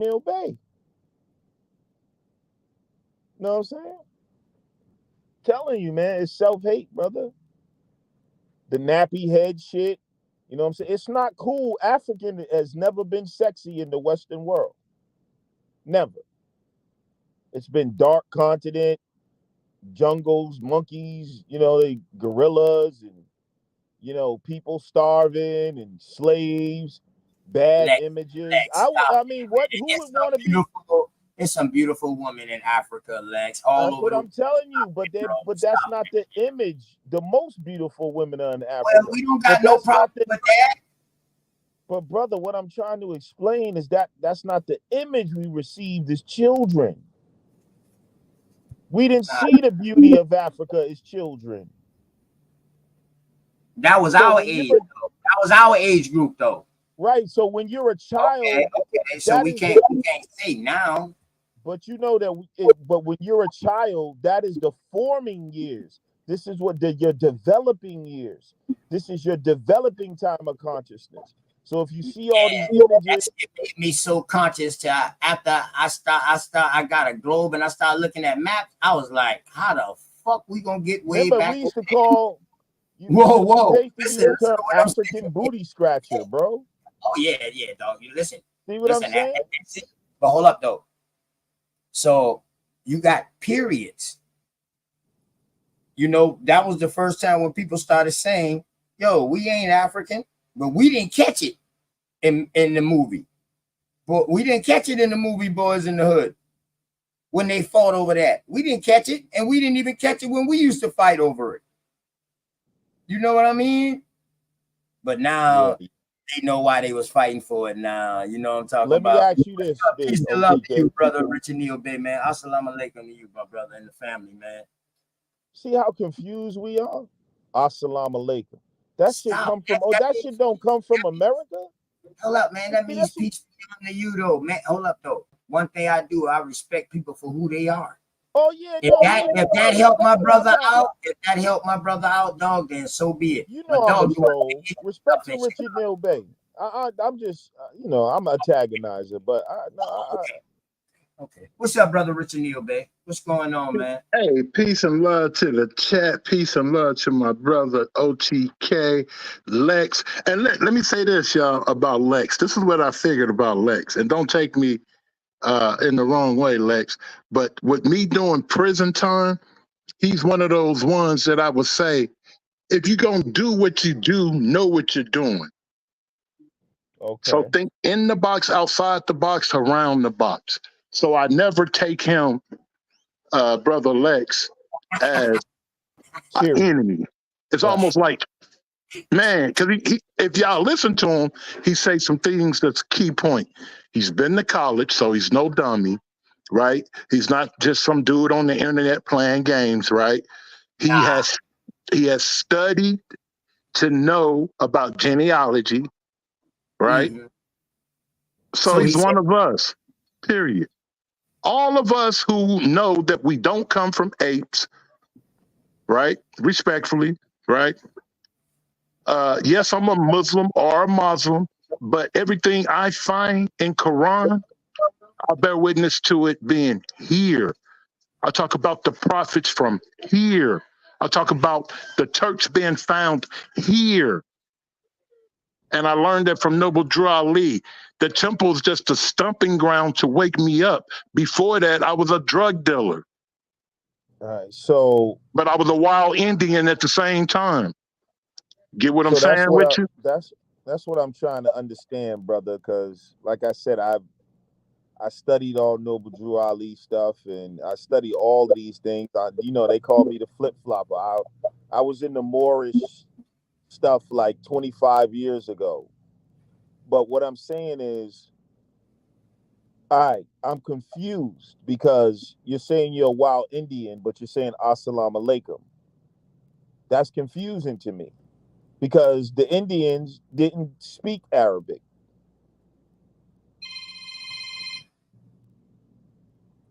Mill Bay. You know what I'm saying? Telling you, man, it's self-hate, brother. The nappy head shit. You know what I'm saying? It's not cool. African has never been sexy in the Western world. Never. It's been dark continent, jungles, monkeys, they gorillas and people starving and slaves, bad images. I mean, who would want to be? There's some beautiful women in Africa, Lex, That's what I'm telling you. But that's not the image. The most beautiful women are in Africa. Well, we don't got no problem with that. But brother, what I'm trying to explain is that's not the image we received as children. We didn't see the beauty of Africa as children. That was our age. That was our age group, though. Right. So when you're a child, okay. So we can't say now. But you know that. But when you're a child, that is the forming years. This is what your developing years. This is your developing time of consciousness. So if you see all these images, it made me so conscious to after I got a globe and I started looking at maps. I was like, how the fuck we gonna get way back? We used to call. Whoa! Listen, African booty scratcher, bro. Oh yeah, dog. You listen. See what I'm saying? But hold up though. So you got periods. That was the first time when people started saying, "Yo, we ain't African," but we didn't catch it in the movie. But we didn't catch it in the movie Boys in the Hood when they fought over that. We didn't catch it, and we didn't even catch it when we used to fight over it. You know what I mean? But now they know why they was fighting for it now. You know what I'm talking about? Let me ask you this. Peace and love to you, brother Richard Neal Bay, man. Assalamu alaikum to you, my brother, and the family, man. See how confused we are? Assalamu alaikum. That shit come from that shit don't come from America? Hold up, man. That means peace to you, though, man. Hold up, though. One thing I do, I respect people for who they are. Oh yeah, if that helped my brother out, dog, then so be it. You know, I'm a troll. Respect to Richard Neal Bay. I'm just, I'm an antagonizer, but Okay. What's up, brother Richard Neal Bay? What's going on, man? Hey, peace and love to the chat. Peace and love to my brother OTK, Lex. And let me say this, y'all, about Lex. This is what I figured about Lex. And don't take me in the wrong way, Lex. But with me doing prison time, he's one of those ones that I would say, if you're going to do what you do, know what you're doing. Okay. So think in the box, outside the box, around the box. So I never take him, Brother Lex, as an enemy. It's almost like, man, because if y'all listen to him, he says some things that's key point. He's been to college, so he's no dummy, right? He's not just some dude on the internet playing games, right? He has studied to know about genealogy, right? Mm-hmm. So he's one of us, period. All of us who know that we don't come from apes, right? Respectfully, right? Yes, I'm a Muslim or a Muslim, but everything I find in Quran, I bear witness to it being here. I talk about the prophets from here. I talk about the Turks being found here. And I learned that from Noble Drew Ali. The temple is just a stumping ground to wake me up. Before that, I was a drug dealer. All right, but I was a wild Indian at the same time. Get what I'm saying with you? That's what I'm trying to understand, brother, because like I said, I studied all Noble Drew Ali stuff, and I study all of these things. They call me the flip-flopper. I was in the Moorish stuff like 25 years ago. But what I'm saying is, I'm confused because you're saying you're a wild Indian, but you're saying Assalamu alaikum. That's confusing to me because the Indians didn't speak Arabic.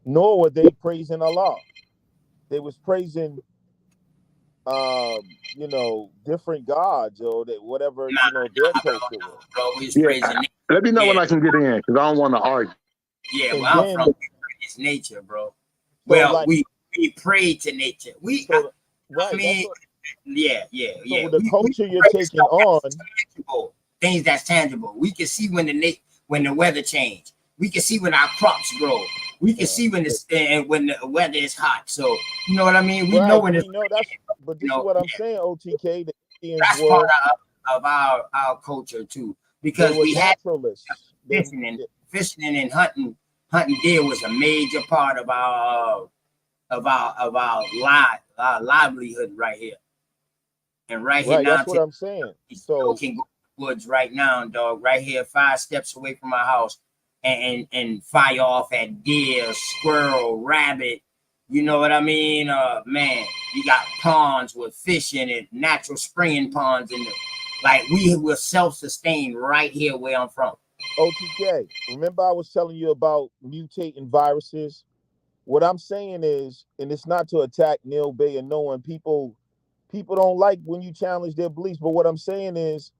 Nor were they praising Allah. They was praising different gods or whatever their culture was. Yeah. Let me know when I can get in because I don't want to argue. Yeah, And where I'm then from, it's nature, bro. so Well, like we pray to nature. so I right, that's mean, what yeah. so with the We culture you're pray to taking stuff on, that's tangible, things that's tangible. We can see when the weather change. We can see when our crops grow. We can see when it's and when the weather is hot. So you know what I mean. We know right, when it's we know that's but you this is know. what I'm Yeah, saying, OTK, the Indians that's part were of our culture too, they because were we had naturalists. fishing and hunting deer was a major part of our livelihood right here. And right here Right, now, that's what I'm saying. still So can go to the woods right now, dog. Right here, 5 steps away from my house, and fire off at deer, squirrel, rabbit. You know what I mean? Man, you got ponds with fish in it, natural springing ponds in it. Like we were self-sustained right here where I'm from. OTK, remember I was telling you about mutating viruses? What I'm saying is, and it's not to attack Neil Bay and no one, people don't like when you challenge their beliefs, but what I'm saying is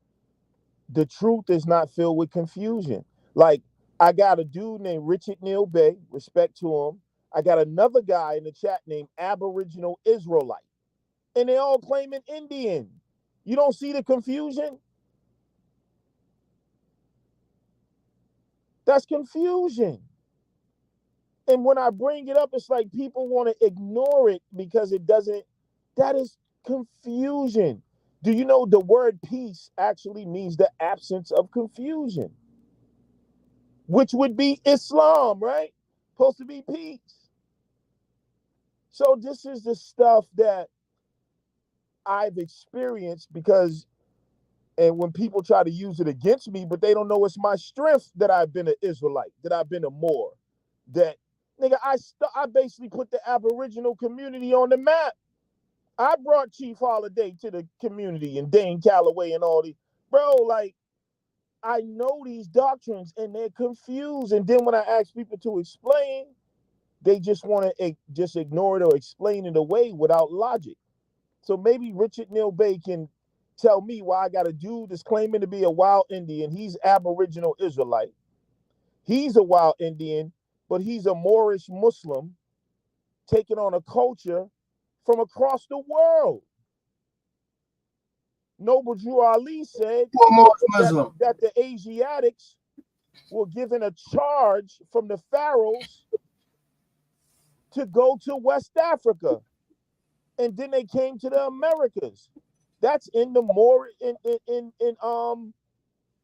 the truth is not filled with confusion. Like I got a dude named Richard Neil Bay, respect to him. I got another guy in the chat named Aboriginal Israelite, and they all claiming Indian. You don't see the confusion? That's confusion. And when I bring it up, it's like people want to ignore it because it doesn't, that is confusion. Do you know the word peace actually means the absence of confusion, which would be Islam, right? Supposed to be peace. So this is the stuff that I've experienced because, and when people try to use it against me, but they don't know it's my strength that I've been an Israelite, that I've been a Moor, that nigga, I basically put the Aboriginal community on the map. I brought Chief Holiday to the community and Dane Calloway and all these. Bro, like, I know these doctrines and they're confused. And then when I ask people to explain, they just want to just ignore it or explain it away without logic. So maybe Richard Neil Bay can tell me why I got a dude that's claiming to be a wild Indian. He's Aboriginal Israelite. He's a wild Indian, but he's a Moorish Muslim taking on a culture from across the world. Noble Drew Ali said that the Asiatics were given a charge from the pharaohs to go to West Africa, and then they came to the Americas. That's in the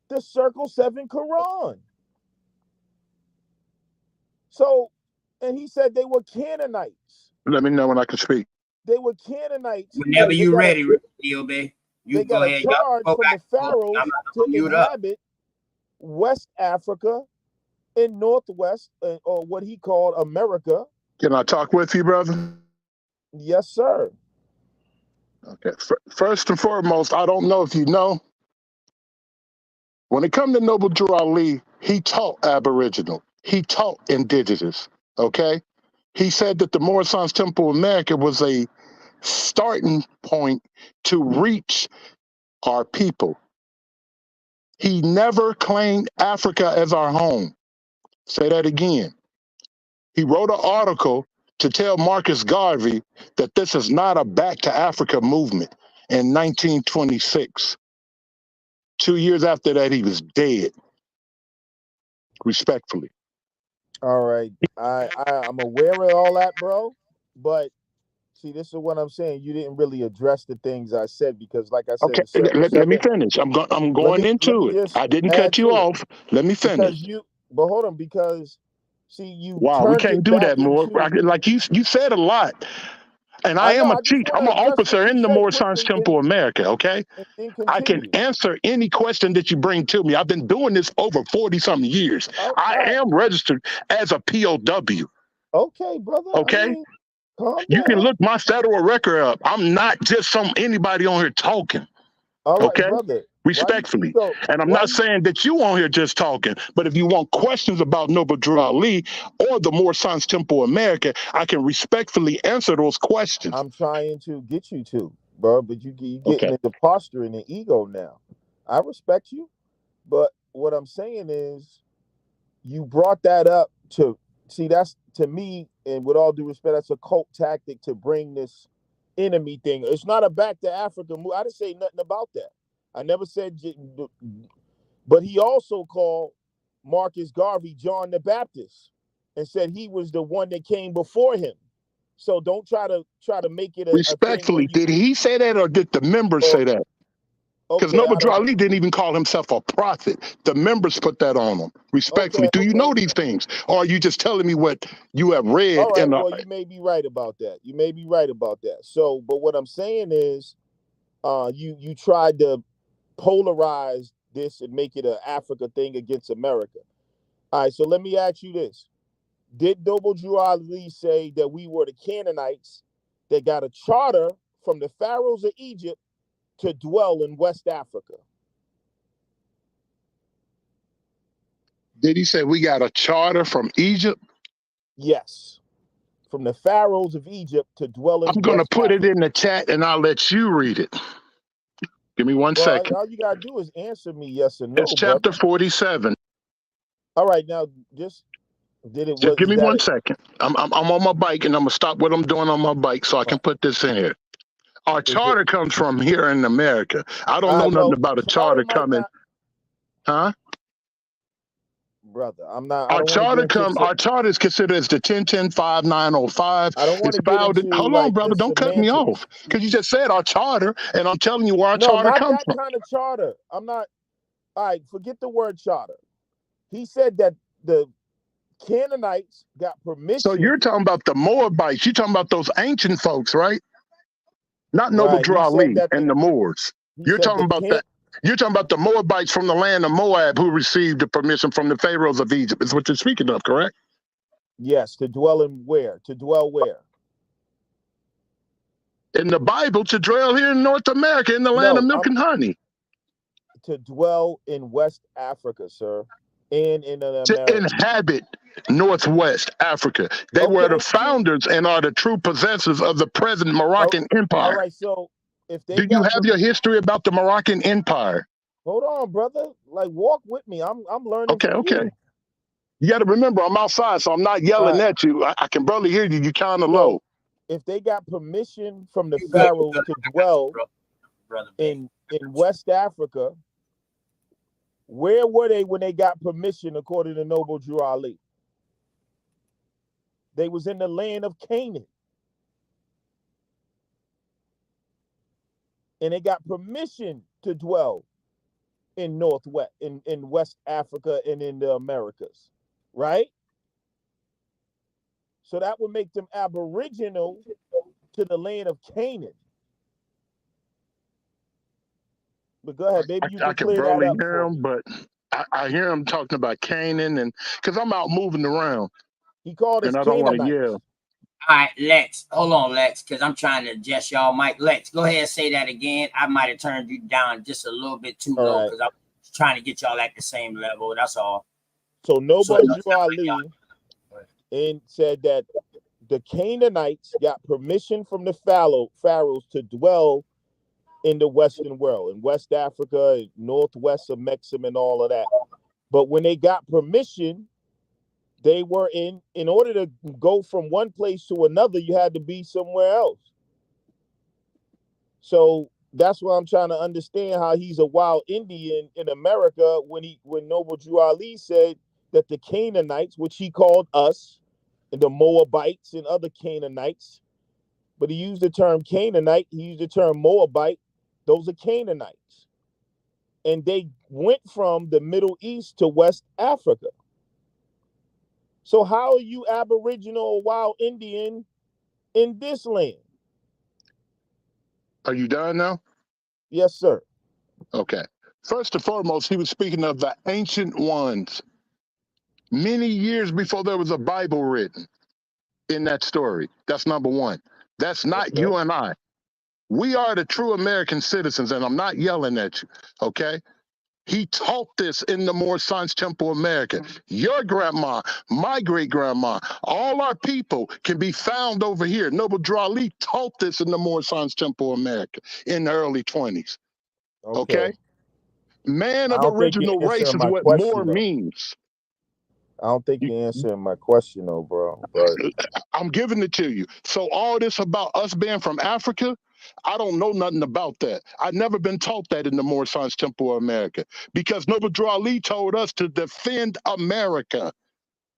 the Circle 7 Quran. So, and he said they were Canaanites. Let me know when I can speak. They were Canaanites. Whenever you ready, Neil Bay, you they go got a ahead. charge from the pharaohs to inhabit West Africa in Northwest, or what he called America. Can I talk with you, brother? Yes, sir. Okay. First and foremost, I don't know if you know, when it comes to Noble Drew Ali, he taught Aboriginal. He taught Indigenous, okay? He said that the Morrison's Temple of America was a starting point to reach our people. He never claimed Africa as our home. Say that again. He wrote an article to tell Marcus Garvey that this is not a back to Africa movement in 1926. 2 years after that, he was dead, respectfully. All right. I'm aware of all that, bro. But see, this is what I'm saying. You didn't really address the things I said because, like I said, Okay, the Circle let me 7. finish. I'm going Let me into it. just I didn't add cut you to it off. Let me finish. but hold on, because see, you Wow, we turned can't it do back that more. into. Like you said a lot. And I I know. am a I just chief. want I'm to an address what officer you in the said Morrison's quickly, Temple of America, okay? and then I can continue. answer any question that you bring to me. I've been doing this over 40-something years. I am registered as a POW. Okay, brother. Okay? I mean, calm You can down. look my federal record up. I'm not just anybody on here talking. All right, Okay? brother. Respectfully. And I'm not saying that you on here just talking, but if you want questions about Noble Drew Ali or the Morrison's Temple of America, I can respectfully answer those questions. I'm trying to get you to, bro, but you getting Okay. into posture and the ego now. I respect you, but what I'm saying is you brought that up to see, that's to me, and with all due respect, that's a cult tactic to bring this enemy thing. It's not a back to Africa move. I didn't say nothing about that. I never said, but he also called Marcus Garvey John the Baptist and said he was the one that came before him. So don't try to make it a thing where Respectfully, you. did he say that or did the members say that? Because Okay, Noble I Drew don't. Ali didn't even call himself a prophet. The members put that on him. Respectfully, Okay, do you okay. know these things, or are you just telling me what you have read? All right. Well, you may be right about that. You may be right about that. So, but what I'm saying is, you tried to polarize this and make it an Africa thing against America. All right. So let me ask you this: did Noble Drew Ali say that we were the Canaanites that got a charter from the pharaohs of Egypt to dwell in West Africa? Did he say we got a charter from Egypt? Yes, from the pharaohs of Egypt to dwell in I'm going to West put it Africa. in the chat and I'll let you read it. Give me one Well, second. all you gotta do is answer me yes or It's no, chapter brother. 47. All right, now just did it Just was give is me that 1 it? second. I'm on my bike and I'm going to stop what I'm doing on my bike so I All can right. put this in here. Our Is it? charter comes from here in America. I don't All know right. nothing Well, about a charter charter might coming, not, huh? brother. I'm not. I Our don't want to get charter into. our charter is considered as the 10105905. I don't want It's to get filed in, into hold on, like brother, the don't cut me semantics. off. Because you just said our charter, and I'm telling you where our No, charter not comes that from. kind of charter. I'm not. All right. Forget the word charter. He said that the Canaanites got So you're permission. talking about the Moabites. You're talking about those ancient folks, right? Not Noble Right. Drew He said Ali that and the. the Moors. He You're said talking the about can. that. You're talking about the Moabites from the land of Moab who received the permission from the pharaohs of Egypt. Is what you're speaking of, correct? Yes, to dwell in where? To dwell where? In the Bible, to dwell here in North America in the land of No, milk I'm and honey. to dwell in West Africa, sir, and in the To Americas. inhabit Northwest Africa. They were the Okay, see, founders and are the true possessors of the present oh, Moroccan all Empire. right. So if they Do you got have your history about the Moroccan Empire? hold on, brother. Like walk with me. I'm learning Okay, from okay. you. You got to remember, I'm outside, so I'm not All yelling right. at you. I can barely hear you. You're kind of So low. if they got permission from the You good, pharaohs to dwell brother. in West Africa, where were they when they got permission according to Noble Drew Ali? They was in the land of Canaan. And they got permission to dwell in Northwest, in West Africa and in the Americas, right? So that would make them aboriginal to the land of Canaan. But go ahead, maybe you I can can clear that barely up hear for him, me. but I hear him talking about Canaan, and because I'm out moving around He called us and I don't want to Canaanites. yell. All right, Lex. Hold on, Lex, because I'm trying to adjust y'all mic. Lex, go ahead and say that again. I might have turned you down just a little bit too All low right. because I'm trying to get y'all at the same level. That's all. So So Noble Drew Ali and said that the Canaanites got permission from the pharaohs to dwell in the Western world, in West Africa, northwest of Mexico, and all of that. But when they got permission, they were in order to go from one place to another, you had to be somewhere else. So that's why I'm trying to understand how he's a wild Indian in America when Noble Drew Ali said that the Canaanites, which he called us, and the Moabites and other Canaanites, but he used the term Canaanite, he used the term Moabite, those are Canaanites. And they went from the Middle East to West Africa. So how are you Aboriginal or wild Indian in this land? Are you done now? Yes, sir. Okay. First and foremost, he was speaking of the ancient ones many years before there was a Bible written in that story. That's number one. That's not Okay. you and I. We are the true American citizens, and I'm not yelling at you, okay? He taught this in the Moore Science Temple America. Your grandma, my great grandma, all our people can be found over here. Noble Drew Ali taught this in the Moore Science Temple America in the early 20s. Okay. Okay? Man I of don't think you're original race answering is my what Moore question though. means. I don't think you're answering my question though, bro. But I'm giving it to you. So all this about us being from Africa, I don't know nothing about that. I've never been taught that in the Moorish Science Temple of America because Noble Drew Ali told us to defend America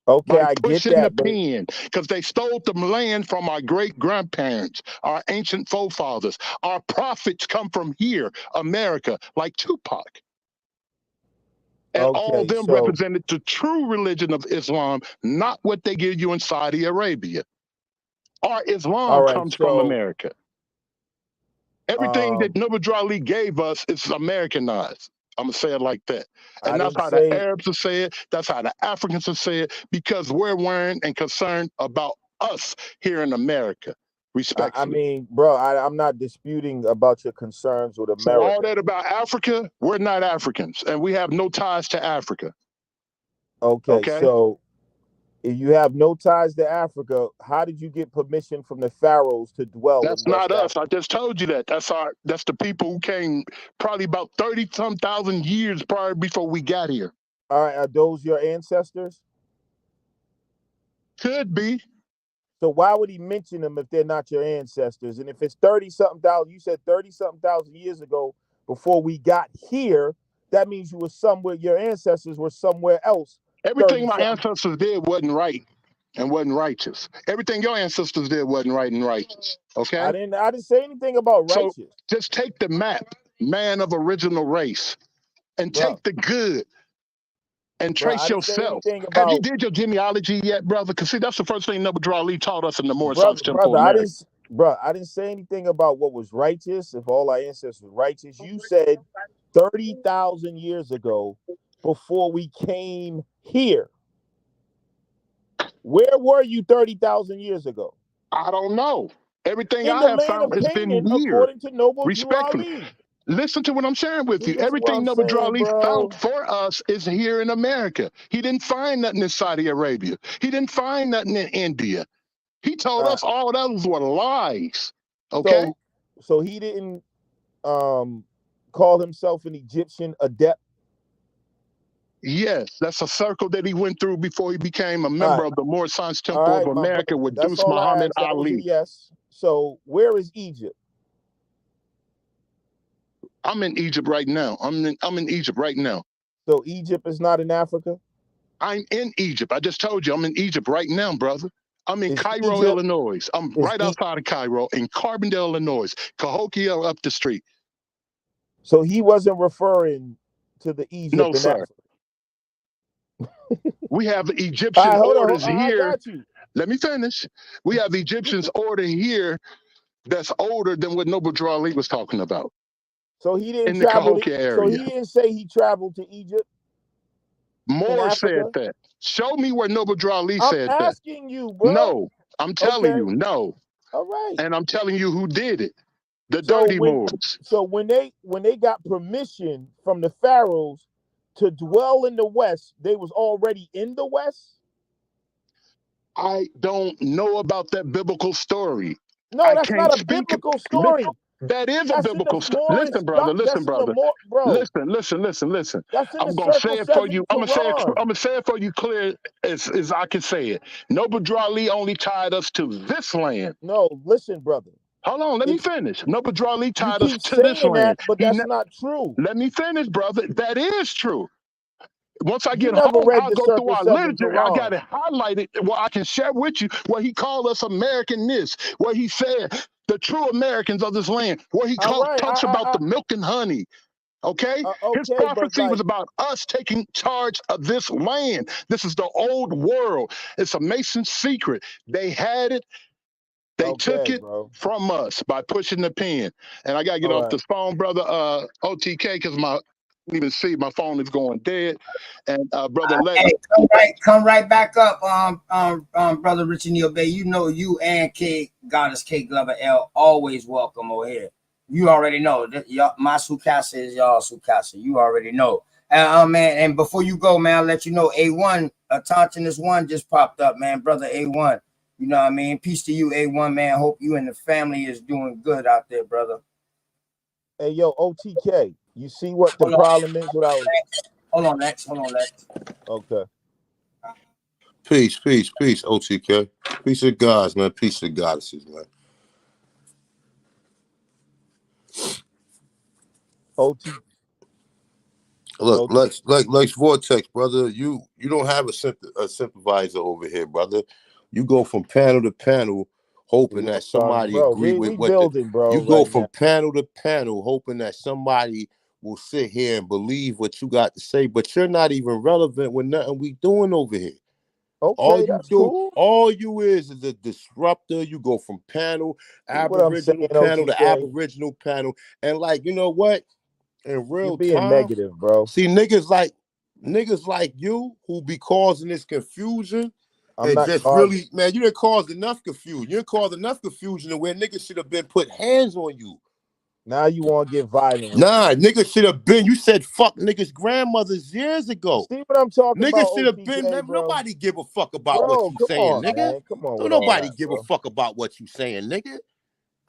okay, by I get pushing the that, but pen because they stole the land from our great grandparents, our ancient forefathers. Our prophets come from here, America, like Tupac. And all okay, them so represented the true religion of Islam, not what they give you in Saudi Arabia. Our all Islam right, comes from so America. Everything that um, Noble Drew Ali gave us is Americanized. I'm gonna say it like that. I And that's didn't how the say. Arabs will say it. That's how the Africans will say it, because we're worried and concerned about us here in America, I respectfully. mean, bro, I'm not disputing about your concerns with So all America. that about Africa, we're not Africans, and we have no ties to Africa. Okay, Okay? so if you have no ties to Africa, how did you get permission from the pharaohs to dwell in That's not West us. I Africa? just told you that. That's the people who came probably about 30 some thousand years prior before we got here. All right, are those your ancestors? Could be. So why would he mention them if they're not your ancestors? And if it's 30 something thousand, you said 30 something thousand years ago before we got here, that means you were somewhere, your ancestors were somewhere else Everything 30 my something. ancestors did wasn't right and wasn't righteous. Everything your ancestors did wasn't right and righteous. Okay? I didn't say anything about So righteous, just take the map, man of original race, and bro. take the good and Bro, trace I didn't say yourself. anything Have you about did your genealogy yet, brother? Because see, that's the first thing Noble Drew Ali taught us in the Moorish Science brother, Temple of I America. didn't bro, I didn't say anything about what was righteous, if all our ancestors were righteous. You said 30,000 years ago before we came here. Where were you 30,000 years ago? I don't know. Everything In I the have land found of has been Canaan, here, according to Noble Drew respectfully. Ali. Listen to what I'm sharing with See, you. this is what Everything I'm Noble Drew saying, Ali found bro. for us is here in America. He didn't find nothing in Saudi Arabia. He didn't find nothing in India. He told Uh, us all those were lies. Okay? so he didn't call himself an Egyptian adept. Yes, that's a circle that he went through before he became a All member right, of the Moorish Science all Temple of right, my America brother. with That's Deuce all I Muhammad asked. That was a Ali. yes. So where is Egypt? I'm in Egypt right now. I'm in Egypt right now. So Egypt is not in Africa. I'm in Egypt. I just told you I'm in Egypt right now, brother. I'm in Is Cairo, Egypt Illinois. I'm is right outside of Cairo in Carbondale, Illinois. Cahokia up the street. so he wasn't referring to the Egypt No, in sir. Africa. We have All Egyptian right, hold on. orders I here. got you. Let me finish. We have Egyptians order here that's older than what Noble Drew Ali was talking about So he didn't in the travel to. Cahokia So area. he didn't say he traveled to Egypt in Moore said Africa. that. Show me where Noble Drew Ali I'm said that. asking you, bro. No, I'm telling Okay. you, no. All right. And I'm telling you who did it. The So dirty when Moors. when they got permission from the pharaohs to dwell in the West, they was already in the West. I don't know about that biblical story. No, I that's can't not a speak. biblical story. That is a That's in the biblical story. Moorish. Listen, brother. Listen, That's in the brother. more, bro. Listen. That's in the I'm gonna circle say it for seven you. Quran. I'm gonna say it for you clear as I can say it. Noble Drew Ali only tied us to this land. No, listen, brother. Hold on, let me It's finish. Noble Drew Ali you tied us keep to this saying that, land. but that's not true. Let me finish, brother. That is true. Once I You get never home, read I'll the go through circle our seven literature. I Quran. got it highlighted where I can share with you where he called us Americanness, where he said the true Americans of this land, where he All right, talks about the milk and honey. Okay? His okay, but prophecy was like, about us taking charge of this land. This is the old world. It's a Mason's secret. They had it, they took okay, it bro. from us by pushing the pen. And I gotta get All off right. the phone, brother OTK, because my even see my phone is going dead. And brother Lex. Hey, come right back up, brother Richard Neal Bay. You know you and K Goddess K Glover L always welcome over here. You already know that y'all, my Sukasa is y'all Sukasa. You already know. Man, and before you go, man, I'll let you know A1, Tauntinous One just popped up, man, brother A1. You know what I mean? Peace to you, A1, man. Hope you and the family is doing good out there, brother. Hey, yo, OTK. You see what the Hold on, problem is without? Lex. Hold on, Lex. Okay. Peace, OTK. Peace of gods, man. Peace of goddesses, man. OT. Look, OT. like Vortex, brother. You don't have a sympathizer over here, brother. You go from panel to panel, hoping that somebody Bro, agree with we what the. building, bro, You go right from now. panel to panel, hoping that somebody will sit here and believe what you got to say, but you're not even relevant with nothing we doing over here. Okay, that's cool. All you is a disruptor. You go from panel, See what I'm saying, aboriginal panel to OTK? aboriginal panel, and like you know what? In You're real being time, negative, bro. see niggas like you who be causing this confusion. I'm And not just causing. really, man, you didn't cause enough confusion. You didn't cause enough confusion to where niggas should have been put hands on you. Now you want to get violent with Nah, me. niggas should have been. You said fuck niggas' grandmothers years ago. See what I'm talking about, Niggas should have been. OTK, bro? Nobody give a fuck about what Bro, you come saying, on, nigga. man. Come on Don't with all nobody that, give a bro. fuck about what you saying, nigga.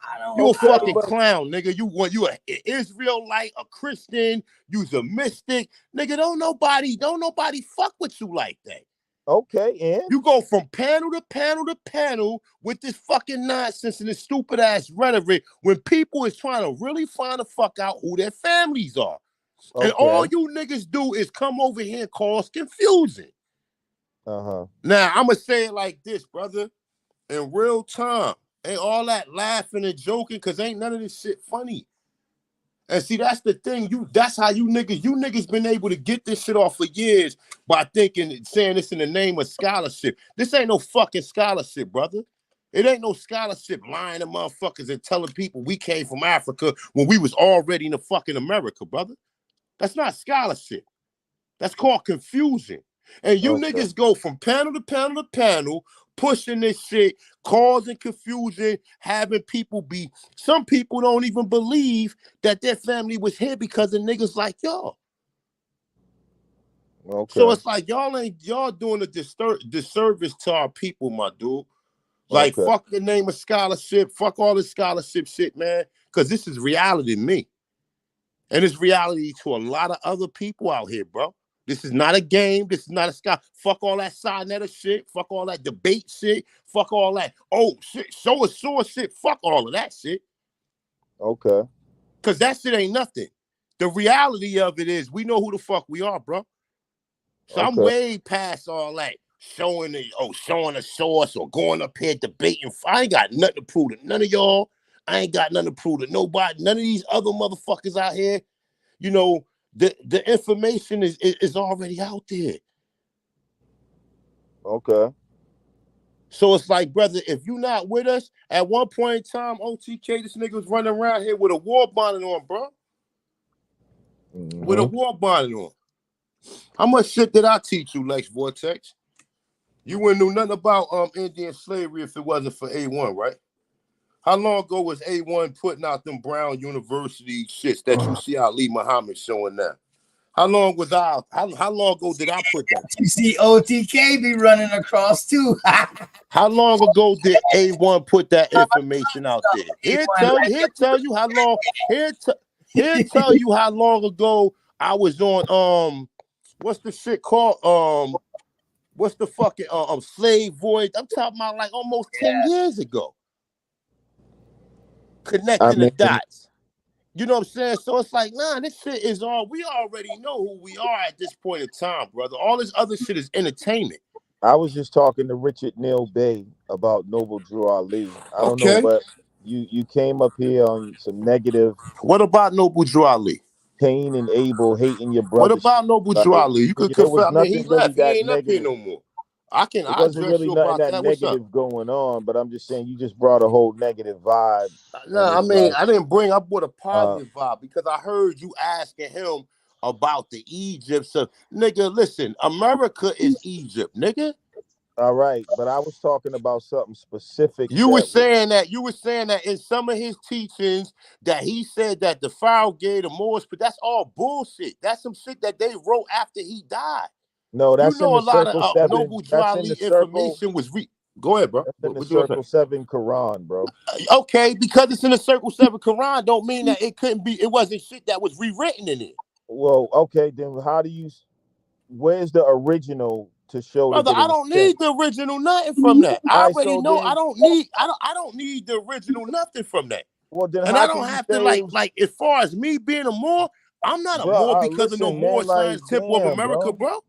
I don't. You a Okay, fucking but clown, nigga. You an Israelite, a Christian. You's a mystic, nigga. Don't nobody fuck with you like that. okay, and You go from panel to panel to panel with this fucking nonsense and this stupid ass rhetoric when people is trying to really find the fuck out who their families are. And all okay. you niggas do is come over here and cause confusion. Uh-huh. Now, I'ma say it like this, brother. In real time. Ain't all that laughing and joking, because ain't none of this shit funny. And see, that's the thing. That's how you niggas been able to get this shit off for years by saying this in the name of scholarship. This ain't no fucking scholarship, brother. It ain't no scholarship lying to motherfuckers and telling people we came from Africa when we was already in the fucking America, brother. That's not scholarship. That's called confusion. And you Okay. niggas go from panel to panel to panel, pushing this shit, causing confusion, having some people don't even believe that their family was here because of niggas like y'all. Okay. So it's like y'all doing a disservice to our people, my dude. Like, Okay. fuck the name of scholarship, fuck all this scholarship shit, man. Because this is reality to me. And it's reality to a lot of other people out here, bro. This is not a game. This is not a sky. Fuck all that Sinetta shit. Fuck all that debate shit. Fuck all that. Oh, shit. Show a source shit. Fuck all of that shit. Okay. Because that shit ain't nothing. The reality of it is we know who the fuck we are, bro. So I'm way past all that. Showing a source or going up here debating. I ain't got nothing to prove to none of y'all. I ain't got nothing to prove to nobody. None of these other motherfuckers out here. You know, the information is already out there. Okay. So it's like, brother, if you're not with us, at one point in time, OTK, this nigga was running around here with a war bonnet on, bro. Mm-hmm. With a war bonnet on. How much shit did I teach you, Lex Vortex? You wouldn't know nothing about Indian slavery if it wasn't for A1, right? How long ago was A1 putting out them Brown University shits that you see Ali Muhammad showing now? How long was how long ago did I put that? You see OTK be running across too. How long ago did A1 put that information out there? He'll tell you how long. He'll tell you how long ago I was on what's the shit called? What's the fucking slave voyage? I'm talking about like almost 10 years ago. Connecting the dots. You know what I'm saying? So it's like, nah, this shit is we already know who we are at this point in time, brother. All this other shit is entertainment. I was just talking to Richard Neal Bay about Noble Drew Ali. I don't know, but you came up here on some negative. What about Noble Drew Ali? Cain and Abel hating your brother. What about Noble Drew Ali? You could There was confirm. I mean, he nothing really left. He that ain't up here negative. no more. It I wasn't address really you nothing about that that. What's up? negative going on, but I'm just saying you just brought a whole negative vibe. No, I mean, I brought a positive vibe because I heard you asking him about the Egypt. So, nigga, listen, America is Egypt, nigga. All right, but I was talking about something specific. You were saying that in some of his teachings that he said that the Pharaoh gave the Moors, but that's all bullshit. That's some shit that they wrote after he died. No, that's in the a lot Circle of 7. Noble Drew That's in Ali the Circle. information was Go ahead, bro. That's in the Circle 7 Quran, bro. Okay, because it's in the Circle 7 Quran don't mean that it wasn't shit that was rewritten in it. Well, okay, then where's the original to show Brother, that it I was don't sent. need the original nothing from that. I Alright, already so know then, I don't need the original nothing from that. well, then And how I can don't you have to say it was, like as far as me being a Moor, I'm not a bro? Moor because of no Listen, Moor man, like, Science Temple of damn, America, bro. bro.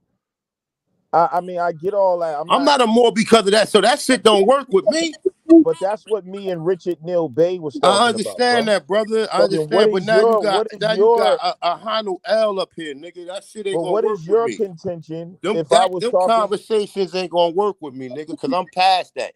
I mean, I get all that. I'm not a Moor because of that. So that shit don't work with me. But that's what me and Richard Neil Bay was I talking about, understand bro. that, brother. I So then, what understand, but is your, a Hanu L up here, nigga. That shit ain't but gonna what work is with your me. contention if I was Them talking, conversations ain't gonna work with me, nigga, because I'm past that.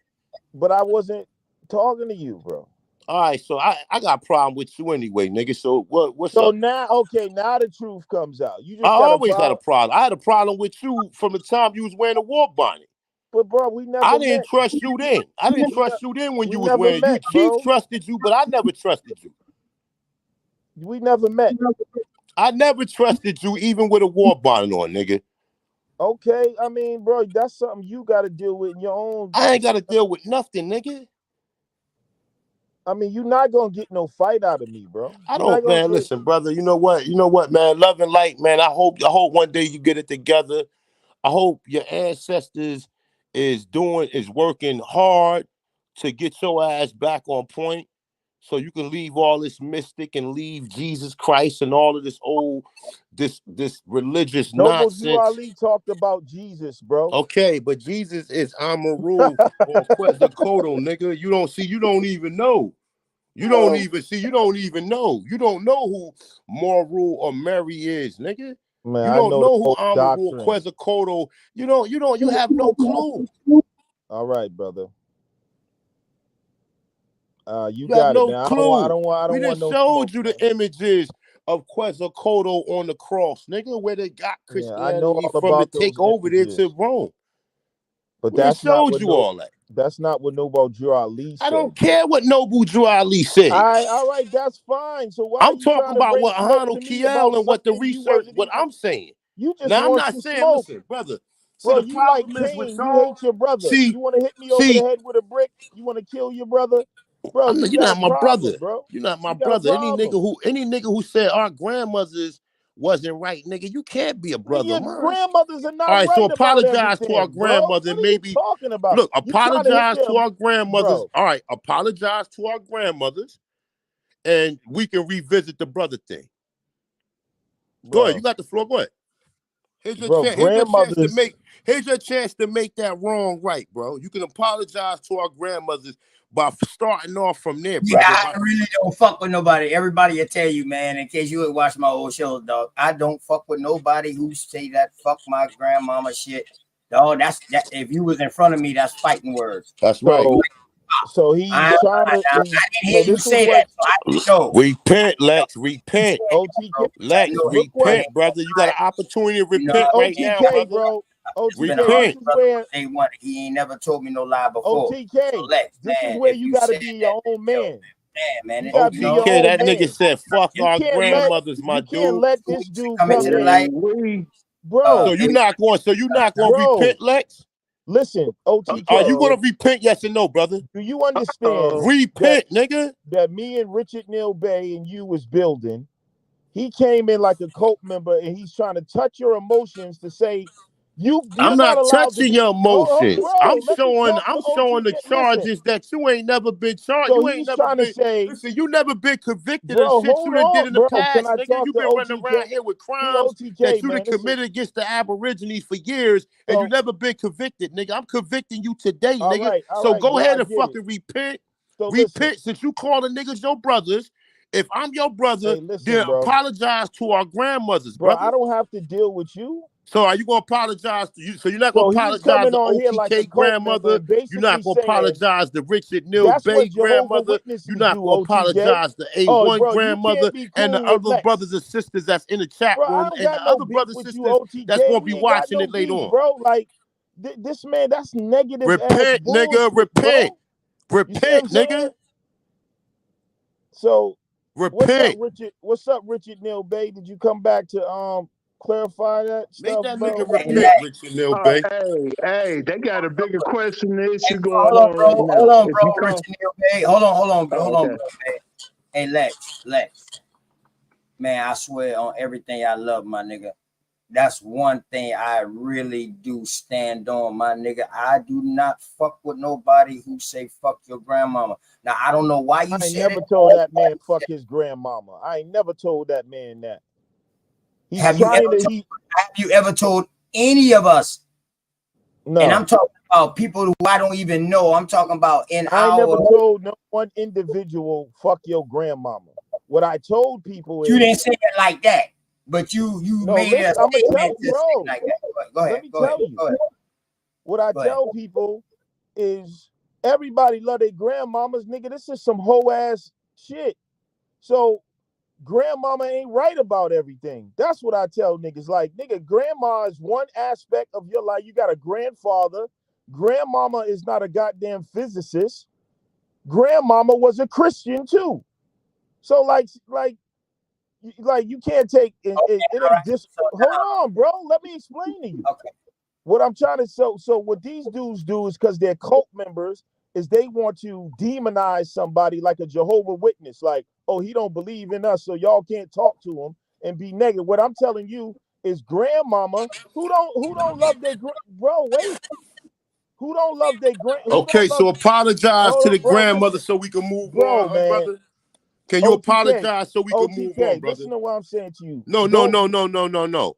but I wasn't talking to you, bro? All right, so I got a problem with you anyway, nigga. So what's So up? now, okay, now the truth comes out. You I just got a always had a problem, problem. I had a problem with you from the time you was wearing a war bonnet. but bro, we I never didn't met. trust you then. I didn't trust you then when We you was never wearing. You met, Chief bro. trusted you, but I never trusted you. We never met. I never trusted you even with a war bonnet on, nigga. Okay, I mean, bro, that's something you got to deal with in your own. I ain't got to deal with nothing, nigga. I mean, you're not gonna get no fight out of me, bro. I You're not don't, gonna man. get. Listen, brother. You know what, man. Love and light, man. I hope one day you get it together. I hope your ancestors is working hard to get your ass back on point, so you can leave all this mystic and leave Jesus Christ and all of this religious Noble Drew nonsense. Ali talked about Jesus, bro. Okay, but Jesus is Amaru or Quetzalcoatl, nigga. You don't even know. You don't even see. You don't even know. You don't know who Moru or Mary is, nigga. Man, You I don't know the know who whole Amaru or doctrine. Quetzalcoatl. You have no clue. All right, brother. You You have got it, no man. clue. I don't We want just no showed smoke, you man. the images of Quetzalcoatl on the cross, nigga, where they got Yeah, I know Christianity all from to about take those over there to images, Rome. but We just showed you all that. that's not what Noble Drew Ali I said. don't care what Noble Drew Ali said. All right, that's fine. So why are I'm you trying talking to about bring what smoke Ahanu to me Kiel about and what the something you research, wasn't what even? I'm saying. You just Now I'm want not some saying, smoke, listen, brother. See, bro. the You like problem is with Cain. You y'all. hate your brother. See, You want to hit me over the see, head with a brick. You want to kill your brother, bro. You you're got a not my brother. problem, bro. You're not my You got a brother. problem. Any nigga who said our grandmothers wasn't right, nigga, you can't be a brother Your of mine. grandmothers are All not right, so right about apologize to our everything, bro. grandmother What and are you maybe talking about? look, You trying to hit apologize to them, our grandmothers. bro? All right, apologize to our grandmothers, and we can revisit the brother thing. Go ahead, you Bro, got the floor. Go ahead. Here's your bro, chance. Here's your chance to grandmothers. make. Here's your chance to make that wrong right, bro. You can apologize to our grandmothers by starting off from there, Yeah, brother. I really don't fuck with nobody. Everybody will tell you, man, in case you would watch my old shows, dog. I don't fuck with nobody who say that fuck my grandmama shit. Dog, that's that. If you was in front of me, that's fighting words. That's right. So he's trying to. I didn't hear So you this is say what that, so I didn't know. Repent, Lex. You Repent. said that, OTK. bro. I Lex, know it. Look what repent, brother. You got an opportunity to You know repent what I right mean? now, OTK, brother. bro. You've been a OTK. This Repent. honest is brother where from day one. He ain't never told me no lie before. So OTK. Lex, This is man, where if you you got to said be that, your own yo, man. man, You it, got to you be know, your OTK, own that nigga man. said, fuck You our can't let grandmothers, my you can't dude. let we this dude come into come the in, light. We bro. So you're not going to Bro, repent, Lex? listen, Are you OTK. going to repent, yes or no, brother? Do you understand that Repent, nigga. me and Richard Neil Bay and you was building? He came in like a cult member, and he's trying to touch your emotions to say you're I'm not not allowed to touching be. your Oh, emotions. bro, let me talk to I'm showing the OTK. Listen, charges that you ain't never been charged. so You ain't he's never trying to been. say, Listen, you never been convicted of bro, shit you hold done did on, in the bro. Can past, I nigga. talk You to been running OTK? around here with See, crimes that OTK, you done man. Listen, committed against the Aborigines for years, and you so never been convicted, nigga. I'm convicting you today, all nigga. So right, go bro. ahead I and get it. fucking repent. So listen, Repent since you calling niggas your brothers. If I'm your brother, hey, listen, then bro. apologize to our grandmothers, Bro, brother. I don't have to deal with you. So are you gonna apologize to you? So you're not gonna So he's apologize coming to on here like a OTK cult member grandmother. and You're basically not gonna saying apologize to Richard Neil that's Bay what Jehovah grandmother. You're Witnesses do, not gonna OTK. apologize to Oh, A1 bro, you grandmother can't be and the cool with other Lex. brothers and sisters that's in the chat Bro, I room don't and got the no other beef brothers with and you, sisters that's OTK. gonna We be ain't got watching no it later beef, on. bro. Like, this man, that's negative ass Repent, nigga. bullshit, Repent. bro. You see what I'm Repent, saying? nigga. So, Repent. What's up, Richard Neil Bay? Did you come back to clarify that Make stuff, that nigga bro? repent, Richard Neil Bay. hey, they got a bigger question and Hey, issue bro, going on right now. hold on, If bro. you come, Richard Neil, hey, hold on, okay. bro. Hey, hey, Lex, man, I swear on everything I love, my nigga. that's one thing I really do stand on, my nigga. I do not fuck with nobody who say fuck your grandmama. Now I don't know why you I ain't said never it. told that man fuck his grandmama. I ain't never told that man that. He's Have you trying ever to. have you ever told any of us? No, And I'm talking about people who I don't even know. I'm talking about in I ain't never our. told no one individual fuck your grandmama. What I told people You is, didn't say it like that, but you no, made a listen, I'm gonna tell statement you, to say bro. like that. Go ahead. Let me Go ahead. tell you. Go ahead. What I Go ahead. tell people is everybody love their grandmamas, nigga. This is some hoe ass shit. So grandmama ain't right about everything. That's what I tell niggas. Like, nigga, grandma is one aspect of your life. You got a grandfather. Grandmama is not a goddamn physicist. Grandmama was a Christian too. So like you can't take it. Okay, It all ain't right. dis. So Hold on, bro. Let me explain to you. okay. What I'm trying to so what these dudes do is because they're cult members is they want to demonize somebody like a Jehovah Witness, like, oh, he don't believe in us, so y'all can't talk to him and be negative. What I'm telling you is grandmama who don't love their bro, wait. Who don't love their who Okay, don't love so apologize hold to on, the bro, grandmother listen. so we can move Bro, on, huh, man. brother? Can you OTK, apologize so we can move on, OTK, brother? listen to what I'm saying to you. No.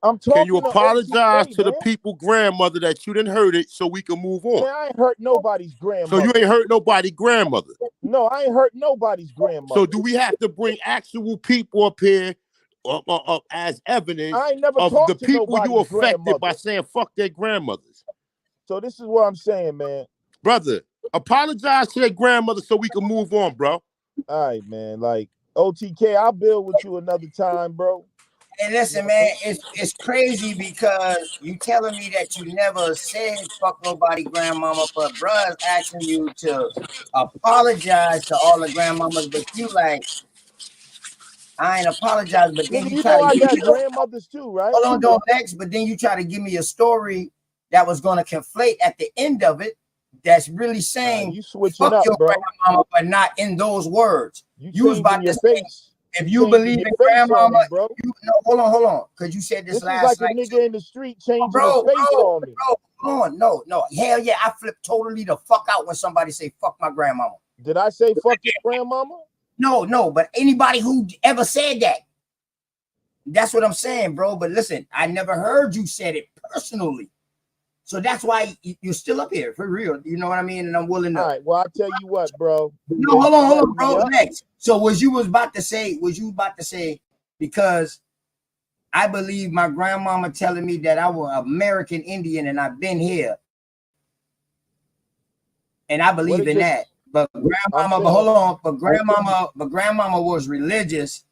I'm Can you talking to apologize OTK, to the man. people grandmother that you didn't hurt it so we can move on? Man, I ain't hurt nobody's So you grandmother. ain't hurt nobody grandmother. No, I ain't hurt nobody's grandmother. So do we have to bring actual people up here as evidence I ain't never of the talked to people you nobody's affected by grandmother. saying fuck their grandmothers? So this is what I'm saying, man. Brother, apologize to their grandmother so we can move on, bro. All right, man. Like OTK, I'll build with you another time, bro. And listen, man, it's crazy because you telling me that you never said fuck nobody grandmama, but bruh's asking you to apologize to all the grandmamas, but you like, I ain't apologize, but then Nigga, you you try know to I give got me grandmothers too, right? hold on, don't next, but then you try to give me a story that was gonna conflate at the end of it. That's really saying You switching fuck up, your bro. grandmama, but not in those words. You was changing about your to say, face. if you believe in Face on grandmama, me, bro. you no, hold on, because you said this This is like last a night. nigga in the street changing his Bro, face on me. hold on, no, hell yeah, I flip totally the fuck out when somebody say fuck my grandmama. Did I say fuck your grandmama? No, but anybody who ever said that, that's what I'm saying, bro. But listen, I never heard you said it personally. So that's why you're still up here for real. You know what I mean? And I'm willing to. All right, well, I'll tell you what, bro. No, hold on, bro. Yep. Next. So was you about to say, because I believe my grandmama telling me that I was American Indian and I've been here. And I believe in that. But grandmama, but hold on, but grandmama was religious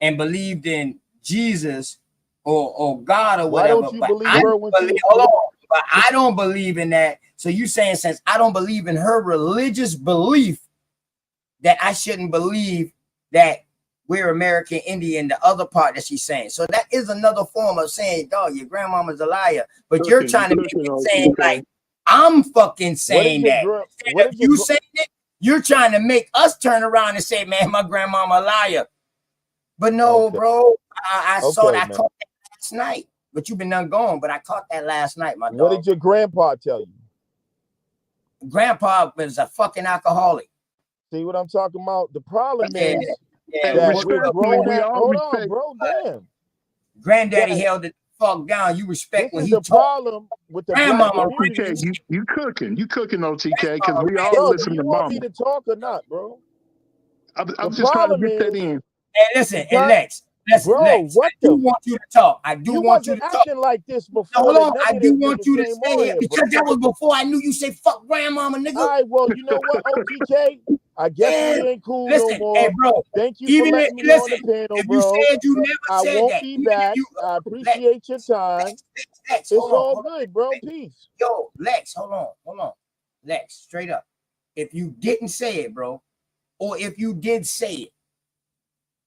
and believed in Jesus or God or whatever. Why don't you but believe I her don't when believe, hold on, but I don't believe in that. So you saying since I don't believe in her religious belief, that I shouldn't believe that we're American Indian, the other part that she's saying. So that is another form of saying, dog, your grandmama's a liar. But you're trying to make it saying like I'm fucking saying that. If you saying it, you're trying to make us turn around and say, man, my grandmama a liar. But no, bro, I saw that. I caught that last night. But you've been done gone. But I caught that last night, my dog. What did your grandpa tell you? Grandpa was a fucking alcoholic. See what I'm talking about? The problem is that we're grown. Hold on, bro. Damn. Granddaddy held it fuck down. You respect when he the problem with the grandmama. OTK, you cooking OTK, because we all listen to mama. Do you want me to talk or not, bro? I'm just trying to get that in. And listen, and Lex, Lex, what I do want you to talk. I do want you to talk. Acting like this before. Hold on, I do want you to say it because that was before I knew you say fuck grandmama, nigga. All right, well, you know what, OTK? I guess we ain't cool no more. Hey, bro. Thank you for letting me on the panel, bro. You said you never I said won't that. be back. I appreciate your time. It's all good, bro. Peace. Yo, Lex, hold on. Lex, straight up. If you didn't say it, bro, or if you did say it,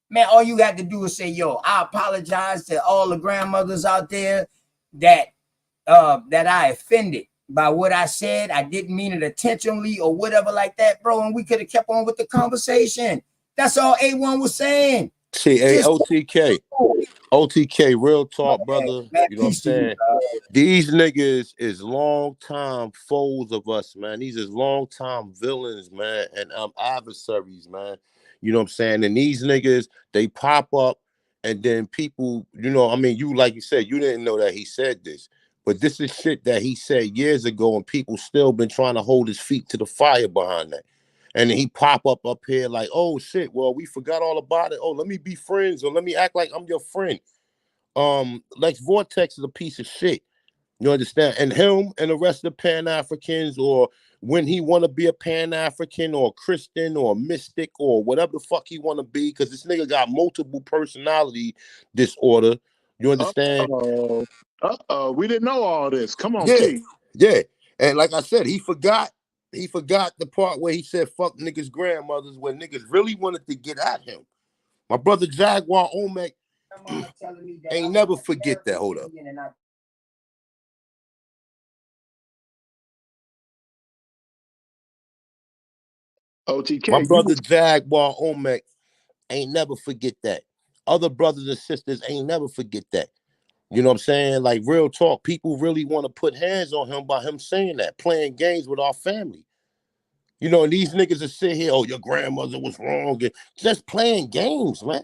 man, all you got to do is say, yo, I apologize to all the grandmothers out there that I offended by what I said. I didn't mean it intentionally or whatever like that, bro. And we could have kept on with the conversation. That's all A1 was saying. See, hey, OTK, OTK, real talk, Man, brother. man, You know what I'm peace to you, saying? dog. These niggas is long time foes of us, man. These is long time villains, man, and adversaries, man. You know what I'm saying? And these niggas, they pop up, and then people, I mean, you like you said, you didn't know that he said this, but this is shit that he said years ago, and people still been trying to hold his feet to the fire behind that. And then he pop up here like, oh shit, well, we forgot all about it. Oh, let me be friends, or let me act like I'm your friend. Lex Vortex is a piece of shit. You understand? And him and the rest of the Pan-Africans, or when he want to be a Pan-African or Christian or mystic or whatever the fuck he want to be, because this nigga got multiple personality disorder. You understand? Uh-oh. Uh-oh. We didn't know all this. Come on, Yeah, Key. yeah. And like I said, he forgot the part where he said fuck niggas' grandmothers when niggas really wanted to get at him. My brother Jaguar Omek ain't never forget that. Hold up. My OTK, you brother Jaguar Omek ain't never forget that. Other brothers and sisters ain't never forget that. You know what I'm saying? Like real talk, people really want to put hands on him by him saying that, playing games with our family. And these niggas that sit here, oh, your grandmother was wrong, and just playing games, man.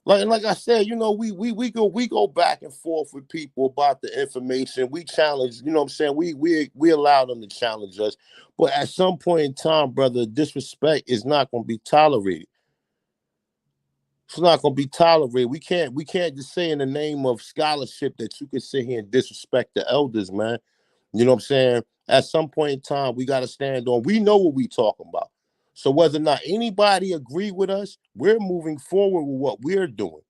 Like I said, we go back and forth with people about the information. We challenge, you know what I'm saying? We allow them to challenge us. But at some point in time, brother, disrespect is not gonna be tolerated. It's not gonna be tolerated. We can't just say in the name of scholarship that you can sit here and disrespect the elders, man. You know what I'm saying? At some point in time, we gotta stand on. We know what we talking about. So whether or not anybody agree with us, we're moving forward with what we're doing.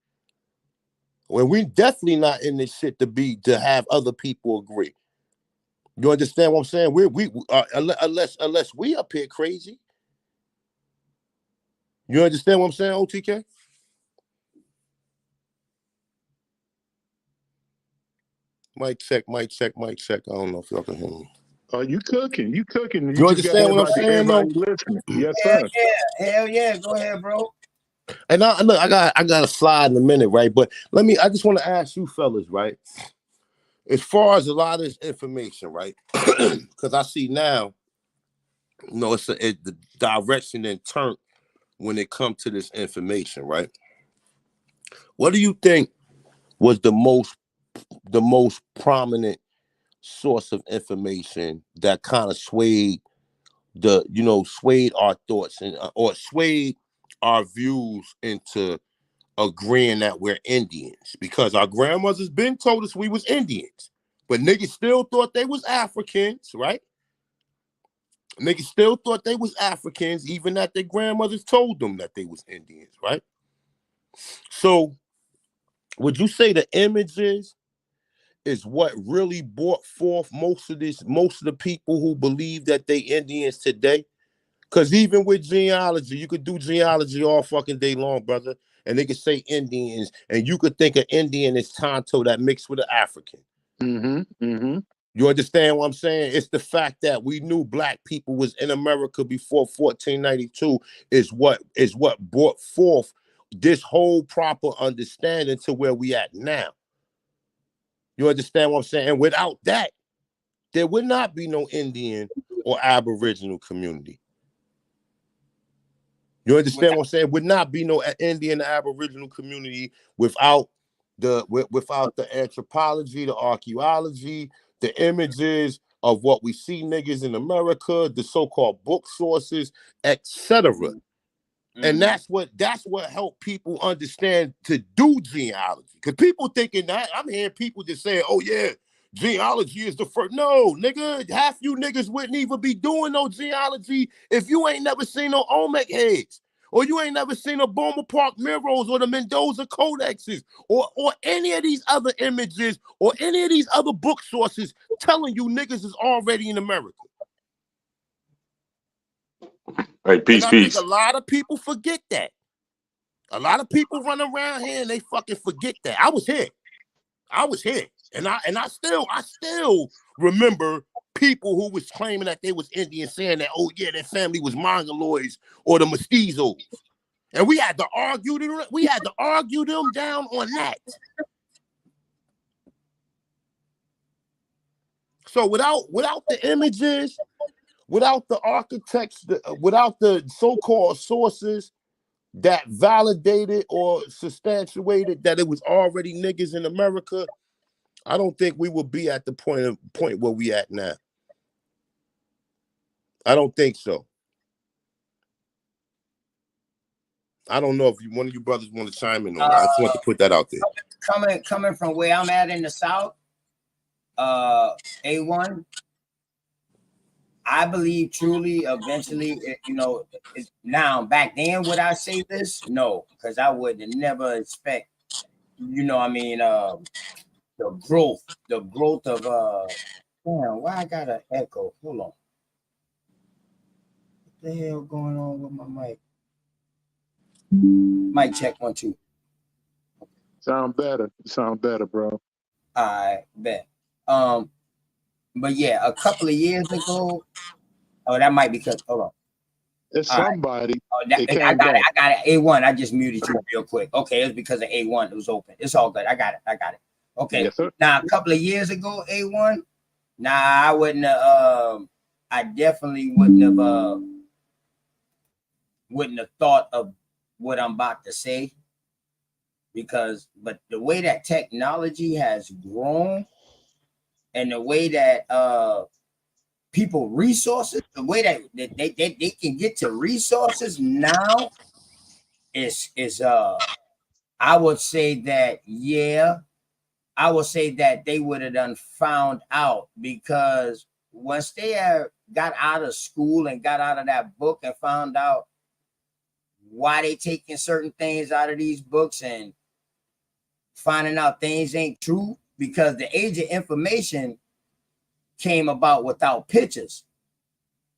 Well, we definitely not in this shit to have other people agree. You understand what I'm saying? Unless we up here crazy. You understand what I'm saying, OTK? Mic check, mic check, mic check. I don't know if y'all can hear me. you cooking. You cooking. You You just got understand what I'm saying, everybody though? listening. Yes, Hell sir. yeah, hell yeah. Go ahead, bro. And look, I got a slide in a minute, right? But I just want to ask you fellas, right? As far as a lot of this information, right? Because I see now, the direction and turn when it comes to this information, right? What do you think was the most prominent source of information that kind of swayed our thoughts and or swayed our views into agreeing that we're Indians? Because our grandmothers been told us we was Indians, but niggas still thought they was Africans, right? Niggas still thought they was Africans, even that their grandmothers told them that they was Indians, right? So would you say the images is what really brought forth most of the people who believe that they Indians today? Because even with genealogy, you could do genealogy all fucking day long, brother, and they could say Indians, and you could think an Indian is Tonto that mixed with an African. Mm-hmm. Mm-hmm. You understand what I'm saying? It's the fact that we knew black people was in America before 1492 is what brought forth this whole proper understanding to where we at now. You understand what I'm saying? And without that, there would not be no Indian or Aboriginal community. You understand what I'm saying? Would not be no Indian or Aboriginal community without the anthropology, the archaeology, the images of what we see niggas in America, the so-called book sources, etc. And that's what helped people understand to do genealogy. Because people thinking that I'm hearing people just saying, oh yeah, genealogy is the first. No, nigga, half you niggas wouldn't even be doing no genealogy if you ain't never seen no Olmec heads. Or you ain't never seen a Boma Park Mirrors or the Mendoza Codexes or any of these other images or any of these other book sources telling you niggas is already in America. Hey, And peace, I think a peace. lot of people forget that. A lot of people run around here and they fucking forget that. I was here. And I still remember people who was claiming that they was Indian saying that, oh yeah, their family was Mongoloids or the mestizos. And we had to argue them. We had to argue them down on that. So without the images, without the architects, without the so-called sources that validated or substantiated that it was already niggas in America, I don't think we will be at the point where we at now. I don't think so. I don't know if one of you brothers want to chime in on that. I just want to put that out there. Coming from where I'm at in the South, A1, I believe truly eventually, now back then would I say this? No, because I would never expect, the growth of damn, why I got an echo? Hold on. What the hell going on with my mic? Mic check 1 2. Sound better, bro. I bet. But yeah, a couple of years ago, that might be because hold on. It's somebody. I got it. A1. I just muted you real quick. Okay, it's because of A1. It was open. It's all good. I got it. Okay. Yes, sir. Now a couple of years ago, A1. Nah, I wouldn't have. I definitely wouldn't have thought of what I'm about to say, but the way that technology has grown and the way that people resources, the way that they can get to resources now is I would say that they would have done found out, because once they got out of school and got out of that book and found out why they taking certain things out of these books and finding out things ain't true, because the age of information came about without pictures.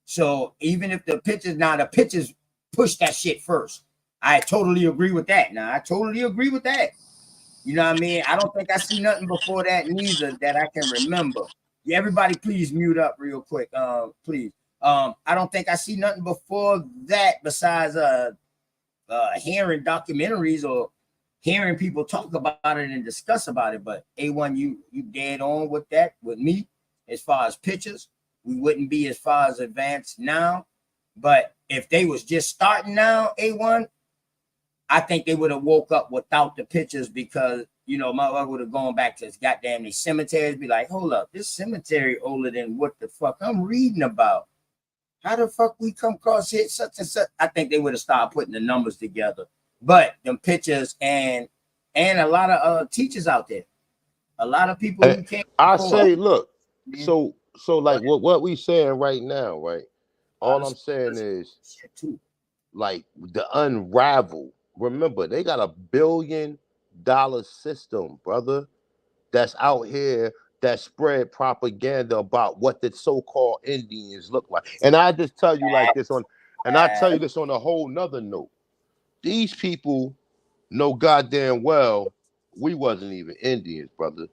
So even if the pictures push that shit first. I totally agree with that. Now, I totally agree with that. You know what I mean? I don't think I see nothing before that neither that I can remember. Yeah, everybody please mute up real quick. Please. I don't think I see nothing before that besides hearing documentaries or hearing people talk about it and discuss about it. But A1, you dead on with that with me. As far as pictures, we wouldn't be as far as advanced now. But if they was just starting now, A1, I think they would have woke up without the pictures, because my would have gone back to his goddamn these cemeteries, be like, hold up, this cemetery older than what the fuck I'm reading about. How the fuck we come across it? Such and such. I think they would have started putting the numbers together. But them pictures and a lot of teachers out there, a lot of people who came. I say, look, so like what we saying right now, right? All I'm saying is, like, the unravel. Remember, they got $1 billion system, brother, that's out here that spread propaganda about what the so-called Indians look like. And I just tell you like this I tell you this on a whole nother note. These people know goddamn well we wasn't even Indians, brother.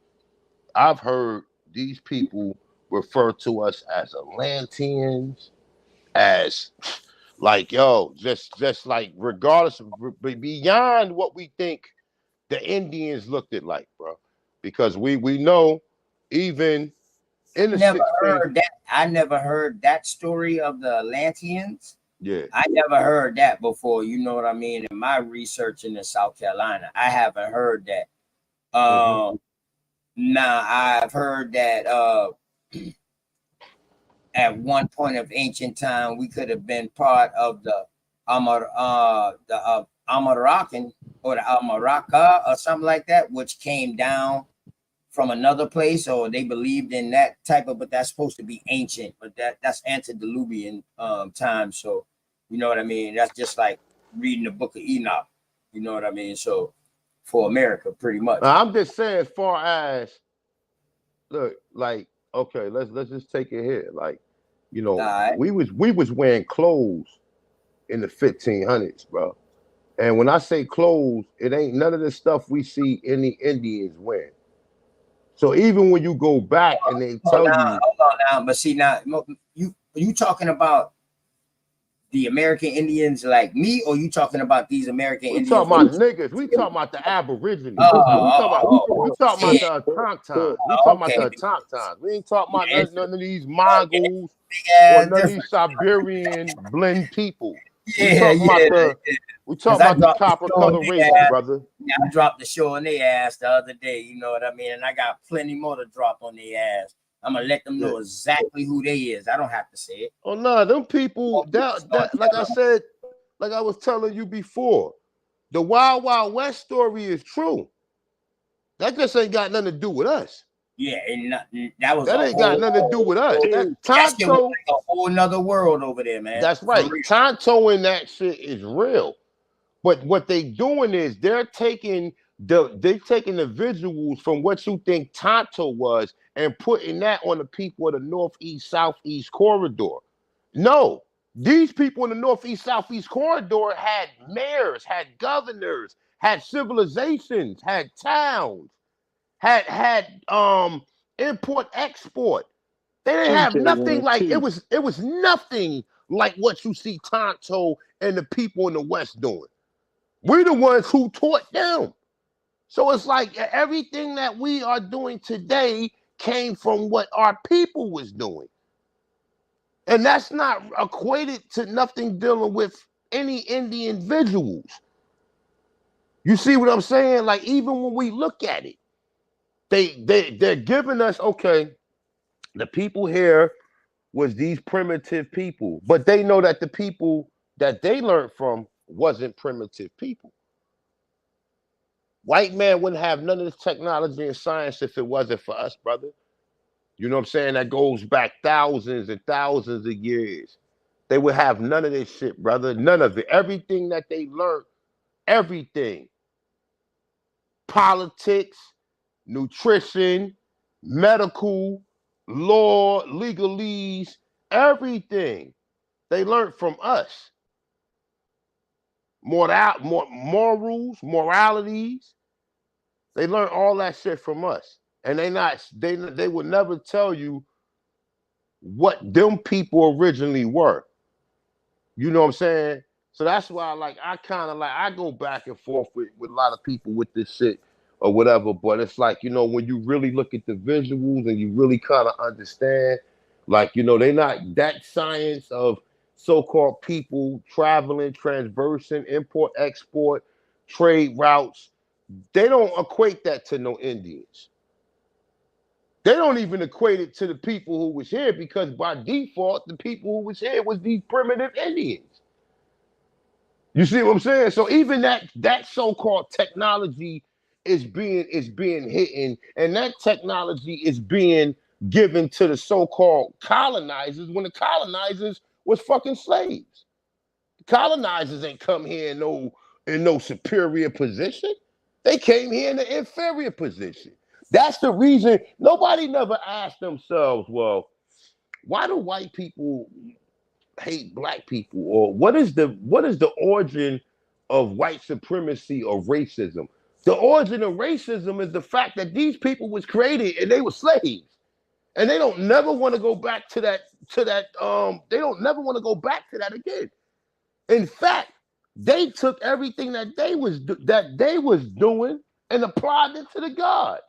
I've heard these people refer to us as Atlanteans, as like, yo, just like, regardless of, beyond what we think the Indians looked at like, bro. Because we know, even in the 16th. I never heard that story of the Atlanteans. Yeah. I never heard that before. You know what I mean? In my research in South Carolina, I haven't heard that. Now I've heard that at one point of ancient time we could have been part of the Amarakan or the Amaraka or something like that, which came down from another place, or they believed in that type of, but that's supposed to be ancient, but that's antediluvian time. So you know what I mean? That's just like reading the book of Enoch. You know what I mean? So for America, pretty much. I'm just saying, as far as, look, like, okay, let's just take it here. Like, we was wearing clothes in the 1500s, bro. And when I say clothes, it ain't none of the stuff we see any Indians wearing. So even when you go back and they tell you, hold on now, but see now you talking about the American Indians like me, or you talking about these American We Indians? talking about niggas. We talking about the Aborigines. We talking shit. about the Autochtons. We talking about Okay. the Autochtons. We ain't talking about Yeah, none of these Mongols yeah, or none of these Siberian blend people. We yeah, talking about yeah. Because I the dropped the copper show on color their races, ass. brother. Yeah, I dropped the show on their ass the other day. You know what I mean? And I got plenty more to drop on their ass. I'm gonna let them know exactly who they is. I don't have to say it. Oh no, them people that like I said, like I was telling you before, the Wild Wild West story is true. That just ain't got nothing to do with us. Yeah, and that was That ain't got nothing to do with us. That shit was Tonto, like a whole nother world over there, man. that's right. Tonto and that shit is real. But what they doing is they're taking the visuals from what you think Tonto was and putting that on the people of the Northeast Southeast corridor. No, these people in the Northeast Southeast corridor had mayors, had governors, had civilizations, had towns, had import export. They didn't have nothing like it was nothing like what you see Tonto and the people in the West doing. We're the ones who taught them. So it's like everything that we are doing today came from what our people was doing. And that's not equated to nothing dealing with any Indian visuals. You see what I'm saying? Like even when we look at it, they're giving us, okay, the people here was these primitive people, but they know that the people that they learned from wasn't primitive people. White man wouldn't have none of this technology and science if it wasn't for us, brother. You know what I'm saying? That goes back thousands and thousands of years. They would have none of this shit, brother. None of it. Everything that they learned, everything. Politics, nutrition, medical, law, legalese, everything. They learned from us. Morals, moralities. They learn all that shit from us. And they would never tell you what them people originally were. You know what I'm saying? So that's why I kind of I go back and forth with a lot of people with this shit or whatever. But it's like, when you really look at the visuals and you really kind of understand, they not that science of so-called people traveling, transversing, import, export, trade routes. They don't equate that to no Indians. They don't even equate it to the people who was here because by default, the people who was here was these primitive Indians. You see what I'm saying? So even that so-called technology is being hidden, and that technology is being given to the so-called colonizers when the colonizers was fucking slaves. The colonizers ain't come here in no superior position. They came here in an inferior position. That's the reason nobody never asked themselves, well, why do white people hate black people? Or what is the origin of white supremacy or racism? The origin of racism is the fact that these people was created and they were slaves. And they don't never want to go back to that, they don't never want to go back to that again. In fact, they took everything that they was doing and applied it to the gods.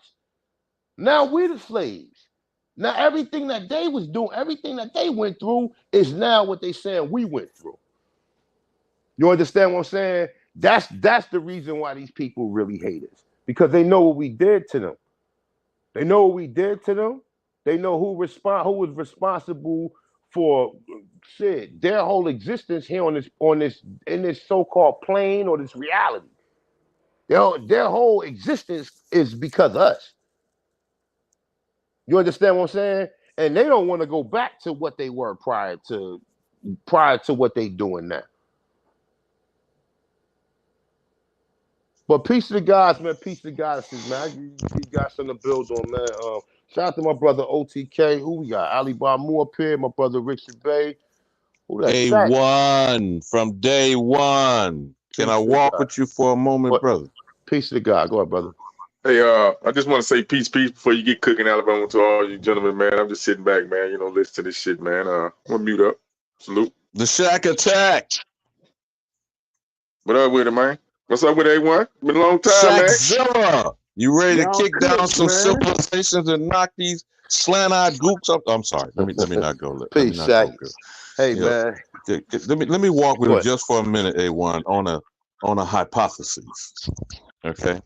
Now we're the slaves. Now everything that they was doing, everything that they went through is now what they saying we went through. You understand what I'm saying? That's the reason why these people really hate us. Because they know what we did to them. They know what we did to them. They know who was responsible for shit, their whole existence here in this so-called plane or this reality. Their whole existence is because of us. You understand what I'm saying? And they don't want to go back to what they were prior to what they doing now. But peace to the gods, man. Peace to the goddesses, man. You got something to build on, man. Shout out to my brother OTK. Who we got? Ali Bamu up here. My brother Richard Bay. Who that? A1 from day one. Can I walk with you for a moment, brother? Peace to the God. Go ahead, brother. Hey, I just want to say peace before you get cooking, Alabama, to all you gentlemen, man. I'm just sitting back, man. Listen to this shit, man. I'm gonna mute up. Salute. The Shack Attack. What up with it, man? What's up with A1? Been a long time, man. Shackzilla. You ready to Y'all kick down cooked, some man. civilizations and knock these slant-eyed gooks up? I'm sorry. Let me not go. Let me Peace, not Shaq. go good. Hey, You know, man. let me walk with Go you ahead. just for a minute, A1, on a hypothesis. Okay.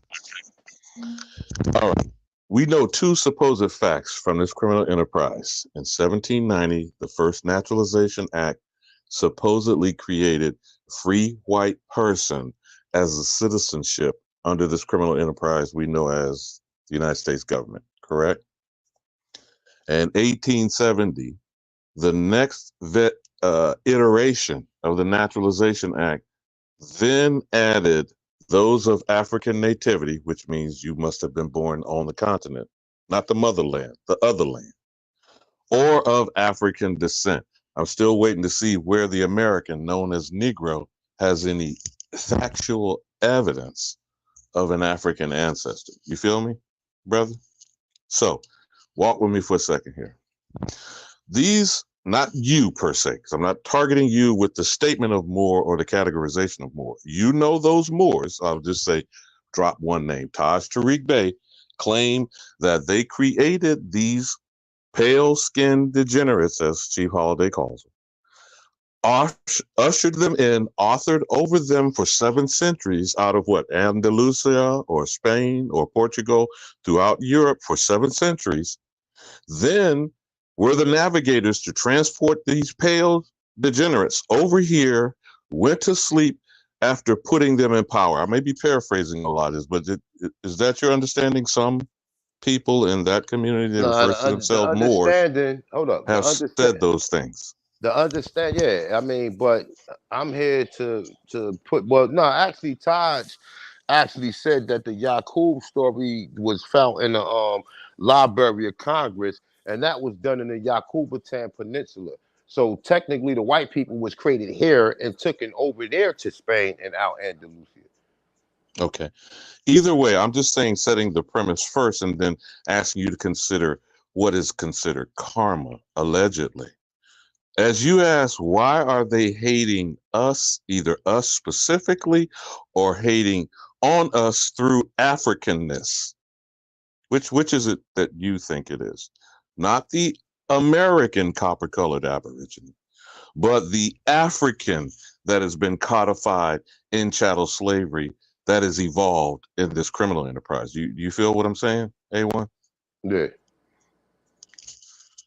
All right. We know two supposed facts from this criminal enterprise. In 1790, the first Naturalization Act supposedly created free white person as a citizenship under this criminal enterprise we know as the United States government, correct? And 1870, the next iteration of the Naturalization Act then added those of African nativity, which means you must have been born on the continent, not the motherland, the other land, or of African descent. I'm still waiting to see where the American, known as Negro, has any factual evidence of an African ancestor. You feel me, brother? So, walk with me for a second here. These, not you per se, because I'm not targeting you with the statement of Moor or the categorization of Moor. You know those Moors. I'll just say, drop one name. Taj Tariq Bey claim that they created these pale-skinned degenerates, as Chief Holiday calls them, ushered them in, authored over them for 7 centuries out of what, Andalusia or Spain or Portugal, throughout Europe for 7 centuries. Then were the navigators to transport these pale degenerates over here, went to sleep after putting them in power. I may be paraphrasing a lot of this, but is that your understanding? Some people in that community that No, refers to the themselves Moors understanding. Hold up. have said those things. The understand. Yeah, I mean, but I'm here to put. Well, no, actually, Taj actually said that the Yaqub story was found in the Library of Congress, and that was done in the Yaqubatan Peninsula. So technically, the white people was created here and took it over there to Spain and out Andalusia. Okay. Either way, I'm just saying, setting the premise first and then asking you to consider what is considered karma, allegedly. As you ask, why are they hating us, either us specifically or hating on us through Africanness? Which is it that you think it is? Not the American copper-colored Aborigine, but the African that has been codified in chattel slavery that has evolved in this criminal enterprise. You feel what I'm saying, A1? Yeah, they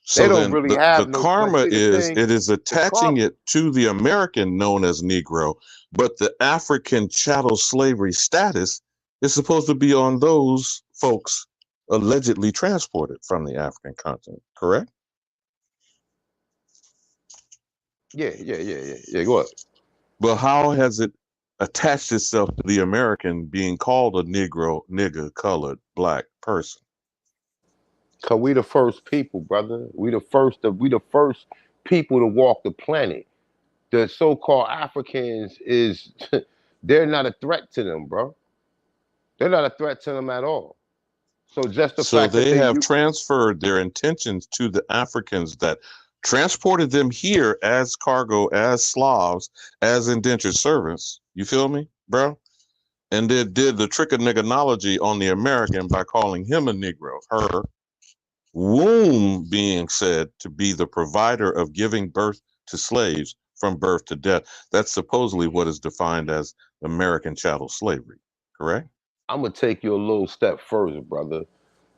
So don't then really the have no. But karma see, the is thing, it is the karma. attaching it to the American known as Negro, but the African chattel slavery status is supposed to be on those folks allegedly transported from the African continent, correct? Yeah. Go ahead. But how has it attached itself to the American being called a Negro, nigger, colored, black person? Cause we the first people, brother. We the first people to walk the planet. The so-called Africans is they're not a threat to them, bro. They're not a threat to them at all. So just the So fact that they they have you transferred their intentions to the Africans that transported them here as cargo, as Slavs, as indentured servants. You feel me, bro? And they did the trick of niggernology on the American by calling him a Negro, her womb being said to be the provider of giving birth to slaves from birth to death. That's supposedly what is defined as American chattel slavery, correct? I'm gonna take you a little step further, brother.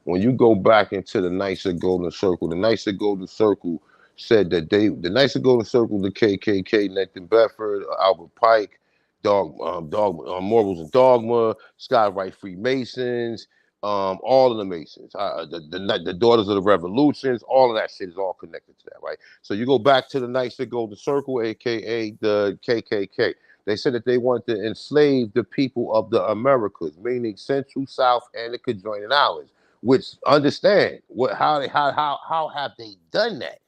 When you go back into the Knights of Golden Circle, the Knights of Golden Circle said that the Knights of Golden Circle, the KKK, Nathan Bedford, Albert Pike, Morals and Dogma, Skywrite Freemasons, all of the Masons, the Daughters of the Revolutions, all of that shit is all connected to that, right? So you go back to the Knights of Golden Circle, aka the KKK. They said that they wanted to enslave the people of the Americas, meaning Central, South, and the conjoining islands. Which understand how have they done that?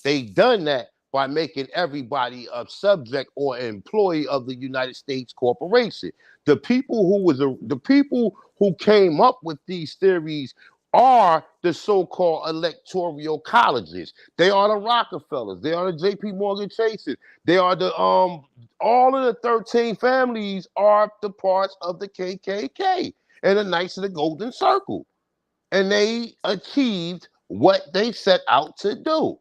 They done that by making everybody a subject or employee of the United States corporation. The people who came up with these theories are the so-called electoral colleges. They are the Rockefellers. They are the J.P. Morgan Chases. They are the all of the 13 families are the parts of the KKK and the Knights of the Golden Circle. And they achieved what they set out to do.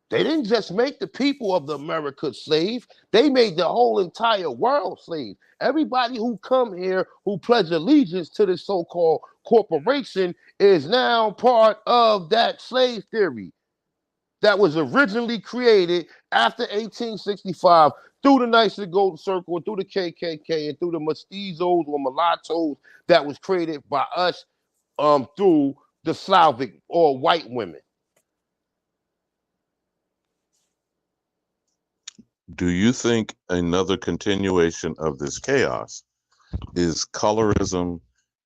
They didn't just make the people of the America slave. They made the whole entire world slave. Everybody who come here who pledge allegiance to the so-called corporation is now part of that slave theory that was originally created after 1865 through the Knights of the Golden Circle, and through the KKK, and through the mestizos or mulattoes that was created by us through the Slavic or white women. Do you think another continuation of this chaos is colorism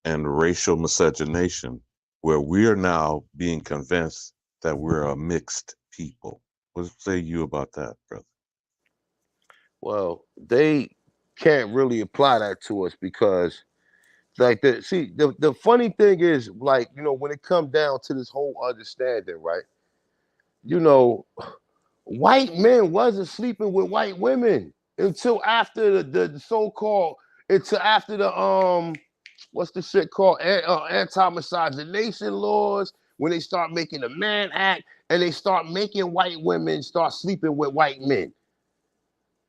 and racial miscegenation, where we are now being convinced that we're a mixed people? What say you about that, brother? Well, they can't really apply that to us because, like, the funny thing is, like, when it comes down to this whole understanding, right? White men wasn't sleeping with white women until after the so-called, until after the what's the shit called, anti-miscegenation laws, when they start making the Mann Act and they start making white women start sleeping with white men.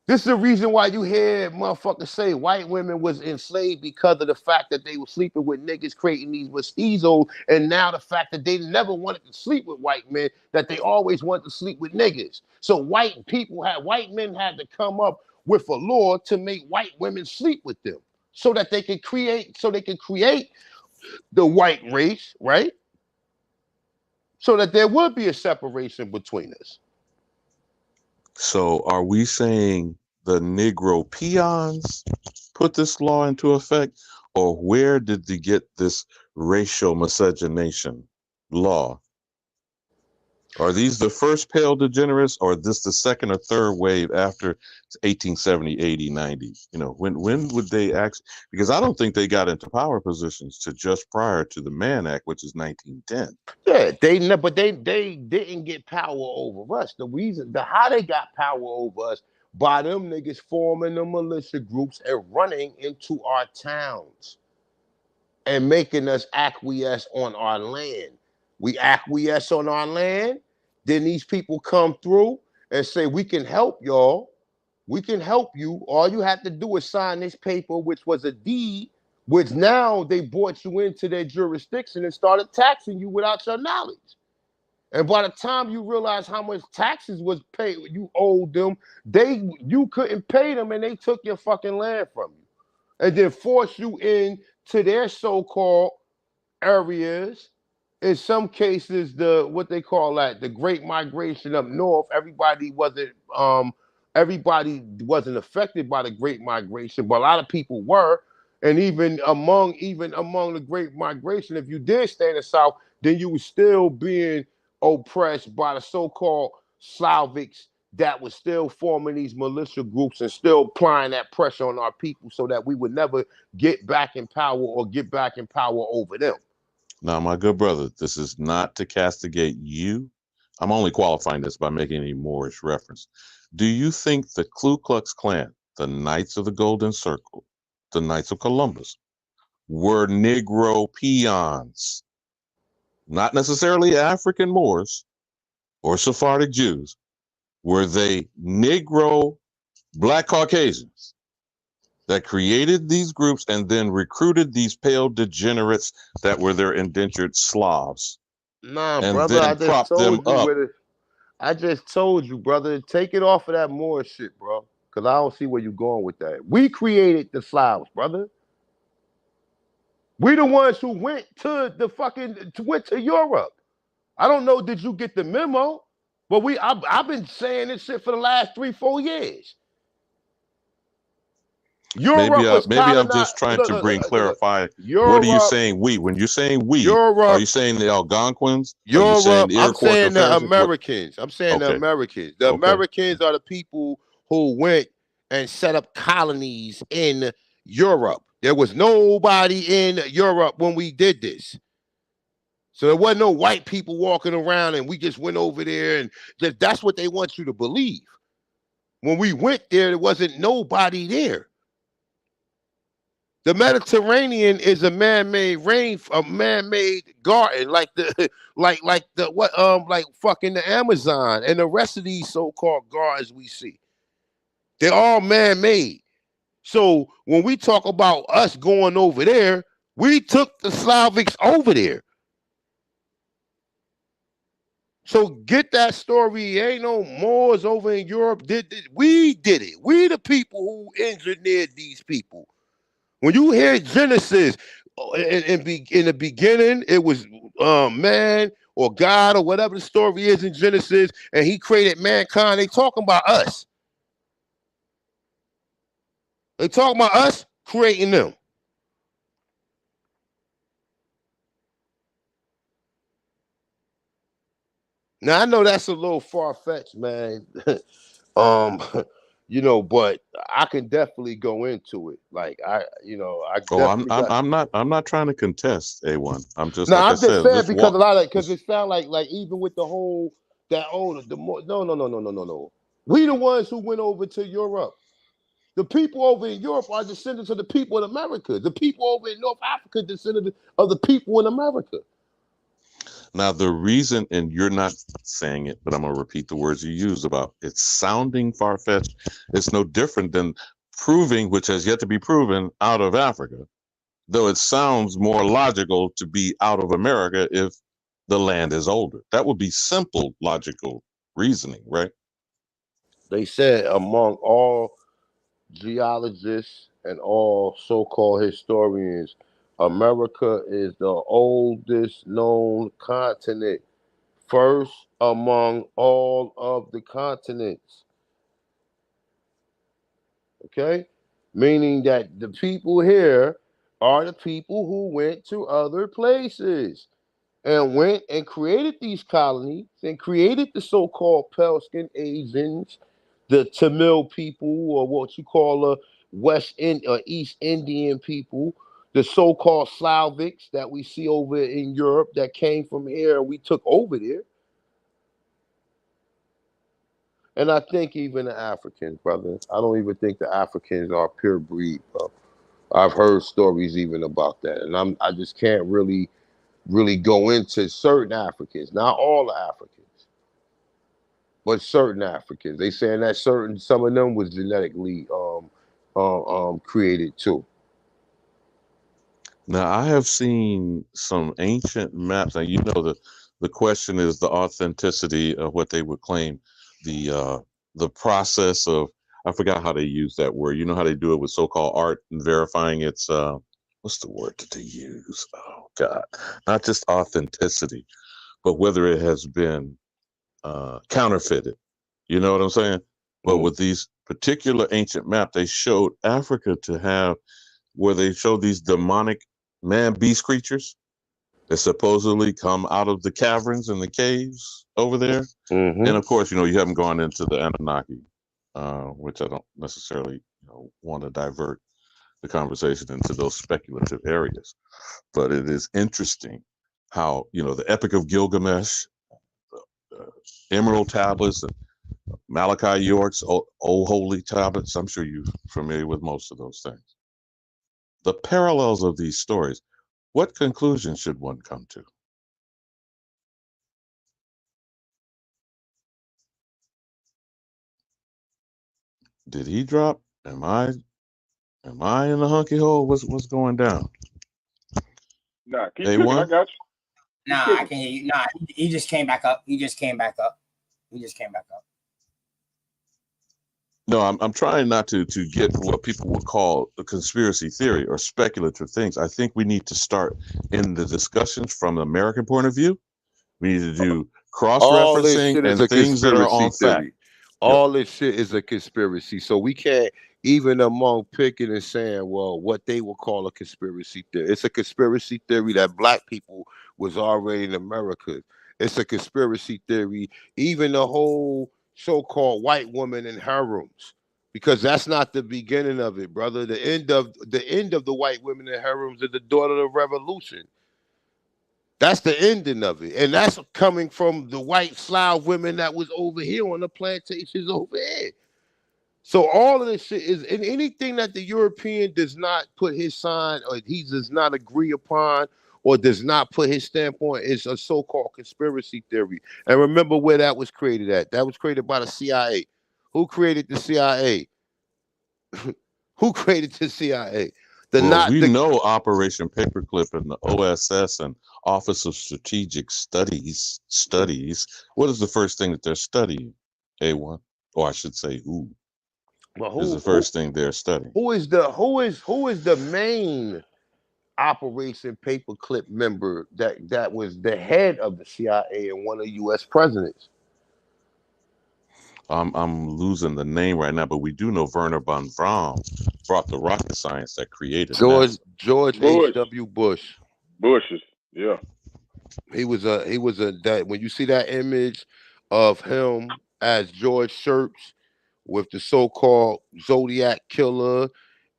This is the reason why you hear motherfuckers say white women was enslaved, because of the fact that they were sleeping with niggas, creating these mestizos, and now the fact that they never wanted to sleep with white men, that they always wanted to sleep with niggas. So white men had to come up with a law to make white women sleep with them, so that they could create the white race, right? So that there would be a separation between us. So are we saying the Negro peons put this law into effect, or where did they get this racial miscegenation law? Are these the first pale degenerates, or is this the second or third wave after 1870, 80, 90? When would they actually, because I don't think they got into power positions to just prior to the Mann Act, which is 1910. Yeah, but they didn't get power over us. How they got power over us, by them niggas forming the militia groups and running into our towns and making us acquiesce on our land. We acquiesce on our land, then these people come through and say, we can help y'all. We can help you. All you have to do is sign this paper, which was a deed, which now they brought you into their jurisdiction and started taxing you without your knowledge. And by the time you realize how much taxes was paid, you owed them, you couldn't pay them, and they took your fucking land from you. And then force you into their so-called areas. In some cases, what they call the Great Migration up north, everybody wasn't affected by the Great Migration, but a lot of people were. And even among the Great Migration, if you did stay in the South, then you were still being oppressed by the so-called Slavics that was still forming these militia groups and still applying that pressure on our people, so that we would never get back in power over them. Now, my good brother, this is not to castigate you. I'm only qualifying this by making a Moorish reference. Do you think the Ku Klux Klan, the Knights of the Golden Circle, the Knights of Columbus, were Negro peons? Not necessarily African Moors or Sephardic Jews. Were they Negro Black Caucasians that created these groups and then recruited these pale degenerates that were their indentured Slavs? Nah, and brother, then prop them up? I just told you, brother, take it off of that Moor shit, bro. Because I don't see where you're going with that. We created the Slavs, brother. We the ones who went to Europe. I don't know, did you get the memo? But I've been saying this shit for the last 3-4 years. Maybe I'm just trying to clarify. What are you saying we? When you're saying we, are you saying the Algonquins? Are you saying the Iroquois? I'm saying the Americans. The Americans. The Americans are the people who went and set up colonies in Europe. There was nobody in Europe when we did this. So there wasn't no white people walking around and we just went over there and that's what they want you to believe. When we went there wasn't nobody there. The Mediterranean is a man-made garden, like the like fucking the Amazon and the rest of these so-called gardens we see. They're all man-made. So when we talk about us going over there, we took the Slavics over there. So get that story. Ain't no Moors over in Europe. We did it. We the people who engineered these people. When you hear Genesis, in the beginning, it was man or God or whatever the story is in Genesis, and he created mankind. They talking about us. They talking about us creating them. Now I know that's a little far-fetched, man. But I can definitely go into it. Like I I'm not trying to contest A1. I'm just No, like I I'm just said, saying let's because walk. a lot of because it sound like even with the whole the more no. We the ones who went over to Europe. The people over in Europe are descendants of the people in America. The people over in North Africa descendants of the people in America. Now, the reason, and you're not saying it, but I'm going to repeat the words you used about it's sounding far-fetched. It's no different than proving, which has yet to be proven, out of Africa, though it sounds more logical to be out of America if the land is older. That would be simple, logical reasoning, right? They said among all geologists and all so-called historians, America is the oldest known continent, first among all of the continents. Okay? Meaning that the people here are the people who went to other places and went and created these colonies and created the so-called pale skinned Asians, the Tamil people, or what you call the East Indian people, the so-called Slavics that we see over in Europe that came from here and we took over there. And I think even the Africans, brother, I don't even think the Africans are pure breed, bro. I've heard stories even about that, and I just can't really go into certain Africans, not all Africans, but certain Africans. They saying that some of them was genetically created too. Now, I have seen some ancient maps. Now, the question is the authenticity of what they would claim, the process of, I forgot how they use that word. You know how they do it with so-called art and verifying its what's the word that they use? Oh God, not just authenticity, but whether it has been counterfeited. You know what I'm saying? But with these particular ancient maps, they showed Africa to have where they showed these demonic man beast creatures that supposedly come out of the caverns and the caves over there. And of course, you haven't gone into the Anunnaki, which I don't necessarily want to divert the conversation into those speculative areas. But it is interesting how, the Epic of Gilgamesh, Emerald Tablets, and Malachi York's Old Holy Tablets. I'm sure you're familiar with most of those things. The parallels of these stories, what conclusion should one come to? Did he drop? Am I in the hunky hole? What's going down? Nah, keep cooking. A1? I got you. Nah, I can hear you. Nah, he just came back up. He just came back up. No, I'm trying not to get what people would call a conspiracy theory or speculative things. I think we need to start in the discussions from an American point of view. We need to do All this cross-referencing shit is and a things that are conspiracy on fact. theory. Yep. All this shit is a conspiracy. So we can't even among picking and saying, well, what they will call a conspiracy theory. It's a conspiracy theory that black people was already in America. It's a conspiracy theory, even the whole so-called white woman in harems. Because that's not the beginning of it, brother. The end of the white women in harems is the daughter of the revolution. That's the ending of it. And that's coming from the white Slav women that was over here on the plantations over here. So all of this shit is, and anything that the European does not put his sign or he does not agree upon or does not put his stamp on is a so-called conspiracy theory. And remember where that was created at. That was created by the CIA. Who created the CIA? Who created the CIA? The Well, not we the know Operation Paperclip and the OSS and Office of Strategic Studies. What is the first thing that they're studying? A1, or I should say, who but is the first thing they're studying? who is the main Operation Paperclip member that was the head of the CIA and one of the U.S. presidents? I'm losing the name right now, but we do know Werner von Braun brought the rocket science that created NASA. George Bush. H.W. Bush. Bushes. Yeah. He was a that when you see that image of him as George Church with the so-called Zodiac killer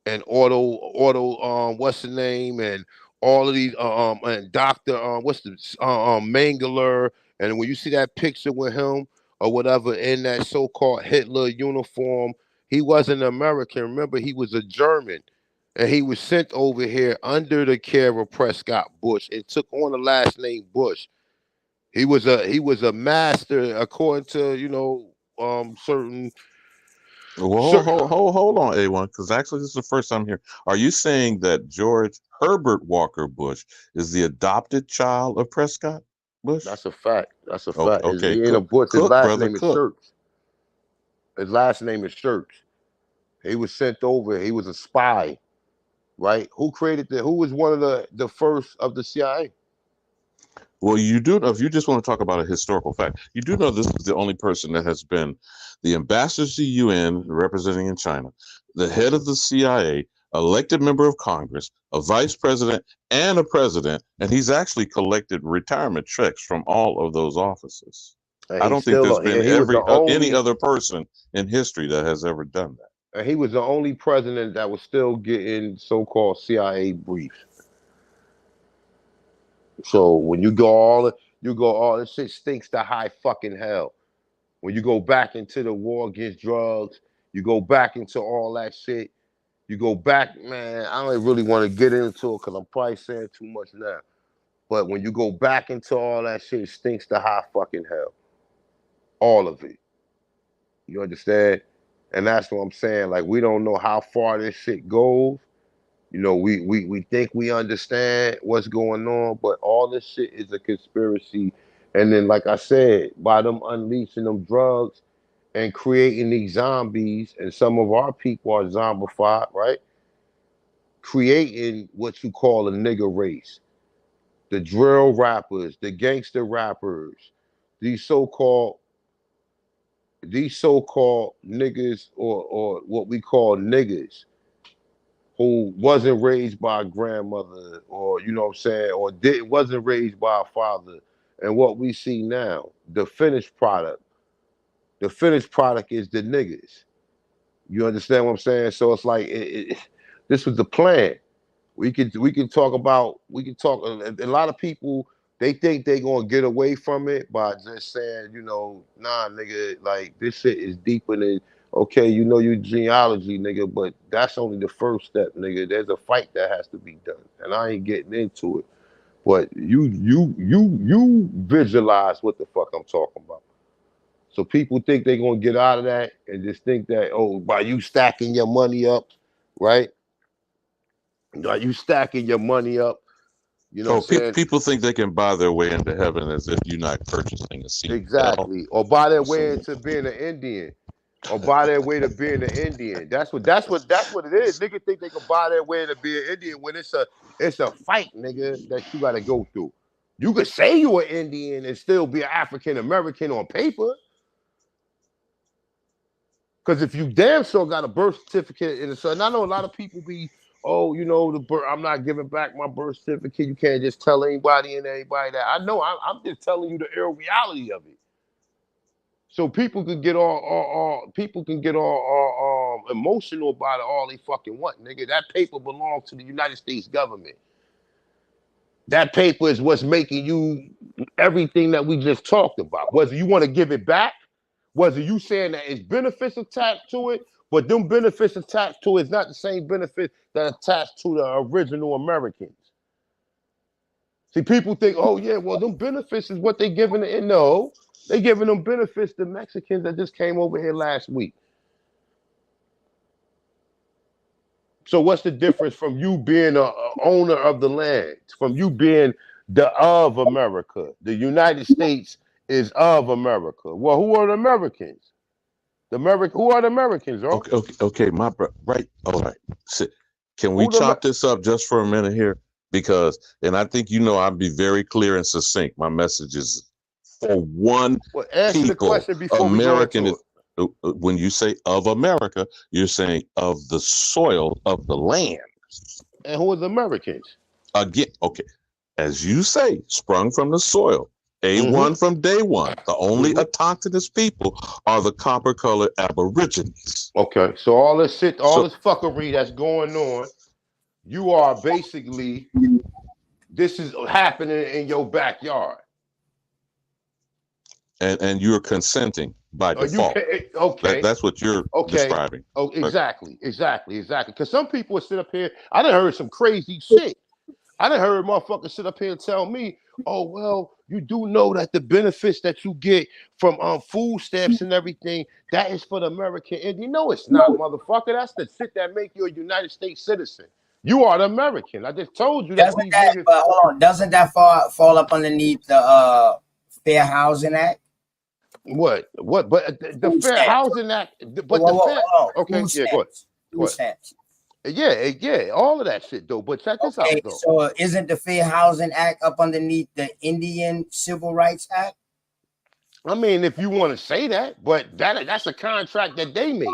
and auto what's the name, and all of these and Dr. What's the Mangler, and when you see that picture with him or whatever in that so-called Hitler uniform, he wasn't American. Remember, he was a German. And he was sent over here under the care of Prescott Bush and took on the last name Bush. He was a master according to certain Well, certain hold on, A1, because actually this is the first time here. Are you saying that George Herbert Walker Bush is the adopted child of Prescott Bush? That's a fact. That's a Okay, fact. okay, He ain't a Bush. His Cook, last brother, name is Cook. Church. His last name is Church. He was sent over. He was a spy, right? Who was one of the first of the CIA? Well, you do know, if you just want to talk about a historical fact, you do know this is the only person that has been the ambassador to the UN representing in China, the head of the CIA, elected member of Congress, a vice president, and a president, and he's actually collected retirement checks from all of those offices. And I he don't think still there's been and he was the any only other person in history that has ever done that. and he was the only president that was still getting so-called CIA briefs. So when you go all this shit stinks to high fucking hell. When you go back into the war against drugs, you go back into all that shit. You go back, man. I don't really want to get into it because I'm probably saying too much now. But when you go back into all that shit, it stinks to high fucking hell. All of it. You understand? And that's what I'm saying. Like, we don't know how far this shit goes. We think we understand what's going on, but all this shit is a conspiracy. And then, like I said, by them unleashing them drugs and creating these zombies, and some of our people are zombified, right? Creating what you call a nigger race. The drill rappers, the gangster rappers, these so-called these so-called niggas or what we call niggas who wasn't raised by a grandmother or you know what I'm saying or wasn't raised by a father, and what we see now, the finished product is the niggas. You understand what I'm saying? So it's like this was the plan. We can talk. A lot of people, they think they gonna get away from it by just saying, nah, nigga, like this shit is deeper than okay, you genealogy, nigga, but that's only the first step, nigga. There's a fight that has to be done, and I ain't getting into it. But you visualize what the fuck I'm talking about. So people think they gonna get out of that and just think that by you stacking your money up, right? By you stacking your money up, you know what Oh, I'm saying? people think they can buy their way into heaven as if you're not purchasing a seat in hell. Exactly. Or buy their way So, into being an Indian. Or buy their way to being an Indian. That's what it is. Niggas think they can buy their way to be an Indian when it's a fight, nigga, that you gotta go through. You could say you're an Indian and still be an African American on paper. Because if you damn sure got a birth certificate in the sun, I know a lot of people be, I'm not giving back my birth certificate. You can't just tell anybody and everybody that. I know. I'm just telling you the real reality of it. So people can get all emotional about it all they fucking want, nigga. That paper belongs to the United States government. That paper is what's making you everything that we just talked about. Whether you want to give it back, whether you saying that it's benefits attached to it, but them benefits attached to it is not the same benefits that attached to the original Americans. See, people think, oh yeah, well, them benefits is what they giving it. No, they giving them benefits to Mexicans that just came over here last week. So what's the difference from you being a owner of the land, from you being the of America? The United States is of America. Well, who are the Americans? Who are the Americans, bro? Okay, my bro, right? All right. Can we Who the chop this up just for a minute here? Because, and I think I'll be very clear and succinct. My message is for one well, answer the people. question before American we is go into it. when you say of America, you're saying of the soil of the land. And who are the Americans? Again, okay, as you say, sprung from the soil. A1 from day one. The only autochthonous people are the copper-colored aborigines. Okay, so all this fuckery that's going on, you are basically, this is happening in your backyard. And you're consenting by default. Okay. That's what you're describing. Oh, exactly. Because some people will sit up here. I done heard some crazy shit. I done heard motherfuckers sit up here and tell me, oh, well, you do know that the benefits that you get from food stamps and everything, that is for the American Indian. No, it's not, motherfucker. That's the shit that make you a United States citizen. You are the American. I just told you that these niggas. But hold on, doesn't that fall up underneath the Fair Housing Act? What? But the Fair Housing Act. But the Fair. Okay, yeah, go ahead. Food stamps. Yeah, all of that shit though. But check this out though. So isn't the Fair Housing Act up underneath the Indian Civil Rights Act? I mean, if you want to say that, but that's a contract that they made.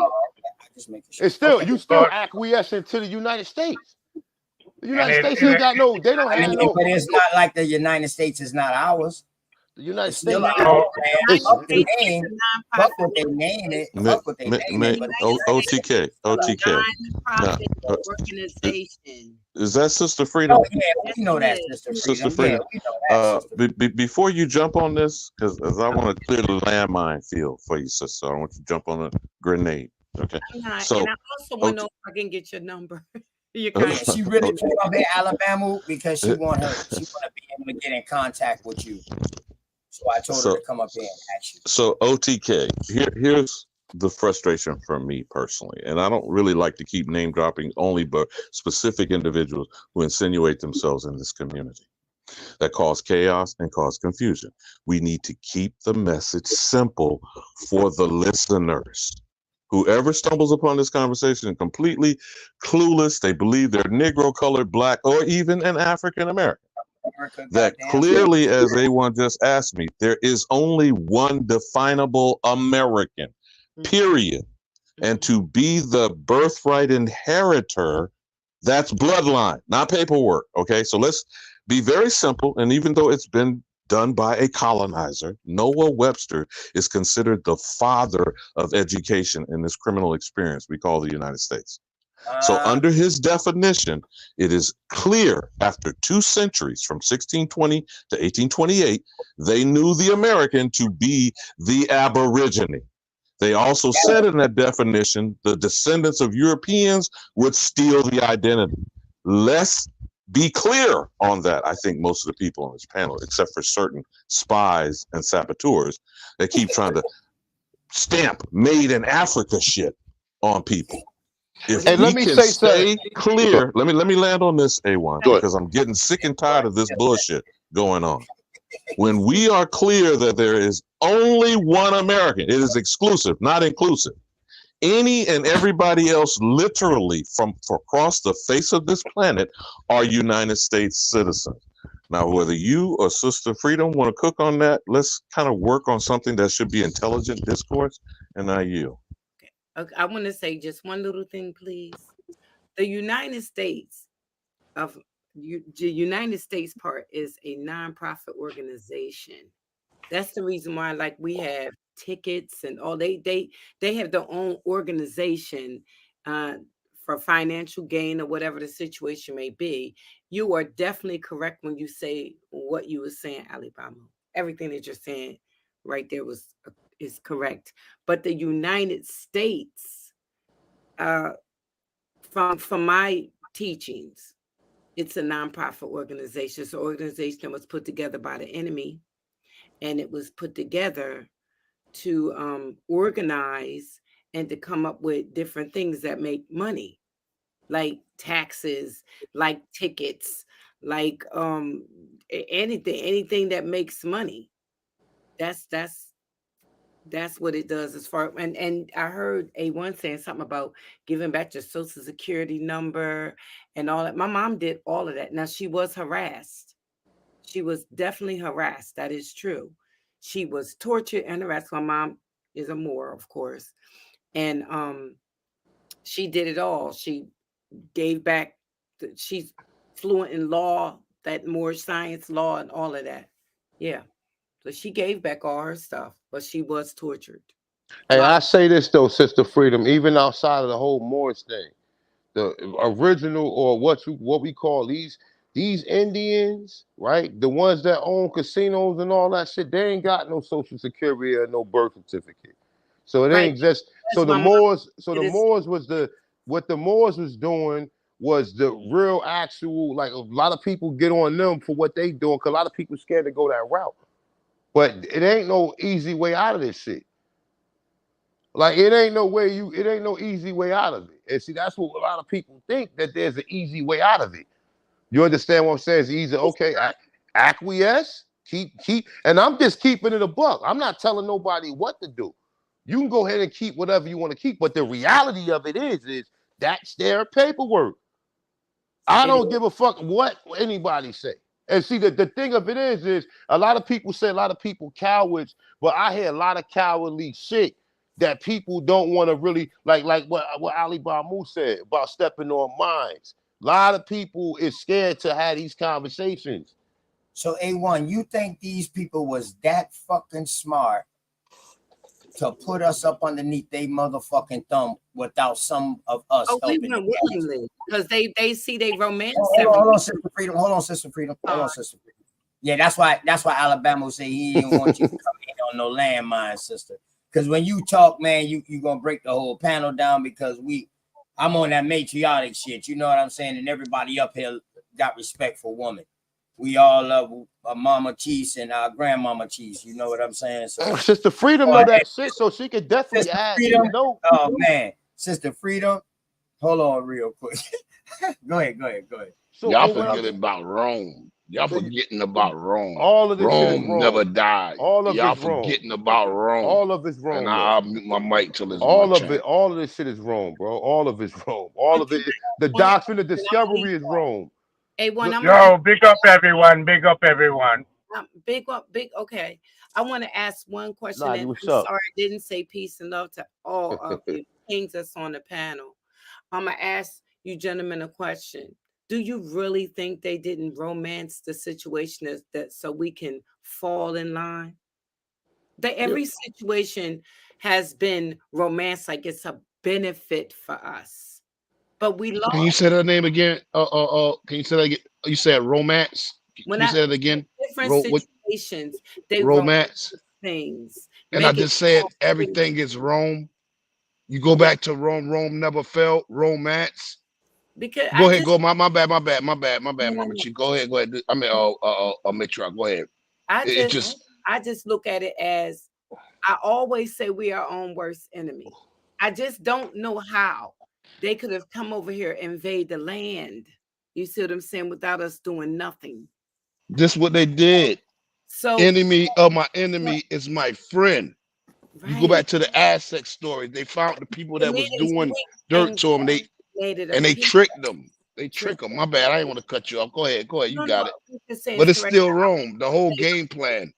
Just making sure. It's still you still acquiescing to the United States. The United States ain't got no. They don't have no. But it's not like the United States is not ours. The United It's States. Fuck what they name it. Fuck what they name it. OTK. Organization. Is that Sister Freedom? Oh yeah, we know that, Sister Freedom. Yeah, we know that, before you jump on this, because I want to clear the landmine field for you, sister. I don't want you to jump on a grenade. Okay. So, and I also want to know if I can get your number. She really came up in Alabama because she want to be able to get in contact with you. So I told her to come up here and ask you. So OTK, here's the frustration from me personally, and I don't really like to keep name dropping only but specific individuals who insinuate themselves in this community that cause chaos and cause confusion. We need to keep the message simple for the listeners. Whoever stumbles upon this conversation completely clueless, they believe they're Negro, colored, Black, or even an African American. That clearly, as A1 just asked me, there is only one definable American, period. And to be the birthright inheritor, that's bloodline, not paperwork. Okay, so let's be very simple. And even though it's been done by a colonizer, Noah Webster is considered the father of education in this criminal experience we call the United States. So under his definition, it is clear after 2 centuries from 1620 to 1828, they knew the American to be the Aborigine. They also said in that definition, the descendants of Europeans would steal the identity. Let's be clear on that. I think most of the people on this panel, except for certain spies and saboteurs, they keep trying to stamp made in Africa shit on people. If we can stay clear, let me land on this, A1, because I'm getting sick and tired of this bullshit going on. When we are clear that there is only one American, it is exclusive, not inclusive. Any and everybody else, literally from across the face of this planet, are United States citizens. Now, whether you or Sister Freedom want to cook on that, let's kind of work on something that should be intelligent discourse, and I yield. Okay, I want to say just one little thing, please. The United States part is a nonprofit organization. That's the reason why, like, we have tickets and all. They have their own organization for financial gain or whatever the situation may be, you are definitely correct when you say what you were saying, Alibama. Everything that you're saying right there is correct. But the United States, from my teachings, it's a nonprofit organization. It's an organization that was put together by the enemy, and it was put together to organize and to come up with different things that make money, like taxes, like tickets, like anything that makes money. That's what it does. As far, and I heard A1 saying something about giving back your social security number and all that. My mom did all of that. Now, she was harassed. She was definitely harassed. That is true. She was tortured and harassed. My mom is a Moor, of course. And she did it all. She gave back. She's fluent in law, that more science law and all of that. Yeah. So she gave back all her stuff, but she was tortured. Hey, I say this though, Sister Freedom, even outside of the whole Morris thing, the original or what we call these Indians, right? The ones that own casinos and all that shit, they ain't got no social security or no birth certificate. So it Right. ain't just That's my mom. the Moors was what the Moors was doing was the real actual, like a lot of people get on them for what they doing, because a lot of people scared to go that route. But it ain't no easy way out of this shit. Like it ain't no easy way out of it. And see, that's what a lot of people think, that there's an easy way out of it. You understand what I'm saying? It's either okay, acquiesce, keep, and I'm just keeping it a buck. I'm not telling nobody what to do. You can go ahead and keep whatever you want to keep, but the reality of it is that's their paperwork. I don't give a fuck what anybody say. And see, the thing of it is a lot of people say a lot of people cowards, but I hear a lot of cowardly shit that people don't want to really like what Ali Bamu said about stepping on minds. A lot of people is scared to have these conversations. So A1, you think these people was that fucking smart to put us up underneath their motherfucking thumb without some of us helping? We went willingly because they see they romance. Hold on, Sister Freedom. Hold on, Sister Freedom. Yeah, that's why Alabama say he didn't want you to come in on no landmine, sister. Because when you talk, man, you gonna break the whole panel down, because I'm on that matriarchic shit. You know what I'm saying? And everybody up here got respect for women. We all love our Mama Cheese and our Grandmama Cheese. You know what I'm saying? So Sister Freedom know that shit, so she could definitely add. Oh man, Sister Freedom. Hold on real quick. Go ahead. So y'all forgetting about Rome. Y'all forgetting about Rome. All of this Rome never died. All of y'all it's forgetting about Rome. All of it's Rome. And I'll mute my mic till it's all my of turn. it. All of this shit is Rome, bro. All of it's Rome. All of it. The doctrine of discovery is Rome. Yo, big up everyone. Big up everyone. Okay. I want to ask one question. Nah, and what's I'm up? sorry I didn't say peace and love to all of you kings that's on the panel. I'm gonna ask you gentlemen a question. Do you really think they didn't romance the situation that so we can fall in line? Every situation has been romanced like it's a benefit for us. But we lost. Can you say that name again? Can you say that again? You said romance. Can you say that again? Different situations, they romance things. And I just said everything is Rome. You go back to Rome. Rome never fell. Romance. Because go ahead. Go. My bad. Mama Chief. Go ahead. I mean, Mitra. Go ahead. I just look at it as, I always say we are our own worst enemy. I just don't know how they could have come over here and invade the land. You see what I'm saying? Without us doing nothing. This is what they did. So enemy of my enemy is my friend. Right. You go back to the Aztec story. They found the people that was doing dirt to them. They tricked them. They trick them. My bad. I didn't want to cut you off. Go ahead. You got it. But it's still Rome. The whole game plan.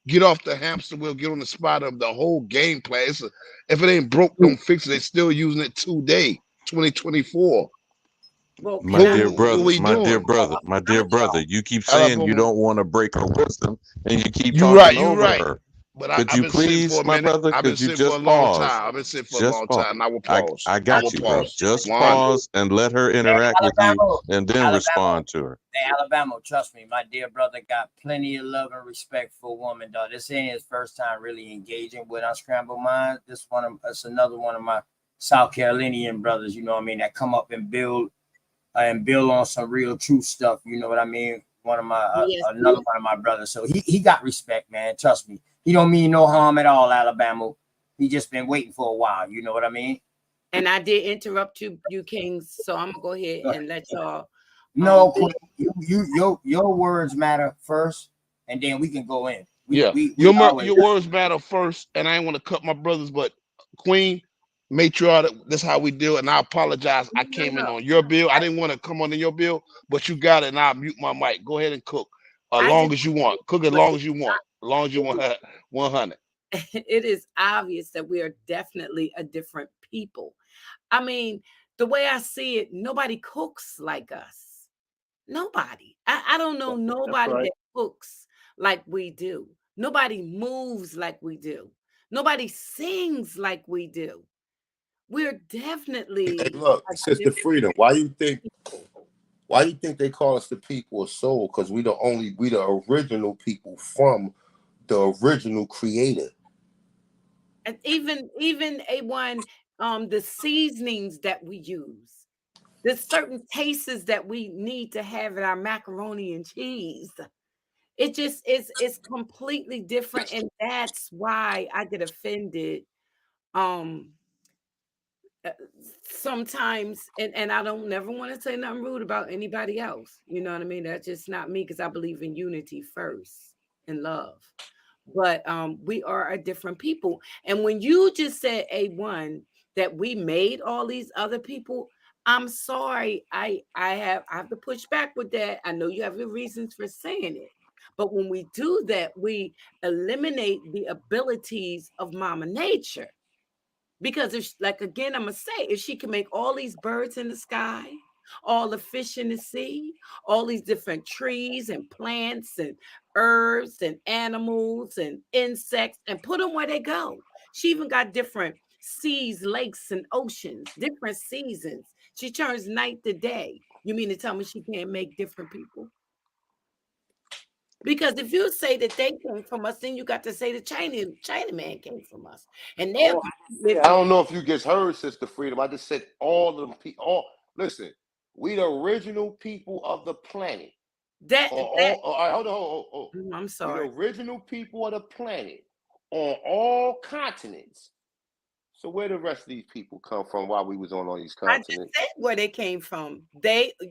Get off the hamster wheel. Get on the spot of the whole game plan. If it ain't broke, don't fix it. They're still using it today, 2024. Well, my dear brother, you keep saying you don't want to break her wisdom, and you keep talking over her. But Could I've you been sitting please, for a my minute. brother? I've been Could you sitting for a just long pause? time. I've been sitting for a Just long pause. time. I will pause. I I got will you, bro. pause. Just 100. pause and let her interact with you, and then respond to her. Hey, Alabama, trust me, my dear brother got plenty of love and respect for a woman, dog. This ain't his first time really engaging with Unscrambled Minds. It's another one of my South Carolinian brothers, you know what I mean, that come up and build on some real true stuff, you know what I mean? Another one of my brothers. So he got respect, man. Trust me. He don't mean no harm at all, Alabama. He just been waiting for a while, you know what I mean? And I did interrupt you Kings, so I'm gonna go ahead and let y'all. No, your words matter first, and then we can go in. Your words matter first, and I ain't want to cut my brothers, but Queen, matriarch, that's how we do it. And I apologize. I came in on your bill. I didn't want to come on in your bill, but you got it, and I'll mute my mic. Go ahead and cook as long as you want. Cook as long as you want. As long as you want 100. It is obvious that we are definitely a different people. I mean, the way I see it, nobody cooks like us. Nobody. I don't know nobody that cooks like we do. Nobody moves like we do. Nobody sings like we do. We're definitely. Hey, look, Sister Freedom, why you think they call us the people of soul? Because we the original people from the original creator. And even A1, the seasonings that we use, there's certain tastes that we need to have in our macaroni and cheese. It just is completely different, and that's why I get offended sometimes, and I don't never want to say nothing rude about anybody else. You know what I mean? That's just not me, because I believe in unity first and love. But we are a different people. And when you just said A1 that we made all these other people, I'm sorry. I have to push back with that. I know you have your reasons for saying it. But when we do that, we eliminate the abilities of Mama Nature. Because if, like, again, I'm gonna say, if she can make all these birds in the sky, all the fish in the sea, all these different trees and plants and herbs and animals and insects, and put them where they go. She even got different seas, lakes, and oceans, different seasons. She turns night to day. You mean to tell me she can't make different people? Because if you say that they came from us, then you got to say the Chinaman came from us. And they're I don't know if you just heard, Sister Freedom. I just said all of them people. Listen, we the original people of the planet. Hold on. I'm sorry. We the original people of the planet on all continents. So where the rest of these people come from while we was on all these continents? I just said where they came from.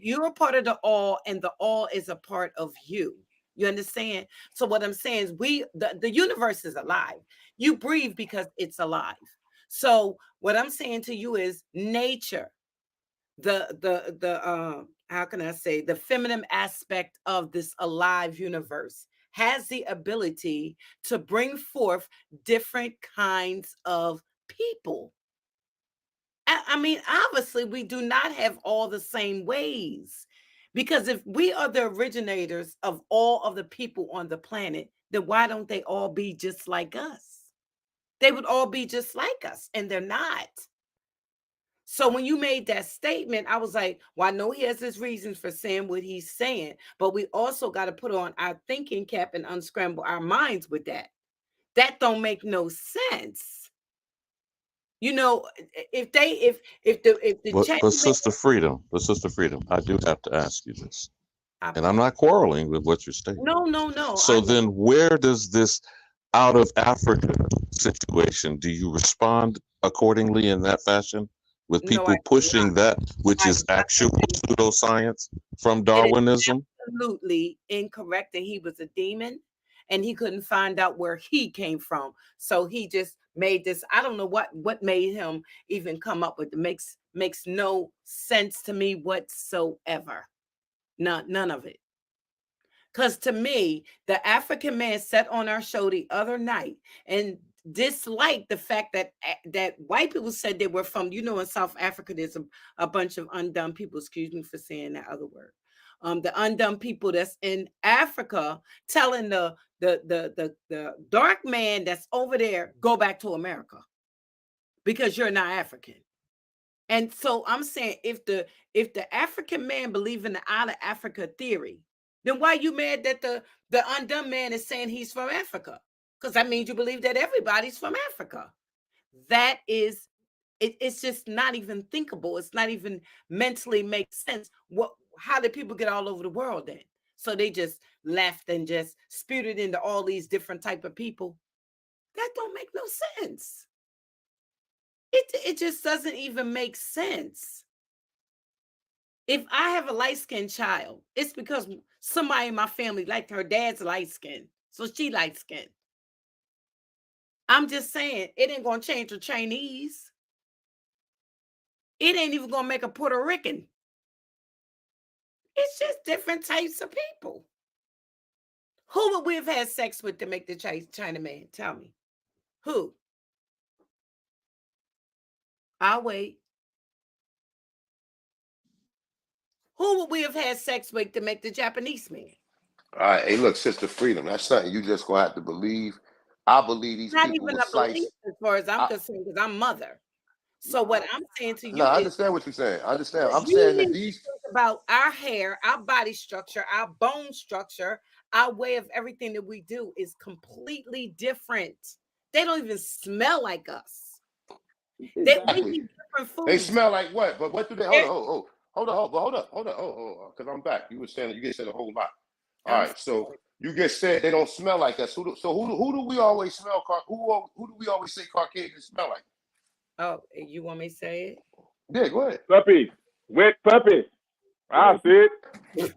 You're a part of the all, and the all is a part of you. You understand? So what I'm saying is the universe is alive. You breathe because it's alive. So what I'm saying to you is nature, the how can I say, the feminine aspect of this alive universe has the ability to bring forth different kinds of people. I mean, obviously, we do not have all the same ways, because if we are the originators of all of the people on the planet, then why don't they all be just like us? They would all be just like us, and they're not. So when you made that statement, I was like, well, I know he has his reasons for saying what he's saying, but we also got to put on our thinking cap and unscramble our minds with that. That don't make no sense. You know, if But Sister Freedom, I do have to ask you this, and I'm not quarreling with what you're stating. No. So then, where does this out of Africa situation? Do you respond accordingly in that fashion with people pushing that, which is actual pseudoscience from Darwinism? Absolutely incorrect, and he was a demon, and he couldn't find out where he came from, so he just made this. I don't know what made him even come up with it. Makes no sense to me whatsoever. None of it. Because to me, the African man sat on our show the other night and disliked the fact that white people said they were from, in South Africa, there's a bunch of undone people, excuse me for saying that other word, the undone people that's in Africa telling the dark man that's over there, go back to America because you're not African. And so I'm saying, if the African man believe in the out of Africa theory, then why are you mad that the undone man is saying he's from Africa? Because that means you believe that everybody's from Africa. That is, it's just not even thinkable. It's not even mentally makes sense. How did people get all over the world then? So they just left and just spewed it into all these different type of people. That don't make no sense. It just doesn't even make sense. If I have a light-skinned child, it's because somebody in my family, like her dad's light-skinned, so she light-skinned. I'm just saying, it ain't gonna change the Chinese. It ain't even gonna make a Puerto Rican. It's just different types of people. Who would we have had sex with to make the China man? Tell me. Who? I'll wait. Who would we have had sex with to make the Japanese man? All right, hey, look, Sister Freedom, that's something you just gonna have to believe. I believe these Not people even will a slice. belief as far as I'm concerned, because I'm mother. So what I'm saying to you No, I is, understand what you're saying. I understand. I'm you saying that need these to think about our hair, our body structure, our bone structure, our way of everything that we do is completely different. They don't even smell like us. exactly. We eat different foods. They smell like what? But what do they? Hold up, because I'm back. You were saying you get said a whole lot. All right, so you just said they don't smell like us. Who do we always smell? Who do we always say Caucasians smell like? Oh, you want me to say it? Yeah, go ahead. Puppies, wet puppies. I see it.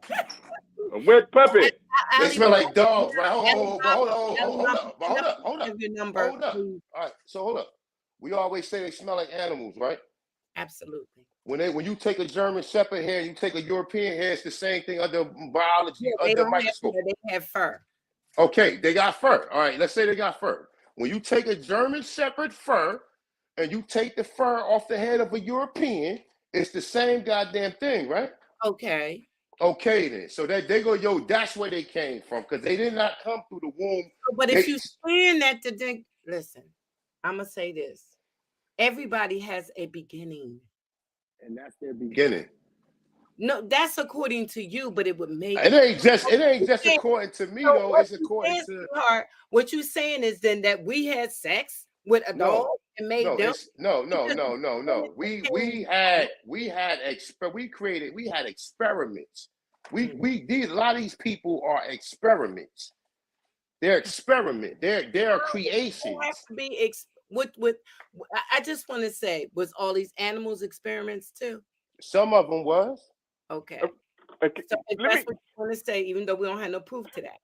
A wet puppy. They smell like dogs, right? Hold up. All right, so hold up. We always say they smell like animals, right? Absolutely. When you take a German Shepherd hair, you take a European hair, it's the same thing under biology, Yeah, under microscope. They have fur. Okay, they got fur. All right, let's say they got fur. When you take a German Shepherd fur and you take the fur off the head of a European, it's the same goddamn thing, right? Okay. Okay, then. So that they go, yo, that's where they came from, because they did not come through the womb. But if you're saying that listen, I'm gonna say this. Everybody has a beginning. And that's their beginning. No, that's according to you, but it would make it ain't just according to me, though. It's according to what you're saying is then that we had sex with a dog and made them. No. We had experiments. A lot of these people are experiments. They're experiment. They're creations. Have to be I just want to say, was all these animals experiments too? Some of them was. Okay. So if that's what you want to say, even though we don't have no proof to that.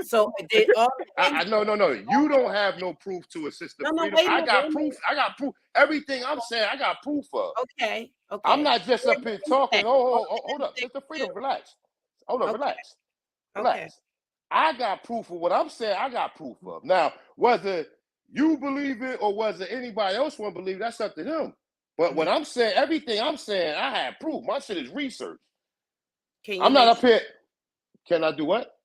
So they all. No. You don't have no proof to it, Sister Freedom. I got proof. I got proof. Everything I'm saying, I got proof of. Okay. I'm not just up here talking. Hold up, Sister Freedom, relax. Hold up, relax. Relax. I got proof of what I'm saying. I got proof of. Now, whether you believe it or whether anybody else want to believe, that's up to them. But when I'm saying everything I'm saying, I have proof. My shit is research. I'm not up here. Can I do what?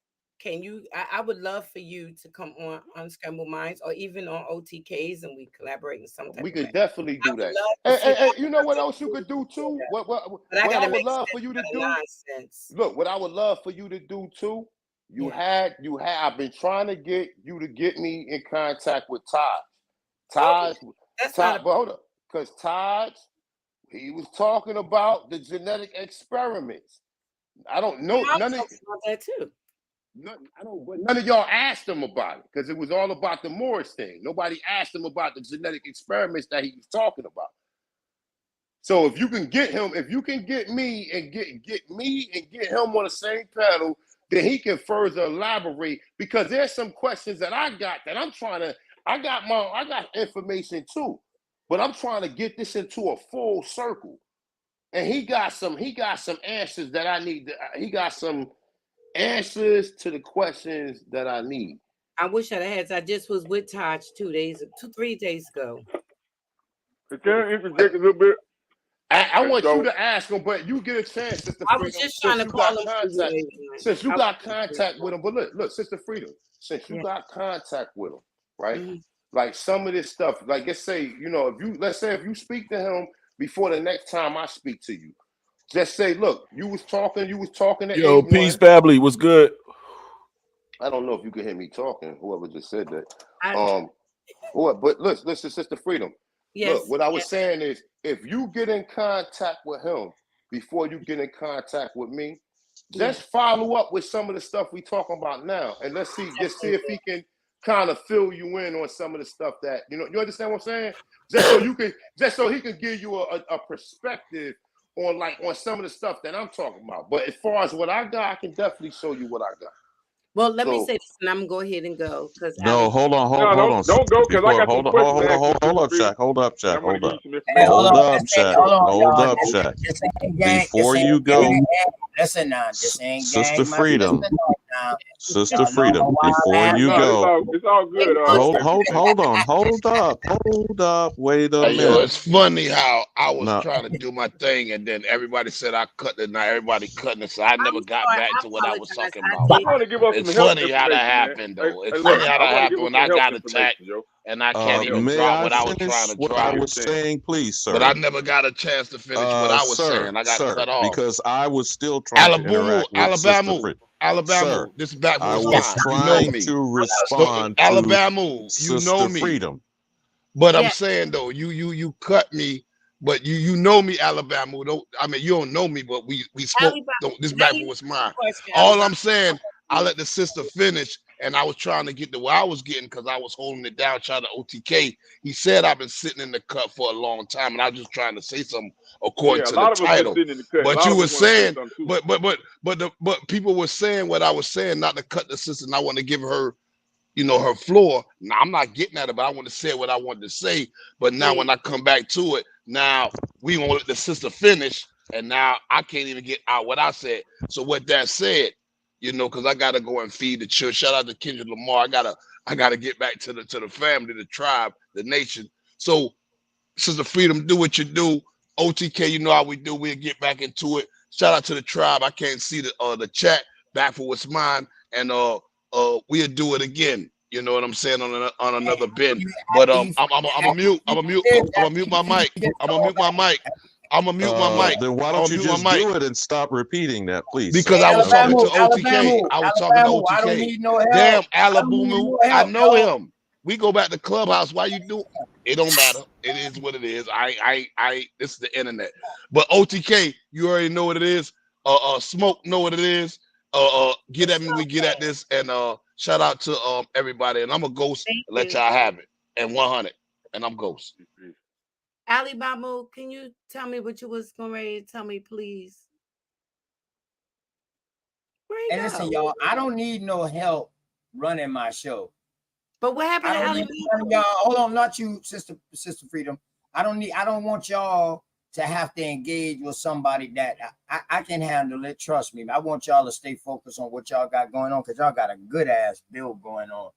Can you? I would love for you to come on Unscrambled Minds or even on OTKs, and we collaborate in some type. We could definitely do that. And you know what else you could do too? What I would love for you to do? Look, what I would love for you to do too. I've been trying to get you to get me in contact with Taj. But hold up, because Taj, he was talking about the genetic experiments. I don't know none of that too. None of y'all asked him about it because it was all about the Morris thing. Nobody asked him about the genetic experiments that he was talking about. So if you can get him, if you can get me and get me and get him on the same panel, then he can further elaborate, because there's some questions that I got that I'm trying to. I got information too, but I'm trying to get this into a full circle. And he got some answers that I need. He got some answers to the questions that I need. I wish I had. I just was with Taj 3 days ago. Can I interject a little bit? I want you to ask him, but you get a chance, Sister I Freedom, was just trying to call him since you got contact with him. But look, Sister Freedom, since you got contact with him, right? Mm-hmm. Like some of this stuff, like let's say, if you speak to him before the next time I speak to you, just say, look, you was talking to Yo, A1. peace, Babbley, what's good? I don't know if you can hear me talking, whoever just said that. But listen, Sister Freedom. Yes. Look, what I was saying is, if you get in contact with him before you get in contact with me, just follow up with some of the stuff we talking about now, and let's see if he can kind of fill you in on some of the stuff that you understand what I'm saying? Just so he can give you a perspective on some of the stuff that I'm talking about. But as far as what I got, I can definitely show you what I got. Well, let me say this, and I'm gonna go ahead and go because no, hold on. Don't go because I got some questions to ask you. Hold up, Shaq. Hold up. Shaq. Before you go, listen now, this ain't Sister gang, Freedom. Sister Freedom. Before you go, it's all good. Hold up. Wait a minute. Yo, it's funny how I was trying to do my thing, and then everybody said I cut it. Now everybody cutting it, so I never got back to what I was talking about. It's funny how that happened, though. It's funny how that happened when I got attacked, and I can't even drop what I was trying to drop. I was saying, please, sir. But I never got a chance to finish what I was saying. I got cut off because I was still trying to interact with Alabama. This is back I was trying to respond to Alabama. Sister Freedom. But I'm saying though, you cut me, but you know me, Alabama. You don't know me, but we spoke. This back was mine. All I'm saying, I let the sister finish, and I was trying to get to where I was getting because I was holding it down, trying to OTK. He said I've been sitting in the cut for a long time, and I was just trying to say something according to the title. But you were saying, but people were saying what I was saying, not to cut the sister, and I want to give her, her floor. Now I'm not getting at it, but I want to say what I wanted to say. But now when I come back to it, now we won't let the sister finish, and now I can't even get out what I said. So with that said, because I gotta go and feed the church. Shout out to Kendrick Lamar. I gotta get back to the family, the tribe, the nation. So, Sister Freedom, do what you do. OTK, you know how we do. We'll get back into it. Shout out to the tribe. I can't see the chat. Back for what's mine, and we'll do it again. You know what I'm saying, on another bin. But I'm a mute my mic. Then why don't you just do it and stop repeating that, please? Because I was talking to OTK. I was talking to OTK. I don't need no help. Damn, Alabama. I know him. We go back to Clubhouse. Why you do? It don't matter. It is what it is. This is the internet. But OTK, you already know what it is. Smoke know what it is. Get at me. We get at this. And shout out to everybody. And I'm a ghost. Let y'all have it. And 100. And I'm ghost. Alabama, can you tell me what you was going to tell me, please? And listen, y'all, I don't need no help running my show. But what happened to Alabama? Y'all, hold on, not you, Sister Freedom. I don't want y'all to have to engage with somebody that I can handle it. Trust me. I want y'all to stay focused on what y'all got going on, because y'all got a good ass build going on.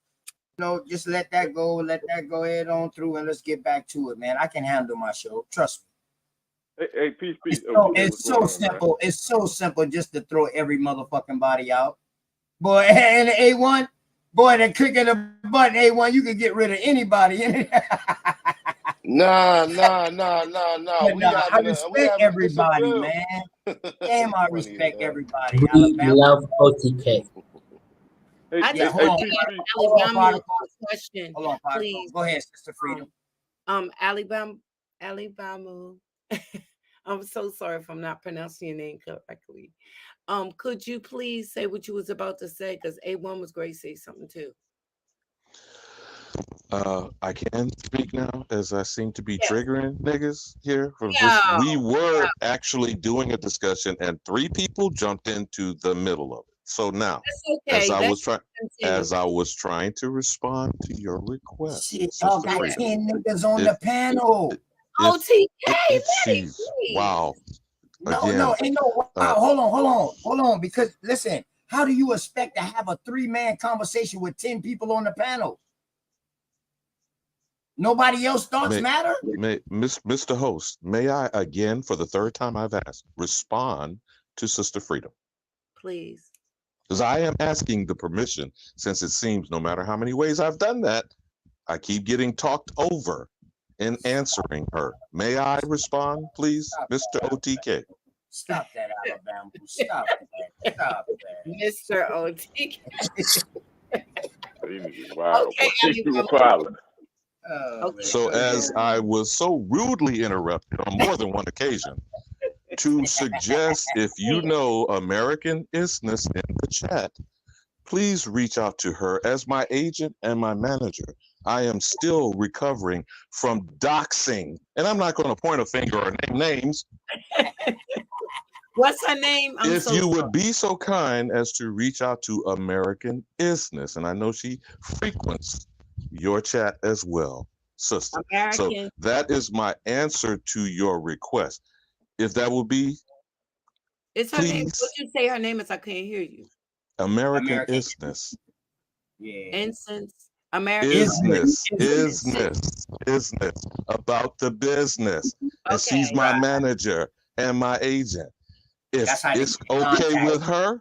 Just let that go. Let that go head on through, and let's get back to it, man. I can handle my show. Trust me. Hey, peace. It's so simple. Man? It's so simple just to throw every motherfucking body out. Boy, and A1, boy, that click of the button, A1, you can get rid of anybody. Nah. I respect everybody, man. Damn, I respect everybody. We love OTK. I just want to ask Alabama a question. Hold on, please. Go ahead, Sister Freedom. Alabama. I'm so sorry if I'm not pronouncing your name correctly. Could you please say what you was about to say? Because A1 was great to say something too. I can speak now, as I seem to be triggering niggas here. We were actually doing a discussion, and 3 people jumped into the middle of it. So now, as I was trying to respond to your request, y'all got 10 niggas on the panel. OTK, wow. No, ain't no. Wow. Hold on. Because listen, how do you expect to have a 3-man conversation with 10 people on the panel? Nobody else's thoughts matter? Mr. Host, may I again, for the third time I've asked, respond to Sister Freedom? Please. Because I am asking the permission, since it seems no matter how many ways I've done that, I keep getting talked over in answering her. May I respond, please, Mr. OTK? Stop that, Alabama. Stop that. Stop that. Mr. OTK. Wow. Okay, so as I was so rudely interrupted on more than one occasion to suggest, if you know American Isness in the chat, please reach out to her as my agent and my manager. I am still recovering from doxing, and I'm not going to point a finger or name names. What's her name? If you would be so kind as to reach out to American Isness, and I know she frequents your chat as well, sister. So that is my answer to your request. If that would be, it's her name. What did you say her name is? I can't hear you. American Isness. Yeah. Incense. American Isness about the business. And she's my manager and my agent. If it's okay with her,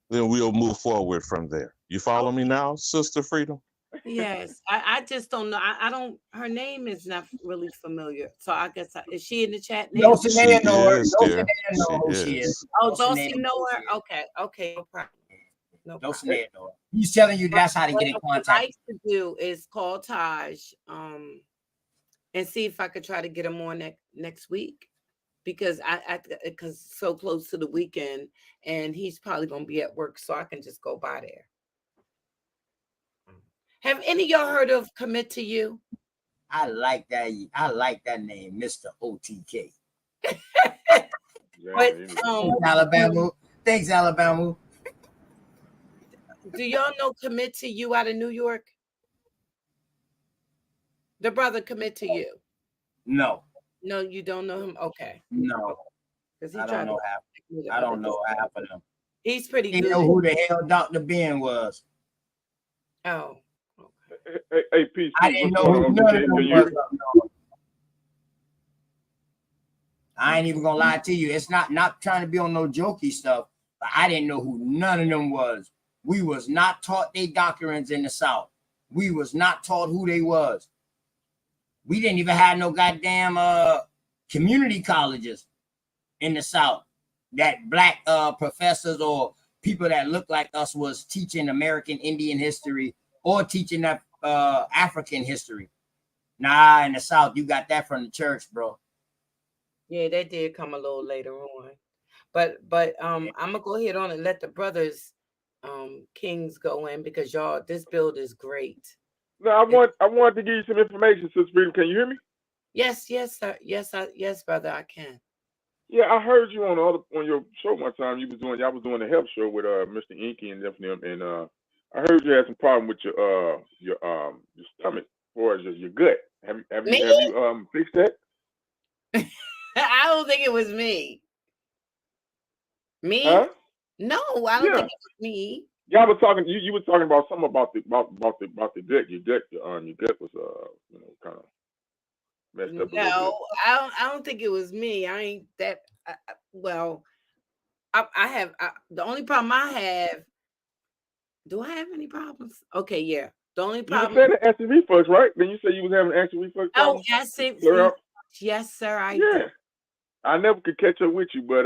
then we'll move forward from there. You follow me now, Sister Freedom? Yes, I just don't know. I don't. Her name is not really familiar, so I guess is she in the chat now? No, she is, dear. She is. Oh, Dulcie know her. Okay, no problem. No problem. He's telling you that's how to get in contact. What I like to do is call Taj, and see if I could try to get him on next week, because because so close to the weekend, and he's probably gonna be at work, so I can just go by there. Have any of y'all heard of Commit to You? I like that. I like that name, Mr. OTK. But Alabama. Thanks, Alabama. Do y'all know Commit to You out of New York? The brother Commit to You. No. No, you don't know him? Okay. No. I don't know half. I don't know half of them. He's pretty good. Didn't know who the hell Dr. Ben was. Oh. Hey, Pete. I didn't know who none of them was. I ain't even gonna lie to you. It's not trying to be on no jokey stuff, but I didn't know who none of them was. We was not taught their doctrines in the South. We was not taught who they was. We didn't even have no goddamn community colleges in the South that black professors or people that look like us was teaching American Indian history or teaching that African history. Nah, in the South, you got that from the church, bro. Yeah, that did come a little later on. But I'm gonna go ahead on and let the brothers Kings go in, because y'all, this build is great. No, I wanted to give you some information, Sister Freedom. Can you hear me? Yes, sir. Yes, brother, I can. Yeah, I heard you on your show one time. Y'all was doing a health show with Mr. Inky and definitely, and I heard you had some problem with your stomach or your gut. Have you fixed that? I don't think it was me. Me? Huh? No, I don't think it was me. Y'all were talking. You were talking about something about the gut. Your gut was kind of messed up. No, I don't think it was me. I ain't that. Well, I have the only problem I have. Do I have any problems? Okay, yeah. The only problem. You said acid reflux, right? Then you said you was having acid reflux. Oh, acid reflux. Yes, sir. I did. I never could catch up with you, but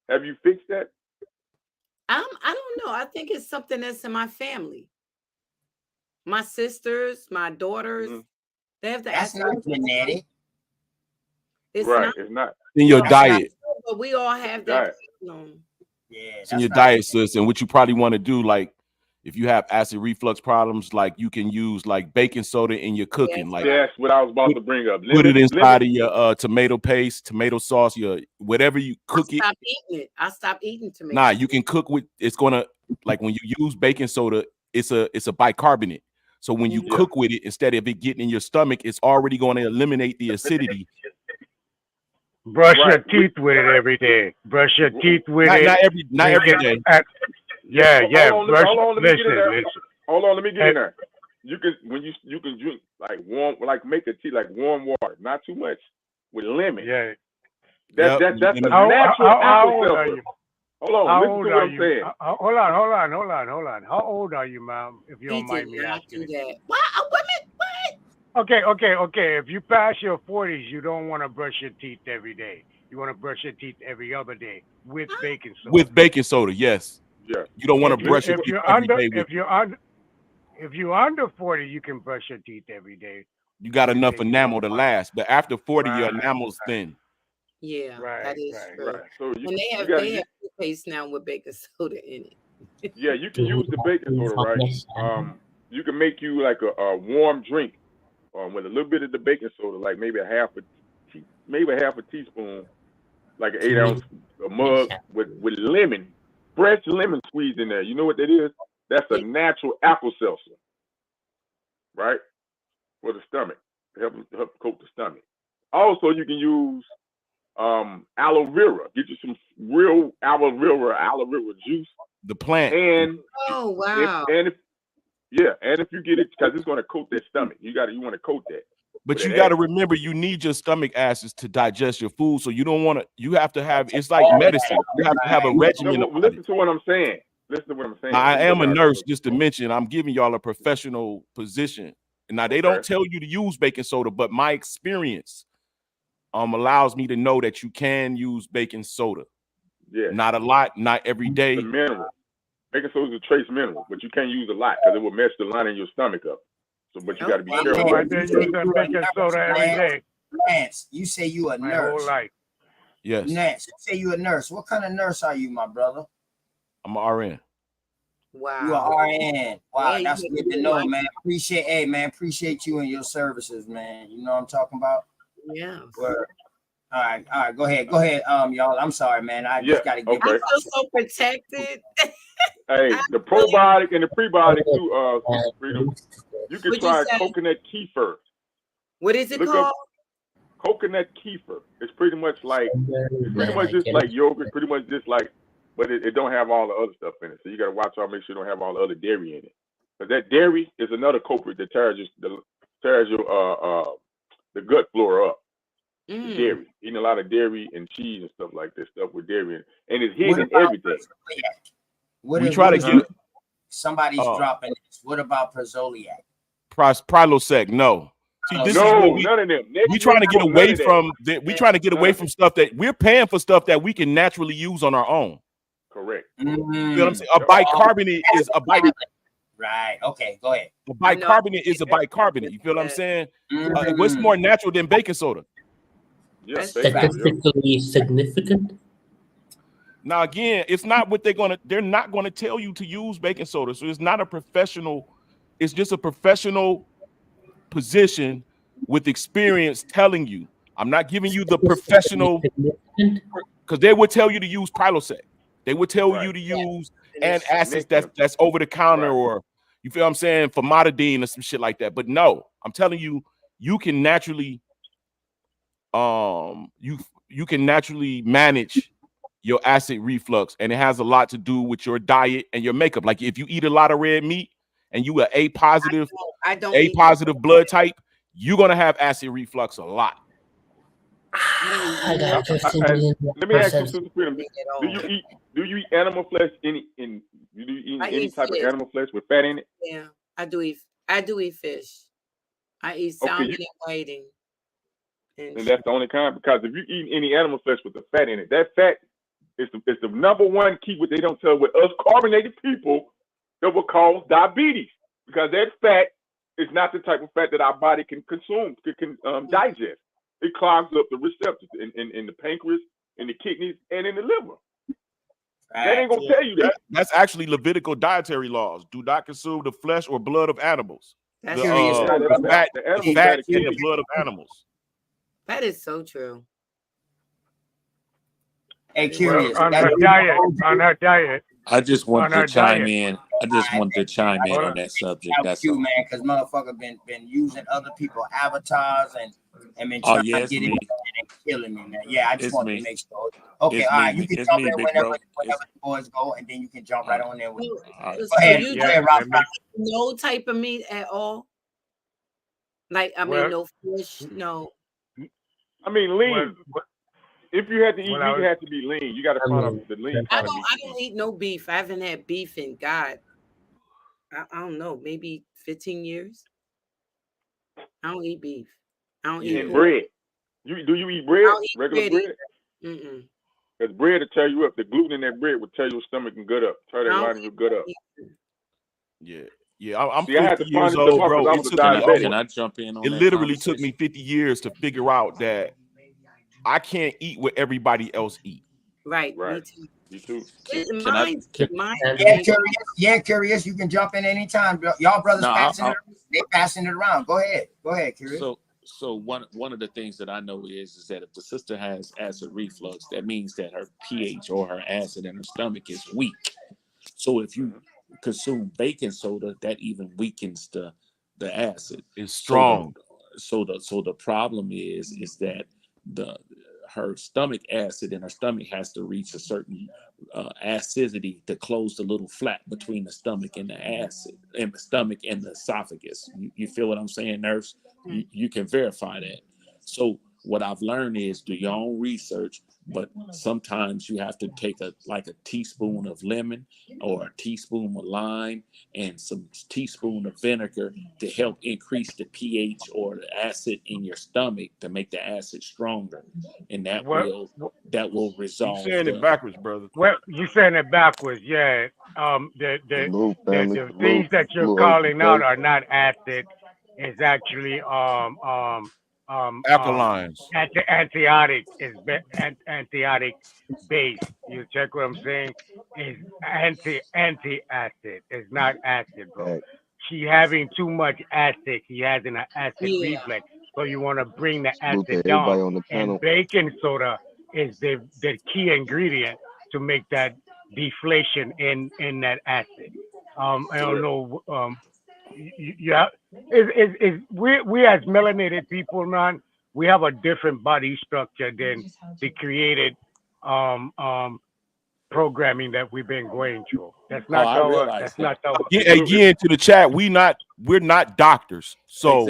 have you fixed that? I don't know. I think it's something that's in my family. My sisters, my daughters, they have the acid reflux. That's not genetic. It's not in your diet. But we all have that. Yeah, it's in your diet, sis. And what you probably want to do, like, if you have acid reflux problems, like you can use like baking soda in your cooking. Like that's what I was about to bring up. Put it inside of your tomato paste, tomato sauce, your whatever you cook it. Stop eating it. I stopped eating tomato. Nah, you can cook with. It's gonna, like when you use baking soda, it's a bicarbonate. So when you cook with it, instead of it getting in your stomach, it's already going to eliminate the acidity. Brush your teeth with it every day. Brush your teeth with it. Not every day. Yeah. Hold on, let me get in there. you can drink like warm, like make a tea like warm water, not too much, with lemon. Yeah. That's a natural how old apple are seltzer. you? Hold on, How listen old to are what I'm you? saying. Hold on. How old are you, ma'am? If you He don't did mind me not asking. do that. What? A woman? What? Okay. If you pass your 40s, you don't want to brush your teeth every day. You want to brush your teeth every other day with baking soda. With baking soda, yes. Yeah. You don't want to brush your If teeth you're every under day with if you're under 40, you can brush your teeth every day. you got with enough baking enamel to soda. last. But after 40, your Right. enamel's thin. Yeah, Right. that is Right. true. Right. So And they have toothpaste now with baking soda in it. yeah, you can use the baking soda, right? You can make you like a warm drink with a little bit of the baking soda, like maybe a half a teaspoon, like an 8-ounce mug with lemon, fresh lemon squeeze in there. You know what that is? That's a natural apple seltzer, right? For the stomach, to help coat the stomach. Also, you can use aloe vera. Get you some real aloe vera juice. The plant. And oh wow. If you get it, because it's going to coat that stomach. You want to coat that. But you got to remember, you need your stomach acids to digest your food. So you don't want to. You have to have. It's like medicine. You have to have a regimen. Listen to what I'm saying. Listen to what I'm saying. Now, I am a nurse, just to mention. I'm giving y'all a professional position. Now they don't tell you to use baking soda, but my experience allows me to know that you can use baking soda. Yeah. Not a lot, not every day. The mineral. Baking soda is a trace mineral, but you can't use a lot because it will mess the lining of your stomach up. So, but you got to be careful. I did use that baking soda every day. Lance, you say you a My nurse. whole life. Yes. Lance, you say you a nurse. What kind of nurse are you, my brother? I'm an RN. Wow. You are RN. Wow, Yeah, that's good to know, man. Appreciate you and your services, man. You know what I'm talking about? Yeah. Word. All right. Go ahead, y'all. I'm sorry, man. I just gotta get. I feel so protected. Hey, the probiotic and the prebiotic too, Freedom. You can try coconut kefir. What is it called? Coconut kefir. It's pretty much just like yogurt, pretty much just like, but it don't have all the other stuff in it. So you got to watch out, make sure you don't have all the other dairy in it. But that dairy is another culprit that tears your the gut flora up. The dairy, eating a lot of dairy and cheese and stuff like this, stuff with dairy in it. And it's hidden in everything. We try to get somebody's dropping this. What about Prozoliac? Prilosec, no. See, this is what none of them. We trying to get away from we trying to get away from stuff that we're paying for, stuff that we can naturally use on our own. Correct. You know what I'm saying? A bicarbonate is a bicarbonate. Right. Okay. Go ahead. A bicarbonate is a bicarbonate. You feel what I'm saying? What's more natural than baking soda? Yes, statistically significant. Now again, it's not what they're not gonna tell you to use baking soda. So it's not a professional, it's just a professional position with experience telling you. I'm not giving you the professional, because they would tell you to use Prilosec. They would tell you to use acids that's over the counter, or you feel what I'm saying, famotidine or some shit like that. But no, I'm telling you, you can naturally you can naturally manage your acid reflux, and it has a lot to do with your diet and your makeup. Like if you eat a lot of red meat and you are A positive blood type, you're gonna have acid reflux a lot. Let me ask you, Sister Freedom. Do you eat animal flesh? Do you eat any type of animal flesh with fat in it? Yeah, I do eat fish. I eat salmon and whiting. And that's the only kind, because if you eat any animal flesh with the fat in it, that fat is the number one key. What they don't tell with us carbonated people that will cause diabetes, because that fat is not the type of fat that our body can consume, can digest. It clogs up the receptors in the pancreas, in the kidneys, and in the liver. They ain't gonna tell you that. That's actually Levitical dietary laws. Do not consume the flesh or blood of animals. That's the fat in the blood of animals. That is so true. Hey, curious. On her diet. I just wanted to chime in. I just wanted to chime in on that subject. That's you, man, because motherfucker been using other people's avatars and been trying to get it and killing me, man. Yeah, I just wanted to make sure. Okay, It's all right. me. You can It's jump me, in big whenever bro. the boys go, and then you can jump right on there with. Go So ahead, you go ahead, don't Ralph. no type of meat at all? Like, I mean, no fish, no. I mean, lean. If you had to eat meat, it has to be lean. You got to find out the lean I kind of meat. don't eat no beef. I haven't had beef in God. I don't know, maybe 15 years. I don't eat beef. I don't eat And pork. bread. Do you eat bread? I don't eat Regular bread? Mm-mm. Because bread will tear you up. The gluten in that bread will tear your stomach and gut up. Tear that line in your gut up. Yeah. I'm See, I had 50 to years find this old, out bro. because I It was a took me diabetic. Can I jump in on It that literally took me conversation? 50 years to figure out that I can't eat what everybody else eat. Right. Me too. Me too. Yeah, curious. You can jump in anytime. Y'all brothers they passing it around. Go ahead, curious. So one of the things that I know is that if the sister has acid reflux, that means that her pH or her acid in her stomach is weak. So if you consume baking soda, that even weakens the acid. It's strong. So the problem is that her stomach acid in her stomach has to reach a certain acidity to close the little flap between the stomach and the acid, and the stomach and the esophagus. You feel what I'm saying, nurse? You can verify that. So what I've learned is do your own research, but sometimes you have to take a teaspoon of lemon or a teaspoon of lime and some teaspoon of vinegar to help increase the pH or the acid in your stomach to make the acid stronger, and that will resolve. You're saying it backwards, brother. Well, you saying it backwards, yeah. The things that you're calling out are not acid. It's actually alkalines. Antibiotic is antibiotic based. You check what I'm saying? Is anti-acid. It's not acid, bro. She having too much acid. He has an acid reflex. So you want to bring the acid down. And baking soda is the key ingredient to make that deflation in that acid. I don't know. Yeah, we as melanated people, man, we have a different body structure than the created programming that we've been going through. That's not Again to the chat. We're not doctors, so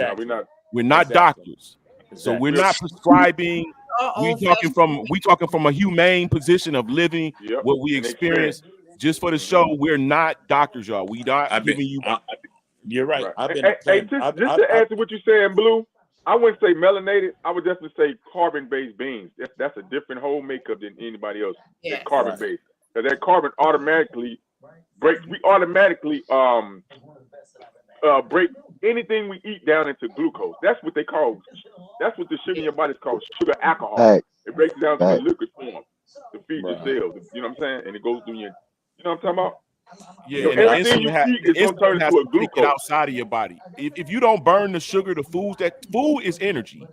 we're not doctors. So we're not prescribing. We talking from a humane position of living what we experience. Just for the show, we're not doctors, y'all. We not giving you. You're right. I've been just to add to what you're saying, Blue. I wouldn't say melanated. I would definitely say carbon-based beings. That's a different whole makeup than anybody else. That's carbon-based. Because that carbon automatically breaks. We automatically break anything we eat down into glucose. That's what they call. That's what the sugar in your body is called sugar alcohol. It breaks it down to a liquid form to feed your cells. You know what I'm saying? And it goes through your. You know what I'm talking about? Yeah, so and everything you eat is going to turn into a glucose outside of your body. If you don't burn the sugar, the food is energy.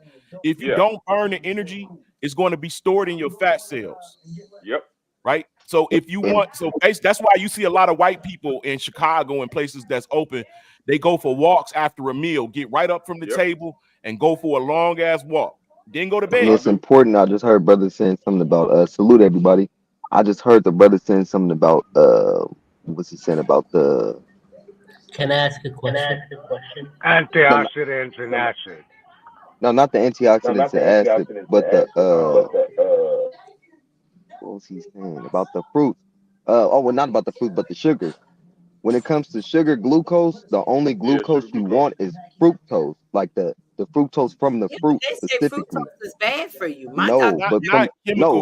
If you don't burn the energy, it's going to be stored in your fat cells. Yep. Right. So if you want, that's why you see a lot of white people in Chicago and places that's open. They go for walks after a meal, get right up from the table and go for a long ass walk. Then go to bed. And it's important. I just heard brother saying something about salute everybody. I just heard the brother saying something about what's he saying about the. Can I ask a question? Antioxidants and acid. No, not the antioxidants and acid, but the what was he saying about the fruits? Well, not about the fruit, but the sugar. When it comes to sugar glucose, the only glucose you want is fructose, like the fructose from the fruit They say specifically. fructose is bad for you. My No, doctor. but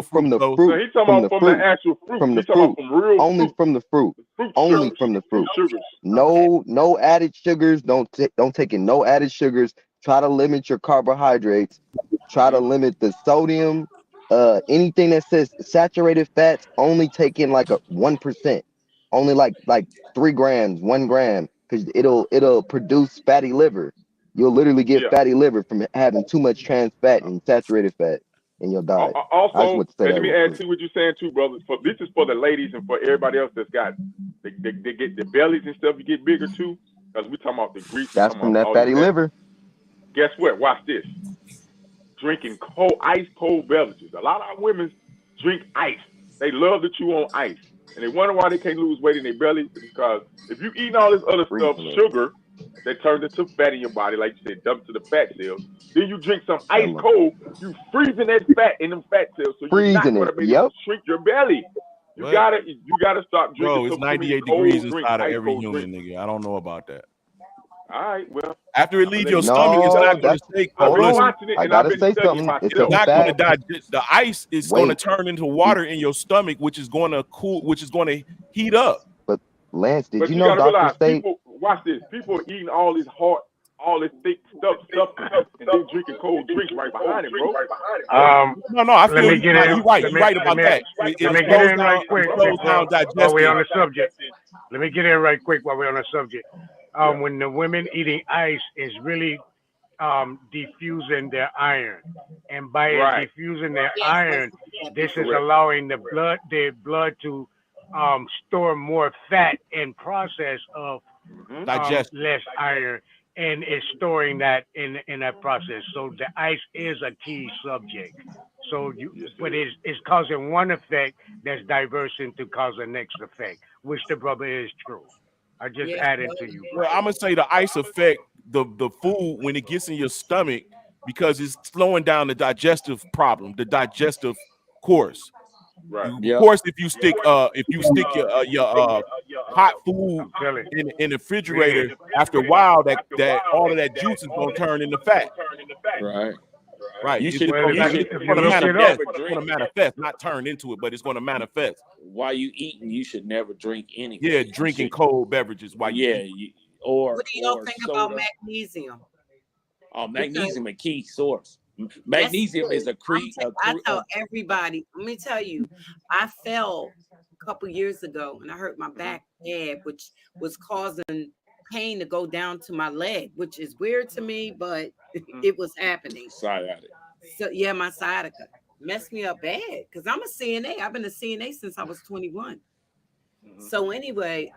from the No, fruit, he's talking about from the actual fruit. from the He's talking fruit, about from real only fruit. from the fruit, only from the fruit. Sugars. No added sugars. Don't take in no added sugars. Try to limit your carbohydrates. Try to limit the sodium. Anything that says saturated fats, only take in like a 1%. Only like 3 grams, 1 gram, because it'll produce fatty liver. You'll literally get fatty liver from having too much trans fat and saturated fat in your diet. I just Also, want to say and that let me real add quick. to what you're saying too, brother. This is for the ladies and for everybody else that's got they get the bellies and stuff. You get bigger too, because we talking about the grease. We That's talking from about that all fatty this. liver. Guess what? Watch this. drinking ice cold beverages. A lot of women drink ice. They love to chew on ice, and they wonder why they can't lose weight in their belly. It's because if you eat all this other stuff, sugar that turns into fat in your body, like you said, dump to the fat cells. Then you drink some ice cold, you freezing that fat in them fat cells, so you're not Freezing gonna it. be able Yep. to shrink your belly. You gotta stop drinking Bro, it's so many 98 cold degrees drinks, inside of ice every cold human, drinks. nigga. I don't know about that. All right, well, After it leaves your you stomach, it's No, not going to that's stay. I've hold been on. watching it I and I've gotta been say studying something. It's myself. a Not going to fact. digest. The ice is going to Wait, turn into water in your stomach, which is going to cool, which is going to heat up. but Lance, did But you you know gotta doctors realize, say people watch this. People are eating all this thick substance, and then drinking cold drinks right behind it, bro. No, I Let feel me you. get No, in. you're right. Let You're me right about that. let It me get slows in down. right quick It slows down while we're on digestion. the subject. Let me get in right quick while we're on the subject. When the women eating ice is really diffusing their iron, and by it Right. diffusing their Yes, I iron, said that this is before. Correct. allowing the blood to store more fat and process of Digestion. less iron, and it's storing that in that process. So the ice is a key subject. So Yes, it but is. it's causing one effect that's diversing to cause the next effect, which the brother is true. I just Yes, added to brother. you, Well, brother. I'm gonna say the ice affect the food when it gets in your stomach because it's slowing down the digestive problem, the digestive course. Right. Of course, if you stick your hot food I'm telling in the you, we refrigerator, after a while that all of that juice is gonna turn into fat. Right. Right. You It's should just well, gonna you it's should if just you gonna you look should it up, manifest. never It's drink gonna manifest, not turn into it, but it's gonna manifest. while you eating. You should never drink Yeah, anything. You drinking should, cold beverages while you yeah, eat. What do y'all or think about soda. magnesium? Because Magnesium a key source. yes, Magnesium it is is. I tell everybody. Let me tell you, I fell a couple years ago and I hurt my back bad, which was causing pain to go down to my leg, which is weird to me, but it was happening. sciatic. So yeah, my sciatica messed me up bad because I'm a CNA. I've been a CNA since I was 21. So anyway,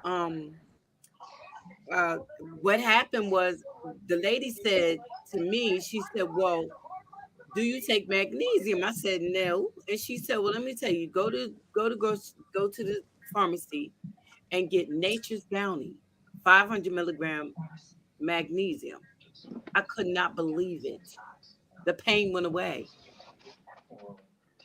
what happened was the lady said to me, she said, "Well, do you take magnesium?" I said, "No." And she said, "Well, let me tell you, go to the pharmacy and get Nature's Bounty, 500 milligram magnesium." I could not believe it. The pain went away.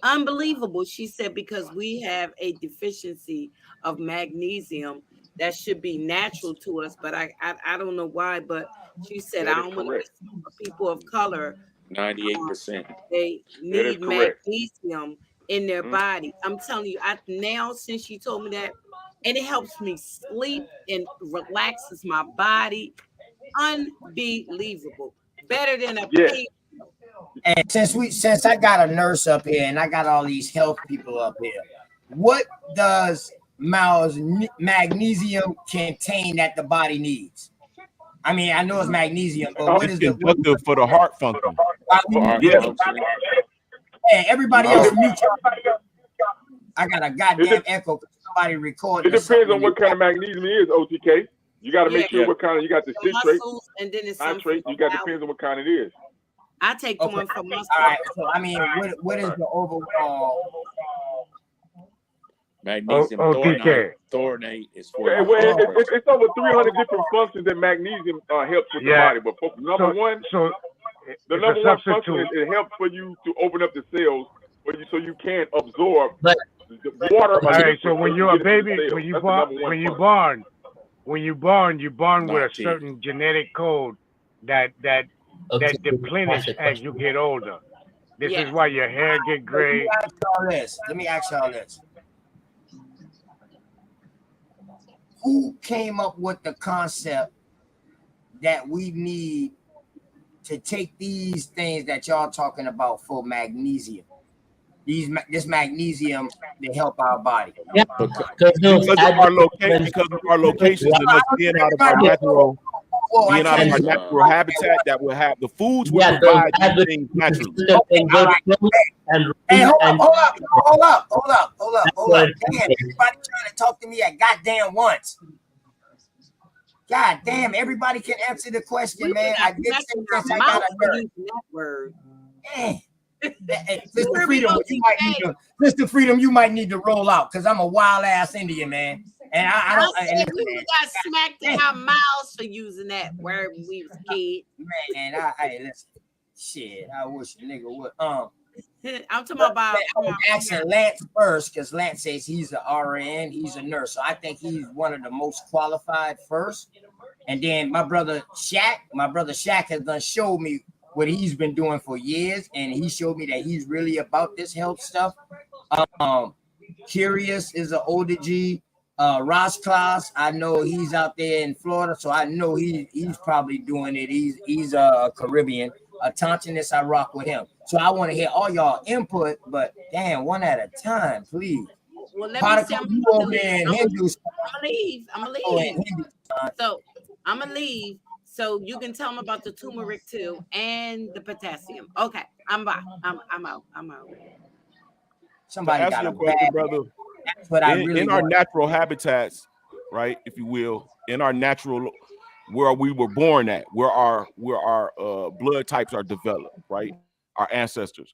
Unbelievable. She said, because we have a deficiency of magnesium that should be natural to us, but I don't know why. But she said, I That is don't want to correct. miss people of color. 98%. They That is need correct. magnesium in their Mm-hmm. body. I'm telling you, I now since she told me that, and it helps me sleep and relaxes my body. Unbelievable. Better than a Yes. pain. And since I got a nurse up here and I got all these health people up here, what does magnesium contain that the body needs? I mean, I know it's magnesium, but what It's is conductive for the heart function. Heart Yeah. function. Hey, everybody else It, mute y'all. I got a it, goddamn de- echo. Somebody it recording or depends something on in the what kind of magnesium it is, OTK. You got to Yeah, make sure Yeah. what kind of, you got the for citrate, muscles, and then it's some for nitrate. You got to balance. depends on what kind it is. I take the Okay. one for All muscles. right. So I mean, what is Right. the overall? Magnesium OTK. thornate is for Yeah, your well, heart function. it's over 300 different functions that magnesium helps with the Yeah. body. But number one, So the it's a number one function substitute. is it helps for you to open up the cells for you so you can absorb But the water or All right. liquid So when so you're you a get it to the baby, cells. That's the number one function. you born with a Not T. certain genetic code that okay, depletes ask a as you question. get older. This is Yes. why your hair get Let me gray. ask y'all this. Let me ask y'all this. Who came up with the concept that we need to take these things that y'all talking about for magnesium? This magnesium to help our body. Yeah, Because those Because of our locations and us being out of our natural Whoa, I being out of can't our hear. natural habitat that will have the foods will yeah, those provide these habits things to naturally. filter in All good right. clothes and Hey, routine hold up, and hold up, hold up, hold up, hold up, that's hold what up. it Damn, is. everybody trying to talk to me at goddamn once. God damn, everybody can answer the question, We man. were I not did say smacking this. our I got mouth a for nurse. using that word. Man, Sister Freedom, Sister Freedom, you might need to roll out because I'm a wild ass Indian, man. And I don't. We got smacked in our mouths for using that word when we was kids. Man, listen. Shit, I wish a nigga would. I'm talking about. I'm asking Lance first because Lance says he's an RN, he's a nurse, so I think he's one of the most qualified first. And then my brother Shaq has done showed me what he's been doing for years, and he showed me that he's really about this health stuff. Curious is an older G. Ross Klaus, I know he's out there in Florida, so I know he's probably doing it. He's a Caribbean. Tontinus, I rock with him. So I want to hear all y'all input, but damn, one at a time, please. Well, let me see. I'm gonna leave. So I'm gonna leave. So you can tell them about the turmeric too and the potassium. Okay, I'm out. I'm out. Somebody got a question, brother. That's what I really in our natural habitats, right? If you will, in our natural, where we were born at, where our blood types are developed, right? Our ancestors,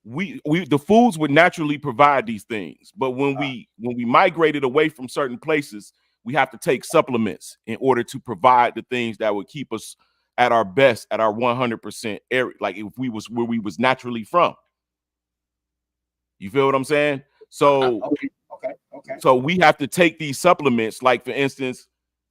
the foods would naturally provide these things, but when we migrated away from certain places, we have to take supplements in order to provide the things that would keep us at our best, at our 100% area, like if we was where we was naturally from. You feel what I'm saying? So okay. So we have to take these supplements, like for instance,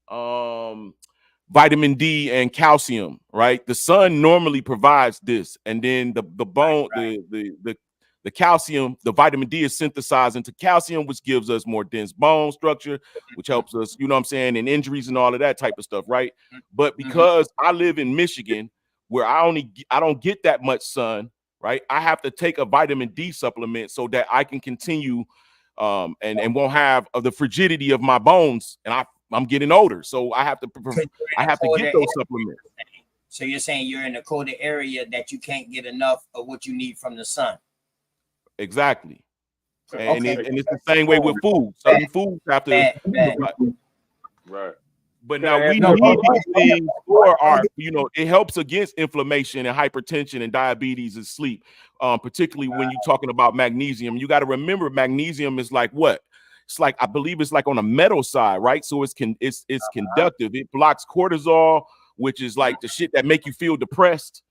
vitamin D and calcium, right? The sun normally provides this, and then the bone, the calcium, the vitamin D is synthesized into calcium, which gives us more dense bone structure, which helps us, you know what I'm saying, in injuries and all of that type of stuff, right? But because I live in Michigan, where I don't get that much sun, right? I have to take a vitamin D supplement so that I can continue and won't have the frigidity of my bones, and I'm getting older, so I have to get those supplements. So you're saying you're in a colder area that you can't get enough of what you need from the sun. Exactly. And it's the same way with food. Certain foods have to right. But now we need these things for our, it helps against inflammation and hypertension and diabetes and sleep, particularly when you're talking about magnesium. You got to remember, magnesium is like what? It's like, I believe it's like on a metal side, right? So it's conductive. It blocks cortisol, which is like the shit that make you feel depressed.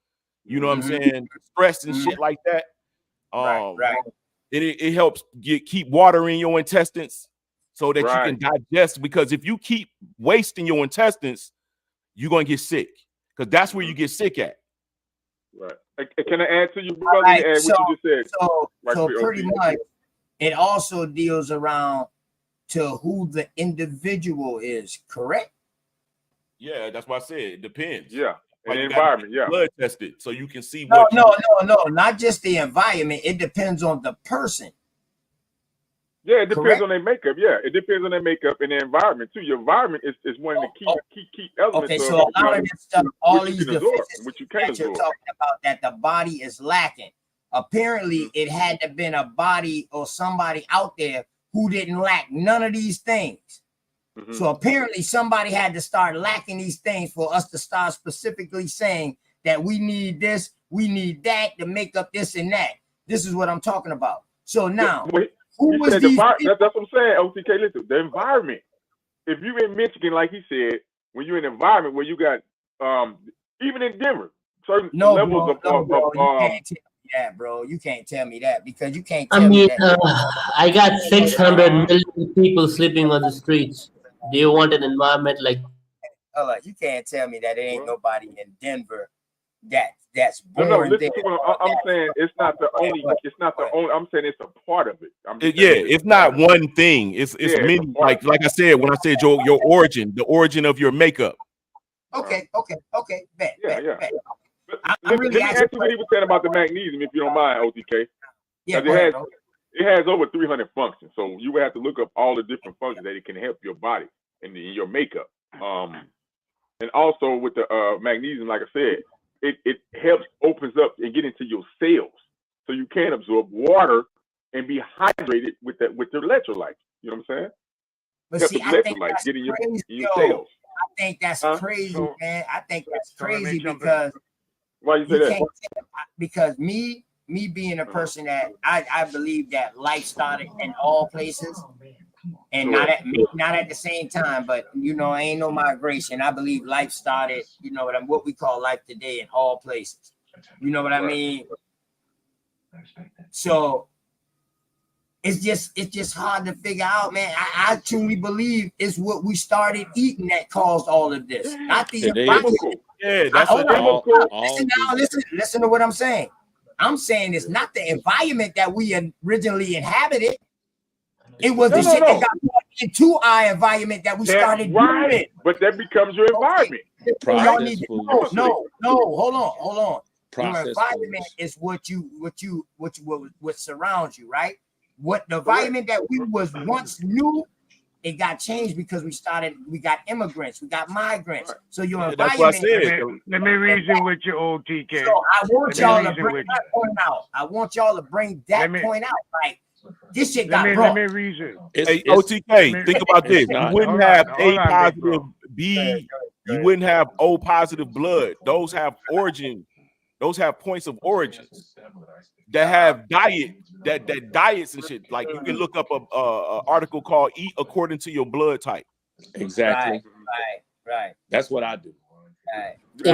You know what I'm saying? Stressed and shit like that. Right. It helps keep water in your intestines, so that you can digest, because if you keep wasting your intestines, you're going to get sick, because that's where you get sick at. Right. Can I add to you, brother? What you just said. So pretty much, it also deals around to who the individual is, correct? Yeah, that's why I said it depends. Yeah, and the environment, blood tested, so you can see No, not just the environment. It depends on the person. Yeah, it depends on their makeup. Yeah, it depends on their makeup and their environment too. Your environment is one of the key elements. Okay, so a lot of this stuff, all these deficiencies which you can't that you're talking about, that the body is lacking. Apparently, it had to have been a body or somebody out there who didn't lack none of these things. So apparently, somebody had to start lacking these things for us to start specifically saying that we need this, we need that to make up this and that. This is what I'm talking about. So now. That's what I'm saying, OTK. Listen, the environment. If you're in Michigan, like he said, when you're in an environment where you got, even in Denver, certain levels of. You can't tell me that, bro. You can't tell me that, because you can't tell me that. I got 600 million people sleeping on the streets. Do you want an environment like? You can't tell me that there ain't nobody in Denver that's born there. I'm saying it's not the only. It's not the only. I'm saying it's a part of it. It's not one thing. It's many. Like I said, when I said your origin, the origin of your makeup. Okay. Bet. Let me ask you what he was saying about the magnesium, if you don't mind, OTK. Yeah, it has over 300 functions, so you would have to look up all the different functions that it can help your body and in your makeup. And also with the magnesium, like I said, it helps, opens up and get into your cells, so you can absorb water and be hydrated with the electrolytes. You know what I'm saying? But see, I think that's crazy, your cells. I think that's crazy, man. I think that's crazy because why you say that? Because me, me being a person that I believe that life started in all places, and not at the same time, but ain't no migration. I believe life started, what we call life today in all places. You know what I mean? So it's just hard to figure out, man. I truly believe it's what we started eating that caused all of this, not the environment. Yeah, that's listen to what I'm saying. I'm saying it's not the environment that we originally inhabited. It was the shit that got brought into our environment that we started doing. But that becomes your environment. Y'all need to no, hold on. Your environment is what surrounds you, right? What the environment that we was once new, it got changed because we got immigrants, we got migrants. So your environment. Let me reason with you, OTK. So I want y'all to bring that point out. I want y'all to bring that point out. Like, this shit got brought. Let me reason. Hey, OTK, think about this. You wouldn't have A positive B. You wouldn't have O positive blood. Those have origin. Those have points of origins that have that diets and shit. Like you can look up a article called "Eat According to Your Blood Type." Exactly. Right. That's what I do. Right. I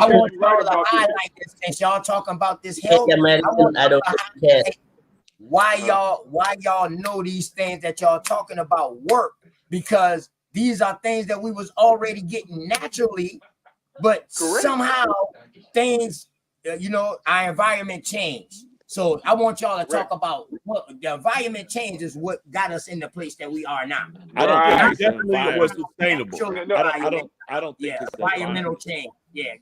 want y'all to highlight this since y'all talking about this health. Why y'all know these things that y'all talking about work, because these are things that we was already getting naturally, but somehow things, our environment changed. So I want y'all to talk about what the environment change is, what got us in the place that we are now. I don't think it's definitely was sustainable. I don't think it's environmental change. Yeah.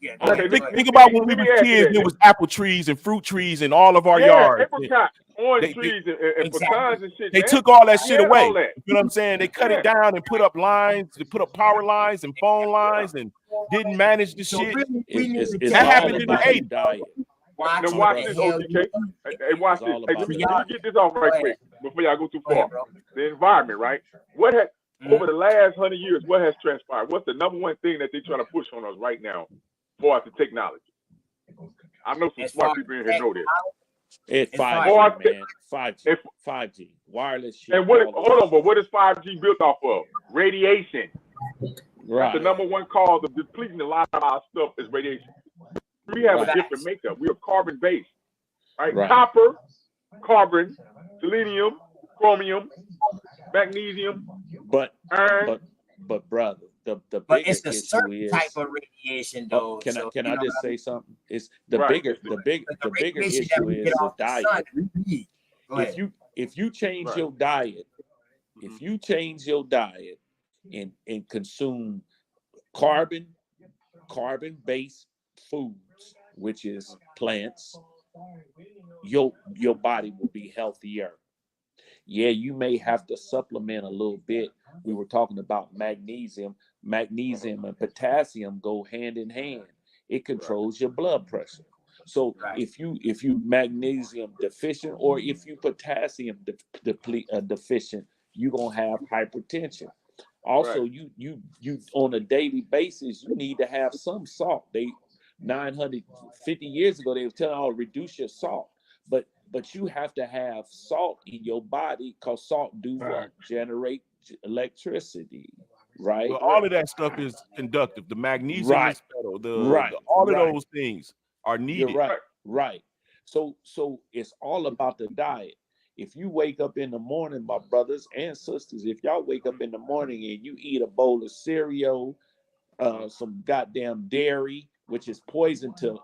Think about when we were kids. There was apple trees and fruit trees in all of our yards. Apricot, orange trees, and pecans and shit. They took all that shit away. You know what I'm saying? They cut it down and put up lines. They put up power lines and phone lines and didn't manage the shit. That happened in the 80s. Now watch this, OTK. Hey, watch this. Hey, let me get this off right quick before y'all go too far. The environment, right? What has over the last 100 years? What has transpired? What's the number one thing that they're trying to push on us right now, for us to technology? I know some smart people in here know this. It's 5G, man. 5G, wireless shit. And hold on, but what is 5G built off of? Radiation. Right. That's the number one cause of depleting a lot of our stuff is radiation. We have a different makeup. We are carbon based, right? Copper, carbon, selenium, chromium, magnesium, iron. But brother, the but it's a certain type of radiation, though. Can I just say something? It's the bigger issue is the diet. If you change your diet, if you change your diet and consume carbon-based foods, which is plants, your body will be healthier. Yeah, you may have to supplement a little bit. We were talking about magnesium. Magnesium and potassium go hand in hand. It controls your blood pressure. So if you magnesium deficient, or if you potassium deficient, you're gonna have hypertension. Also, you on a daily basis, you need to have some salt. 950 years ago, they were telling you, reduce your salt. But you have to have salt in your body, because salt do what? Generate electricity, right? Well, all of that stuff is conductive. The magnesium is metal. All of those things are needed. You're right. So it's all about the diet. If you wake up in the morning, my brothers and sisters, if y'all wake up in the morning and you eat a bowl of cereal, some goddamn dairy, which is poison to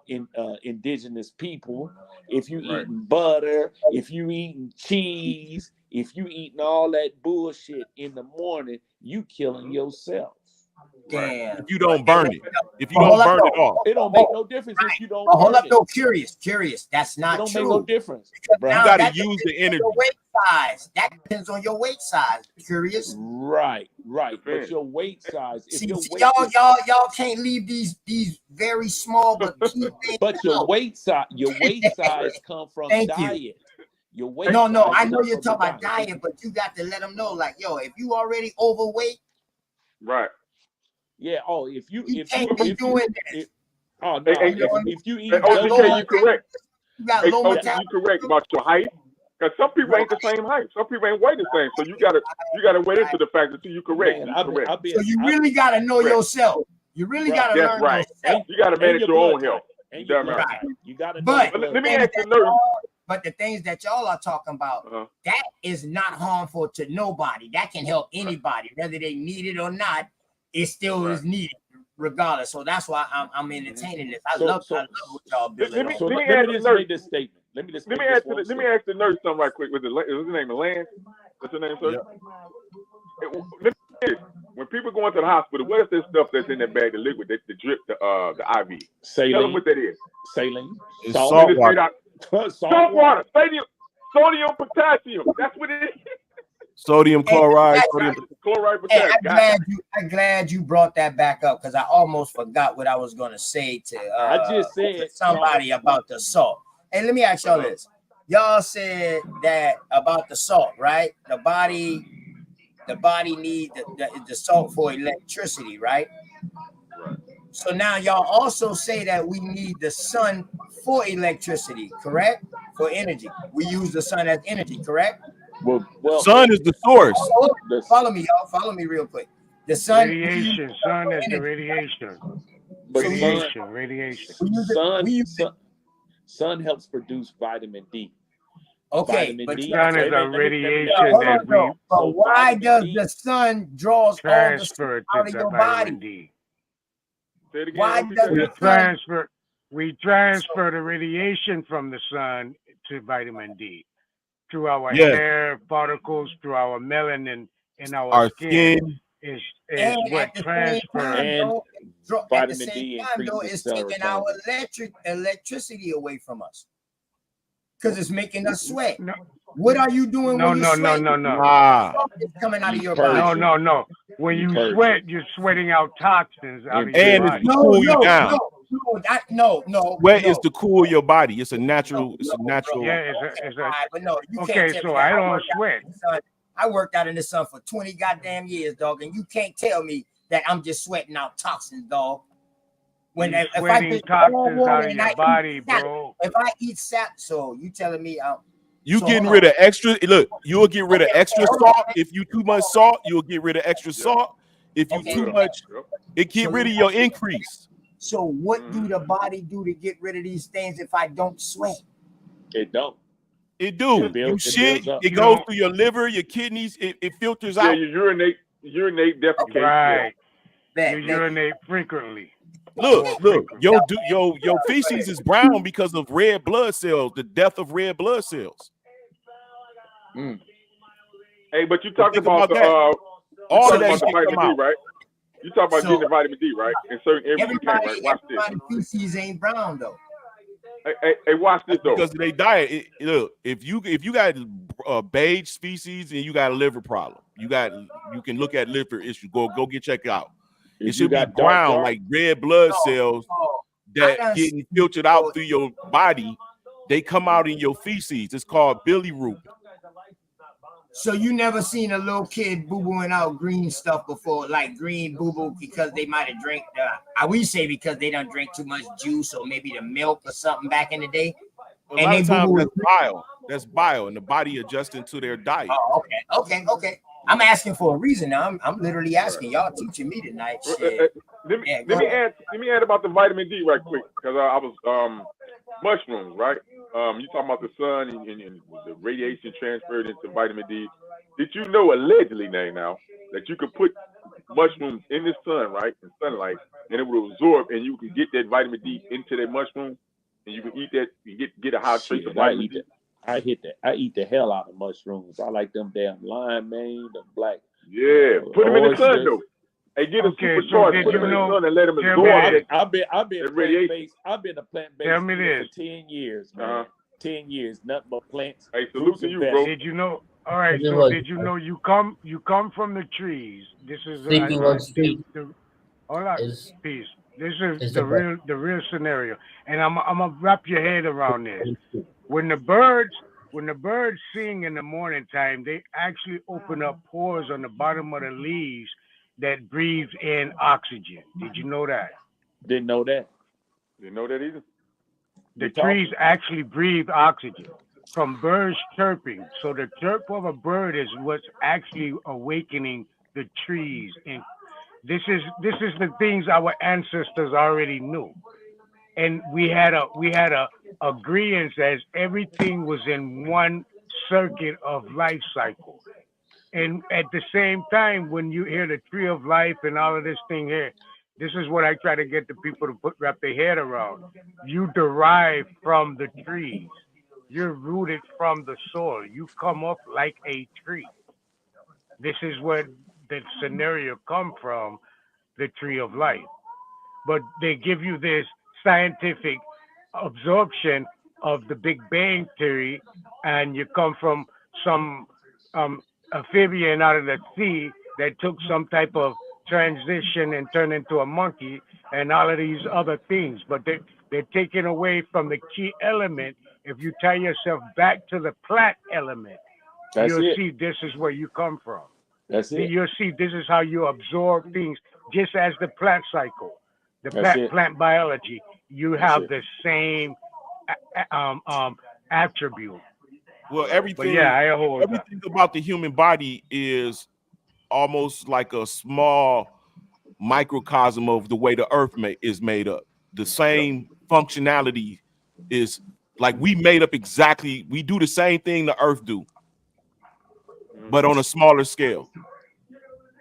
indigenous people, if you eating butter, if you eating cheese, if you eating all that bullshit in the morning, you killing yourself. Damn. If you don't burn it. If you don't burn it off. It don't make no difference if you don't burn it. Hold up, no, curious. That's not true. It don't make no difference. You got to use the energy. Weight size. That depends on your weight size. Curious. Right. But your weight size. Y'all can't leave these very small but key things. But your weight size come from diet. Your weight. No, I know you're talking about diet, but you got to let them know, like, yo, if you already overweight. Right. Yeah. Oh, if you can't be doing this. If you eat OTK, you correct. You got low you correct about your height. Because some people ain't the same height. Some people ain't weigh the same. So you gotta weigh into the fact that you correct. Man, So you really gotta know yourself. You really gotta learn yourself. You gotta manage your own health. And your blood type. You gotta know. But let me ask the nurse. But the things that y'all are talking about, that is not harmful to nobody. That can help anybody, whether they need it or not. It still is needed, regardless. So that's why I'm entertaining this. I love what y'all building. Let me make this statement. Let me ask the nurse something right quick. Is his name Lance? What's your name, sir? Yep. When people go into the hospital, what is this stuff that's in that bag, the liquid, the drip, the IV? Saline. Tell them what that is. Saline. Salt water. Salt water. Sodium, potassium. That's what it is. Sodium chloride. Chloride, potassium. I'm glad you brought that back up because I almost forgot what I was going to say to I just said somebody about the salt. Hey, let me ask y'all this. Y'all said that about the salt, right? The body needs the salt for electricity, right? So now y'all also say that we need the sun for electricity, correct? For energy. We use the sun as energy, correct? Well, sun is the source. Follow me, y'all. Follow me real quick. The sun. Radiation. Sun is the radiation. Radiation. Sun helps produce vitamin D. Okay, but the sun is a radiation. But why does the sun draws all the sun out of your body? D. Why does the sun? We transfer the radiation from the sun to vitamin D through our hair particles, through our melanin in our skin. Is what transfers. Vitamin D increases taking our electricity away from us because it's making us sweat. No. What are you doing when you sweat? It's coming out of your body. No. When you sweat, you're sweating out toxins out of your body. And it's to cool you down. No. Sweat is to cool your body. It's a natural. Yeah, but no, you can't. Okay, so I don't sweat. I worked out in the sun for 20 goddamn years, dog, and you can't tell me that I'm just sweating out toxins, dog. When if I drink toxins out of your body, bro. If I eat sap, so you telling me you getting rid of extra? Look, you'll get rid of extra salt. If you too much salt, you'll get rid of extra salt. If you too much, it get rid of your increase. So what do the body do to get rid of these things if I don't sweat? It don't. It do. You shit. It goes through your liver, your kidneys. It filters out. Yeah, you urinate, defecate. Right. You urinate frequently. Look. Your feces is brown because of red blood cells. The death of red blood cells. Hey, but you talked about the all of that about the vitamin D, right? You talk about getting the vitamin D, right? In certain areas you can't, right? Watch this. Feces ain't brown though. Hey, watch this though. Because of their diet. Look, if you got beige species and you got a liver problem, you can look at liver issues. Go get checked out. It should be brown, like red blood cells that getting filtered out through your body. They come out in your feces. It's called bilirubin. So you never seen a little kid boo-booing out green stuff before, like green boo-boo because they might have drank we say because they don't drink too much juice or maybe the milk or something back in the day. A lot of times that's bio. That's bio, and the body adjusting to their diet. Oh, okay. I'm asking for a reason. I'm literally asking. Y'all teaching me tonight. Shit. Let me add about the vitamin D right quick because I was mushrooms, right? You talking about the sun and the radiation transferred into vitamin D. Did you know allegedly now that you could put mushrooms in the sun, right, in sunlight, and it will absorb, and you can get that vitamin D into that mushroom, and you can eat that, you get a high trace of vitamin D. I eat the hell out of mushrooms. I like them damn lime, man, the black. Yeah, put them in the sun though. Hey, get a supercharge, put them in the sun and let them absorb. I've been plant-based. I've been a plant-based for 10 years, man. 10 years, nothing but plants. Hey, salute to you, bro. Did you know? All right, so did you know you come from the trees? This is all right. Peace. This is the real scenario, and I'm gonna wrap your head around this. When the birds sing in the morning time, they actually open up pores on the bottom of the leaves that breathe in oxygen. Did you know that? Didn't know that. Didn't know that either. The trees actually breathe oxygen from birds chirping. So the chirp of a bird is what's actually awakening the trees. And this is the things our ancestors already knew. And we had a agreement as everything was in one circuit of life cycle. And at the same time, when you hear the tree of life and all of this thing here, this is what I try to get the people to wrap their head around. You derive from the trees. You're rooted from the soil. You come up like a tree. This is what the scenario come from, the tree of life. But they give you this scientific absorption of the Big Bang theory, and you come from some amphibian out of the sea that took some type of transition and turned into a monkey, and all of these other things. But they're taking away from the key element. If you tie yourself back to the plant element, you'll see this is where you come from. That's it. You'll see this is how you absorb things, just as the plant cycle, the plant biology. You have the same attribute. Well, everything, everything about the human body is almost like a small microcosm of the way the earth is made up. The same functionality is like we made up exactly. We do the same thing the earth do, but on a smaller scale.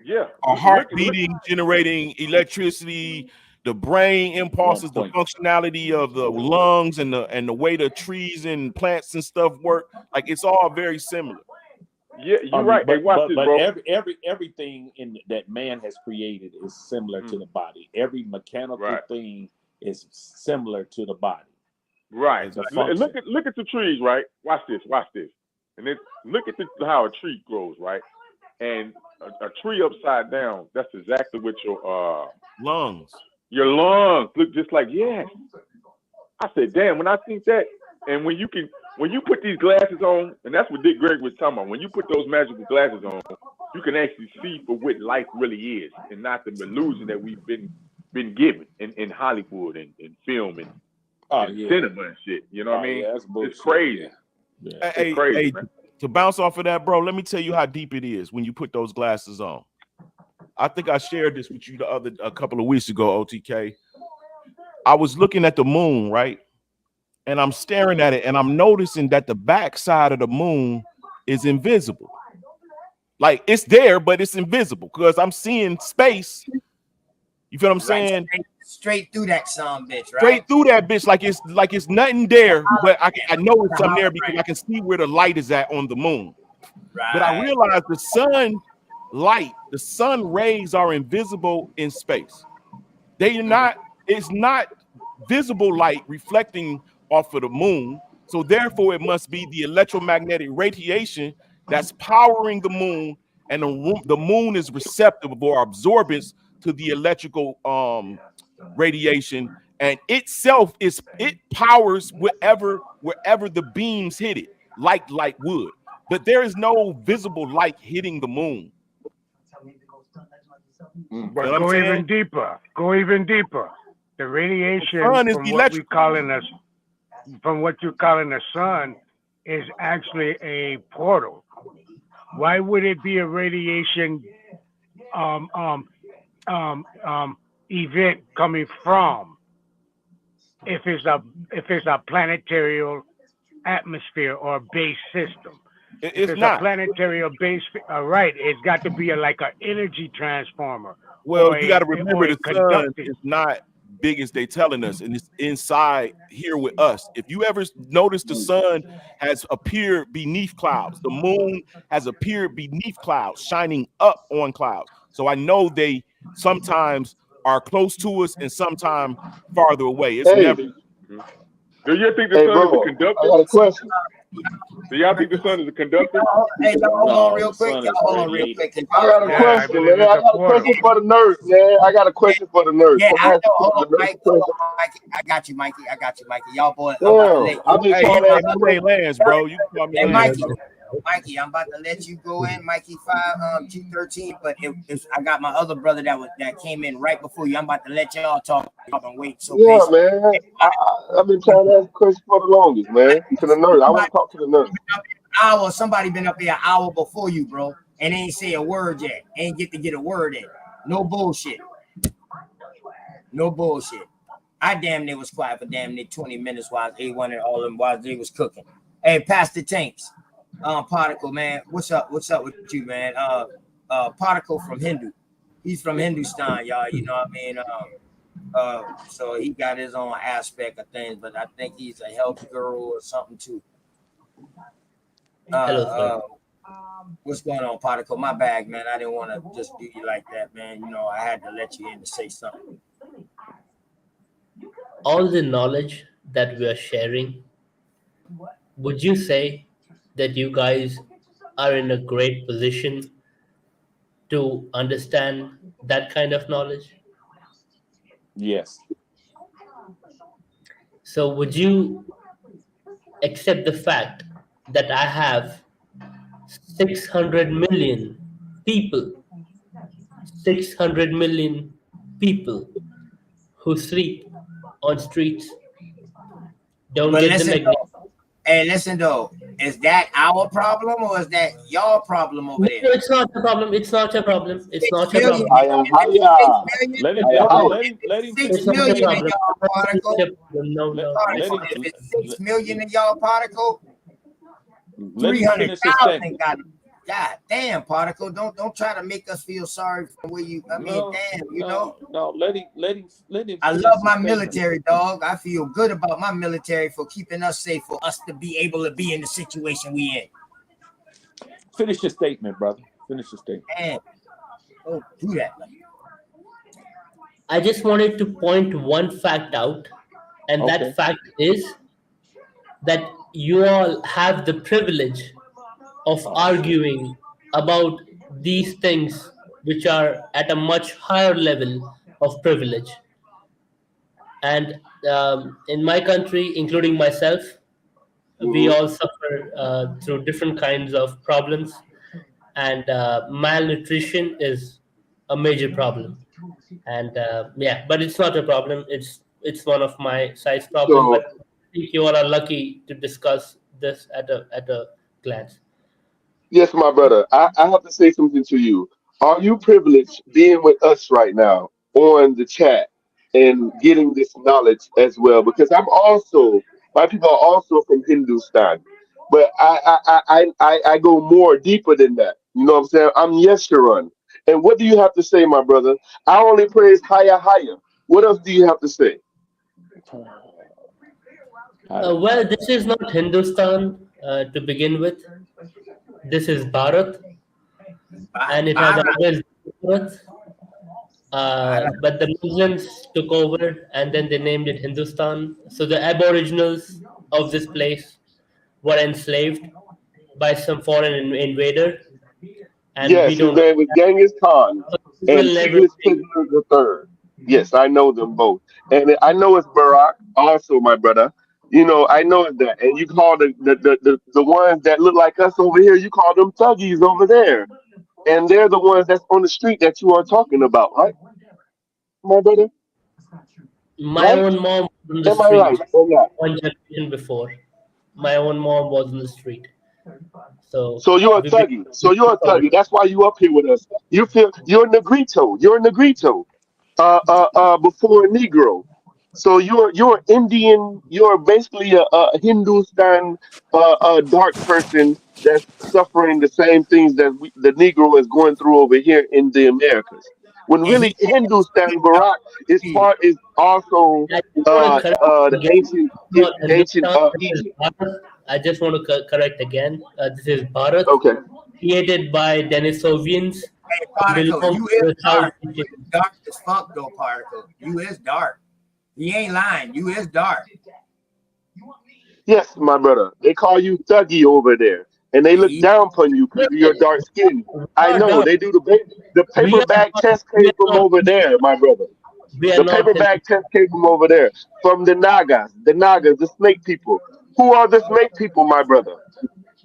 Yeah. Our heart beating, generating electricity, the brain impulses, the functionality of the lungs, and the way the trees and plants and stuff work. Like it's all very similar. Yeah, you're right. But, hey, watch this, bro. everything that man has created is similar to the body. Every mechanical thing is similar to the body. Right. Look at the trees, right? Watch this. And then look at how a tree grows, right? And a tree upside down, that's exactly what your lungs look just like. Yes. I said, damn, when I think that, and when you put these glasses on, and that's what Dick Greg was talking about, when you put those magical glasses on, you can actually see for what life really is, and not the illusion that we've been given in Hollywood and film and cinema and shit. You know what I mean? Yeah, it's crazy. Yeah. Hey, crazy, to bounce off of that, bro, let me tell you how deep it is when you put those glasses on. I think I shared this with you a couple of weeks ago, OTK. I was looking at the moon, right? And I'm staring at it, and I'm noticing that the back side of the moon is invisible. Like it's there, but it's invisible because I'm seeing space. You feel what I'm saying? Straight through that bitch, right? Straight through that bitch, like it's nothing there, but I know it's something there because I can see where the light is at on the moon. Right. But I realized the sun rays are invisible in space. It's not visible light reflecting off of the moon. So therefore it must be the electromagnetic radiation that's powering the moon, and the moon is receptive or absorbance to the electrical radiation, and it powers wherever the beams hit it, like light would. But there is no visible light hitting the moon. But go even deeper. The radiation from what you're calling the sun is actually a portal. Why would it be a radiation event coming from if it's a planetary atmosphere or base system? If it's not a planetary base, right? It's got to be like an energy transformer. Well, you got to remember the sun is not big as they telling us, and it's inside here with us. If you ever notice, the sun has appeared beneath clouds. The moon has appeared beneath clouds, shining up on clouds. So I know they sometimes are close to us and sometimes farther away. It's never. Do you think the sun is a conductor? I got a question. Do y'all think the sun is a conductor? Hey, hold on real quick. I got a question, man. I got a question for the nerds, man. I got a question for the nerds. Yeah, I know. Hold on, Mikey. I got you, Mikey. Y'all boys. Hey, Lance, bro. You can call me Lance. Mikey, I'm about to let you go in, Mikey 213. But I got my other brother that came in right before you. I'm about to let y'all talk. Y'all been waiting so Yeah, patiently. man. I've been trying to ask a question for the longest, man. To the nurse. I want to talk to the nurse. Somebody been up here an hour before you, bro, and ain't say a word yet. Ain't get a word in. No bullshit. No bullshit. I damn near was quiet for damn near 20 minutes while A1 and all them while they was cooking. Hey, Pastor Tanks, Particle, man, what's up? What's up with you, man? Particle from Hindu. He's from Hindustan, y'all. You know what I mean? So he got his own aspect of things, but I think he's a health guru or something too. Hello, sir. What's going on, Particle? My bag, man. I didn't want to just do you like that, man. You know, I had to let you in to say something. All the knowledge that we are sharing, would you say that you guys are in a great position to understand that kind of knowledge? Yes. So, would you accept the fact that I have 600 million people, 600 million people who sleep on streets, don't But get the listen, magnesium? hey, listen though, is that our problem or is that your problem over No, there? it's not a problem. It's not a problem. It's 6 not a million. problem. Higher, If it's 6 higher, million, Let him higher, finish. no, higher. Let if him. Let it's him 6 It's finish his not a million in statement. problem. y'all It's particle, not a problem. No, Let no, let it's him not. if it's let, 6 million in y'all particle, let him finish his 300,000 statement. got it. God damn, particle. Don't try to make us feel sorry for where you. I mean, No, damn, you know. no. Let him I finish love his my statement. military, dog. I feel good about my military for keeping us safe, for us to be able to be in the situation we in. Finish your statement, brother. Finish your statement. And don't do that. I just wanted to point one fact out, and that Okay. fact is that you all have the privilege of Oh shit. arguing about these things which are at a much higher level of privilege. And in my country, including myself, we Hmm. all suffer through different kinds of problems, and malnutrition is a major problem. And yeah, but it's not a problem. It's one of my size problem. But So I think you all are lucky to discuss this at a glance. yes, my brother, I have to say something to you. Are you privileged being with us right now on the chat and getting this knowledge as well? Because my people are also from Hindustan, but I go more deeper than that. You know what I'm saying? I'm Yesharan. And what do you have to say, my brother? I only praise higher, higher. What else do you have to say? Well, this is not Hindustan to begin with. This is Bharat, and it has Bharat, always been Bharat. But the Muslims took over, and then they named it Hindustan. So the Aboriginals of this place were enslaved by some foreign invader, and we Yes, his don't know name was that. Genghis Khan So we and will never Tigris be. Pileser the Third. Yes, I know them both, and I know it's Barack also, my brother. You know, I know that, and you call the ones that look like us over here, you call them thuggies over there, and they're the ones that's on the street that you are talking about, right, my brother? My Right? own mom was on the Am I right street or not? one generation before. My own mom was on the street. So So you're a we thuggy. So you're a thuggy. That's why you up here with us. You feel you're a Negrito. You're a Negrito. Before a Negro. So you're Indian. You're basically a Hindustan dark person that's suffering the same things that the Negro is going through over here in the Americas. When and he really Hindustan Bharat can't. is also I just want to correct the again. Not ancient Hindustan. This is Egypt. Bharat. I just want to correct again. This is Bharat, Okay. created by Denisovians, Hey, particle, belongs you to is the South dark. You Asian. is dark as fuck though, particle. You is dark. He ain't lying. You is dark. Yes, my brother. They call you Thuggy over there, and they look He, down upon you because of your No, dark skin. we I are know not. they do the We are paperback not. test We came are from not. over there, my brother. We are The not. paperback test came from over there, from the Nagas, the snake people. Who are the snake people, my brother?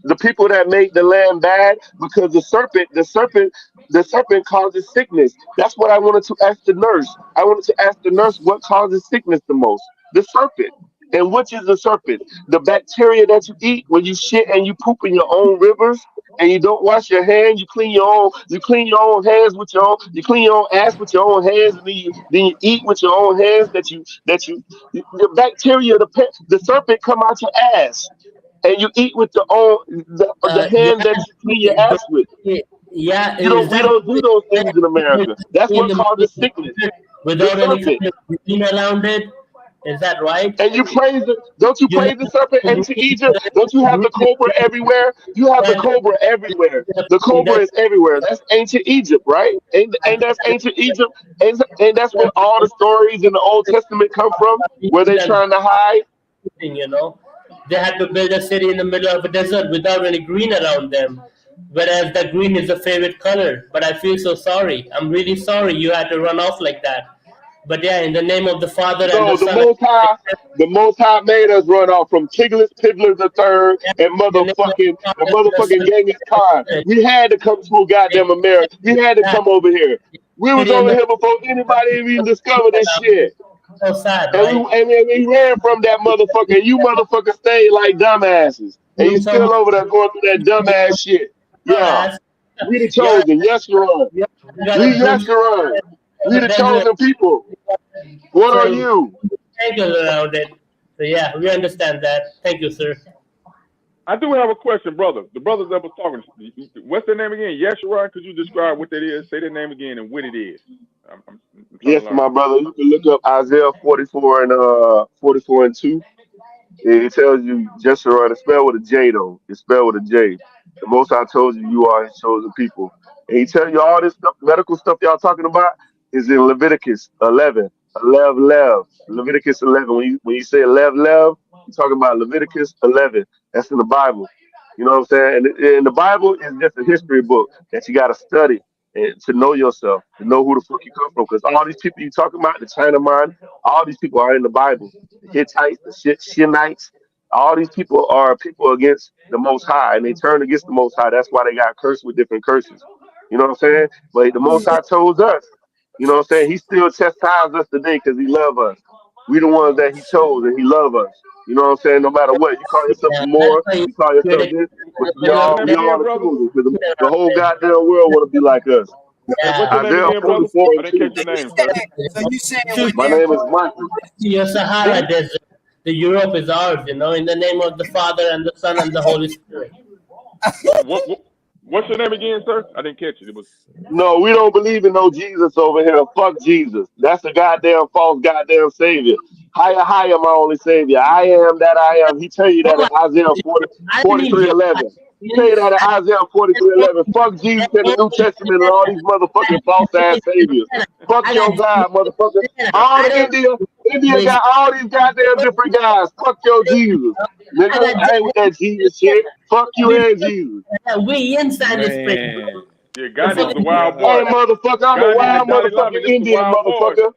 the people that made the land bad, because the serpent causes sickness. That's what I wanted to ask the nurse. I wanted to ask the nurse what causes sickness the most. The serpent. And which is the serpent? The bacteria that you eat when you shit and you poop in your own rivers and you don't wash your hands, you clean your own hands with your own, you clean your own ass with your own hands, and then you eat with your own hands the bacteria, the serpent come out your ass and you eat with the Yeah, hand that you clean your ass with. yeah. You don't Is we that don't do those things in America. That's in what the middle of causes the sickness. desert The without any serpent. kind of routine around it? Is that right? And you praise it. Don't you You praise the serpent have into Egypt? Don't you have the cobra everywhere? You have the that, cobra everywhere. The cobra that, is everywhere. That's ancient Egypt, right? And that's ancient Egypt. And that's where all the stories in the Old Testament come from, where they that trying to hide. thing. They had to build a city in the middle of a desert without any green around them. Whereas the green is a favorite color. But I feel so sorry. I'm really sorry you had to run off like that. But yeah, in the name of the Father and the No, Son, The Most High made us run off from Tiglis, Piglis the third, yeah, and in the name of the Father and the motherfucking Son, Genghis Khan. and We had to come to goddamn America. We had to the come over here. We was city in over the here before anybody even discovered this shit. so sad, And right? we ran from that motherfucker. And you motherfuckers stayed like dumbasses. And you Doing some still over there going through that dumbass shit. Yeah. ass. We the Yeah, chosen. Yes, you're on. yeah, we We gotta build yes, you're on. We a the desert chosen people. What are so you? angle around it. So yeah, we understand that. Thank you, sir. I do have a question, brother. The brothers that was talking, what's their name again? Yeshua. Could you describe what that is? Say their name again and what it is. I'm trying to Yes, learn. my brother. You can look up Isaiah 44 and 44 and 2. It tells you Jeshurun. It's spelled with a J though. It's spelled with a J. The Most High told you you are His chosen people, and He tell you all this stuff, medical stuff y'all talking about is in Leviticus 11. Leviticus 11. When you say Lev, you're talking about Leviticus 11. That's in the Bible. You know what I'm saying? And the Bible is just a history book that you got to study and to know yourself, to know who the fuck you come from. Because all these people you talking about, the China mind, all these people are in the Bible. The Hittites, the Shinites, all these people are people against the Most High, and they turn against the Most High. That's why they got cursed with different curses. You know what I'm saying? But the Most High told us, you know what I'm saying? He still chastises us today because he loves us. We the ones that he chose, and he loves us. You know what I'm saying? No matter what, you call yourself Yeah, some that's more, why you you call create yourself a this, but Hey, what's your name we again, all the brother? chosen because the around whole it. goddamn world want to be like us. Hey, what's your name Isaiah again, brother? 44 I and didn't catch 2. your name, sir. So you saying Shoot when My they're name is going Michael. to your Sahara Who? Desert. The Europe is ours, in the name of the Father and the Son and the Holy Spirit. What's your name again, sir? I didn't catch it. It was. No, we don't believe in no Jesus over here. Fuck Jesus. That's a goddamn false goddamn savior. Higher, my only savior. I am that I am. He tell you that Oh, in Isaiah 40, I need 43, your 11. He tell you that in Isaiah 43, 11. Fuck Jesus in the New Testament and all these motherfucking false ass saviors. Fuck I your got God, motherfucker. All I the don't India wish got all these goddamn different guys. Fuck your Jesus. I Nigga, got I ain't with that Jesus shit. Fuck you and Jesus. we inside the spring. Man. Yeah, The Gotti was fucking a wild Hey, boy. motherfucker, I'm a Gotti and wild Gotti Love, motherfucking them some Indian wild boys. motherfucker.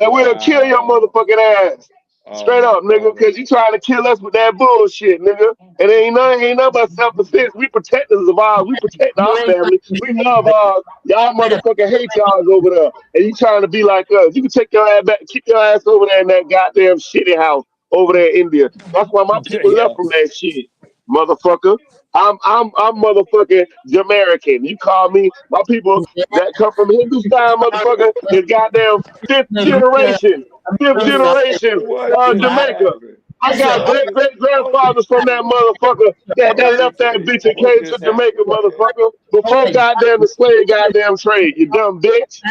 And we'll kill your Wow. motherfucking ass. Oh Straight my up, nigga, God. because you trying to kill us with that bullshit, nigga. And ain't nothing but self-defense. We protectors of ours. We protect you our ain't got family. We love ours. Y'all to motherfucking hate y'all over there. And you trying to be like us. You can take your ass back, keep your ass over there in that goddamn shitty house over there in India. That's why my people left Yeah. from that shit, motherfucker. I'm motherfucking Jamaican. You call me my people that come from Hindustan, motherfucker, is goddamn fifth generation. Fifth generation What just Jamaica. happened? I that's your got What own great just great what grandfathers from that motherfucker that what left just that bitch and what came to just Jamaica, happened, motherfucker. Before goddamn the slave goddamn trade, you dumb bitch.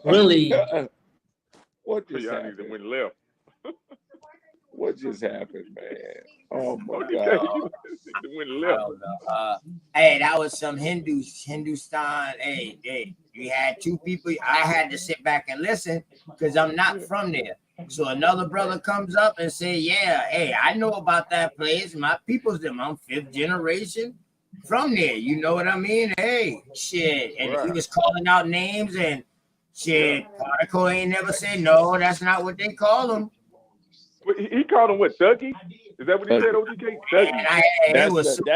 really. man? What just Y'all niggas that happened? went left. What just happened, man? Oh my OTK, God. you that went I left. don't know. Hey, that was some Hindustan. Hey, you had two people. I had to sit back and listen because I'm not from there. So another brother comes up and say, "Yeah, hey, I know about that place. My people's them. I'm fifth generation from there. You know what I mean? Hey, shit." And he Right. was calling out names and Yeah. shit. Particle ain't never said no. That's not what they call them. He called them what, Thuggies? Is that what he said, OTK? That's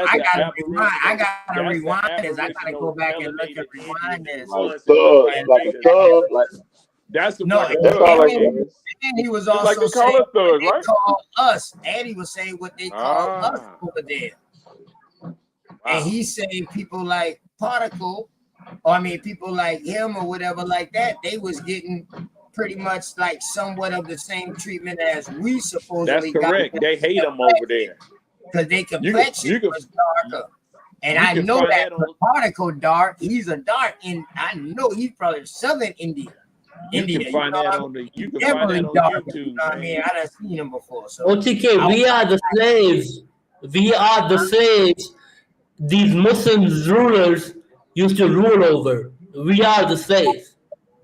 I gotta rewind this. I gotta go back and look and rewind this. Like a thug, like that's the No, word. that's all I and guess. he was just like also they call saying us thugs, what right? they call us, and he was saying what they call us over there. And he's saying people like Particle, or I mean people like him or whatever like that, they was getting pretty much like somewhat of the same treatment as we supposedly That's correct. got. They hate them over there Because their complexion was darker. And I can know find that that on- Particle dark, he's a dark, and I know he's probably Southern India. You can find that on the dark, YouTube. You know what I mean? I done seen him before. So OTK, we are the slaves. We are the slaves. These Muslims rulers used to rule over. We are the slaves.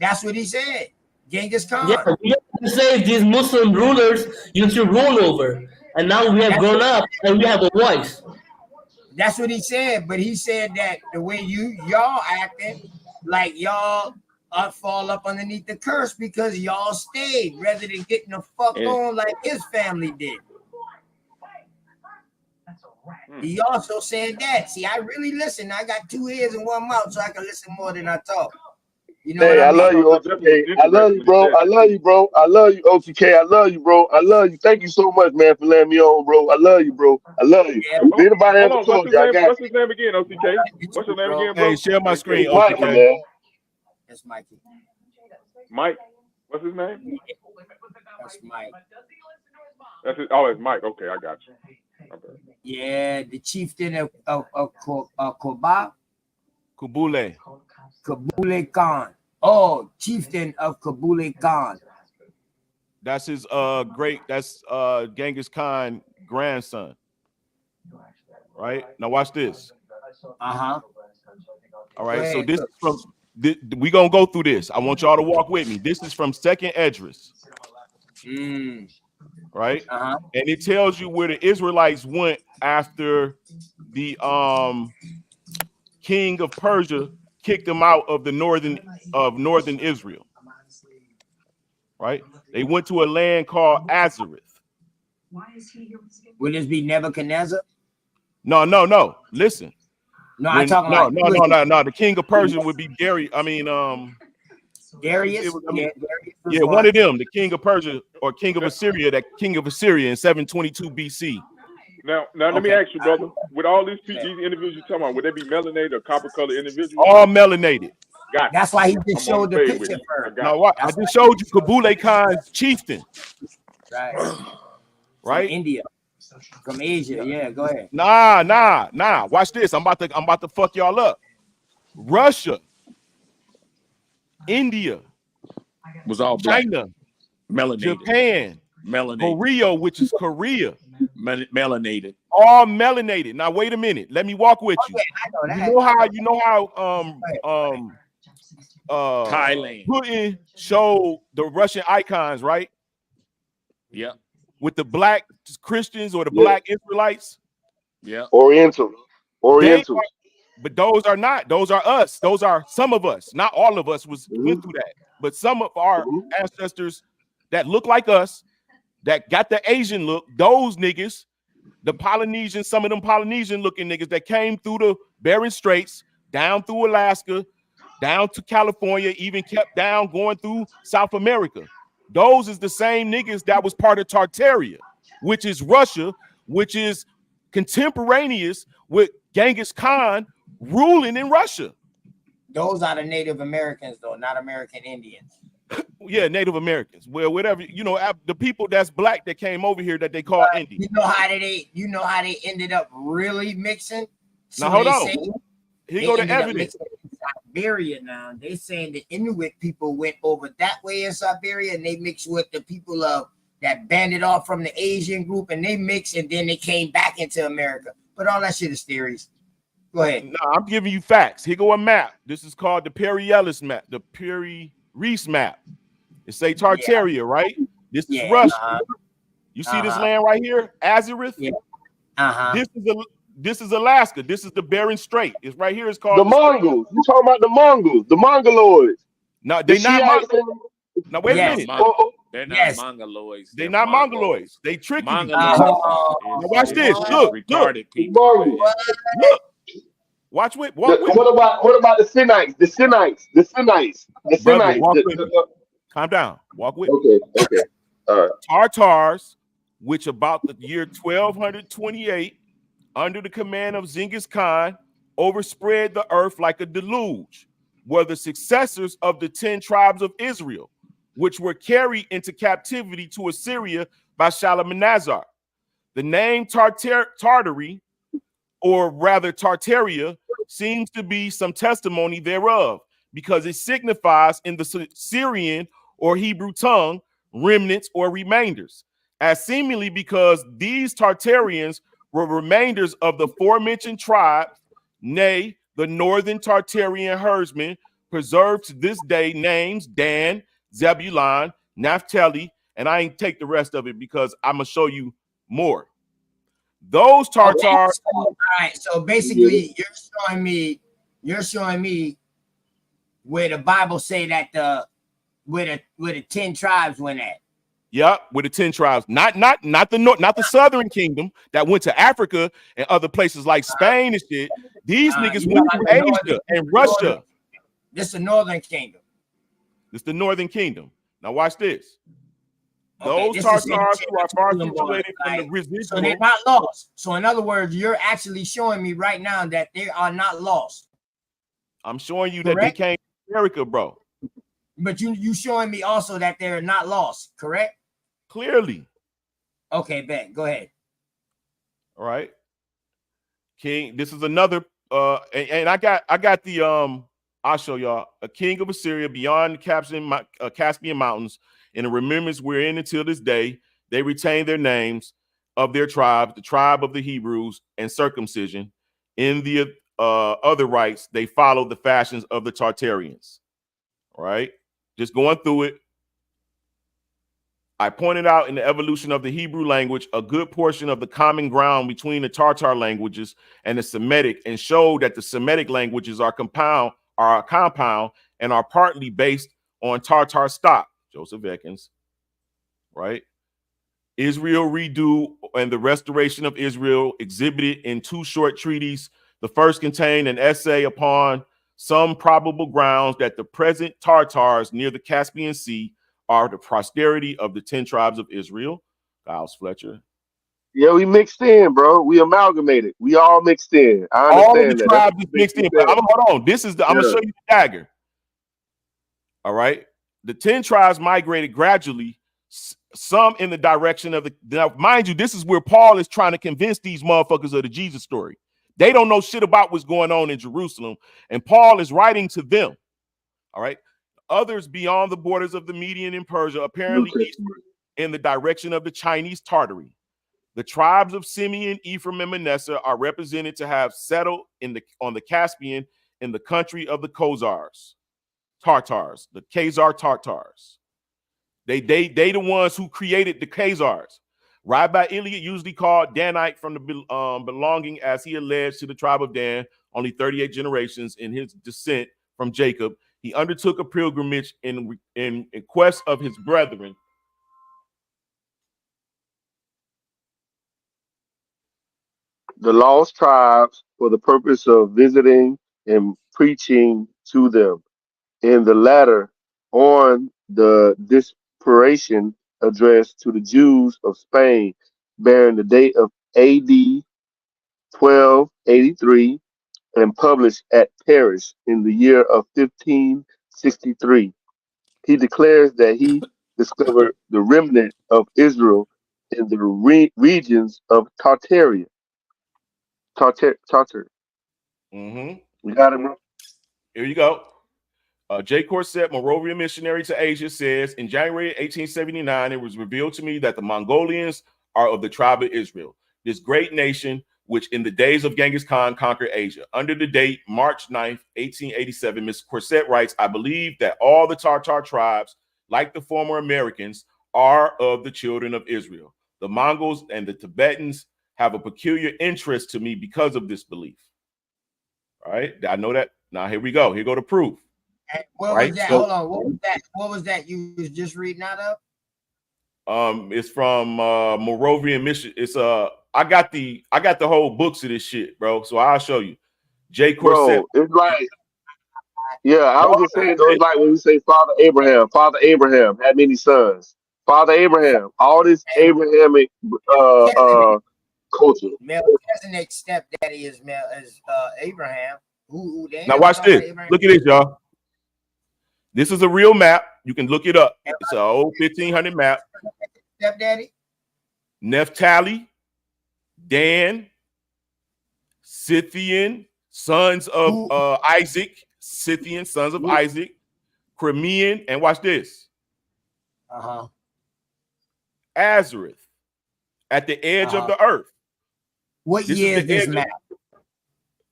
That's what he said. Genghis Khan. Yeah, we are the slaves. These Muslim rulers used to rule over, and now we have grown up and we have a voice. That's what he said. But he said that the way y'all acting, like y'all fall up underneath the curse because y'all stayed rather than getting the fuck on like his family did. He also said that. See, I really listen. I got 2 ears and 1 mouth, so I can listen more than I talk. You know Hey, what I I mean? love you, OTK. I love you, bro. I love you, bro. I love you, OTK. I love you, bro. I love you. Thank you so much, man, for letting me on, bro. I love you, bro. I love you. Yeah. If anybody ever Hold on, told you, I got what's his name again, OTK? What's his name again, bro? Hey, share my screen, you. Mikey, OTK. man. That's Mikey. Mike. What's his name? That's Mike. That's it. Oh, it's Mike. Okay, I got you. Okay. Yeah, the chieftain of Koba. Kubule. Kabule Khan. Oh, chieftain of Kabule Khan. That's his that's Genghis Khan grandson. Right? Now watch this. Uh-huh. All right. So this is from we gonna go through this. I want y'all to walk with me. This is from Second Esdras. Right? Uh-huh. And it tells you where the Israelites went after the king of Persia kicked them out of the northern Israel. Right? They went to a land called Azareth. Will this be Nebuchadnezzar? No. Listen. No, I'm talking about no. The king of Persia would be Darius. Darius. Yeah, one of them, the king of Persia or king of Assyria, that king of Assyria in 722 BC. Now, let me ask you, brother. With all these individuals you're talking about, would they be melanated or copper-colored individuals? All melanated. Got That's why he just showed the picture first. No, what? I just showed you Kabule Khan's chieftain. Right. Right? From India. From Asia. Yeah, go ahead. Nah. Watch this. I'm about to fuck y'all up. Russia, India, was all black. China, Melanated. Japan, Melanated. Korea, which is Korea. Melanated. All melanated. Now wait a minute. Let me walk with you. You know how Thailand. Putin showed the Russian icons, right? Yeah. With the black Christians or the black Israelites. Yeah. Orientals. But those are not. Those are us. Those are some of us. Not all of us went through that. But some of our ancestors that look like us, that got the Asian look, those niggas, the Polynesian, some of them Polynesian looking niggas that came through the Bering Straits, down through Alaska, down to California, even kept down going through South America. Those is the same niggas that was part of Tartaria, which is Russia, which is contemporaneous with Genghis Khan ruling in Russia. Those are the Native Americans, though, not American Indians. Yeah, Native Americans. Well, whatever, the people that's black that came over here that they call Indians. You know how they ended up really mixing? So now hold on. Here go the evidence. Siberia now. They saying the Inuit people went over that way in Siberia and they mixed with the people that banded off from the Asian group and they mixed and then they came back into America. But all that shit is theories. Go ahead. No, I'm giving you facts. Here go a map. This is called the Peri-Ellis map, the Peri-Reis map. It say Tartaria, right? This is Russia. You see this land right here, Azareth? Yeah. This is Alaska. This is the Bering Strait. It's right here. It's called the Mongols. You talking about the Mongols, the Mongoloids? No, they not Mongols. Now wait a minute. They're not Yes. Mongoloids. They're They're not Mongols. Mongoloids. They tricking you. Mongoloids Now watch this. is Look. retarded It's people. Mongol. Look. Walk with me. What about the Sinites? The Brother, Sinites. walk with me. Calm down. Walk with me. Okay. All right. Tartars, which about the year 1228, under the command of Genghis Khan, overspread the earth like a deluge, were the successors of the 10 tribes of Israel, which were carried into captivity to Assyria by Shalmaneser. The name Tartary, or rather Tartaria, seems to be some testimony thereof, because it signifies in the Syrian or Hebrew tongue remnants or remainders, as seemingly because these Tartarians were remainders of the aforementioned tribes, nay, the northern Tartarian herdsmen, preserved to this day names Dan, Zebulun, Naphtali, and I ain't take the rest of it because I'm gonna show you more. Those Tartars. Okay, so, all right. So basically, you're showing me where the Bible say that where the 10 tribes went at. Yep, with the 10 tribes, not the southern kingdom that went to Africa and other places like Spain and shit. These niggas went to Asia and Russia. This is the northern kingdom. This is the northern kingdom. Now watch this. Okay, Those Tartars who are far situated from the residual. So they're not lost. So in other words, you're actually showing me right now that they are not lost. I'm showing you that they came to America, bro. But you showing me also that they're not lost, correct? Clearly. Okay, bet. Go ahead. All right. King, this is another and I got the I'll show y'all a king of Assyria beyond the Caspian Mountains. In the remembrance we're in until this day, they retain their names of their tribe, the tribe of the Hebrews, and circumcision. In the other rites, they follow the fashions of the Tartarians. All right, just going through it. I pointed out in the evolution of the Hebrew language a good portion of the common ground between the Tartar languages and the Semitic, and showed that the Semitic languages are compound and are partly based on Tartar stock. Joseph Ekins, right? Israel Redo and the Restoration of Israel, exhibited in 2 short treatises. The first contained an essay upon some probable grounds that the present Tartars near the Caspian Sea are the posterity of the 10 tribes of Israel. Giles Fletcher. Yeah, we mixed in, bro. We amalgamated. We all mixed in. I All of the understand that. tribes is mixed in. But hold on. This is I'm gonna show you the dagger. All right. The 10 tribes migrated gradually, some in the direction of the. Now, mind you, this is where Paul is trying to convince these motherfuckers of the Jesus story. They don't know shit about what's going on in Jerusalem, and Paul is writing to them. All right. Others beyond the borders of the Median and Persia, apparently eastward in the direction of the Chinese Tartary. The tribes of Simeon, Ephraim, and Manasseh are represented to have settled on the Caspian in the country of the Tartars, the Khazar Tartars. They the ones who created the Khazars. Rabbi Eliot usually called Danite from the belonging, as he alleged, to the tribe of Dan, only 38 generations in his descent from Jacob. He undertook a pilgrimage in quest of his brethren. The lost tribes for the purpose of visiting and preaching to them. In the latter, on the dispersation addressed to the Jews of Spain, bearing the date of AD 1283 and published at Paris in the year of 1563. He declares that he discovered the remnant of Israel in the regions of Tartaria. Tartar. Mm-hmm. You got it, bro? Here you go. J. Corset, Moravian missionary to Asia, says, in January 1879, it was revealed to me that the Mongolians are of the tribe of Israel, this great nation which in the days of Genghis Khan conquered Asia. Under the date March 9th, 1887, Ms. Corset writes, I believe that all the Tartar tribes, like the former Americans, are of the children of Israel. The Mongols and the Tibetans have a peculiar interest to me because of this belief. All right, I know that. Now here we go. Here go the proof. What was that? Hold on. What was that? What was that you was just reading out of? It's from Moravian Mission. It's I got the whole books of this shit, bro. So I'll show you. J. Corset. Bro, it's like, yeah, I was just saying though, it's like when we say Father Abraham had many sons. Father Abraham, all this Abrahamic uh uh culture. Melchizedek's stepdaddy is Abraham. Who the Now hell watch talking this. about Abraham? Look at this, y'all. This is a real map. You can look it up. It's an old 1500 map. Stepdaddy? Naphtali, Dan, Scythian, sons of Isaac, Scythian, sons of Isaac, Crimean, and watch this. Azareth, at the edge of the earth. What year is this map?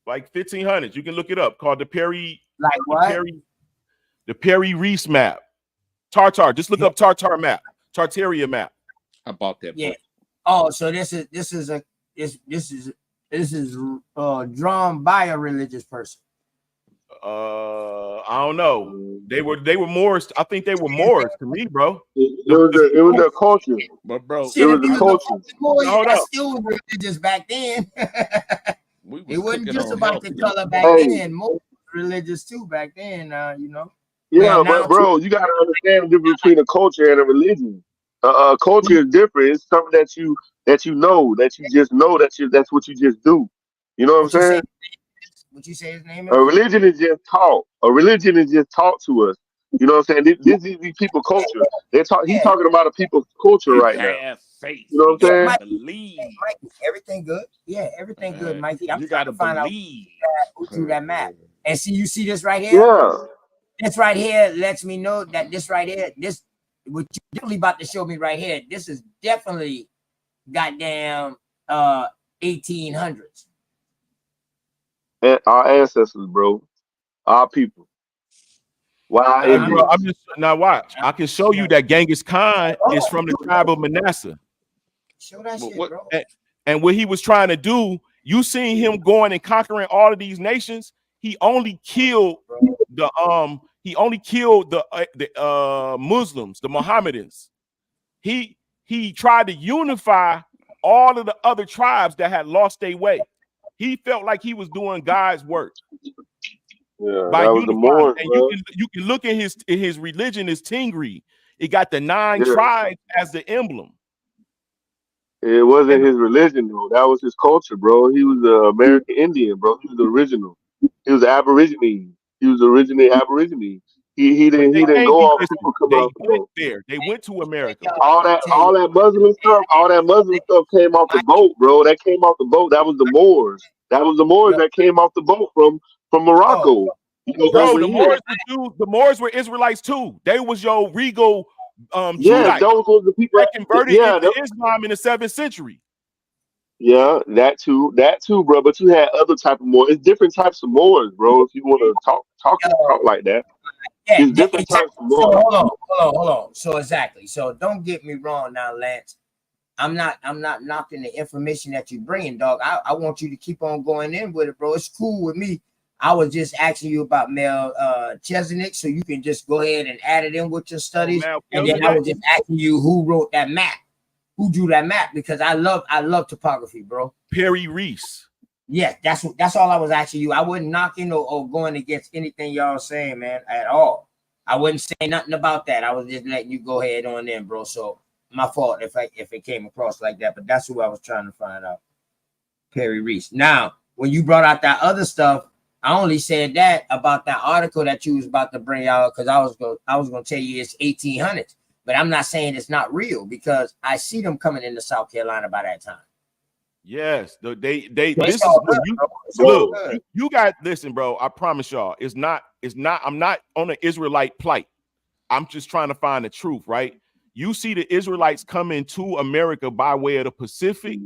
Like 1500s. You can look it up. Called the Perry. Like what? The Perry Reese map. Tartar. Just look up Tartar map. Tartaria map. I bought that. Yeah. Oh, so this is drawn by a religious person. I don't know. They were Moors. I think they were Moors to me, bro. It was their culture. But bro, it was the culture. Hold up. Still religious back then. It wasn't just about the color back then. Most religious too back then. You know. Yeah, but bro, you gotta understand the difference between a culture and a religion. Culture is different. It's something that you know, that you just know that's what you just do. You know what I'm saying? What you say his name A is? religion is just taught. A religion is just taught to us. You know what I'm saying? This is these people culture. He's talking about a people's culture right now. Faith. You know what I'm saying? Believe. Mikey, everything good? Yeah, everything good, Mikey. I'm you trying gotta to find believe. out who drew that map. And you see this right here? Yeah. This right here lets me know that this right here, what you definitely about to show me right here, this is definitely goddamn 1800s. And our ancestors, bro. Our people. Why? Hey, bro, I'm just now watch. I can show you that Genghis Khan is from the tribe of Manasseh. Show that shit, bro. And what he was trying to do, you seen him going and conquering all of these nations. He only killed the Muslims, the Mohammedans. He tried to unify all of the other tribes that had lost their way. He felt like he was doing God's work. Yeah, by that was the Moors, and bro. you can look at his religion is Tingri. It got the 9 tribes as the emblem. It wasn't his religion though. That was his culture, bro. He was an American Indian, bro. He was the original. He was Aborigine. He was originally Aborigine. He didn't go off people coming off the boat. They went to America. All that Muslim stuff came off the boat, bro. That came off the boat. That was the Moors. That was the Moors that came off the boat from Morocco. Bro, the Moors were Israelites too. They was your regal yeah, those were the people that converted into Islam in the 7th century. Yeah, that too, bro. But you had other type of Moors. It's different types of Moors, bro. If you want to talk like that, it's different types of Moors. So hold on. So exactly. So don't get me wrong now, Lance. I'm not knocking the information that you're bringing, dog. I want you to keep on going in with it, bro. It's cool with me. I was just asking you about Melchizedek, so you can just go ahead and add it in with your studies. And then I was just asking you who wrote that map, who drew that map, because I love topography, bro. Perry Reese. Yes, that's all I was asking you. I wasn't knocking or going against anything y'all saying, man, at all. I wouldn't say nothing about that. I was just letting you go ahead on in, bro. So my fault if it came across like that, but that's who I was trying to find out. Perry Reese. Now, when you brought out that other stuff, I only said that about that article that you was about to bring out because I was gonna tell you it's 1800s, but I'm not saying it's not real because I see them coming into South Carolina by that time. Yes, this is what you look. You got listen, bro. I promise y'all, it's not. I'm not on an Israelite plight. I'm just trying to find the truth, right? You see the Israelites coming to America by way of the Pacific,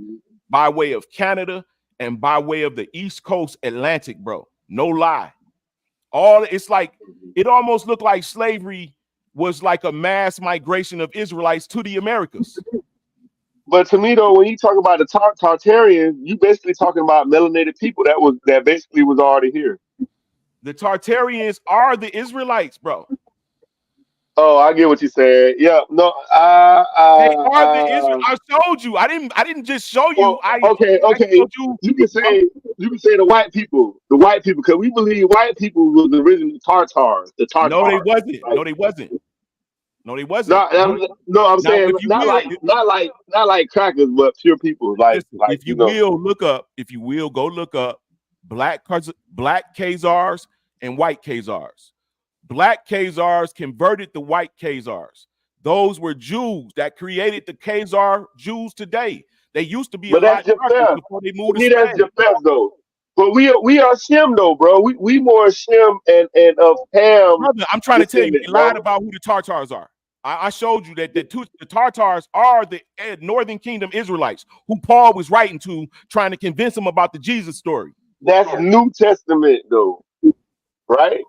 by way of Canada, and by way of the East Coast Atlantic, bro. No lie. It's like it almost looked like slavery was like a mass migration of Israelites to the Americas. But to me, though, when you talk about the Tartarians, you basically talking about melanated people that basically was already here. The Tartarians are the Israelites, bro. Oh, I get what you said. Yeah, no, They are the Israel. I showed you. I didn't just show you. well, okay, I okay. showed you. You can say the white people, because we believe white people was originally Tartars, the No, they Tartars. wasn't. Right? No, they wasn't. No, they wasn't. No, no, I'm Now, saying if you will, not like crackers, but pure people, listen. If you you know. will look up, if you will go look up black Khazars and white Khazars. Black Khazars converted the white Khazars. Those were Jews that created the Khazar Jews today. They used to be a But lot that's darker Japheth. before they To moved to me, that's Spain. Japheth though. But we are Shem though, bro. We more Shem and of Ham Brother, I'm trying to tell you, descendant, they lied bro. about who the Tartars are. I showed you that the Tartars are the Northern Kingdom Israelites who Paul was writing to, trying to convince them about the Jesus story. That's New Testament though, right?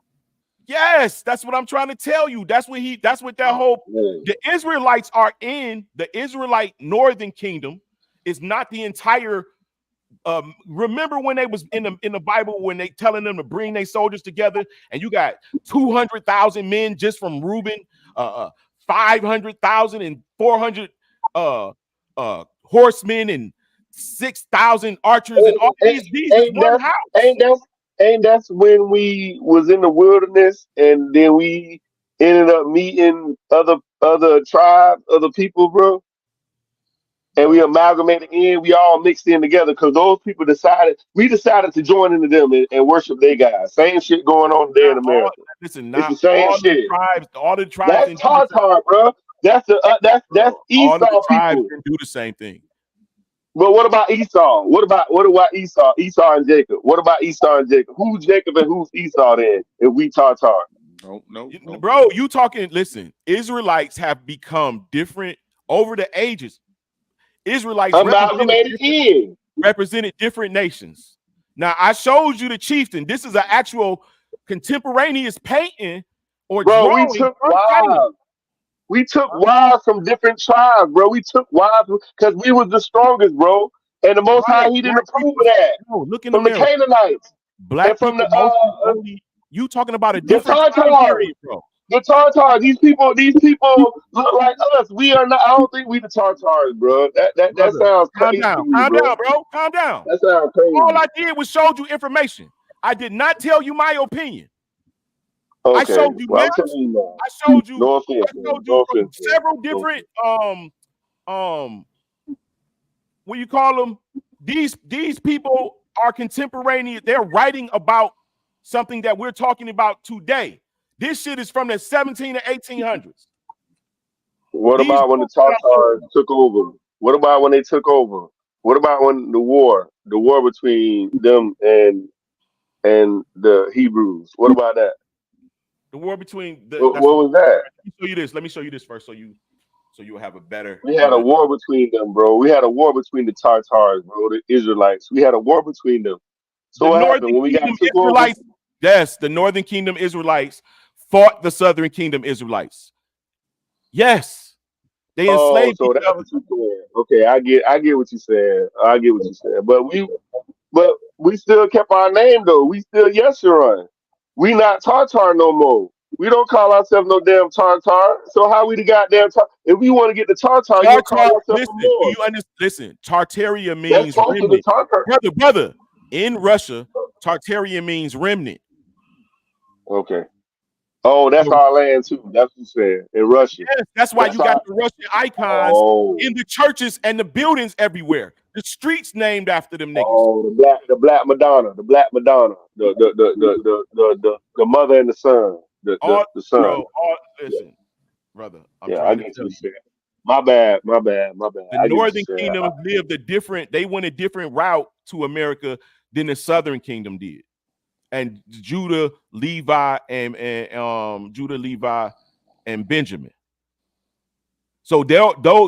Yes, that's what I'm trying to tell you. That's what that whole Man. the Israelites are in the Israelite Northern Kingdom is not the entire. Remember when they was in the Bible when they telling them to bring their soldiers together, and you got 200,000 men just from Reuben, 500,000 and 400 horsemen and 6,000 archers, and all these is Ain't one that house. ain't that's when we was in the wilderness and then we ended up meeting other tribes, other people, bro, and we amalgamated in. We all mixed in together because those people decided to join into them and worship their guys. Same shit going on there in Not all, America. listen, It's the not same shit. all the tribes That's didn't do the same Tartar, bro. That's bro. All of the Esau tribes people. didn't do the same thing. But what about Esau? What about Esau? Esau and Jacob. What about Esau and Jacob? Who's Jacob and who's Esau then? If we Tartar, No. Bro, you talking, listen, Israelites have become different over the ages. Israelites amalgamated in. represented different nations. Now, I showed you the chieftain. This is an actual contemporaneous painting or Bro, we drawing took from China. wives. We took wives from different tribes, bro. We took wives because we was the strongest, bro. And the Most High, Right. He didn't Black approve people, of that. no, look in From the America. Canaanites and Black from people mostly only, you talking about a the different time Tartars. period, bro. The Tartars. These people look like us. We are not. I don't think we the Tartars, bro. That Brother, sounds crazy to me, calm bro. down, bro. Calm down. That sounds All crazy. I did was showed you information. I did not tell you my opinion. I Okay, showed you well I'm maps. telling you now. I showed you No offense, man. No from offense, man. several No different offense. what you call them? These people are contemporaneous. They're writing about something that we're talking about today. This shit is from the 17 to 1800s. What These about when the books that I showed Tartars you. took over? What about when they took over? What about when the war between them and the Hebrews? What about that? The war between What was that? let me show you this. Let me show you this first so you'll have a better We had a war between them, bro. We had a war between the Tartars, bro, the Israelites. We had a war between them. So The what happened Northern when we got Kingdom took over? Israelites, yes, the Northern Kingdom Israelites fought the Southern Kingdom Israelites. Yes, they Oh, enslaved so each that's other. what you saying. Okay, I get what you saying. I get what you saying. But we still kept our name though. We still Yeshurun. We not Tartar no more. We don't call ourselves no damn Tartar. So how we the goddamn Tartar? If we want to get the Tartar, you call Tartar, yourself a listen, do Moor. you understand? Listen, Tartaria That's means close to the remnant. Tartar. Brother, in Russia, Tartaria means remnant. Okay. Oh, that's So, our land too. That's what you said in Russia. yes, that's why That's you got our. the Russian icons Oh, in the churches and the buildings everywhere. The streets named after them niggas. oh, the black Madonna, the mother and the son, the son. Listen, brother, I'm Yeah, I trying to get tell you you. saying. My bad. The I get what you Northern saying. Kingdom lived they went a different route to America than the Southern Kingdom did. And Judah, Levi, and Benjamin. So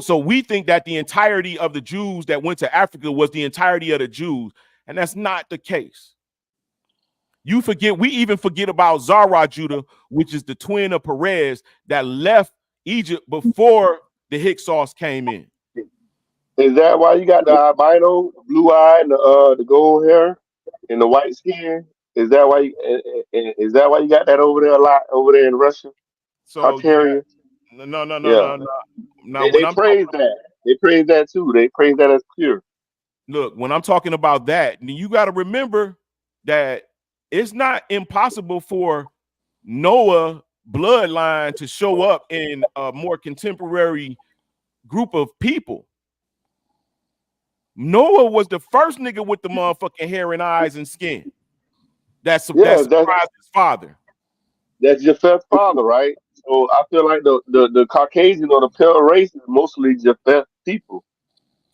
so we think that the entirety of the Jews that went to Africa was the entirety of the Jews, and that's not the case. We even forget about Zara Judah, which is the twin of Perez that left Egypt before the Hyksos came in. Is that why you got the albino, the blue eye, and the gold hair, and the white skin? Is that why? Is that why you got that over there a lot over there in Russia? So Tartarian. no. Yeah. Now when They I'm praise that. They praise that too. They praise that as pure. look, when I'm talking about that, you got to remember that it's not impossible for Noah bloodline to show up in a more contemporary group of people. Noah was the first nigga with the motherfucking hair and eyes and skin. That surprised his father. That's Japheth's father, right? So I feel like the Caucasian or the pale race is mostly Japheth people.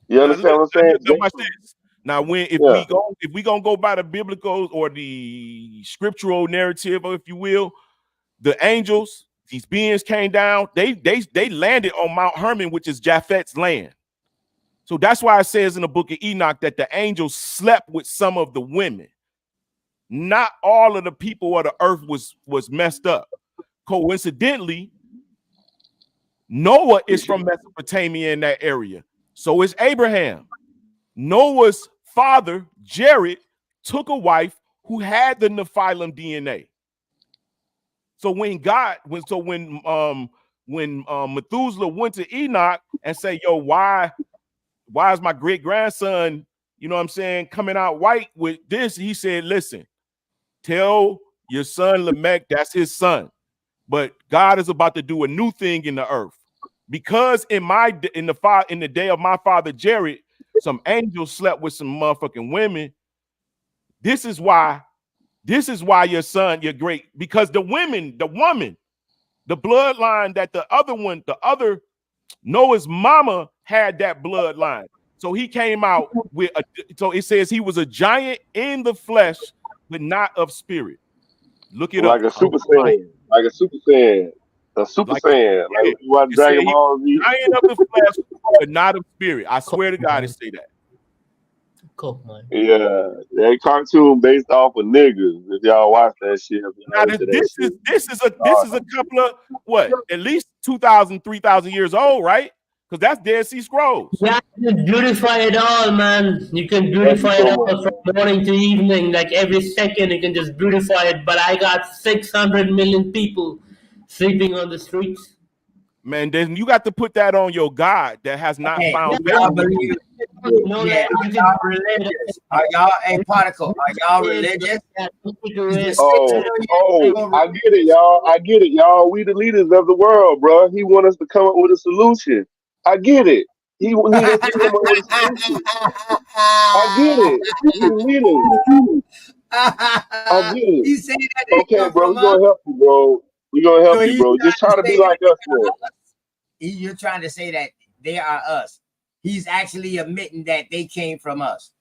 You understand what I'm saying? Now, if we gonna go by the biblical or the scriptural narrative, or if you will, the angels, these beings came down. They landed on Mount Hermon, which is Japheth's land. So that's why it says in the book of Enoch that the angels slept with some of the women. Not all of the people of the earth was messed up. Coincidentally, Noah is from Mesopotamia in that area. So is Abraham. Noah's father, Jared, took a wife who had the Nephilim DNA. So when Methuselah went to Enoch and say, yo, why is my great grandson, you know what I'm saying, coming out white with this? He said, listen, tell your son Lamech that's his son, but God is about to do a new thing in the earth. Because in the day of my father Jared, some angels slept with some motherfucking women. This is why your son, your great, because the woman, the bloodline that the other Noah's mama had that bloodline. So he came out with so it says he was a giant in the flesh, but not of spirit. Look it like up. A Super Saiyan. Like a Super Saiyan. A Super Saiyan. Like you watch Dragon Ball Z. Giant of the flesh, but not of spirit. I swear to God, it say that. Cool, man. Yeah, that cartoon based off of niggas. If y'all watch that shit, now this is a couple of at least 2,000, 3,000 years old, right? Because that's Dead Sea Scrolls. Yeah, you can beautify it all, man. You can beautify it all from morning to evening, like every second you can just beautify it. But I got 600 million people sleeping on the streets. Man, then you got to put that on your God that has not found y'all believe y'all religious? Are y'all particle? Are y'all religious? I get it, y'all. I get it, y'all. We the leaders of the world, bro. He want us to come up with a solution. I get it. He need us to come up with a solution. I get it. We the leaders. I get it. You say that okay, bro. We're gonna help you, bro. We're gonna help you, bro. Just try to be like us, bro. You're trying to say that they are us. He's actually admitting that they came from us,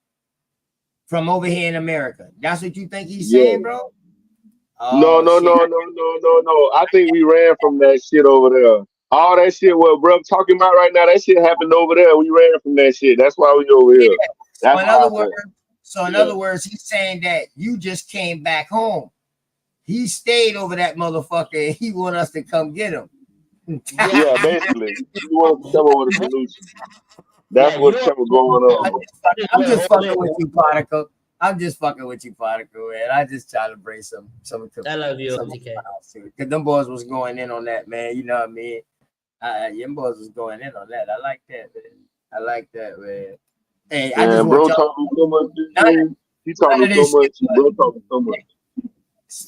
from over here in America. That's what you think he's saying, bro? No. I think we ran from that shit over there. All that shit what bro talking about right now, that shit happened over there. We ran from that shit. That's why we over here. That's in other words, he's saying that you just came back home. He stayed over that motherfucker and he want us to come get him. Yeah, basically. He wants to come up with a solution. That's what's going on. I'm just fucking with you, Particle. I'm just fucking with you, Particle, man. I just try to bring some. I love you, OTK. Because them boys was going in on that, man. You know what I mean? Them boys was going in on that. I like that, man. I like that, man. Hey, I just bro want talking so much. He talking so much. Bro talking so much.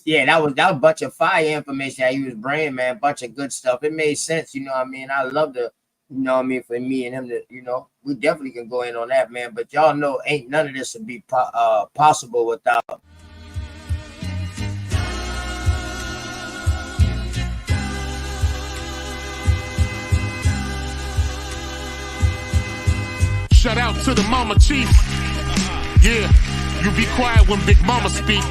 Yeah, that was a bunch of fire information that he was bringing, man. Bunch of good stuff. It made sense, you know what I mean? I love the, you know what I mean, for me and him to, you know, we definitely can go in on that, man. But y'all know ain't none of this would be possible without shout out to the Mama Chief. Yeah, you be quiet when Big Mama speak.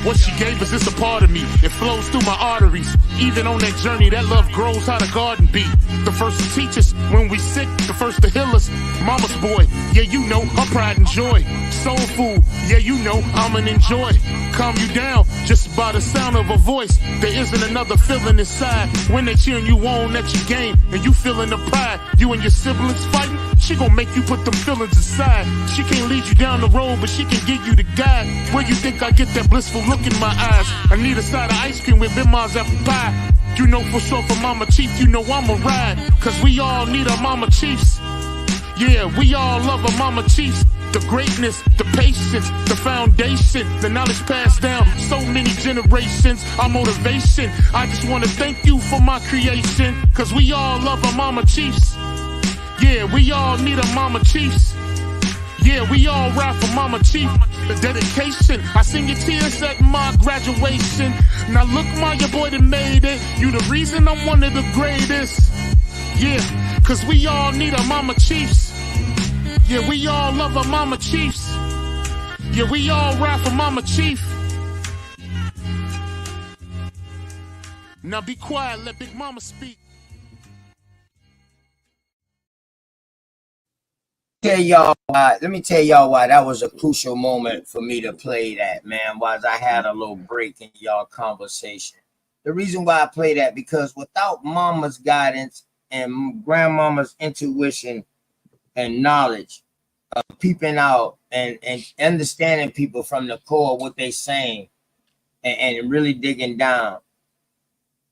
What she gave us is a part of me. It flows through my arteries. Even on that journey, that love grows how the garden be. The first to teach us when we sick, the first to heal us. Mama's boy, yeah, you know, her pride and joy. Soul food, yeah, you know, I'm an enjoy. Calm you down just by the sound of a voice. There isn't another feeling inside when they cheering you on at your game and you feeling the pride. You and your siblings fighting, she gon' make you put them feelings aside. She can't lead you down the road, but she can give you the guide. Where you think I get that blissful look in my eyes? I need a side of ice cream with Bim's apple pie. You know for sure for Mama Chief, you know I'ma ride. Cause we all need our Mama Chiefs. Yeah, we all love our Mama Chiefs. The greatness, the patience, the foundation, the knowledge passed down so many generations, our motivation. I just wanna thank you for my creation. Cause we all love our Mama Chiefs. Yeah, we all need our Mama Chiefs. Yeah, we all ride for Mama Chief. The dedication, I seen your tears at my graduation. Now look, my your boy that made it. You the reason I'm one of the greatest. Yeah, cause we all need our Mama Chiefs. Yeah, we all love our Mama Chiefs. Yeah, we all ride for Mama Chief. Now be quiet, let Big Mama speak. Let me tell y'all why that was a crucial moment for me to play that, man, was I had a little break in y'all conversation. The reason why I play that, because without mama's guidance and grandmama's intuition and knowledge of peeping out and understanding people from the core, what they saying, and really digging down.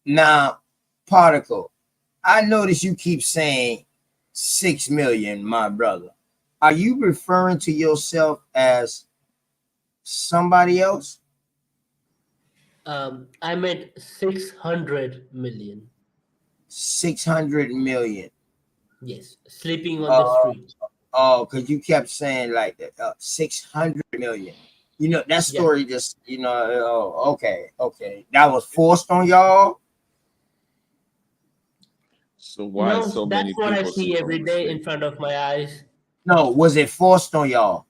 Now, Particle, I notice you keep saying 6 million, my brother. Are you referring to yourself as somebody else? I meant 600 million. 600 million. Yes, sleeping on the street. Oh, because you kept saying like that, 600 million. You know, that story just, you know, oh, okay. That was forced on y'all? So why so many people? That's what I see sleep every on the day street? in front of my eyes. No, was it forced on y'all?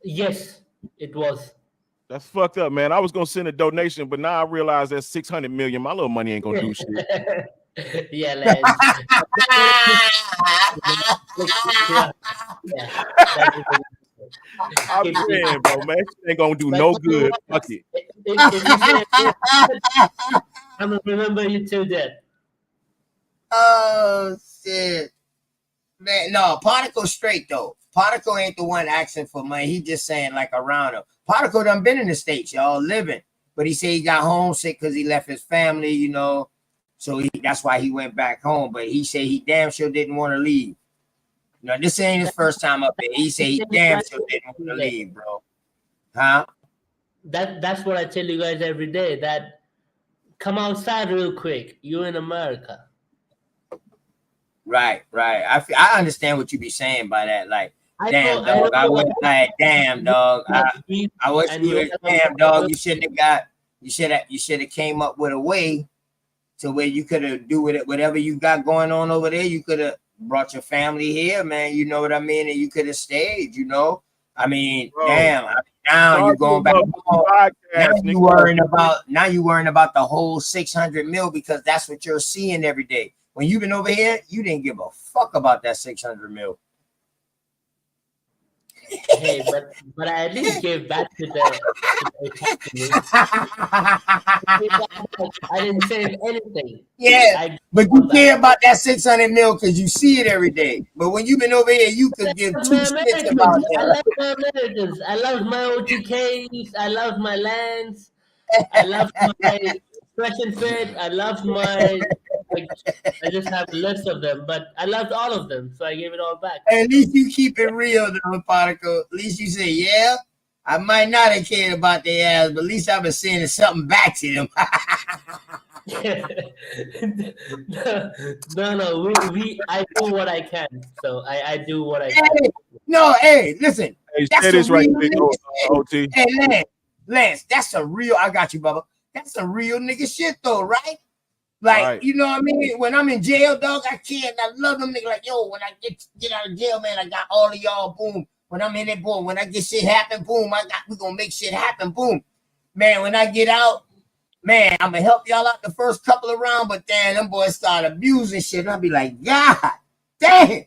Yes, it was. That's fucked up, man. I was gonna send a donation, but now I realize that's 600 million. My little money ain't gonna do shit. Yeah, Lance. I'm saying, bro, man, shit ain't gonna do no good. Fuck it. If you say I'm gonna remember you till death. Oh shit, man! No, Particle straight though. Particle ain't the one asking for money. He just saying like around him. Particle done been in the States, y'all, living, but he said he got homesick because he left his family, you know. So that's why he went back home. But he said he damn sure didn't want to leave. No, this ain't his first time up there. He said he damn sure didn't want to leave, bro. Huh? That's what I tell you guys every day. That come outside real quick. You're in America. Right. I understand what you be saying by that. Like, damn, dog. I wish like, damn, dog. I wish you, damn, dog. You shouldn't have you should have came up with a way to where you could have do with it whatever you got going on over there. You could have brought your family here, man. You know what I mean? And you could have stayed. You know, I mean, bro, damn. Now you're going back home. Now you worrying about the whole 600 mil because that's what you're seeing every day. When you've been over here, you didn't give a fuck about that 600 mil. Hey, but I at least gave back to the I didn't save anything. Yeah, but you care about that 600 mil because you see it every day. But when you've been over here, you could give two shits about that. I love my Americans. I love my OTKs. I love my lands. I love my fresh and fit. I love my. I just have a list of them, but I loved all of them, so I gave it all back. At least you keep it real, though, Particle. At least you say, yeah, I might not have cared about their ass, but at least I've been saying something back to them. No, I do what I can. So I do what I can. No, hey, listen. Hey, that's this right there, OT. Hey, Lance, that's a real, I got you, Bubba. That's a real nigga shit, though, right? Like, right. You know what I mean? When I'm in jail, dog, I can't. I love them niggas. Like, yo, when I get out of jail, man, I got all of y'all, boom. When I'm in it, boom. When I get shit happen, boom. We gonna make shit happen, boom. Man, when I get out, man, I'm gonna help y'all out the first couple of rounds, but then them boys start abusing shit. And I'll be like, God damn.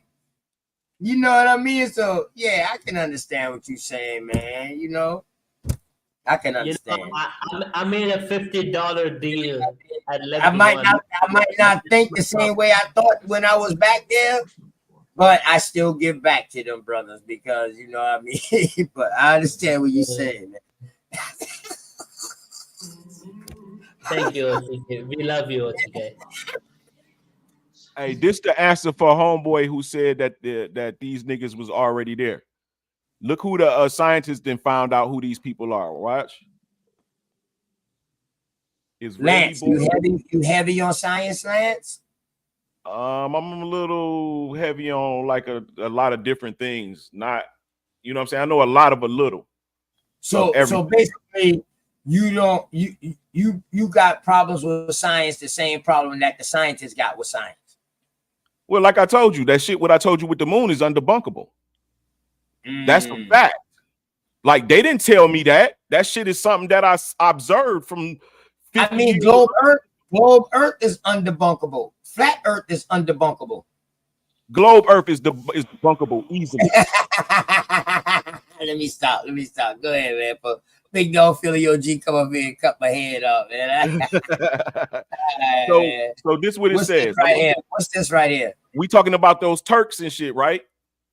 You know what I mean? So, yeah, I can understand what you're saying, man. You know? I can understand. You know, I made a $50 deal. I might not think the same way I thought when I was back there, but I still give back to them brothers because you know what I mean. But I understand what you're saying. Thank you, OTK. We love you, OTK. Hey, this the answer for homeboy who said that that these niggas was already there. Look who the scientists then found out who these people are. Watch. Israeli Lance, boy. you heavy on science, Lance? I'm a little heavy on like a lot of different things. Not, you know what I'm saying? I know a lot of a little. So basically, you got problems with science, the same problem that the scientists got with science. Well, like I told you, that shit what I told you with the moon is undebunkable. That's a fact. Like they didn't tell me that. That shit is something that I observed from 50 years globe Earth is undebunkable. Flat Earth is undebunkable. Globe Earth is debunkable easily. Let me stop. Go ahead, man. But big dog Philly OG come up here and cut my head off, man. So this what it says. What's this right here? We talking about those Turks and shit, right?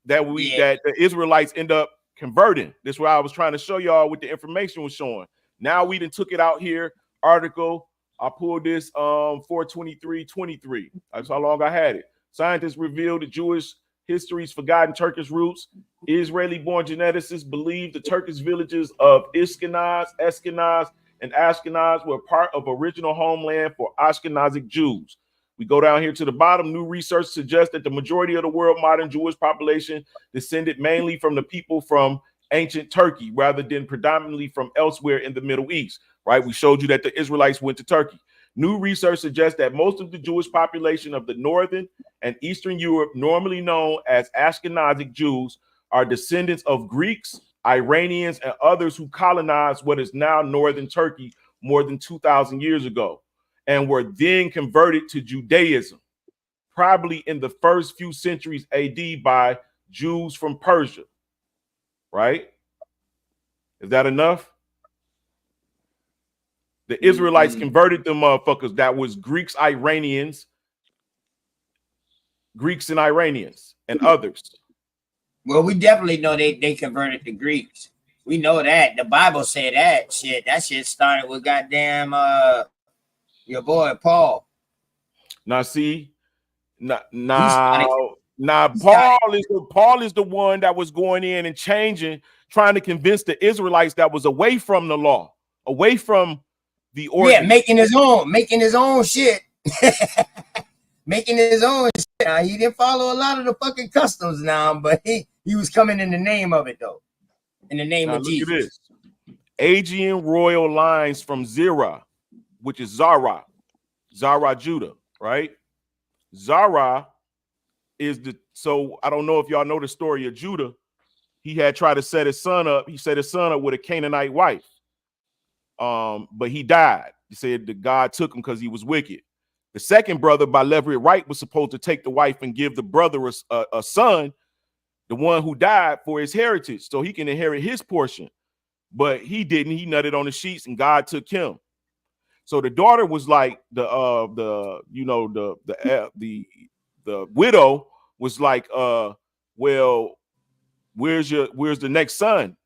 That the Israelites end up converting. This is what I was trying to show y'all what the information was showing. Now we done took it out here. Article. I pulled this 423:23. That's how long I had it. Scientists revealed the Jewish history's forgotten Turkish roots. Israeli-born geneticists believe the Turkish villages of Eskenaz, and Ashkenaz were part of original homeland for Ashkenazic Jews. We go down here to the bottom. New research suggests that the majority of the world modern Jewish population descended mainly from the people from ancient Turkey rather than predominantly from elsewhere in the Middle East, right? We showed you that the Israelites went to Turkey. New research suggests that most of the Jewish population of the northern and eastern Europe, normally known as Ashkenazic Jews, are descendants of Greeks, Iranians, and others who colonized what is now northern Turkey more than 2,000 years ago and were then converted to Judaism, probably in the first few centuries AD by Jews from Persia, right? Is that enough? The Israelites converted them motherfuckers. That was Greeks, Iranians, Greeks and Iranians, and others. Well, we definitely know they converted the Greeks. We know that. The Bible said that shit. That shit started with goddamn your boy Paul. Now see, Paul is the one that was going in and changing, trying to convince the Israelites that was away from the law, away from the ordinance. Yeah, making his own shit. Making his own shit. Now, he didn't follow a lot of the fucking customs now, but he was coming in the name of it though. In the name of Jesus. Look at this. Aegean royal lines from Zerah, which is Zara, Judah, right? Zara is so I don't know if y'all know the story of Judah. He had tried to set his son up. He set his son up with a Canaanite wife. But he died. He said that God took him because he was wicked. The second brother, by levirate right, was supposed to take the wife and give the brother a son, the one who died, for his heritage, so he can inherit his portion. But he didn't. He nutted on the sheets, and God took him. So the daughter was like the widow was like, well, where's the next son?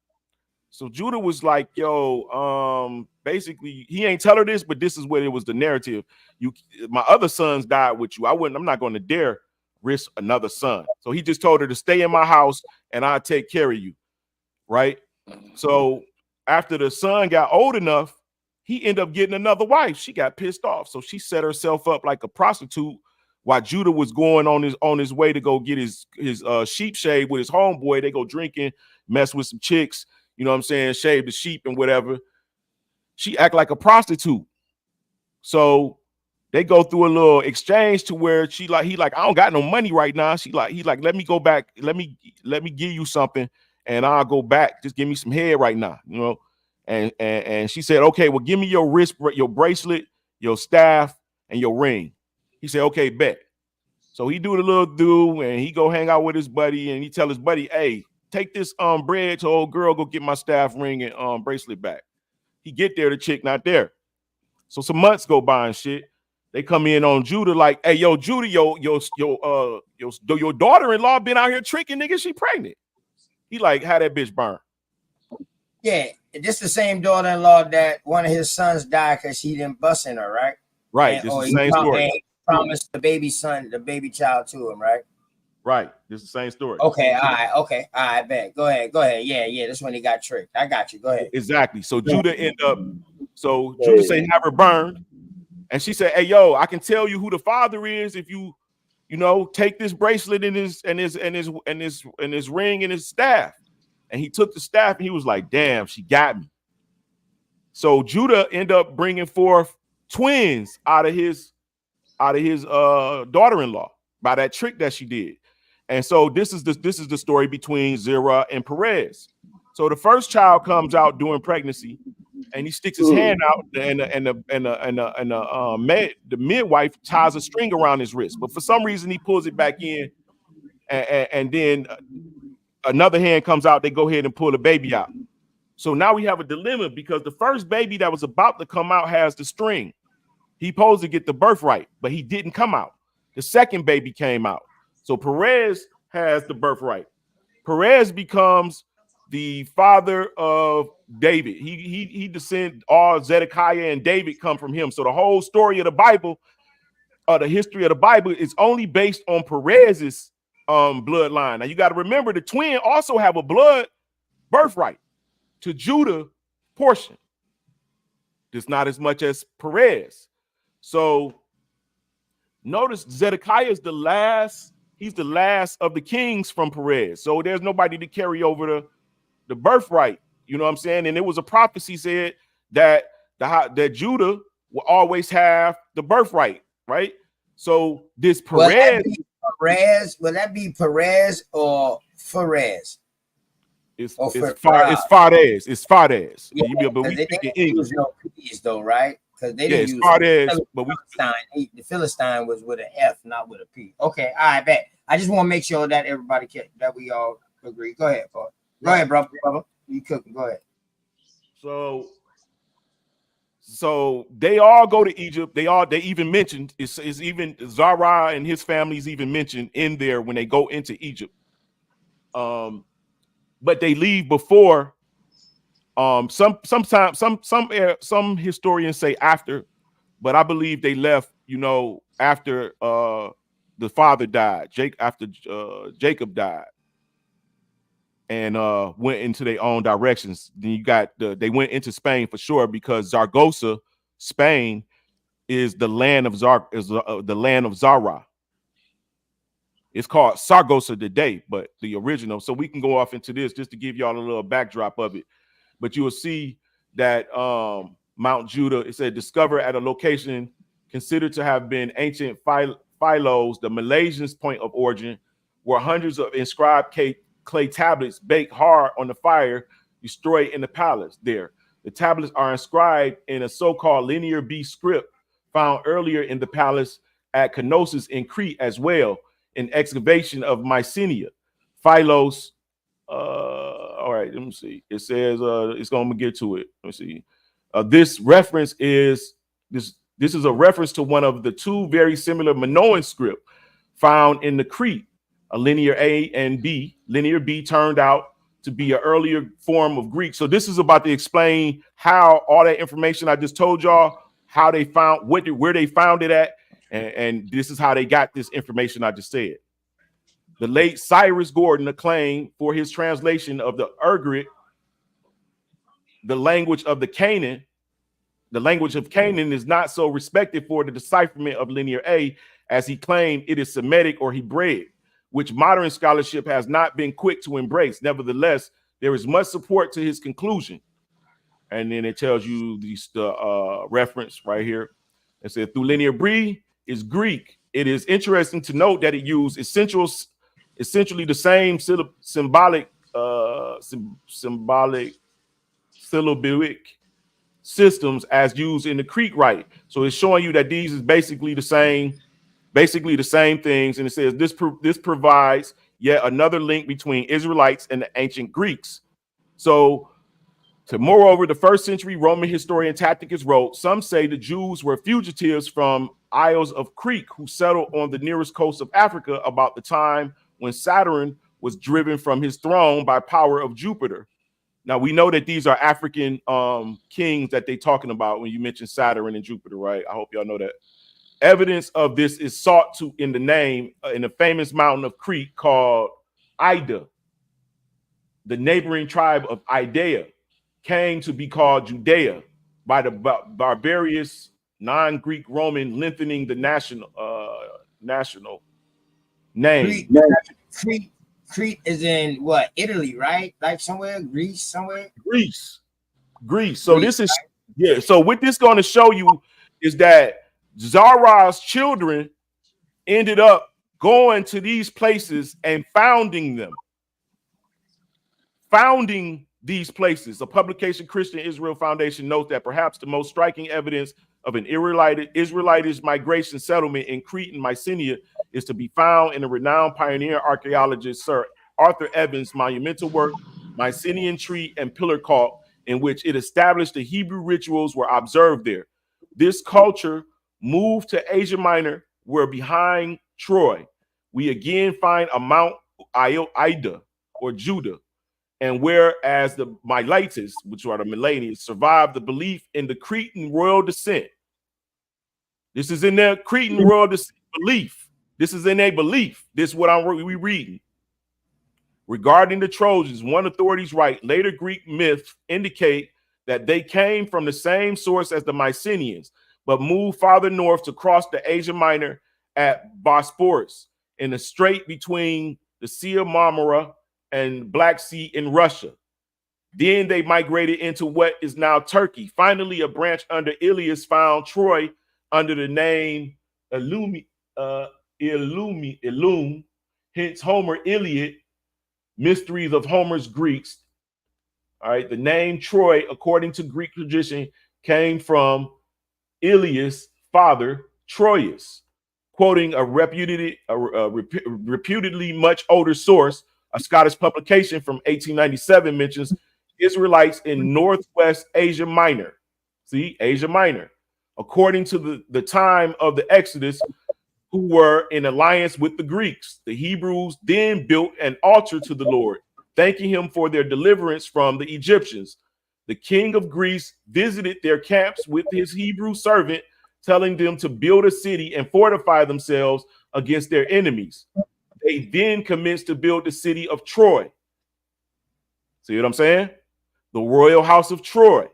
So Judah was like, yo, basically, he ain't tell her this, but this is what it was the narrative. My other sons died with you. I'm not going to dare risk another son. So he just told her to stay in my house and I'll take care of you. Right. So after the son got old enough, he ended up getting another wife. She got pissed off. So she set herself up like a prostitute while Judah was going on his way to go get his sheep shaved with his homeboy. They go drinking, mess with some chicks. You know what I'm saying? Shave the sheep and whatever. She act like a prostitute. So they go through a little exchange to where he like, I don't got no money right now. He like, let me go back. Let me give you something and I'll go back. Just give me some head right now, you know? And she said, okay, well, give me your wrist, your bracelet, your staff, and your ring. He said, okay, bet. So he do the little do and he go hang out with his buddy and he tell his buddy, hey, take this bread to old girl, go get my staff, ring, and bracelet back. He get there, the chick not there. So some months go by and shit. They come in on Judah like, hey, yo, Judah, your daughter-in-law been out here tricking niggas. She pregnant. He like, how that bitch burn? Yeah, this the same daughter-in-law that one of his sons died because she didn't bust in her, right? Right. This is the same story. And he promised the baby child to him, right? Right. This is the same story. Okay, all right, okay, all right, bet. Go ahead. Yeah. This when he got tricked. I got you. Go ahead. Exactly. So Judah Judah say have her burned, and she said, "Hey, yo, I can tell you who the father is if you take this bracelet and his ring and his staff." And he took the staff and he was like, "Damn, she got me." So Judah ended up bringing forth twins out of his daughter-in-law by that trick that she did. And so this is the story between Zerah and Perez. So the first child comes out during pregnancy, and he sticks his hand out, and the midwife ties a string around his wrist. But for some reason, he pulls it back in, and then another hand comes out. They go ahead and pull the baby out. So now we have a dilemma because the first baby that was about to come out has the string. He supposed to get the birthright, but he didn't come out. The second baby came out. So Perez has the birthright. Perez becomes the father of David. He descend, all Zedekiah and David come from him. So the whole story of the Bible, the history of the Bible, is only based on Perez's bloodline. Now you got to remember the twin also have a blood birthright to Judah portion. It's not as much as Perez. So notice Zedekiah is the last. He's the last of the kings from Perez. So there's nobody to carry over the birthright. You know what I'm saying? And it was a prophecy said that that Judah will always have the birthright, right? So this Perez. Will that be Perez or Ferez? It's Fades. It's Fades. Yeah, but we speak English. No P's though, right? Because they didn't use Fades, but the Philistine was with an F, not with a P. Okay, I bet. I just want to make sure that everybody that we all agree. Go ahead, Paul. Go ahead, brother. You cooking? Go ahead. So they all go to Egypt. They even mentioned it's even Zara and his family's even mentioned in there when they go into Egypt. But they leave before. Sometimes some historians say after, but I believe they left. After the father died, after Jacob died, and went into their own directions. Then you got they went into Spain for sure because Zaragoza, Spain, is the land of the land of Zara. It's called Saragossa today, but the original. So we can go off into this just to give y'all a little backdrop of it. But you will see that Mount Judah, it said, discovered at a location considered to have been ancient Philos, the Malaysians' point of origin, where hundreds of inscribed clay tablets baked hard on the fire destroyed in the palace there. The tablets are inscribed in a so-called linear B script found earlier in the palace at Knossos in Crete as well. In excavation of Mycenae, Philos. All right, let me see. It says it's going to get to it. Let me see. This reference is this is a reference to one of the two very similar Minoan script found in the Crete, a linear A and B. Linear B turned out to be an earlier form of Greek. So this is about to explain how all that information I just told y'all, how they found where they found it at. And this is how they got this information I just said. The late Cyrus Gordon acclaimed for his translation of the Ugaritic, the language of Canaan. The language of Canaan is not so respected for the decipherment of linear A as he claimed it is Semitic or Hebraic, which modern scholarship has not been quick to embrace. Nevertheless, there is much support to his conclusion. And then it tells you the reference right here. It said through linear B is Greek. It is interesting to note that it used essentially the same syllabic systems as used in the Greek rite. So it's showing you that these is basically the same things. And it says this provides yet another link between Israelites and the ancient Greeks. Moreover, the first century Roman historian Tacitus wrote, some say the Jews were fugitives from Isles of Crete who settled on the nearest coast of Africa about the time when Saturn was driven from his throne by power of Jupiter. Now we know that these are African kings that they're talking about when you mention Saturn and Jupiter, right? I hope y'all know that. Evidence of this is sought to in the name in the famous mountain of Crete called Ida. The neighboring tribe of Idea came to be called Judea by the barbarous non-Greek Roman lengthening the national name. Crete is in what? Italy, right? Like somewhere, Greece, somewhere. Greece. So this is So what this going to show you is that Zara's children ended up going to these places and founding them. Founding these places. A publication, Christian Israel Foundation, notes that perhaps the most striking evidence of an Israelitish migration settlement in Crete and Mycenae is to be found in the renowned pioneer archaeologist Sir Arthur Evans' monumental work, Mycenaean Tree and Pillar Cult, in which it established the Hebrew rituals were observed there. This culture moved to Asia Minor, where behind Troy, we again find a Mount Ida or Judah. And whereas the Miletus, which are the Millennials, survived the belief in the Cretan royal descent. This is in their Cretan royal descent belief. This is in a belief. This is what we reading. Regarding the Trojans, one authorities write, later Greek myths indicate that they came from the same source as the Mycenaeans, but moved farther north to cross the Asia Minor at Bosporus, in the strait between the Sea of Marmara and Black Sea in Russia. Then they migrated into what is now Turkey. Finally, a branch under Ilias found Troy under the name Illume, hence Homer Iliad, Mysteries of Homer's Greeks. All right, the name Troy, according to Greek tradition, came from Ilias' father, Troilus. Quoting a reputedly much older source, a Scottish publication from 1897 mentions Israelites in Northwest Asia Minor. See, Asia Minor. According to the time of the Exodus, who were in alliance with the Greeks. The Hebrews then built an altar to the Lord, thanking him for their deliverance from the Egyptians. The king of Greece visited their camps with his Hebrew servant, telling them to build a city and fortify themselves against their enemies. They then commenced to build the city of Troy. See what I'm saying? The royal house of Troy.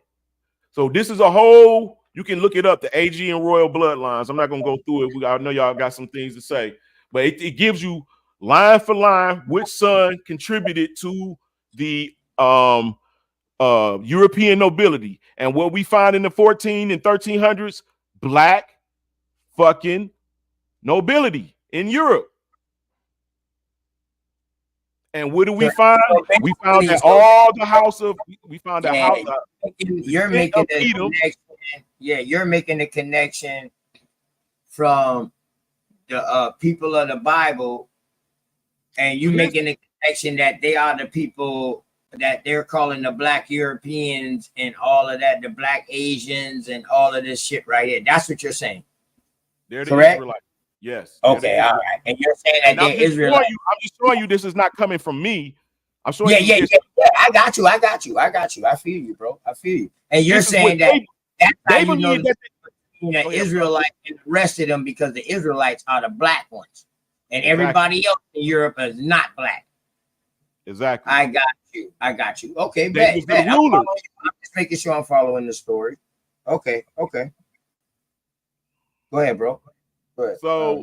So this is a whole, you can look it up, the AG and royal bloodlines. I'm not going to go through it. I know y'all got some things to say, but it gives you line for line which son contributed to the European nobility. And what we find in the 14 and 1300s, black fucking nobility in Europe. And what do we find? We found that all the house of, we found the house of, you're making the connection. Yeah, you're making the connection from the people of the Bible, and you making the connection that they are the people that they're calling the black Europeans and all of that, the black Asians and all of this shit right here. That's what you're saying. They're the correct? Israelites. Yes. Okay, all right. And you're saying that they're Israelites. I'm just showing you this is not coming from me. I'm showing you. Yeah. I got you. I feel you, bro. I feel you. And you're saying that that's how you know the Israelites and the rest of them, because the Israelites are the black ones. And everybody else in Europe is not black. Exactly. I got you. Okay, bet. I'm just making sure I'm following the story. Okay. Go ahead, bro. Go ahead. So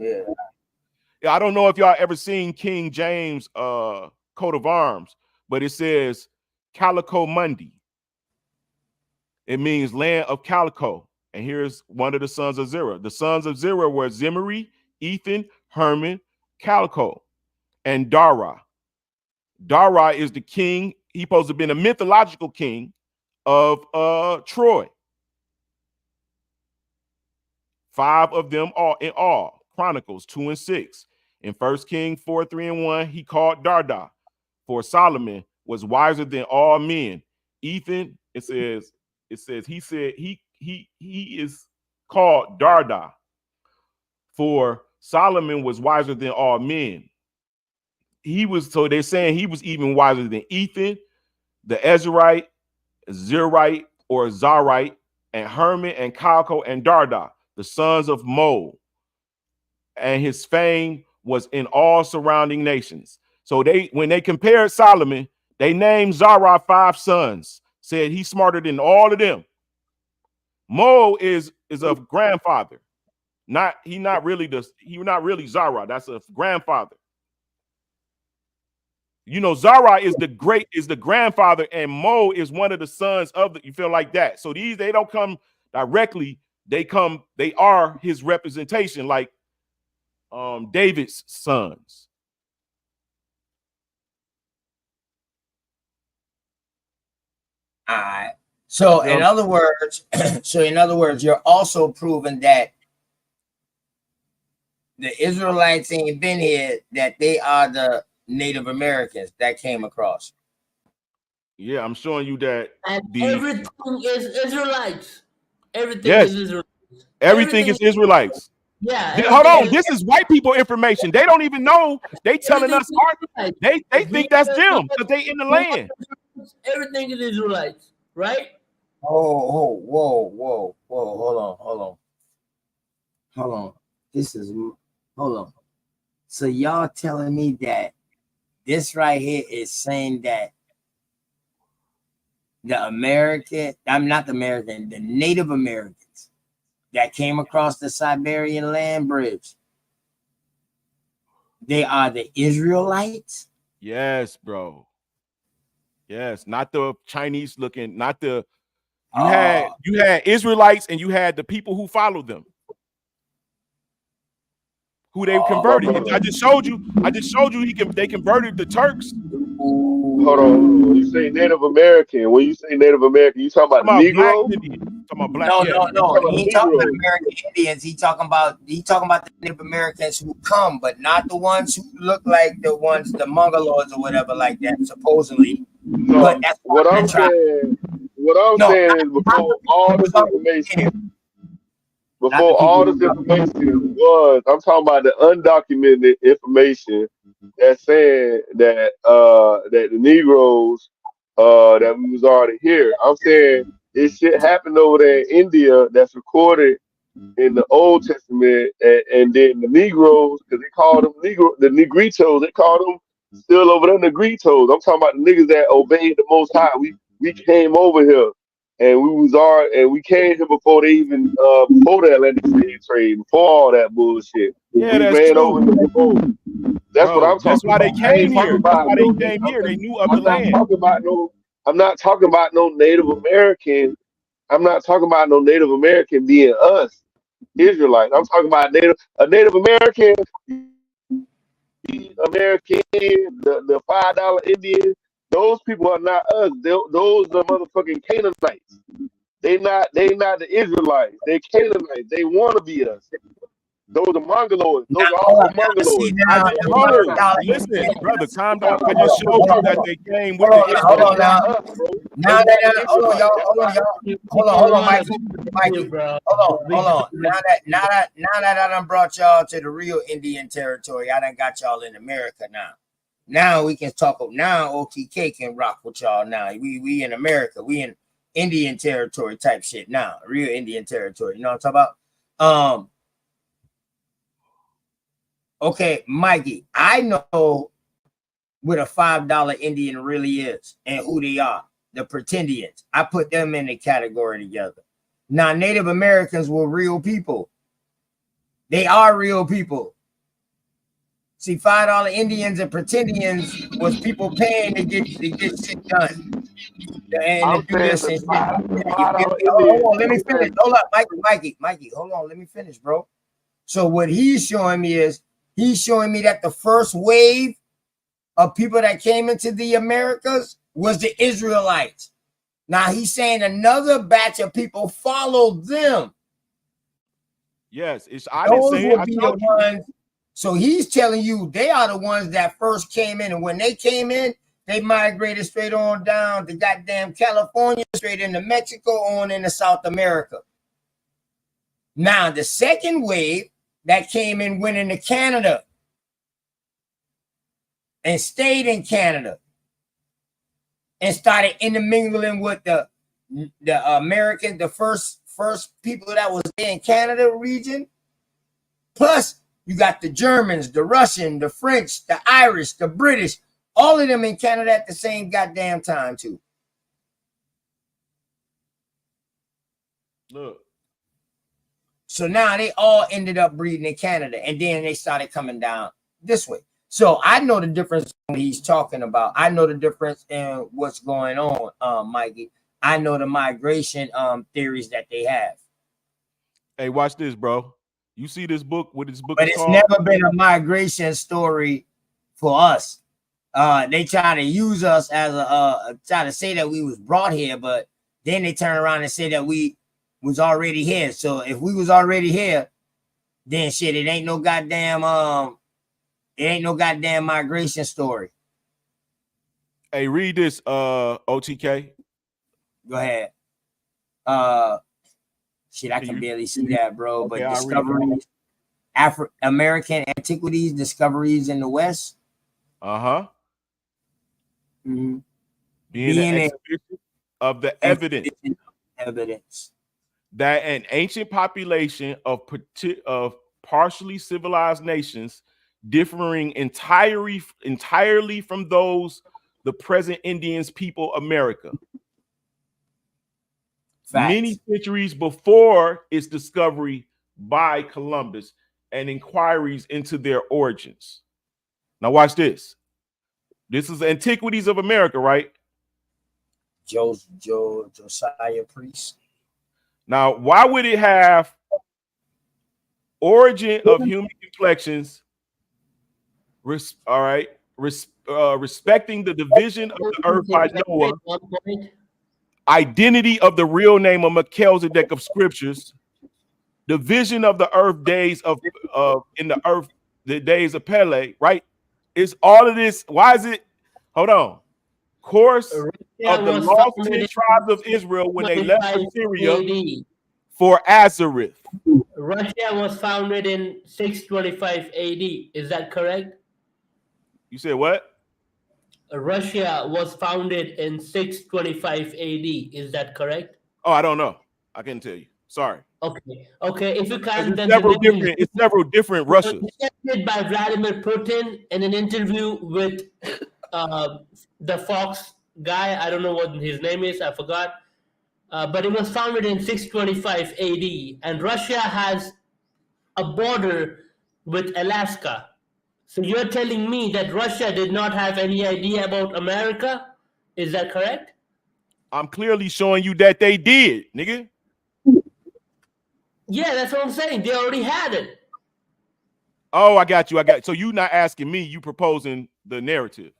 I don't know if y'all ever seen King James coat of arms, but it says Calico Mundi. It means land of calico. And here's one of the sons of Zerah. The sons of Zerah were Zimri, Ethan, Herman, Calico, and Dara. Dara is the king. He's supposed to have been a mythological king of Troy. 5 of them all in all. Chronicles 2 and 6. In 1 King 4, 3 and 1, he called Darda. For Solomon was wiser than all men. Ethan, it says he said he is called Darda. For Solomon was wiser than all men. So they're saying he was even wiser than Ethan, the Ezraite, Zerite or Zarite, and Hermon and Calco and Darda, the sons of Mo. And his fame was in all surrounding nations. So when they compared Solomon, they named Zara 5 sons, said he's smarter than all of them. Mo is a grandfather. He's not really Zara. That's a grandfather. You know, Zara is the grandfather, and Mo is one of the sons of you feel like that. So they don't come directly, they are his representation, like David's sons. All right. So in other words, you're also proving that the Israelites ain't been here, that they are the Native Americans that came across. Yeah, I'm showing you that. And everything is Israelites. Everything Yes, is Israelites. Everything is Israelites. Yeah. Hold on, this is white people information. They don't even know. They telling us they think that's them because they in the land. Everything is Israelites, right? Oh, whoa. Hold on. Hold on. So y'all telling me that this right here is saying that the Native Americans that came across the Siberian land bridge, they are the Israelites? Yes, bro. Yes, not the Chinese looking, not the you had Israelites and you had the people who followed them. Who they converted. I just showed you they converted the Turks. Hold on. When you say Native American, you talking about Negro? Talking about black. No. He ain't talking about American Indians. He talking about the Native Americans who come, but not the ones who look like the Mongoloids or whatever like that, supposedly. No, but that's what I'm saying is before all this information was, I'm talking about the undocumented information that's saying that that the Negroes that we was already here. I'm saying this shit happened over there in India that's recorded in the Old Testament, and then the Negroes, because they called them the Negritos, they called them still over there Negritos. I'm talking about the niggas that obeyed the Most High. We came over here, and we came here before they even before the Atlantic slave trade, before all that bullshit. Yeah, we that's ran true. over here before. That's what I'm talking about. That's why they came here. That's why they came here. They knew of the land. I'm not talking about no Native American. I'm not talking about no Native American being us Israelites. I'm talking about a Native American, the $5 Indian. Those people are not us. Those are motherfucking Canaanites. They not the Israelites. They Canaanites. They want to be us. Those are Mongoloids. Those are also Mongoloids. Listen, brother, calm down. I just showed you that they came with the Hold on now. Hold on, Mikey. Hold on. Now that I done brought y'all to the real Indian territory, I done got y'all in America now. Now we can talk. Now OTK can rock with y'all. Now we in America. We in Indian territory type shit now. Real Indian territory. You know what I'm talking about? Okay, Mikey, I know what a $5 Indian really is and who they are, the pretendians. I put them in the category together. Now, Native Americans were real people. They are real people. See, $5 Indians and pretendians was people paying to get shit done. And to do this and shit. Hold on, let me finish. Hold up, Mikey, hold on, let me finish, bro. So what he's showing me is that the first wave of people that came into the Americas was the Israelites. Now he's saying another batch of people followed them. Yes, I didn't say it. I told you. Ones. So he's telling you they are the ones that first came in, and when they came in, they migrated straight on down to goddamn California, straight into Mexico, on into South America. Now the second wave that came in went into Canada and stayed in Canada. and started intermingling with the American, the first people that was there in Canada region. Plus, you got the Germans, the Russian, the French, the Irish, the British, all of them in Canada at the same goddamn time too. Look. So now they all ended up breeding in Canada, and then they started coming down this way. So I know the difference when he's talking about. I know the difference in what's going on, Mikey. I know the migration theories that they have. Hey, watch this, bro. You see this book? What this book but is it's called? never been a migration story for us. They try to use us as a try to say that we was brought here, but then they turn around and say that we was already here. So if we was already here, then shit, it ain't no goddamn migration story. Hey, read this, OTK. Go ahead. Shit, I can barely see that, bro. Okay, but discoveries, American antiquities, discoveries in the West. Uh-huh. Mm-hmm. Being an exhibition of the evidence that an ancient population of partially civilized nations, differing entirely from those the present Indians people America. Facts. Many centuries before its discovery by Columbus and inquiries into their origins. Now watch this. This is Antiquities of America, right? Josiah Priest. Now, why would it have origin of human complexions? Respecting the division of the earth by Noah, identity of the real name of Melchizedek of scriptures, division of the earth days of in the earth, the days of Pele, right? It's all of this. Why is it? Hold on. Course of the lost 10 tribes of Israel when they left Assyria for Azareth. Russia was founded in 625 AD. Is that correct? You said what? Russia was founded in 625 AD. Is that correct? Oh, I don't know. I can tell you. Sorry. Okay. Okay. If you can, then it's several different Russias. Said by Vladimir Putin in an interview with the Fox guy. I don't know what his name is. I forgot. But it was founded in 625 AD, and Russia has a border with Alaska. So you're telling me that Russia did not have any idea about America? Is that correct? I'm clearly showing you that they did, nigga. Yeah, that's what I'm saying. They already had it. Oh, I got you. So you not asking me, you proposing the narrative.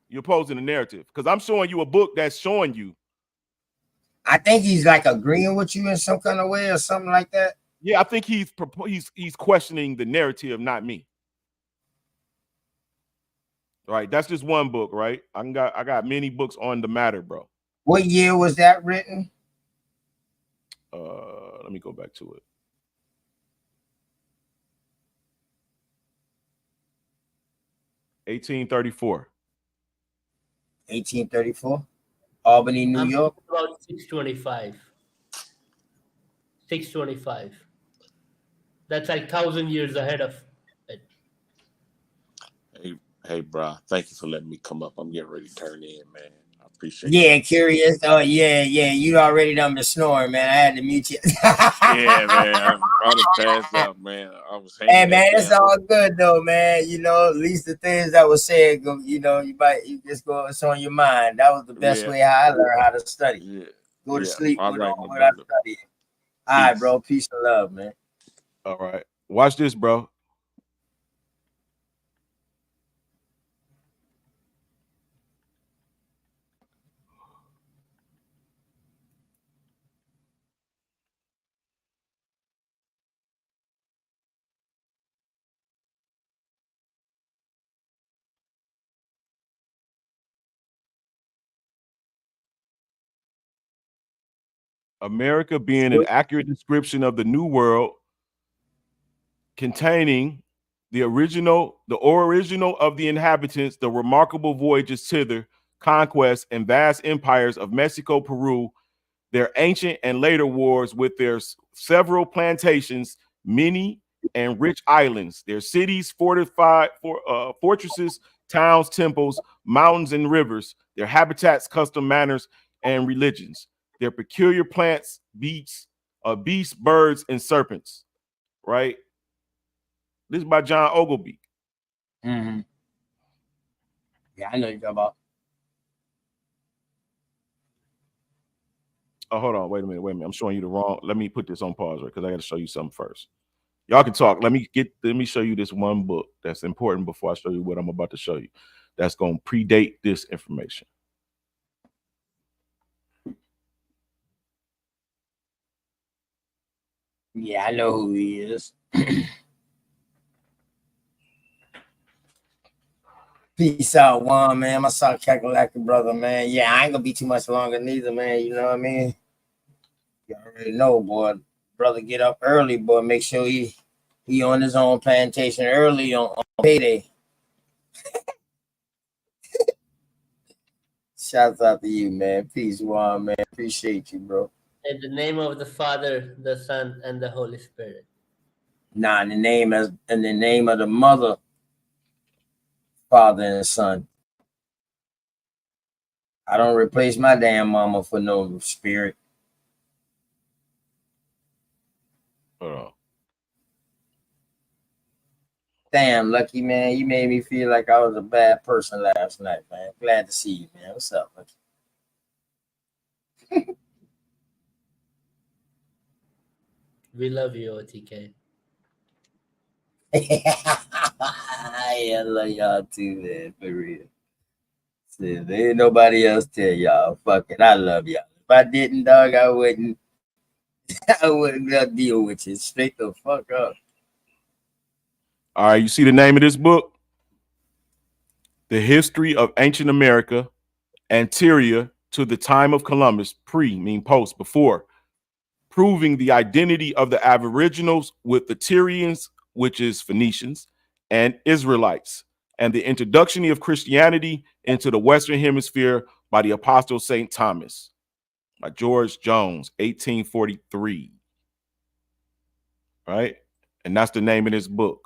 You're posing the narrative because I'm showing you a book that's showing you. I think he's like agreeing with you in some kind of way or something like that. Yeah, I think he's questioning the narrative, not me. Right, that's just one book, right? I got many books on the matter, bro. What year was that written? Let me go back to it. (1834). 1834. Albany, New York. About 625. 625. That's like 1,000 years ahead of it. Hey, bro. Thank you for letting me come up. I'm getting ready to turn in, man. I appreciate it. Yeah, curious. Oh, yeah. You already done been snoring, man. I had to mute you. Yeah, man. I'm to pass out, man. I was hanging. Hey, man, it's all good though, man. You know, at least the things that were said, you just go. It's on your mind. That was the best way how I learned how to study. Yeah. Go to sleep All with right, what I studied. All right, bro. Peace and love, man. All right. Watch this, bro. America being an accurate description of the New World, containing the original of the inhabitants, the remarkable voyages thither, conquests, and vast empires of Mexico, Peru, their ancient and later wars with their several plantations, many and rich islands, their cities, fortresses, towns, temples, mountains, and rivers, their habitats, custom manners, and religions, their peculiar plants, beasts, birds, and serpents. Right? This is by John Ogilvy. Mm-hmm. Yeah, I know you're talking about. Oh, hold on. Wait a minute. I'm showing you the wrong. Let me put this on pause, right? Because I got to show you something first. Y'all can talk. Let me show you this one book that's important before I show you what I'm about to show you. That's going to predate this information. Yeah, I know who he is. Peace out, Juan, man. My son Kakalaki brother, man. Yeah, I ain't gonna be too much longer neither, man. You know what I mean? You already know, boy. Brother get up early, boy. Make sure he on his own plantation early on payday. Shouts out to you, man. Peace, Juan, man. Appreciate you, bro. In the name of the Father, the Son, and the Holy Spirit. Nah, in the name of the Mother, Father, and Son. I don't replace my damn mama for no spirit. Damn, Lucky, man. You made me feel like I was a bad person last night, man. Glad to see you, man. What's up, Lucky? We love you, OTK. Yeah, I love y'all too, man. For real. See, there ain't nobody else tell y'all. Fuck it. I love y'all. If I didn't, dog, I wouldn't deal with you. Straight the fuck up. All right, you see the name of this book? The History of Ancient America, Anterior to the Time of Columbus, post, before, proving the identity of the Aboriginals with the Tyrians, which is Phoenicians, and Israelites, and the introduction of Christianity into the Western Hemisphere by the Apostle St. Thomas, by George Jones, 1843. Right? And that's the name of this book.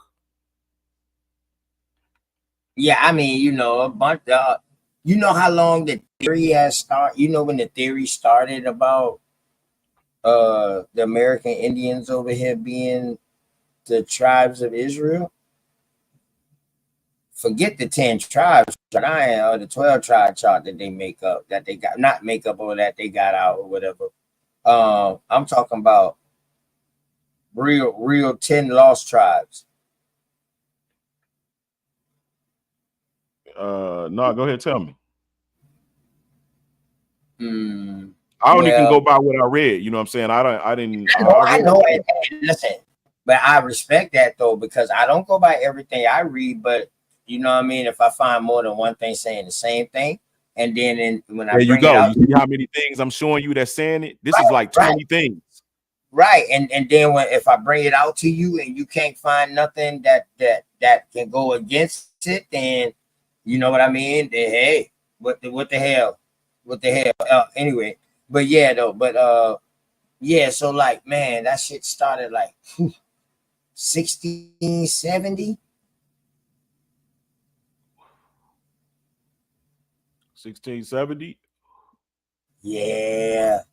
Yeah, I mean, you know, a bunch of, you know how long the theory has started? You know when the theory started about the American Indians over here being the tribes of Israel? Forget the 10 tribes or the 12 tribe chart that they make up, that they got, not make up, or that they got out or whatever. I'm talking about real 10 lost tribes. No, go ahead, tell me. I only can go by what I read. You know what I'm saying? I know it. Listen, but I respect that though, because I don't go by everything I read, but you know what I mean? If I find more than one thing saying the same thing, and then when I bring it out, you see how many things I'm showing you that's saying it? This is like 20 things. Right. And then if I bring it out to you and you can't find nothing that can go against it, then you know what I mean? Then hey, what the hell? What the hell? Anyway, but yeah, though, yeah, so like, man, that shit started like 1670. 1670? Yeah.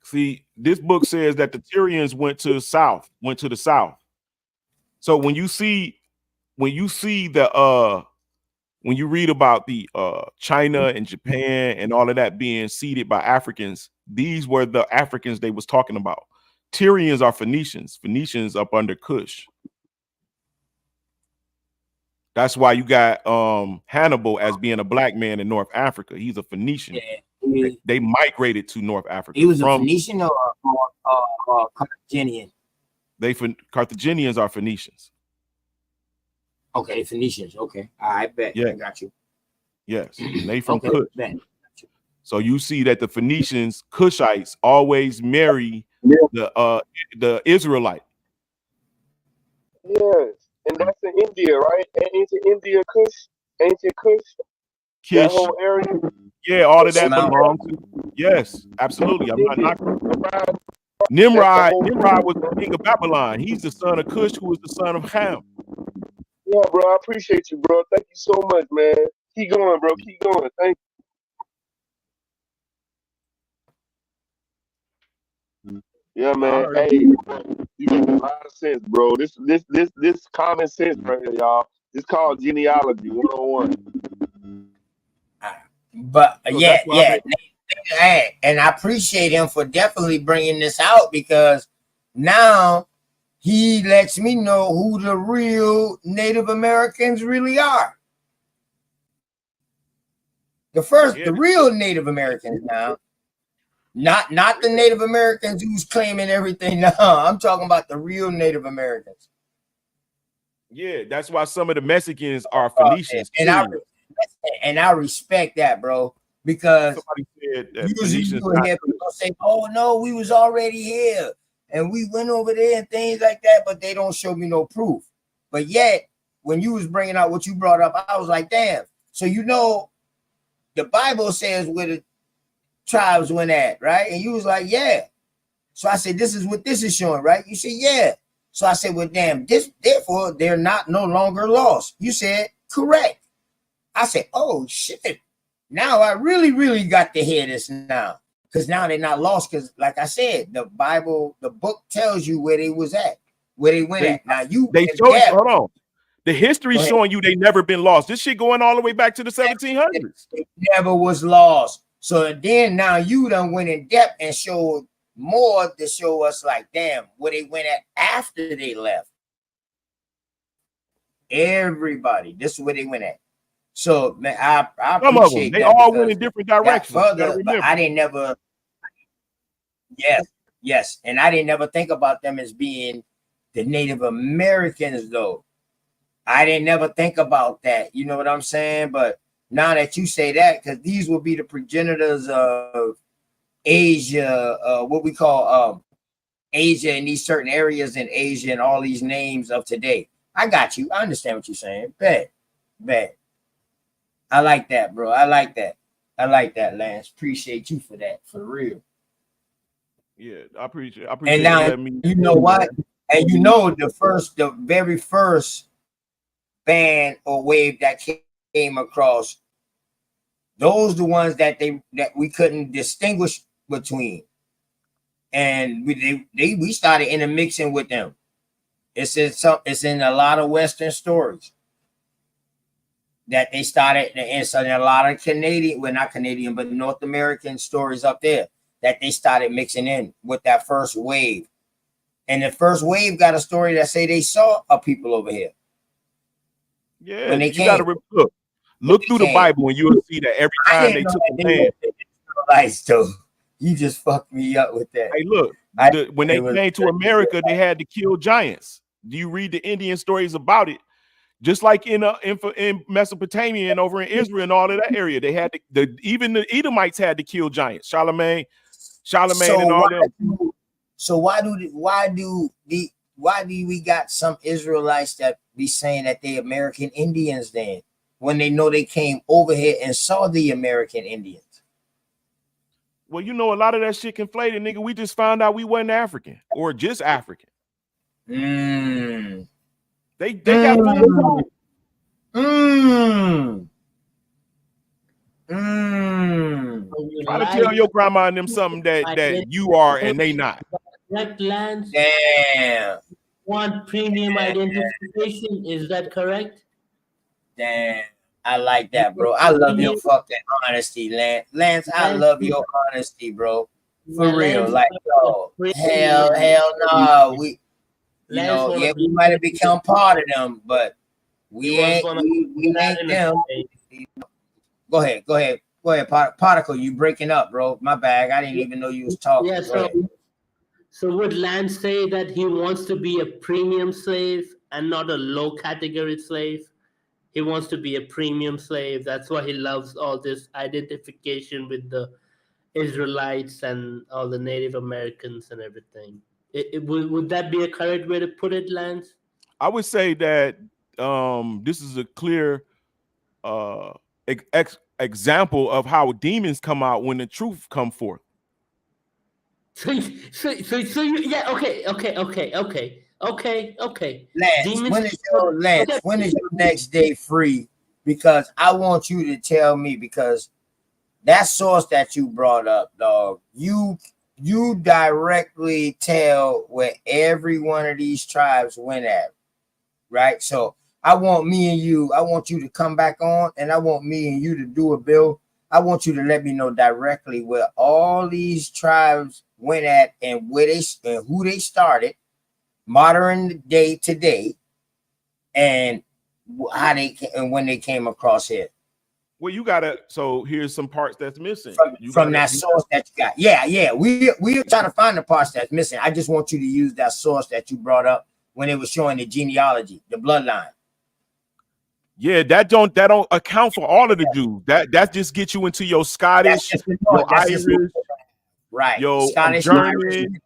See, this book says that the Tyrians went to the south. So when you read about the China and Japan and all of that being seeded by Africans, these were the Africans they was talking about. Tyrians are Phoenicians. Phoenicians up under Kush. That's why you got Hannibal as being a black man in North Africa. He's a Phoenician. Yeah, they migrated to North Africa. He was a Phoenician or Carthaginian? Carthaginians are Phoenicians. Okay, Phoenicians. Okay, I bet. Yeah, I got you. Yes, and they from Kush. So you see that the Phoenicians, Kushites, always marry the Israelite. Yes, and that's in India, right? Ancient India, Kush, ancient Kush. That Kish. whole area. Yeah, all of that Smell. belongs to. Yes, absolutely. I'm not knocking. That's Nimrod. the whole. Nimrod was the king of Babylon. He's the son of Cush, who was the son of Ham. Yeah, bro. I appreciate you, bro. Thank you so much, man. Keep going, bro. Keep going. Thank you. Yeah, I man. heard Hey, him. you make a lot of sense, bro. This common sense right here, y'all. It's called genealogy 101. But So that's why I yeah, and I appreciate him for definitely bringing this out, because now he lets me know who the real Native Americans really are. The real Native Americans now, not the Native Americans who's claiming everything now. I'm talking about the real Native Americans. Yeah, that's why some of the Mexicans are Phoenicians and I respect that, bro, because somebody said that usually Phoenicians you hear people say, "Oh no, we was already here and we went over there," and things like that, but they don't show me no proof. But yet, when you was bringing out what you brought up, I was like, "Damn!" So the Bible says where the tribes went at, right? And you was like, "Yeah." So I said, "This is what this is showing, right?" You said, "Yeah." So I said, "Well, damn, therefore they're no longer lost." You said, "Correct." I said, "Oh shit." Now I really got to hear this now, because now they're not lost. Because, like I said, the Bible, the book tells you where they was at, where they went at. Now they show you. Hold on, the history showing you they never been lost. This shit going all the way back to the 1700s. It never was lost. So then now you done went in depth and showed more to show us, like, damn, where they went at after they left. Everybody, this is where they went at. So, man, I Some of them, appreciate they that, all went in different directions. Further, but I didn't never. Yes, and I didn't never think about them as being the Native Americans, though. I didn't never think about that. You know what I'm saying? But now that you say that, because these will be the progenitors of Asia, what we call Asia, in these certain areas in Asia, and all these names of today. I got you. I understand what you're saying. Bet. I like that, bro. I like that, Lance. Appreciate you for that, for real. Yeah, I appreciate And now you letting me. You know what? And the very first band or wave that came across, those the ones that we couldn't distinguish between, and we started intermixing with them. It's in a lot of Western stories that they started, and it's in a lot of Canadian, well, not Canadian, but North American stories up there that they started mixing in with that first wave. And the first wave got a story that say they saw a people over here. Yeah, when they you got to look through the Bible, and you'll see that every time they took a land. You just fucked me up with that. Hey, look, when they came to America, they had to kill giants. Do you read the Indian stories about it? Just like in Mesopotamia and over in Israel and all of that area, they had even the Edomites had to kill giants. Charlemagne, and all them. So why do we got some Israelites that be saying that they American Indians then, when they know they came over here and saw the American Indians? Well, you know, a lot of that shit conflated, nigga. We just found out we wasn't African or just African. They got fooled. Try to tell your grandma and them something that you are and they not. Correct, Lance? Damn. Want premium identification? Is that correct? Damn. I like that, bro. I love your fucking honesty, Lance. Lance, I love your honesty, bro. For real. Like, yo, hell no. We might have become part of them, but we ain't them. Go ahead. Particle, you breaking up, bro. My bag. I didn't even know you was talking. Yeah, so would Lance say that he wants to be a premium slave and not a low category slave? He wants to be a premium slave. That's why he loves all this identification with the Israelites and all the Native Americans and everything. Would that be a correct way to put it, Lance? I would say that this is a clear example of how demons come out when the truth come forth. So yeah, okay. Lance, Demons. when is your next day free? Because I want you to tell me, because that source that you brought up, dog, you directly tell where every one of these tribes went at, right? So I want you to come back on, and I want me and you to do a bill. I want you to let me know directly where all these tribes went at and where they and who they started, modern day today, and how they and when they came across here. Well, you gotta. So here's some parts that's missing From that source that you got. Yeah. We are trying to find the parts that's missing. I just want you to use that source that you brought up when it was showing the genealogy, the bloodline. Yeah, that don't account for all of the Jews. That just gets you into your Scottish, your Irish, right? Your Scottish, German,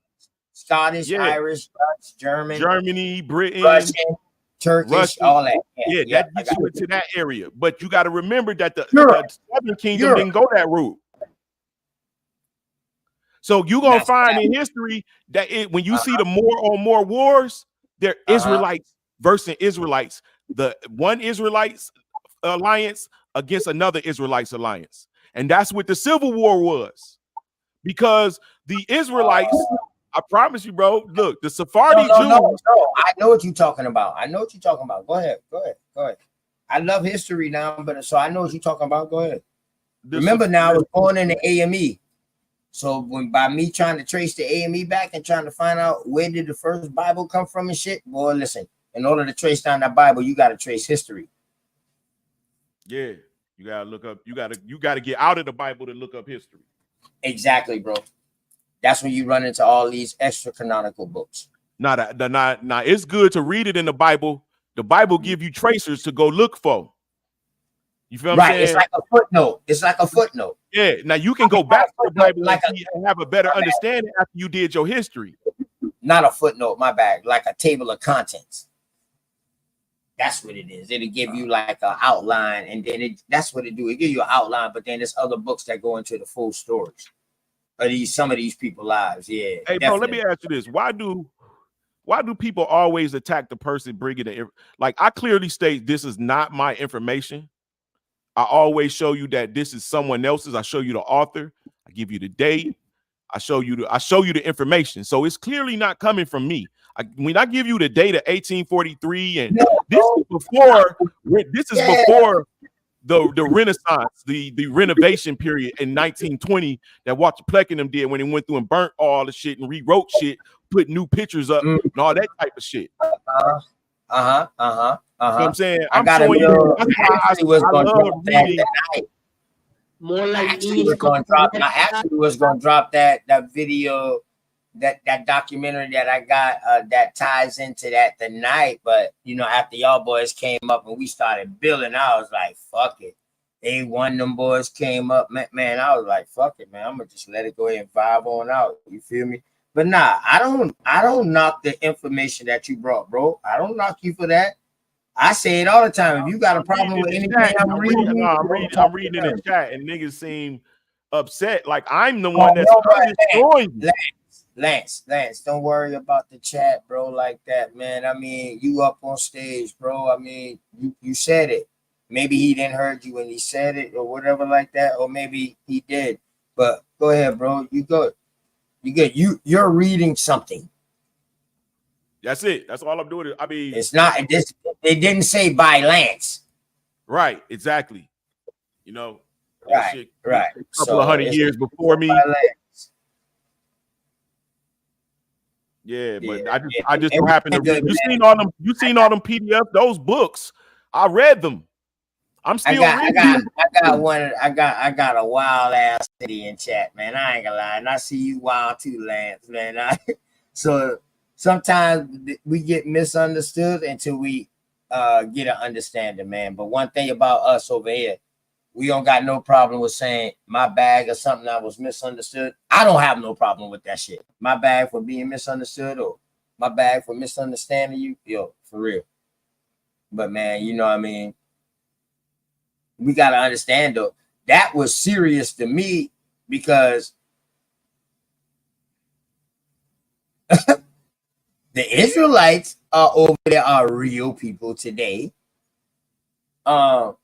Scottish, Irish, Dutch, German, Germany, Britain, Russian, Turkish, Russian, all that. Yeah, that gets you into that area. But you got to remember that the Southern Kingdom didn't go that route. So you're gonna find in history that when you see the more on more wars, they're Israelites versus Israelites. The one Israelites alliance against another Israelites alliance. And that's what the Civil War was. Because the Israelites, I promise you, bro, look, the Sephardi Jews. No, I know what you're talking about. Go ahead. I love history now, but so I know what you're talking about. Go ahead. Remember now, I was born in the AME. So by me trying to trace the AME back and trying to find out where did the first Bible come from and shit, boy, listen, in order to trace down that Bible, you got to trace history. Yeah, you gotta look up. You gotta get out of the Bible to look up history. Exactly, bro. That's when you run into all these extra canonical books. Now, it's good to read it in the Bible. The Bible give you tracers to go look for. You feel what I'm saying? It's like a footnote. Yeah. Now you can go back to the Bible and have a better understanding after you did your history. Not a footnote, my bad. Like a table of contents. That's what it is. It'll give you like an outline, and then that's what it do. It give you an outline, but then there's other books that go into the full stories of some of these people's lives. Yeah. Hey, bro, let me ask you this: Why do people always attack the person bringing it? Like, I clearly state this is not my information. I always show you that this is someone else's. I show you the author. I give you the date. I show you the information. So it's clearly not coming from me. When I give you the date of 1843, and this is before the Renaissance, the renovation period in 1920 that Walter Plekenham did when he went through and burnt all the shit and rewrote shit, put new pictures up and all that type of shit. You know what I'm saying? I'm showing you. I love reading. More like I was gonna drop that video, that documentary that I got that ties into that tonight. But you know, after y'all boys came up and we started building, I was like, fuck it. A1, them boys came up, man. I was like, fuck it, man. I'm gonna just let it go ahead and vibe on out. You feel me? But nah, I don't knock the information that you brought, bro. I don't knock you for that. I say it all the time. If you got a problem with anything I'm reading in the chat, and niggas seem upset. Like I'm the one that's destroying you. Lance, don't worry about the chat, bro, like that, man. I mean, you up on stage, bro. I mean, you said it. Maybe he didn't heard you when he said it or whatever like that, or maybe he did. But go ahead, bro. You good. You're reading something. That's it. That's all I'm doing. I mean, it's not this. They didn't say by Lance. Right. Exactly. You know. Right. A couple of 100 years before me. Yeah, but I just don't happen to read. You seen all them PDF, those books. I read them. I'm still reading. I got a wild ass city in chat, man. I ain't gonna lie. And I see you wild too, Lance, man. So sometimes we get misunderstood until we get an understanding, man. But one thing about us over here, we don't got no problem with saying my bag or something that was misunderstood. I don't have no problem with that shit. My bag for being misunderstood or my bag for misunderstanding you, yo, for real. But man, you know what I mean? We got to understand though, that was serious to me because the Israelites are over there are real people today. So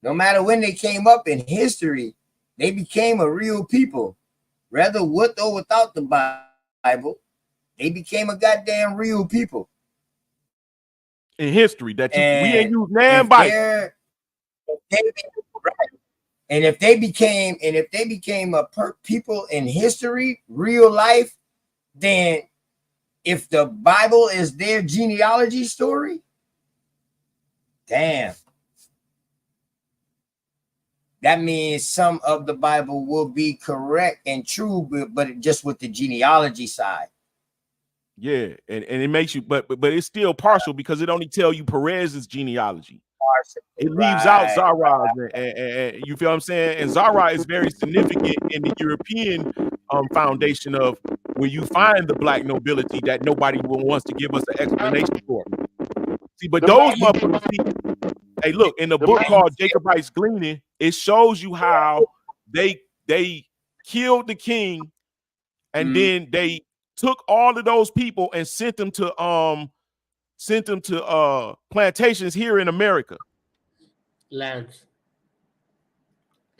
no matter when they came up in history, they became a real people. Whether with or without the Bible, they became a goddamn real people in history that we ain't and used nan if bite. they're right, and if they became a people in history, real life, then if the Bible is their genealogy story, damn, that means some of the Bible will be correct and true, but just with the genealogy side. Yeah, and it makes you, but it's still partial because it only tell you Perez's genealogy. It leaves out Zara, and you feel what I'm saying? And Zara is very significant in the European foundation of where you find the black nobility that nobody wants to give us an explanation for. See, but those motherfuckers, hey, look, in the book called Jacobite's Gleaning, it shows you how they killed the king, and then they took all of those people and sent them to plantations here in America. Lands.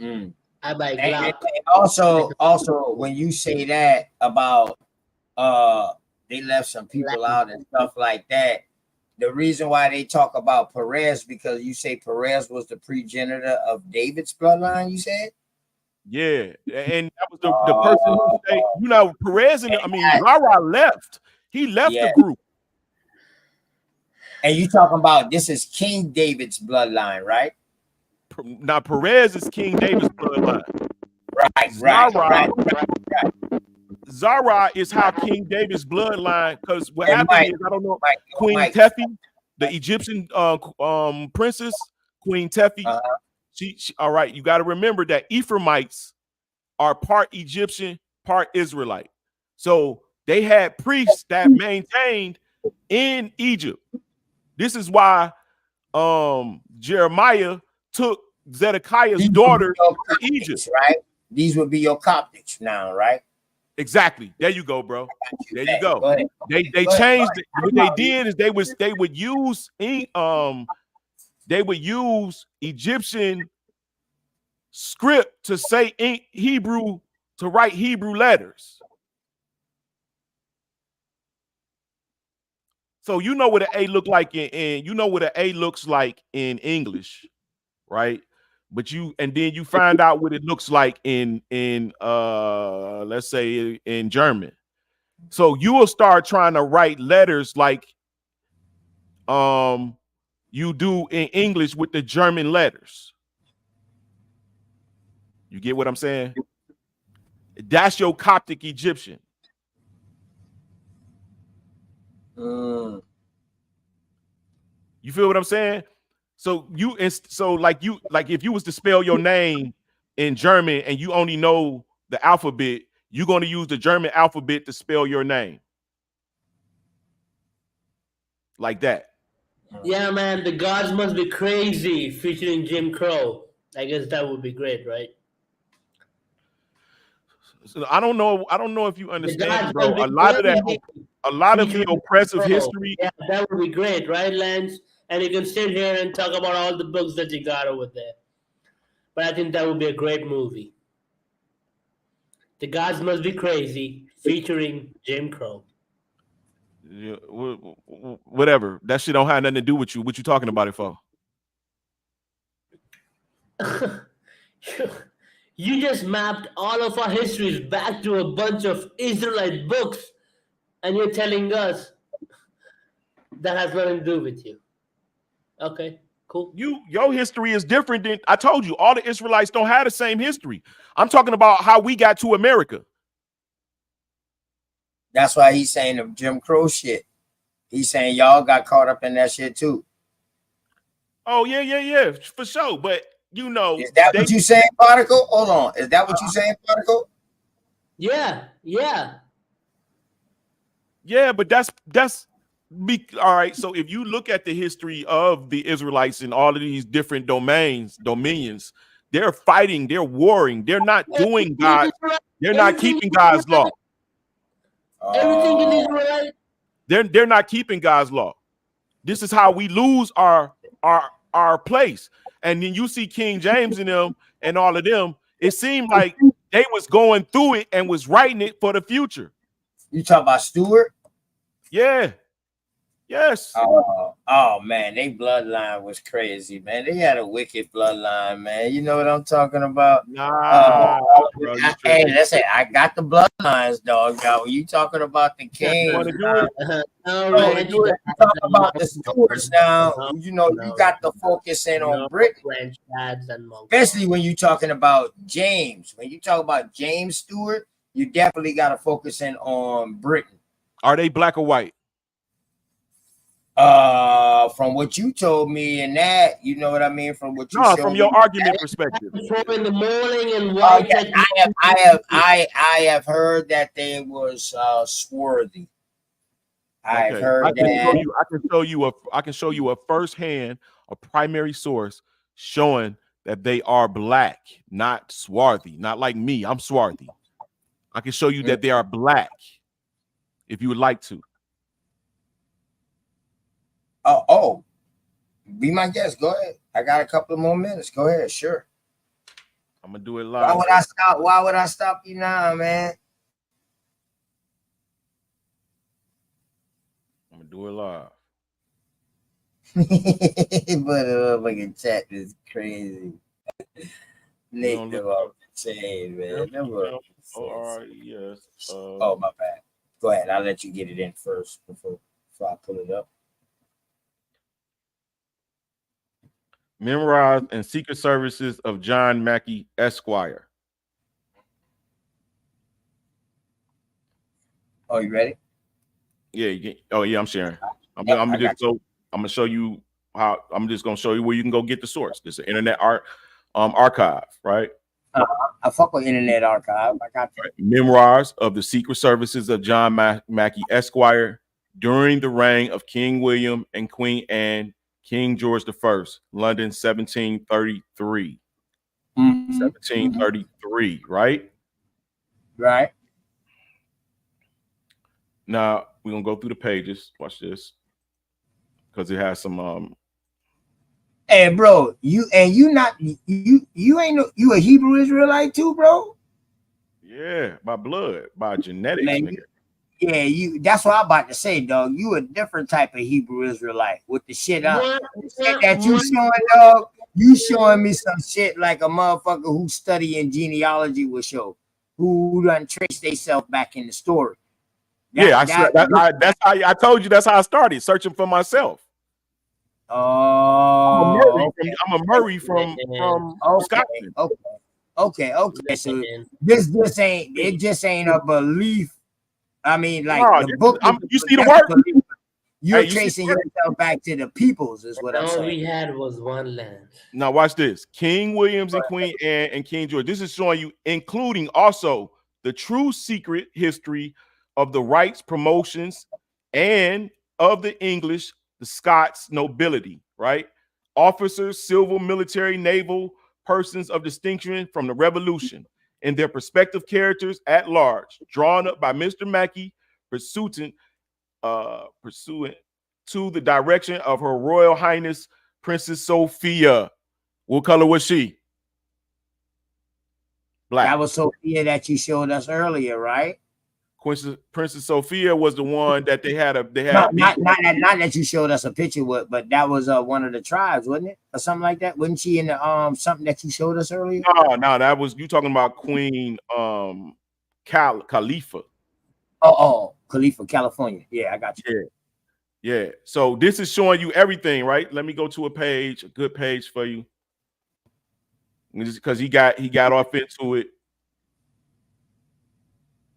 I buy and also when you say that about they left some people out and stuff like that, the reason why they talk about Perez, because you say Perez was the progenitor of David's bloodline, you said? Yeah, and that was the person who say, you know, Perez and Zara left. He left the group. And you talking about this is King David's bloodline, right? Now Perez is King David's bloodline. Right. Zara is how King David's bloodline, because what happened is, I don't know, Queen Tefi, the Egyptian princess, Queen Tefi, she all right, you got to remember that Ephraimites are part Egyptian, part Israelite. So they had priests that maintained in Egypt. This is why Jeremiah took Zedekiah's daughter to Egypt. Right? These would be your Coptics now, right? Exactly. There you go, bro. There you go. They changed it. What they did is they would use Egyptian script to say Hebrew, to write Hebrew letters. So you know what an A look like in you know what an A looks like in English, right? But then you find out what it looks like in let's say in German. So you will start trying to write letters like you do in English with the German letters. You get what I'm saying? That's your Coptic Egyptian. You feel what I'm saying? So if you was to spell your name in German and you only know the alphabet, you're going to use the German alphabet to spell your name. Like that. Yeah, man, The Gods Must Be Crazy featuring Jim Crow. I guess that would be great, right? So I don't know if you understand, bro. A lot of the oppressive history. Yeah, that would be great, right, Lance? And you can sit here and talk about all the books that you got over there. But I think that would be a great movie. The Gods Must Be Crazy featuring Jim Crow. Yeah, whatever. That shit don't have nothing to do with you. What you talking about it for? You just mapped all of our histories back to a bunch of Israelite books, and you're telling us that has nothing to do with you. Okay, cool. Your history is different than I told you. All the Israelites don't have the same history. I'm talking about how we got to America. That's why he's saying the Jim Crow shit. He's saying y'all got caught up in that shit too. Oh, yeah, for sure. But you know, is that what you saying, Particle? Hold on. Is that what you saying, Particle? Yeah. Yeah, but that's All right. So if you look at the history of the Israelites in all of these different dominions, they're fighting, they're warring, they're not doing God, they're not keeping God's law. Everything in Israel. They're not keeping God's law. This is how we lose our place. And then you see King James in them and all of them. It seemed like they was going through it and was writing it for the future. You talk about Stewart? Yeah. Yes. Oh man, their bloodline was crazy, man. They had a wicked bloodline, man. You know what I'm talking about? Nah, bro, hey, listen, I got the bloodlines, dog. Now, when you talking about the kings, you want to do it? You talk about the Stewarts now. You know, you got to focus in on Britain, especially when you're talking about James. When you talk about James Stewart, you definitely got to focus in on Britain. Are they black or white? From what you told me and that, you know what I mean. From what you from your argument perspective. In the morning and white. I have heard that they was swarthy. I've heard I can show you a firsthand, a primary source showing that they are black, not swarthy, not like me. I'm swarthy. I can show you that they are black, if you would like to. Oh, be my guest. Go ahead. I got a couple of more minutes. Go ahead. Sure. I'm gonna do it live. Why would I stop you now, man? I'm gonna do it live. But the fucking chat is crazy. Nate, saying, man. All right, yes. Oh, my bad. Go ahead. I'll let you get it in first before I pull it up. Memorized and Secret Services of John Mackey, Esquire. Oh, you ready? Yeah. Oh, yeah. I'm sharing. I'm gonna show you how. I'm just gonna show you where you can go get the source. It's an Internet Archive, right? I fuck with Internet Archive. I got right. Memoirs of the Secret Services of John Mackey, Esquire, during the reign of King William and Queen Anne, King George I, London, 1733. 1733, right? Right. Now we're gonna go through the pages. Watch this, because it has some. Hey, bro, you ain't you a Hebrew Israelite too, bro? Yeah, by blood, by genetics. Man, that's what I'm about to say, dog. You a different type of Hebrew Israelite with the shit that you showing, dog. You showing me some shit like a motherfucker who studying genealogy will show, who done trace themselves back in the story. That's how I told you. That's how I started searching for myself. Oh, I'm a Murray from Scotland. Okay. So this just ain't a belief. I mean, like the book. You see the work. You're tracing yourself back to the peoples, is what I'm saying. All we had was one land. Now watch this: King Williams and Queen Anne and King George. This is showing you, including also the true secret history of the rights, promotions, and of the English, the Scots nobility, right? Officers, civil, military, naval persons of distinction from the Revolution and their respective characters at large, drawn up by Mr. Mackey, pursuant to the direction of Her Royal Highness Princess Sophia. What color was she? Black. That was Sophia that you showed us earlier, right? Princess Sophia was the one that they had. Not that you showed us a picture with, but that was one of the tribes, wasn't it, or something like that? Wasn't she in the something that you showed us earlier? No, that was you talking about Queen Khalifa. Oh, Khalifa, California. Yeah, I got you. Yeah. So this is showing you everything, right? Let me go to a good page for you, because he got off into it.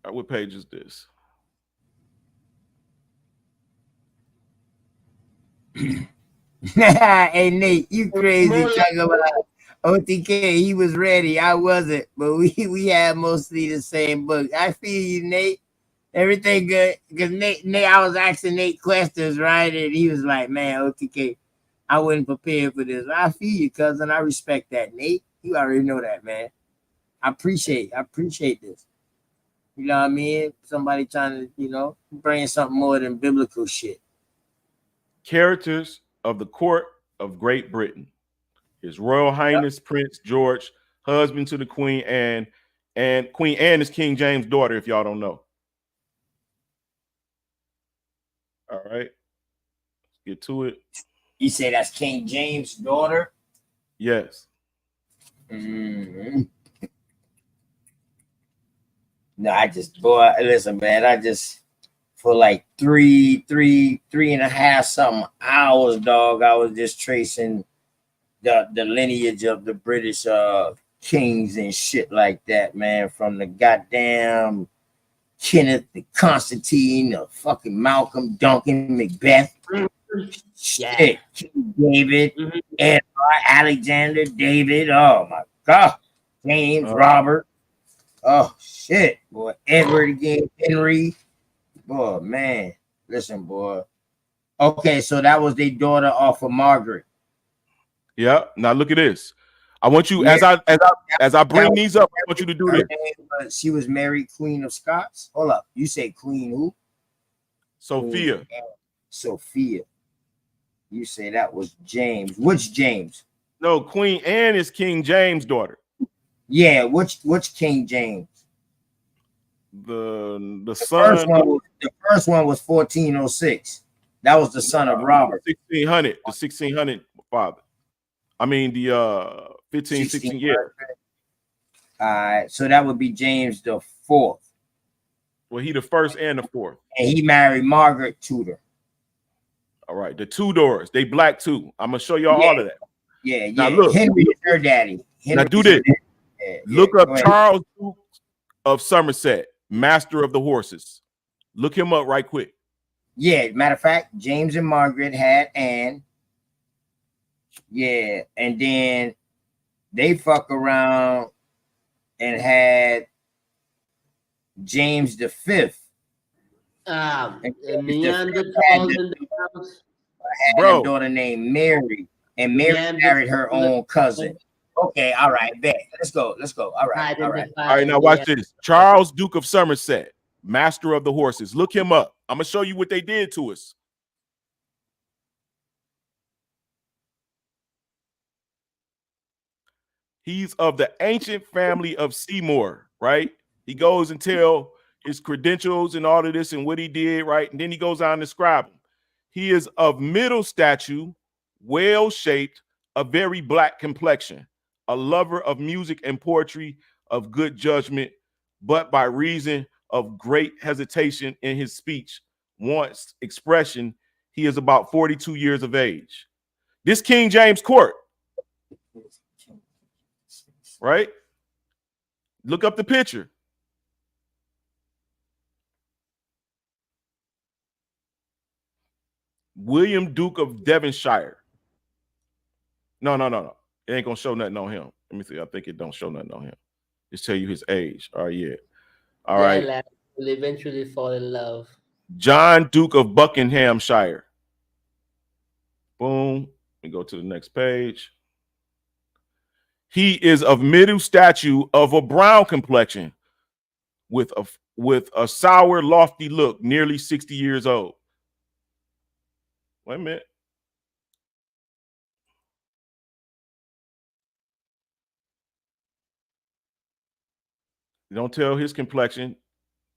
What page is this? Hey Nate, you crazy talking about OTK. He was ready, I wasn't, but we had mostly the same book. I feel you, Nate. Everything good. Because Nate, I was asking Nate questions, right? And he was like, man, OTK, I wasn't prepared for this. I feel you, cousin. I respect that, Nate. You already know that, man. I appreciate this. You know what I mean? Somebody trying to, bring something more than biblical shit. Characters of the court of Great Britain. His Royal Highness Prince George, husband to the Queen Anne, and Queen Anne is King James' daughter, if y'all don't know. All right. Let's get to it. You say that's King James' daughter? Yes. Mm-hmm. No, listen, man, for like three and a half something hours, dog, I was just tracing the lineage of the British kings and shit like that, man, from the goddamn Kenneth, the Constantine, the fucking Malcolm, Duncan, Macbeth, shit, King David, and Alexander, David, oh my God, James, Robert, oh shit, boy, Edward again, Henry, boy, man, listen, boy. Okay, so that was their daughter off of Margaret. Yeah. Now look at this. I want you, as I bring these up, I want you to do this. She was Mary, Queen of Scots. Hold up, you say Queen who? Sophia. Queen Sophia. You say that was James. Which James? No, Queen Anne is King James' daughter. Yeah, which King James? The son. The first one was 1406. That was the son of Robert. 1600. The 1600 father. I mean the 1516 year. All right, so that would be James the fourth. Well, he the first and the fourth. And he married Margaret Tudor. All right, the Tudors, they black too. I'm gonna show y'all all of that. Yeah, now look, Henry is her daddy. Now do this. Look up Charles Duke of Somerset, master of the horses. Look him up right quick. Yeah, matter of fact, James and Margaret had Anne. Yeah, and then they fuck around and had James the Fifth. Bro, a daughter named Mary, and Mary married her own cousin. Okay, all right, bet. Let's go. All right. All right, now watch this. Charles Duke of Somerset, master of the horses. Look him up. I'm gonna show you what they did to us. He's of the ancient family of Seymour, right? He goes and tell his credentials and all of this and what he did, right? And then he goes on and describe him. He is of middle stature, well-shaped, a very black complexion, a lover of music and poetry, of good judgment, but by reason of great hesitation in his speech, wants expression, he is about 42 years of age. This King James Court, right? Look up the picture. William Duke of Devonshire. No. It ain't gonna show nothing on him. Let me see. I think it don't show nothing on him. Just tell you his age. All right, yeah. All right. Lad will eventually fall in love. John Duke of Buckinghamshire. Boom. We go to the next page. He is of middle stature, of a brown complexion, with a sour, lofty look, nearly 60 years old. Wait a minute. You don't tell his complexion.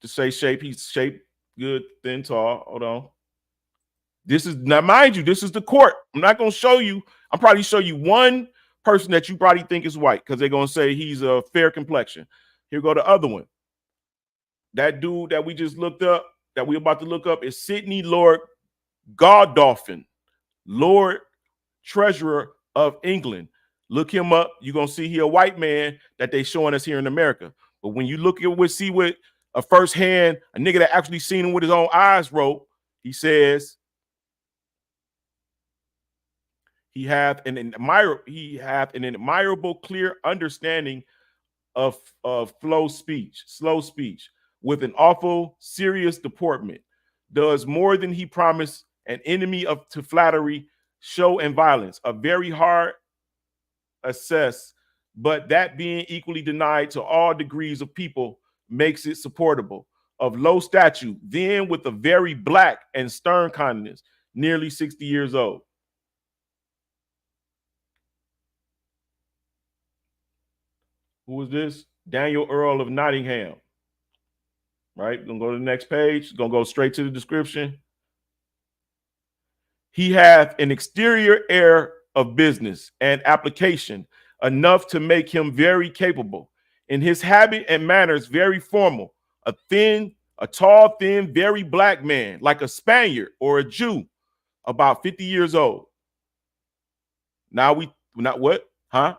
Just say shape. He's shaped good, thin, tall. Hold on. This is, now mind you, this is the court. I'm not going to show you. I'll probably show you one person that you probably think is white because they're going to say he's a fair complexion. Here go the other one. That dude that we just looked up, that we're about to look up, is Sidney Lord Godolphin, Lord Treasurer of England. Look him up. You're going to see he a white man that they showing us here in America. But when you look at see what a firsthand, a nigga that actually seen him with his own eyes wrote, he says he hath an admirable, clear understanding of slow speech, with an awful serious deportment, does more than he promised, an enemy to flattery, show, and violence, a very hard assess, but that being equally denied to all degrees of people makes it supportable, of low stature, then with a very black and stern countenance, nearly 60 years old. Who was this? Daniel Earl of Nottingham. Right? Gonna go to the next page. Gonna go straight to the description. He hath an exterior air of business and application enough to make him very capable. In his habit and manners, very formal. A tall, thin, very black man, like a Spaniard or a Jew, about 50 years old. Now we not what? Huh?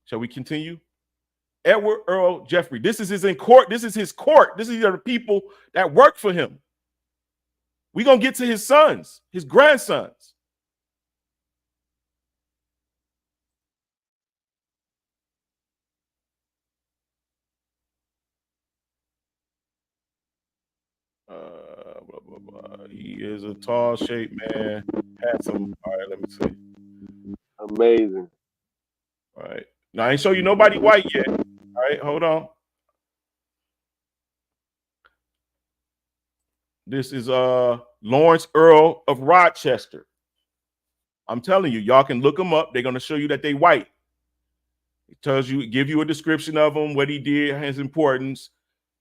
Shall we continue? Edward Earl Jeffrey. This is his in court. This is his court. These are the people that work for him. We're gonna get to his sons, his grandsons. Blah, blah, blah. He is a tall shaped man. Handsome. All right, let me see. Amazing. All right. Now I ain't show you nobody white yet. All right, hold on. This is Lawrence Earl of Rochester. I'm telling you, y'all can look them up. They're gonna show you that they white. It tells you, give you a description of him, what he did, his importance.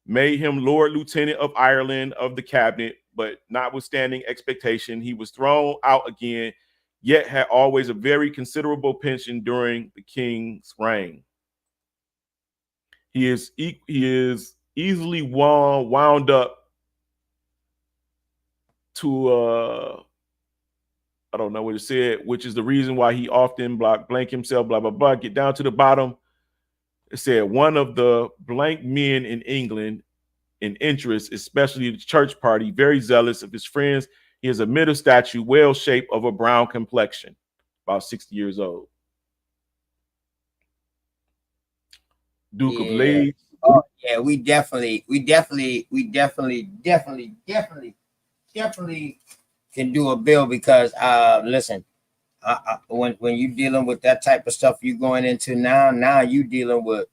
Made him Lord Lieutenant of Ireland of the cabinet, but notwithstanding expectation, he was thrown out again, yet had always a very considerable pension during the king's reign. He is easily wound up to I don't know what it said, which is the reason why he often blank himself, blah, blah, blah. Get down to the bottom. It said one of the blank men in England in interest, especially the church party, very zealous of his friends. He is a middle statue, well shaped, of a brown complexion, about 60 years old. Duke of Leeds. Oh yeah, we definitely can do a bill because listen, when you dealing with that type of stuff you going into now you dealing with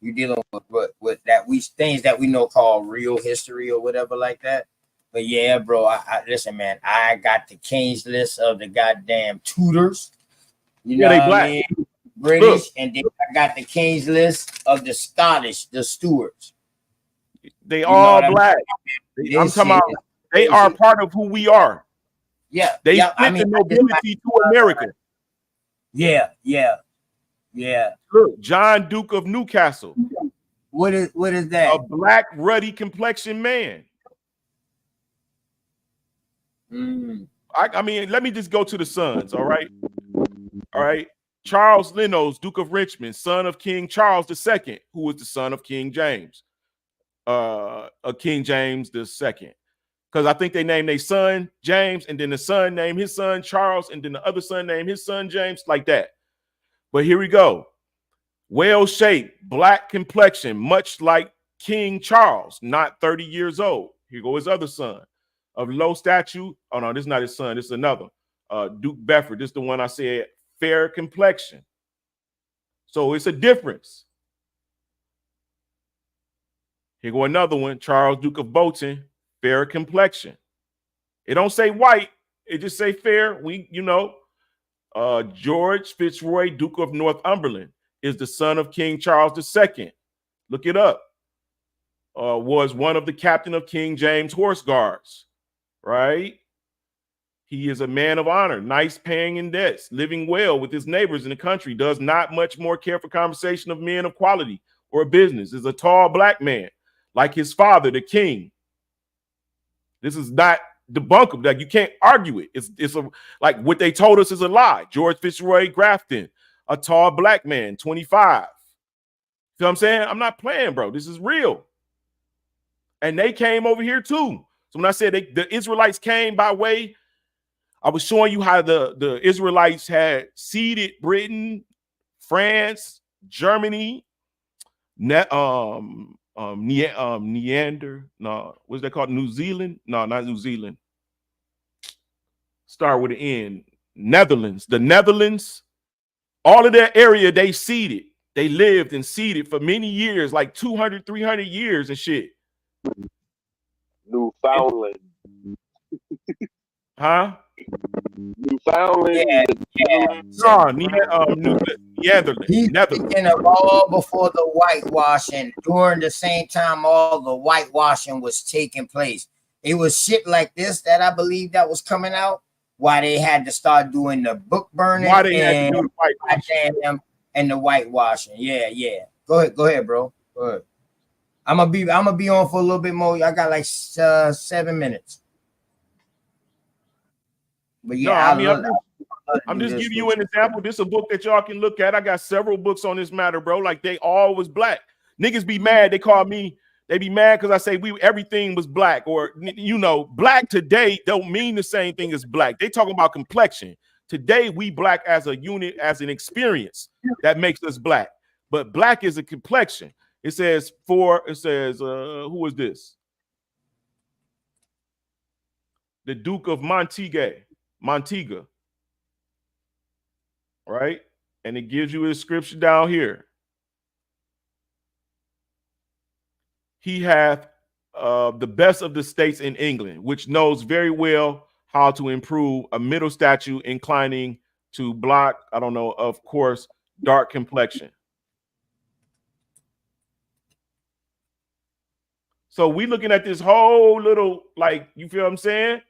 that things that we know called real history or whatever like that. But yeah, bro, I listen, man, I got the King's list of the goddamn Tudors. You know what I mean? British. Look. And then I got the King's list of the Scottish, the Stuarts. They all black. I'm talking about they are part of who we are. Yeah. They fit the nobility to America. Yeah. Look, John Duke of Newcastle. What is that? A black, ruddy complexion man. I mean, let me just go to the sons, all right? All right. Charles Lenox, Duke of Richmond, son of King Charles II, who was the son of King James. King James II. Because I think they named their son James, and then the son named his son Charles, and then the other son named his son James, like that. But here we go. Well-shaped, black complexion, much like King Charles, not 30 years old. Here go his other son. Of low stature. Oh, no, this is not his son. This is another. Duke Bedford. This is the one I said, fair complexion. So it's a difference. Here go another one. Charles, Duke of Bolton, fair complexion. It don't say white. It just say fair. George Fitzroy, Duke of Northumberland, is the son of King Charles II. Look it up. Was one of the captain of King James Horse Guards, right? He is a man of honor, nice, paying in debts, living well with his neighbors in the country, does not much more care for conversation of men of quality or business, is a tall black man, like his father, the king. This is not debunkable. Like, you can't argue it. It's like what they told us is a lie. George Fitzroy Grafton, a tall black man, 25. You know what I'm saying? I'm not playing, bro. This is real. And they came over here too. So when I said the Israelites came by way, I was showing you how the Israelites had seeded Britain, France, Germany, Neander. No, what's that called? New Zealand? No, not New Zealand. Start with an N. Netherlands. The Netherlands. All of that area they seeded. They lived and seeded for many years, like 200, 300 years and shit. Newfoundland. Huh? Newfoundland. Yeah. No, Netherlands. He's speaking of all before the whitewashing, during the same time all the whitewashing was taking place. It was shit like this that I believe that was coming out. Why they had to start doing the book burning Why they had to do the whitewashing. And the whitewashing. Yeah. Go ahead, bro. Go ahead. I'm gonna be on for a little bit more. I got like 7 minutes. But yeah, no, I'm just giving you an example. This is a book that y'all can look at. I got several books on this matter, bro. Like they all was black. Niggas be mad. They call me. They be mad because I say everything was black, or black today don't mean the same thing as black. They talking about complexion. Today we black as a unit, as an experience that makes us black. But black is a complexion. It says who is this? The Duke of Montega. Right? And it gives you a description down here. He hath the best of the states in England, which knows very well how to improve a middle statue inclining to block, of course, dark complexion. So we looking at this whole little, you feel what I'm saying?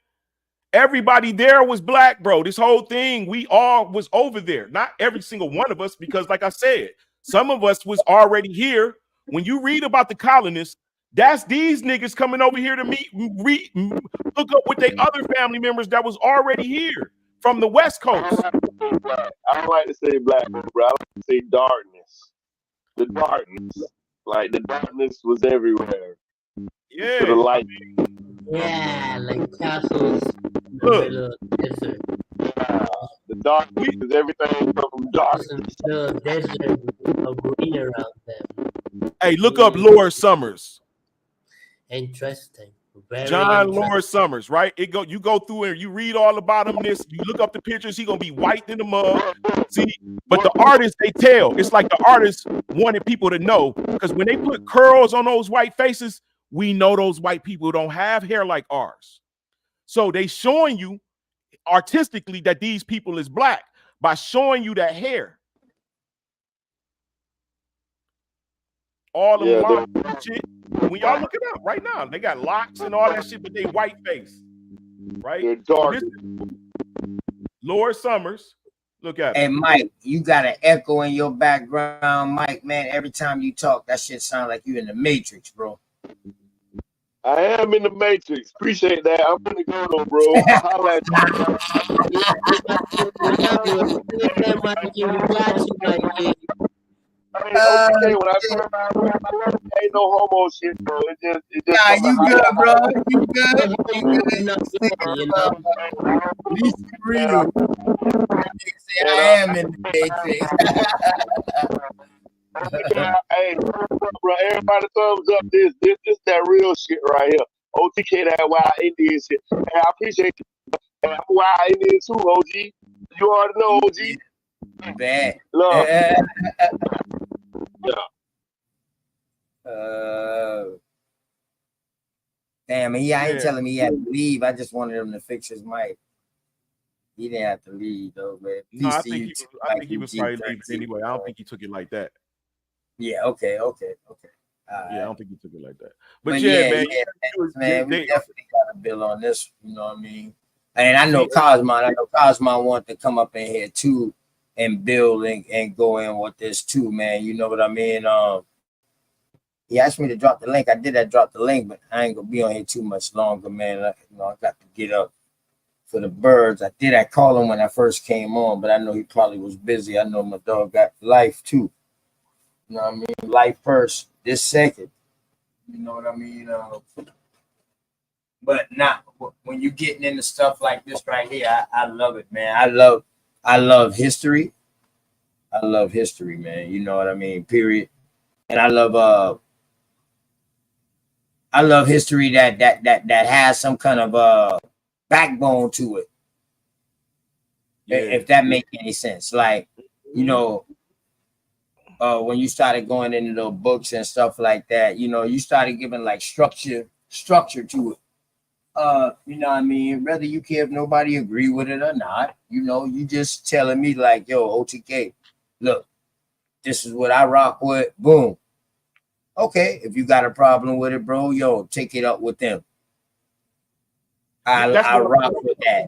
Everybody there was black, bro. This whole thing, we all was over there. Not every single one of us, because like I said, some of us was already here. When you read about the colonists, that's these niggas coming over here to hook up with their other family members that was already here from the West Coast. I don't like to say black, bro. I like to say darkness. The darkness. Like the darkness was everywhere. Yeah. To the light. Yeah, like castles. Look. The darkness is everything from darkness. The desert of green around them. Hey, look up Lord Summers. Interesting. Very John interesting. Lord Summers, right? You go through and you read all about him. You look up the pictures. He gonna be white in the mud. See, but the artists, they tell. It's like the artists wanted people to know, because when they put curls on those white faces, we know those white people don't have hair like ours. So they showing you artistically that these people is black by showing you that hair. All them locks shit. When y'all look it up right now, they got locks and all that shit, but they white face. Right? They're dark. Lord Summers. Look at Hey, him. Mike, you got an echo in your background, Mike, man. Every time you talk, that shit sound like you in the Matrix, bro. I am in the Matrix. Appreciate that. I'm gonna go though, bro. I'll holler at you. Okay, when I ain't no homo shit, bro. It just nah, you good, bro. You good. At least you real. I am in the Matrix. Hey, bro, everybody thumbs up this that real shit right here. OTK, that wild Indian shit. Hey, I appreciate you. Hey, I'm wild Indian too, OG. You already know, OG. Bad. Love. Damn, I ain't telling me he had to leave. I just wanted him to fix his mic. He didn't have to leave though, man. No, I think he was probably leaving anyway. I don't think he took it like that. Yeah, okay. Yeah, I don't think he took it like that. But yeah, man, we definitely got a bill on this. You know what I mean? And I know Cosmo wanted to come up in here too and build and go in with this too, man. You know what I mean? He asked me to drop the link. I did drop the link, but I ain't gonna be on here too much longer, man. I got to get up for the birds. I call him when I first came on, but I know he probably was busy. I know my dog got life too. You know what I mean? Life first, this second. You know what I mean? But not when you're getting into stuff like this right here. I love it, man. I love history. I love history, man. You know what I mean? Period. And I love I love history that has some kind of backbone to it. Yeah. If that makes any sense. Like, you know, when you started going into the books and stuff like that, you know, you started giving like structure to it. You know what I mean? Whether you care if nobody agree with it or not, you know, you just telling me like, yo, OTK, look, this is what I rock with. Boom. Okay, if you got a problem with it, bro, yo, take it up with them. I rock with that.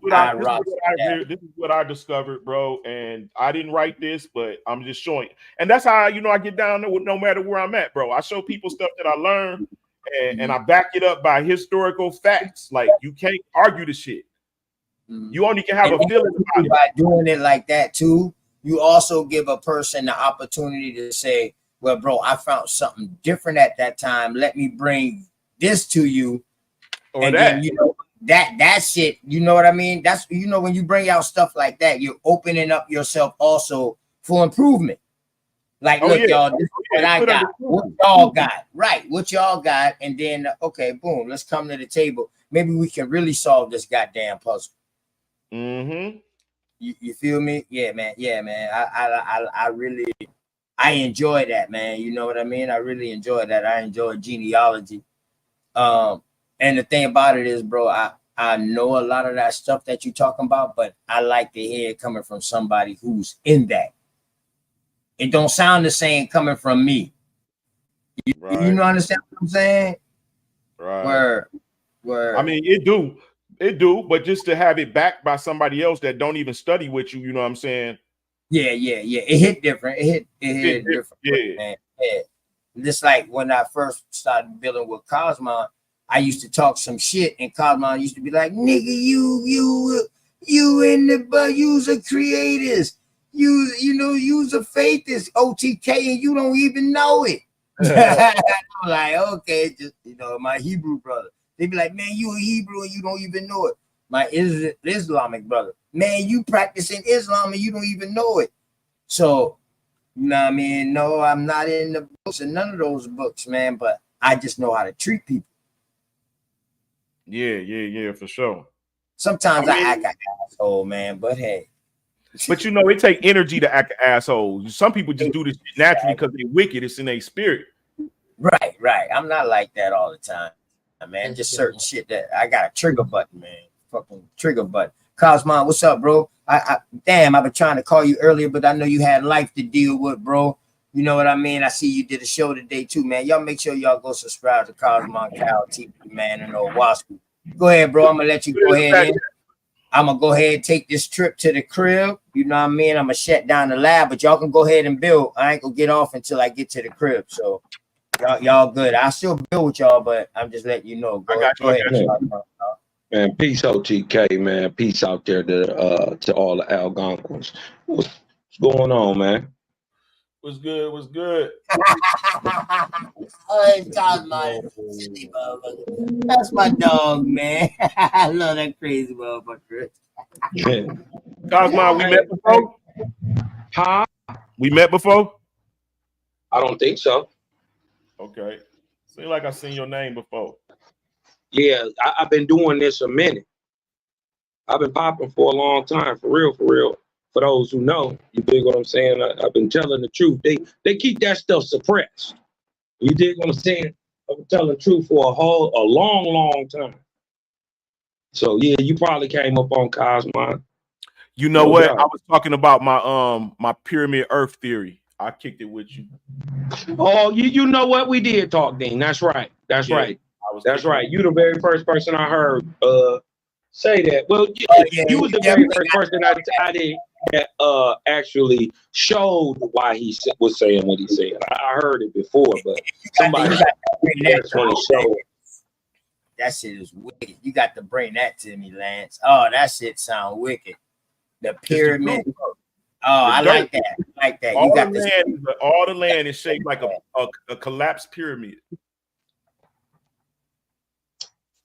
This is what I discovered, bro. And I didn't write this, but I'm just showing. And that's how, you know, I get down there with no matter where I'm at, bro. I show people stuff that I learned, and I back it up by historical facts. Like, you can't argue the shit. You only can have a feeling about it. By doing it like that too, you also give a person the opportunity to say, well, bro, I found something different at that time. Let me bring this to you. Or and that. Then, you know, that shit, you know what I mean? That's, you know, when you bring out stuff like that, you're opening up yourself also for improvement. Like, look, y'all, this is what I got. What y'all got? Right. What y'all got? And then, okay, boom, let's come to the table. Maybe we can really solve this goddamn puzzle. Mm-hmm. You feel me? Yeah, man. Yeah, man. I really, I enjoy that, man. You know what I mean? I really enjoy that. I enjoy genealogy. And the thing about it is, bro, I know a lot of that stuff that you're talking about, but I like to hear it coming from somebody who's in that. It don't sound the same coming from me. You know, understand what I'm saying? Right. Where I mean, it do, but just to have it backed by somebody else that don't even study with you, you know what I'm saying? Yeah. It hit different. It hit different. Yeah. Man. Yeah. Just like when I first started dealing with Cosmon, I used to talk some shit, and Cosmon used to be like, "Nigga, you in the but you's a creators, you know, you's a faithist, OTK, and you don't even know it." I'm like, okay, just, you know, my Hebrew brother. They be like, man, you a Hebrew and you don't even know it. My Islamic brother, man, you practicing Islam and you don't even know it. So, you know what I mean? No, I'm not in the books and none of those books, man, but I just know how to treat people. Yeah, for sure. Sometimes I act like an asshole, man, but hey. But you know, it take energy to act an asshole. Some people just do this naturally because they're wicked. It's in their spirit. Right. I'm not like that all the time, man. Just certain shit that I got a trigger button, man. Fucking trigger button. Cosmon, what's up, bro? Damn, I've been trying to call you earlier, but I know you had life to deal with, bro. You know what I mean? I see you did a show today too, man. Y'all make sure y'all go subscribe to Cosmon Cal TV, man, and Wasp. Go ahead, bro. I'm gonna let you go ahead in. I'm gonna go ahead and take this trip to the crib. You know what I mean? I'm gonna shut down the lab, but y'all can go ahead and build. I ain't gonna get off until I get to the crib. So y'all good. I still build with y'all, but I'm just letting you know. Go ahead. Man, peace OTK, man. Peace out there to all the Algonquins. What's going on, man? What's good? Oh, it's Cosmo. That's my dog, man. I love that crazy motherfucker. Cosmo, we met before? Huh? We met before? I don't think so. Okay. Seems like I've seen your name before. Yeah, I've been doing this a minute. I've been popping for a long time, for real. For those who know, you dig what I'm saying? I've been telling the truth. They keep that stuff suppressed. You dig what I'm saying? I've been telling the truth for a long time. So yeah, you probably came up on Cosmon. You know what? I was talking about my pyramid Earth theory. I kicked it with you. Oh, you know what? We did talk, Dean. That's right. That's right. You the very first person I heard say that. Well, you was the very first person I did that actually showed why he was saying what he said. I heard it before, but somebody else want to show it. That shit is wicked. You got to bring that to me, Lance. Oh, that shit sound wicked. The pyramid. Oh, I like that. All, you got all the land is shaped like a collapsed pyramid.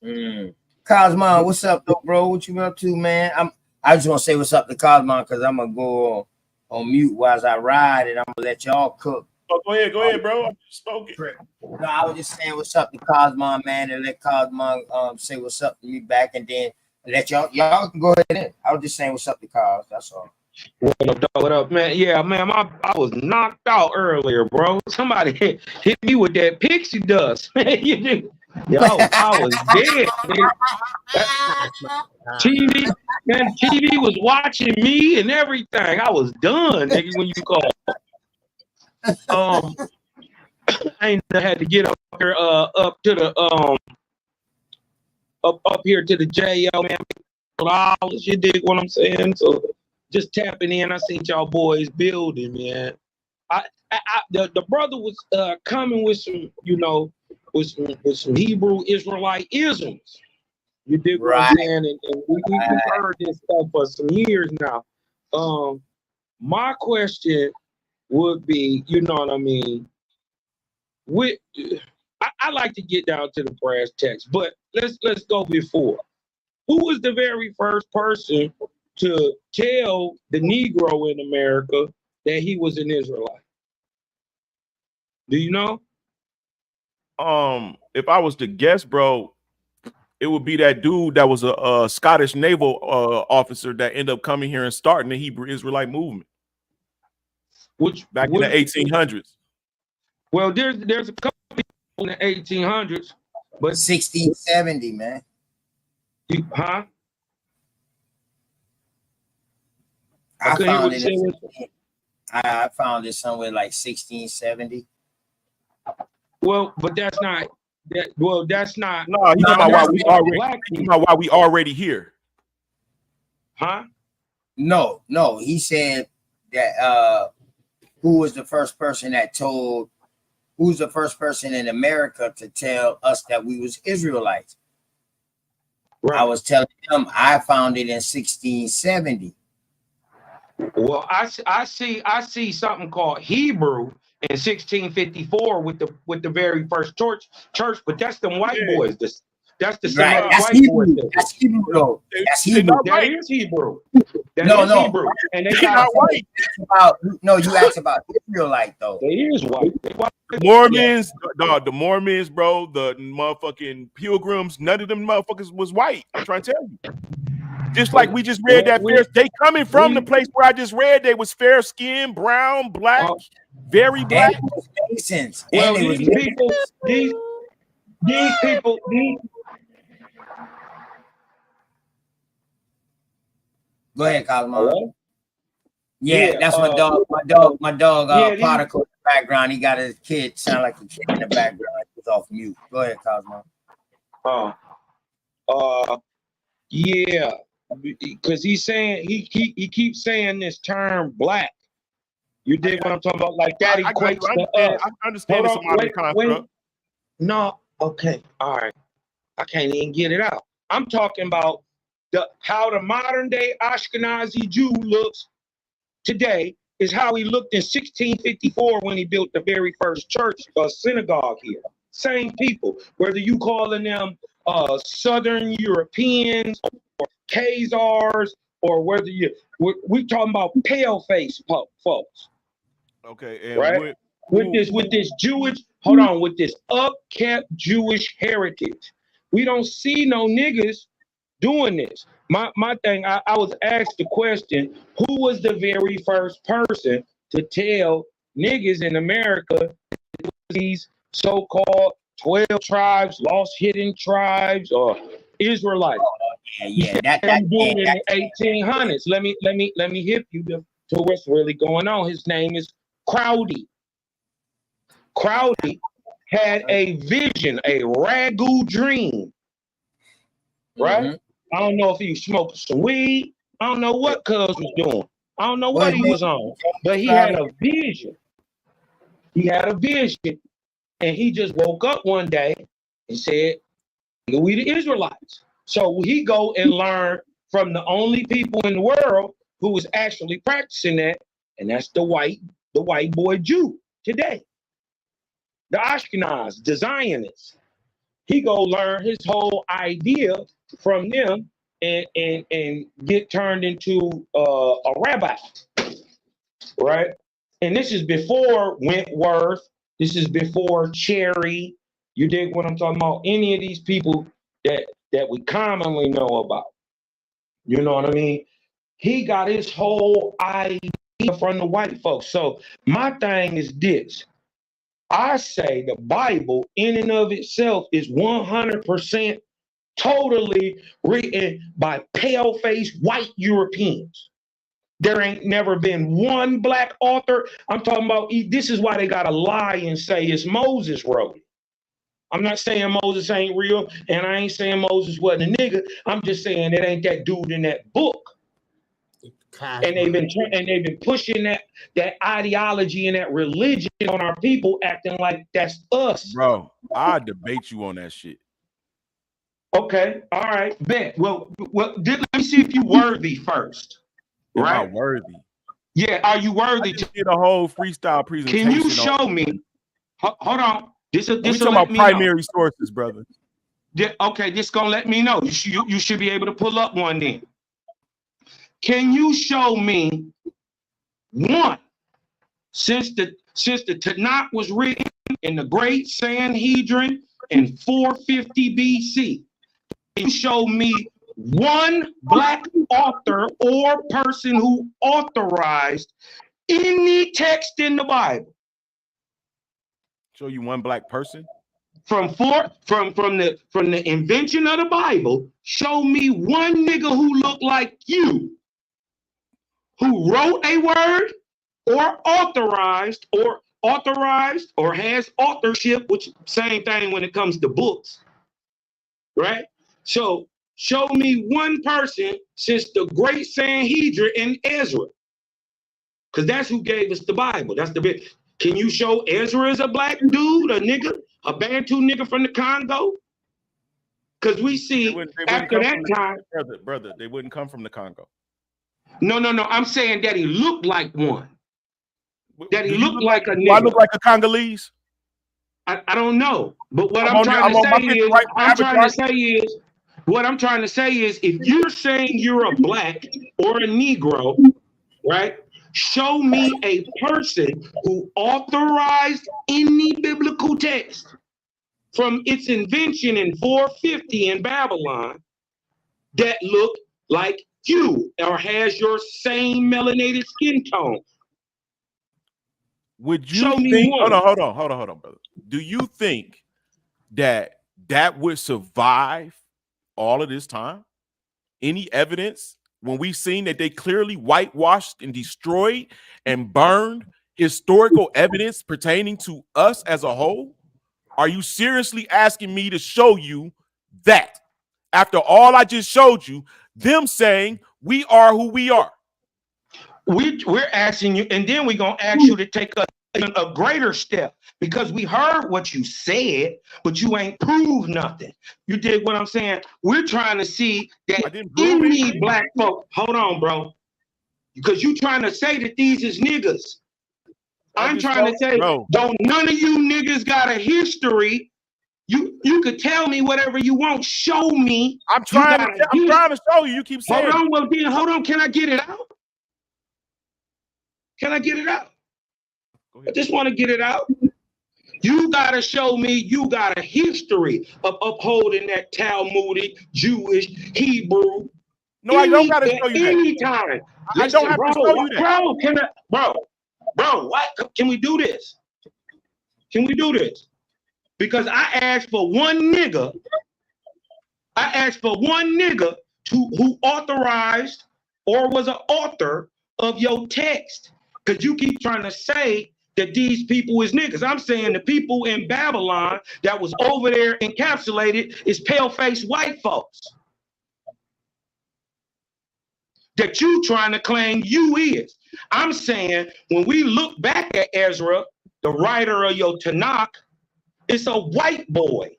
Cosmon, what's up, though, bro? What you up to, man? I just want to say what's up to Cosmon because I'm gonna go on mute while I ride, and I'm gonna let y'all cook. Oh, go ahead, bro. I just spoke it. No, I was just saying what's up to Cosmon, man, and let Cosmon say what's up to me back, and then let y'all can go ahead. I was just saying what's up to Cos. That's all. What up, man? Yeah, man, I was knocked out earlier, bro. Somebody hit me with that pixie dust. Yo, I was dead, man. TV, man, TV was watching me and everything. I was done, nigga, when you called. I had to get up here, up to the up here to the jail, man. You dig what I'm saying? So just tapping in. I seen y'all boys building, man. The brother was coming with some, with some Hebrew Israelite isms. You dig what I'm saying? And we've heard this stuff for some years now. My question would be, you know what I mean? I like to get down to the brass tacks, but let's go before. Who was the very first person to tell the Negro in America that he was an Israelite? Do you know? If I was to guess, bro, it would be that dude that was a Scottish naval officer that ended up coming here and starting the Hebrew Israelite movement. Back in the 1800s. Well, there's a couple people in the 1800s, but 1670, man. Huh? I found it somewhere like 1670. Well, but that's not that. Well, that's not. No, he's talking about why we already here. Huh? No. He said that who's the first person in America to tell us that we was Israelites? Right. I was telling him I found it in 1670. Well, I see something called Hebrew in 1654 with the very first church, but that's them white boys. That's the Semitic white Hebrew. boys. That's Hebrew though. That's Hebrew. That is Hebrew. No. Hebrew. And they got white. You asked about Israelite though. They is white. Mormons, the Mormons, bro, the motherfucking Pilgrims, none of them motherfuckers was white. I'm trying to tell you. Just like we just read they coming from the place where I just read they was fair skin, brown, black, very black. Masons. Well, these people. Go ahead, Cosmo. Yeah, that's my dog. My dog. Particle in the background. He got his kid sound like a kid in the background. He's off mute. Go ahead, Cosmo. Yeah, because he's saying he keeps saying this term black. You dig what I'm talking about? Like that equates to us. I understand it's a modern construct. No, okay, all right. I can't even get it out. I'm talking about how the modern day Ashkenazi Jew looks today is how he looked in 1654 when he built the very first church or synagogue here. Same people, whether you calling them Southern Europeans or Khazars, or whether we talking about pale face folks. Okay, and right? With this Jewish, with this upkept Jewish heritage. We don't see no niggas doing this. My thing, I was asked the question, who was the very first person to tell niggas in America these so-called 12 tribes, lost hidden tribes, or Israelites? That dude in the 1800s. Let me hit you to what's really going on. His name is Crowdy. Crowdy had a vision, a ragu dream, right? Mm-hmm. I don't know if he was smoking some weed. I don't know what Cuz was doing. I don't know what he was on, but he had a vision. He had a vision, and he just woke up one day and said, "We the Israelites." So he go and learn from the only people in the world who was actually practicing that, and that's the white boy Jew today. The Ashkenaz, the Zionists. He go learn his whole idea from them and get turned into a rabbi, right? And this is before Wentworth. This is before Cherry. You dig what I'm talking about? Any of these people that we commonly know about. You know what I mean? He got his whole idea from the white folks. So my thing is this. I say the Bible in and of itself is 100% totally written by pale-faced white Europeans. There ain't never been one black author. I'm talking about, this is why they got to lie and say it's Moses wrote it. I'm not saying Moses ain't real, and I ain't saying Moses wasn't a nigga. I'm just saying it ain't that dude in that book. And they've been pushing that ideology and that religion on our people, acting like that's us. Bro, I debate you on that shit. Okay, all right, bet. Well, let me see if you worthy first. Am right? I worthy? Yeah, are you worthy? I just did a whole freestyle presentation. Can you show me? Hold on. This we talking about primary sources, brother. Okay, this gonna let me know. You should be able to pull up one then. Can you show me one since the Tanakh was written in the Great Sanhedrin in 450 BC? Can you show me one black author or person who authorized any text in the Bible? Show you one black person? From the invention of the Bible, show me one nigga who looked like you, who wrote a word or authorized or has authorship, which same thing when it comes to books, right? So show me one person since the Great Sanhedrin and Ezra, because that's who gave us the Bible. That's the big. Can you show Ezra is a black dude, a nigga, a Bantu nigga from the Congo? Because we see after that time, brother, they wouldn't come from the Congo. No. I'm saying that he looked like one. That he looked like a nigga. Do I look like a Congolese? I don't know. But what I'm trying to say is, if you're saying you're a black or a Negro, right? Show me a person who authorized any biblical text from its invention in 450 in Babylon that looked like you or has your same melanated skin tone. Would you think? Hold on, brother. Do you think that would survive all of this time? Any evidence when we've seen that they clearly whitewashed and destroyed and burned historical evidence pertaining to us as a whole? Are you seriously asking me to show you that after all I just showed you, them saying we are who we are? We're asking you, and then we're going to ask you to take a greater step, because we heard what you said, but you ain't proved nothing. You dig what I'm saying? We're trying to see that any black folk, hold on, bro, because you trying to say that these is niggas. I'm trying to say, don't none of you niggas got a history. You could tell me whatever you want. Show me. I'm trying to show you. You keep saying. Hold on, well then, hold on. Can I get it out? Can I get it out? I just want to get it out. You got to show me you got a history of upholding that Talmudic, Jewish, Hebrew. No, I don't got to show you that. Anytime. I don't have to show you that. Bro, what? Can we do this? Can we do this? Because I asked for one nigga. Who authorized or was an author of your text. Because you keep trying to say that these people is niggas. I'm saying the people in Babylon that was over there encapsulated is pale-faced white folks. That you trying to claim you is. I'm saying when we look back at Ezra, the writer of your Tanakh, it's a white boy.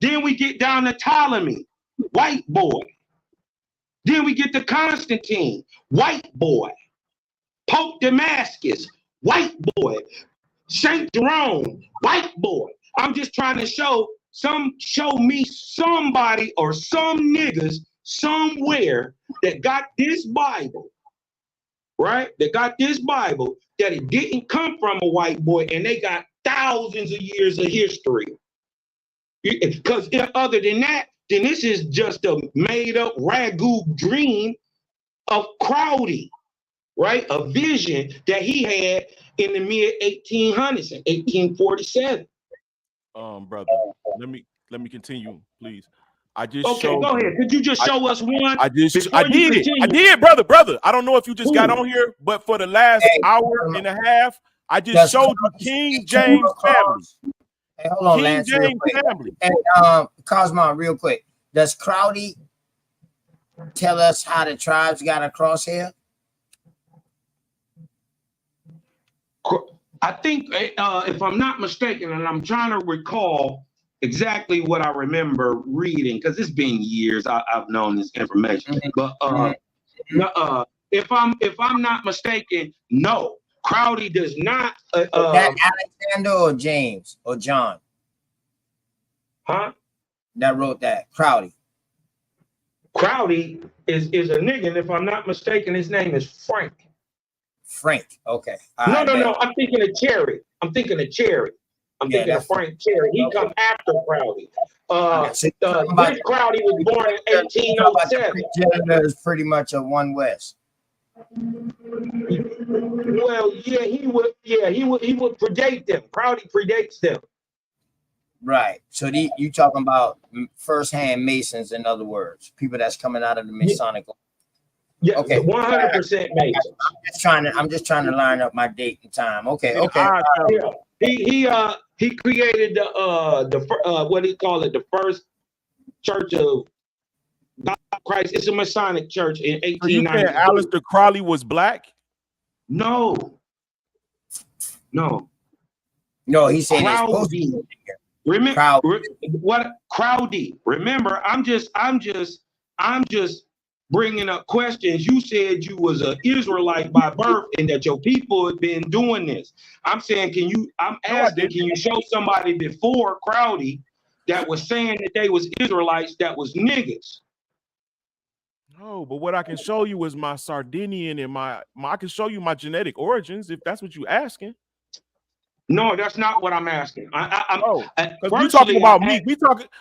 Then we get down to Ptolemy, white boy. Then we get to Constantine, white boy. Pope Damascus, white boy. Saint Jerome, white boy. I'm just trying to show me somebody or some niggas somewhere that got this Bible, right? They got this Bible that it didn't come from a white boy, and they got thousands of years of history. Because other than that, then this is just a made-up ragu dream of Crowdy, right? A vision that he had in the mid-1800s, in 1847. Brother, let me continue, please. I just Okay, showed go ahead. Could you just show us one? I did, brother. I don't know if you just got on here, but for the last hour and a half, I just showed you King James family. Hey, hold on, King Lance, James real quick. family. And Cosmo, real quick. Does Crowdy tell us how the tribes got across here? I think, if I'm not mistaken, and I'm trying to recall exactly what I remember reading, because it's been years I've known this information. But if I'm not mistaken, no, Crowdy does not. That Alexander or James or John? Huh? That wrote that Crowdy. Crowdy is a nigga, and if I'm not mistaken, his name is Frank. Frank. Okay. No. I'm thinking of Cherry. I'm thinking of Frank Cherry. He come after Crowdy. This Crowdy was born in 1807. Janitor is pretty much a One West. Well, yeah, he would predate them. Crowdy predates them. Right. So you talking about first-hand Masons, in other words, people that's coming out of the Masonic. Yeah, okay, 100% Mason. I'm just trying to line up my date and time. Okay. Yeah. He created the what do you call it? The first Church of God Christ. It's a Masonic church in 1890. So you saying Aleister Crowley was black? No. He's saying Crowdy. Remember what Crowdy? Remember, I'm just bringing up questions. You said you was an Israelite by birth and that your people had been doing this. I'm saying, can you show somebody before Crowdy that was saying that they was Israelites that was niggas? No, but what I can show you is my Sardinian and I can show you my genetic origins if that's what you're asking. No, that's not what I'm asking. Because we talking about me.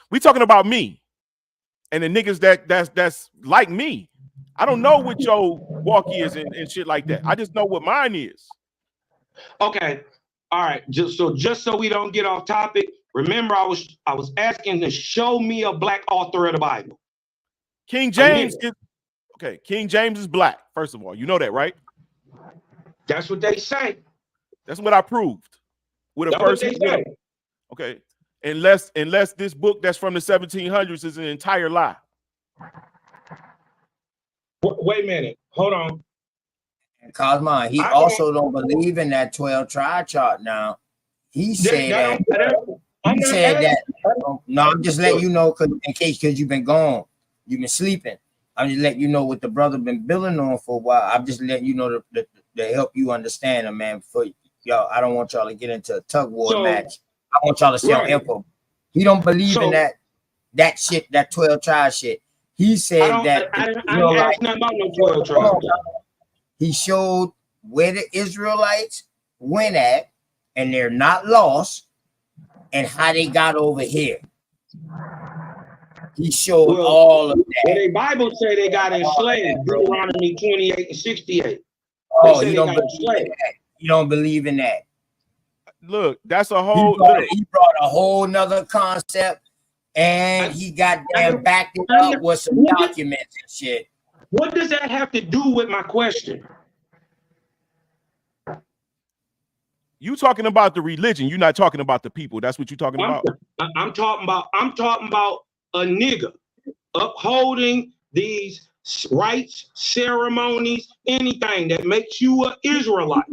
We talking about me. And the niggas that's like me. I don't know what your walk is and shit like that. I just know what mine is. Okay. All right. Just so we don't get off topic, remember I was asking to show me a black author of the Bible. King James King James is black, first of all. You know that, right? That's what they say. That's what I proved. With a person. Okay. Unless this book that's from the 1700s is an entire lie. Wait a minute. Hold on. And Cosmo, he also don't believe in that 12 tribe chart now. He said that. No, I'm just letting you know because you've been gone. You've been sleeping. I'm just letting you know what the brother been billing on for a while. I'm just letting you know to help you understand him, man. For y'all, I don't want y'all to get into a tug war match. I want y'all to stay on info. He don't believe in that shit, that 12 tribe shit. He said I didn't ask nothing about no 12 tribes. He showed where the Israelites went at, and they're not lost, and how they got over here. He showed all of that. Well, the Bible say they got enslaved. Deuteronomy 28 and 68. Oh, you don't believe in that. Look, that's a whole. He brought a whole nother concept, and he got backed it up with some documents and shit. What does that have to do with my question? You talking about the religion? You're not talking about the people. That's what you're talking about. I'm talking about a nigga upholding these rites, ceremonies, anything that makes you an Israelite.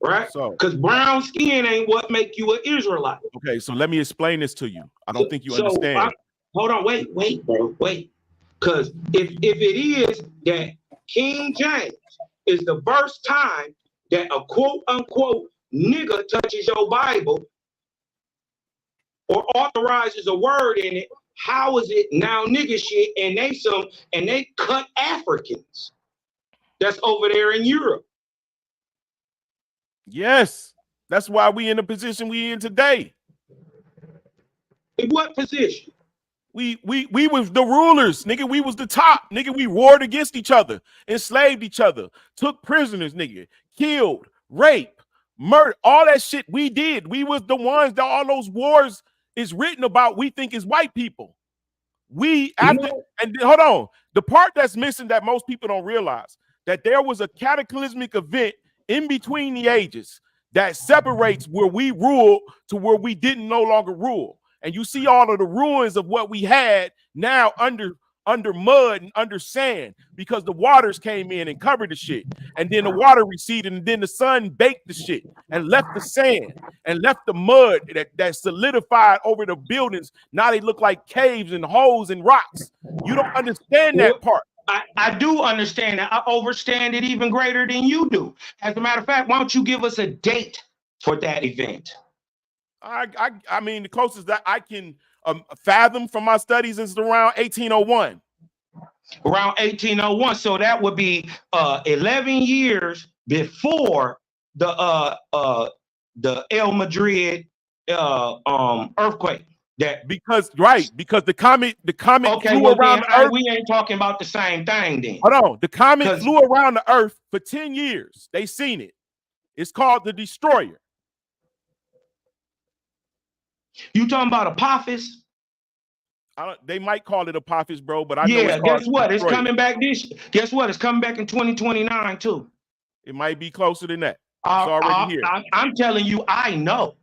Right? Because brown skin ain't what make you an Israelite. Okay, so let me explain this to you. I don't think you understand. Hold on, wait, bro, wait. Because if it is that King James is the first time that a quote unquote nigga touches your Bible or authorizes a word in it, how is it now nigga shit and they cut Africans? that's over there in Europe. Yes, that's why we in the position we in today. In what position? We was the rulers, nigga. We was the top, nigga. We warred against each other, enslaved each other, took prisoners, nigga, killed, rape, murder, all that shit we did. We was the ones that all those wars is written about. We think is white people. We after and hold on. The part that's missing that most people don't realize that there was a cataclysmic event in between the ages that separates where we rule to where we didn't no longer rule. And you see all of the ruins of what we had now under mud and under sand because the waters came in and covered the shit. And then the water receded and then the sun baked the shit and left the sand and left the mud that solidified over the buildings. Now they look like caves and holes and rocks. You don't understand that part. I do understand that. I understand it even greater than you do. As a matter of fact, why don't you give us a date for that event? I mean, the closest that I can fathom from my studies is around 1801. Around 1801. So that would be 11 years before the El Madrid earthquake. Because the comet flew around the earth. We ain't talking about the same thing then. Hold on, the comet flew around the earth for 10 years. They seen it. It's called the Destroyer. You talking about Apophis? They might call it Apophis, bro, but I know it's guess what? It's coming back guess what? It's coming back in 2029 too. It might be closer than that. It's already here. I'm telling you, I know.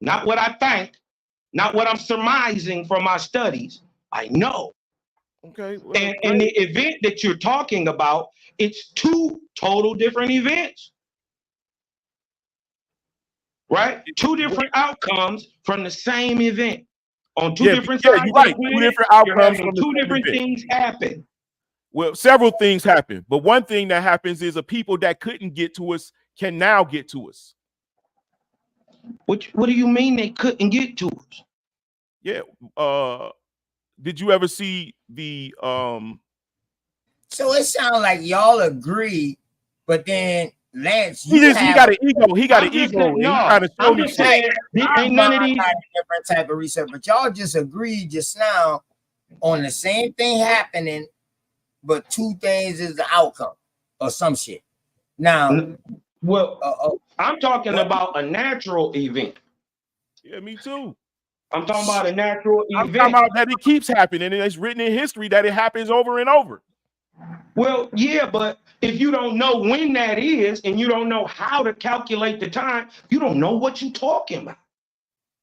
Not what I think, not what I'm surmising from my studies. I know. Okay. Well, and the event that you're talking about, it's two total different events. Right? Two different outcomes from the same event on two different sides. You're right. Two different outcomes from two different things happen. Well, several things happen, but one thing that happens is a people that couldn't get to us can now get to us. What do you mean they couldn't get to us? Yeah. Did you ever see the So it sounds like y'all agree, but then Lance, he got an ego. He got an ego. No, I'm just saying, ain't none of these different type of research, but y'all just agreed just now on the same thing happening, but two things is the outcome or some shit. Now, I'm talking about a natural event. Yeah, me too. I'm talking about a natural event. I'm talking about that it keeps happening, and it's written in history that it happens over and over. Well, yeah, but if you don't know when that is and you don't know how to calculate the time, you don't know what you're talking about.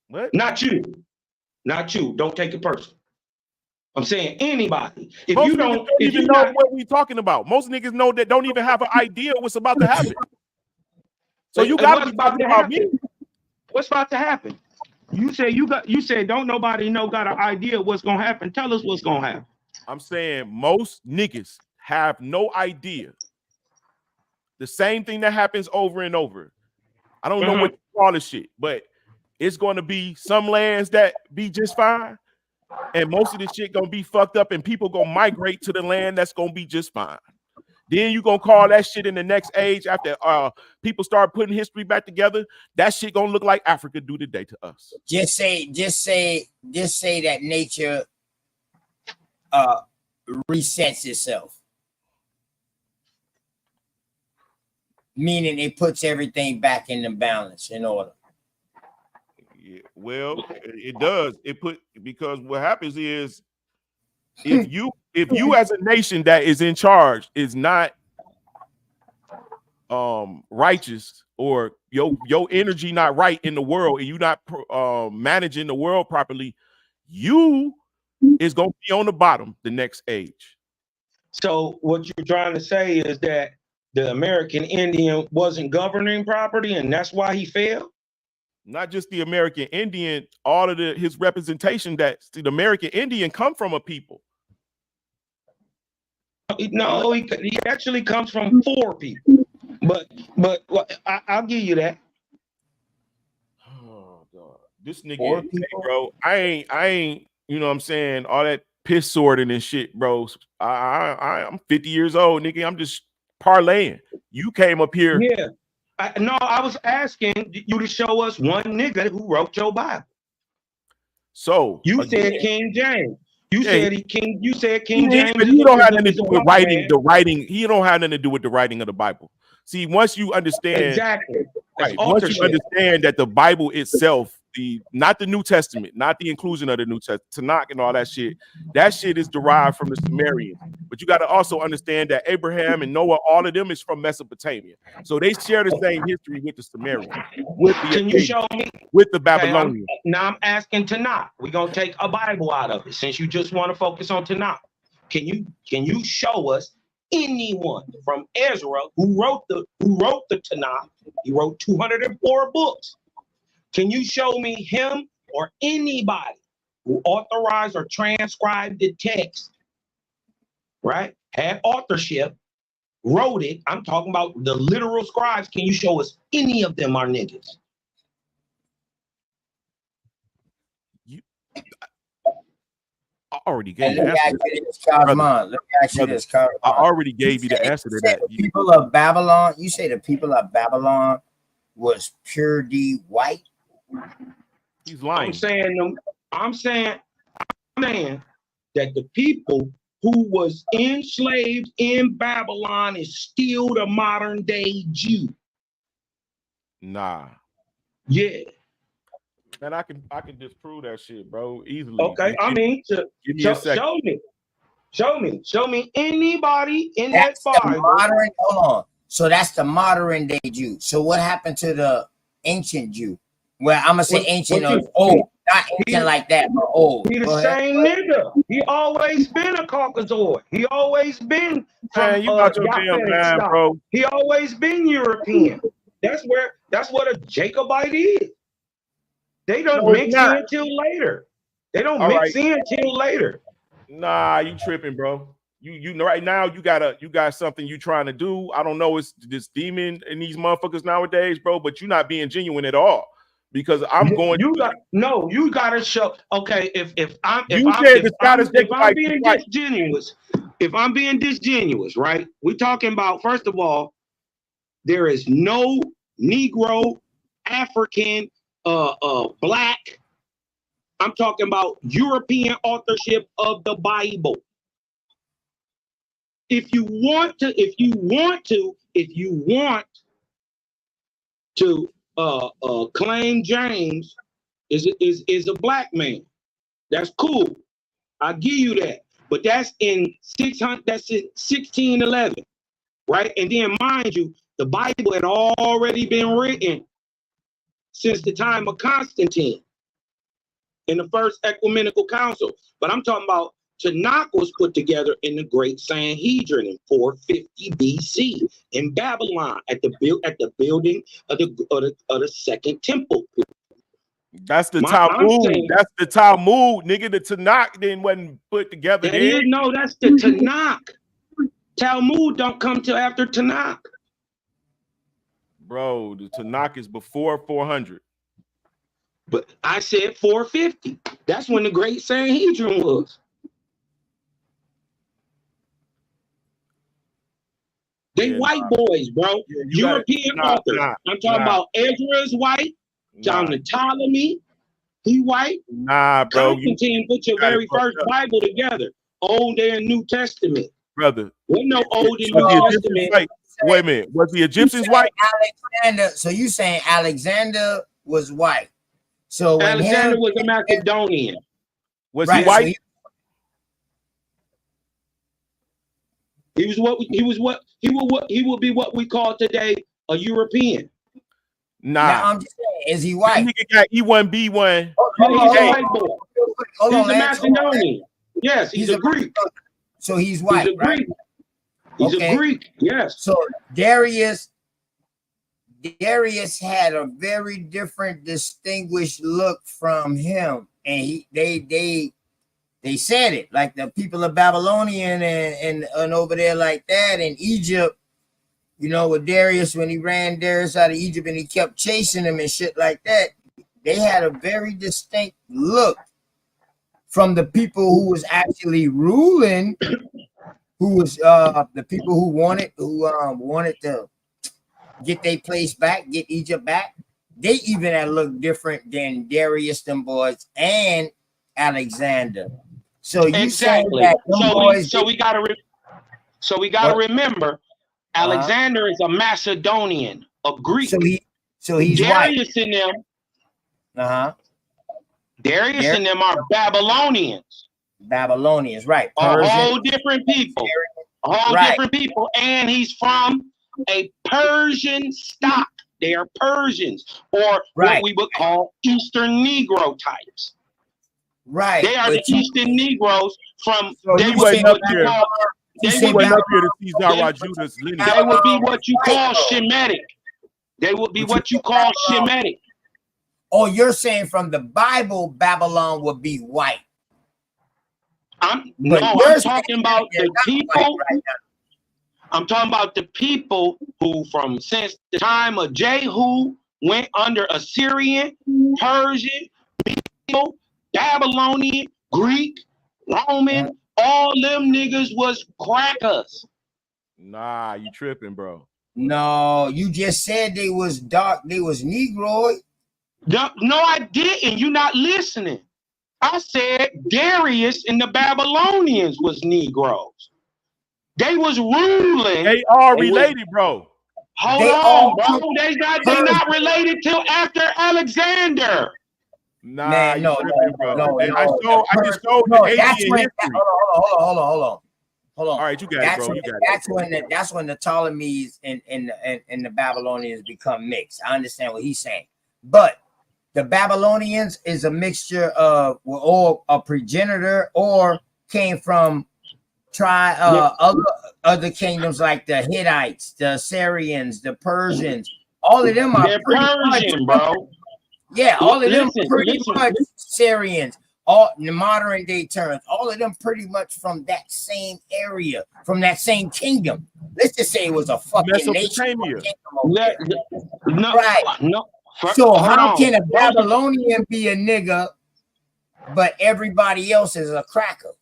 What? Not you. Not you. Don't take it personal. I'm saying anybody. If Most you don't even know what we're talking about. Most niggas know that don't even have an idea what's about to happen. So you got to be talking about me. What's about to happen? You said don't nobody got an idea what's gonna happen. Tell us what's gonna happen. I'm saying most niggas have no idea. The same thing that happens over and over. I don't know what you call this shit, but it's going to be some lands that be just fine, and most of this shit gonna be fucked up, and people gonna migrate to the land that's gonna be just fine. Then you gonna call that shit in the next age after people start putting history back together. That shit gonna look like Africa do today to us. Just say that nature resets itself, meaning it puts everything back in the balance in order. Yeah, well, it does. Because what happens is if you as a nation that is in charge is not righteous, or your energy not right in the world, and you not managing the world properly, you is gonna be on the bottom the next age. So what you're trying to say is that the American Indian wasn't governing property, and that's why he failed? Not just the American Indian, all of his representation. That the American Indian come from a people. No, he actually comes from 4 people. But I'll give you that. Oh God, this nigga, hey, bro. I ain't. You know what I'm saying? All that piss sorting and shit, bro. I'm 50 years old, nigga. I'm just parlaying. You came up here. Yeah. No, I was asking you to show us one nigga who wrote your Bible. So you again, said King James. You yeah, said King. You said King James. But he don't have nothing to do with writing. Man. The writing. He don't have nothing to do with the writing of the Bible. See, once you understand, exactly, right? Once you understand that the Bible itself, not the New Testament, not the inclusion of the New Testament, Tanakh and all that shit is derived from the Sumerians. But you got to also understand that Abraham and Noah, all of them is from Mesopotamia, so they share the same history with the Sumerians, with the Can you show me with the Babylonians. Okay, now I'm asking Tanakh. We're gonna take a Bible out of it since you just want to focus on Tanakh. Can you show us anyone from Ezra who wrote the Tanakh? He wrote 204 books. Can you show me him or anybody who authorized or transcribed the text, right? Had authorship, wrote it. I'm talking about the literal scribes. Can you show us any of them are niggas? I already gave you the answer. Let me ask you this, I already gave you the answer to that. The people of Babylon, you say the people of Babylon was pure D white? He's lying. I'm saying that the people who was enslaved in Babylon is still the modern day Jew. Nah. Yeah. Man, I can disprove that shit, bro, easily. Okay, I mean, give me a second. Show me anybody in that Bible. Hold on. So that's the modern day Jew. So what happened to the ancient Jew? Well, I'm gonna say ancient or old, not ancient like that, but old. He the same nigga. He always been a Caucasoid. He always been from you got your damn mind, bro. He always been European. That's what a Jacobite is. They don't mix in until later. They don't mix in until later. Nah, you tripping, bro. You know right now you got something you trying to do. I don't know, it's this demon in these motherfuckers nowadays, bro, but you're not being genuine at all. Because I'm going. You gotta show. Okay, if I'm being disingenuous, right? We're talking about, first of all, there is no Negro, African, Black. I'm talking about European authorship of the Bible. If you want to claim James is a black man, that's cool. I give you that. But that's in 1611, right? And then mind you, the Bible had already been written since the time of Constantine in the First Ecumenical Council. But I'm talking about Tanakh was put together in the Great Sanhedrin in 450 BC in Babylon at the building of the Second Temple. That's the Talmud. That's the Talmud, nigga. The Tanakh then wasn't put together. No, that's the Tanakh. Talmud don't come till after Tanakh. Bro, the Tanakh is before 400. But I said 450. That's when the Great Sanhedrin was. They white boys, bro. European authors. I'm talking about Ezra is white. John the Ptolemy, he white. Nah, bro. Constantine put your very first Bible together, Old and New Testament. Brother. There's no Old and New Testament. Wait a minute. Was the Egyptians white? Alexander. So you saying Alexander was white? So Alexander was a Macedonian. Was he white? He would be what we call today a European. Nah. Now, I'm just saying, is he white? That nigga got E1B1. He's a white boy. He's a Macedonian. Yes, he's a Greek. So he's white. He's a Greek. He's a Greek. Yes. So Darius had a very different, distinguished look from him, and they said it, like the people of Babylonian and over there like that in Egypt, you know, with Darius, when he ran Darius out of Egypt and he kept chasing him and shit like that, they had a very distinct look from the people who was actually ruling who was the people who wanted to get their place back, get Egypt back. They even had looked different than Darius, them boys, and Alexander. So you saying Exactly. that them boys? We gotta remember, Alexander is a Macedonian, a Greek. So he's Darius white. and them. Darius and them are Babylonians. Babylonians, right? A whole different people. A whole different people, and he's from a Persian stock. They are Persians, or what we would call Eastern Negro types. Right. They are the Eastern Negroes from. So they he would wasn't be up what you here. call. He wasn't up here to see Zara Judah's lineage. They would be what you call Shemitic. They would be what you call Shemitic. Oh, you're saying from the Bible, Babylon would be white. I'm talking about the people. I'm talking about the people who, from since the time of Jehu, went under Assyrian, Persian, Babylonian, Greek, Roman. All them niggas was crackers. Nah, you tripping, bro. No, you just said they was dark. They was Negroid. No, I didn't. You're not listening. I said Darius and the Babylonians was Negroes. They was ruling. They are related, bro. Hold on, bro. They not related till after Alexander. Nah, man, no, bro. I just showed the Asian history. Hold on. All right, you got it, bro. That's when the Ptolemies and the Babylonians become mixed. I understand what he's saying, but the Babylonians is a mixture of or a progenitor or came from other kingdoms like the Hittites, the Assyrians, the Persians. All of them are Persian, bro. Yeah, all of them pretty much Syrians. All in the modern day terms, all of them pretty much from that same area, from that same kingdom. Let's just say it was a fucking nation. No. So how can a Babylonian be a nigga, but everybody else is a cracker?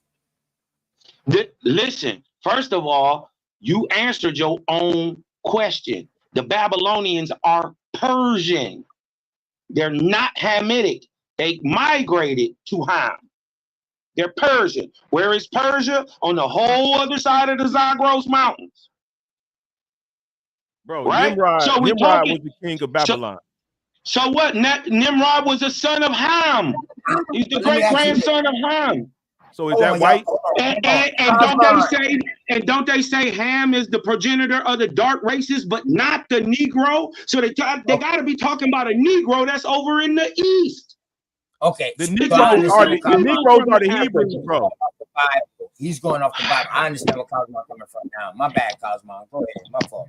Listen, first of all, you answered your own question. The Babylonians are Persian. They're not Hamitic. They migrated to Ham. They're Persian. Where is Persia? On the whole other side of the Zagros Mountains. Bro, right? Nimrod was the king of Babylon. So what? Nimrod was a son of Ham. He's the great grandson of Ham. So is that white? And don't they say Ham is the progenitor of the dark races, but not the Negro? So they got to be talking about a Negro that's over in the east. Okay, the Negroes are the Hebrews, bro. He's going off the Bible. I understand what Cosmo coming from now. My bad, Cosmo. Go ahead. My fault.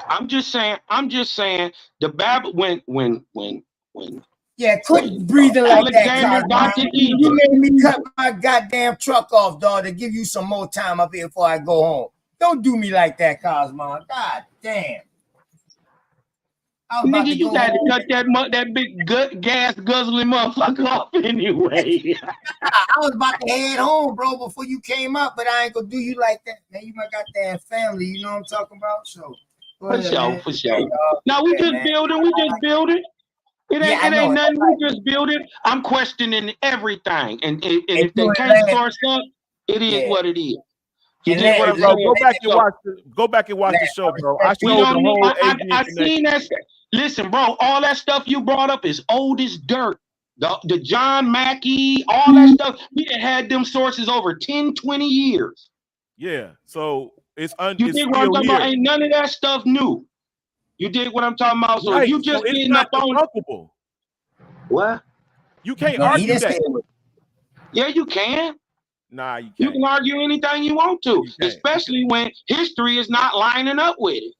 I'm just saying the Bible when yeah, quit breathing like that. You made me cut my goddamn truck off, dog, to give you some more time up here before I go home. Don't do me like that, Cosmo. God damn. Nigga, you got to cut that big gas guzzling motherfucker off anyway. I was about to head home, bro, before you came up, but I ain't gonna do you like that, man. You might got that family, you know what I'm talking about? So for sure. Now we just building. It ain't nothing. We just build it. I'm questioning everything, and if they can't start stuff, it is what it is. You did what I'm saying. Go back and watch the show, bro. I showed the whole I seen that. Listen, bro, all that stuff you brought up is old as dirt. The John Mackey, all that stuff. We had them sources over 10, 20 years. Yeah, so it's you dig what I'm talking about? Ain't none of that stuff new. You dig what I'm talking about? So you just getting up on what? You can't argue that. Yeah, you can. Nah, you can't. You can argue anything you want to, especially when history is not lining up with it.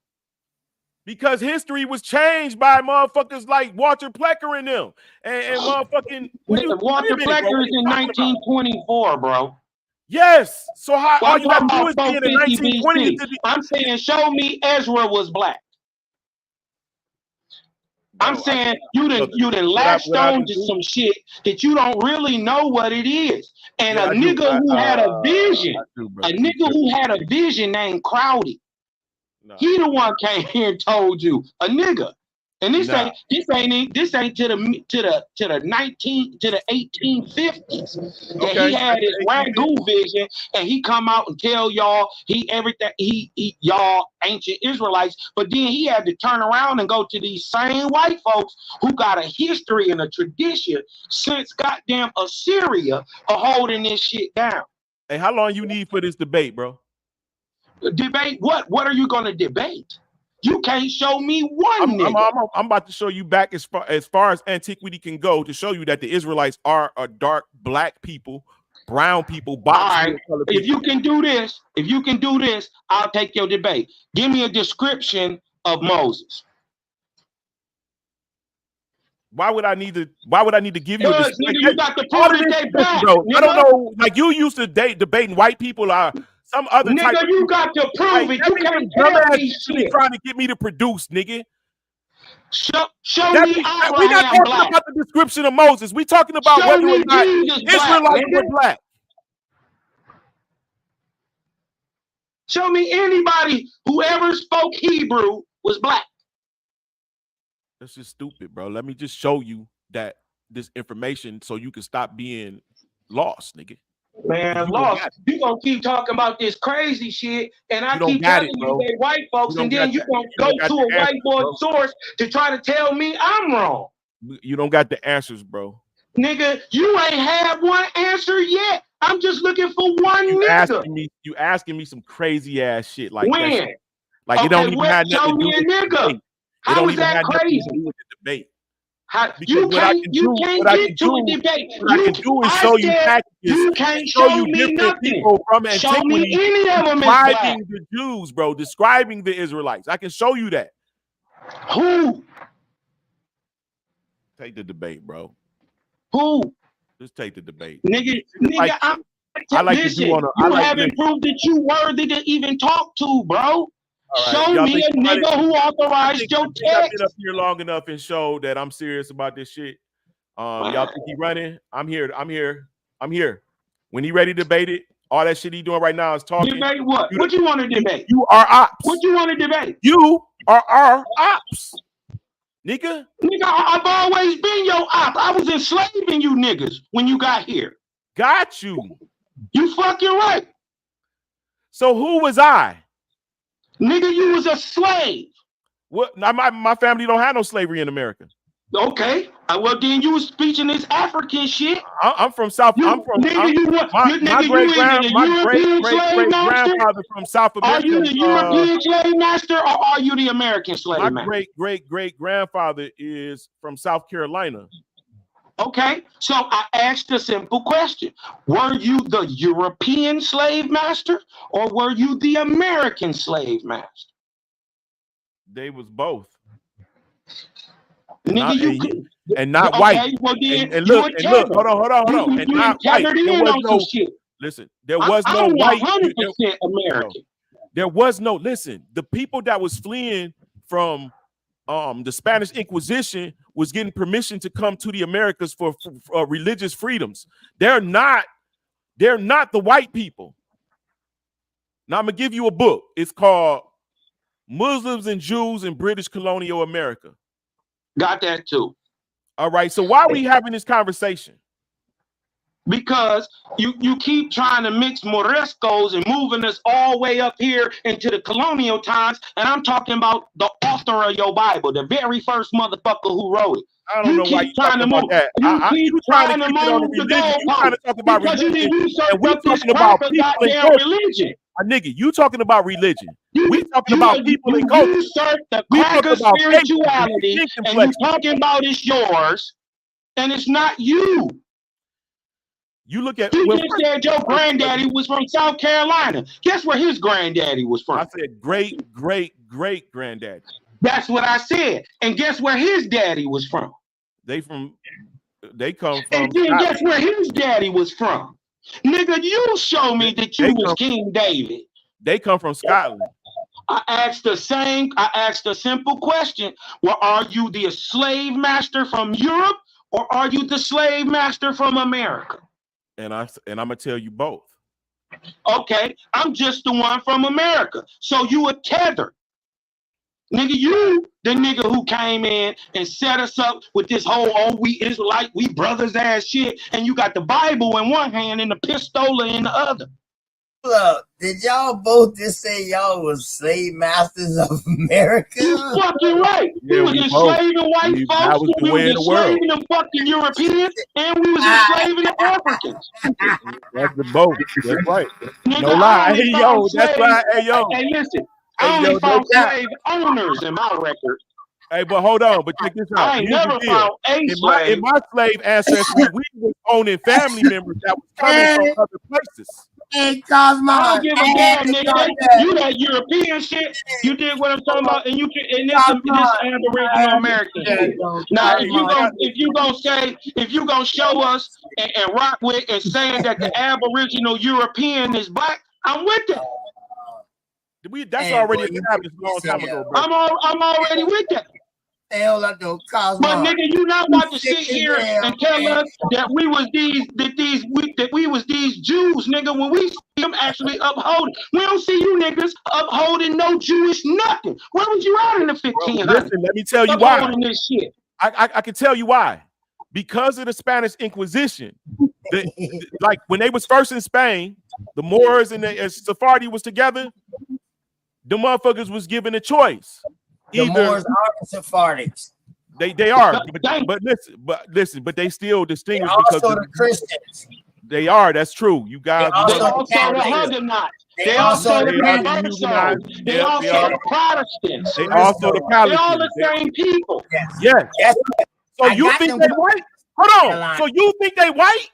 Because history was changed by motherfuckers like Walter Plecker and them. And motherfucking... Walter Plecker is in 1924, bro. Yes. So all you got to do is be in the 1920s. I'm saying show me Ezra was black. I'm saying you done latched on to some shit that you don't really know what it is. And a nigga who had a vision, who had a vision named Crowdy, he the one came here and told you, a nigga. And this ain't to the 1850s that he had his ragu vision, and he come out and tell y'all y'all ancient Israelites, but then he had to turn around and go to these same white folks who got a history and a tradition since goddamn Assyria of holding this shit down. Hey, how long you need for this debate, bro? Debate what? What are you gonna debate? You can't show me one nigga. I'm about to show you back as far as antiquity can go to show you that the Israelites are a dark black people, brown people, box. All right. If you can do this, I'll take your debate. Give me a description of Moses. Why would I need to give you a description? You got to prove that they black, bro. I don't know. Like you used to debating white people are some other nigga, type. You got to prove it. You can't tell me shit. Trying to get me to produce, nigga. Show me Abraham we're not talking black. about the description of Moses. We're talking about whether or not Israelites were black. Show me anybody who ever spoke Hebrew was black. That's just stupid, bro. Let me just show you that this information so you can stop being lost, nigga. Man, lost. You gonna keep talking about this crazy shit, and I keep telling you they white folks, and then you gonna go to a white boy source to try to tell me I'm wrong. You don't got the answers, bro. Nigga, you ain't had one answer yet. I'm just looking for one nigga. You asking me some crazy ass shit like when? That shit. Like it don't even have nothing to do with the debate. How is that crazy? With the debate. You can't get to a debate. What I can do is show you packages. You can't show me nothing. People from show me any of them describing the Jews, bro. Describing the Israelites. I can show you that. Who? Take the debate, bro. Who? Just take the debate. Nigga, I like to do on a. You haven't proved that you worthy to even talk to, bro. Right. Show me a nigga who authorized your text. I've been up here long enough and showed that I'm serious about this shit. Y'all think he running? I'm here. When he ready to debate it, all that shit he doing right now is talking. Debate what? What you want to debate? You are ops. What you want to debate? You are our ops. Nigga, I've always been your op. I was enslaving you niggas when you got here. Got you. You fucking right. So who was I? Nigga, you was a slave. What? My family don't have no slavery in America. Okay. Well, then you was speaking this African shit. I'm from South. My great grandfather from South America. Are you the European slave master or are you the American slave master? My great grandfather is from South Carolina. Okay, so I asked a simple question. Were you the European slave master or were you the American slave master? They was both. Nigga, not white. Well, and look, hold on. And not white. There was no white. 100% American. There was no, listen, the people that was fleeing from the Spanish Inquisition was getting permission to come to the Americas for religious freedoms. They're not the white people. Now I'm gonna give you a book. It's called Muslims and Jews in British Colonial America. Got that too. All right. So why are we having this conversation? Because you keep trying to mix Moriscos and moving us all the way up here into the colonial times, and I'm talking about the author of your Bible, the very first motherfucker who wrote it. I don't know why you trying to move that. You trying to move the religion. You trying to talk about religion, and we talking about people and culture. Religion. Nigga, you talking about religion. We talking about people and culture. You usurp the crack of spirituality, and you talking about it's yours, and it's not you. You look at. You just said your granddaddy was from South Carolina. Guess where his granddaddy was from? I said great granddaddy. That's what I said. And guess where his daddy was from? They come from. And then guess where his daddy was from? Nigga, you show me that you was King David. They come from Scotland. I asked a simple question. Well, are you the slave master from Europe or are you the slave master from America? And I'm gonna tell you both. Okay, I'm just the one from America. So you a tether. Nigga, you the nigga who came in and set us up with this whole, oh, we Israelite, we brothers ass shit, and you got the Bible in one hand and the pistola in the other. Look, did y'all both just say y'all was slave masters of America? You fucking right. Yeah, we was enslaving white folks, we was enslaving them fucking Europeans, and we was enslaving the Africans. That's the both. That's right. Nigga, No lie. Hey, yo, that's right. Hey, yo. Hey, listen. I only found slave owners in my record. Hey, but hold on. But check this out. I ain't never found a slave. In my slave ancestry, we was owning family members that was coming from other places. Hey, Cosmo. I don't give a damn, nigga. You that European shit. You did what I'm talking about, and you can. And this Aboriginal American shit. Now, if you gonna show us and rock with and saying that the Aboriginal European is black, I'm with that. That's already established a long time ago, bro. I'm already with that. Hell, I do, Cosmo. But nigga, you not about to sit here and tell us that we was these Jews, nigga, when we see them actually upholding. We don't see you niggas upholding no Jewish nothing. Where was you at in the 1500s? Listen, let me tell you why. This shit. I can tell you why. Because of the Spanish Inquisition. Like when they was first in Spain, the Moors and the Sephardi was together. The motherfuckers was given a choice. The Moors are the Sephardics. They are, but they still distinguish because also the Christians. They are. That's true. You guys. They also the Huguenots. They also the Huguenots. They also the Protestants. They also the Palatines. They all the same people. Yes. So you think they white? Hold on. So you think they white?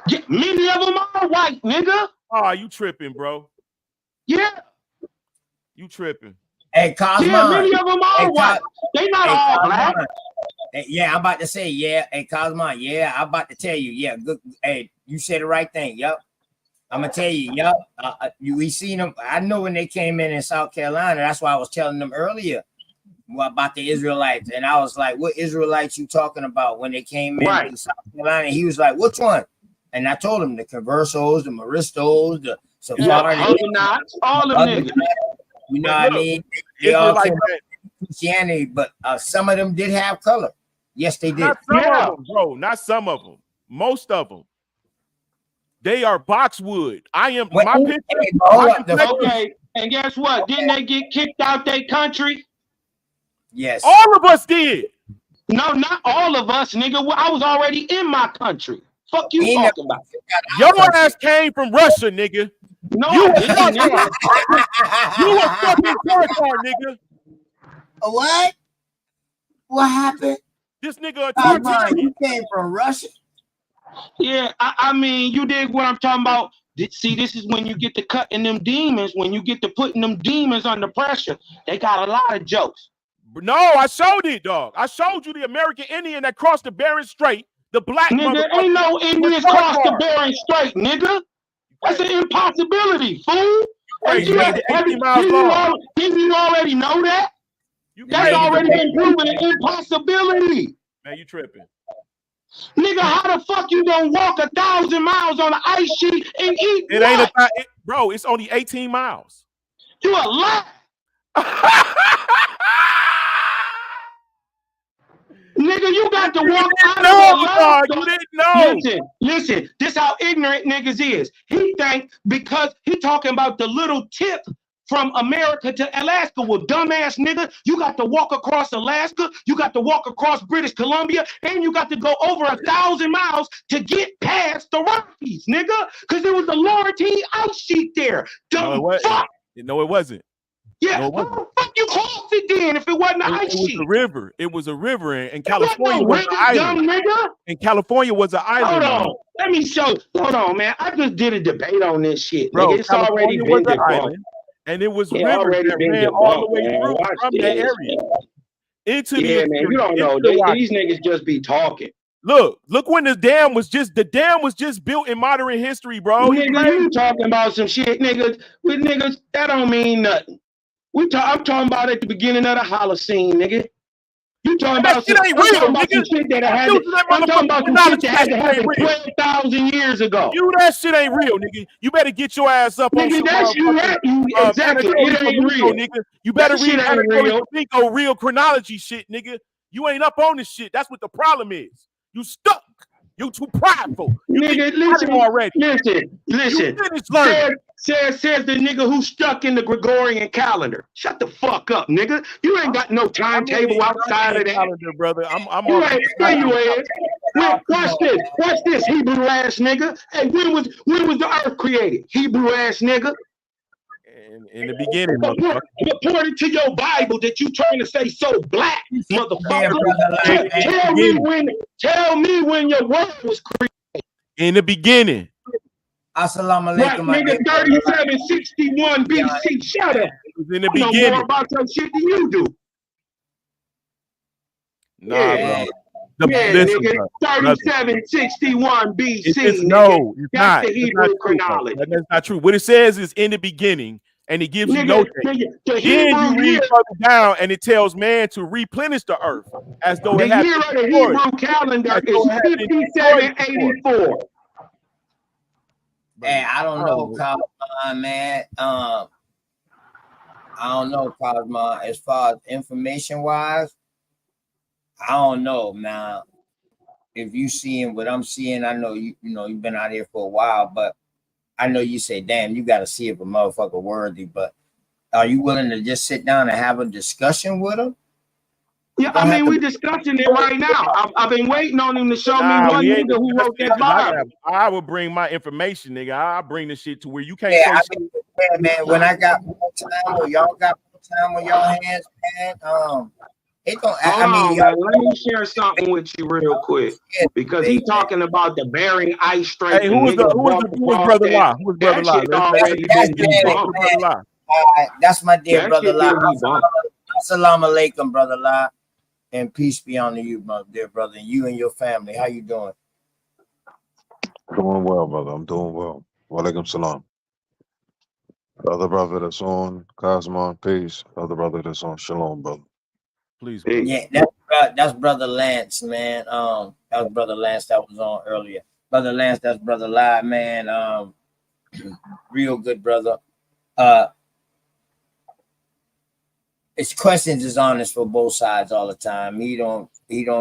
Yeah, many of them are white, nigga. Oh, you tripping, bro? Yeah. You tripping? Hey, Cosmo. Yeah, many of them are white. They not all black. Yeah, I'm about to say, yeah. Hey, Cosmo, yeah, I'm about to tell you, yeah. Good. Hey, you said the right thing. Yep. I'm gonna tell you, yep. We seen them. I know when they came in South Carolina. That's why I was telling them earlier about the Israelites, and I was like, "What Israelites you talking about?" When they came in to South Carolina, he was like, "Which one?" And I told him the Conversos, the Maristos, the Sephardi, all of them niggas. You know what I mean? They all came Christianity, but some of them did have color. Yes, they did. Not some of them, bro. Not some of them. Most of them. They are boxwood. I am my picture. Okay, and guess what? Didn't they get kicked out their country? Yes. All of us did. No, not all of us, nigga. I was already in my country. Fuck you talking about? Your ass came from Russia, nigga. No, you I didn't, nigga. You a fucking Tartar, nigga. What? What happened? This nigga a Tartar. You came from Russia? Yeah, I mean, you did what I'm talking about. See, this is when you get to cutting them demons, when you get to putting them demons under pressure. They got a lot of jokes. No, I showed it, dog. I showed you the American Indian that crossed the Bering Strait. The black nigga, ain't no Indians cross the Bering Strait, nigga. That's an impossibility, fool. Didn't you already know that? That's already been proven an impossibility. Man, you tripping. Nigga, how the fuck you gonna walk 1,000 miles on an ice sheet and eat it? What? Ain't bro, it's only 18 miles. You a lie. Nigga, you got to walk out of you didn't know. Listen, this how ignorant niggas is. He think because he talking about the little tip from America to Alaska. Well, dumbass nigga, you got to walk across Alaska, you got to walk across British Columbia, and you got to go over 1,000 miles to get past the Rockies, nigga, because there was a Laurentine ice sheet there. No, it wasn't. Yeah, how the fuck you crossed it then if it wasn't an ice sheet? It was a river. It was a river, and California was an island. And California was an island. Hold on, let me show. Hold on, man. I just did a debate on this shit, bro. Nigga. It's already been debunked. And it was rivers that ran all the way through from that area into the. Man, you don't know. These niggas just be talking. Look when the dam was just built in modern history, bro. Nigga, you talking about some shit, niggas. With niggas, that don't mean nothing. I'm talking about at the beginning of the Holocene, nigga. You talking about some, ain't real, nigga. some shit that had to, I'm talking about some shit that had to happen 12,000 years ago. That shit ain't real, nigga. You better get your ass up on some exactly. It ain't real. Nigga. You better that shit read ain't real. real chronology shit, nigga. You ain't up on this shit. That's what the problem is. You stuck. You too prideful. You nigga, listen already. Listen. Says the nigga who stuck in the Gregorian calendar. Shut the fuck up, nigga. You ain't got no timetable outside of that. Calendar, brother. You ain't. There you is. Watch this, Hebrew ass nigga. Hey, when was the earth created? Hebrew ass nigga. In the beginning, according to your Bible that you trying to say so black, motherfucker. Tell me when your word was created. In the beginning. Assalamu alaikum. Right, nigga, 3761 BC. Shut up. In the beginning. I know more about your shit than you do. Nah, bro. Listen, nigga, 3761 BC. It's That's the Hebrew chronology. That's not true. What it says is in the beginning, and it gives you no date. Then you read further down, and it tells man to replenish the earth as though the year of the Hebrew calendar is 5784. Hey, I don't know, Cosmo, man. I don't know, Cosmo. As far as information wise, I don't know, man. If you seeing what I'm seeing, I know you know you've been out here for a while, but I know you say, damn, you got to see if a motherfucker worthy. But are you willing to just sit down and have a discussion with him? Yeah, I mean, we're discussing it right now. I've been waiting on him to show me one nigga who wrote that Bible. I would bring my information, nigga. I'll bring the shit to where you can't say shit. Man, when I got more time, or y'all got more time on y'all hands, man, it don't. Let me share something with you real quick, because he's talking about the Bering Ice Strait. Hey, who was Brother La? Who was Brother La? That's my dear brother La. Assalamu alaikum, brother La. And peace be on you, my dear brother, and you and your family. How you doing? Doing well, brother. I'm doing well. Walaikum salam. The other brother that's on, Cosmo, peace. The other brother that's on, shalom, brother. Please. Yeah, that's brother Lance, man. That was brother Lance that was on earlier. Brother Lance, that's brother Live, man. Real good brother. His questions is honest for both sides all the time. He don't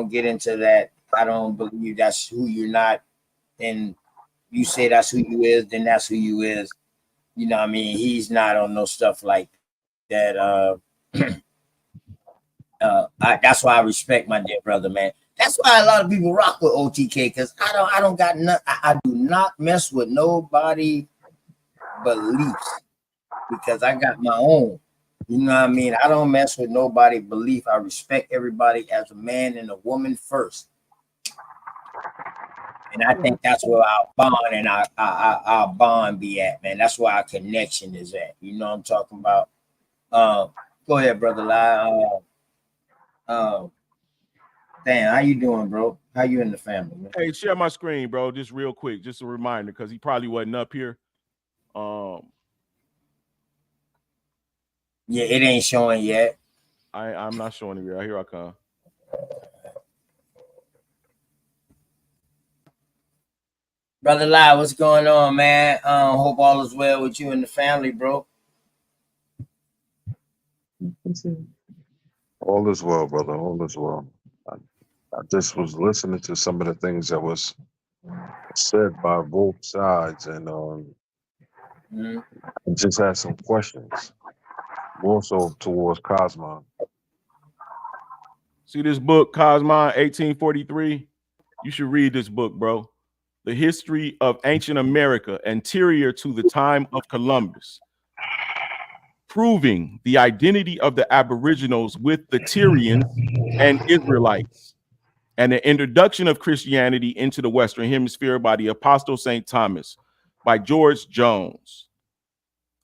get into that. I don't believe that's who you're not, and you say that's who you is, then that's who you is. You know what I mean? He's not on no stuff like that. That's why I respect my dear brother, man. That's why a lot of people rock with OTK, because I don't got nothing. I do not mess with nobody beliefs, because I got my own. You know what I mean? I don't mess with nobody belief. I respect everybody as a man and a woman first. And I think that's where our bond and our bond be at, man. That's where our connection is at. You know what I'm talking about? Go ahead, brother Lai. Dan, how you doing, bro? How you in the family, man? Hey, share my screen, bro. Just real quick, just a reminder, because he probably wasn't up here. Yeah, it ain't showing yet. I'm not showing it yet. Here I come. Brother Lai, what's going on, man? Hope all is well with you and the family, bro. All is well, brother. All is well. I just was listening to some of the things that was said by both sides, and I just had some questions, more so towards Cosmo. See this book, Cosmo, 1843? You should read this book, bro. The History of Ancient America, anterior to the time of Columbus, proving the identity of the Aboriginals with the Tyrians and Israelites, and the introduction of Christianity into the Western Hemisphere by the Apostle St. Thomas, by George Jones.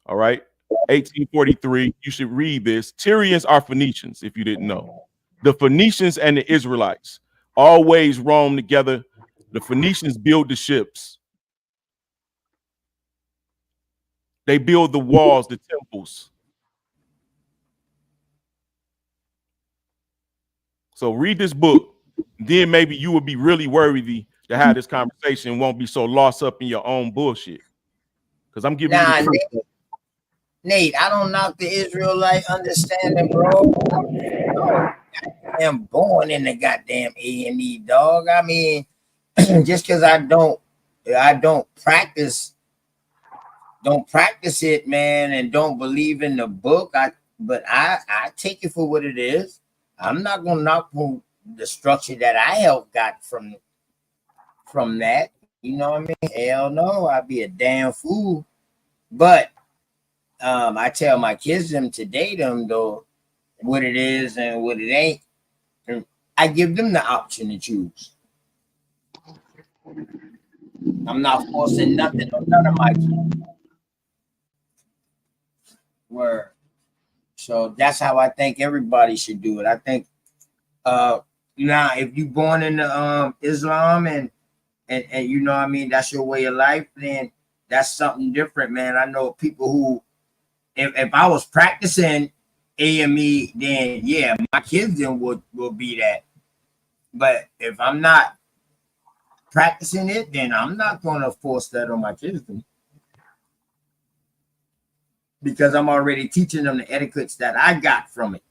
All right, 1843. You should read this. Tyrians are Phoenicians, if you didn't know. The Phoenicians and the Israelites always roam together. The Phoenicians build the ships. They build the walls, the temples. So read this book. Then maybe you would be really worthy to have this conversation and won't be so lost up in your own bullshit. Because I'm giving you the truth. Nate, I don't knock the Israelite understanding, bro. I am born in the goddamn A&E, dog. I mean, just because I don't practice it, man, and don't believe in the book. But I take it for what it is. I'm not gonna knock the structure that I helped got from that. You know what I mean? Hell no, I'd be a damn fool. But I tell my kids them to date them though what it is and what it ain't. And I give them the option to choose. I'm not forcing nothing on none of my kids. Word. So that's how I think everybody should do it. I think now if you born in Islam and you know what I mean, that's your way of life, then that's something different, man. I know people who if I was practicing AME, then yeah, my kids then will be that. But if I'm not practicing it, then I'm not gonna force that on my kids because I'm already teaching them the etiquettes that I got from it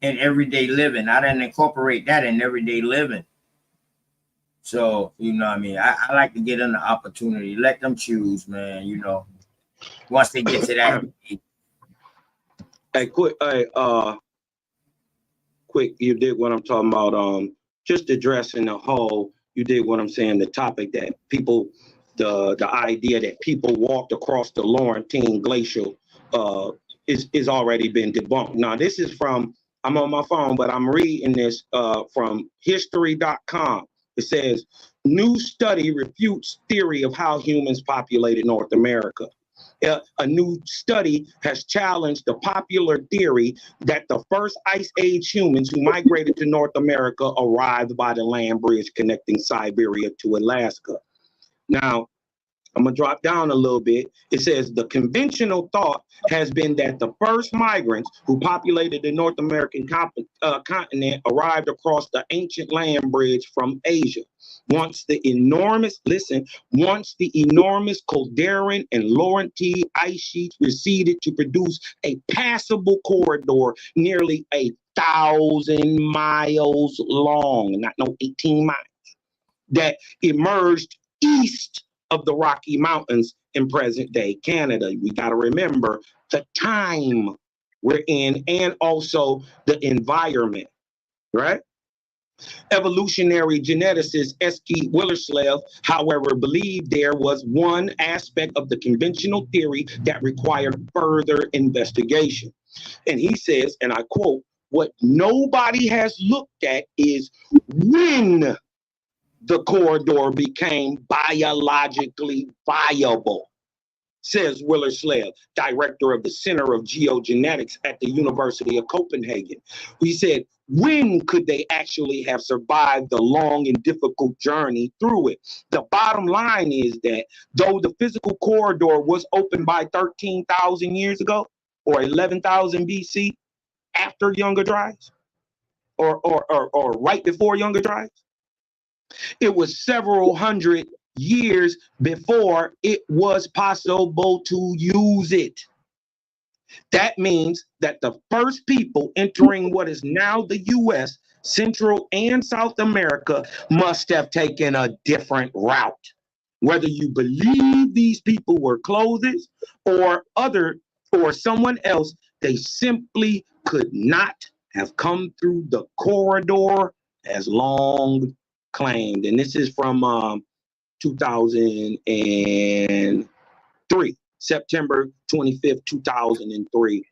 in everyday living. I didn't incorporate that in everyday living. So, you know what I mean? I like to get them the opportunity. Let them choose, man, you know. Once they get to that. Hey, quick, you did what I'm talking about. Just addressing the whole, you did what I'm saying, the topic that people, the idea that people walked across the Laurentine Glacier is already been debunked. Now, this is from, I'm on my phone, but I'm reading this from history.com. It says, new study refutes theory of how humans populated North America. A new study has challenged the popular theory that the first Ice Age humans who migrated to North America arrived by the land bridge connecting Siberia to Alaska. Now, I'm going to drop down a little bit. It says the conventional thought has been that the first migrants who populated the North American continent arrived across the ancient land bridge from Asia. Once the enormous Caldera and Laurentine ice sheets receded to produce a passable corridor nearly 1,000 miles long, not no 18 miles, that emerged east of the Rocky Mountains in present-day Canada. We got to remember the time we're in and also the environment, right? Evolutionary geneticist S.K. Willerslev, however, believed there was one aspect of the conventional theory that required further investigation. And he says, and I quote, "What nobody has looked at is when the corridor became biologically viable," says Willerslev, director of the Center of Geogenetics at the University of Copenhagen. He said, when could they actually have survived the long and difficult journey through it? The bottom line is that though the physical corridor was opened by 13,000 years ago or 11,000 BC after Younger Dryas or right before Younger Dryas, it was several hundred years before it was possible to use it. That means that the first people entering what is now the U.S., Central and South America must have taken a different route. Whether you believe these people were clothes or someone else, they simply could not have come through the corridor as long claimed. And this is from 2003, September 25th, 2003,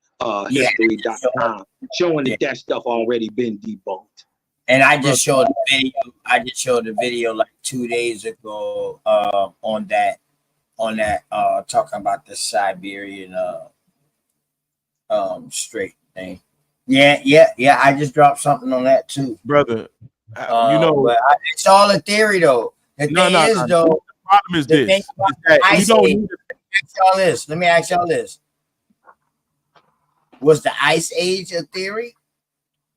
history.com, showing that stuff already been debunked. And I just showed the video. Like 2 days ago on that talking about the Siberian strait thing. Yeah. I just dropped something on that too, brother. You know, but it's all a theory though. The thing is, though, the problem is the thing this: about is that the you ice don't age. need to. Let me ask y'all this: was the ice age a theory?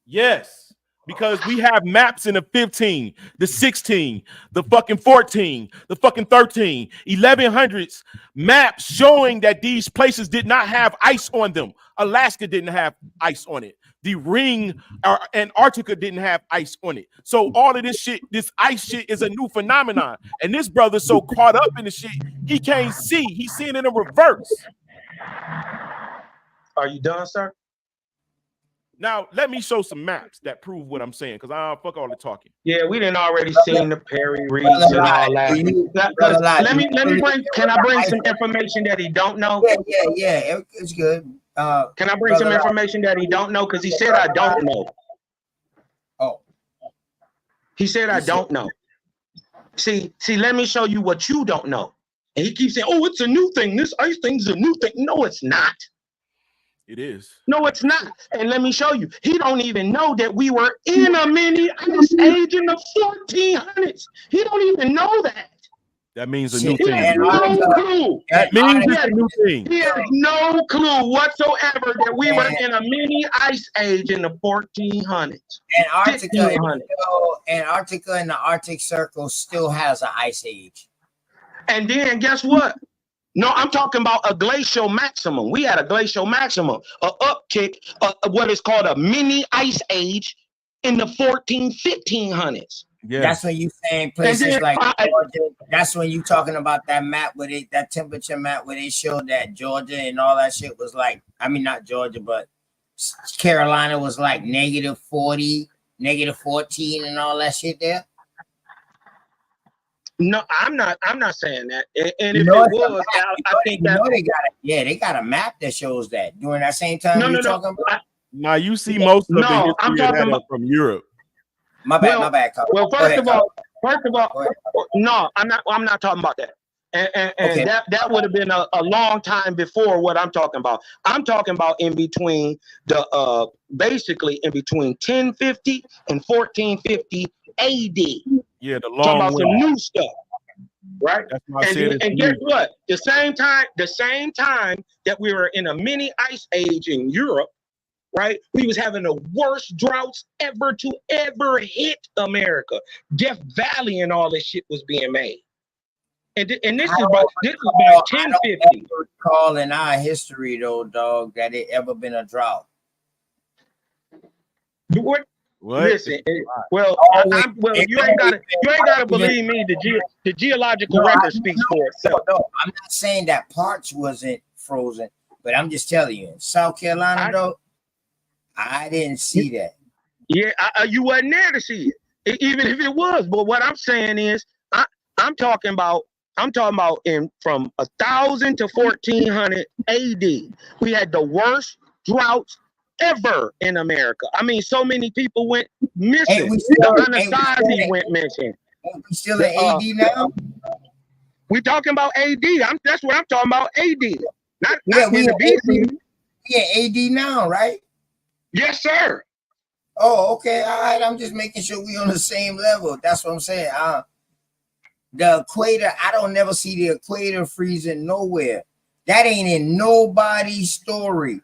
Yes, because we have maps in the 15, the 16, the fucking 14, the fucking 13, 1100s maps showing that these places did not have ice on them. Alaska didn't have ice on it. The ring or Antarctica didn't have ice on it. So all of this shit, this ice shit is a new phenomenon. And this brother's so caught up in the shit, he can't see. He's seeing it in reverse. Are you done, sir? Now, let me show some maps that prove what I'm saying, because I don't fuck all the talking. Yeah, we didn't already seen the Perry Reeds and all that. Can I bring some information that he don't know? Yeah, it's good. Can I bring some information that he don't know? Because he said I don't know. Oh. He said I don't know. See, let me show you what you don't know. And he keeps saying, oh, it's a new thing. This ice thing's a new thing. No, it's not. It is. No, it's not. And let me show you. He don't even know that we were in a mini ice age in the 1400s. He don't even know that. That means a new thing. He has no clue. That means it's a new thing. He has no clue whatsoever that we were in a mini ice age in the 1400s. Antarctica and the Arctic Circle still has an ice age. And then guess what? No, I'm talking about a glacial maximum. We had a glacial maximum, an uptick, what is called a mini ice age in the 1500s. Yeah. That's when you saying places like Georgia. That's when you talking about that map where that temperature map where they showed that Georgia and all that shit was like, I mean not Georgia, but Carolina was like -40, -14 and all that shit there. No, I'm not saying that. And if it was, I think that they got a map that shows that during that same time you're talking about. Now you see most of the history of that from Europe. My bad. Well, first of all, no, I'm not talking about that. And okay. that would have been a long time before what I'm talking about. I'm talking about in between the basically in between 1050 and 1450 AD. Yeah, the long talking about some new stuff, right? That's why I said and guess what? The same time that we were in a mini ice age in Europe, right? We was having the worst droughts ever to ever hit America. Death Valley and all this shit was being made. And this is about 1050. I don't recall in our history though, dog, that it ever been a drought. What? Listen, well, you ain't gotta believe me. The geological record speaks for itself. No, I'm not saying that parts wasn't frozen, but I'm just telling you, in South Carolina, though, I didn't see that. Yeah, you wasn't there to see it, even if it was. But what I'm saying is, I'm talking about from 1000 to 1400 AD. We had the worst droughts ever in America. I mean, so many people went missing. The Anasazi went missing. We still at AD now? We talking about AD. That's what I'm talking about. AD. Not we in the beginning. We AD now, right? Yes, sir. Oh, okay. All right. I'm just making sure we on the same level. That's what I'm saying. The equator, I don't never see the equator freezing nowhere. That ain't in nobody's story.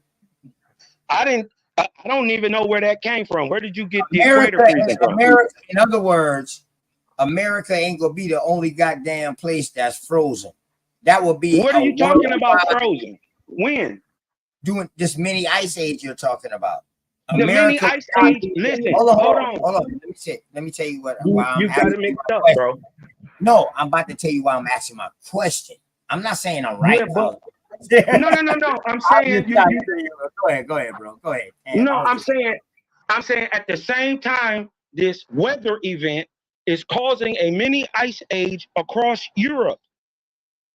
I don't even know where that came from. Where did you get the equator freezing from? America, in other words, America ain't gonna be the only goddamn place that's frozen. That would be. What are you talking about frozen? When? Doing this mini ice age you're talking about. The mini ice age. Listen, hold on. Let me tell you what. You got it mixed up, bro. No, I'm about to tell you why I'm asking my question. I'm not saying I'm right. No. I'm saying Go ahead, bro. Go ahead. No, I'm saying at the same time, this weather event is causing a mini ice age across Europe.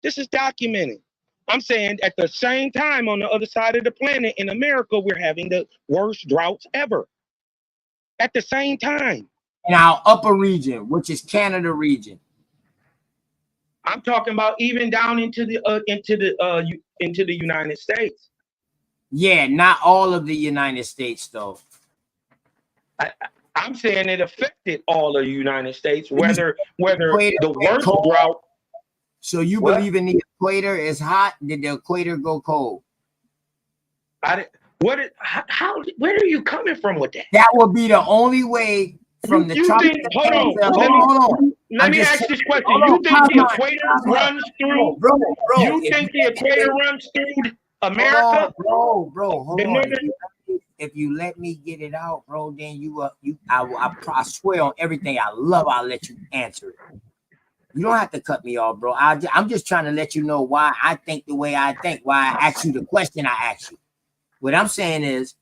This is documented. I'm saying at the same time on the other side of the planet in America, we're having the worst droughts ever. At the same time. In our upper region, which is Canada region. I'm talking about even down into the United States. Yeah, not all of the United States, though. I'm saying it affected all of the United States, whether the worst drought. So you believe in the equator is hot? Did the equator go cold? Where are you coming from with that? That would be the only way from the tropics. Hold on. Let me ask this question. You think the equator runs through? You think the equator runs through America? Bro, hold on. If you let me get it out, bro, then I swear on everything I love, I'll let you answer it. You don't have to cut me off, bro. I'm just trying to let you know why I think the way I think, why I asked you the question I asked you. What I'm saying is,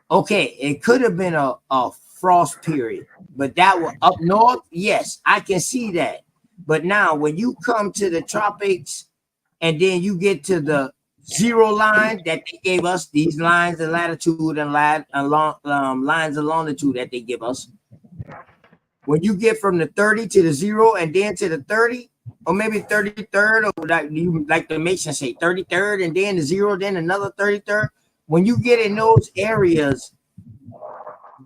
okay, it could have been a frost period, but that was up north. Yes, I can see that. But now when you come to the tropics and then you get to the zero line that they gave us, these lines of latitude and lines of longitude that they give us, when you get from the 30 to the 0 and then to the 30, or maybe 33rd, or like the Masons say, 33rd and then the 0, then another 33rd. When you get in those areas,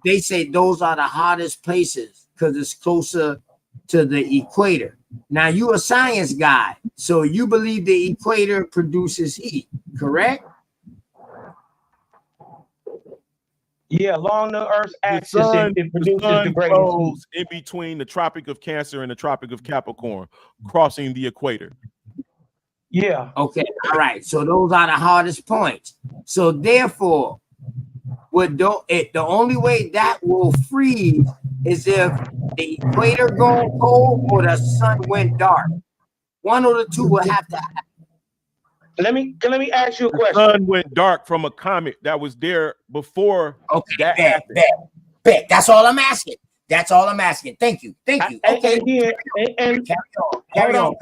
they say those are the hottest places because it's closer to the equator. Now, you're a science guy, so you believe the equator produces heat, correct? Yeah, along the Earth's axis, it produces the greatest flows in between the Tropic of Cancer and the Tropic of Capricorn, crossing the equator. Yeah. Okay. All right. So those are the hardest points. So therefore, the only way that will freeze is if the equator goes cold or the sun went dark. One of the two will have to happen. Let me ask you a question. The sun went dark from a comet that was there before that happened. Bet. That's all I'm asking. That's all I'm asking. Thank you. Okay. Carry on.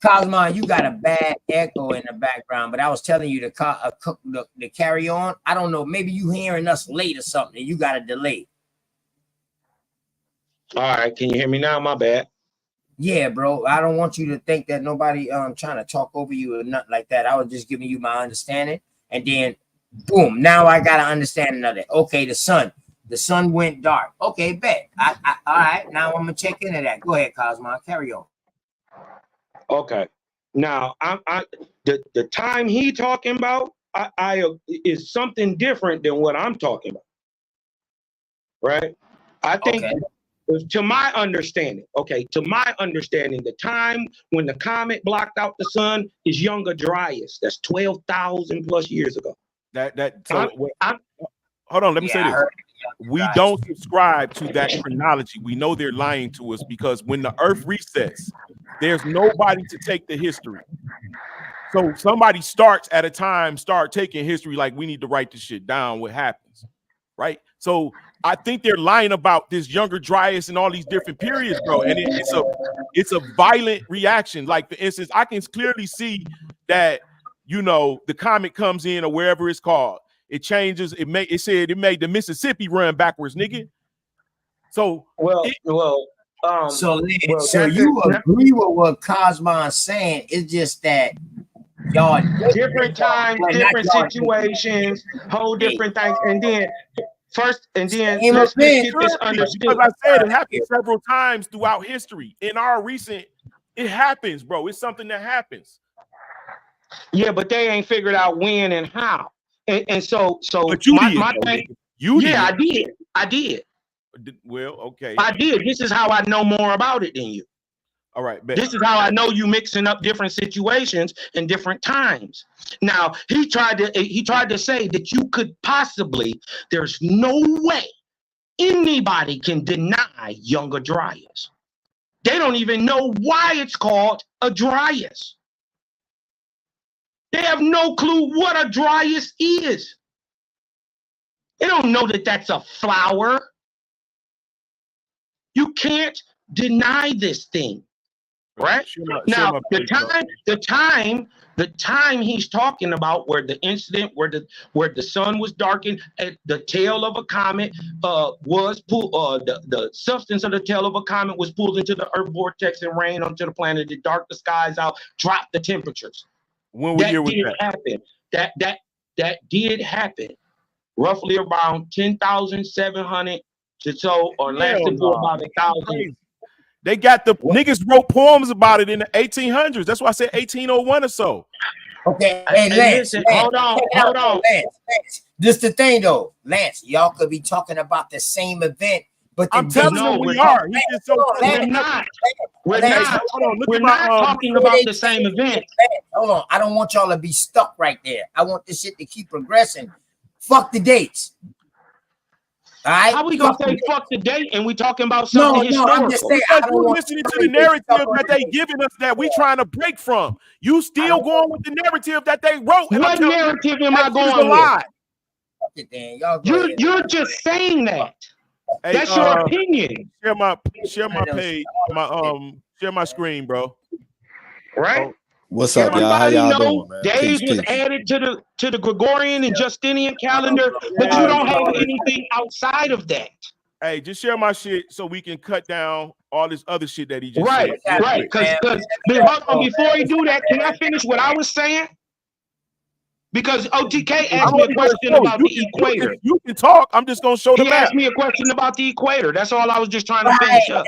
Cosmo, you got a bad echo in the background, but I was telling you to carry on. I don't know. Maybe you hearing us late or something, and you got a delay. All right. Can you hear me now? My bad. Yeah, bro. I don't want you to think that nobody trying to talk over you or nothing like that. I was just giving you my understanding, and then boom. Now I got to understand another. Okay, the sun went dark. Okay, bet. All right. Now I'm gonna check into that. Go ahead, Cosmo. Carry on. Okay. Now the time he talking about is something different than what I'm talking about. Right? I think to my understanding, the time when the comet blocked out the sun is Younger Dryas. That's 12,000 plus years ago. Hold on, let me say this. We don't subscribe to that chronology. We know they're lying to us because when the earth resets, there's nobody to take the history. So somebody starts at a time, start taking history like we need to write this shit down, what happens, right? So I think they're lying about this Younger Dryas and all these different periods, bro. And it's a violent reaction. Like, for instance, I can clearly see that, the comet comes in or wherever it's called. It changes. It made the Mississippi run backwards, nigga. So you agree with what Cosmo is saying? It's just that y'all different times, different situations, whole different things, and then let's get this understood. Because I said it happened several times throughout history. In our recent, it happens, bro. It's something that happens. Yeah, but they ain't figured out when and how. And so but you my did, thing, did. I did. Well, okay. I did. This is how I know more about it than you. All right. This is how I know you mixing up different situations and different times. Now, he tried to say that you could possibly, there's no way anybody can deny Younger Dryas. They don't even know why it's called a Dryas. They have no clue what a Dryas is. They don't know that that's a flower. You can't deny this thing. Right share now, my the page, bro. time he's talking about where the incident where the sun was darkened, at the tail of a comet was pulled. The substance of the tail of a comet was pulled into the Earth vortex and rained onto the planet. It darked the skies out, dropped the temperatures. What year was that? Happen. That did happen. Roughly around 10,700 to so, or lasted for about 1,000. They got the niggas wrote poems about it in the 1800s. That's why I said 1801 or so. Okay, hey Lance, listen, Lance, hold on. Lance. This the thing though, Lance. Y'all could be talking about the same event, but I'm telling you, we are. He just so we're not. We're not. Hold on, look We're at my, not talking about the same event. Hold on, I don't want y'all to be stuck right there. I want this shit to keep progressing. Fuck the dates. All right. How we gonna say fuck the date and we talking about something historical? I'm just saying, because you listening to the narrative that they giving us that we trying to break from. You still going with the narrative that they wrote. And what narrative am I going with? You're just saying that. Hey, that's your opinion. Share my page, share my screen, bro. Right? What's up, y'all? How y'all doing, man? Days was added to the Gregorian and Justinian calendar, but you don't have anything outside of that. Hey, just share my shit so we can cut down all this other shit that he just said. Right. Because hold on, before he do that, can I finish what I was saying? Because OTK asked me a question about the equator. You can talk. I'm just gonna show the map. He asked me a question about the equator. That's all I was just trying to finish up.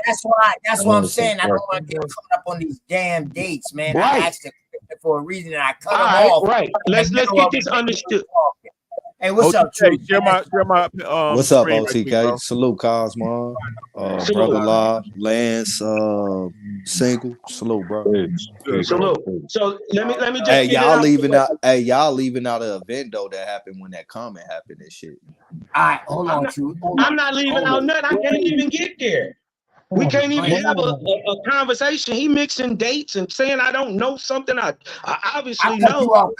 That's what I'm saying. I don't want to get caught up on these damn dates, man. Right. I asked the question for a reason and I cut them off. Right. Let's get this understood. Hey, what's up, True? What's up, OTK? Right, salute, Cosmo. Brother Law, Lance, Single. Salute, bro. Salute. So let me just. Hey, y'all leaving out. Hey, y'all leaving out an event though that happened when that comment happened and shit. All right, hold on, True. I'm not leaving out nothing. I can't even get there. We can't even have a conversation. He mixing dates and saying I don't know something. I obviously know. You off.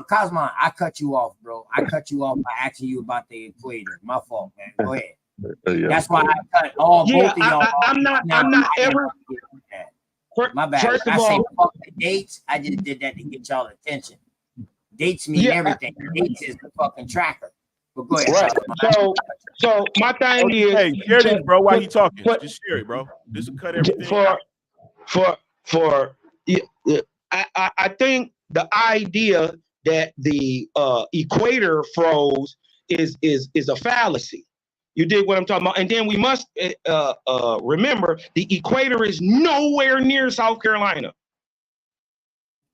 Cosmo, I cut you off, bro. I cut you off by asking you about the equator. My fault, man. Go ahead. That's why I cut both of y'all. I'm not ever. My bad. First of I say all, fuck the dates. I just did that to get y'all attention. Dates mean everything. Dates is the fucking tracker. But go ahead. Right. So my thing is, hey, share this, bro. While he talking, just share it, bro. This will cut everything out. I think the idea that the equator froze is a fallacy. You dig what I'm talking about? And then we must remember the equator is nowhere near South Carolina.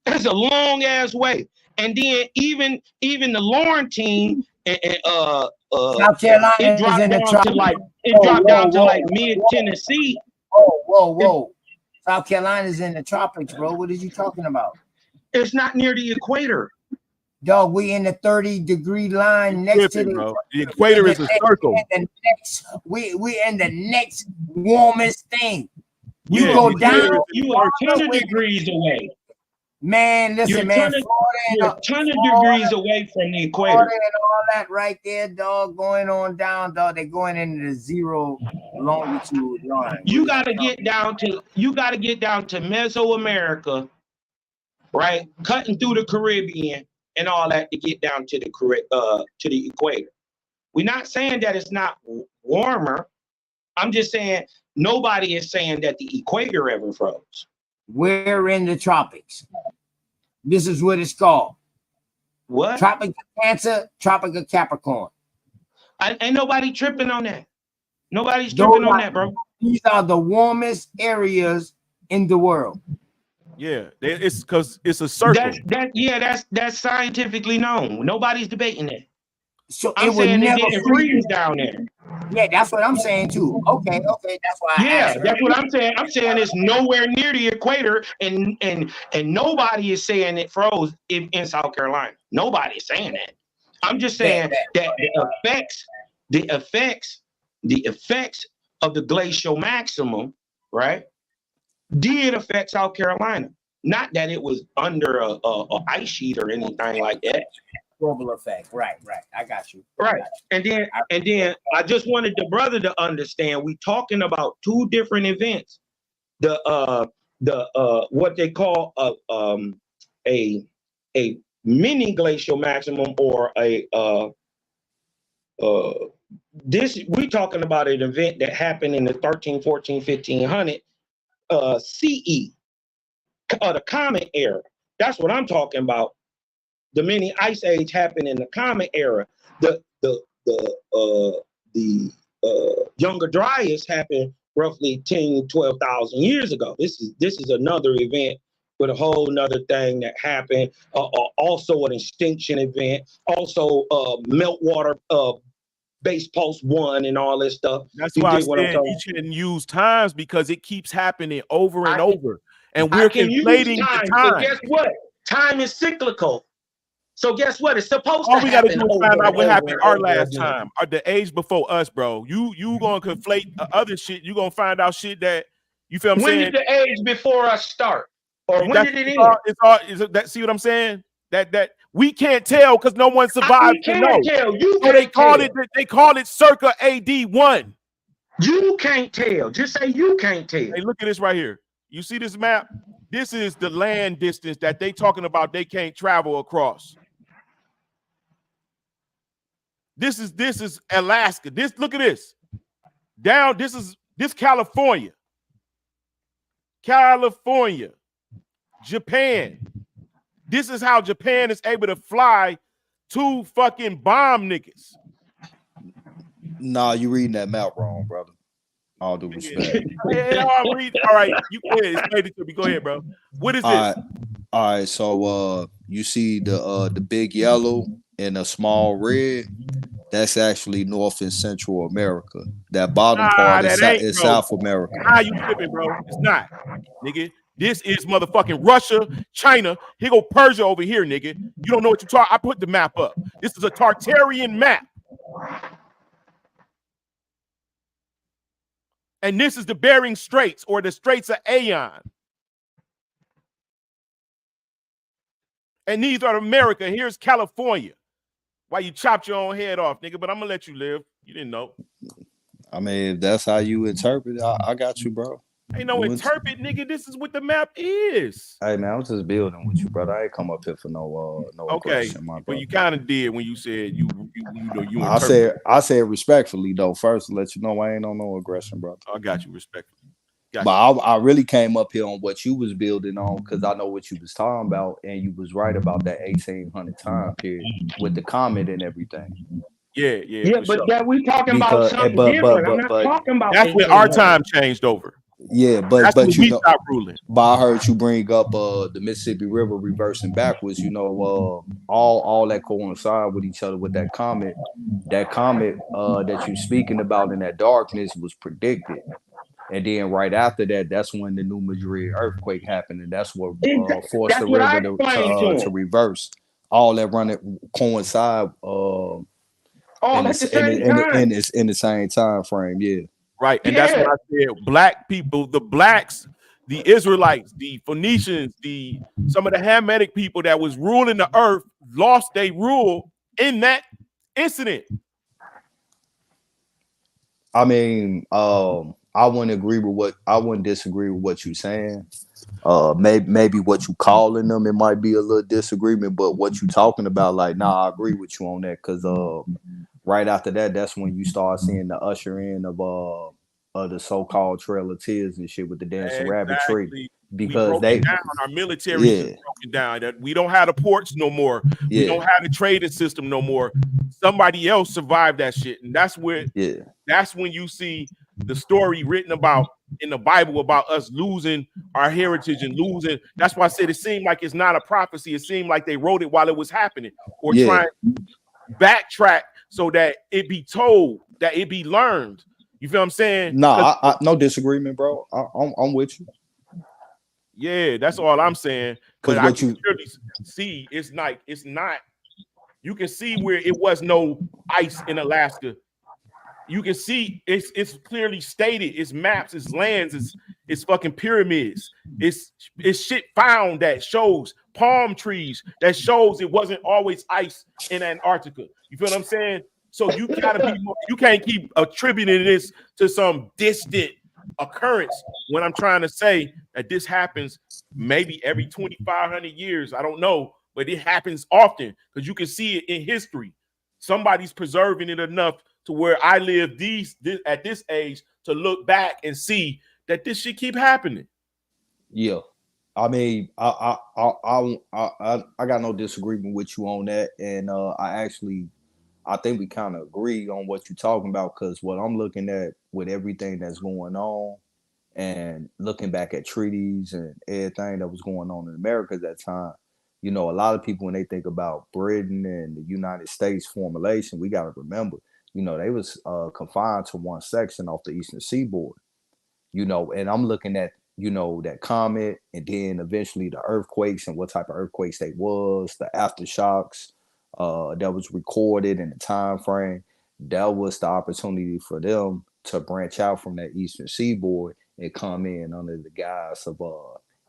That's a long ass way. And then even the Laurentine South Carolina it dropped is in down to like mid Tennessee. Whoa. South Carolina is in the tropics, bro. What are you talking about? It's not near the equator. Dog, we in the 30-degree line next to the equator is a circle. We in the next warmest thing. You go down, you are 10 degrees away. Man, listen, man. You're 10 degrees away from the equator. Florida and all that right there, dog, going on down, dog. They're going into the zero longitude line. You gotta get down to Mesoamerica, right? Cutting through the Caribbean and all that to get down to the equator. We're not saying that it's not warmer. I'm just saying nobody is saying that the equator ever froze. We're in the tropics. This is what it's called. What? Tropic of Cancer, Tropic of Capricorn. Ain't nobody tripping on that. Nobody's tripping on that, bro. These are the warmest areas in the world. Yeah, it's because it's a circle. That's scientifically known. Nobody's debating that. So I'm saying it didn't freeze down there. Yeah, that's what I'm saying too. Okay, that's why. That's what I'm saying. I'm saying it's nowhere near the equator, and nobody is saying it froze in South Carolina. Nobody is saying that. I'm just saying that the effects of the glacial maximum, right, did affect South Carolina. Not that it was under a ice sheet or anything like that. Global effect, right. I got you. Right, and then I just wanted the brother to understand we talking about two different events. The what they call a mini glacial maximum, or this, we're talking about an event that happened in the 13, 14, 1500 CE, the Comet Era. That's what I'm talking about. The mini ice age happened in the Comet Era. The Younger Dryas happened roughly 10, 12,000 years ago. This is another event with a whole nother thing that happened. Also an extinction event. Also meltwater base pulse 1 and all this stuff. That's why I said you shouldn't use times, because it keeps happening over and over, and we're conflating the time. So guess what? Time is cyclical. So guess what? It's supposed all to we gotta happen. do is find out what happened our last time, or the age before us, bro. You gonna conflate other shit. You gonna find out shit that you feel. When did the age before us start, or when did it end? See what I'm saying? That we can't tell because no one survived to know. Tell. You so they call it circa AD1. You can't tell. Just say you can't tell. Hey, look at this right here. You see this map? This is the land distance that they talking about they can't travel across. This is Alaska. Look at this. Down, this California. Japan. This is how Japan is able to fly 2 fucking bomb niggas. Nah, you reading that map wrong, brother. All due respect. All right, you go ahead. Explain it to me. Go ahead, bro. What is this? All right, so you see the big yellow and the small red. That's actually North and Central America. That bottom part is South America. How you tripping, bro? It's not, nigga. This is motherfucking Russia, China. Here go Persia over here, nigga. You don't know what you're talking. I put the map up. This is a Tartarian map. And this is the Bering Straits, or the Straits of Aeon. And these are America. Here's California. Why you chopped your own head off, nigga? But I'm gonna let you live. You didn't know. I mean, if that's how you interpret it, I got you, bro. Ain't no interpret, nigga. This is what the map is. Hey man, I'm just building with you, brother. I ain't come up here for no aggression, my brother. But you kind of did when you said you I said respectfully though. First, to let you know I ain't on no aggression, brother. I got you respectfully. But I really came up here on what you was building on, because I know what you was talking about, and you was right about that 1800 time period with the comet and everything. Yeah. But that we talking about something different. I'm not talking about. That's when our time changed over. Yeah, but you know, stopped ruling. But I heard you bring up the Mississippi River reversing backwards. You know, all that coincide with each other with that comet. That comet that you're speaking about in that darkness was predicted. And then right after that, that's when the New Madrid earthquake happened, and that's what forced the river to reverse. All that running coincide in the same time frame, yeah. Right, and that's what I said. Black people, the blacks, the Israelites, the Phoenicians, some of the Hamitic people that was ruling the earth lost their rule in that incident. I mean, I wouldn't disagree with what you're saying. Maybe what you calling them, it might be a little disagreement, but what you talking about, like, nah, I agree with you on that, because right after that, that's when you start seeing the usher in of the so-called Trail of Tears and shit with the dancing rabbit tree, because our military is broken down. That we don't have the ports no more. We don't have the trading system no more. Somebody else survived that shit, and that's when you see the story written about in the Bible about us losing our heritage and losing. That's why I said it seemed like it's not a prophecy. It seemed like they wrote it while it was happening, or trying to backtrack so that it be told, that it be learned. You feel what I'm saying? No, no disagreement, bro. I'm with you. Yeah, that's all I'm saying. But I can clearly see it's not. You can see where it was no ice in Alaska. You can see it's clearly stated. It's maps, it's lands, it's fucking pyramids. It's shit found that shows palm trees, that shows it wasn't always ice in Antarctica. You feel what I'm saying? So you can't keep attributing this to some distant occurrence when I'm trying to say that this happens maybe every 2,500 years. I don't know, but it happens often because you can see it in history. Somebody's preserving it enough to where I live at this age to look back and see that this shit keep happening. Yeah. I mean, I got no disagreement with you on that, and I think we kind of agree on what you're talking about, because what I'm looking at with everything that's going on, and looking back at treaties and everything that was going on in America at that time, a lot of people, when they think about Britain and the United States formulation, we got to remember, they was confined to one section off the eastern seaboard. And I'm looking at, that comet, and then eventually the earthquakes and what type of earthquakes they was, the aftershocks that was recorded in the time frame. That was the opportunity for them to branch out from that eastern seaboard and come in under the guise of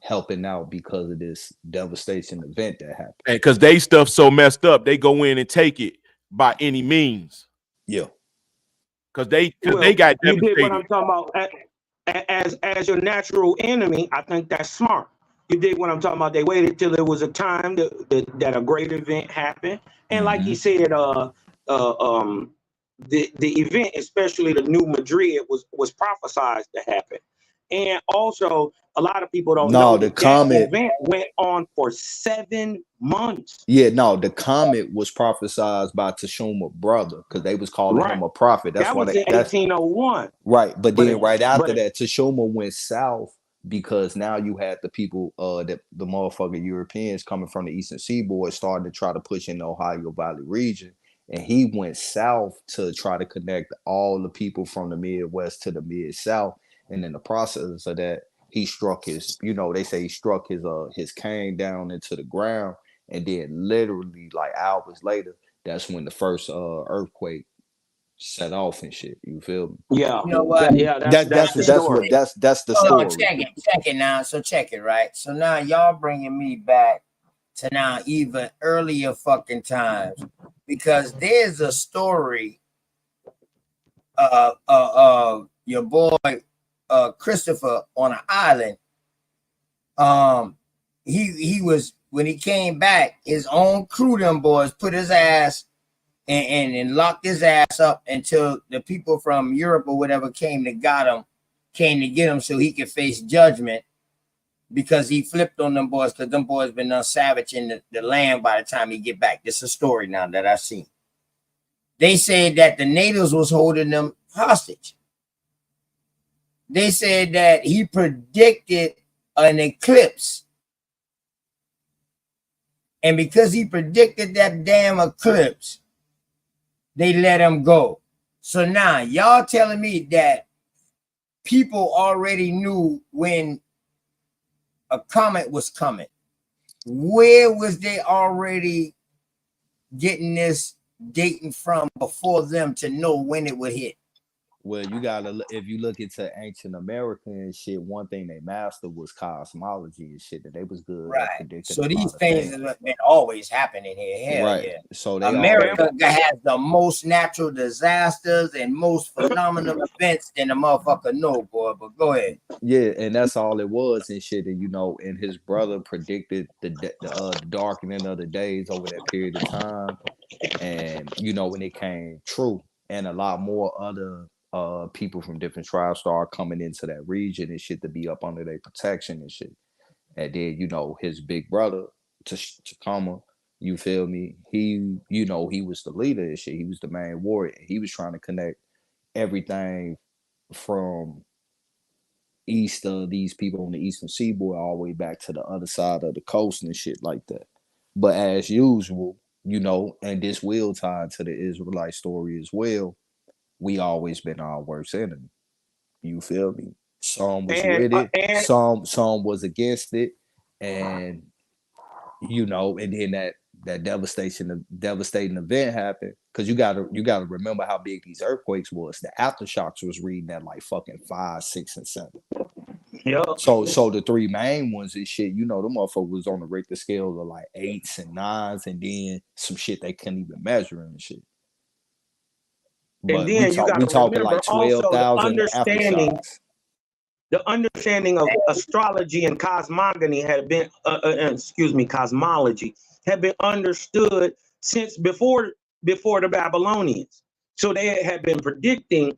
helping out because of this devastation event that happened. And because they stuff so messed up, they go in and take it by any means. Yeah. Because they got you devastated. did what I'm talking about. As your natural enemy, I think that's smart. You did what I'm talking about. They waited till there was a time that a great event happened, and like he said, the event, especially the New Madrid, was prophesized to happen. And also, a lot of people don't know the that comet event went on for 7 months. Yeah, no, the comet was prophesied by Teshuma's brother, because they was calling him a prophet. That's that why was in 1801. Right, but then right after but that, Teshuma went south, because now you had the people, the motherfucking Europeans coming from the eastern seaboard starting to try to push in the Ohio Valley region, and he went south to try to connect all the people from the Midwest to the Mid South, and in the process of that, he struck his, they say he struck his cane down into the ground, and then literally like hours later, that's when the first earthquake set off and shit. You feel me? Yeah. You know what? That's the Hold on, story. check it now. So check it, right? So now y'all bringing me back to now even earlier fucking times, because there's a story of your boy Christopher on an island. He was, when he came back, his own crew, them boys, put his ass and locked his ass up until the people from Europe or whatever came to get him so he could face judgment, because he flipped on them boys, because them boys been savaging the land by the time he get back. This is a story now that I've seen. They said that the natives was holding them hostage. They said that he predicted an eclipse, and because he predicted that damn eclipse, they let him go. So now y'all telling me that people already knew when a comet was coming. Where was they already getting this dating from before them to know when it would hit? Well, you gotta, if you look into ancient America and shit, one thing they mastered was cosmology and shit, that they was good at predicting. So these things have been always happening here. Hell yeah. So they America has the most natural disasters and most phenomenal events than a motherfucker know, boy. But go ahead. Yeah, and that's all it was and shit. And and his brother predicted the darkening of the days over that period of time, and when it came true, and a lot more other people from different tribes started coming into that region and shit to be up under their protection and shit. And then his big brother Tacoma, you feel me? He he was the leader and shit. He was the main warrior. He was trying to connect everything from east of these people on the eastern seaboard all the way back to the other side of the coast and shit like that. But as usual, and this will tie into the Israelite story as well, we always been our worst enemy. You feel me? Some was with it, some was against it, and and then that devastating event happened, because you gotta remember how big these earthquakes was. The aftershocks was reading at like fucking 5, 6, and 7. Yep. So the three main ones and shit, the motherfucker was on the Richter scale of like 8s and 9s, and then some shit they couldn't even measure and shit. But and then we talking like 12,000 aftershocks. the understanding of astrology and cosmogony had been, cosmology had been understood since before the Babylonians. So they had been predicting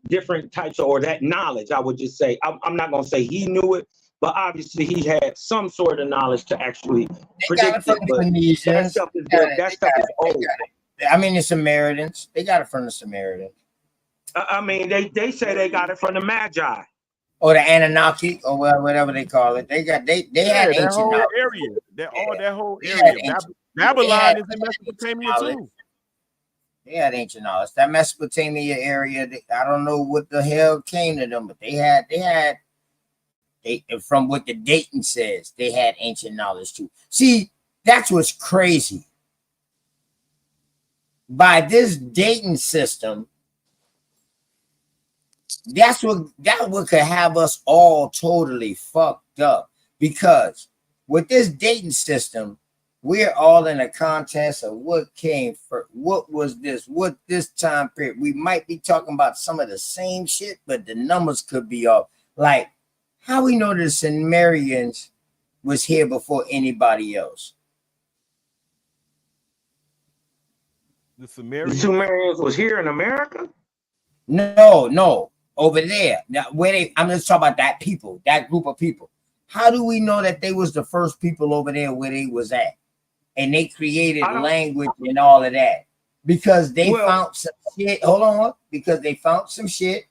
different types or that knowledge. I would just say, I'm not gonna say he knew it, but obviously he had some sort of knowledge to actually predict it. But that stuff is old. I mean, the Samaritans, they got it from the Samaritans. I mean, they say they got it from the Magi. Or the Anunnaki, or whatever they call it. They had that ancient whole knowledge. area. That whole area. Babylon is in Mesopotamia too. They had ancient knowledge. That Mesopotamia area, I don't know what the hell came to them, but they had from what the Dayton says, they had ancient knowledge too. See, that's what's crazy. By this Dayton system, that could have us all totally fucked up, because with this Dayton system, we're all in a contest of what came first, what this time period. We might be talking about some of the same shit, but the numbers could be off. Like, how we know the Sumerians was here before anybody else? The Sumerians was here in America? No. Over there. Now, I'm just talking about that group of people. How do we know that they was the first people over there where they was at? And they created language and all of that. Because they found some shit. Hold on. Because they found some shit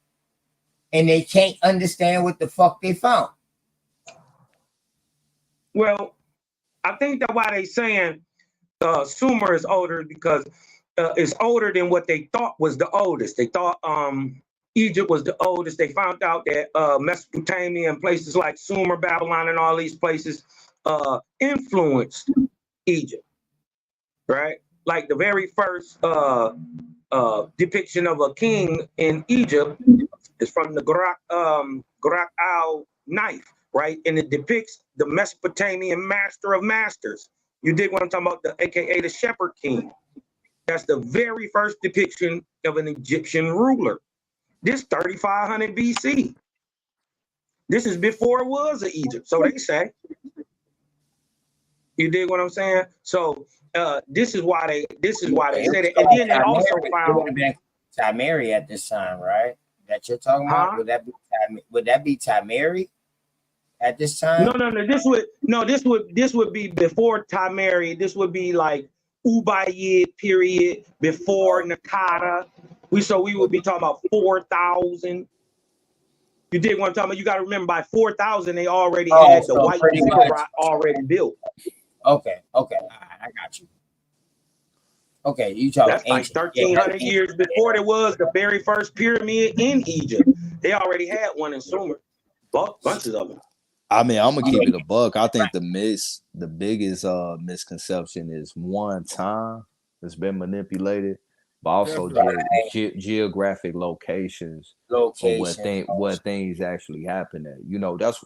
and they can't understand what the fuck they found. Well, I think that's why they saying Sumer is older, because it's older than what they thought was the oldest. They thought Egypt was the oldest. They found out that Mesopotamia and places like Sumer, Babylon, and all these places influenced Egypt, right? Like the very first depiction of a king in Egypt is from the Grak al knife, right? And it depicts the Mesopotamian master of masters. You dig what I'm talking about? AKA the Shepherd King. That's the very first depiction of an Egyptian ruler. This 3500 BC. This is before it was an Egypt, so they say. You dig what I'm saying? So this is why they said it. And then they also found Timeri at this time, right? That you're talking about? Would that be Timeri at this time? No. This would be before Timeri. This would be like Ubayyid period, before Nakata. We would be talking about 4,000. You dig what I'm talking about? You got to remember, by 4,000 they already had the white ziggurat already built. Okay, I got you. Okay, you talking? That's like 1,300 years before there was the very first pyramid in Egypt. They already had one in Sumer, bunches of them. I mean, I'm gonna keep it a buck. I think the biggest misconception is one time it's been manipulated, but also geographic locations for where things actually happen at. You know, that's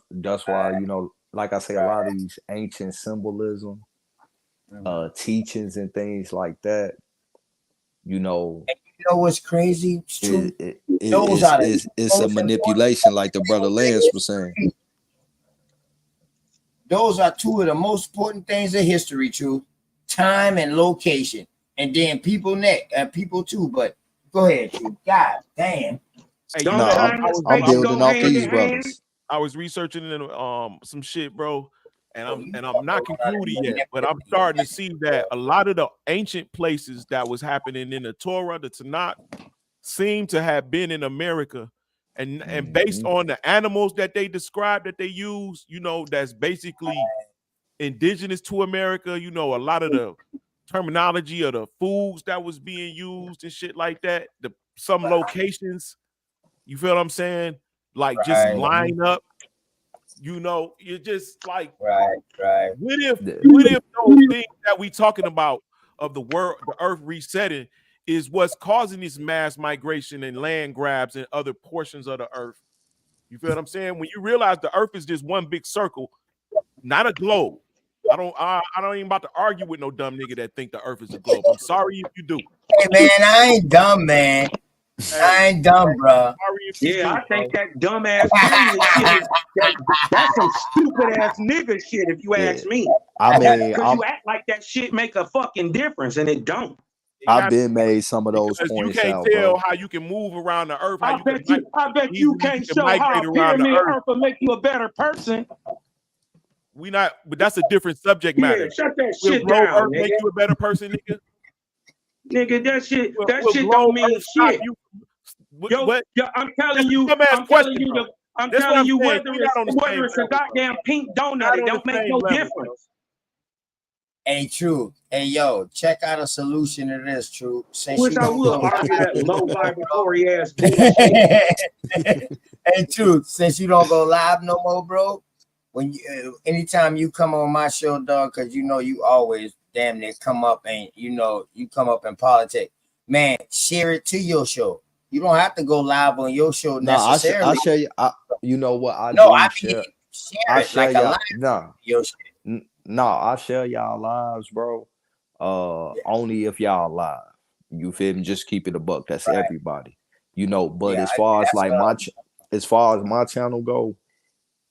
why, you know, like I say, a lot of these ancient symbolism, teachings and things like that, you know. You know what's crazy? It's a manipulation, like the brother Lance was saying. Those are two of the most important things in history, True. Time and location. And then people too, but go ahead, True. God damn. Hey, I'm building off these brothers. I was researching some shit, bro, and I'm not concluded yet, but I'm starting to see that a lot of the ancient places that was happening in the Torah, the Tanakh, seem to have been in America. And based on the animals that they describe, that they use, you know, that's basically indigenous to America, you know, a lot of the terminology of the foods that was being used and shit like that, some locations, you feel what I'm saying? Like just line up, you know, you're just like, right. What if those things that we talking about of the world, the earth resetting, is what's causing this mass migration and land grabs in other portions of the earth? You feel what I'm saying? When you realize the earth is just one big circle, not a globe. I don't even about to argue with no dumb nigga that think the earth is a globe. I'm sorry if you do. Hey man, I ain't dumb, man. I ain't dumb, bro. Yeah, I think that dumbass period shit is that's some stupid ass nigga shit. If you ask me, I mean, because you act like that shit make a fucking difference, and it don't. I've been made some of those Because you points can't out, tell bro. how you can move around the earth, how I you can bet you can't show how migrate a around the pyramid earth. earth will make you a better person. But that's a different subject matter. Yeah, shut that Will shit glow down, earth make nigga. you a better person, nigga? Nigga, that shit Glow don't mean earth stop shit. you? Yo, I'm That's telling a you, dumbass question, bro. I'm That's what telling I'm you saying. whether We're not on the same it's a level, bro. goddamn pink donut, Not it on the don't make same no level, difference. Hey, True. Hey, yo, check out a solution to this, True. Since Wish you I don't would go argue that low live, vibratory ass bullshit. hey, True. Since you don't go live no more, bro. When you, anytime you come on my show, dog, because you know you always damn near come up and you come up in politics, man. Share it to your show. You don't have to go live on your show No, I necessarily. share you. You know what I No, do? I mean Share. share I it share like a y'all. live No, your shit. no, I share y'all lives, bro. Only if y'all live. You feel me? Just keep it a buck. That's Right. everybody. You know. But Yeah, as far as that's like as far as my channel go,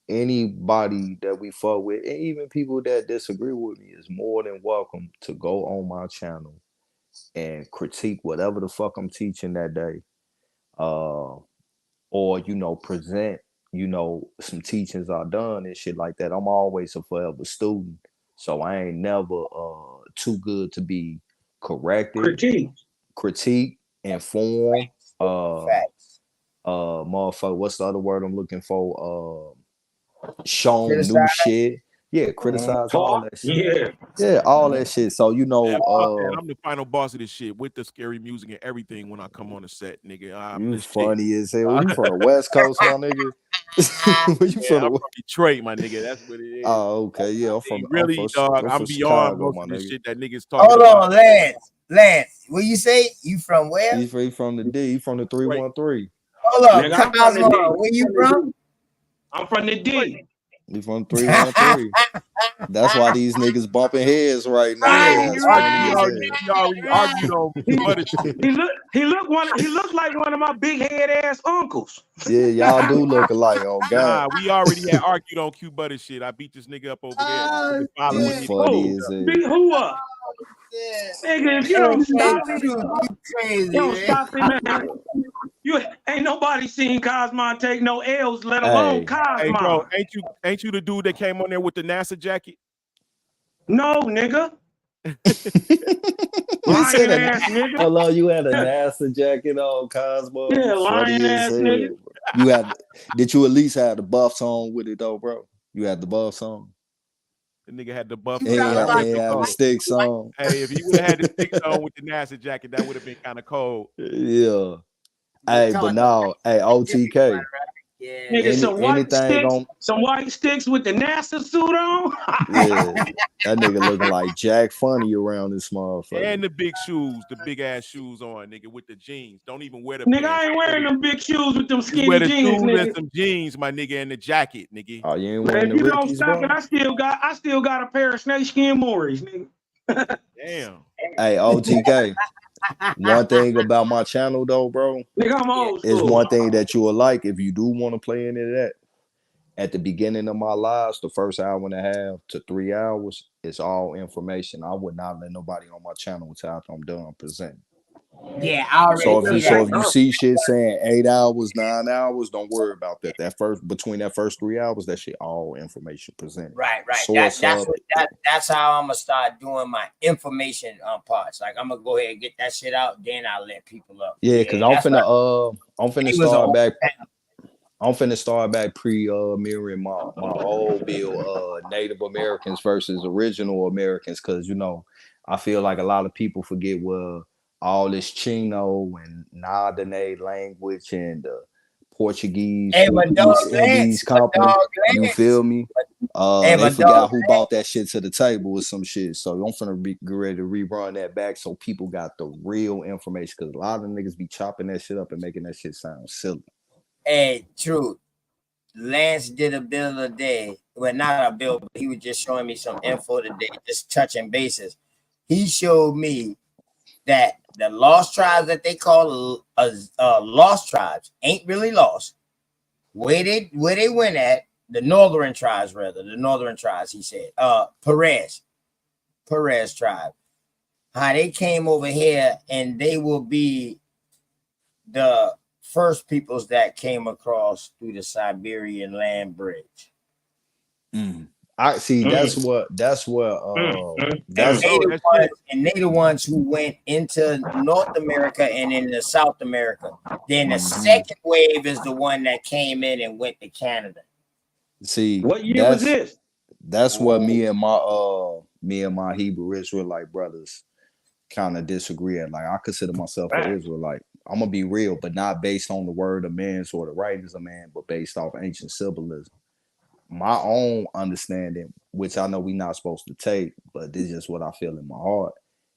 anybody that we fuck with, and even people that disagree with me, is more than welcome to go on my channel and critique whatever the fuck I'm teaching that day. Or present some teachings I've done and shit like that. I'm always a forever student, so I ain't never too good to be corrected, critique, inform, Facts. motherfucker, what's the other word I'm looking for? Shown Criticize. new shit. Yeah, criticize all that shit. Yeah, all that shit. So Man, I'm the final boss of this shit with the scary music and everything when I come on the set, nigga. I'm you the funny shit. as hell. You from the West Coast, my nigga? Where you I'm from Detroit, my nigga. That's what it is. Oh, okay. Yeah, I'm from Dog, I'm I'm from beyond Chicago, most my of this nigga. shit that niggas talking Hold about. on, Lance. What you say? You from where? He's from the D. He from the 313. Hold on, Nigga, I'm from the D. Where you from? I'm from the D. He from 313. That's why these niggas bumping heads right now. Hey, That's funny as hell. We already argued on butter shit. He looked like one of my big head ass uncles. Yeah, y'all do look alike on God. Nah, we already had argued on Q butter shit. I beat this nigga up over there. You Following me. funny as hell. Beat who up? Nigga, if you don't stop it, crazy, you don't stop it, man. You ain't nobody seen Cosmon take no L's, let alone Cosmon. Hey, bro, ain't you the dude that came on there with the NASA jacket? No, nigga. Lying ass nigga. Hello, you had a NASA jacket on, Cosmo. Yeah, You funny lying as ass hell. nigga. Bro. Did you at least have the buffs on with it though, bro? You had the buffs on. The nigga had the buff. He had the sticks on. Hey, if he would have had the sticks on with the NASA jacket, that would have been kind of cold. Yeah. Hey, but now, OTK. Yeah. Nigga, some white sticks with the NASA suit on. Yeah, that nigga looking like Jack Funny around this motherfucker. And the big shoes, the big ass shoes on, nigga, with the jeans. Don't even wear the nigga, pants. I ain't wearing them big shoes with them You skinny wear the jeans, shoes nigga. and some jeans, my nigga, and the jacket, nigga. Oh, you ain't Man, wearing if the you don't Rickies, stop bro? it, I still got a pair of snakeskin Morris, nigga. Damn. Hey, OTK. One thing about my channel though, bro, nigga, I'm old is school. one thing that you will like if you do want to play into that. At the beginning of my lives, the first hour and a half to 3 hours, it's all information. I would not let nobody on my channel until after I'm done presenting. Yeah, I already So if you see shit saying 8 hours, 9 hours, don't worry about that. Between that first 3 hours, that shit all information presented. Right. Source That's how I'm gonna start doing my information parts. Like I'm gonna go ahead and get that shit out, then I'll let people up. Yeah, because I'm finna start back. I'm finna start back mirroring my old bill, Native Americans versus original Americans, because I feel like a lot of people forget all this Chino and Nardane language and Portuguese East Indies company. You feel me? They forgot who bought that shit to the table with some shit. So I'm finna get ready to rerun that back so people got the real information, because a lot of niggas be chopping that shit up and making that shit sound silly. Hey, Truth. Lance did a bill today. Well, not a bill, but he was just showing me some info today, just touching bases. He showed me that the lost tribes that they call lost tribes ain't really lost. Where they went at, the northern tribes, he said, Perez tribe, how they came over here, and they will be the first peoples that came across through the Siberian land bridge. I see. That's what. And they the ones who went into North America and into South America. Then the second wave is the one that came in and went to Canada. See, what year was this? That's what me and my Hebrew Israelite brothers kind of disagree at. Like, I consider myself an Israelite. I'm gonna be real, but not based on the word of man or the writings of man, but based off ancient symbolism. My own understanding, which I know we're not supposed to take, but this is just what I feel in my heart,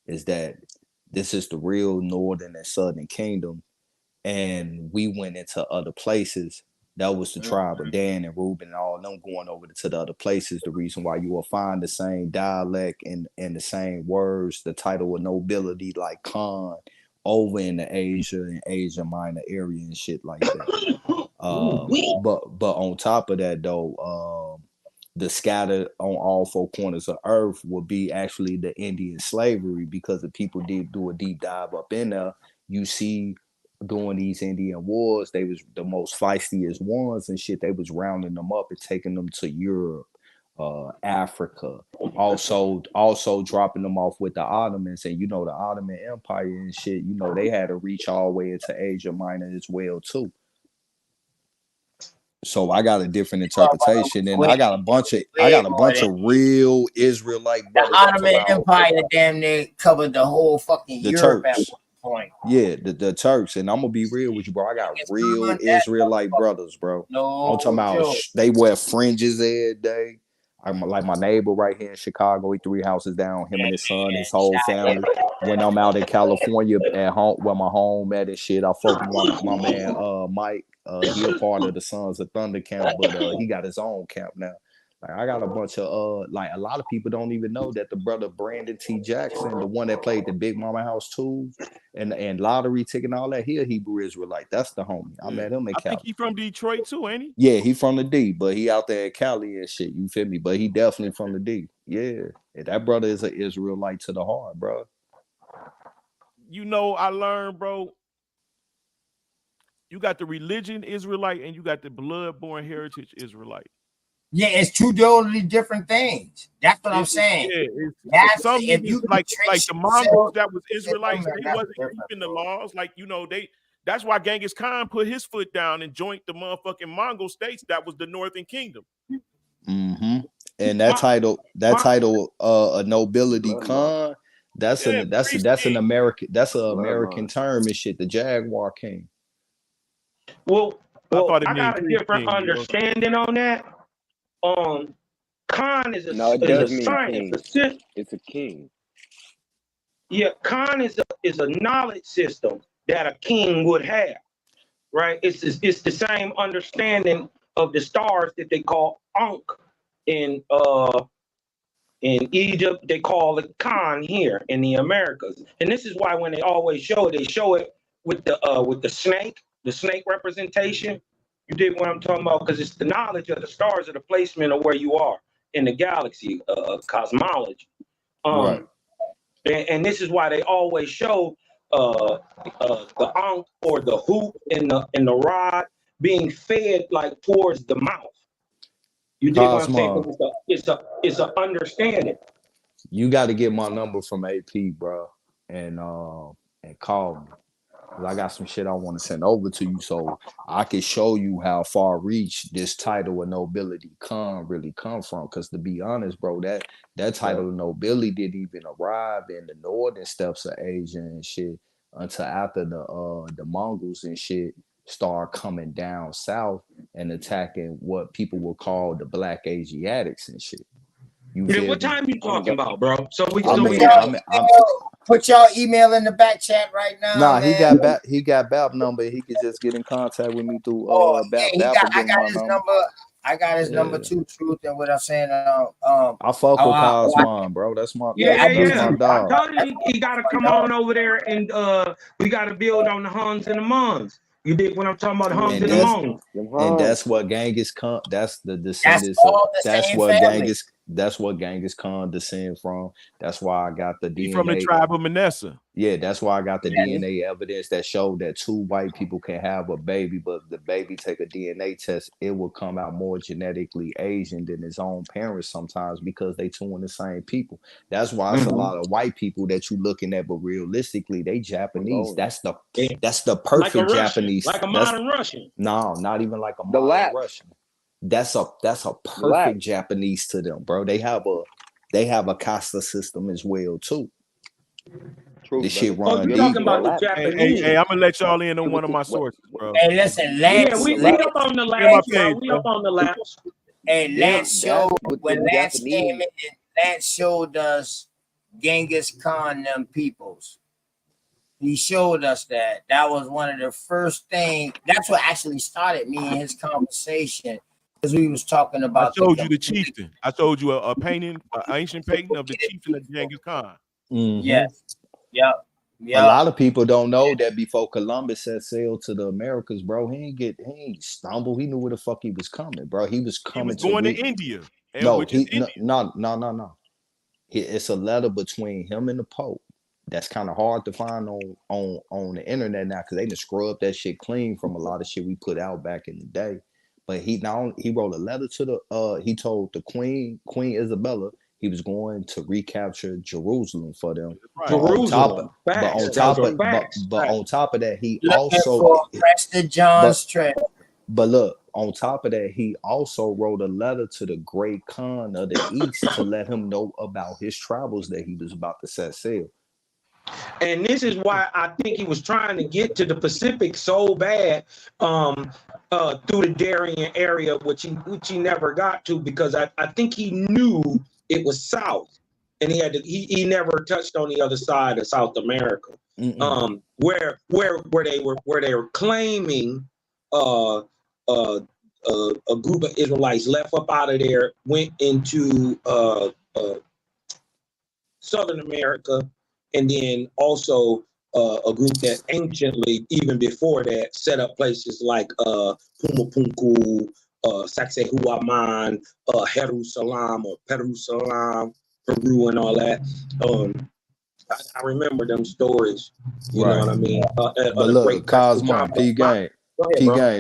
is that this is the real northern and southern kingdom, and we went into other places. That was the tribe of Dan and Reuben and all of them going over to the other places. The reason why you will find the same dialect and the same words, the title of nobility like Khan over in the Asia and Asia Minor area and shit like that. But on top of that though, the scattered on all four corners of earth would be actually the Indian slavery, because if people did do a deep dive up in there, you see during these Indian wars, they was the most feistiest ones and shit. They was rounding them up and taking them to Europe, Africa, also dropping them off with the Ottomans. And the Ottoman Empire and shit, they had to reach all the way into Asia Minor as well too. So I got a different interpretation, and I got a bunch of real Israelite brothers. The Ottoman Empire damn near covered the whole fucking Europe at one point. Yeah, the Turks, and I'm gonna be real with you, bro. I got real Israelite brothers, bro. I'm talking about they wear fringes every day. I'm like my neighbor right here in Chicago. He 3 houses down. Him and his son, his whole family. When I'm out in California at home, where my home at and shit, I fuck with my man Mike. He a part of the Sons of Thunder camp, but he got his own camp now. Like, I got a bunch of like, a lot of people don't even know that the brother Brandon T. Jackson, the one that played the Big Mama House tools and lottery ticket and all that, he a Hebrew Israelite. That's the homie. I met him in Cali. I think he from Detroit too, ain't he? Yeah, he from the D, but he out there in Cali and shit. You feel me? But he definitely from the D. Yeah, and that brother is an Israelite to the heart, bro. I learned, bro. You got the religion Israelite and you got the blood-born heritage Israelite. Yeah, it's two totally different things. That's what I'm saying. Yeah, some if you like the Mongols that was Israelites, they wasn't keeping the laws. Like, that's why Genghis Khan put his foot down and joined the motherfucking Mongol states that was the Northern Kingdom. And that title, a nobility Khan, that's an American term and shit. The Jaguar King. Well, I got a different understanding on that. Khan is a science. It's a king. Yeah, Khan is a knowledge system that a king would have, right? It's the same understanding of the stars that they call Ankh in Egypt. They call it Khan here in the Americas, and this is why when they always show it, they show it with the snake representation. You dig what I'm talking about? Because it's the knowledge of the stars, of the placement of where you are in the galaxy, cosmology. Right. And this is why they always show the ankh or the hoop and the rod being fed like towards the mouth. You dig what I'm saying? It's a understanding. You got to get my number from AP, bro, and call me. I got some shit I want to send over to you so I can show you how far reach this title of nobility really come from. Because to be honest, bro, that title of nobility didn't even arrive in the northern steppes of Asia and shit until after the Mongols and shit start coming down south and attacking what people will call the Black Asiatics and shit. What time you talking about, bro? So we put y'all email in the back chat right now. Nah, man. he got BAP number. He could just get in contact with me through I got his number. I got his number 2, Truth, and what I'm saying. I fuck with Cosmon, bro. That's my that's my I dog. told you he got to come on over there, and we got to build on the Huns and the Mons. You dig what I'm talking about? Huns and the Mons. And that's what Genghis Khan. That's the That's descendants of. all the That's same what family. Genghis. That's what Genghis Khan descend from. That's why I got the He DNA. from the tribe of Manasseh. Yeah, that's why I got the Yeah. DNA evidence that showed that 2 white people can have a baby, but if the baby take a DNA test, it will come out more genetically Asian than his own parents sometimes because they 2 in the same people. That's why it's a lot of white people that you looking at, but realistically, they Japanese. That's the perfect Like a Russian, Japanese. like a modern Russian. No, not even like a modern Russian. That's a perfect Japanese to them, bro. They have a casta system as well too. This shit run you deep. talking about the Japanese? Hey, I'm gonna let y'all in on one of my sources, bro. Hey, listen, Lance. We up on the labs, bro. We up on the labs. Hey, Lance showed when Lance came in. Lance showed us Genghis Khan them peoples. He showed us that. That was one of the first things. That's what actually started me and his conversation because we was talking about. I showed you the chieftain. I showed you a painting, an ancient painting of the chieftain of Genghis Khan. Yes. Yep. A lot of people don't know that before Columbus set sail to the Americas, bro, he ain't stumble. He knew where the fuck he was coming, bro. He was coming going to India. No, no. It's a letter between him and the Pope. That's kind of hard to find on the internet now because they done scrubbed that shit clean from a lot of shit we put out back in the day. But he wrote a letter to the he told the Queen Isabella he was going to recapture Jerusalem for them. Right. Jerusalem. But on top of that, he looking also for Preston John's treasure. But look, on top of that, he also wrote a letter to the Great Khan of the East to let him know about his travels that he was about to set sail. And this is why I think he was trying to get to the Pacific so bad through the Darien area, which he never got to because I think he knew it was south, and he never touched on the other side of South America, where they were claiming a group of Israelites left up out of there, went into Southern America. And then also a group that anciently, even before that, set up places like Pumapunku, Sacsayhuaman, Jerusalem or Perusalem, Peru, and all that. I remember them stories. You know what I mean? But look, Cosmo, P gang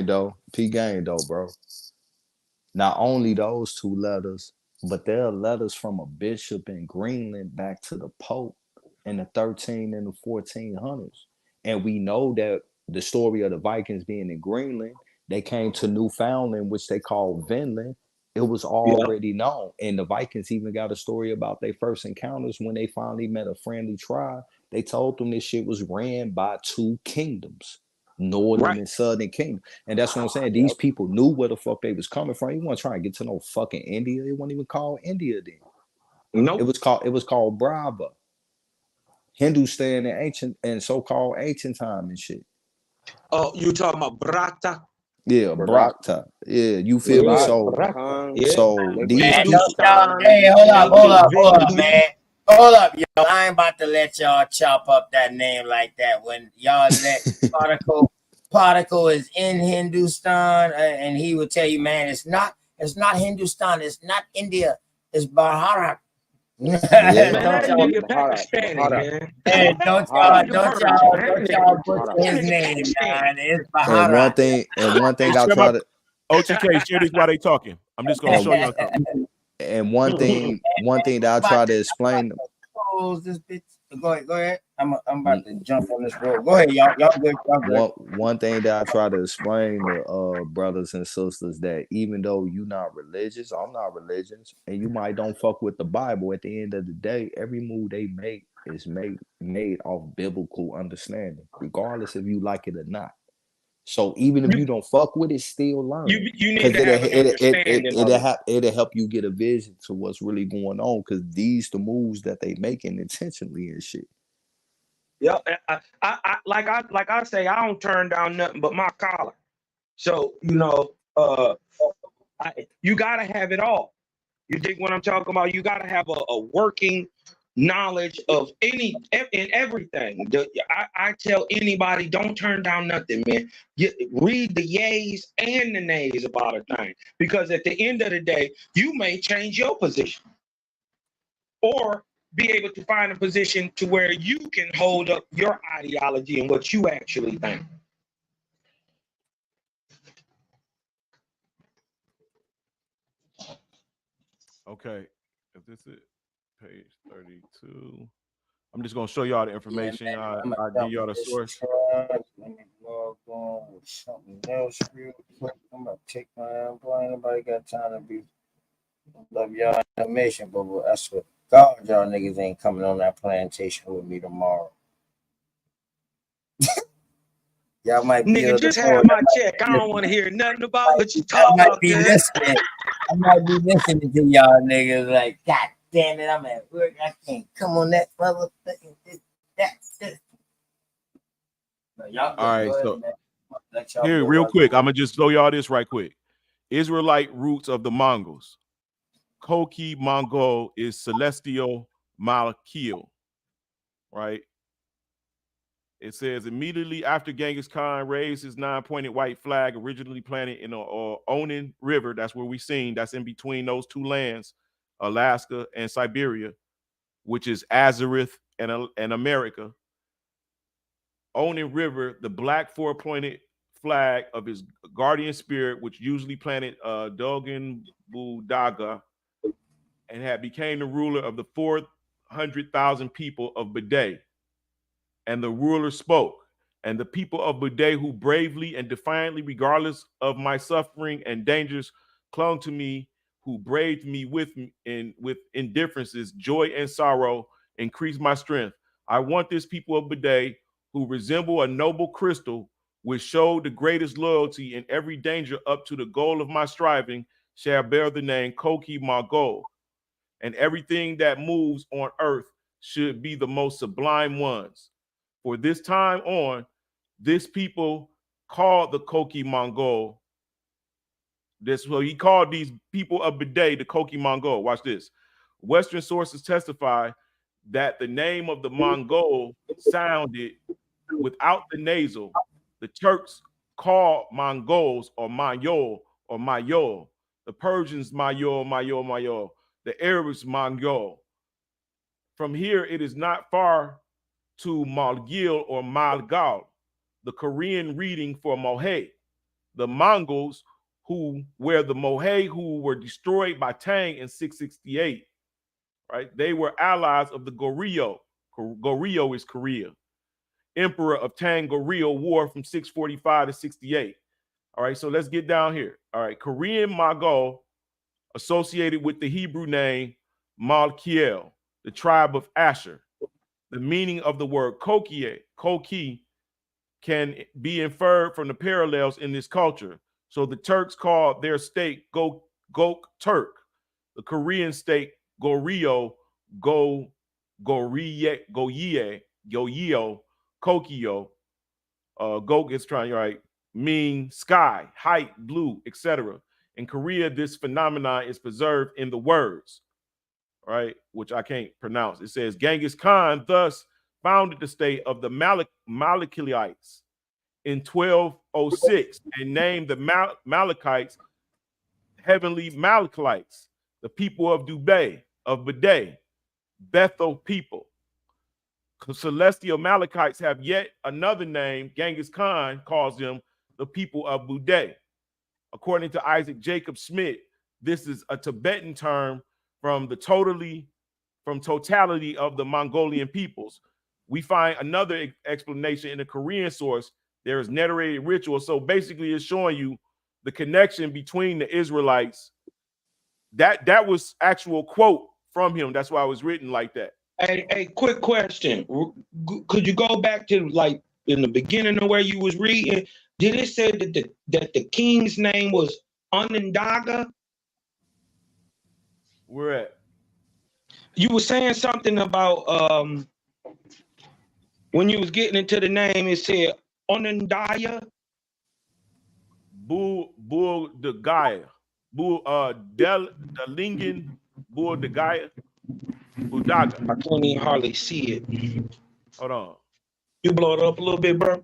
though, bro. Not only those 2 letters, but there are letters from a bishop in Greenland back to the Pope in the 13 and the 1400s. And we know that the story of the Vikings being in Greenland, they came to Newfoundland, which they call Vinland. It was already known. And the Vikings even got a story about their first encounters when they finally met a friendly tribe. They told them this shit was ran by 2 kingdoms, Northern and Southern Kingdom. And that's what I'm saying. These people knew where the fuck they was coming from. You want to try and get to no fucking India. It wasn't even called India then. Nope. It was called Brava. Hindustan and ancient and so-called ancient time and shit. Oh, you talking about Brata? Yeah, Brakta. Yeah, you feel me? So these people. Hey, hold up, man. Hold up, yo. I ain't about to let y'all chop up that name like that when y'all let Particle is in Hindustan, and he will tell you, man, it's not Hindustan, it's not India, it's Bharat. Man, that nigga Pakistani, man. Hey, don't y'all butcher his name, man. It's Bharat. And one thing I try to OTK, share this while they talking. I'm just gonna show y'all something. And one thing that I try to explain. Close this bitch. Go ahead. I'm about to jump on this road. Go ahead, y'all. Y'all good. One thing that I try to explain to brothers and sisters that even though you're not religious, I'm not religious, and you might don't fuck with the Bible, at the end of the day, every move they make is made off biblical understanding, regardless if you like it or not. So even if you don't fuck with it, still learn. You need to have an understanding. It'll help you get a vision to what's really going on, because these the moves that they making intentionally and shit. Yeah, I like I say, I don't turn down nothing but my collar. So You gotta have it all. You dig what I'm talking about? You gotta have a working knowledge of in everything. I tell anybody, don't turn down nothing, man. Read the yays and the nays about a thing, because at the end of the day, you may change your position or be able to find a position to where you can hold up your ideology and what you actually think. Okay, if this is page 32, I'm just gonna show y'all the information. Yeah, man, I'll give y'all the source. Let me log on with something else real quick. I'm gonna take my boy. Anybody got time to be love y'all information, but I swear to God, y'all niggas ain't coming on that plantation with me tomorrow. Y'all might be Nigga, just have my check. I don't want to hear nothing about what you talking about, cuz. I might be listening to y'all niggas like, God damn it, I'm at work. I can't come on that motherfucking this. Y'all All right, so here, real quick, I'm gonna just show y'all this right quick. Israelite roots of the Mongols. Koki Mongol is celestial Malkiel, right? It says immediately after Genghis Khan raised his 9-pointed white flag, originally planted in the Onin River. That's where we seen. That's in between those two lands, Alaska and Siberia, which is Azerith and America. Onin River, the black 4-pointed flag of his guardian spirit, which usually planted Dogen Budaga, and had became the ruler of the 400,000 people of Badeh. And the ruler spoke, and the people of Badeh, who bravely and defiantly, regardless of my suffering and dangers, clung to me, who braved me with indifferences, joy and sorrow, increased my strength. I want this people of Badeh, who resemble a noble crystal, which showed the greatest loyalty in every danger up to the goal of my striving, shall bear the name Koki Mongol. And everything that moves on earth should be the most sublime ones. For this time on, this people called the Koki Mongol. So he called these people of Badeh the Koki Mongol. Watch this. Western sources testify that the name of the Mongol sounded without the nasal. The Turks called Mongols or Mayol or Mayol. The Persians Mayol, Mayol, Mayol. The Arabs Mongol. From here, it is not far to Malgil or Malgal, the Korean reading for Mohe. The Mongols who were the Mohe who were destroyed by Tang in 668, right? They were allies of the Goryeo. Goryeo is Korea. Emperor of Tang Goryeo War from 645 to 68. All right, so let's get down here. All right, Korean Mongol associated with the Hebrew name Malkiel, the tribe of Asher. The meaning of the word Koki, can be inferred from the parallels in this culture. So the Turks called their state Gok Turk, the Korean state Goryeo, Goryeo, Kokio. Gok is trying, right? Mean sky, height, blue, etc. In Korea, this phenomenon is preserved in the words, right, which I can't pronounce. It says Genghis Khan thus founded the state of the Malachites in 1206 and named the Malachites heavenly Malachites, the people of Badeh, Bethel people. Celestial Malachites have yet another name. Genghis Khan calls them the people of Badeh. According to Isaac Jacob Smith, this is a Tibetan term from totality of the Mongolian peoples. We find another explanation in the Korean source. There is narrated ritual. So basically it's showing you the connection between the Israelites. That was actual quote from him. That's why it was written like that. Hey, quick question. Could you go back to like in the beginning of where you was reading? Did it say that the king's name was Onondaga? Where at? You were saying something about when you was getting into the name, it said Onondaga. Bull the Gaia. Delingen Budagaya. Budaga. I can't even hardly see it. Hold on. You blow it up a little bit, bro.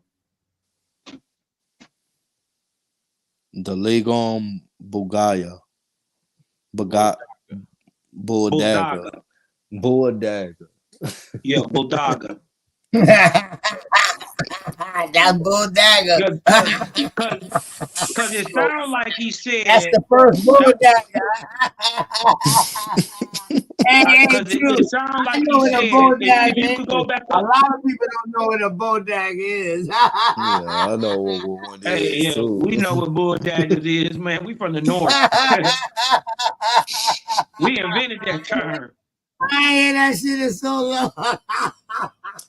The Legum Bugaya. Bulldaga. Bulldaga. Yeah, Bulldaga. That bull dagger. Because it sounds like he said That's the first bull dagger. Hey, because it sounds I like know he what a said bull if dagger you is. could go back A up. lot of people don't know what a bull dagger is. Yeah, I know what one Hey, is yeah, too. we know what bull daggers is, man. We from the north. We invented that term. I hear that shit is so low.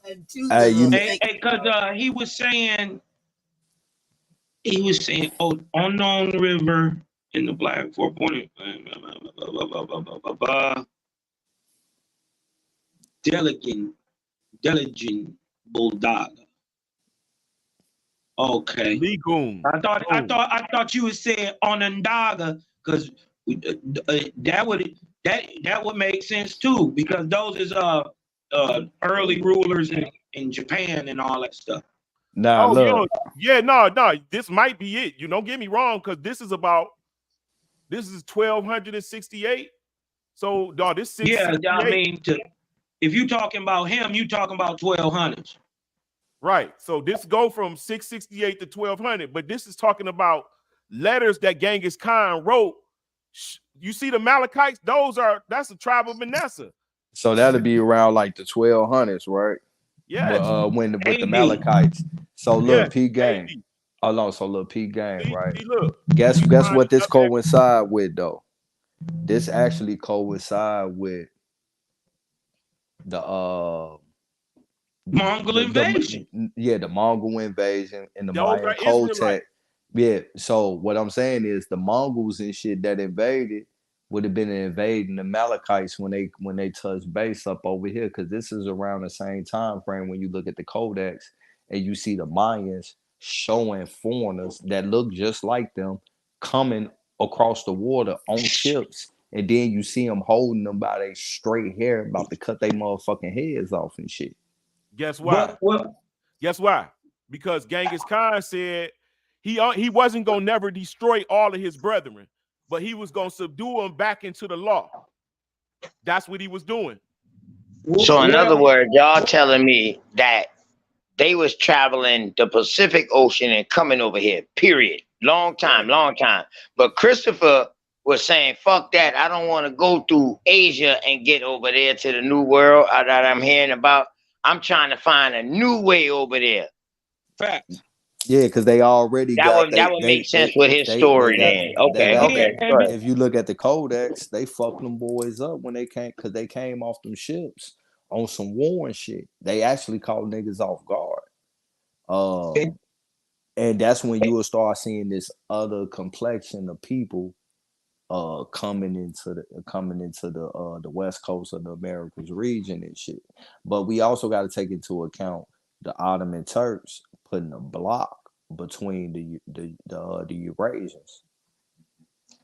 Hey, you know, Hey, because he was saying, oh, unknown river in the Black 4.0. Delegate Bulldog. Okay. Legoon. I thought you would say Onondaga because that would make sense too because those is early rulers in Japan and all that stuff. Nah, Oh, look. yeah, no. This might be it. You don't get me wrong, because this is 1268. So, dog, this 668. Yeah, I mean, if you talking about him, you talking about 1200s. Right. So this go from 668 to 1200, but this is talking about letters that Genghis Khan wrote. You see the Malachites? That's the tribe of Manasseh. So that'll be around like the 1200s, right? Yes. With the Malachites. So look, P gang. 80. Oh no, so look, P gang, right? See, look. Guess what this coincide with though? This actually coincide with the Mongol invasion. The Mongol invasion and the Those Mayan are Toltec. Israelites. Yeah. So what I'm saying is the Mongols and shit that invaded would have been invading the Malachites when they touched base up over here, because this is around the same time frame when you look at the codex and you see the Mayans showing foreigners that look just like them coming across the water on ships, and then you see them holding them by their straight hair, about to cut their motherfucking heads off and shit. Guess why? Guess why? Because Genghis Khan said he wasn't gonna never destroy all of his brethren, but he was gonna subdue them back into the law. That's what he was doing. So in other words, y'all telling me that they was traveling the Pacific Ocean and coming over here, period. Long time. But Christopher was saying, fuck that. I don't want to go through Asia and get over there to the new world that I'm hearing about. I'm trying to find a new way over there. Fact. Yeah, because they already that would make sense with his story then. Okay. If you look at the codex, they fucked them boys up when they came, because they came off them ships on some war and shit. They actually caught niggas off guard. And that's when you will start seeing this other complexion of people coming into the west coast of the Americas region and shit. But we also got to take into account the Ottoman Turks putting a block between the Eurasians.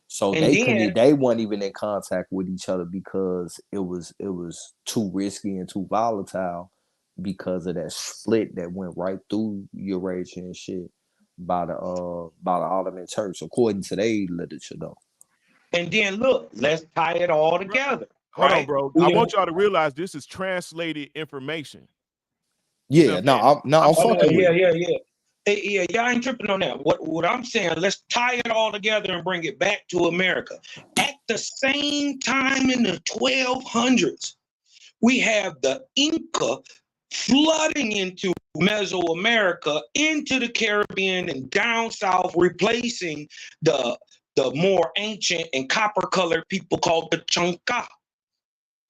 So they weren't even in contact with each other because it was too risky and too volatile because of that split that went right through Eurasia and shit by the Ottoman Turks, according to their literature though. And then look, let's tie it all together. Hold on, bro. I want y'all to realize this is translated information. Yeah, I'm fucking with yeah. Hey, y'all ain't tripping on that. What I'm saying, let's tie it all together and bring it back to America. At the same time in the 1200s, we have the Inca flooding into Mesoamerica, into the Caribbean and down south, replacing the more ancient and copper-colored people called the Chonka.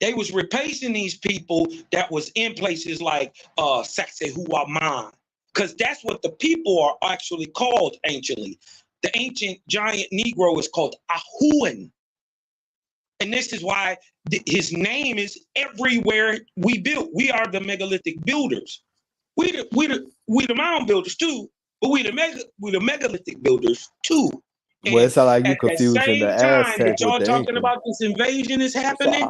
They was replacing these people that was in places like Sacsayhuaman, because that's what the people are actually called anciently. The ancient giant Negro is called Ahuan. And this is why his name is everywhere we built. We are the megalithic builders. We the mound builders too, but we the megalithic builders too. Well, it's not like you At the confusing the same time that Aztec with y'all the talking Inca. about this invasion is So happening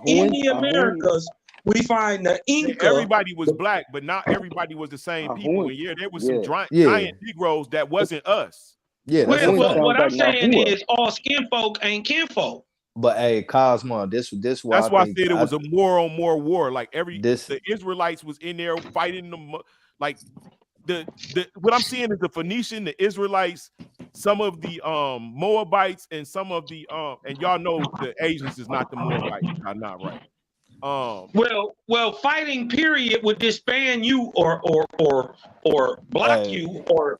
in who the who Americas, we find the Inca. Everybody was black, but not everybody was the same people. who And yeah, there was some yeah. Yeah, giant Negroes that wasn't us. yeah, that's a Well, Who fact. sounds what I'm like saying Nahua. is all skin folk ain't kinfolk. But hey, Cosmo, this why I That's why I think said it was a more on more war. Like this. the Israelites was in there fighting them. Like the what I'm seeing is the Phoenician, the Israelites, some of the Moabites, and some of the and y'all know the Asians is not the Moabites. Y'all not right. Well, fighting period would disband you or block you or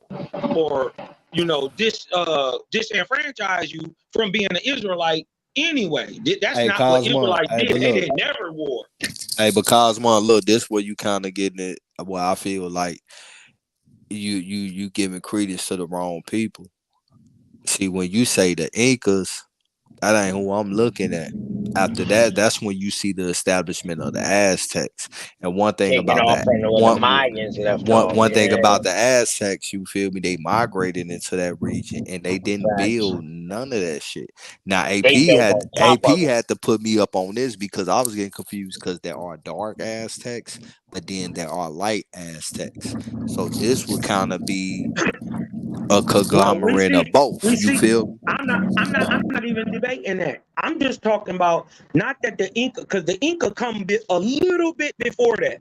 disenfranchise you from being an Israelite anyway. That's Hey, not what Cosmo. Israelites Hey, did. but They look. did never war. Hey, but Cosmo, look, this where you kind of getting it. Well, I feel like you giving credence to the wrong people. See, when you say the Incas, that ain't who I'm looking at. After that, that's when you see the establishment of the Aztecs. And one thing Taking about off that, from where the Mayans left off. one thing Yeah, about the Aztecs, you feel me? They migrated into that region and they didn't facts. build none of that shit. Now They built on top AP of it. had to put me up on this because I was getting confused because there are dark Aztecs, but then there are light Aztecs. So this would kind of be a Well, conglomerate of both. You feel me? I'm not even debating that. I'm just talking about not that the Inca, because the Inca come a little bit before that.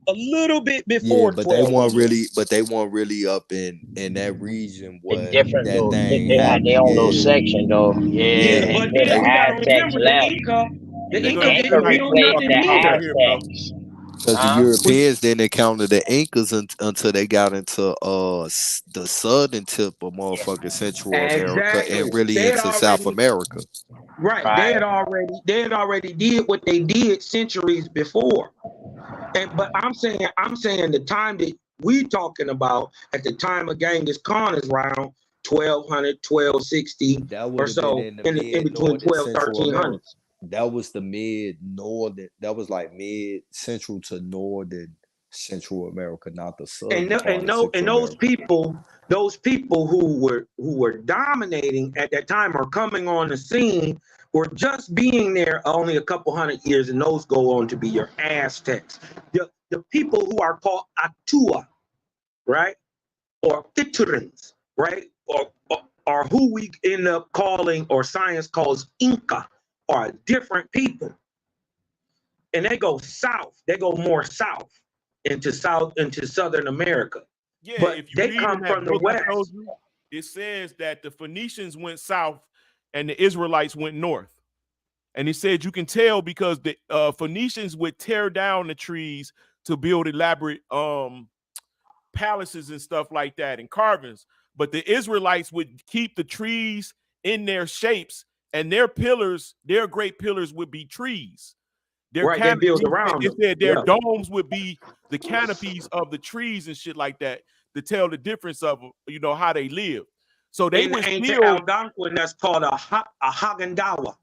A little bit Yeah, before but they 1200. weren't really up in that region A where different that little, thing they had their happened. own little Yeah, section though. Yeah, Yeah, but and then then the you gotta Aztecs remember left, the and the Because Inca the Inca didn't build Israelites replaced nothing the came neither. over here, bro. Aztecs. because the Huh? Europeans didn't encounter the Incas until they got into the southern tip of motherfucking Central America Exactly. and really They had into South already America. right. Right. They had already did what they did centuries before. But I'm saying the time that we talking about at the time of Genghis Khan is around 1200, 1260 That or would have been so in the in mid between northern 12, Central 1300. America. That was the mid northern. That was like mid central to northern Central America, not the And southern part of Central those America. people who were dominating at that time or coming on the scene were just being there only a couple hundred years, and those go on to be your Aztecs. The people who are called Atua, right? Or Iturans, right? Or who we end up calling, or science calls Inca, are different people. And they go south, they go more south into Southern America. Yeah, But if you they read in come that from the book I west. told you, it says that the Phoenicians went south and the Israelites went north. And it said you can tell because the Phoenicians would tear down the trees to build elaborate palaces and stuff like that and carvings. But the Israelites would keep the trees in their shapes, and their pillars, their great pillars, would be trees. Their Right, they build canopies, around it them. said their Yeah. domes would be the canopies of the trees and shit like that to tell the difference of how they live. So they In would the ancient still Algonquin, that's called a Hagendawa.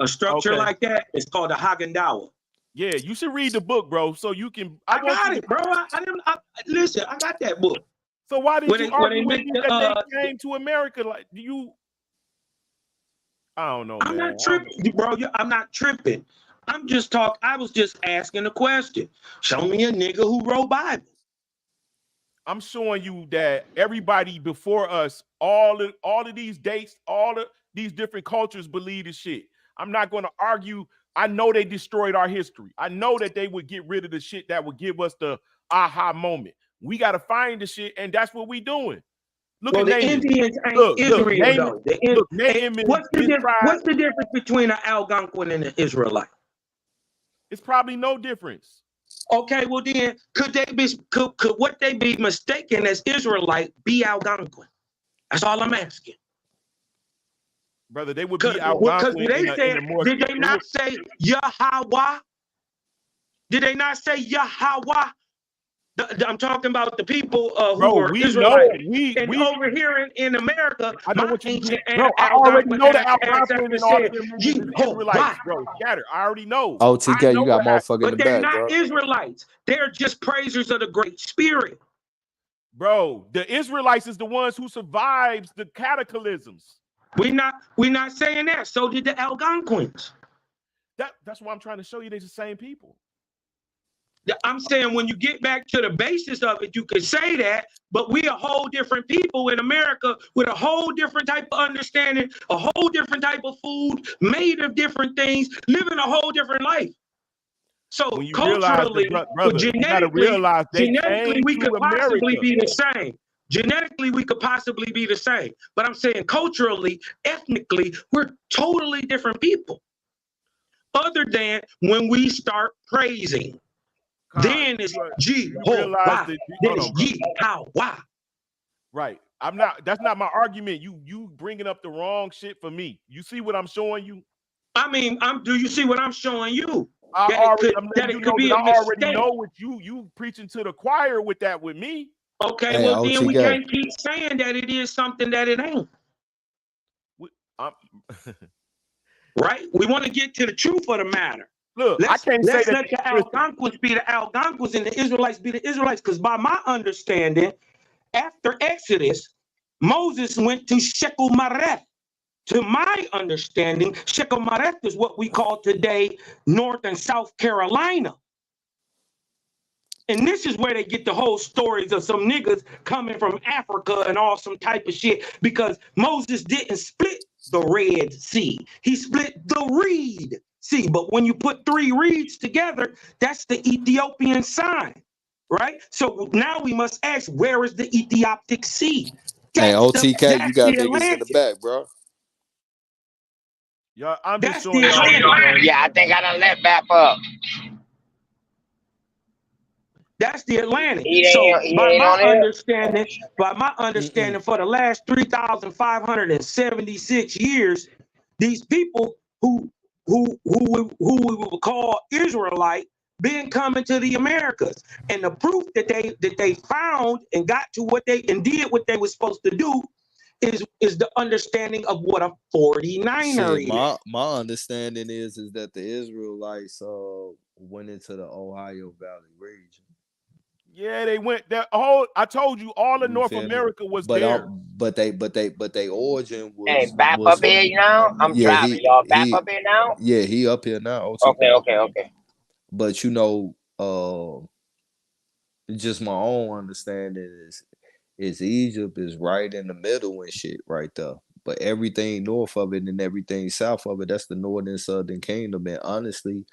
A structure okay. like that is called a Hagendawa. Yeah, you should read the book, bro. So you can. I got it, bro. Listen, I got that book. So why did you When they argue with make me that they came to America? Like you, I don't know, I'm man. not tripping, bro. I'm not tripping. I was just asking a question. Show me a nigga who wrote Bible. I'm showing you that everybody before us, all of these dates, all of these different cultures believe this shit. I'm not going to argue. I know they destroyed our history. I know that they would get rid of the shit that would give us the aha moment. We got to find the shit, and that's what we doing. Look Well, at the Naaman. Indians ain't Look, Israel Naaman. though. Look, Naaman. What's the difference between an Algonquin and an Israelite? It's probably no difference. Okay, well then, could what they be mistaken as Israelite be Algonquin? That's all I'm asking. Brother, they would be Algonquin in a more. Did they not say Yahweh? Did they not say Yahweh? I'm talking about the people who were Israelites. Over here in America, I know what you ancient bro. I already know the Algonquin ancestors and all of said them niggas is Israelites, bro. Scatter. I already know. OTK, you got motherfucker in the But they're back, not bro. Israelites. They're just praisers of the Great Spirit. Bro, the Israelites is the ones who survives the cataclysms. We're not saying that. So did the Algonquins. That's why I'm trying to show you they're the same people. I'm saying when you get back to the basis of it, you could say that, but we a whole different people in America with a whole different type of understanding, a whole different type of food, made of different things, living a whole different life. So when you culturally, brother, you gotta realize they genetically, came we to could possibly America. be the same. Genetically, we could possibly be the same. But I'm saying culturally, ethnically, we're totally different people. Other than when we start praising. Then it's Jehovah. Then it's Yahweh. Right. That's not my argument. You bringing up the wrong shit for me. You see what I'm showing you? I mean, do you see what I'm showing you? I already mistake. know what you preaching to the choir with that with me. Okay, hey, well then we can't keep saying that it is something that it ain't. Right? We want to get to the truth of the matter. Look, let's say let the Algonquins be the Algonquins and the Israelites be the Israelites. Because by my understanding, after Exodus, Moses went to Shechem-Mareth. To my understanding, Shechem-Mareth is what we call today North and South Carolina. And this is where they get the whole stories of some niggas coming from Africa and all some type of shit, because Moses didn't split the Red Sea. He split the Reed Sea. But when you put three reeds together, that's the Ethiopian sign, right? So now we must ask, where is the Ethiopic Sea? Hey, OTK, you got niggas in the back, bro. Yeah, I'm just showing y'all. Yeah, I think I done let back up. That's the Atlantic. So by my understanding, for the last 3,576 years, these people who we would call Israelite been coming to the Americas, and the proof that they found and got to what they and did what they were supposed to do is the understanding of what a 49er is. My understanding is that the Israelites went into the Ohio Valley region. Yeah, they went there. I told you, all of North America was there. But they origin was. Hey, back up here now. I'm driving, y'all. Back up here now. Yeah, he up here now. Okay. But just my own understanding is Egypt is right in the middle and shit right there. But everything north of it and everything south of it, that's the northern and southern kingdom. And honestly,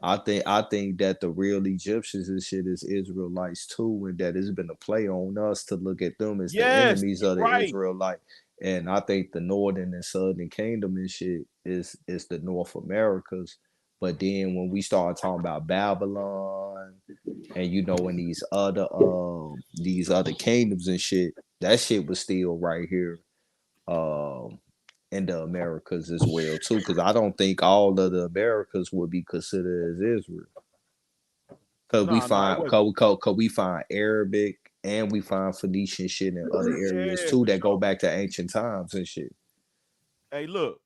I think that the real Egyptians and shit is Israelites too, and that it's been a play on us to look at them as the enemies of the Israelite. And I think the northern and southern kingdom and shit is the North Americas. But then when we start talking about Babylon and in these other kingdoms and shit, that shit was still right here in the Americas as well too, because I don't think all of the Americas would be considered as Israel, because we find Arabic and we find Phoenician shit in other areas too that go back to ancient times and shit. Hey, look,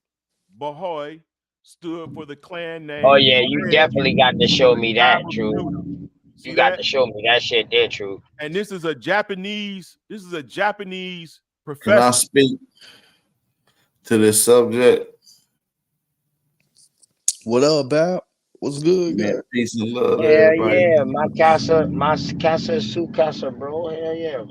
Bahoy stood for the clan name. Oh yeah, you definitely got to show me that, True. You got to show me that shit there, True. And this is a Japanese professor. Can I speak to this subject? What up, Bab? What's good, man? Peace and love, everybody. Yeah, my casa is su casa, bro. Hell yeah.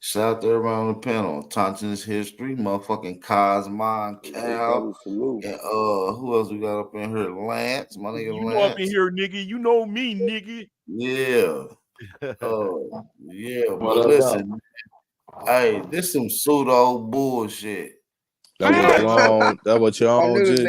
Shout out to everybody on the panel. Taunton's history, motherfucking Cosmon, Cal, and who else we got up in here? Lance, my nigga Lance. You know up in here, nigga. You know me, nigga. Yeah. Yeah, but listen, hey, this some pseudo bullshit. That what you on, G?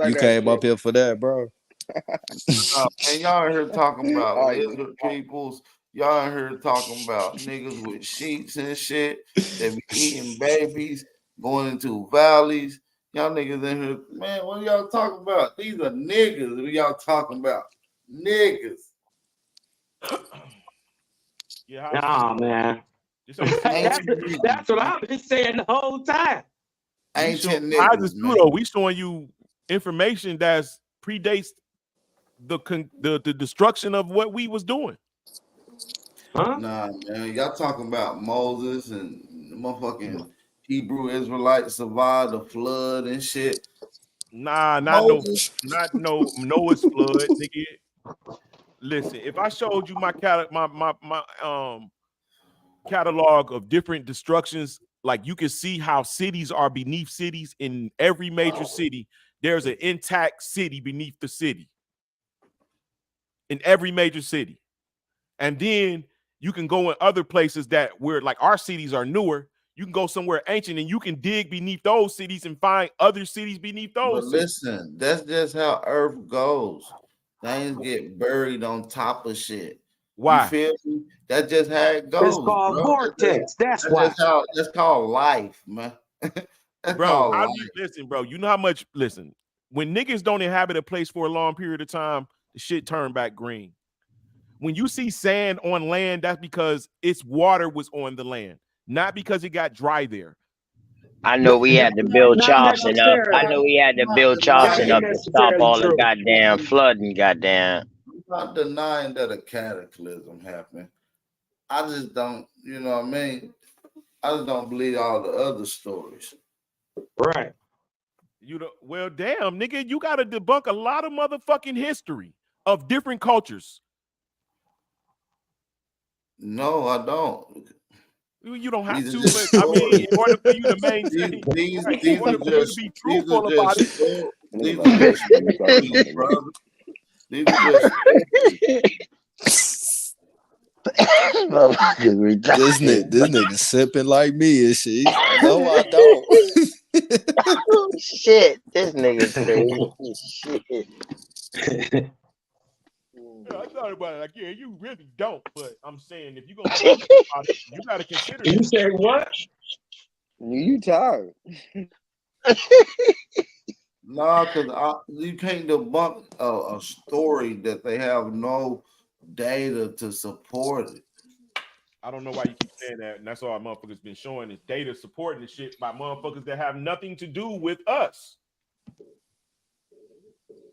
You came up here for that, bro. And y'all in here talking about lizard peoples. Y'all in here talking about niggas with sheets and shit that be eating babies, going into valleys. Y'all niggas in here, man, what are y'all talking about? These are niggas. What y'all talking about? Niggas. Nah, man. That's what I've been saying the whole time. Ancient niggas, man. We showing you information that predates the destruction of what we was doing. Huh? Nah, man, y'all talking about Moses and the motherfucking Hebrew Israelites survived the flood and shit. Nah, Moses, not no Noah's flood, nigga. Listen, if I showed you my catalog of different destructions, like you can see how cities are beneath cities in every major city. There's an intact city beneath the city in every major city. And then you can go in other places that where like our cities are newer. You can go somewhere ancient and you can dig beneath those cities and find other cities beneath but those cities. listen, that's just how Earth goes. Things get buried on top of shit. You Why? feel me? That's just how it It's goes, called bro. vortex. That's That's why. just how that's called life, man. That's Bro, called how life. do you listen, bro? You know how much listen, when niggas don't inhabit a place for a long period of time, the shit turn back green. When you see sand on land, that's because its water was on the land, not because it got dry there. I know we had to build Not Charleston up. I necessarily. know we had to build That Charleston ain't up to stop necessarily all the true. goddamn flooding, goddamn. I'm not denying that a cataclysm happened. I just don't, you know what I mean? I just don't believe all the other stories. Right. You know, well, damn, nigga, you gotta debunk a lot of motherfucking history of different cultures. No, I don't. You don't have These are to, just but I mean, in stories. order for you to maintain, right, in These order are for you to just be these truthful are about just it, these are just stories, brother. These are just This nigga sipping like me and shit. He's like, no, I don't. Oh, shit, this nigga crazy. Shit. yeah, I thought about it. Like, yeah, you really don't. But I'm saying, if you're gonna be truthful about it, you gotta consider You that. say what? You tired? no, because you can't debunk a story that they have no data to support it. I don't know why you keep saying that, and that's all our motherfuckers been showing is data supporting the shit by motherfuckers that have nothing to do with us.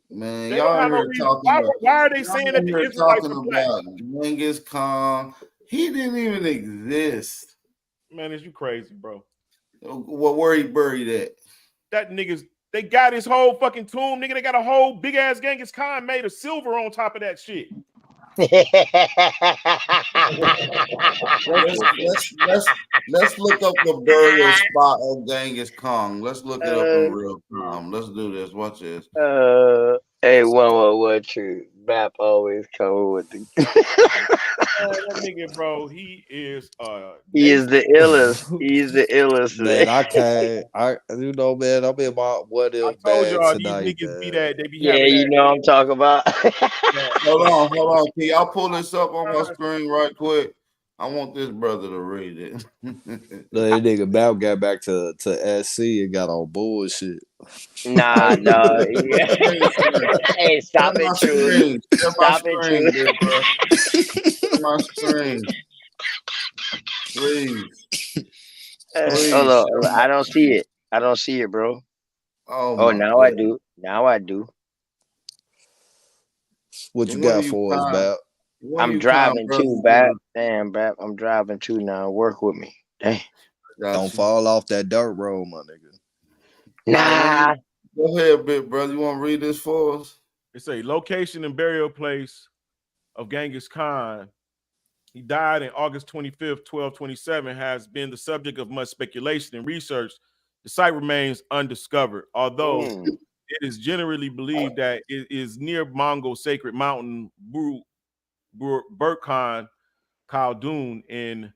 Man, They don't y'all have no here reason. talking about Why are they y'all saying that the here Israelites talking are black? about Genghis Khan. He didn't even exist. Man, is you crazy, bro? Well, where he buried at? That niggas, they got his whole fucking tomb, nigga. They got a whole big ass Genghis Khan made of silver on top of that shit. Let's look up the burial spot of Genghis Khan. Let's look it up in real time. Let's do this. Watch this. Hey, one true. Bap always coming with the. That nigga, bro, he is He is the illest. He's the illest. Man, I can't. You know, man, I'm in my what I if told bag y'all these tonight, niggas be man. that they be Yeah, having you that. know what I'm talking about. Hold on. Can y'all pull this up on my screen right quick? I want this brother to read it. That nigga Bow got back to SC and got on bullshit. Nah, no. Yeah. Hey, Share stop my it, Truth. screen. Share my Stop it, screen, Truth. big bro. Share my screen. Please. Hold Please. on. I don't see it. I don't see it, bro. Oh Oh, my now I goodness. do. Now I do. What you When are got you for us, time? Bow? When I'm you time, driving brother? too, Bap. Damn, Bap. I'm driving too now. Work with me. Dang. Don't fall off that dirt road, my nigga. Nah. Go ahead, big brother. You want to read this for us? It's a location and burial place of Genghis Khan. He died in August 25th, 1227, has been the subject of much speculation and research. The site remains undiscovered, although it is generally believed that it is near Mongol sacred mountain Burkhan Khaldun in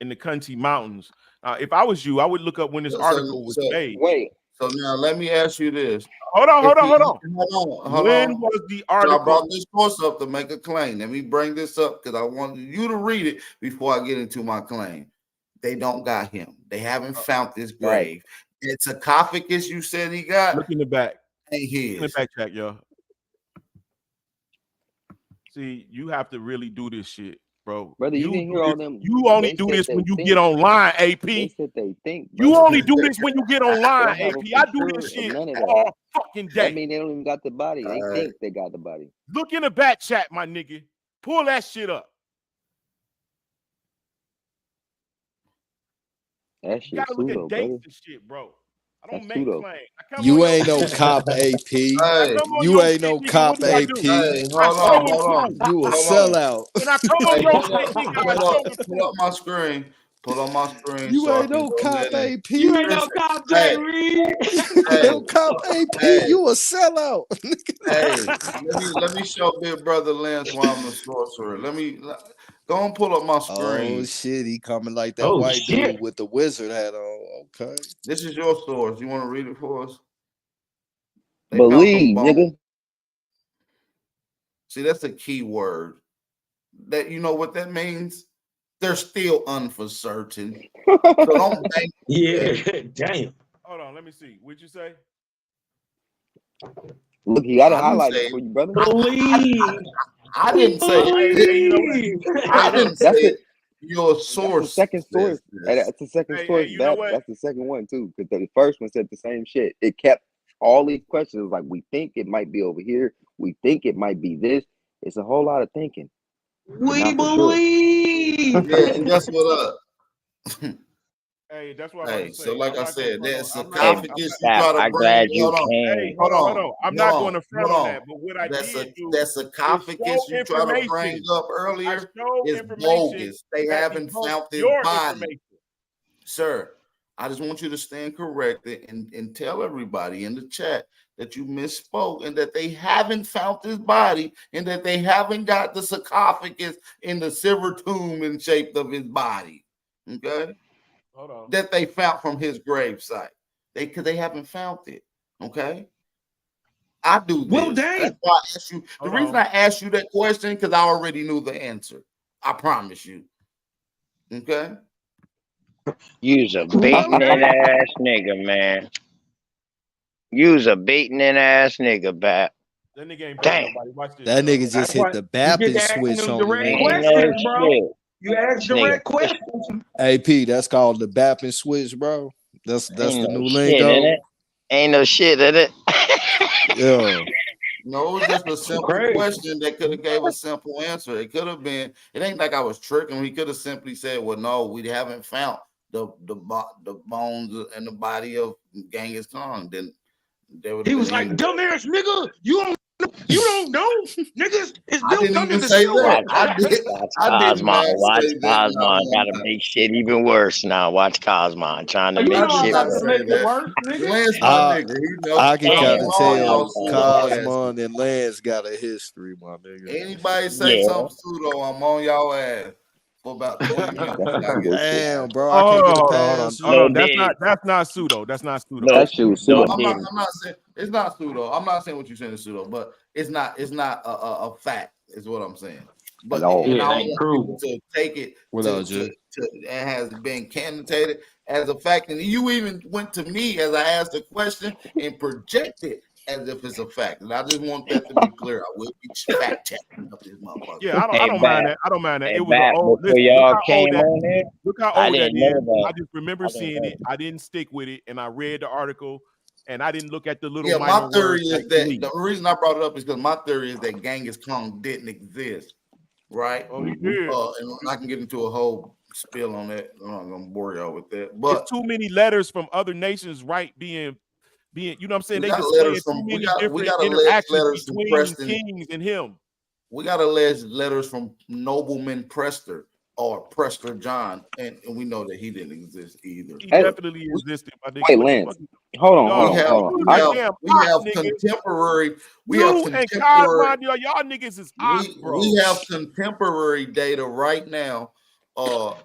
the Kunti Mountains. If I was you, I would look up when this article was made. So now let me ask you this. Hold on. Hold When on. was the So I article? brought this course up to make a claim. Let me bring this up because I want you to read it before I get into my claim. They don't got him. They haven't found this grave. It's sarcophagus you said he got. Look in the back. Ain't his. In the back check, y'all. See, you have to really do this shit, bro. Brother, you didn't hear all them. You only do this when you get online, AP. They said they think. You Brother. only do this when you get They online, don't have AP. a I for do sure this of shit none of that. all fucking day. That mean they don't even got the body. They think they got the body. Look in the back chat, my nigga. Pull that shit up. That You shit gotta look at pseudo, dates brother. and shit, bro. I That's don't make pseudo. claims. I come on You your ain't no shit. cop, AP. I Hey, come on You your ain't shit, no nigga. What cop, do I AP. do? hey, I hold show on, and hold on, prove. You a hold on. sellout. When I come on Hey, your shit, nigga, I show and pull prove. up my screen. Pull up my screen You so I ain't can no go cop, ahead and AP. You ain't no listen. cop, Jay Hey, Reed. You hey, no cop, AP. hey, You a sellout. hey. Let me show Big Brother Lance why I'm the sorcerer. Go and pull up my Oh screen. shit, he coming like that Oh white dude shit. with the wizard hat on. Okay. This is your source. You want to read it for us? They found some Believe, bones. nigga. See, that's a key word. That you know what that means? They're still uncertain. So don't bank Yeah, that. damn. Hold on, let me see. What'd you say? Look, you got it I didn't highlighted say for you, brother. Believe. I We didn't say Hey, it. you know what? believe. Hey, I look. didn't say That's it. it. Your That's the source second source. says And this. that's the second Hey, source. you know That what? that's the second one too. Because the first one said the same shit. It kept all these questions like we think it might be over here. We think it might be this. It's a whole lot of thinking, but We not for sure. believe. Yeah, and guess what up? Hey, that's what I'm about to Hey, so say. like I'm I not gonna said, front that on. I'm not Hey, gonna. I'm sarcophagus not. you Bap, try to I bring, glad you Hey, came. hold on, hold on. I'm not going to front hold on on. that. But what I That's did do that is show sarcophagus you try to bring information. up I earlier show is information bogus. They that haven't debunks found his your body. information. Sir, I just want you to stand corrected and tell everybody in the chat that you misspoke and that they haven't found his body and that they haven't got the sarcophagus in the silver tomb in shape of his body. Okay? Hold on. That they found from his gravesite. Because they haven't found it. Okay? I do Well, this. damn. That's why I asked you. The Hold reason on. I asked you that question because I already knew the answer. I promise you. Okay? You's a Well, baiting in damn. ass nigga, man. You's a baiting in ass nigga, Bap. That nigga ain't baiting Damn. nobody. Watch this. That nigga That's just hit why the you get bapping to asking switch them on you, direct Ain't nigga. no questions, bro. shit. You ask This nigga direct questions. AP, that's called the bapping switch, bro. That's ain't the no new shit in lingo. it. Ain't no shit in it. Yeah. No, it was just a simple Crazy. question that could have gave a simple answer. It could have been. It ain't like I was tricking. He could have simply said, "Well, no, we haven't found the bones and the body of Genghis Khan." Then there would He have was been like, end. dumbass nigga, you don't know. Niggas is I built didn't under even the say silver. that. Watch, I did. watch I did Cosmo. not Watch say that. Not Cosmo. one Gotta time. make shit even worse now. Watch Cosmo trying to You make I know I'm did shit about not to worse. say make it that. worse, nigga. Lance, my I nigga, he know. I can I kind want Damn, of all Cosmo. y'all tell pseudo asses. Cosmon and Lance got a history, my nigga. Anybody say Yeah. something pseudo, I'm on y'all ass for about 20 minutes. That's some I get pseudo shit. Damn, bro, I Oh, can't get a hold on. pass Hold No on. yet. diddy. That's not pseudo. That's not pseudo. No, That shit was No, no pseudo. I'm not. diddy. I'm not saying it's not pseudo. I'm not saying what you're saying is pseudo, but it's not. It's not a fact. Is what I'm saying. At But all. and Yeah, I it don't ain't want people proven. to take it What to up, to Jay? to it has been candidated as a fact. And you even went to me as I asked the question and projected as if it's a fact. And I just want that to be clear. I will be fact checking up this motherfucker. Yeah, I Hey, don't mind Bat. that. I don't mind that. Hey, It was an Bat. old. Before Listen, look y'all how old came that. on here, Look how I old that didn't know is. that. I just remember I didn't seeing know. it. I didn't stick with it, and I read the article, and I didn't look at the little Yeah, my minor theory words is like that believe. the reason I brought it up is because my theory is that Genghis Khan didn't exist, right? Oh, he did. And I can get into a whole spiel on that. I'm not gonna bore y'all with that, It's but too many letters from other nations, right? Being, you know what I'm saying? we They got displaying letters too from many we different got alleged interactions letters from between Preston. kings and him. We got alleged letters from nobleman Prester or Prester John, and we know that he didn't exist either. He Hey, But definitely we, existed, my wait, nigga. What the fuck? Lance. Hold on, hold Dog, on, man, hold on. you we a I damn we op, have nigga. contemporary You and Cosmon, y'all niggas is ops, we bro. have contemporary data right now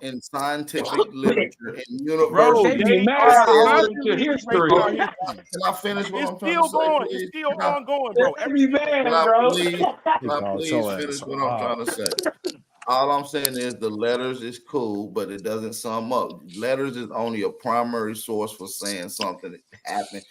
in scientific literature and Bro, They universities be they that mad are if you says look that. into constantly erasing Hold our history. on, history. can I finish what It's I'm trying to still say, going. It's please? still ongoing, bro. They be Everything is mad, Can I bro. please? He Can I called please your ass finish a what I'm op. trying to say? All I'm saying is the letters is cool, but it doesn't sum up. Letters is only a primary source for saying something that happened,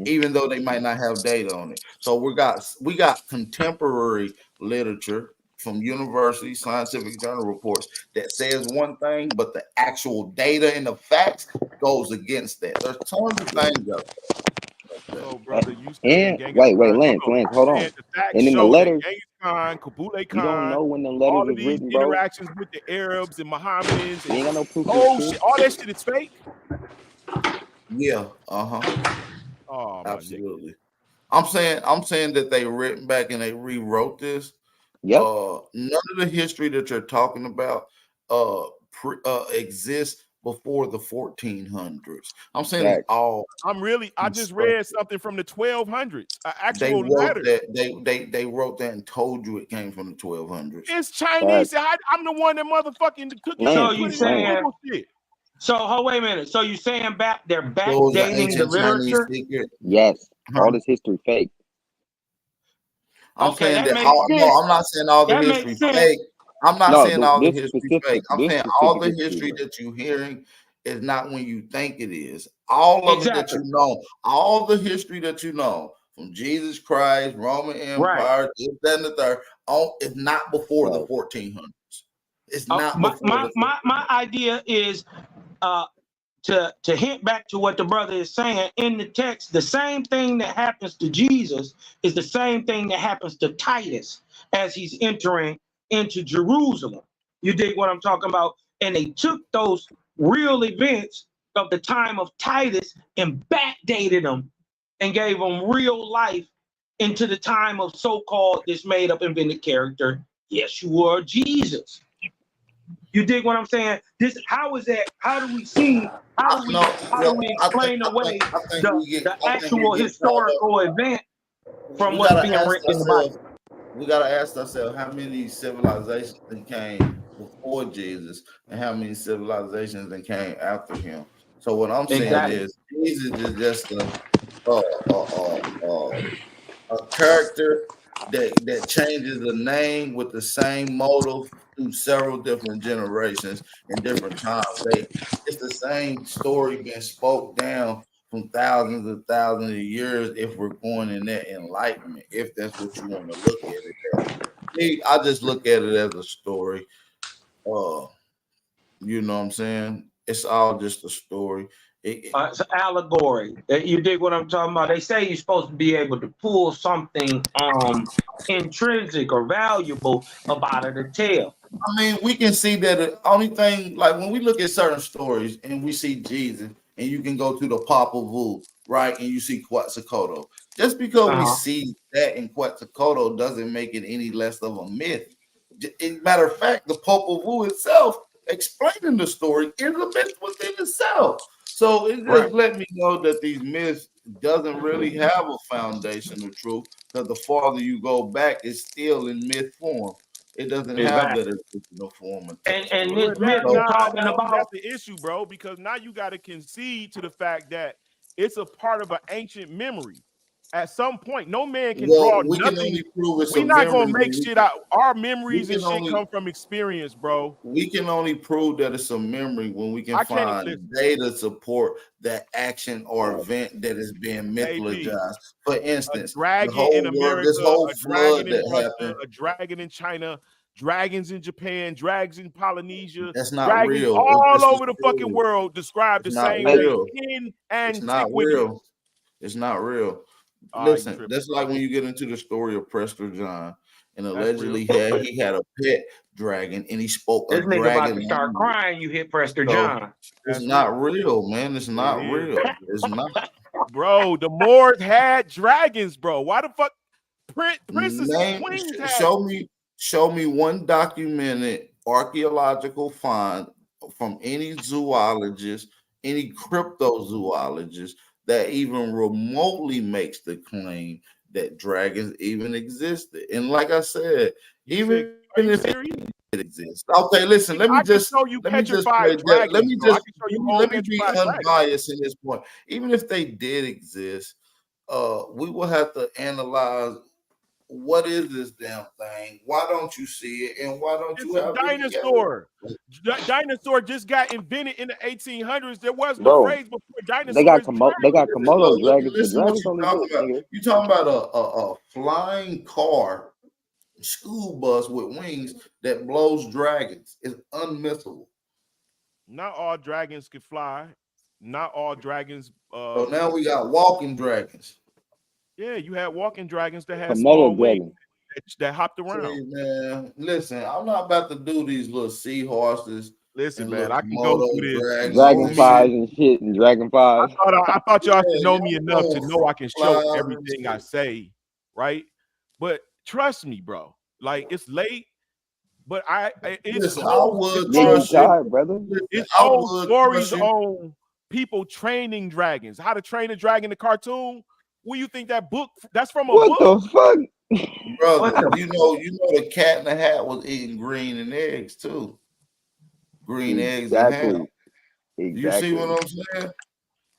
even though they might not have data on it. So we got contemporary literature from university scientific journal reports that says one thing, but the actual data and the facts goes against that. There's tons of things out there. So, brother, you saying And Genghis wait, Khan? Hold Lance, on. Lance, You hold saying on. the facts And in the show that letters, Genghis Khan, Kublai you don't Khan, know when the letters all of was these written, bro. interactions with the Arabs and Mohammedans You and ain't got no proof of oh shit. shit, all that shit is fake. Yeah. Oh my nigga. Absolutely. I'm saying that they written back and they rewrote this. Yep. None of the history that you're talking about exists before the 1400s. I'm saying it's Facts. all I just read something from the 1200s, an they actual wrote letter. that they wrote that and told you it came from the 1200s. It's Chinese. I'm the one that motherfucking took it So and you put it in saying? Google shit. So wait a minute. So you saying they're So it was an backdating the ancient Chinese literature? secret. Yes. Huh? All this history fake. I'm Okay, saying that that makes no, sense. I'm not saying all the That history makes sense. fake. I'm not No, saying all the this history specific, fake. I'm this saying all specific the history, history bro. that you're hearing is not when you think it is. All of it that Exactly. you know, all the history that you know from Jesus Christ, Roman Right. Empire, this, that, and the third, all is not before the Right. 1400s. It's not My, before my the my my idea is to hint back to what the brother is saying in the text. The same thing that happens to Jesus is the same thing that happens to Titus as he's entering into Jerusalem. You dig what I'm talking about? And they took those real events of the time of Titus and backdated them and gave them real life into the time of so-called this made up invented character, Yeshua, Jesus. You dig what I'm saying? How is that? How do we see? How do we explain away the I think we actual get caught up. historical event from We what's gotta being ask written in the Bible? ourselves. We gotta ask ourselves how many civilizations that came before Jesus and how many civilizations that came after him. So what I'm saying Exactly. is Jesus is just a, a character that changes the name with the same motive through several different generations and different times. It's the same story being spoke down from thousands and thousands of years if we're going in that enlightenment, if that's what you want to look at it as. Me, I just look at it as a story. You know what I'm saying? It's all just a story. It's an allegory. You dig what I'm talking about? They say you're supposed to be able to pull something intrinsic or valuable about it to tell. I mean, we can see that the only thing, like when we look at certain stories and we see Jesus, and you can go to the Popol Vuh, right? And you see Quetzalcoatl. Just because we see that in Quetzalcoatl doesn't make it any less of a myth. Matter of fact, the Popol Vuh itself, explaining the story, is a myth within itself. So it just let me know that these myths doesn't really have a foundation of truth, because the farther you go back, it's still in myth form. It doesn't have that original form attached to And it. this Well, myth you're talking that's about, the issue, bro. Because now you got to concede to the fact that it's a part of an ancient memory. At some point, no man can draw Well, we can nothing. only prove it's We're a not gonna memory make when shit out. Our we memories and can shit only come from experience, bro. we can only prove that it's a memory when we can I can't find listen, data support that action or event that is being AB. mythologized. For A instance, the dragon in whole world, this America, whole a dragon flood in that Russia, happened, a dragon in China, dragons in Japan, dragons in Polynesia, that's not dragons real. It's all just a over the fucking story. world described It's the not same way real. in It's not antiquity. real. It's not real. You Listen, tripping. that's like when you get into the story of Prester John, and That's real. allegedly he had a pet dragon, and he spoke this a nigga about dragon to start language. crying. You hit Prester So John. it's That's real. not real, man. It's It not is. real. It's not. Bro, the Moors had dragons, bro. Why the fuck princesses, queens had Show me one documented archaeological find from any zoologist, any cryptozoologist that even remotely makes the claim that dragons even existed. And like I said, even are you if serious? it exists. Okay, listen, I can show you let me just petrified play that. dragons, bro. I can show you whole Let me be petrified dragons. unbiased in this point. Even if they did exist, we will have to analyze what is this damn thing? Why don't you see it? And why don't you It's a have any dinosaur. Dinosaur just got invented in the 1800s. There wasn't a Bro, phrase before dinosaur is they got dragon. Komodo dragons. The Listen what dragons you don't talking exist, about. nigga. You talking about a flying car, school bus with wings that blows dragons. It's unmissable. Not all dragons can fly. Not all dragons. So now we got walking dragons. Yeah, you had walking dragons that had Komodo small wings dragon. that hopped around. See, man, listen, I'm not about to do these little seahorses Listen, and man, little I can go Komodo through this. You dragons know and me. shit. Dragonflies and shit and dragonflies. I thought y'all should Yeah, know me y'all enough to throwing know I can show flies and everything I shit. say, right? But trust me, bro. Like it's late, but it's Listen, I whole it's would Nigga, you whole trust you. tired, brother. Listen, it's I whole would stories trust you, on people training dragons, how to train a dragon, the cartoon. Where you think that book? That's from a What book. the fuck? brother. You know the Cat in the Hat was eating green and eggs too. Green eggs and ham. Exactly. You see what Exactly. I'm saying?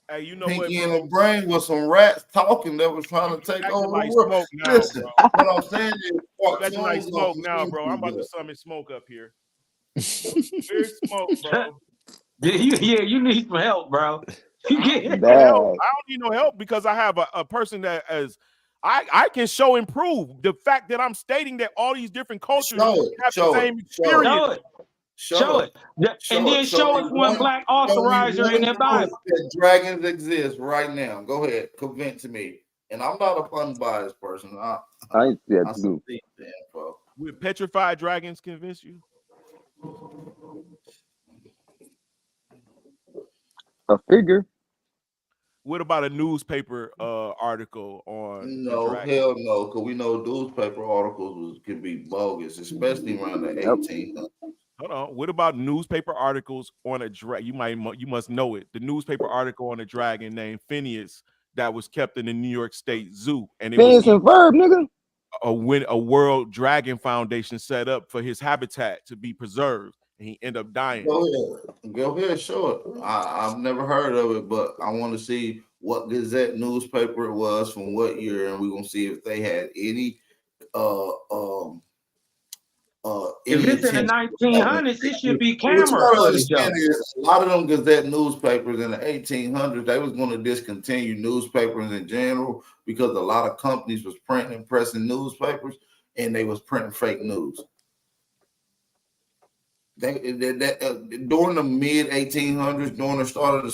Hey, you know what, Pinky and bro? the Brain was some rats talking that was trying to You take acting over the like world. smoke now, Listen, bro. what I'm saying is You acting like cartoons smoke don't now, mean bro. I'm too about to much. summon smoke up here. Where's smoke, bro? you need some help, bro. You I don't need get no help. Bad. I don't need no help because I have a person that is I can show and prove the fact that I'm stating that all these different cultures Show it, have the show it, same show it, experience. show it. show Show it, it. And show then it. show us one black authorizer in the Proof Bible. that dragons exist right now. Go ahead, convince me. And I'm not a unbiased person. I ain't see that I too. see the info. Would petrified dragons convince you? A figure. What about a newspaper article on the No, dragon? hell no, because we know newspaper articles can be bogus, especially around the Yep. 1800s. Hold on. What about newspaper articles on a dragon? You must know it. The newspaper article on a dragon named Phineas that was kept in the New York State Zoo, and it was Phineas and Ferb, nigga. a World Dragon Foundation set up for his habitat to be preserved, and he ended up dying. Go ahead, show it. I've never heard of it, but I want to see what Gazette newspaper it was from what year, and we're gonna see if they had any If any it's in the intention. 1900s, it should be What you camera gotta footage of understand it. is a lot of them Gazette newspapers in the 1800s, they was going to discontinue newspapers in general because a lot of companies was printing and pressing newspapers, and they was printing fake news. During the mid 1800s, during the start of the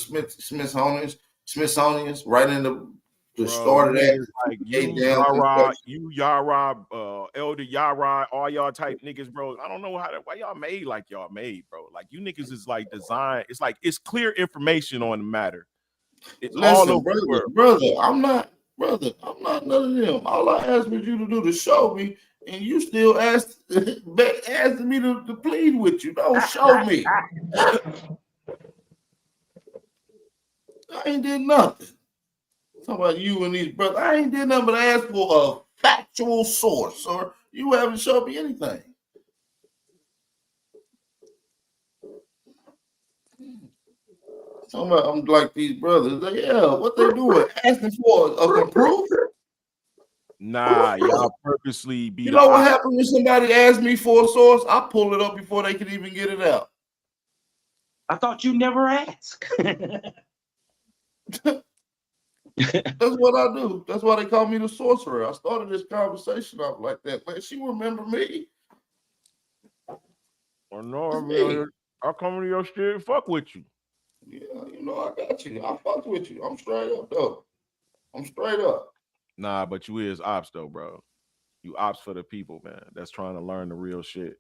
Smithsonian's, right in the start of that, Niggas like you, Yara, Elder Yara, all y'all type niggas, bro. I don't know why y'all made like y'all made, bro. Like you niggas is like design. It's like it's clear information on the matter. It's all listen, over the world. brother, I'm not none of them. All I asked was you to do to show me, and you still asking me to plead with you. Don't show me. I ain't did nothing. Talking about you and these brothers. I ain't did nothing but ask for a factual source, or you haven't showed me anything. Talking about I'm like these brothers. Like, yeah, what they doing? Asking for some proof? Nah, y'all purposely be You the know what op. happened when somebody asked me for a source? I pull it up before they can even get it out. I thought you never asked. That's what I do. That's why they call me the sorcerer. I started this conversation off like that. Man, she remember me. Or no, I'll come to your shit and fuck with you. Yeah, you know I got you. I fuck with you. I'm straight up though. I'm straight up. Nah, but you is ops though, bro. You ops for the people, man. That's trying to learn the real shit.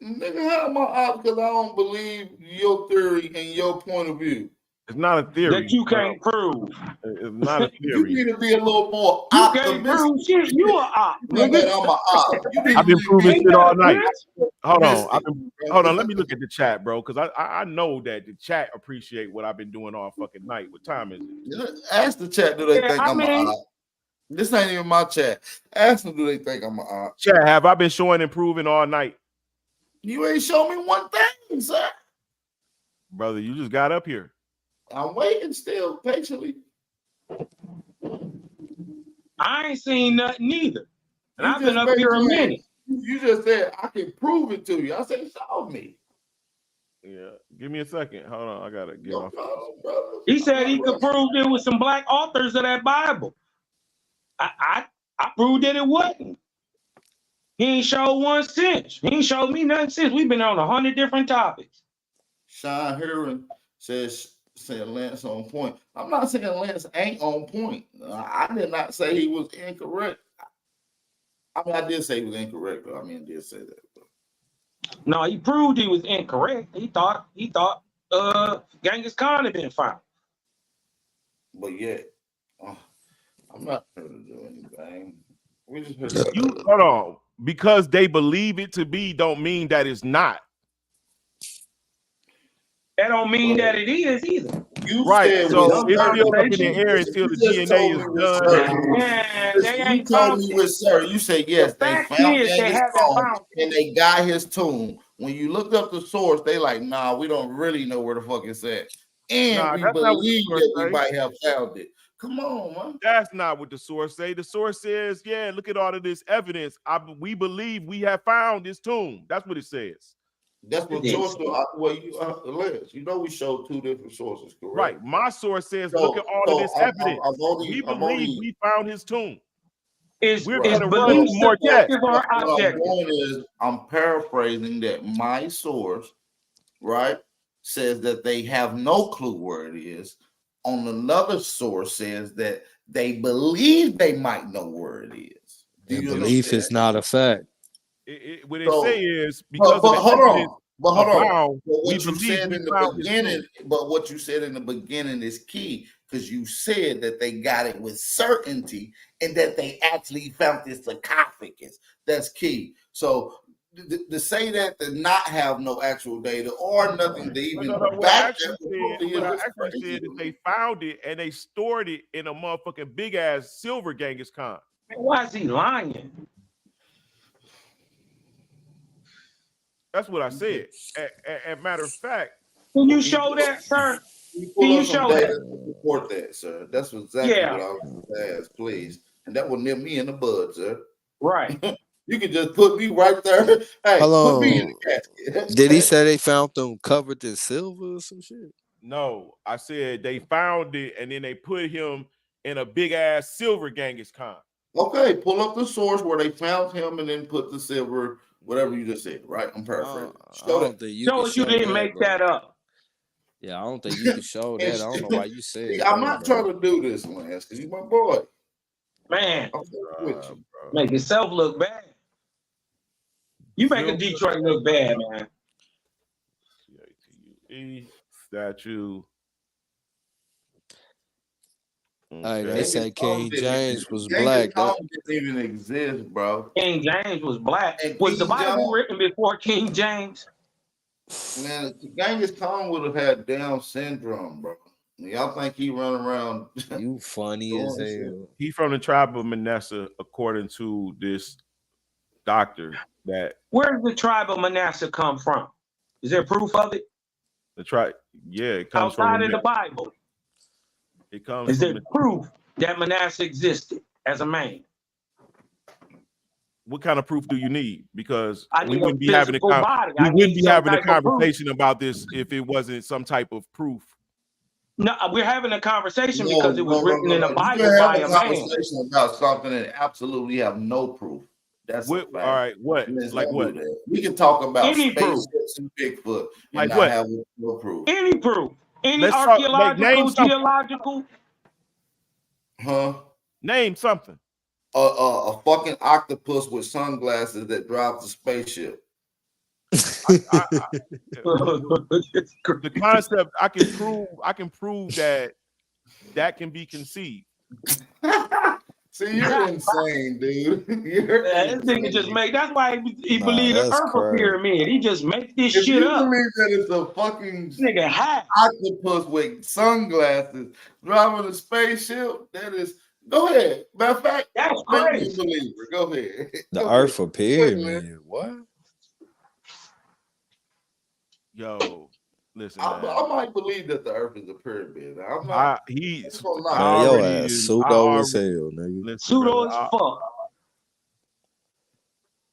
Nigga, how am I out? Because I don't believe your theory and your point of view. It's not a theory. That you can't prove. It's not a You theory. need to be a little more You optimistic. can't prove shit. You a op, nigga. I'm a op. I've been proving Ain't shit that all a night. bitch? Hold on. Hold on. Let me look at the chat, bro, because I know that the chat appreciate what I've been doing all fucking night. What time is it? Ask the chat, do they Yeah, think I I'm a mean, op? This ain't even my chat. Ask them, do they think I'm a op? Chat, have I been showing and proving all night? You ain't show me one thing, sir. Brother, you just got up here. I'm waiting still patiently. I ain't seen nothing either. And You I've been just up here a basically- minute. You just said I can prove it to you. I said, show me. Yeah. Give me a second. Hold on. I gotta get No off. problem, brother. He said he could prove there was some black authors of that Bible. I proved that it wasn't. He ain't showed one since. He ain't showed me nothing since. We've been on 100 different topics. Sean Heron says saying Lance on point. I'm not saying Lance ain't on point. I did not say he was incorrect. I mean, I did say he was incorrect, though. I mean, I did say that. But. No, he proved he was incorrect. He thought Genghis Khan had been found. But yet, I'm not here to do anything. We just here to hold on. Because they believe it to be, don't mean that it's not. That don't mean that it is either. You right. said So it's still up in the air until the DNA is done. Man, they you ain't told found me with sir. You said yes, the they fact found is they Genghis haven't Khan found and they got his tomb. When you looked up the source, they like, nah, we don't really know where the fuck it's at. And Nah, we that's not what the believe source that we say. might have found it. Come on, man. That's not what the source say. The source says, yeah, look at all of this evidence. We believe we have found this tomb. That's what it says. That's what your source. Well, you know we showed two different sources, correct? Right. My source says, look at all of this evidence. We believe we found his tomb. We're going to run some more tests. What I'm doing is I'm paraphrasing that my source, right, says that they have no clue where it is. On another source says that they believe they might know where it is. And belief is not a fact. What they say is because of the evidence abound, we believe we found his tomb. But what you said in the beginning is key because you said that they got it with certainty and that they actually found this sarcophagus. That's key. So to say that to not have no actual data or nothing to even back what I actually said is they found it and they stored it in a motherfucking big ass silver Genghis Khan. Why is he lying? That's what I said. As matter of fact, can you show that, sir? Can you show that? To support that, sir. That's exactly what I was going to ask, please. And that will nip me in the bud, sir. Right. You can just put me right there. Hey, put me in the casket. Did he say they found them covered in silver or some shit? No, I said they found it and then they put him in a big ass silver Genghis Khan. Okay, pull up the source where they found him and then put the silver, whatever you just said, right? I'm paraphrasing. Show us you didn't make that up. Yeah, I don't think you can show that. I don't know why you said I'm not trying to do this, Lance, because you my boy. Man, make yourself look bad. You make a Detroit look bad, man. Statue. Hey, they say King James was black. Didn't even exist, bro. King James was black. Was the Bible written before King James? Man, Genghis Khan would have had Down syndrome, bro. Y'all think he run around? You funny as hell. He from the tribe of Manasseh, according to this doctor. Where does the tribe of Manasseh come from? Is there proof of it? The tribe, yeah, it comes outside from of the Bible. It comes. Is there proof that Manasseh existed as a man? What kind of proof do you need? Because we wouldn't be having a conversation about this if it wasn't some type of proof. No, we're having a conversation because it was written in the Bible by a man. Conversation about something and absolutely have no proof. That's what, all right. What? Like what? We can talk about any proof and Bigfoot and like not what? have no proof. Any proof. Any archaeological, geological. Huh? Name something. A fucking octopus with sunglasses that drives a spaceship. The concept I can prove that can be conceived. See, you're insane, dude. This nigga just make. That's why he believe the Earth a pyramid. He just make this if shit you up. Believe that it's a fucking nigga hat octopus with sunglasses driving a spaceship. That is. Go ahead. Matter of fact, that's crazy. Believer. Go ahead. The Earth a pyramid. What? Yo, listen. I might believe that the Earth is a pyramid. I'm not. He's your ass pseudo as hell, nigga. Pseudo as fuck.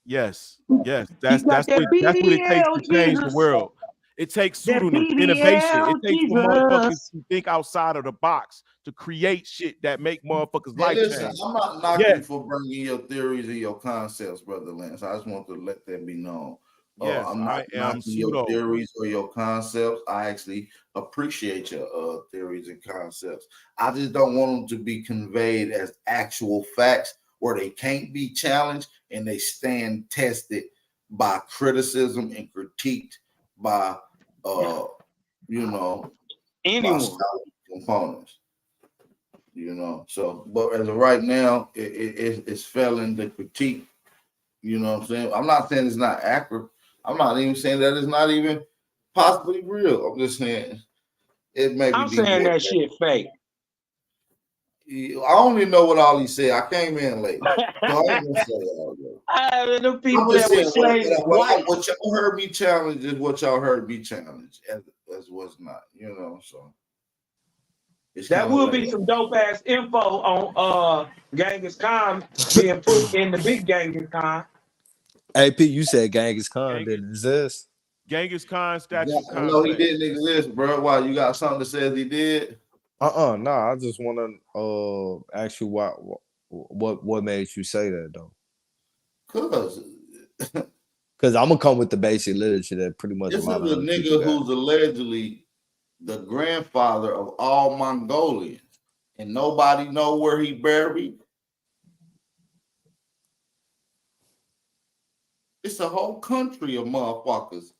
Yes. That's what it takes to change the world. It takes pseudonym, innovation. It takes for motherfuckers to think outside of the box to create shit that make motherfuckers life change. I'm not knocking you for bringing your theories and your concepts, brother Lance. I just want to let that be known. Yes, I'm not I am knocking your pseudo. theories or your concepts. I actually appreciate your theories and concepts. I just don't want them to be conveyed as actual facts where they can't be challenged and they stand tested by criticism and critiqued by you know, by Anyone. scholarly components. So but as of right now, it's failing the critique. You know what I'm saying? I'm not saying it's not accurate. I'm not even saying that it's not even possibly real. I'm just saying it maybe I'm need saying more. that shit fake. I only know what all he said. I came in late, so I ain't gonna say all that. The people I'm just that would saying say what y'all heard me challenge is what y'all heard me challenge, as what's not. So it's that kind of will late. be some dope ass info on Genghis Khan being put in the big Genghis Khan. AP, you said Genghis Khan didn't exist. Genghis Khan Yeah, statue I know he complex. didn't exist, bro. Why you got something that says he did? Nah. I just want to ask you what made you say that though? Because I'm gonna come with the basic literature that pretty much a This is lot of a other people nigga got. who's allegedly the grandfather of all Mongolians, and nobody know where he buried. It's a whole country of motherfuckers.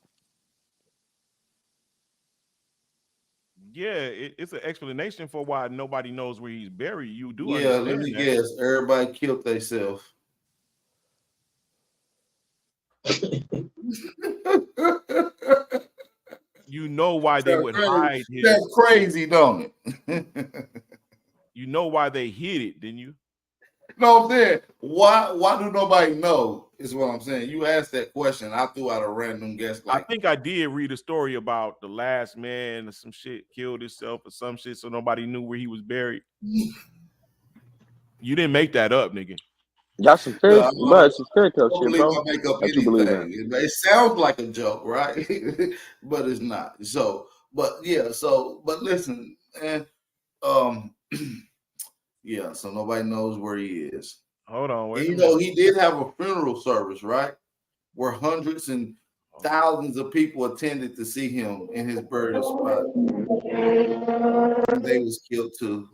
Yeah, it's an explanation for why nobody knows where he's buried. You do Yeah, let understand me that. guess. Everybody killed themselves. You know why they would hide his. That's crazy, don't it? You know why they hid it, didn't you? No, I'm saying, why do nobody know? Is what I'm saying. You asked that question. I threw out a random guess. I think I did read a story about the last man or some shit killed himself or some shit, so nobody knew where he was buried. You didn't make that up, nigga. Y'all some No, fairy, bro. It's some fairy I tale don't shit, believe bro. I make up What you believe in? anything. It sounds like a joke, right? But it's not. So, but yeah. So, but listen, man. Yeah. So nobody knows where he is. Hold on, wait And a minute. he did have a funeral service, right? Where hundreds and thousands of people attended to see him in his burial spot. And they was killed too.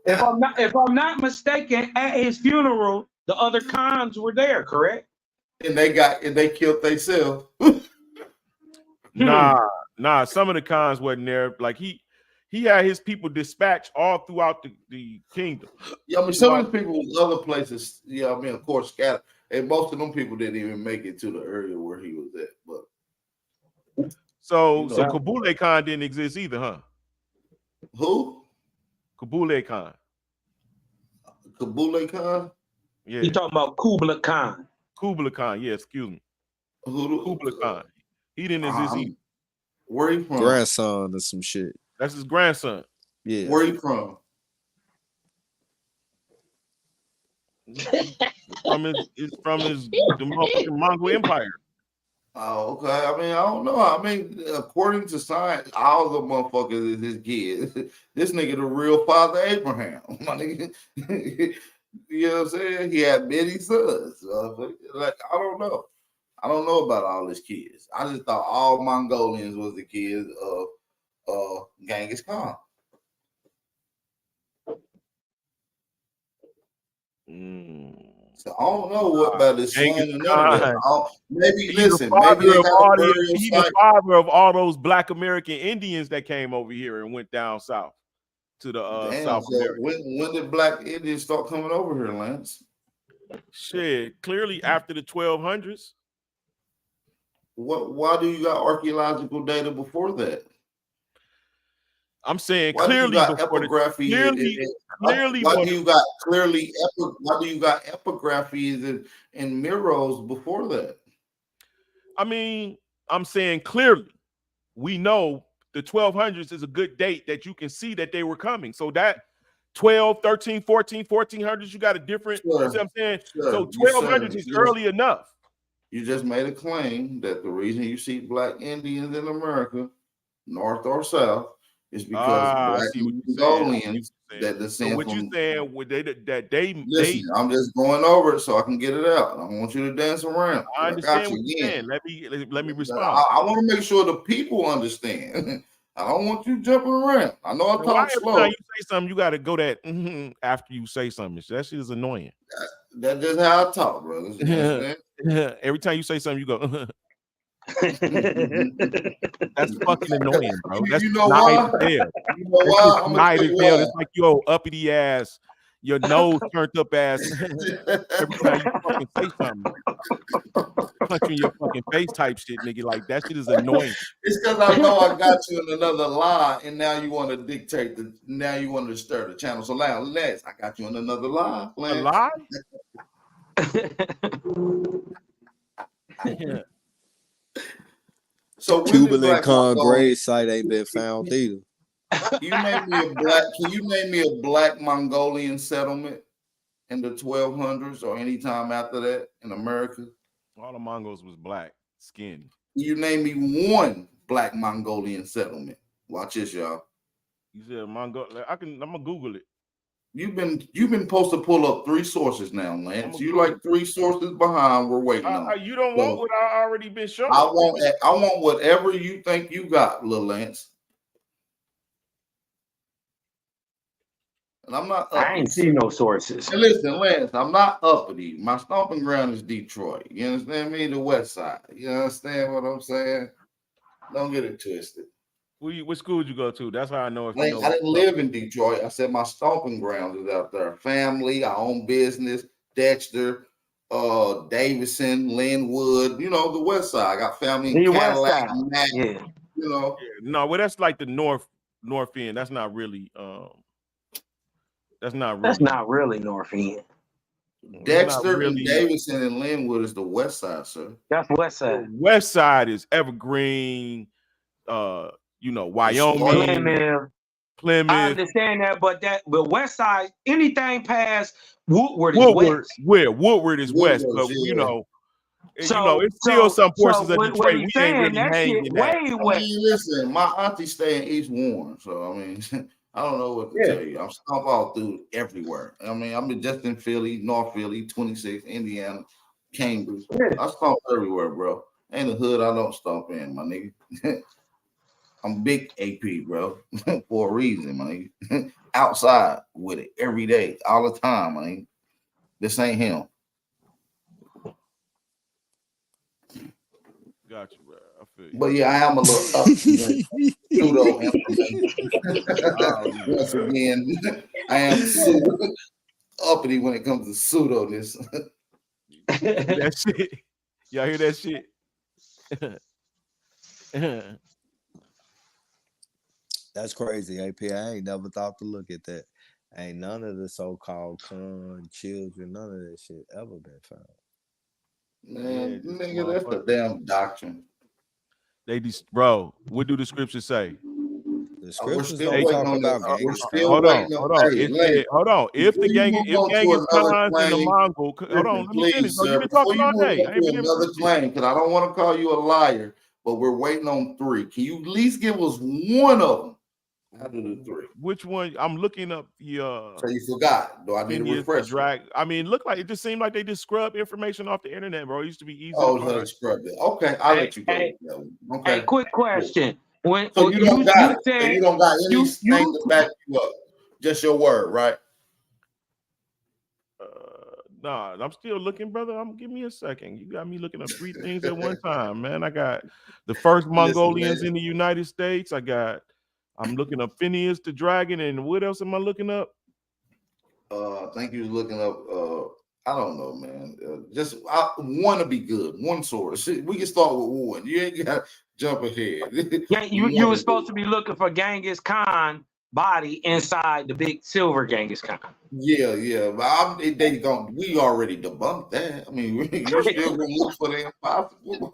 If I'm not mistaken, at his funeral, the other Khans were there, correct? And they killed themselves. Nah. Some of the cons wasn't there. Like he had his people dispatched all throughout the kingdom. Yeah, I mean, some of the people in other places, I mean, of course, scattered. And most of them people didn't even make it to the area where he was at. But so Kublai Khan didn't exist either, huh? Who? Kublai Khan. Kublai Khan? Yeah. You talking about Kublai Khan? Kublai Khan, yeah, excuse me. Kublai Khan. He didn't exist either. Where he from? Grandson or some shit. That's his grandson. Yeah. Where he from? It's from the motherfucking Mongol Empire. Oh, okay. I mean, I don't know. I mean, according to science, all the motherfuckers is his kids. This nigga the real father Abraham. My nigga. You know what I'm saying? He had many sons. Like, I don't know. I don't know about all his kids. I just thought all Mongolians was the kids of Genghis Khan. So I don't know what about his son and none of that. Maybe listen, maybe they got a burial He's site. the father of all those Black American Indians that came over here and went down south to the Damn, South so America. when did Black Indians start coming over here, Lance? Shit, clearly after the 1200s. Why do you got archaeological data before that? I'm saying Why clearly do you got before epigraphy? Why do you got epigraphies and murals before that? I mean, I'm saying clearly we know the 1200s is a good date that you can see that they were coming. So that 12, 13, 14, 1400s, you got a different, you see what I'm saying? Sure. So 1200s is early enough. You just made a claim that the reason you see Black Indians in America, North or South, It's because I black see what you're saying. Mongolians that So descend what you from. saying? Would they? Listen, I'm just going over it so I can get it out. I don't want you to dance around. I I got understand you what you're again. saying. Let me respond. I want to make sure the people understand. I don't want you jumping around. I know I Now, why talk every slow. time you say something, you got to go that after you say something? That shit is annoying. That's just how I talk, brothers. You understand? Every time you say something, you go. That's fucking annoying, bro. That's You know snide why? as hell. You know That's why? just I'm gonna snide tell as you hell. why. It's like your uppity ass, your nose turned up ass. Every time you fucking say something, punch you in your fucking face type shit, nigga. Like that shit is annoying. It's because I know I got you in another line, and now you want to dictate the. Now you want to stir the channel. So now, Lance, I got you in another line. A Lance. lie? So when did Cuban Black Lincoln Mongolian? grave site ain't been found either. You name me a black. Can you name me a black Mongolian settlement in the 1200s or any time after that in America? All the Mongols was black skinned. You name me one black Mongolian settlement. Watch this, y'all. You said Mongol. I'm gonna Google it. You've been supposed to pull up 3 sources now, Lance. You like 3 sources behind. We're waiting on. You don't want what I already been shown. I want whatever you think you got, Lil Lance. And I'm not uppity. I ain't seen no sources. And listen, Lance, I'm not uppity. My stomping ground is Detroit. You understand me? The West Side. You understand what I'm saying? Don't get it twisted. What school did you go to? That's how I know if you Like, know. I didn't live in Detroit. I said my stomping ground is out there. Family, I own business, Dexter, Davidson, Linwood, you know, the West Side. I got family in The West Cadillac, Side. Mac, Yeah. you know. Yeah, no, well, that's like the north end. That's not really that's not really North End. Dexter and Davidson and Linwood is the West Side, sir. That's West Side. West Side is Evergreen, you know, Wyoming, Plymouth. I understand that, but West Side, anything past Woodward is Woodward, west. where Woodward is west, Woodward, but yeah. you know, it's still some portions of Detroit we ain't really hanging at. Way I west. mean, listen, my auntie stay in East Warren, so I mean, I don't know what to tell you. I'm stomp all through everywhere. I mean, I'm just in Philly, North Philly, 26, Indiana, Cambridge. I stomp everywhere, bro. Ain't a hood I don't stomp in, my nigga. I'm big AP, bro, for a reason, my nigga. Outside with it every day, all the time, my nigga. This ain't him. Got you, bro. I feel you. But yeah, I am a little pseudo information. Once again, I am pseudo uppity when it comes to pseudo-ness. That shit. Y'all hear that shit? That's crazy, AP. I ain't never thought to look at that. Ain't none of the so-called children, none of that shit ever been found. Man, nigga, that's the damn doctrine. They bro, what do the scriptures say? The scriptures don't talk about Genghis Khan. Hold on. Hold on. If Genghis Khan's in the Mongol, hold on, let me finish. Sir, You've been talking all day. I ain't been another claim, because I don't want to call you a liar, but we're waiting on 3. Can you at least give us one of them out of the 3? Which one? I'm looking up the So you forgot. Do I need a refresher? I mean, look like it just seemed like they just scrub information off the internet, bro. It used to be easy Oh, to so find. they scrubbed it. Okay, I'll let you go. Okay. Hey, quick question. When So you don't got it. said, So you don't got anything to back you up. Just your word, right? Nah, I'm still looking, brother. Give me a second. You got me looking up 3 things at one time, man. I got the first Mongolians in the United States. I'm looking up Phineas the Dragon, and what else am I looking up? I think you was looking up. I don't know, man. I want to be good. One source. We can start with one. You ain't got to jump ahead. Yeah, you were supposed to be looking for Genghis Khan body inside the big silver Genghis Khan. Yeah. But we already debunked that. I mean, you still gonna look for the impossible.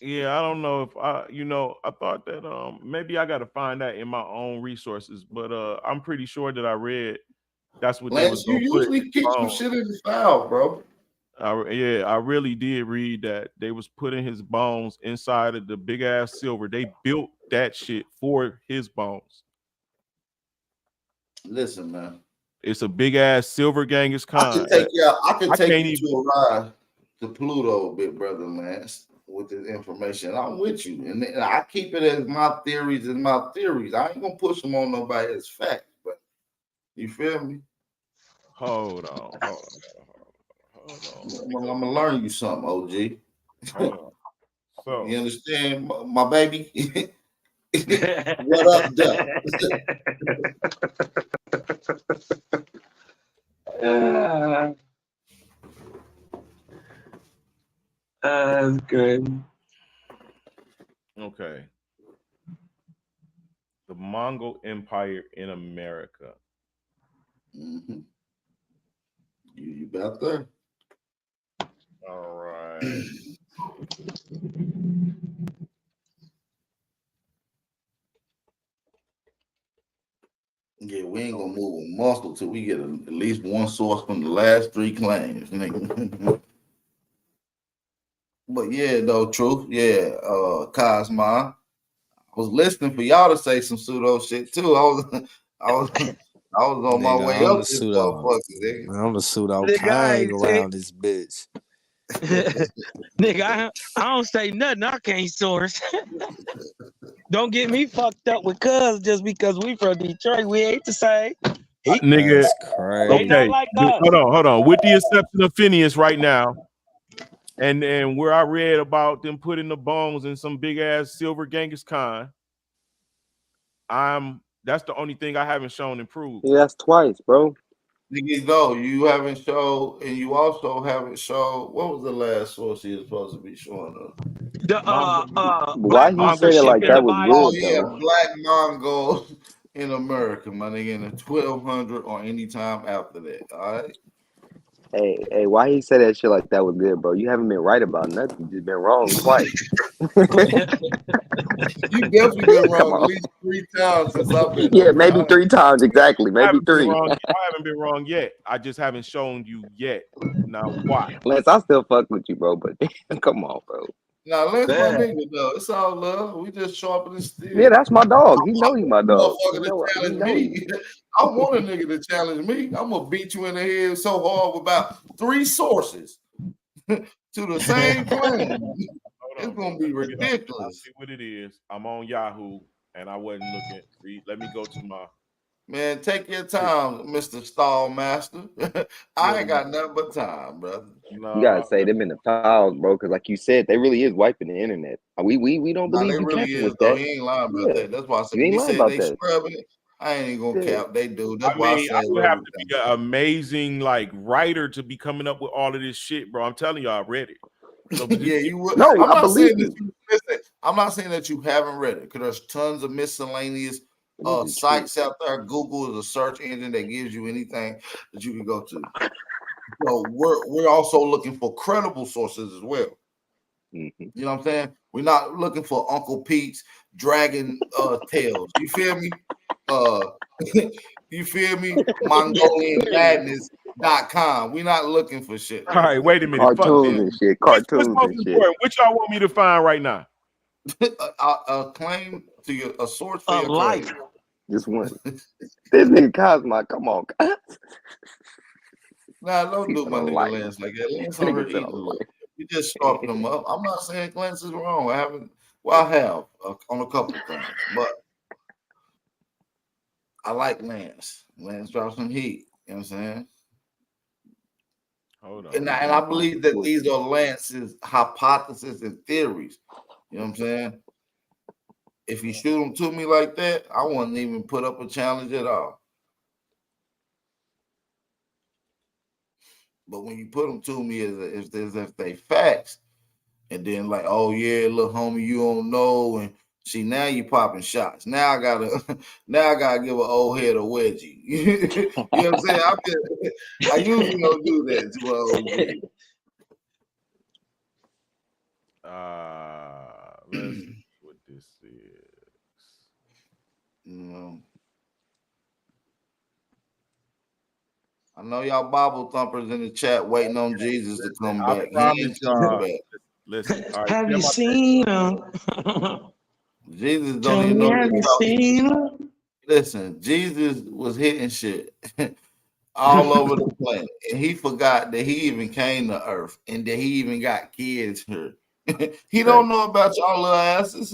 Yeah, I don't know if I thought that maybe I got to find that in my own resources, but I'm pretty sure that I read that's what they was Lance, you usually keep some shit in the file, bro. I really did read that they was putting his bones inside of the big ass silver. They built that shit for his bones. Listen, man. It's a big ass silver Genghis Khan. I can take you out. I can take can't you even. to a ride to Pluto, big brother, man, with this information. I'm with you. And I keep it as my theories and my theories. I ain't gonna push them on nobody as facts, but you feel me? Hold on. I'm gonna learn you something, OG. Hold on. So you understand, my baby? What up, Duck? That's good. Okay. The Mongol Empire in America. Mm-hmm. You about there? All right. Yeah, we ain't gonna move a muscle till we get at least one source from the last three claims, nigga. But yeah, though, truth, yeah, Cosma. I was listening for y'all to say some pseudo shit too. I was on my Nigga, way I'm up the this pseudo. motherfucker, nigga. I'm the pseudo Nigga, I king ain't say, around this bitch. nigga, I don't say nothing. I can't source. Don't get me fucked up with cuz just because we from Detroit. We ain't the same. Nigga, That's crazy. They not okay. like us. Hold on. With the exception of Phineas right now, and where I read about them putting the bones in some big ass silver Genghis Khan, that's the only thing I haven't shown and proved. Yeah, that's twice, bro. Nigga, no, you haven't showed, and you also haven't showed. What was the last source he was supposed to be showing us? The Why black he Mongol said it ship like in the that was Bible. Oh good yeah, though? Black Mongols in America, my nigga, in the 1200 or any time after that. All right. Hey, why he said that shit like that was good, bro? You haven't been right about nothing. You just been wrong twice. You definitely been Come wrong at on. least 3 times since I've been Yeah, up here. maybe 3 times exactly. I Maybe haven't been 3. wrong. I haven't been wrong yet. I just haven't shown you yet. Now why? Lance, I still fuck with you, bro, but come on, bro. Now, Lynch, my Man. nigga, though. It's all love. We just sharpening steel. Yeah, that's my dog. He I know he my want a dog. He motherfucker to know challenge he. me. I want a nigga to challenge me. I'm gonna beat you in the head so hard with about 3 sources to the same claim. It's gonna be I ridiculous. see what it is. I'm on Yahoo, and I wasn't looking. Let me go to my. Man, take your time, Mr. Stallmaster. I ain't got nothing but time, brother. You gotta No, say them in the files, bro, because like you said, they really is wiping the internet. We don't Nah, believe they you really capping is with though. that. He ain't lying about Yeah, that. That's why I said you when ain't he lying said about they that. scrubbing it, I ain't even gonna Yeah. cap. They do. That's I why I mean, say I would have to everything. be an amazing like writer to be coming up with all of this shit, bro. I'm telling you, I read it. So, but Yeah, you would. No, I'm I not believe saying that you. you listen. I'm not saying that you haven't read it because there's tons of miscellaneous This is true. sites out there. Google is a search engine that gives you anything that you can go to. So we're also looking for credible sources as well. Mm-hmm. You know what I'm saying? We're not looking for Uncle Pete's dragon tales. You feel me? You feel me? MongolianMadness.com. We're not looking for shit all like right, wait a minute. Fuck Cartoons this. and shit. What's Cartoons most and shit. important? Which y'all want me to find right now? that. A claim to a source for your Life. claim. Just one. This nigga Cosmo, come on. Nah, don't He do said my a nigga life. Lance like that. Lance on Nigga her said eating a a little. life. We just sharpen them up. I'm not saying Lance is wrong. I haven't. Well, I have on a couple of things, but I like Lance. Lance drops some heat. You know what I'm saying? Hold And on. I believe that these are Lance's hypotheses and theories. You know what I'm saying? If you shoot them to me like that, I wouldn't even put up a challenge at all. But when you put them to me as if they facts, and then like, oh yeah, little homie, you don't know, and see now you popping shots. Now I gotta give an old head a wedgie. You know what I'm saying? I usually don't do that to an OG. Let's see what this is. You know. I know y'all Bible thumpers in the chat waiting on Jesus to come I back. He promise ain't coming y'all. back. Listen, all right. Have you seen him? Jesus Tell don't even me, know have they you talking. seen her? Listen, Jesus was hitting shit all over the planet, and he forgot that he even came to Earth and that he even got kids here. He don't know about y'all little asses.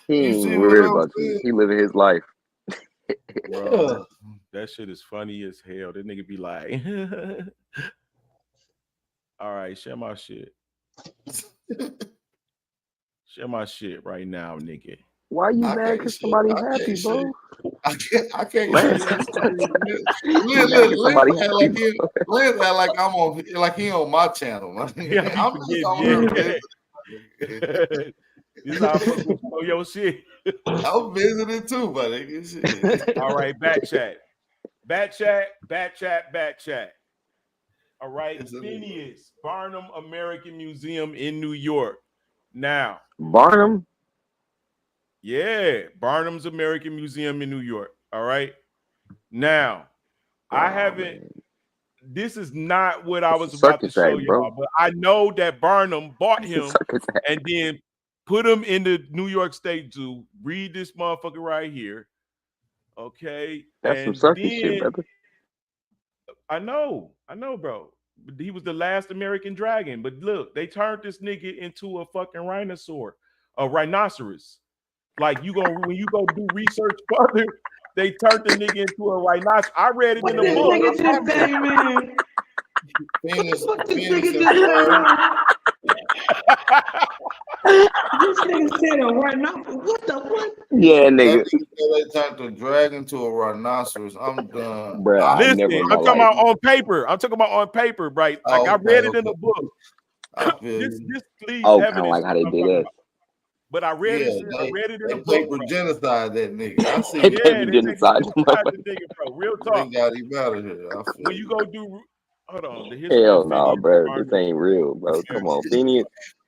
He You ain't see what worried I'm about you. saying? He living his life. Bro, that shit is funny as hell. That nigga be like, all right, share my shit. Share my shit right now, nigga. Why you I mad? can't Cause shit. somebody I happy, can't shit. bro. I can't Lance, shit. you mad cause Lance somebody act happy, like bro? Lance act like I'm on, like he on my channel. Yeah, I be I'm just forgetting. on her Yeah. visiting. This is how I fuck with your shit. I'm visiting too, buddy. Shit. All right, back chat. Back chat, back chat, back chat. All right, Phineas, Barnum American Museum in New York. Now, Barnum? yeah, Barnum's American Museum in New York. All right. Now, I haven't. This is not what I was about to Circus show act, bro. y'all, but I know that Barnum bought It's a him circus act. and then put him in the New York State Zoo. Read this motherfucker right here. Okay. That's some And circus shit, then brother. I know, bro. He was the last American dragon. But look, they turned this nigga into a fucking rhinoceros. Like when you go do research further, they turned the nigga into a rhinoceros. I read it What in the this book. nigga just say, man? Phoenix, What this Phoenix nigga and just say, Ferb. man? This nigga said a rhinoceros. What the what? Yeah, That nigga. nigga said they turned the dragon to a rhinoceros. I'm done. Bruh, I Listen, never in my I'm talking life. about on paper. I'm talking about on paper, right? Like I Okay, read it in okay. the book. I feel This you. please Oh, kind of evidence like how what they I'm did talking us. about. But I read Yeah, it. I read it in they the book, paper bro. genocide that nigga. I see They it. Yeah, paper they paper genocide. genocide the nigga, bro. Real They talk. got him out of here. I feel When you you. go do, hold on, the history Hell of no, Phineas bro. This Barnum ain't real, bro. Come on, Phineas.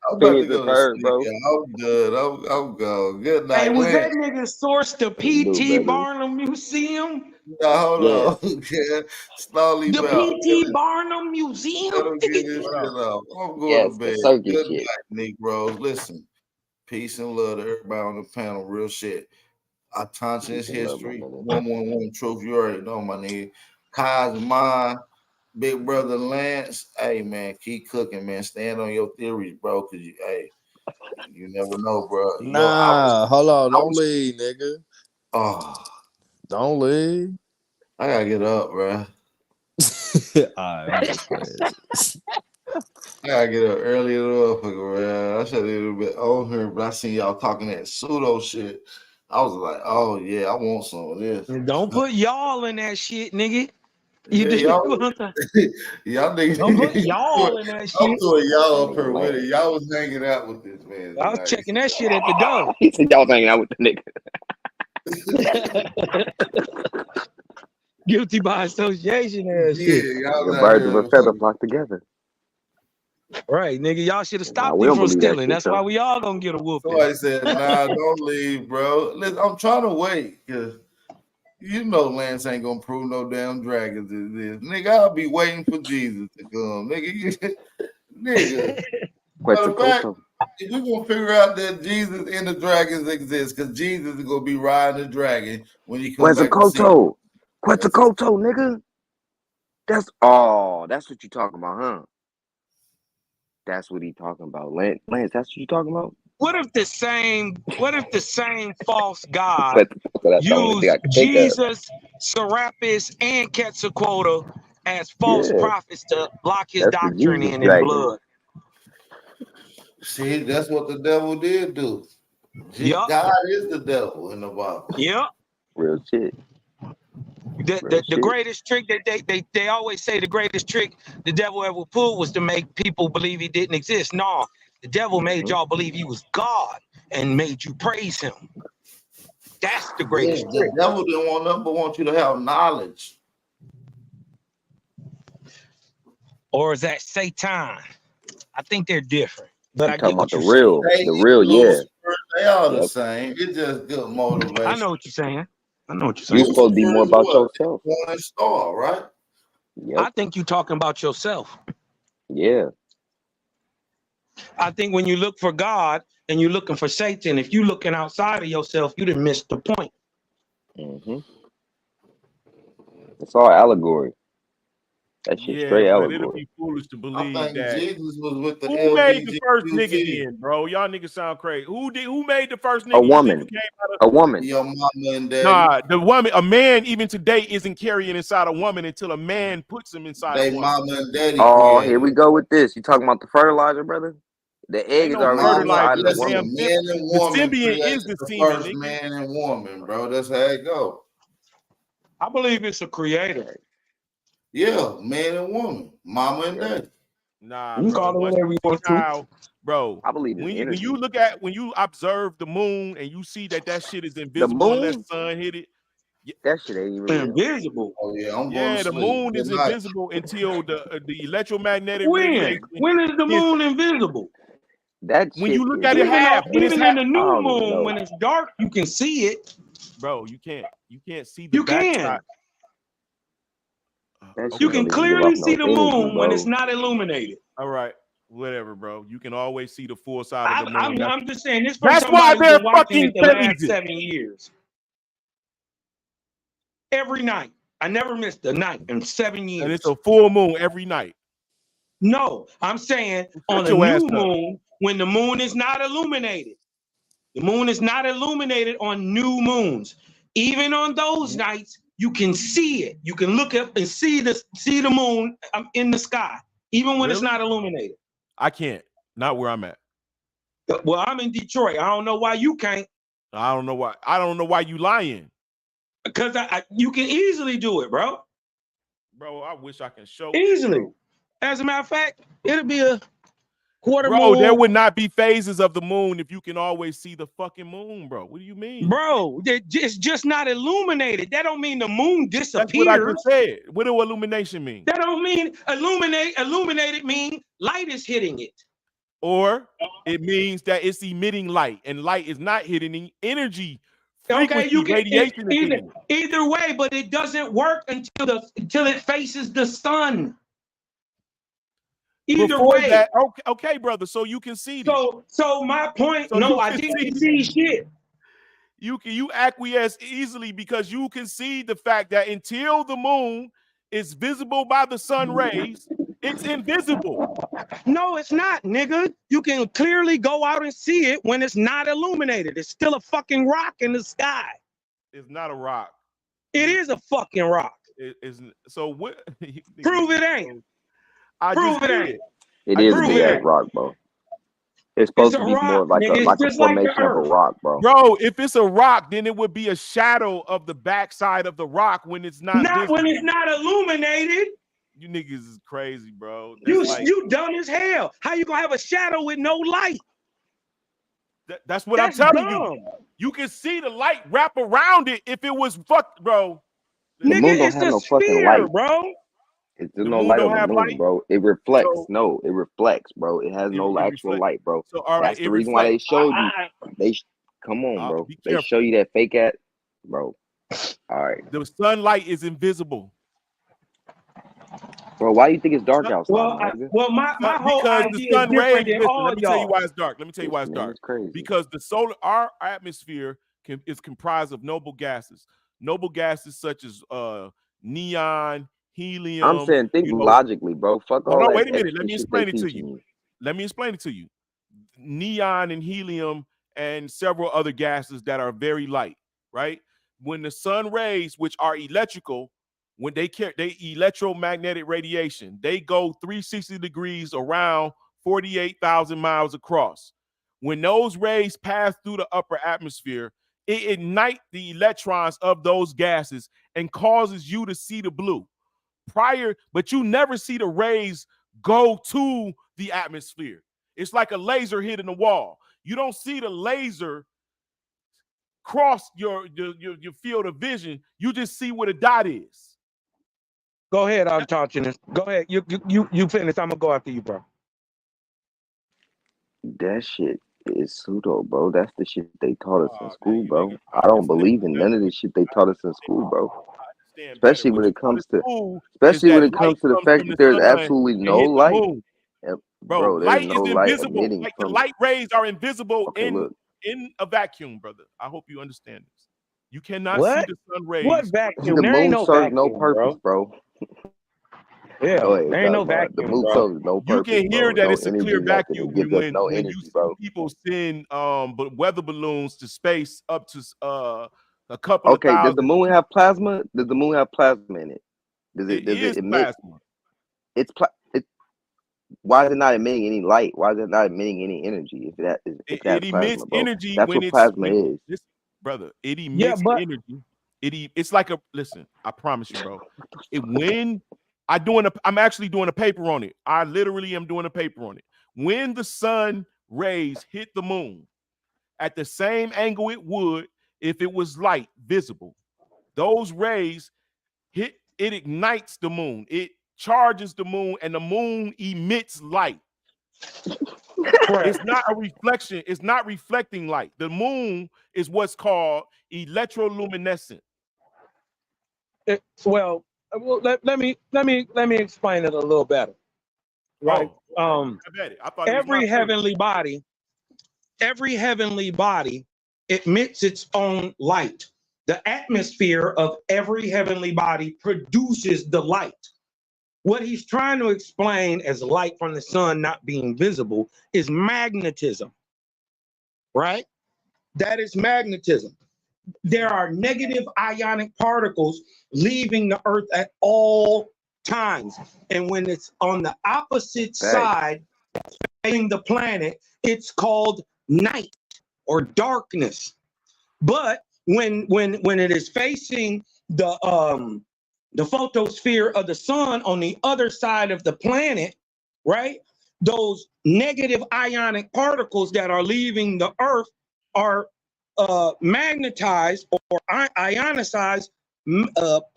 I'm about to Phineas and go to Ferb, sleep, bro. y'all. I'm done. I'm gone. Good Hey, night, was that Lance. nigga sourced to What you do, P.T. brother? Barnum Museum? Now, hold Yes. on. Yeah, slowly The out. P.T. Barnum Museum? Let him get this Hold shit on. off. I'm going to Yes, the bed. circus Good shit. night, Negroes. Listen, peace and love to everybody on the panel. Real shit. Attention's Peace and love, my history. nigga. 111 truth. You already know, my nigga. Kai's mine. Big brother Lance. Hey, man, keep cooking, man. Stand on your theories, bro. Cause you never know, bro. Yo, Nah, hold on. Don't leave, nigga. Oh, Don't leave. I gotta get up, bro. All right, I'm just playing. I gotta get up early in the motherfucker, man. I should have a little bit on here, but I seen y'all talking that pseudo shit. I was like, oh yeah, I want some of this. Don't put y'all in that shit, nigga. You Yeah, do y'all, what I'm y'all niggas. Don't put y'all in that I'm shit. doing y'all up Nigga, here with Lance. it. Y'all was hanging out with this man I was tonight. checking that shit at the door. He said y'all was hanging out with the nigga. Guilty by association ass shit. Yeah, y'all The was out birds of a here feather fucking. flock together. Right, nigga. Y'all should have Nah, stopped we him don't from believe that stealing. shit, That's why though. we all gonna get a whooping. Somebody said, nah, don't leave, bro. Listen, I'm trying to wait because you know Lance ain't gonna prove no damn dragons is this. Nigga, I'll be waiting for Jesus to come. Nigga, nigga. Matter of fact, Quetzalcoatl. if we gonna figure out that Jesus and the dragons exist, because Jesus is gonna be riding the dragon when he come back to see. Quetzalcoatl. Quetzalcoatl, nigga. That's what you talking about, huh? That's what he talking about. Lance, that's what you talking about? What if the same false god Quetzalcoatl, that's the only thing used I can think of. Jesus, Serapis, and Quetzalcoatl as false Yeah, prophets to lock his that's the doctrine Jesus in dragon. blood? See, that's what the devil did do. Yup. God is the devil in the Bible. Yep. Real shit. The greatest trick that they always say the greatest trick the devil ever pulled was to make people believe he didn't exist. No, the devil made y'all believe he was God and made you praise him. That's the Yeah, greatest the trick. devil didn't want nothing but want you to have knowledge. Or is that Satan? I think they're different, but You I talking get about what the you're saying. real, yeah. Lucifer, they all the Yep. same. It's just good I motivation. know what you're saying. You supposed to be Lucifer more is about what? yourself. Morning star, right? Yep. I think you're talking about yourself. Yeah. I think when you look for God and you're looking for Satan, if you're looking outside of yourself, you done missed the point. It's all allegory. That shit Yeah, straight but it'll allegory. be foolish to I believe think that. Jesus was with the Who made the first nigga LGBTQ. then, bro? Y'all niggas sound crazy. Who made the first A nigga? You think woman. you came out of A woman. Your mama and daddy. Nah, the woman, a man even today isn't carrying inside a woman until a man puts him inside a They woman. mama and daddy Oh, created. here we go with this. You talking about the fertilizer, brother? The egg Ain't is no already fertilizer. inside of the The Listen, damn woman. man and the woman symbiont created is the the semen, first nigga. man and woman, bro. That's how it go. I believe it's a creator. Yeah, man and woman, mama and Yeah. daddy. Nah, You can bro. call it Once whatever you you see want to. how, bro, I believe it's when energy. you observe the moon and you see that shit is The invisible unless moon? sun hit it. That shit ain't even real. Invisible. Oh yeah, I'm going Yeah, to the sleep. moon Good is night. invisible until the electromagnetic When? radiation When is the hits moon it. invisible? That When shit you look is. at it half, when it's Even half, in the I new don't even moon, know. when it's dark, you can see it. bro, you can't see the You backside. can. That shit You Okay, can don't even give clearly off no see the energy, moon when it's bro. not illuminated. all right, whatever, bro. You can always see the full side of the moon. I'm just saying this from That's why somebody who's they're been watching fucking it the last crazy. 7 years. Every night. I never missed a night in 7 years. And it's a full moon every night. No, I'm saying on a your ass new up. moon, when the moon is not illuminated. The moon is not illuminated on new moons. Even on those nights, you can see it. You can look up and see the moon in the sky, even when it's Really? not illuminated. I can't. Not where I'm at. Well, I'm in Detroit. I don't know why you can't. I don't know why. I don't know why you lying. Because you can easily do it, bro. Bro, I wish I can show Easily. As a matter of fact, it'll be a quarter Bro, moon. there would not be phases of the moon if you can always see the fucking moon, bro. What do you mean? Bro, it's just not illuminated. That don't mean the moon disappears. That's what I just said. What do illumination mean? That don't mean illuminated mean light is hitting it. Or it means that it's emitting light, and light is not hitting energy. Frequency, Okay, you can radiation is hitting it. either way, but it doesn't work until it faces the sun. Either Before way. that, okay, brother. So you can see this. So my point, So no, you I can didn't see shit. You acquiesce easily because you can see the fact that until the moon is visible by the sun rays, it's invisible. No, it's not, nigga. You can clearly go out and see it when it's not illuminated. It's still a fucking rock in the sky. It's not a rock. It is a fucking rock. It is. So what? Prove it ain't. Prove it ain't. It is a big ass rock, bro. It's supposed to be more like a formation of a rock, bro. Bro, if it's a rock, then it would be a shadow of the backside of the rock when it's not visible. When it's not illuminated. You niggas is crazy, bro. You dumb as hell. How you gonna have a shadow with no light? That's what I'm telling you. You can see the light wrap around it if it was bro. The moon don't have no fucking light, bro. There's no light on the moon, bro. It reflects. It reflects, bro. It has no actual light, bro. So all right, that's the reason why they showed you. Come on, bro. They show you that fake ass, bro. All right. The sunlight is invisible. Bro, why do you think it's dark outside? My whole idea is different than all let me tell you why it's dark. Let me tell you why it's dark. Because our atmosphere is comprised of noble gases. Noble gases such as neon, helium. I'm saying think logically, bro. Fuck all that. Wait a minute. Let me explain it to you. Let me explain it to you. Neon and helium and several other gases that are very light, right? When the sun rays, which are electrical, when they electromagnetic radiation, they go 360 degrees around 48,000 miles across. When those rays pass through the upper atmosphere, it ignites the electrons of those gases and causes you to see the blue. But you never see the rays go to the atmosphere. It's like a laser hitting the wall. You don't see the laser cross your field of vision. You just see what a dot is. Go ahead, I'm touching this. Go ahead. You finish. I'm gonna go after you, bro. That shit is pseudo, bro. That's the shit they taught us in school, bro. I don't believe in none of the shit they taught us in school, bro. Especially when it comes to the fact that there's absolutely no light. Bro, there's light no is light invisible. emitting Like the from. light rays are invisible Okay, look. in a vacuum, brother. I hope you understand this. You cannot see What? the sun What rays. vacuum? The There ain't moon no serves no vacuum, purpose, bro. bro. Yeah, Go ahead, there ain't no Godmother. The vacuum, moon bro. serves no You purpose, can hear bro. that No it's a energy, clear nothing. vacuum It gives us no when you energy, see bro. people send weather balloons to space up to a couple of Okay, does the thousand. moon have plasma? Does the moon have plasma in it? Does It it is emit? plasma. Why is it not emitting any light? Why is it not emitting any energy if It, that's it emits plasma, bro? energy That's when what plasma when is. this brother. It Yeah, emits but energy. It's like a listen. I promise you, bro. I'm actually doing a paper on it. I literally am doing a paper on it. When the sun rays hit the moon at the same angle it would if it was light visible, those rays it ignites the moon. It charges the moon, and the moon emits light. It's not a reflection. It's not reflecting light. The moon is what's called electroluminescent. Well, let me explain it a little better. Right. I bet it. I thought it was my Every favorite. heavenly body emits its own light. The atmosphere of every heavenly body produces the light. What he's trying to explain as light from the sun not being visible is magnetism, right? That is magnetism. There are negative ionic particles leaving the earth at all times. And when it's on the opposite side, facing the planet, it's called night or darkness. But when it is facing the photosphere of the sun on the other side of the planet, right? Those negative ionic particles that are leaving the earth are magnetized or ionized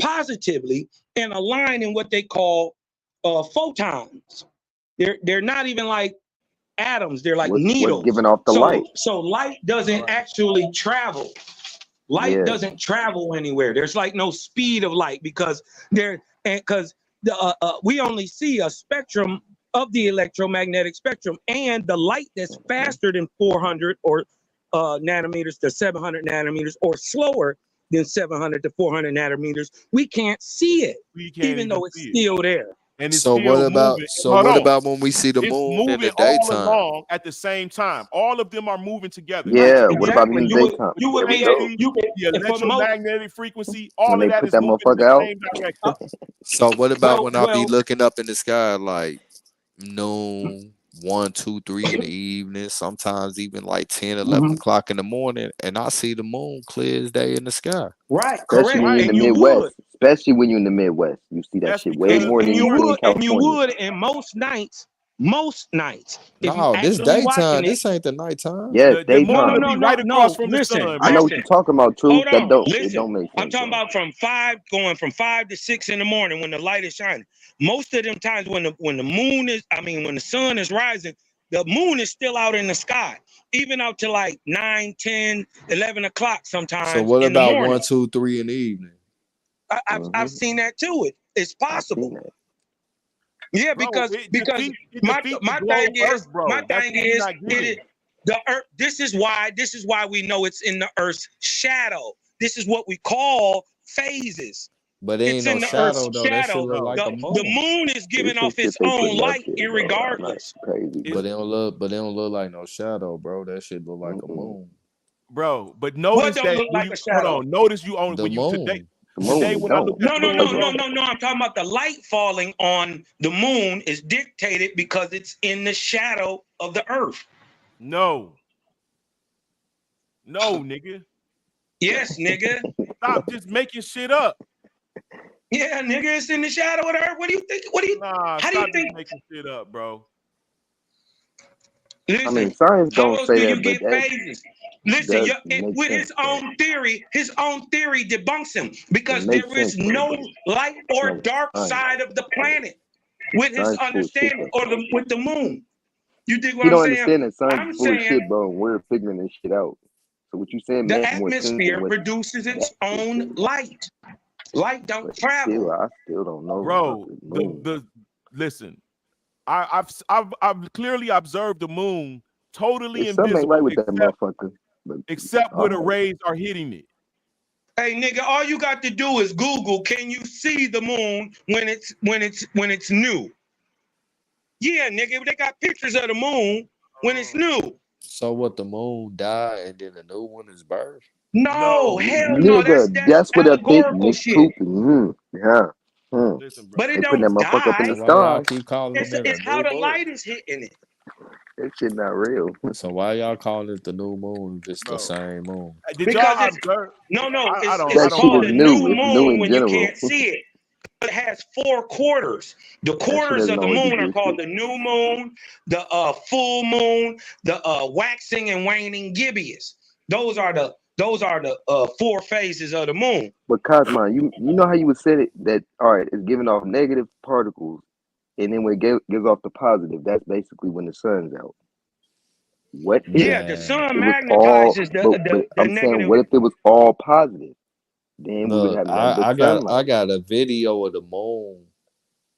positively and align in what they call photons. They're not even like atoms, they're like needles. What's giving off the light? So light doesn't actually travel. Light doesn't travel anywhere. There's like no speed of light because we only see a spectrum of the electromagnetic spectrum, and the light that's faster than 400 or nanometers to 700 nanometers or slower than 700 to 400 nanometers, we can't see it, even though it's still there. And it's So still what about moving. so what about when we see the It's moon in moving the all daytime? along at the same time. All of them are moving together. Yeah. The What about in the daytime? You would be the electromagnetic frequency, all When of they that put is that moving in motherfucker the out. same direction. So what about when I be looking up in the sky like noon, 1, 2, 3 in the evening, sometimes even like 10, 11 o'clock in the morning, and I see the moon clear as day in the sky. Right, Especially when you're in the Midwest. Especially when you're in the Midwest. You see that shit way more than you see in California. And you would in most nights. If you No, this actually watching daytime. it, This ain't the nighttime. Yes, The moon daytime. will be right across from the Listen, sun. I know what you're talking about, Truth. Hold on, It don't make sense. I'm talking about from 5 to 6 in the morning when the light is shining. Most of them times when the sun is rising, the moon is still out in the sky, even out to like 9, 10, 11 o'clock sometimes So what in the about morning. 1, 2, 3 in the evening? I've seen that too. It's possible. Yeah, Bro, because it defeats my the thing globe is Earth, bro. That's what you're not getting. the earth. This is why we know it's in the Earth's shadow. This is what we call phases. But it ain't It's no in the shadow Earth's though. That shit shadow. look like a moon. The moon is giving off its own light, irregardless. Crazy. But it don't look like no shadow, bro. That shit look like a moon. Bro, but notice don't that look like a shadow? hold on. Notice you own The when you moon. today when I looked at No. the moon, bro, I'm talking about the light falling on the moon is dictated because it's in the shadow of the Earth. No, nigga. Yes, nigga. Stop just making shit up. Yeah, nigga, it's in the shadow of the Earth. What do you think? Nah, how do stop you think? just making shit up, bro. Listen, I mean, science how don't else say do that, you but get that phases? Listen, does make with sense. his own theory debunks him because It makes there is sense, no light or No, dark science. side of the planet with his Science full of shit, understanding though. with the moon. You dig what You I'm don't saying? understand that science I'm is full of saying shit, bro. We're figuring this shit out. So what you saying the makes more sense than atmosphere what. produces its own light. Light don't But travel. still, I still don't know Bro, about the moon. listen. I've clearly observed the moon totally There's something ain't invisible right with that motherfucker. But except where the all right. rays are hitting it. Hey nigga, all you got to do is Google, can you see the moon when it's new? Yeah, nigga, they got pictures of the moon when it's new. So what? The moon died and then a new one is birthed. No, hell no, Nigga, that's that's what a thick allegorical Nick shit. Truth. Yeah. Listen, bro. But it They putting that don't motherfucker up in die. the So why y'all stars. keep calling it a It's how new the moon? light is hitting it. That shit not real. So why y'all calling it the new moon if it's the Bro. same moon? Did Because y'all it's observe? no, I don't That it's shit called is a believe new. new It's new moon in when you general. can't see it. It has 4 quarters. The That shit quarters doesn't of the always moon are exist. called the new moon, the full moon, the waxing and waning gibbous. Those are the 4 phases of the moon. But Cosmo, you know how you would say it that all right, it's giving off negative particles, and then when it gives off the positive, that's basically when the sun's out. What if Yeah, the sun it was all? magnetizes But the I'm saying, negative. what if it was all positive? Then we would Look, have nothing but I sunlight. got a video of the moon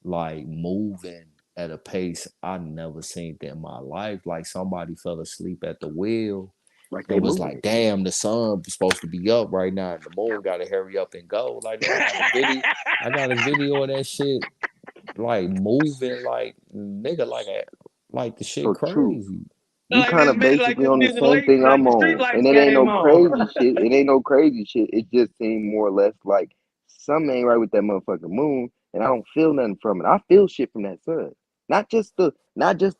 like moving at a pace I never seen in my life. Like somebody fell asleep at the wheel Like they and was moving like, it. "Damn, the sun was supposed to be up right now, and the moon got to hurry up and go." Like, nigga, I got a video of that shit, like moving, like nigga, like the shit So true. crazy. You kind of basically on the same thing I'm on, and it ain't no crazy shit. It ain't no crazy shit. It just seemed more or less like something ain't right with that motherfucking moon, and I don't feel nothing from it. I feel shit from that sun, not just the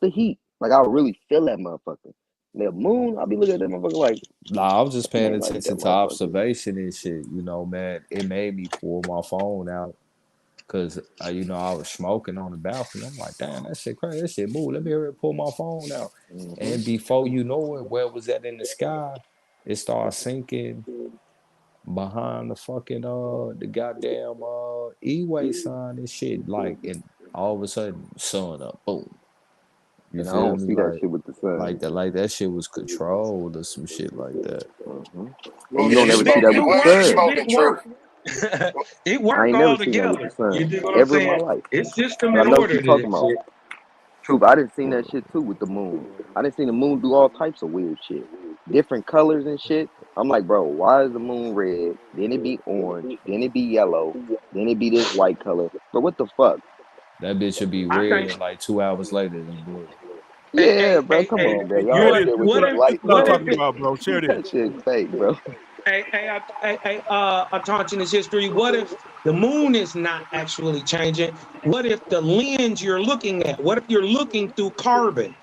heat. Like I really feel that motherfucker. The moon, I'll be looking at that motherfucker like Nah, I was just something paying ain't right with that attention to motherfucker. observation and shit. You know, man, it made me pull my phone out because you know I was smoking on the balcony. I'm like, damn, that shit crazy. That shit move. Let me hurry up, pull my phone out. And before you know it, where was that in the sky? It started sinking behind the fucking the goddamn E-way sign and shit. Like, and all of a sudden, sun up, boom. You And I feel don't me? see that shit with the sun. Like that shit was controlled or some shit like that. And you don't ever see that with the sun. It work. It I work ain't never all seen that with the together. You sun dig what I'm ever in my saying? life. It's system But I in know what order you're to talking this about. shit. Truth, I didn't seen that shit too with the moon. I didn't see the moon do all types of weird shit, different colors and shit. I'm like, bro, why is the moon red? Then it be orange, then it be yellow, then it be this white color. But what the fuck? That bitch should be I red, think. and like 2 hours later, it's blue. Yeah, bro, come on, bro. Y'all Share up this. there with What this if? This is light, what I'm What bro. if talking it? about, bro. Share this. That shit fake, bro. A touch in this history. What if the moon is not actually changing? What if the lens you're looking at? What if you're looking through carbon?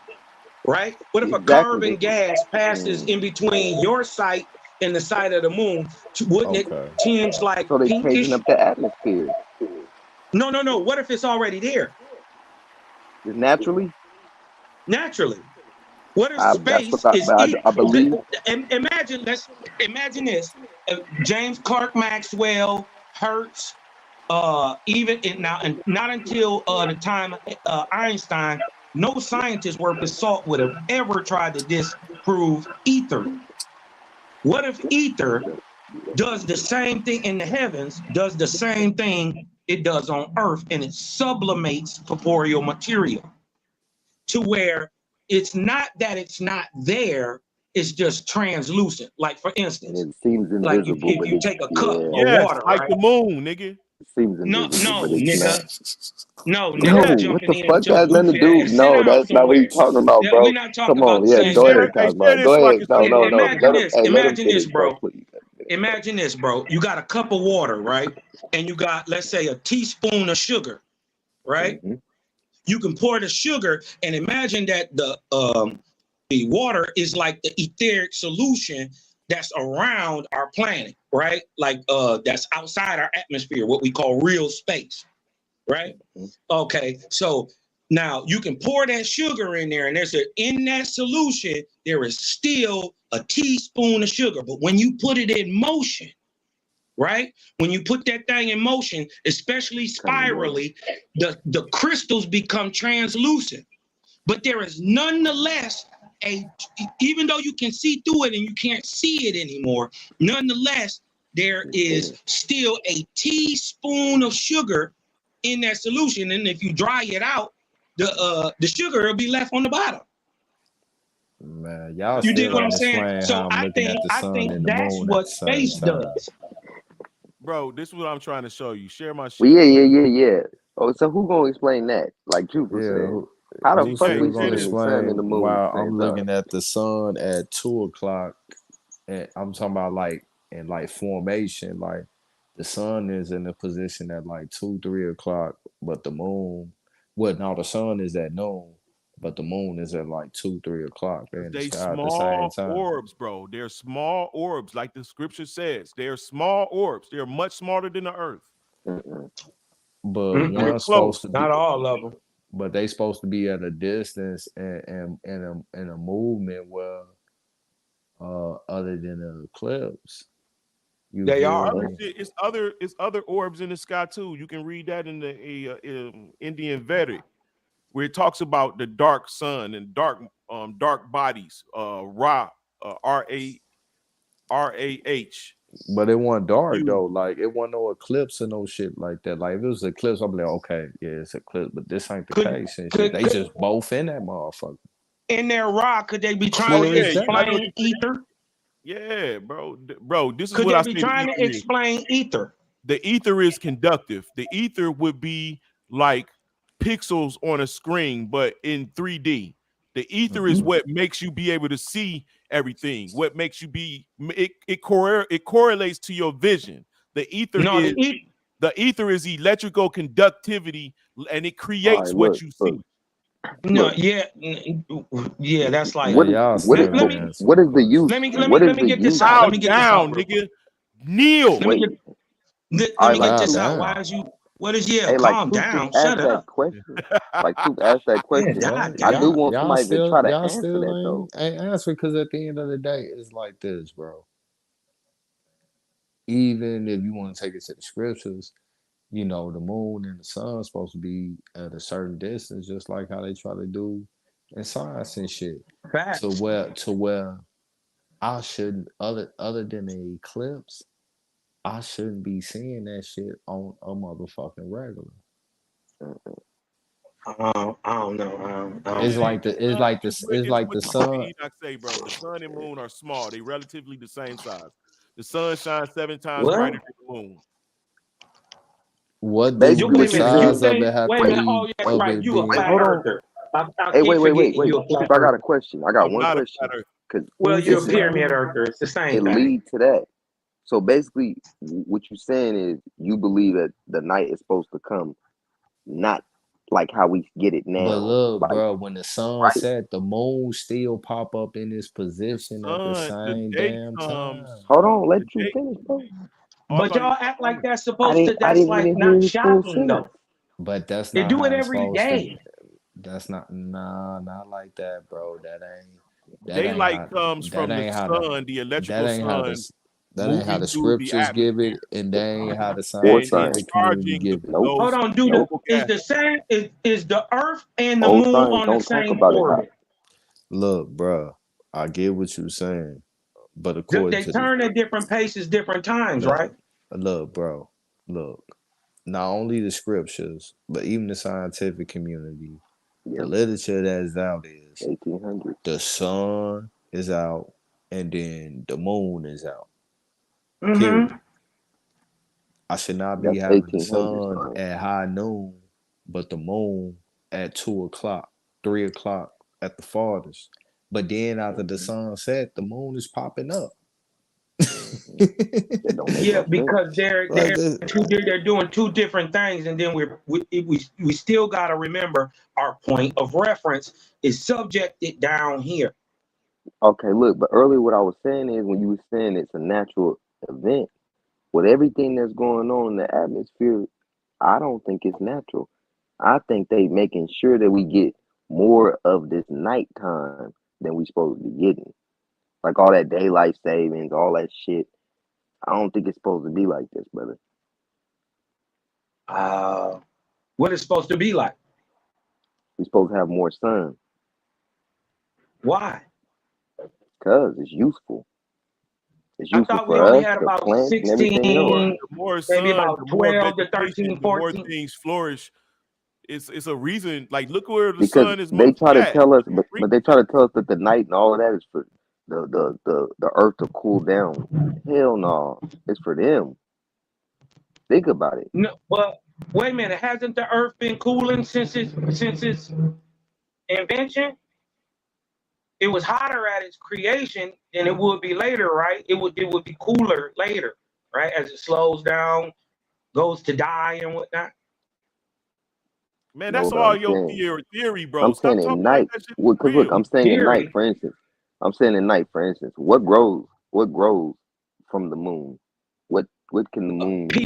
Right? What if a Exactly. carbon gas passes in between your sight and the side of the moon? Wouldn't it Okay. tinge like So they changing pinkish? up the atmosphere. No. What if it's already there? Just naturally. Naturally. What if That's what space is I believe. imagine this. James Clerk Maxwell, Hertz, even in, now and not until the time Einstein, no scientist worth his salt would have ever tried to disprove ether. What if ether does the same thing in the heavens, does the same thing it does on Earth, and it sublimates corporeal material to where it's not that it's not there, it's just translucent. Like for instance, And it seems like invisible, if but you it's take a cup of Yes, water, like right? the moon, nigga. it seems No, invisible, but it's not. nigga, you No, what jumping the in fuck? with That your has nothing to goofy do. ass. Sit No, down that's not what somewhere. he's talking about, We're bro. not talking Come about on, the yeah, same go ahead, shit. Share Cosmo. this Go so I ahead. can No, say no, this no. real Imagine Let him. this. Hey, let him Imagine this, finish, bro. bro. Please. Imagine this, bro. You got a cup of water, right? And you got, let's say, a teaspoon of sugar, right? You can pour the sugar and imagine that the water is like the etheric solution that's around our planet, right? Like that's outside our atmosphere, what we call real space, right? Okay, so now you can pour that sugar in there, and in that solution, there is still a teaspoon of sugar. But when you put it in motion, right? When you put that thing in motion, especially spirally, the crystals become translucent. But there is nonetheless even though you can see through it and you can't see it anymore, nonetheless, there is still a teaspoon of sugar in that solution. And if you dry it out, the sugar will be left on the bottom. Man, y'all You dig still what ain't I'm saying? explain So how I'm looking at the I sun think and the that's moon at what the same space time. does. Bro, this is what I'm trying to show you. Share my Well, shit. yeah. Oh, so who gonna explain that? Like Trooper Yeah, said, how the who's fuck TK, we still share gonna seeing this. the sun and explain the moon while at the I'm same time? looking at the sun at 2 o'clock? And I'm talking about like in like formation, like the sun is in a position at like 2, 3 o'clock, but the moon, well, no, the sun is at noon, but the moon is at like 2, 3 o'clock. They're in the They sky at the same small time. orbs, bro. They're small orbs, like the scripture says. They're small orbs. They're much smaller than the earth. But We're one's supposed close. to be, Not all of them. but they supposed to be at a distance and in a movement where other than an eclipse. You They feel are. Other me? shit, it's other orbs in the sky too. You can read that in the Indian Vedic, where it talks about the dark sun and dark bodies. RAH. But it wasn't dark You. though. Like it wasn't no eclipse or no shit like that. Like if it was an eclipse, I'm like, okay, yeah, it's eclipse, but this ain't the case and shit. They just both in that motherfucker. In their rock, could they be trying Oh Clear to yeah, as day. I know what explain you're saying. ether? Yeah, bro. This is Could what they I be say the trying to ether is. explain ether? The ether is conductive. The ether would be like pixels on a screen, but in 3D. The ether is what makes you be able to see everything. What makes you be it correlates to your vision. The ether No, is electrical conductivity, and it All creates right, what look, you look, see. No, look. yeah, that's like. Man, y'all Let, still let ain't me answering What the is the question. use? What let is me the get this use? out. Bow Let me get this out down, real quick. nigga. Kneel. Let me Wait, get all let right, me get like Bow this Truth. out. Why down. is you? What is yeah? Hey, like Calm Truth just down. asked Shut that up. question. Like Truth asked that Yeah, question. God What I do damn. want somebody to try to y'all answer still that though. ain't answering because at the end of the day, it's like this, bro. Even if you want to take it to the scriptures, you know, the moon and the sun supposed to be at a certain distance, just like how they try to do in science and shit. Facts. To where I shouldn't other than the eclipse, I shouldn't be seeing that shit on a motherfucking regular. I don't know. I don't It's know. like It's the what the book of sun. Enoch say, bro. The sun and moon are small. They relatively the same size. The sun shines 7 times What? brighter than the moon. What You do Basically, the wait what a you minute. You size saying? of think? it have Wait a to Wait, minute. be Oh, yeah, of right. it You a wait, flat being? hold on. earther. I Hey, keep wait. forgetting you a flat Truth, I got a earther. question. I got I'm one not a question flat earth. because Well, Who's you're a a it's flat pyramid earther? earther. It's the same it thing. lead to that. So basically, what you're saying is you believe that the night is supposed to come not like how we get it But now, look, like bro, when the sun right. set, the moon still pop up in its The position at the sun, the same day damn time. comes. Hold on, The let you day. finish, bro. Oh, I But thought you y'all were act like finished. that's supposed to. I That's didn't like even hear not his full shocking sentence. though. But that's They not do it how it's every supposed to. day. That's not not like that, bro. That ain't Daylight how comes that from the ain't how the sun, the that electrical ain't how sun the that ain't how moving the through the scriptures give atmosphere it, and that ain't how the Or and science. scientific community charging give it. Nope. Hold those on, do the Nope. chemical is gas. the same is the Earth and the Old Moon science on the don't talk same about it. orbit? Look, bro, I get what you're saying, but according They to the turn at different paces, different times, look, right? look, bro, look. Not only the scriptures, but even the scientific community, the Yep. literature that is out is 1800. the sun is out and then the moon is out. Mm-hmm. Period. I should not be That's having the 1800 sun science. at high noon, but the moon at 2 o'clock, 3 o'clock at the farthest. But then after the sun set, the moon is popping up. That don't make Yeah, no sense. because Like this, they're doing two different things, and then we still got to remember our point of reference is subjected down here. Okay, look, but earlier what I was saying is when you were saying it's a natural event, with everything that's going on in the atmosphere, I don't think it's natural. I think they making sure that we get more of this nighttime than we supposed to be getting. Like all that daylight savings, all that shit. I don't think it's supposed to be like this, brother. What it's supposed to be like? We're supposed to have more sun Why? because it's useful. It's I useful thought we for only us, had the about plants, and everything else. 16, The more maybe sun, about the more 12 to vegetation, 13, the more 14. things flourish. It's a reason. Like, look where the because sun is they try mostly to at. tell us, It's but they try to tell us that the night and all of that is for the earth to cool down. Hell no, it's for them. Think about it. No, well, wait a minute. Hasn't the Earth been cooling since its invention? It was hotter at its creation than it would be later, right? It would be cooler later, right? As it slows down, goes to die and whatnot. Man, No, that's but all I'm your saying, theory, bro. I'm Stop saying at talking like night. that shit Because look, real. I'm saying at night, Theory. for instance. I'm saying at night, for instance. What grows? What grows from the moon? What can the moon?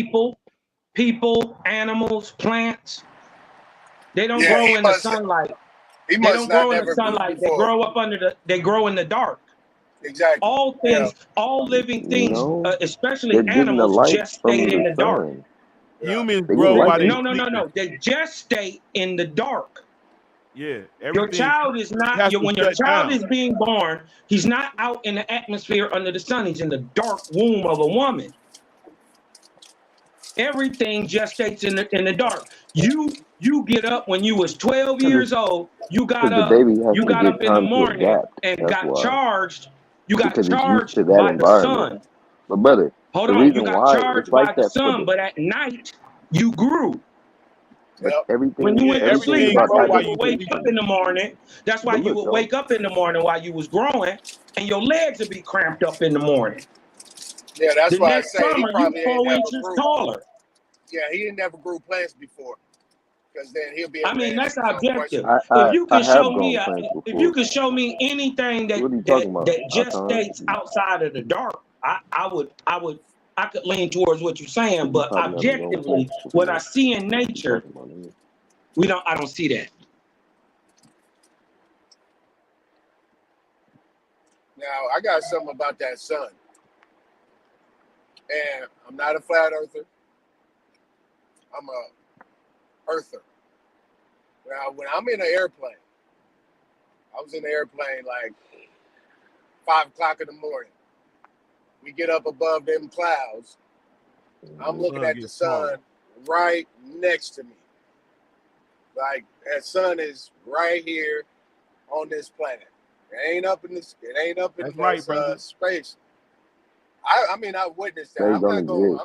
People, animals, plants. They don't Yeah, grow in the sunlight. They don't not grow in the never grew sunlight. They before. grow up they grow in the dark. Exactly. All Yeah. things, all living things, No, especially they're getting the animals, light gestate from in the the dark. sun. Humans They getting grow light while from they the No. sleeping. They gestate in the dark. Yeah, Your everything child is it not has to when your shut child down. is being born, he's not out in the atmosphere under the sun. He's in the dark womb of a woman. Everything gestates in the dark. You get up when you was 12 years old. You got because the up. baby has You to got get up in the time to morning adapt. and That's got why. charged. You got Because it's used charged to that by the environment. sun. But brother, Hold the on. You reason got why it's charged like by the that for sun, the but at night you grew. but When you everything went to everything is sleep, Everything about that's grow why while you you would wake up adaptation. in the morning. That's why But you look would though, wake up in the morning while you was growing, and your legs would be cramped up in the morning. Yeah, that's The why I next say he summer, you probably ain't 4 never inches grew. taller. Yeah, he ain't never grew plants before. Because then he'll be I able to mean, answer that's his own question. objective. I If I, you I can show have me grown plants if you before. can show me anything What are you that talking about? that gestates outside of the dark, I could lean towards what you're saying. You But probably never grown objectively, plants what I before. see in What you nature, talking about, nigga? I don't see that. Now, I got something about that sun. And I'm not a flat earther. I'm a earther. Now, when I'm in an airplane, I was in the airplane like 5 o'clock in the morning. We get up above them clouds. I'm looking Sun at the gets smaller. sun right next to me. Like that sun is right here on this planet. It ain't up in this. It ain't up in That's right, this brother. space. I mean, I witnessed that. Space don't exist.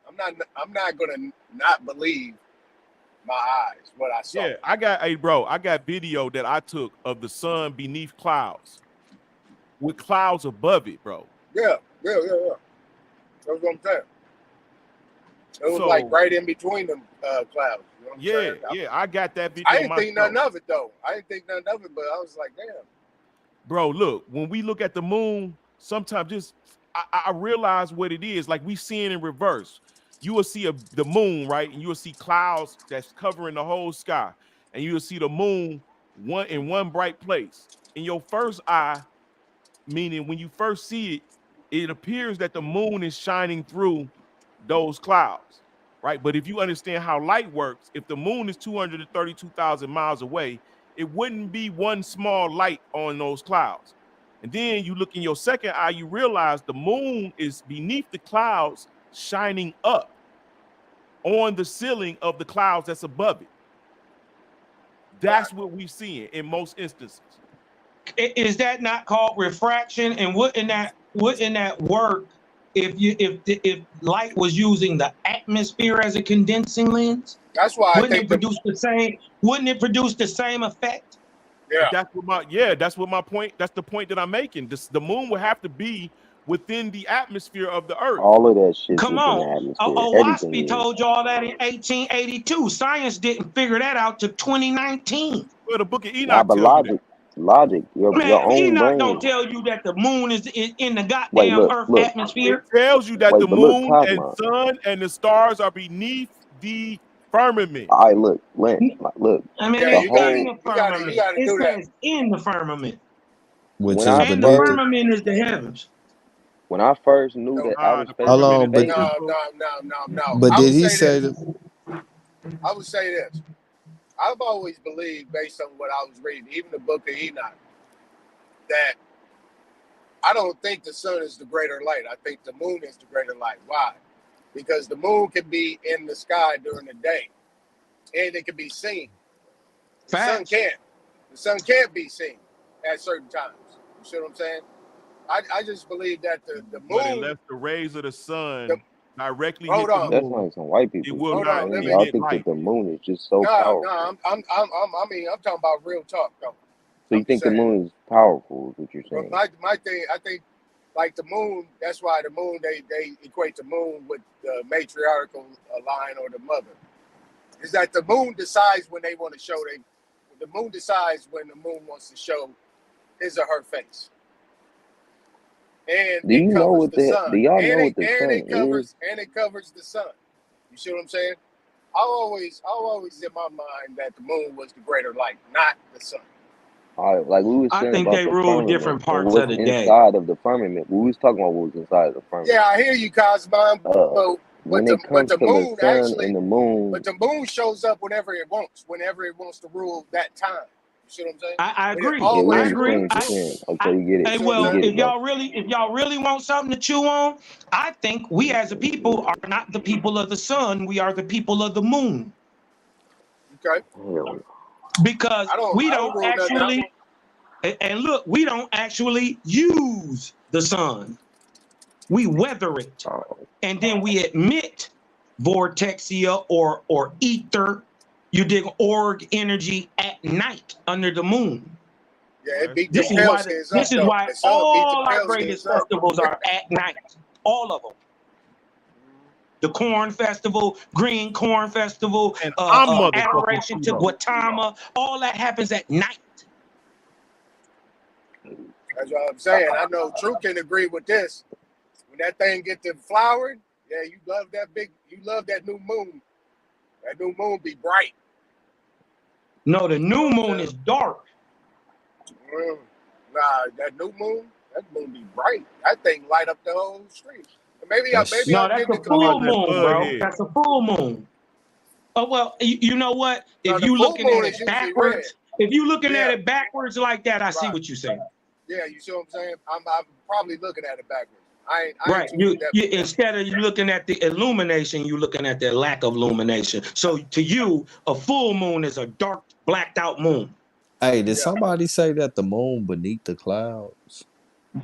I'm not going to not believe my eyes what I saw. Yeah, I got video that I took of the sun beneath clouds with clouds above it, bro. Yeah. That's what I'm saying. It was like So right in between them clouds. You know what I'm saying? yeah, I got that video I didn't think myself. nothing of it though. I didn't think nothing of it, but I was like, damn. Bro, look, when we look at the moon, sometimes I realize what it is. Like we see it in reverse. You will see the moon, right? And you will see clouds that's covering the whole sky. And you will see the moon in one bright place. In your first eye, meaning when you first see it, it appears that the moon is shining through those clouds, right? But if you understand how light works, if the moon is 232,000 miles away, it wouldn't be one small light on those clouds. And then you look in your second eye, you realize the moon is beneath the clouds, shining up on the ceiling of the clouds that's above it. That's what we see in most instances. Is that not called refraction? And wouldn't that work if light was using the atmosphere as a condensing lens? That's why Wouldn't it produce the same effect? Yeah. That's what my point. That's the point that I'm making. The moon will have to be within the atmosphere of the earth. All of that shit's Come within on. the atmosphere. Owaspy Everything is. told y'all that in 1882. Science didn't figure that out till 2019. Well, the book of Nah, Enoch but tell you that. logic, your Man, own Enoch brain. don't tell you that the moon is in the Wait, goddamn look, Earth It atmosphere. tells you that Wait, the but look, moon and Cosmo. sun and the stars are beneath the firmament. All right, look, Lance, look. I mean, Yeah, The it's you got in to whole the firmament. you got to It do that. says in the firmament. Which when is I And the beneath first it. firmament is the heavens. when I first knew that outer The space Hold was firmament on, is but space. No. but I did would he say say this. that? I would say this. I've always believed, based on what I was reading, even the book of Enoch, that I don't think the sun is the greater light. I think the moon is the greater light. Why? Because the moon can be in the sky during the day. and it can be seen. The sun can't. The sun can't be seen at certain times. You see what I'm saying? I just believe that the But moon. unless the rays of the sun directly Hold hit the on. That's moon, like some white it people will shit, not man. Let me. Y'all emit think that light. the moon is just so No, powerful. I mean, I'm talking about real talk though. So you I'm think the saying. moon is powerful, is what you're But saying. my thing, I think, like the moon. That's why the moon they equate the moon with the matriarchal line or the mother. Is that the moon decides when they want to show they. The moon decides when the moon wants to show his or her face, and Do you it know covers what the sun, do y'all know what the sun is? it covers the sun. You see what I'm saying? I always in my mind that the moon was the greater light, not the sun. Like we was I saying think about they the rule firmament different and parts of what's the day. inside of the firmament. We was talking about what was inside of the firmament. Yeah, I hear you, Cosmon, When it comes the to the moon sun actually, and the moon, but the moon shows up whenever it wants to rule that time. You see what I'm saying? I But it agree. yeah, we I always agree. understand rules. what you're saying. Okay, we get it. Hey, See what I'm We well, get saying? it, bro. if y'all really want something to chew on, I think we as a people are not the people of the sun. We are the people of the moon. Okay. Because we I don't don't rule nothing out. actually, and look, we don't actually use the sun. We weather it, and then we emit vortexia or ether. You dig org energy at night under the moon. Yeah, it beat This them is pale why skins up this is though. why The sun beat the all our pale skins greatest up. festivals are at night. All of them. The Corn Festival, Green Corn Festival, And I'm motherfucking Adoration to Pluto. Gautama, all that happens at night. That's what I'm saying. I know True can agree with this. When that thing get to flowering, yeah, you love that new moon. That new moon be bright. No, the new moon is dark. Nah, that new moon be bright. That thing light up the whole street. Maybe No, I'm that's getting a it full confused. moon, bro. That's a full moon. Oh well, you know what? No, If the you full looking moon at is it usually red. backwards, if you looking at Yeah. it backwards like that, I see Right. what you're saying. Yeah, you see what I'm saying? I'm probably looking at it backwards. I Right. ain't too You depth in that. instead of you looking at the illumination, you looking at the lack of illumination. So to you, a full moon is a dark, blacked out moon. Hey, did somebody say that the moon beneath the clouds?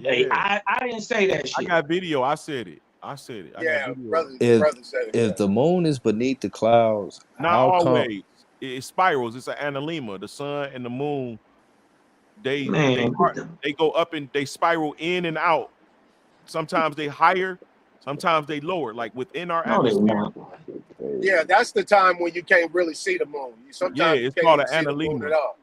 Hey, Yeah. I didn't say that I shit. got video. I said it. I got Yeah, video. brother said it. If the moon is beneath the clouds, Not how come? always. It spirals. It's an analemma. The sun and the moon, they Man, go up and they spiral in and out. Sometimes they higher, sometimes they lower, like within our no, they atmosphere. not. Yeah, that's the time when you can't really see the moon. Sometimes you It's can't called even an see the moon analemma. at all.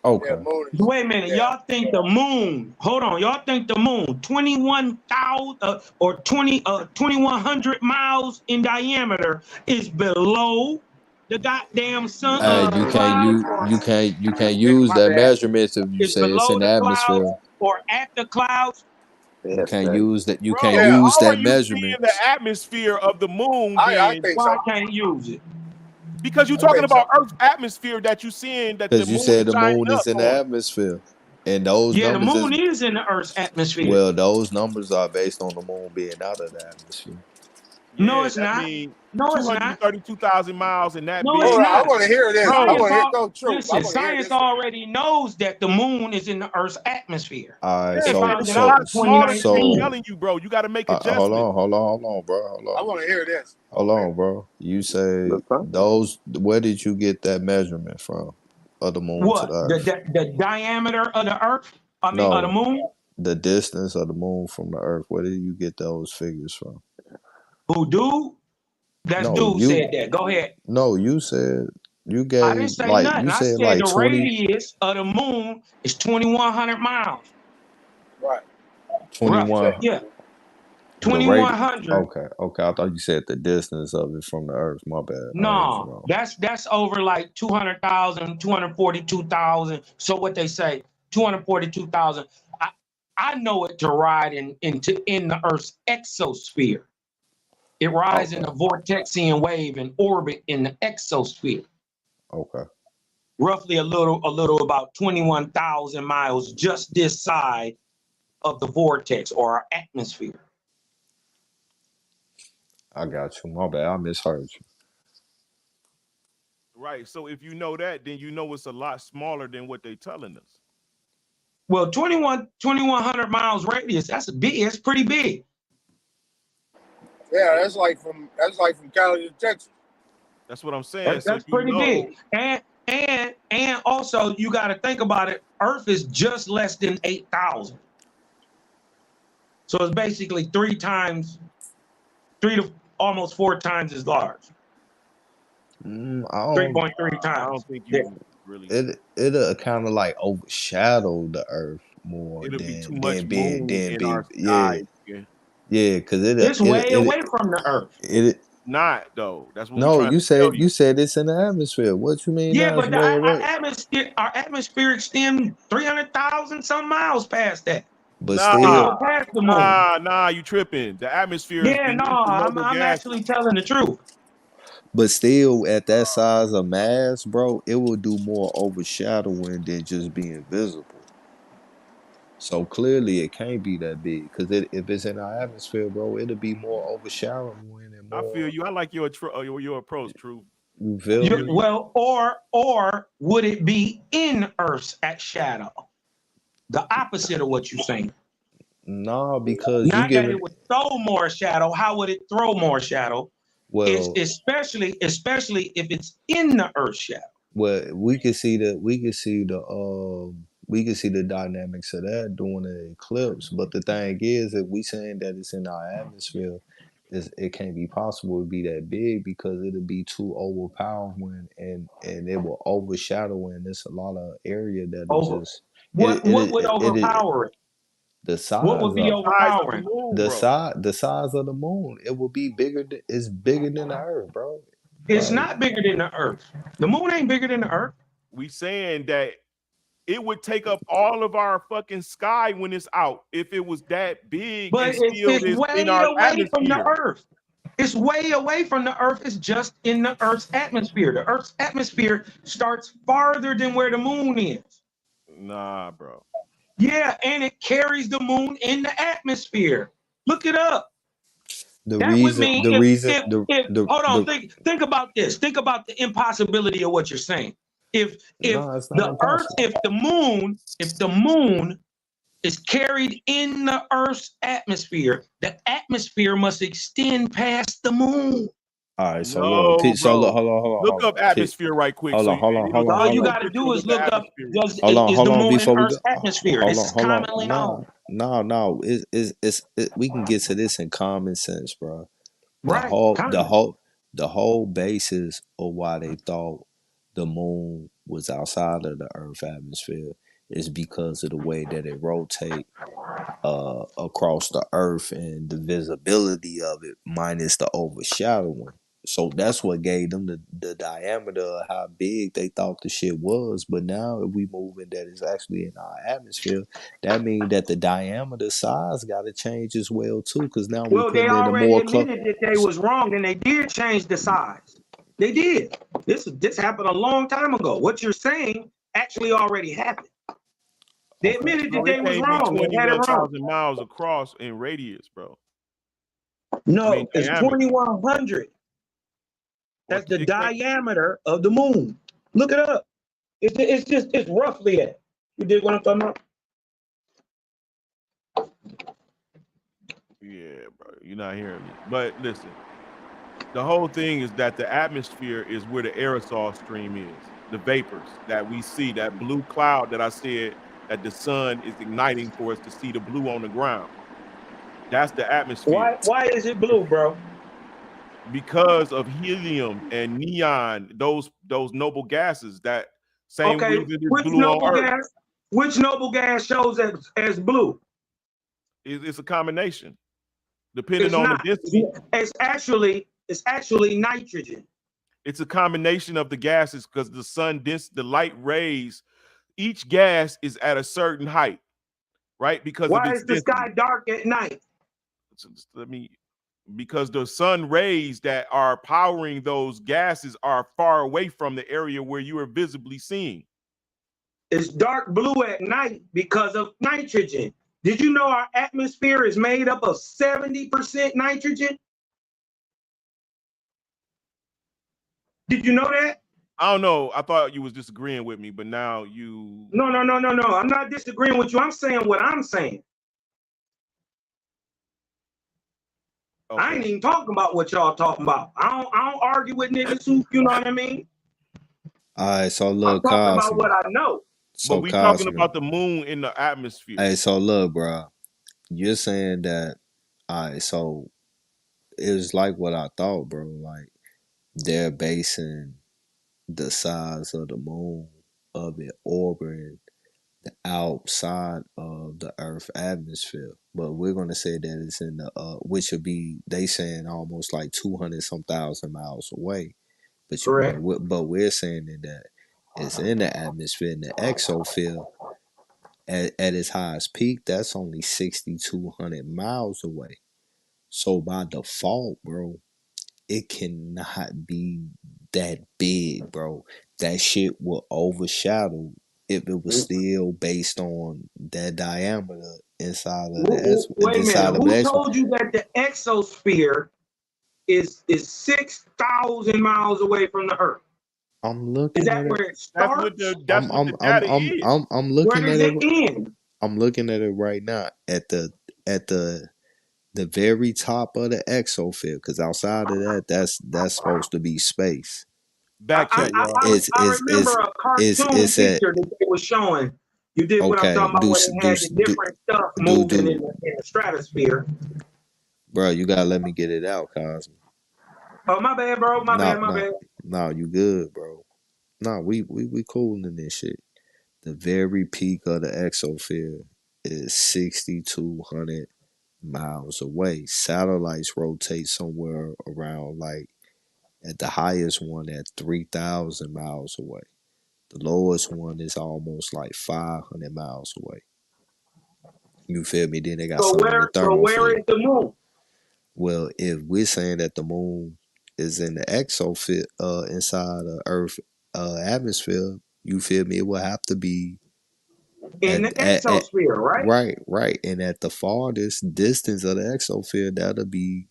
Okay. Yeah, moon is. Wait a minute, Yeah. y'all think the moon? Hold on, y'all think the moon 21,000 or 2,100 miles in diameter is below the goddamn sun? Hey, you can't use My that bad. measurement if you Is say it's below in the the clouds atmosphere. or at the clouds? You can't use that. You can't Bro, Yeah, use how are that you measurement seeing the atmosphere of the moon I then? think Why so. I can't use it? Because you're I talking think so. about Earth's atmosphere that you're seeing that the because you moon is said the shining moon up is in the on. atmosphere, and those Yeah, the numbers is moon is in the Earth's atmosphere. well, those numbers are based on the moon being out of the atmosphere. No, Yeah, it's that not. means No, it's not. 232,000 miles and that No, big. it's Hold on, I not. want to hear this. I Bro, Science want to hear. Go true. I listen, want to hear science this one. already knows that the moon is in the Earth's atmosphere. All right, yeah, They and found it's it a out lot in smaller than they 2019. so telling you, bro. You got to make hold adjustments. on, bro, I hold want to hear this. on, bro. You say those? Where did you get that measurement from of the moon to What? the Earth? The diameter of the Earth? I mean, of the No, moon? the distance of the moon from the Earth. Where did you get those figures from? Who do? That's No, dude said that. Go ahead. No, you said you I didn't gave say nothing. you I said said like the 20, radius of the moon is 2,100 miles. Right. 21. Yeah. The rate. 2,100. Okay. I thought you said the distance of it from the Earth. My bad. I heard you No, wrong. that's over like 200,000, 242,000. So what they say, 242,000. I know it to ride in the Earth's exosphere. It rides in the Vortexian wave and orbit in the exosphere. Okay. Roughly a little about 21,000 miles just this side of the vortex or our atmosphere. I got you. My bad. I misheard you. Right. So if you know that, then you know it's a lot smaller than what they're telling us. Well, 2,100 miles radius. That's big. That's pretty big. Yeah, that's like from Cali to Texas. That's what I'm saying. So That's you pretty know, big. And also you got to think about it. Earth is just less than 8,000. So it's basically 3 to almost 4 times as large. I 3.3 I times. don't think Yeah. you really. it'll kind of like overshadow the earth more It'll be too than much being moon than in our be yeah. sky. Yeah. Yeah, because It's way away from the Earth. Not though. That's what we're No, trying to tell you. you said it's in the atmosphere. What you mean Yeah, now it's but way our away? atmosphere extends 300,000 some miles past that. But It still, goes past the moon. Nah, you tripping. The atmosphere is Yeah, no, beneath the noble I'm gases. actually telling the truth. but still at that size of mass, bro, it will do more overshadowing than just being visible. So clearly it can't be that big because if it's in our atmosphere, bro, it'll be more overshadowing and I feel more. you. I like your approach, True. You feel me? Well, or would it be in Earth's shadow? The opposite of what you're saying. Nah, because you Not that giving it would throw more shadow. How would it throw more shadow? It's well. especially if it's in the Earth's shadow. Well, we can see the dynamics of that during the eclipse. But the thing is, if we saying that it's in our atmosphere, it can't be possible to be that big because it'll be too overpowering and it will overshadow, and there's a lot of area that'll Over just what would overpower it? the What size would be of Size of the overpowering? moon, bro. the size of the moon. It will be it's bigger than the earth, bro. It's Like not bigger than the Earth. The moon ain't bigger than the Earth. We saying that it would take up all of our fucking sky when it's out if it was that big and But still it's is in way our away from the atmosphere. Earth. It's way away from the Earth. It's just in the Earth's atmosphere. The Earth's atmosphere starts farther than where the moon is. Nah, bro. Yeah, and it carries the moon in the atmosphere. Look it up. the That would reason, mean the reason, if hold on, the think about this. Think about the impossibility of what you're saying. If no, it's not the Earth, impossible. if the moon is carried in the Earth's atmosphere, the atmosphere must extend past the moon. All right, so look, No, so look, bro. Look hold up on, atmosphere right quick. So All you it'll got to put you do in is the look up: atmosphere. is the hold on, moon in before we go, Earth's atmosphere? This is commonly known. no, we can get to this in common sense, bro. The Right. whole, the Common. whole, the whole basis of why they thought the moon was outside of the Earth atmosphere is because of the way that it rotates across the earth and the visibility of it minus the overshadowing. So that's what gave them the diameter of how big they thought the shit was. But now if we move in that it's actually in our atmosphere, that means that the diameter size gotta change as well too. Cause now we Well, they putting in a already more close. admitted that they was wrong, and they did change the size. They did. This happened a long time ago. What you're saying actually already happened. They Okay. admitted that Bro, it they was can't be wrong. They had it wrong. 21,000 miles across in radius, bro. No, it's Diameter. 2,100. That's the It can't. diameter of the moon. Look it up. It's roughly that. You dig what I'm talking about? Yeah, bro. You're not hearing me. But listen, the whole thing is that the atmosphere is where the aerosol stream is. The vapors that we see, that blue cloud that I said that the sun is igniting for us to see the blue on the ground. That's the atmosphere. Why is it blue, bro? Because of helium and neon, those noble gases, that same Okay, reason it's blue on Earth. which noble gas shows as blue? It's a combination, depending It's on the not. density. It's actually nitrogen. It's a combination of the gases because the light rays, each gas is at a certain height, right? Because of Why its is the density. sky dark at night? Because the sun rays that are powering those gases are far away from the area where you are visibly seeing. It's dark blue at night because of nitrogen. Did you know our atmosphere is made up of 70% nitrogen? Did you know that? I don't know. I thought you was disagreeing with me, but now you. No. I'm not disagreeing with you. I'm saying what I'm saying. Okay. I ain't even talking about what y'all talking about. I don't argue with niggas who, you know what I mean? All right, so I'm look, talking about Cosmo. what I know. But So we talking Cosmo. about the moon in the atmosphere. Hey, so look, bro. You're saying that. All right, so it was like what I thought, bro. Like they're basing the size of the moon of it orbiting outside of the Earth atmosphere, but we're gonna say that it's in the which would be they saying almost like 200 some thousand miles away. But Correct. but we're saying that it's in the atmosphere in the exosphere at its highest peak. That's only 6,200 miles away. So by default, bro, it cannot be that big, bro. That shit will overshadow if it was still based on that diameter inside of Wait a minute. inside of Who the told you that the exosphere is 6,000 miles away from the Earth? I'm Is looking that at it. where it starts? That's what the data is. I'm Where looking does at it. it end? I'm looking at it right now at the very top of the exosphere, because outside of that, that's supposed to be space. Back check, y'all. I remember a cartoon It's at picture that they were showing. You did what I'm okay. talking about, where they had the different stuff moving in the stratosphere. Bro, you gotta let me get it out, Cosmo. Oh, my bad, bro. My bad. No, you good, bro. No, we cool in this shit. The very peak of the exosphere is 6,200 miles away. Satellites rotate somewhere around like at the highest one at 3,000 miles away. The lowest one is almost like 500 miles away. You feel me? Then they got So some in the where thermosphere. is the moon? Well, if we're saying that the moon is in the exosphere, inside the Earth atmosphere, you feel me? It will have to be In the at exosphere, right? right, and at the farthest distance of the exosphere, that'll be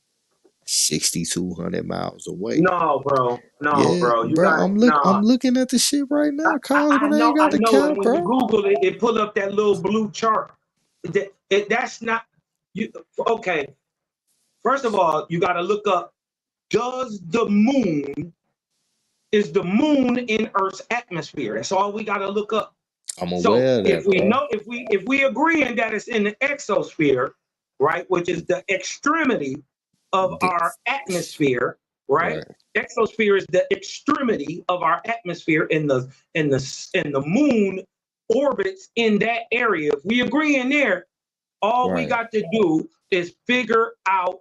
6,200 miles away. No, bro. No, Yeah, bro. You bro, got no. I'm looking at the shit right now, I Cosmo. I ain't know, got the and cap, when you bro. Google it, it pull up that little blue chart. That's not you. Okay, first of all, you got to look up: is the moon in Earth's atmosphere? That's all we got to look up. I'm So aware of if that, we bro. know, if we agreeing that it's in the exosphere, right, which is the extremity of our atmosphere, right? Right, Exosphere is the extremity of our atmosphere, and the moon orbits in that area. If we agree in there, all we right, got to do is figure out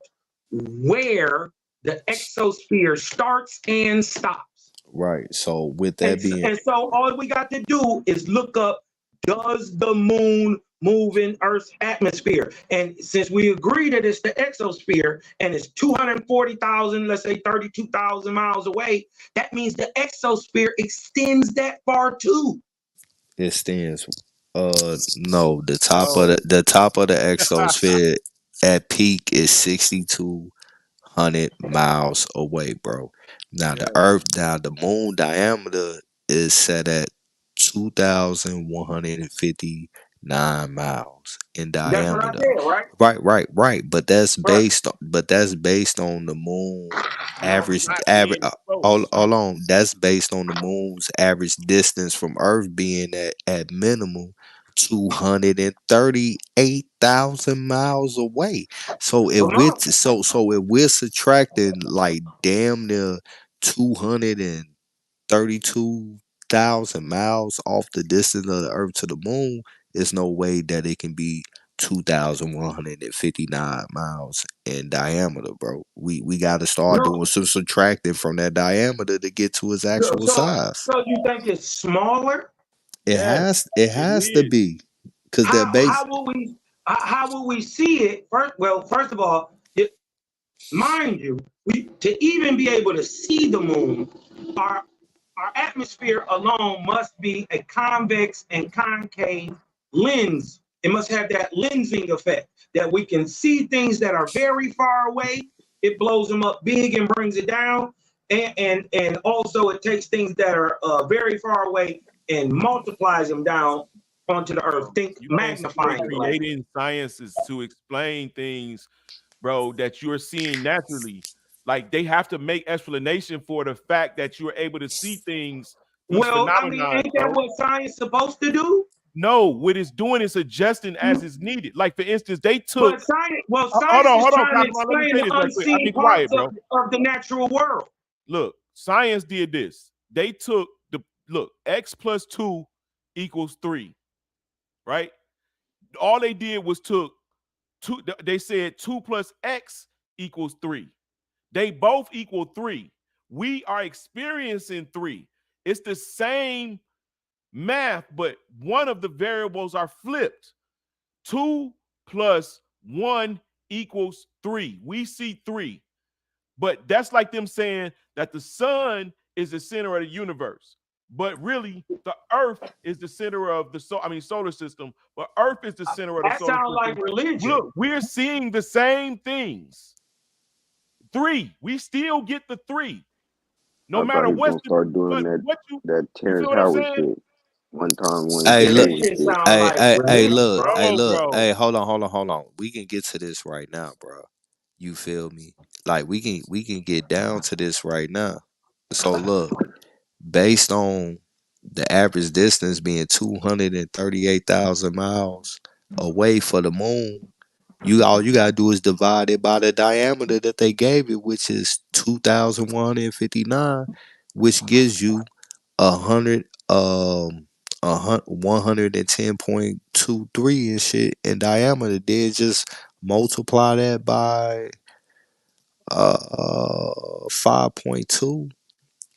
where the exosphere starts and stops. right. So with And, that being, and so all we got to do is look up, does the moon move in Earth's atmosphere? And since we agree that it's the exosphere and it's 240,000, let's say 32,000 miles away, that means the exosphere extends that far too. it stands. No, Oh. the top of the exosphere at peak is 6,200 miles away, bro. Now Yeah. the moon diameter is set at 2,159 miles in That's what I diameter. said, right? Right. But Right. that's based on the moon average Not average. being close. Hold on, that's based on the moon's average distance from Earth being at minimum 238,000 miles away. So if Come on. if we're subtracting like damn near 232,000 miles off the distance of the Earth to the moon, there's no way that it can be 2,159 miles in diameter, bro. We got to start No. doing some subtracting from that diameter to get to its actual size. So you think it's smaller? Yes, It it has to is. be, because they're How based. will we see it? First of all, mind you, to even be able to see the moon, our atmosphere alone must be a convex and concave lens. It must have that lensing effect that we can see things that are very far away. It blows them up big and brings it down. and also it takes things that are very far away and multiplies them down onto the earth. Think You don't see they magnifying glass. creating sciences to explain things, bro, that you're seeing naturally. Like they have to make explanation for the fact that you're able to see things, these Well, I mean, phenomena, ain't that bro. what science supposed to do? No, what it's doing is adjusting as is needed. Like for instance, they took. But science, well, Hold science on, is hold on, trying to Cosmo. Let me explain say the this right quick. I'll be unseen quiet, parts bro. of the natural world. Look, science did this. They took X plus 2 equals 3, right? All they did was took 2. They said 2 plus X equals 3. They both equal 3. We are experiencing 3. It's the same math, but one of the variables are flipped. 2 plus 1 equals 3. We see 3. But that's like them saying that the sun is the center of the universe. But really, the earth is the center of the solar system. But earth is the center of the That solar sounds like system. religion. Look, we're seeing the same things. 3. We still get the 3. No I thought matter he was what's gonna start doing you that feel Terrence what I'm Howard saying? shit one time when he Hey, Yeah, was look. that doing shit shit. sound like religion, Look. bro. Hey, look. Bro. Hey, hold on. We can get to this right now, bro. You feel me? Like we can get down to this right now. So look, based on the average distance being 238,000 miles away for the moon, all you gotta do is divide it by the diameter that they gave it, which is 2,159, which gives you 110.23 and shit in diameter. Then just multiply that by 5.2.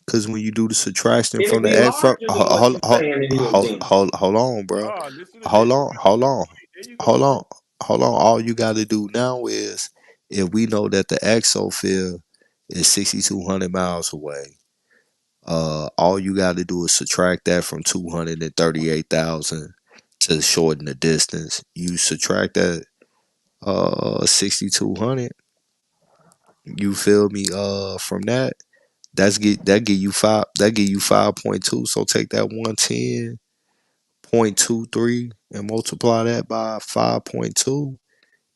Because when you do the subtraction It'd from the be X, larger than what you're saying it is then. hold on, bro. Oh, listen to Hold this. on, hold on, There you hold go. on, hold on. All you got to do now is, if we know that the exosphere is 6,200 miles away, all you got to do is subtract that from 238,000 to shorten the distance. You subtract that 6,200. You feel me? From that. That give you 5.2. So take that 110.23 and multiply that by 5.2.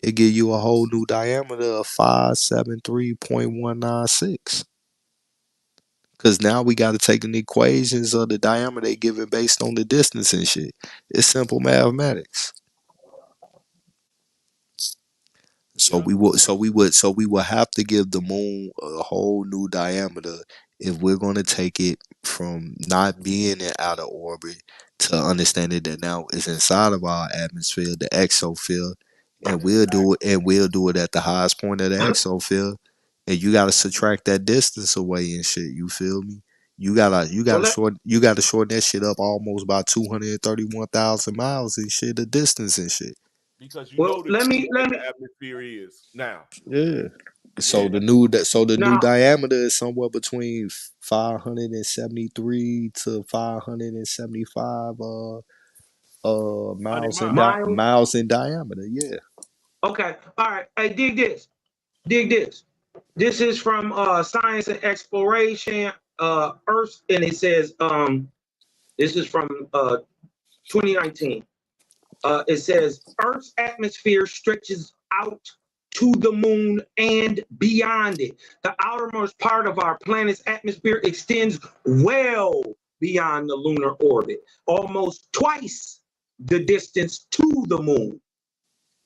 It give you a whole new diameter of 573.196. Cause now we gotta take in the equations of the diameter they given based on the distance and shit. It's simple mathematics. So we would have to give the moon a whole new diameter if we're gonna take it from not being in outer orbit to understanding that now it's inside of our atmosphere, the exosphere, and we'll do it at the highest point of the exosphere. And you gotta subtract that distance away and shit. You feel me? Well, let, You gotta shorten that shit up almost by 231,000 miles and shit, the distance and shit. Because you know well, the let truth me what let the me atmosphere is now. Yeah. So Yeah. the new now. diameter is somewhere between 573 to 575 100 miles miles. Miles. miles in diameter. Yeah. Okay. All right. Hey, dig this. Dig this. This is from Science and Exploration, Earth, and it says this is from 2019. It says Earth's atmosphere stretches out to the moon and beyond it. The outermost part of our planet's atmosphere extends well beyond the lunar orbit, almost twice the distance to the moon.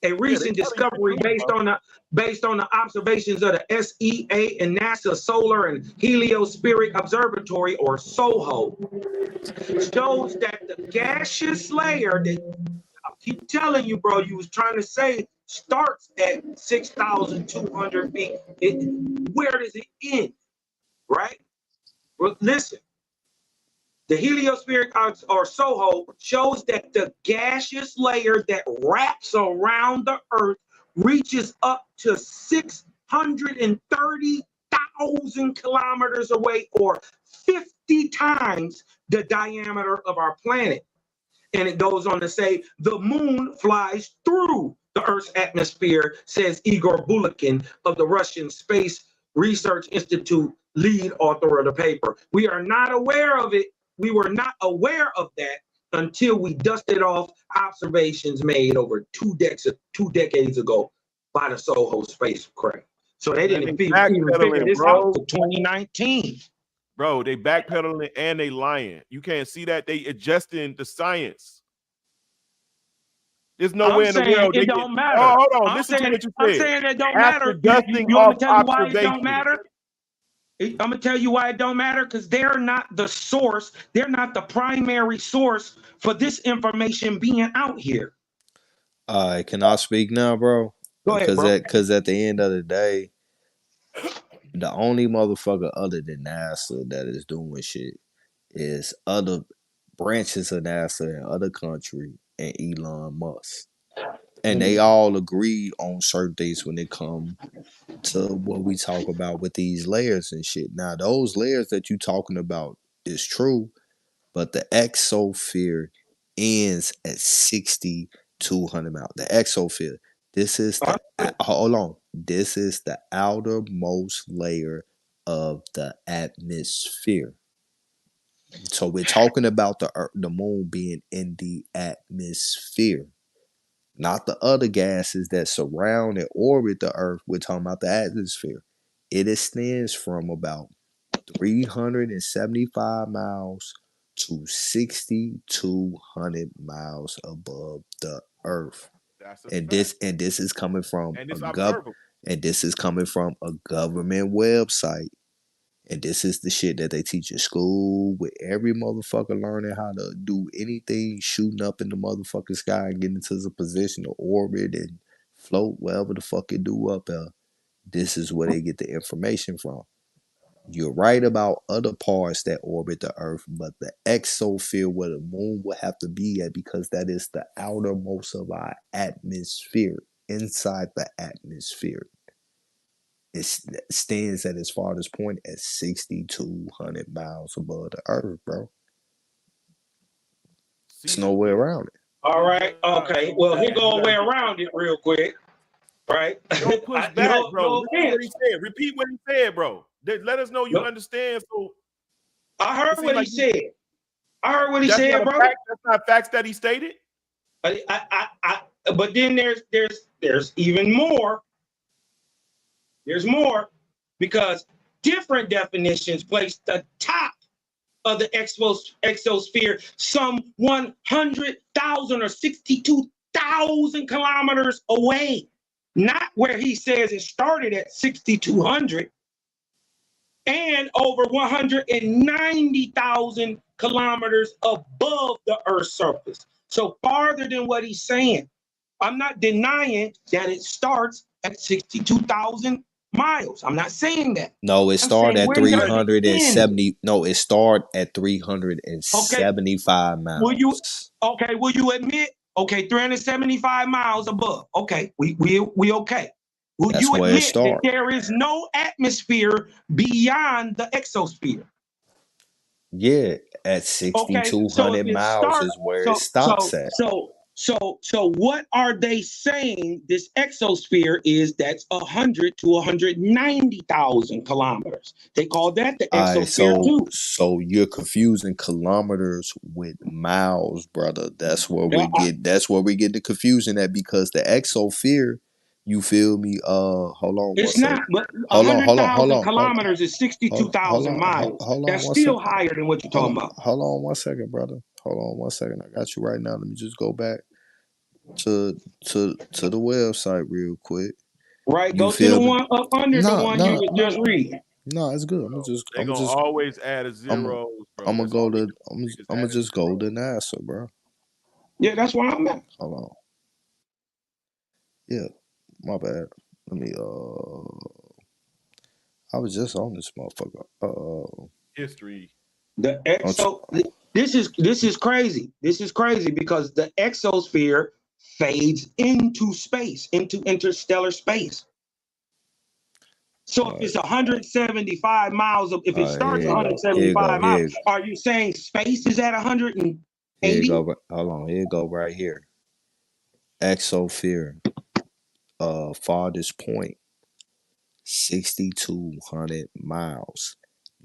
A Yeah, they recent telling you discovery the truth, bro. based on the observations of the SEA and NASA Solar and Heliospheric Observatory, or SOHO, shows that the gaseous layer that I keep telling you, bro, you was trying to say starts at 6,200 feet. Where does it end? Right? Well, listen, the heliospheric or SOHO shows that the gaseous layer that wraps around the Earth reaches up to 630,000 kilometers away, or 50 times the diameter of our planet. And it goes on to say the moon flies through the Earth's atmosphere, says Igor Bulikin of the Russian Space Research Institute lead author of the paper. We are not aware of it. We were not aware of that until we dusted off observations made over two decades ago by the Soho spacecraft. So they didn't even figure this out till 2019. Bro, they backpedaling and they lying. You can't see that. They adjusting the science. There's nowhere in the world it don't matter. Oh, hold on. Listen to what you said. I'm saying it don't After matter. dusting You want me off to tell you why it observation. don't matter? I'm gonna tell you why it don't matter, because they're not the source. They're not the primary source for this information being out here. All right, can I speak now, bro? Go ahead, bro. Because at the end of the day, the only motherfucker other than NASA that is doing shit is other branches of NASA in other country and Elon Musk. And they all agree on certain things when it comes to what we talk about with these layers and shit. Now, those layers that you talking about is true, but the exosphere ends at 6,200 miles. The exosphere. This is the hold on. This is the outermost layer of the atmosphere. So we're talking about the Earth, the moon being in the atmosphere, not the other gases that surround and orbit the Earth. We're talking about the atmosphere. It extends from about 375 miles to 6,200 miles above the Earth. That's a And fact. this is coming from And it's observable. this is coming from a government website. And this is the shit that they teach in school, with every motherfucker learning how to do anything, shooting up in the motherfucking sky and getting into the position of orbit and float wherever the fuck it do up there. This is where they get the information from. You're right about other parts that orbit the Earth, but the exosphere where the moon will have to be at, because that is the outermost of our atmosphere, inside the atmosphere. It stands at its farthest point at 6,200 miles above the Earth, bro. There's no way around it. All right. Okay. Well, here go a way around it real quick. Right. Don't push back, bro. Listen to what he said. Repeat what he said, bro. Let us know you understand. So I heard what he said. I heard what he said, bro. That's not facts that he stated. But then there's even more. There's more, because different definitions place the top of the exosphere some 100,000 or 62,000 kilometers away. Not where he says it started at 6,200, and over 190,000 kilometers above the Earth's surface. So farther than what he's saying. I'm not denying that it starts at 62,000 miles. I'm not saying that. No, it started at 370. No, it started at 375 miles. Will you admit? Okay, 375 miles above. Okay, we okay. Will you admit that there is no atmosphere beyond the exosphere? Yeah, at 6,200 miles is where it stops at. So what are they saying this exosphere is? That's 100 to 190,000 kilometers. They call that the exosphere too. So you're confusing kilometers with miles, brother. That's where we get the confusion at, because the exosphere, you feel me? Hold on. It's not, but 100,000 kilometers is 62,000 miles. That's still higher than what you're talking about. Hold on 1 second, brother. Hold on 1 second. I got you right now. Let me just go back to the website real quick. Right, go to the one up under the one you was just reading. No, it's good. They're gonna always add a zero. I'm gonna just go to NASA, bro. Yeah, that's where I'm at. Hold on. Yeah, my bad. Let me I was just on this motherfucker. History. The this is crazy. This is crazy because the exosphere fades into space, into interstellar space. So if it's 175 miles, if it starts 175 miles, are you saying space is at 180? Here you go. Hold on. Here you go right here. Exosphere, farthest point, 6,200 miles.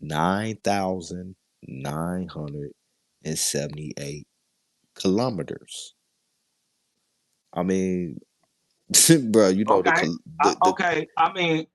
9,978 kilometers. I mean, bro, you know Okay. Okay. I mean,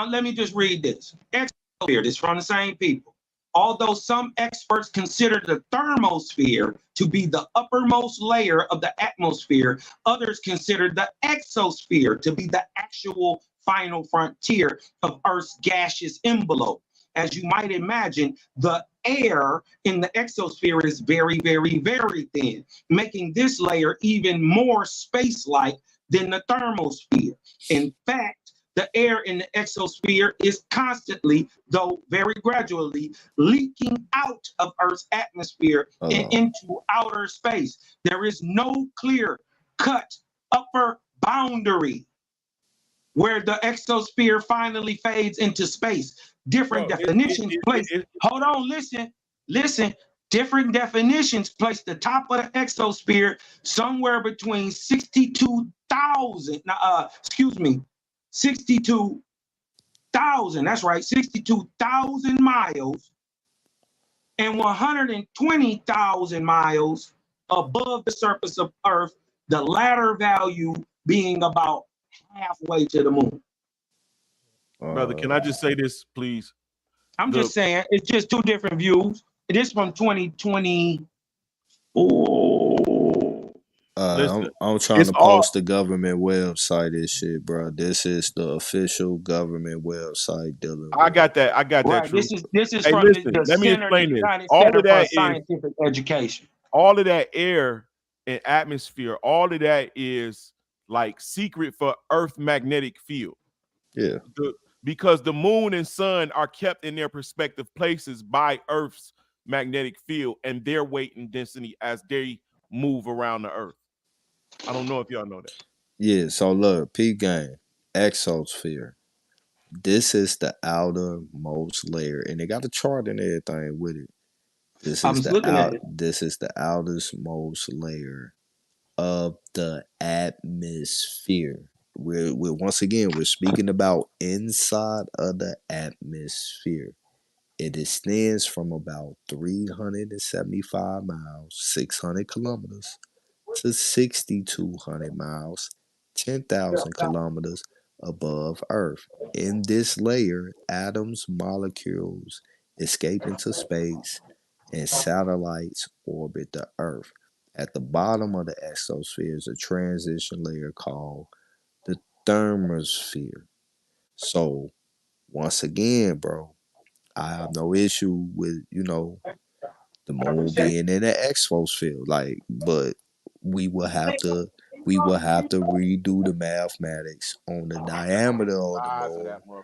let me just read this. Exosphere. This from the same people. Although some experts consider the thermosphere to be the uppermost layer of the atmosphere, others consider the exosphere to be the actual final frontier of Earth's gaseous envelope. As you might imagine, the air in the exosphere is very, very, very thin, making this layer even more space-like than the thermosphere. In fact, the air in the exosphere is constantly, though very gradually, leaking out of Earth's atmosphere and into outer space. There is no clear-cut upper boundary where the exosphere finally fades into space. Different definitions place. Hold on, listen. Different definitions place the top of the exosphere somewhere between 62,000. 62,000. That's right, 62,000 miles and 120,000 miles above the surface of Earth. The latter value being about halfway to the moon. Brother, can I just say this, please? I'm just saying, it's just two different views. It is from 2020. I'm trying to post the government website and shit, bro. This is the official government website dealing with. I got that. Right. True. This is Hey, from listen, the let me Center, explain the this. United All Center of for that is Scientific Education. all of that air and atmosphere. All of that is like secret for Earth magnetic field. Yeah. Because the moon and sun are kept in their respective places by Earth's magnetic field and their weight and density as they move around the Earth. I don't know if y'all know that. Yeah, so look, P game, exosphere. This is the outermost layer, and they got a chart and everything with it. This is the outermost layer of the atmosphere. We're once again we're speaking about inside of the atmosphere. It extends from about 375 miles, 600 kilometers, to 6,200 miles, 10,000 kilometers above Earth. In this layer, atoms, molecules escape into space and satellites orbit the Earth. At the bottom of the exosphere is a transition layer called the thermosphere. So, once again, bro, I have no issue with, the moon being in the exosphere. Like, but we will have to redo the mathematics on the diameter of the moon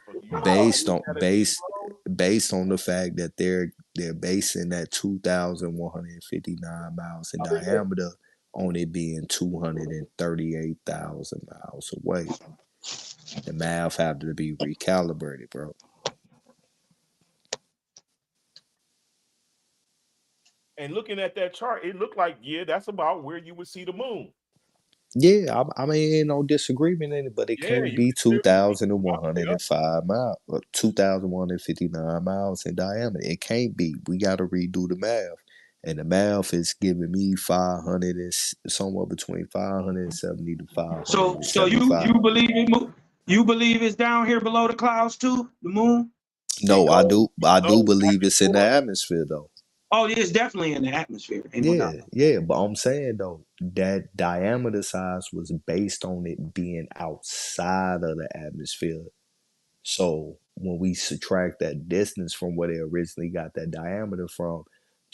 based on the fact that they're basing that 2,159 miles in diameter on it being 238,000 miles away. The math have to be recalibrated, bro. And looking at that chart, it looked like, that's about where you would see the moon. Yeah, I mean, ain't no disagreement in it, but it can't be 2,105 miles, 2,159 miles in diameter. It can't be. We got to redo the math. And the math is giving me 500 and somewhere between 570 to 575. So you believe it's down here below the clouds too, the moon? No, I do believe it's in the atmosphere though. Oh, it's definitely in the atmosphere. Yeah, but I'm saying though, that diameter size was based on it being outside of the atmosphere. So when we subtract that distance from where they originally got that diameter from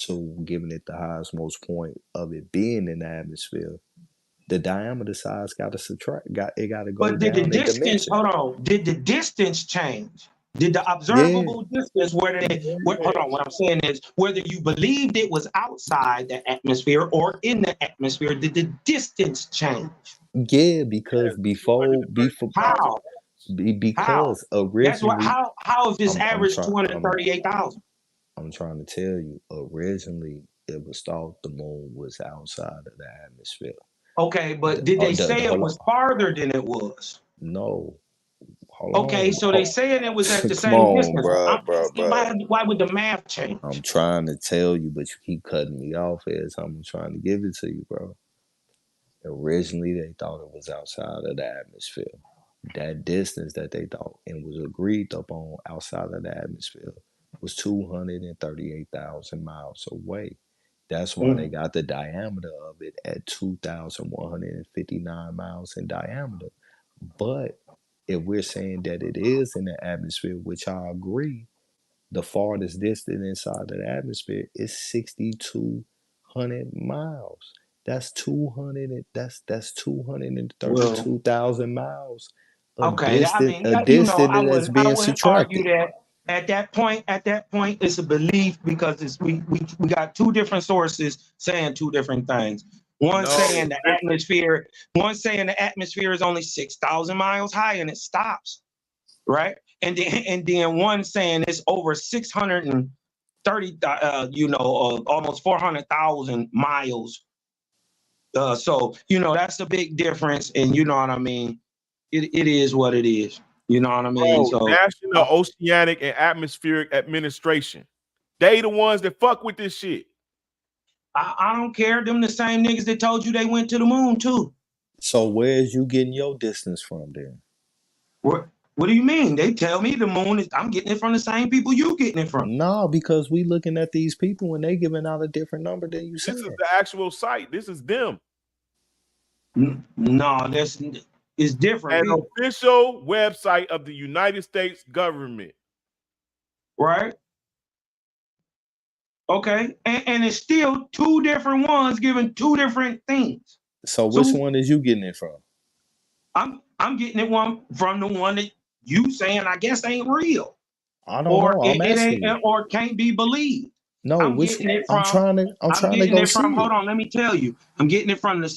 to giving it the highest most point of it being in the atmosphere, the diameter size got to go But did the down in distance, dimension. hold on, did the distance change? Did the observable distance, hold on, what I'm saying is whether you believed it was outside the atmosphere or in the atmosphere, did the distance change? Yeah, because How? because originally how is this average 238,000? I'm trying to tell you, originally it was thought the moon was outside of the atmosphere. Okay, but did they say it was farther than it was? No. Hold Okay, on. so they saying it was at the Come same on, distance. bro, I'm bro, asking bro. why would the math change? I'm trying to tell you, but you keep cutting me off as I'm trying to give it to you, bro. Originally, they thought it was outside of the atmosphere. That distance that they thought and was agreed upon outside of the atmosphere was 238,000 miles away. That's why they got the diameter of it at 2,159 miles in diameter. But if we're saying that it is in the atmosphere, which I agree, the farthest distance inside of the atmosphere is 6,200 miles. That's 200. That's Well, 232,000 miles. okay, I mean, A you know, distance that's I being wouldn't argue subtracted. that at that point. At that point, it's a belief because it's we got two different sources saying two different things. One No, saying the atmosphere is only 6,000 miles high and it stops, right? And then one saying it's over 630, almost 400,000 miles. So you know that's a big difference, and you know what I mean. It is what it is. You know what I mean? bro, So National Oceanic and Atmospheric Administration. They the ones that fuck with this shit. I don't care. Them the same niggas that told you they went to the moon too. So where's you getting your distance from then? What do you mean? They tell me the moon is. I'm getting it from the same people you getting it from. No, because we looking at these people and they giving out a different number than you This saying. is the actual site. This is them. No, that's it's different. An official website of the United States government. Right? Okay. And it's still two different ones giving two different things. So which one is you getting it from? I'm getting it one from the one that you saying I guess ain't real. I don't Or know. I'm it asking ain't you. or can't be believed. No, I'm which getting it I'm from trying to go see hold it. on, let me tell you. I'm getting it from the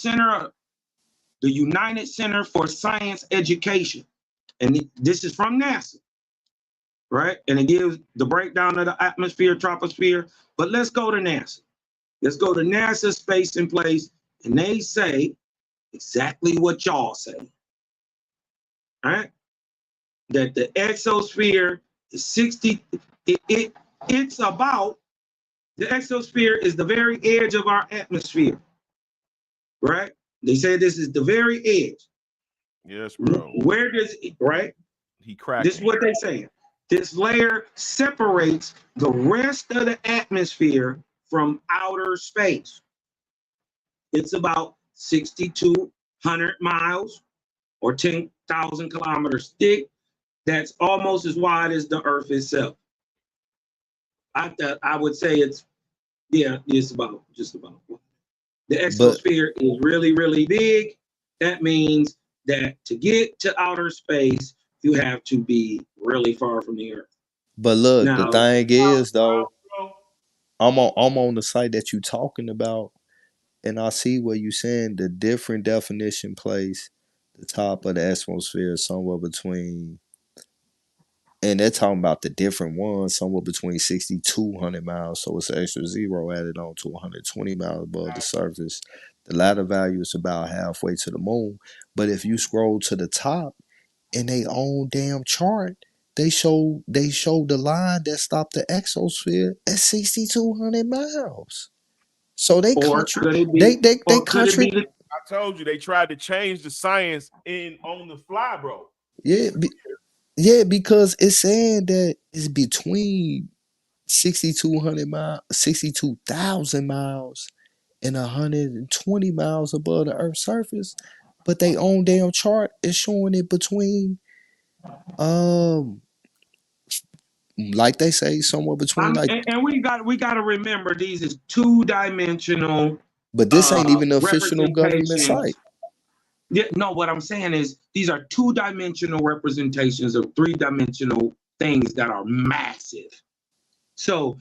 United Center for Science Education. And this is from NASA, right? And it gives the breakdown of the atmosphere, troposphere. But let's go to NASA. Let's go to NASA Space in Place, and they say exactly what y'all say. All right? That the exosphere is 60, it's about, the exosphere is the very edge of our atmosphere, right? They say this is the very edge. Yes, bro. Where does it, right? He cracked. This is what they're saying. This layer separates the rest of the atmosphere from outer space. It's about 6,200 miles or 10,000 kilometers thick. That's almost as wide as the Earth itself. I would say it's about just about. The But exosphere is really, really big. That means that to get to outer space, you have to be really far from the Earth. look, the Now, thing is though, I'm on the site that you talking about, and I see where you saying the different definition place the top of the atmosphere is somewhere between, and they're talking about the different ones somewhere between 6,200 miles, so it's an extra zero added on to 120 miles above the surface. The latter value is about halfway to the moon. But if you scroll to the top in their own damn chart, they show the line that stopped the exosphere at 6,200 miles. So they or country could it be? they Or could it be? country. I told you they tried to change the science on the fly, bro. Yeah, because it's saying that it's between 6,200 miles, 62,000 miles, and 120 miles above the Earth's surface. But they own damn chart is showing it between, like they say, somewhere between like. And we got to remember these is two-dimensional But this ain't even the official government site. representations. Yeah, no, what I'm saying is these are two-dimensional representations of three-dimensional things that are massive. So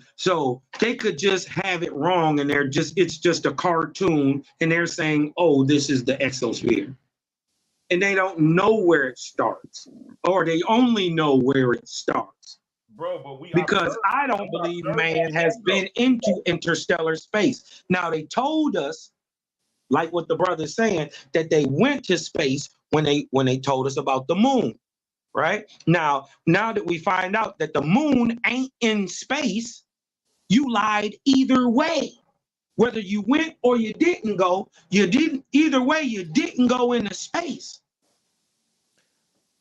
they could just have it wrong, and it's just a cartoon, and they're saying, oh, this is the exosphere. And they don't know where it starts, or they only know where it starts. Bro, but we because I don't believe man has been into interstellar space. Now they told us, like what the brother's saying, that they went to space when they told us about the moon. right? Now that we find out that the moon ain't in space, you lied either way. Whether you went or you didn't go, you didn't. Either way, you didn't go into space.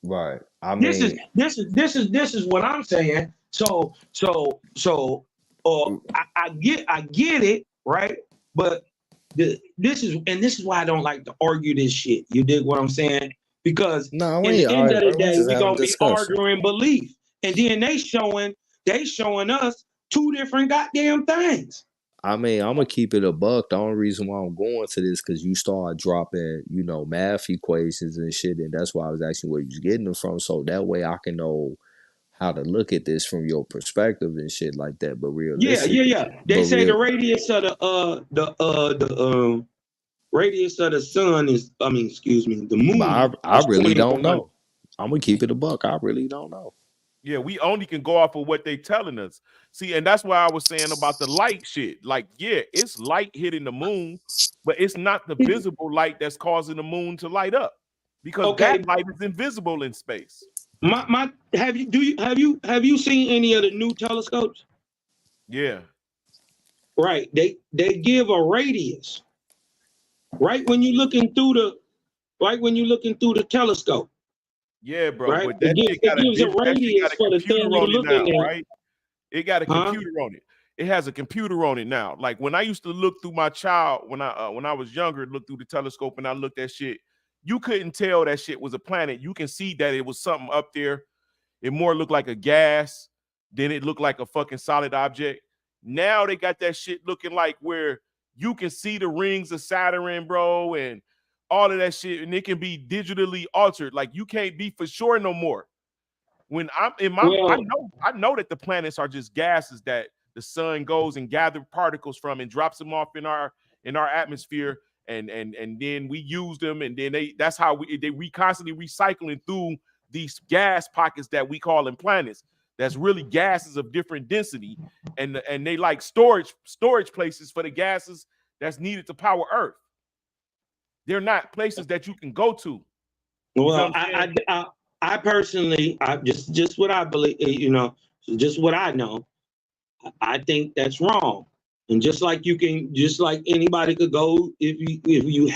Right. I This mean, is what I'm saying. So I get it, right? But this is why I don't like to argue this shit. You dig what I'm saying? Because no, in we the ain't end of the arguing. We day, just we're having a gonna be discussion. arguing belief. And then they showing us two different goddamn things. I mean, I'm gonna keep it a buck. The only reason why I'm going to this because you start dropping, math equations and shit, and that's why I was asking where you're getting them from. So that way I can know how to look at this from your perspective and shit like that. But realistically, Yeah. They say the radius of the radius of the sun is, the moon But I is really don't 21. know. I'm gonna keep it a buck. I really don't know. Yeah, we only can go off of what they telling us. See, and that's why I was saying about the light shit. Like, yeah, it's light hitting the moon, but it's not the visible light that's causing the moon to light up because that light is invisible in space. Have you seen any of the new telescopes? Yeah. Right. They give a radius. Right when you're looking through the telescope. Yeah, bro. Right? But that shit got gives a that shit got radius a for the computer thing you're on it now, looking at. right? It got a computer on it. It has a computer on it now. Like when I used to look through when I was younger, look through the telescope and I looked at shit, you couldn't tell that shit was a planet. You can see that it was something up there. It more looked like a gas than it looked like a fucking solid object. Now they got that shit looking like where you can see the rings of Saturn, bro, and all of that shit, and it can be digitally altered. Like you can't be for sure no more. When I'm in my, I know that the planets are just gases that the sun goes and gathers particles from and drops them off in our atmosphere, and then we use them, and then that's how we constantly recycling through these gas pockets that we call in planets. That's really gases of different density, and they like storage places for the gases that's needed to power Earth. They're not places that you can go to. Well, I personally, just what I believe, just what I know, I think that's wrong. And just like anybody could go, if you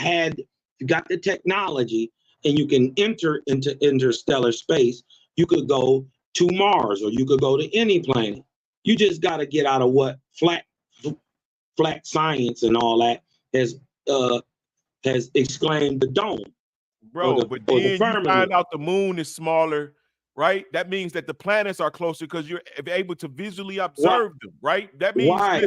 got the technology and you can enter into interstellar space, you could go to Mars or you could go to any planet. You just got to get out of what flat science and all that has exclaimed the dome. Bro, but then you find out the moon is smaller, right? That means that the planets are closer because you're able to visually observe them, right? That means why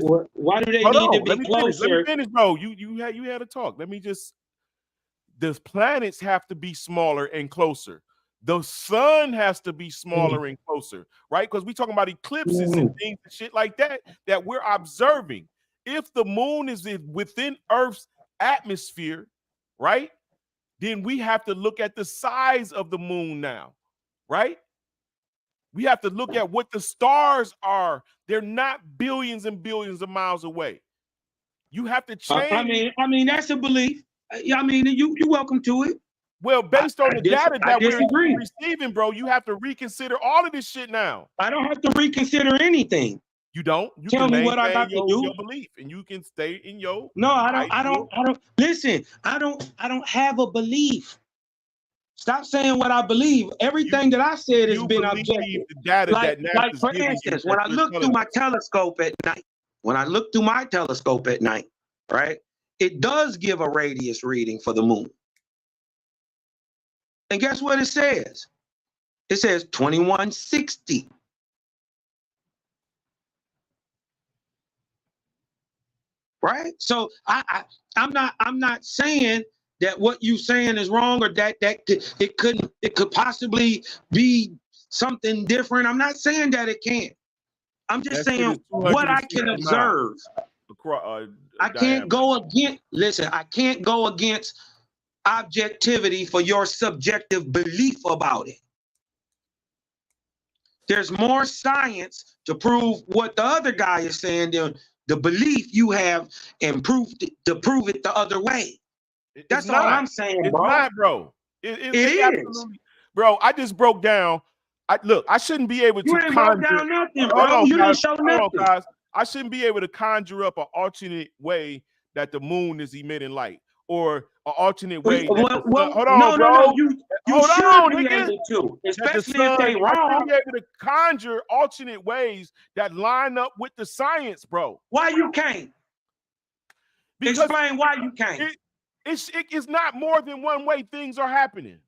do they need to be closer? Let me finish, bro. You had to talk. The planets have to be smaller and closer. The sun has to be smaller and closer, right? Because we're talking about eclipses and things and shit like that we're observing. If the moon is within Earth's atmosphere, right? Then we have to look at the size of the moon now, right? We have to look at what the stars are. They're not billions and billions of miles away. You have to change. I mean, that's a belief. I mean, you're welcome to it. Well, based on the data that we're receiving, bro, you have to reconsider all of this shit now. I don't have to reconsider anything. You don't. You tell can me what I got to do. Your belief, and you can stay in your. No, I don't. Listen, I don't have a belief. Stop saying what I believe. Everything that I said has been objective. The data like for instance, when I look through my telescope at night, right, it does give a radius reading for the moon. And guess what it says? It says 2160. Right? So I'm not saying that what you saying is wrong or that it could possibly be something different. I'm not saying that it can't. I'm just saying what I can observe. I can't go against. Listen, I can't go against objectivity for your subjective belief about it. There's more science to prove what the other guy is saying than the belief you have and prove it the other way. That's all I'm saying, bro. It's not, bro. It is. bro, I just broke down. I shouldn't be able to You ain't conjure. broke down nothing, Hold bro. on, You guys. didn't show Hold on, nothing. guys. I shouldn't be able to conjure up an alternate way that the moon is emitting light, or an alternate way that the sun. Hold on, no, bro. you Hold should on, be nigga. able to, That the especially if sun, they I should wrong. be able to conjure alternate ways that line up with the science, bro. Why you can't? Because explain why you can't. It's not more than one way things are happening.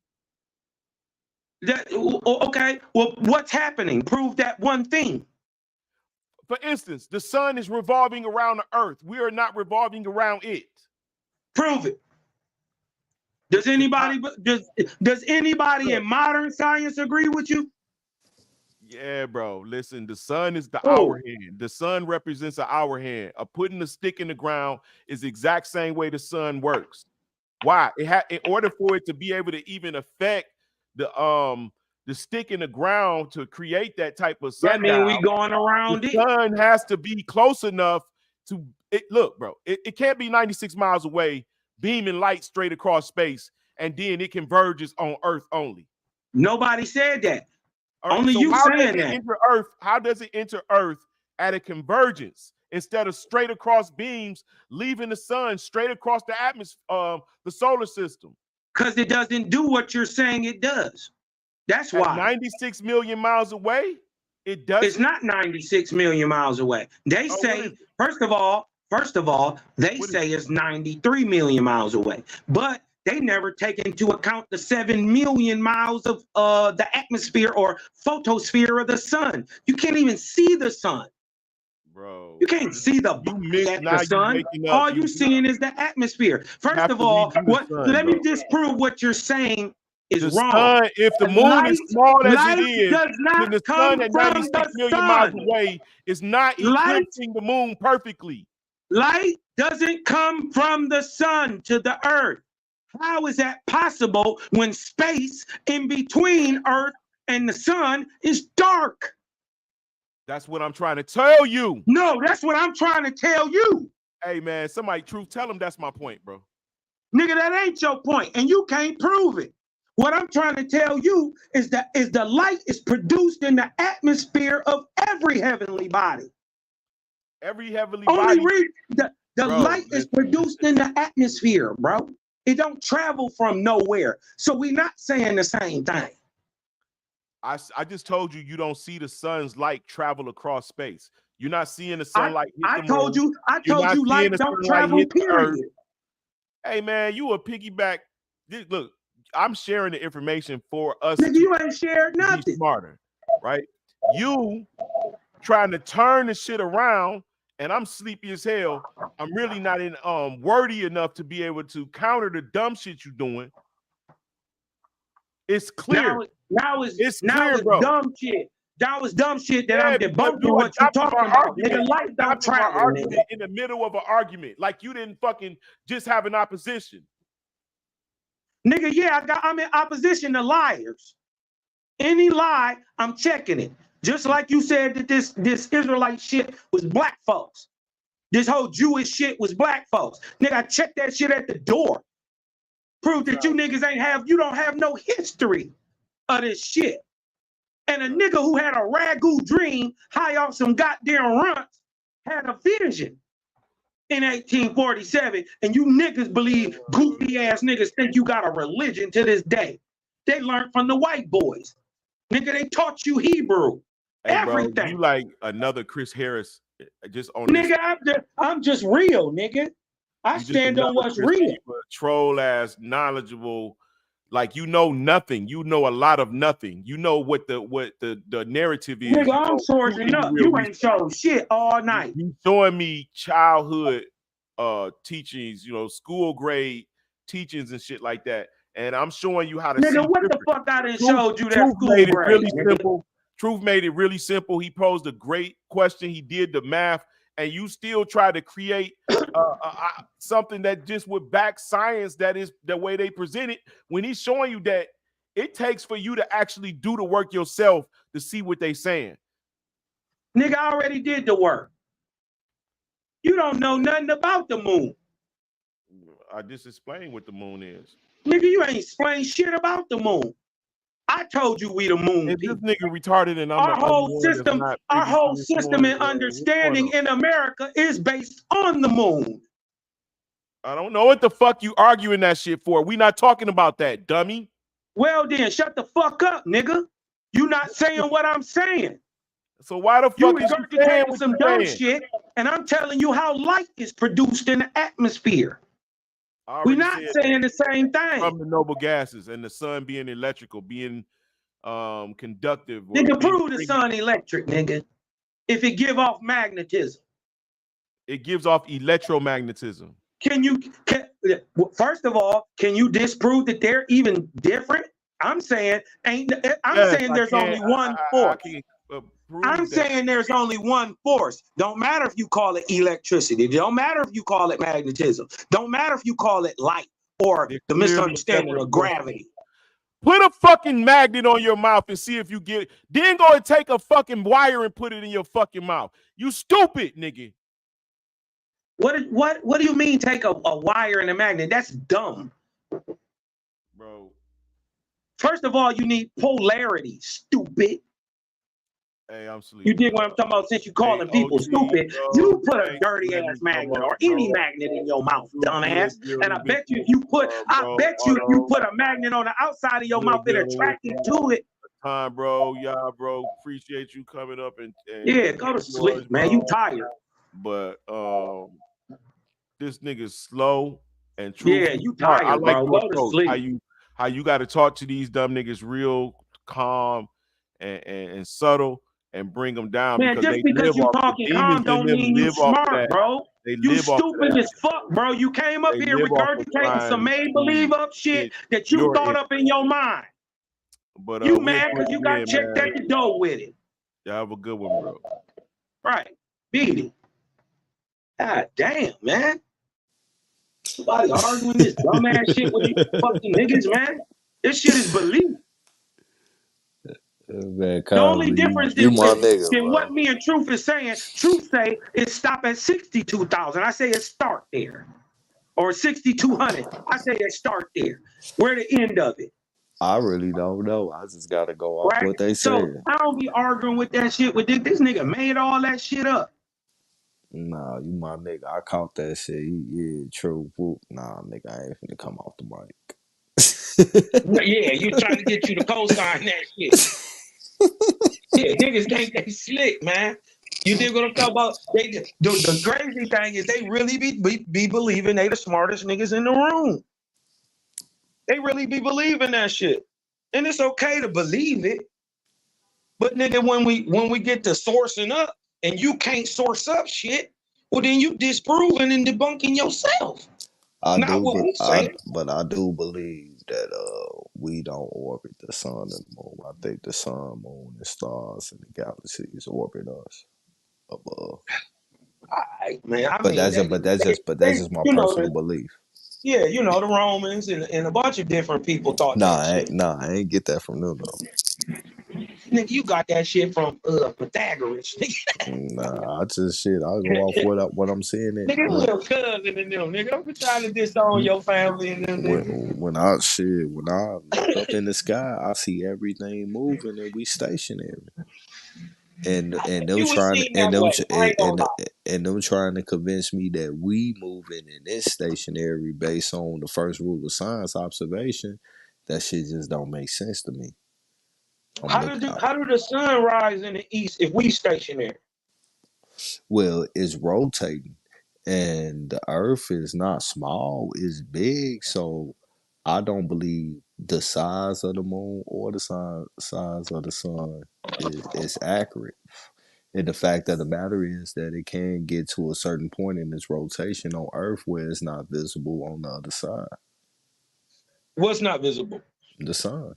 Okay, well, what's happening? Prove that one thing. For instance, the sun is revolving around the earth. We are not revolving around it. Prove it. Does anybody in modern science agree with you? Yeah, bro. Listen, the sun is the hour hand. The sun represents an hour hand. Putting a stick in the ground is the exact same way the sun works. Why? In order for it to be able to even affect the stick in the ground to create that type of sundial, that mean we going around the sun has to be close enough to it. Look, bro, it can't be 96 miles away, beaming light straight across space, and then it converges on Earth only. Nobody said that. All right, only so you how saying does it that. enter Earth? How does it enter Earth at a convergence instead of straight across beams, leaving the sun straight across the atmosphere, the solar system? Because it doesn't do what you're saying it does. That's At why. 96 million miles away, it does. It's not 96 million miles away. They say, first of all, they say it's 93 million miles away. But they never take into account the 7 million miles of the atmosphere or photosphere of the sun. You can't even see the sun. Bro, you can't see the sun. All you seeing is the atmosphere. First of all, let me disprove what you're saying is wrong. Sun, if the moon is small as it is, does not then the come sun at from 96 the million miles sun. away is not Light- eclipsing the moon perfectly. Light doesn't come from the sun to the earth. How is that possible when space in between Earth and the sun is dark? That's what I'm trying to tell you. No, that's what I'm trying to tell you. Hey, man, somebody, Truth, tell them that's my point, bro. Nigga, that ain't your point, and you can't prove it. What I'm trying to tell you is that the light is produced in the atmosphere of every heavenly body. Every heavenly body. The bro, light is produced in the atmosphere, bro. It don't travel from nowhere. So we're not saying the same thing. I just told you don't see the sun's light travel across space. You're not seeing the sunlight hit the moon. I told you light don't travel, period. Hey, man, you a piggyback. Look, I'm sharing the information for us. Nigga, you ain't shared nothing. Be smarter, right? You trying to turn the shit around, and I'm sleepy as hell. I'm really not wordy enough to be able to counter the dumb shit you're doing. It's clear. Now it's bro. dumb shit. That was dumb shit that I'm debunking what you talking about. Nigga, light don't travel, nigga. In the middle of an argument, like you didn't fucking just have an opposition. Nigga, yeah, I'm in opposition to liars. Any lie, I'm checking it. Just like you said that this Israelite shit was black folks. This whole Jewish shit was black folks. Nigga, I checked that shit at the door. Prove that you niggas you don't have no history of this shit. And a nigga who had a ragu dream, high off some goddamn runts, had a vision in 1847. And you niggas believe, goofy ass niggas think you got a religion to this day. They learned from the white boys. Nigga, they taught you Hebrew. Hey, everything. Bro, you like another Chris Harris just on nigga, I'm just real, nigga. I stand on what's real. Troll ass, knowledgeable, like you know nothing. You know a lot of nothing. You know what the narrative is. Nigga, I'm sourcing up. You ain't showing shit all night. You showing me childhood teachings, school grade teachings and shit like that. And I'm showing you how to nigga, see what the fuck I done showed you that school grade? Really simple. Truth made it really simple. He posed a great question. He did the math, and you still try to create something that just would back science. That is the way they present it. When he's showing you that it takes for you to actually do the work yourself to see what they saying. Nigga, I already did the work. You don't know nothing about the moon. I just explained what the moon is. Nigga, you ain't explained shit about the moon. I told you we the moon If this people. nigga retarded and I'm the Our only whole one that's system, not our privy to whole this system one, and what's going understanding on? in America is based on the moon. I don't know what the fuck you arguing that shit for. We not talking about that, dummy. Well then, shut the fuck up, nigga. You not saying what I'm saying. So why the You fuck is you saying regurgitating what some you dumb saying? shit, and I'm telling you how light is produced in the atmosphere. I We're already not said saying the same thing. from the noble gases and the sun being electrical, being conductive. Nigga, being prove the sun electric, nigga. If it give off magnetism. It gives off electromagnetism. First of all, can you disprove that they're even different? I'm saying there's only one force. I'm saying there's only one force. Don't matter if you call it electricity. Don't matter if you call it magnetism. Don't matter if you call it light or the misunderstanding of gravity. Put a fucking magnet on your mouth and see if you get it. Then go and take a fucking wire and put it in your fucking mouth. You stupid, nigga. What do you mean take a wire and a magnet? That's dumb. Bro. First of all, you need polarity, stupid. Hey, I'm sleepy. You dig what I'm talking about? Since you calling people stupid, you put a dirty ass magnet or any magnet in your mouth, dumbass. And I bet you if you put a magnet on the outside of your mouth, it attracted to it. Time, bro. Yeah, bro. Appreciate you coming up and yeah, go to sleep, man. You tired. But this nigga's slow and truthful. Yeah, you tired, I like bro. your Go to approach. sleep. How you got to talk to these dumb niggas real calm and subtle and bring them down. Man, just because you talking calm don't mean you smart, bro. You stupid as fuck, bro. You came up here regurgitating some made-believe up shit that you thought up in your mind. But you mad because you got checked at the door with it. Y'all have a good one, bro. Right. Beat it. God damn, man. Somebody arguing this dumbass shit with these fucking niggas, man. This shit is belief. Man, the only difference you than my nigga, what me and Truth is saying, Truth say it stop at 62,000. I say it start there. Or 6,200. I say it start there. Where the end of it? I really don't know. I just gotta go off what they So said. I don't be arguing with that shit with this nigga made all that shit up. Nah, you my nigga. I caught that shit. Yeah, true. Whoop. Nah, nigga, I ain't finna come off the mic. Yeah, you trying to get you to co-sign that shit. Yeah, niggas think they slick, man. You dig what I'm talking about? The crazy thing is they really be believing they the smartest niggas in the room. They really be believing that shit. And it's okay to believe it. But nigga, when we get to sourcing up and you can't source up shit, well then you disproving and debunking yourself. I Not what we say. but I do believe that we don't orbit the sun and the moon. I think the sun, moon, and stars and the galaxies orbit us above. Man, But that's just my personal belief. Yeah, you know, the Romans and a bunch of different people thought that shit. I ain't get that from them though. Nigga, you got that shit from Pythagoras. Nah, I go off what I'm seeing. Nigga, little cousin and them, nigga. I'm trying to disown your family and them. When I look up in the sky, I see everything moving and we stationary. And them trying to convince me that we moving and it's stationary based on the first rule of science, observation. That shit just don't make sense to me. How do the sun rise in the east if we stationary? Well, it's rotating, and the Earth is not small; it's big. So I don't believe the size of the moon or the size of the sun is accurate. And the fact of the matter is that it can get to a certain point in its rotation on Earth where it's not visible on the other side. What's not visible? The sun.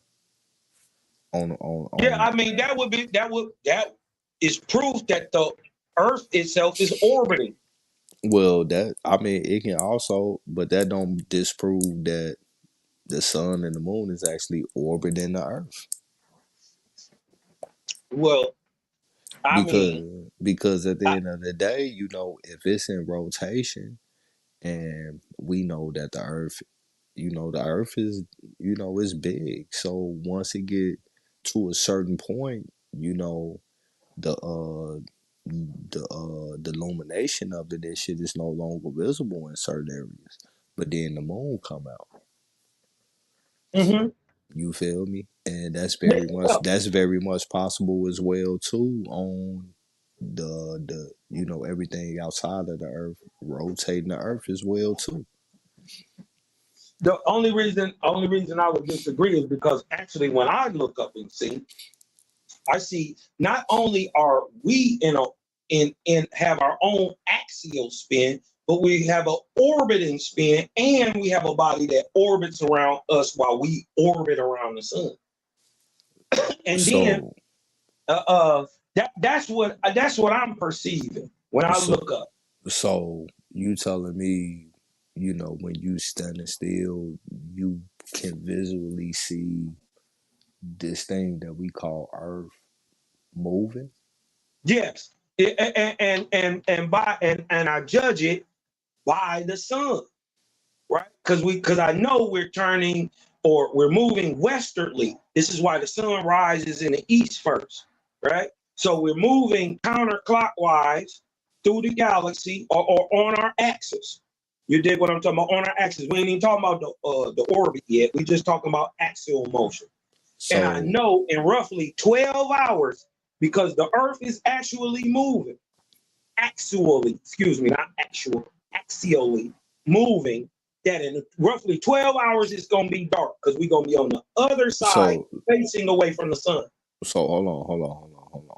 Yeah, I mean that is proof that the Earth itself is orbiting. Well, it can also, but that don't disprove that the sun and the moon is actually orbiting the Earth. Well, because at the end of the day, you know, if it's in rotation, and we know that the Earth the Earth is, it's big. So once it get to a certain point, the the illumination of it and shit is no longer visible in certain areas. But then the moon come out. Mm-hmm. You feel me? And Yeah. that's very much possible as well too on the everything outside of the earth rotating the earth as well too. The only reason I would disagree is because actually when I look up and see, I see not only are we in have our own axial spin, but we have an orbiting spin, and we have a body that orbits around us while we orbit around the sun. And then So that's what I'm perceiving when I so look up. so you telling me, when you standing still, you can visually see this thing that we call Earth moving? Yes, and I judge it by the sun, right? Because I know we're turning or we're moving westerly. This is why the sun rises in the east first, right? So we're moving counterclockwise through the galaxy or on our axis. You dig what I'm talking about? On our axis. We ain't even talking about the orbit yet. We just talking about axial motion. And I So know in roughly 12 hours, because the Earth is actually moving, not actual, axially moving, that in roughly 12 hours it's going to be dark because we're going to be on the other side so facing away from the sun. so hold on.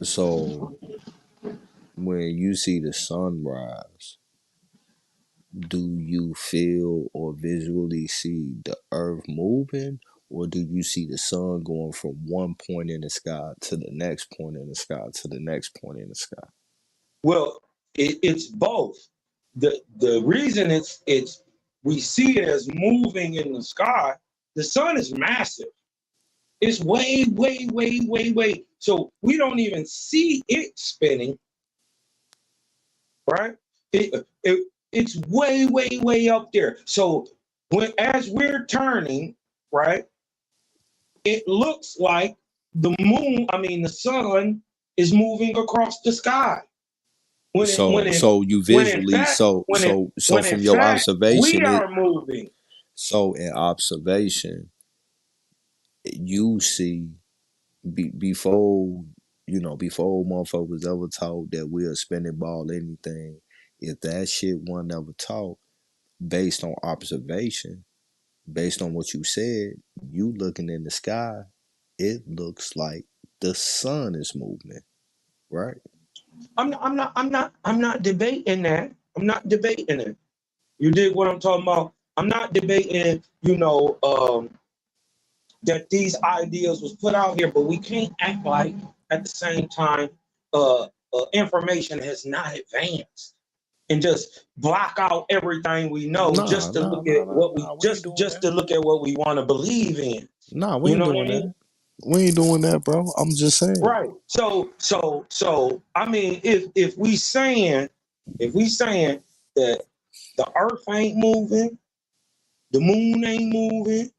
So when you see the sunrise, do you feel or visually see the earth moving, or do you see the sun going from one point in the sky to the next point in the sky to the next point in the sky? Well, it's both. The reason it's we see it as moving in the sky, the sun is massive. It's way, way, way, way, way. So we don't even see it spinning, right? It's way, way, way up there. So as we're turning, right, it looks like the sun is moving across the sky. So you When in visually fact, so when in from your fact, we observation are moving. so in observation you see before before motherfucker was ever taught that we're a spinning ball anything, if that shit wasn't ever taught based on observation, based on what you said, you looking in the sky, it looks like the sun is moving, right? I'm not debating that. I'm not debating it. You dig what I'm talking about? I'm not debating, that these ideas was put out here, but we can't act like at the same time information has not advanced and just block out everything we know Nah, just to nah, look nah, at nah, what we nah. We ain't just doing just that. to look at what we want to believe in. Nah, we You ain't know what I doing mean? that. We ain't doing that, bro. I'm just saying. Right. So I mean, if we saying that the earth ain't moving, the moon ain't moving,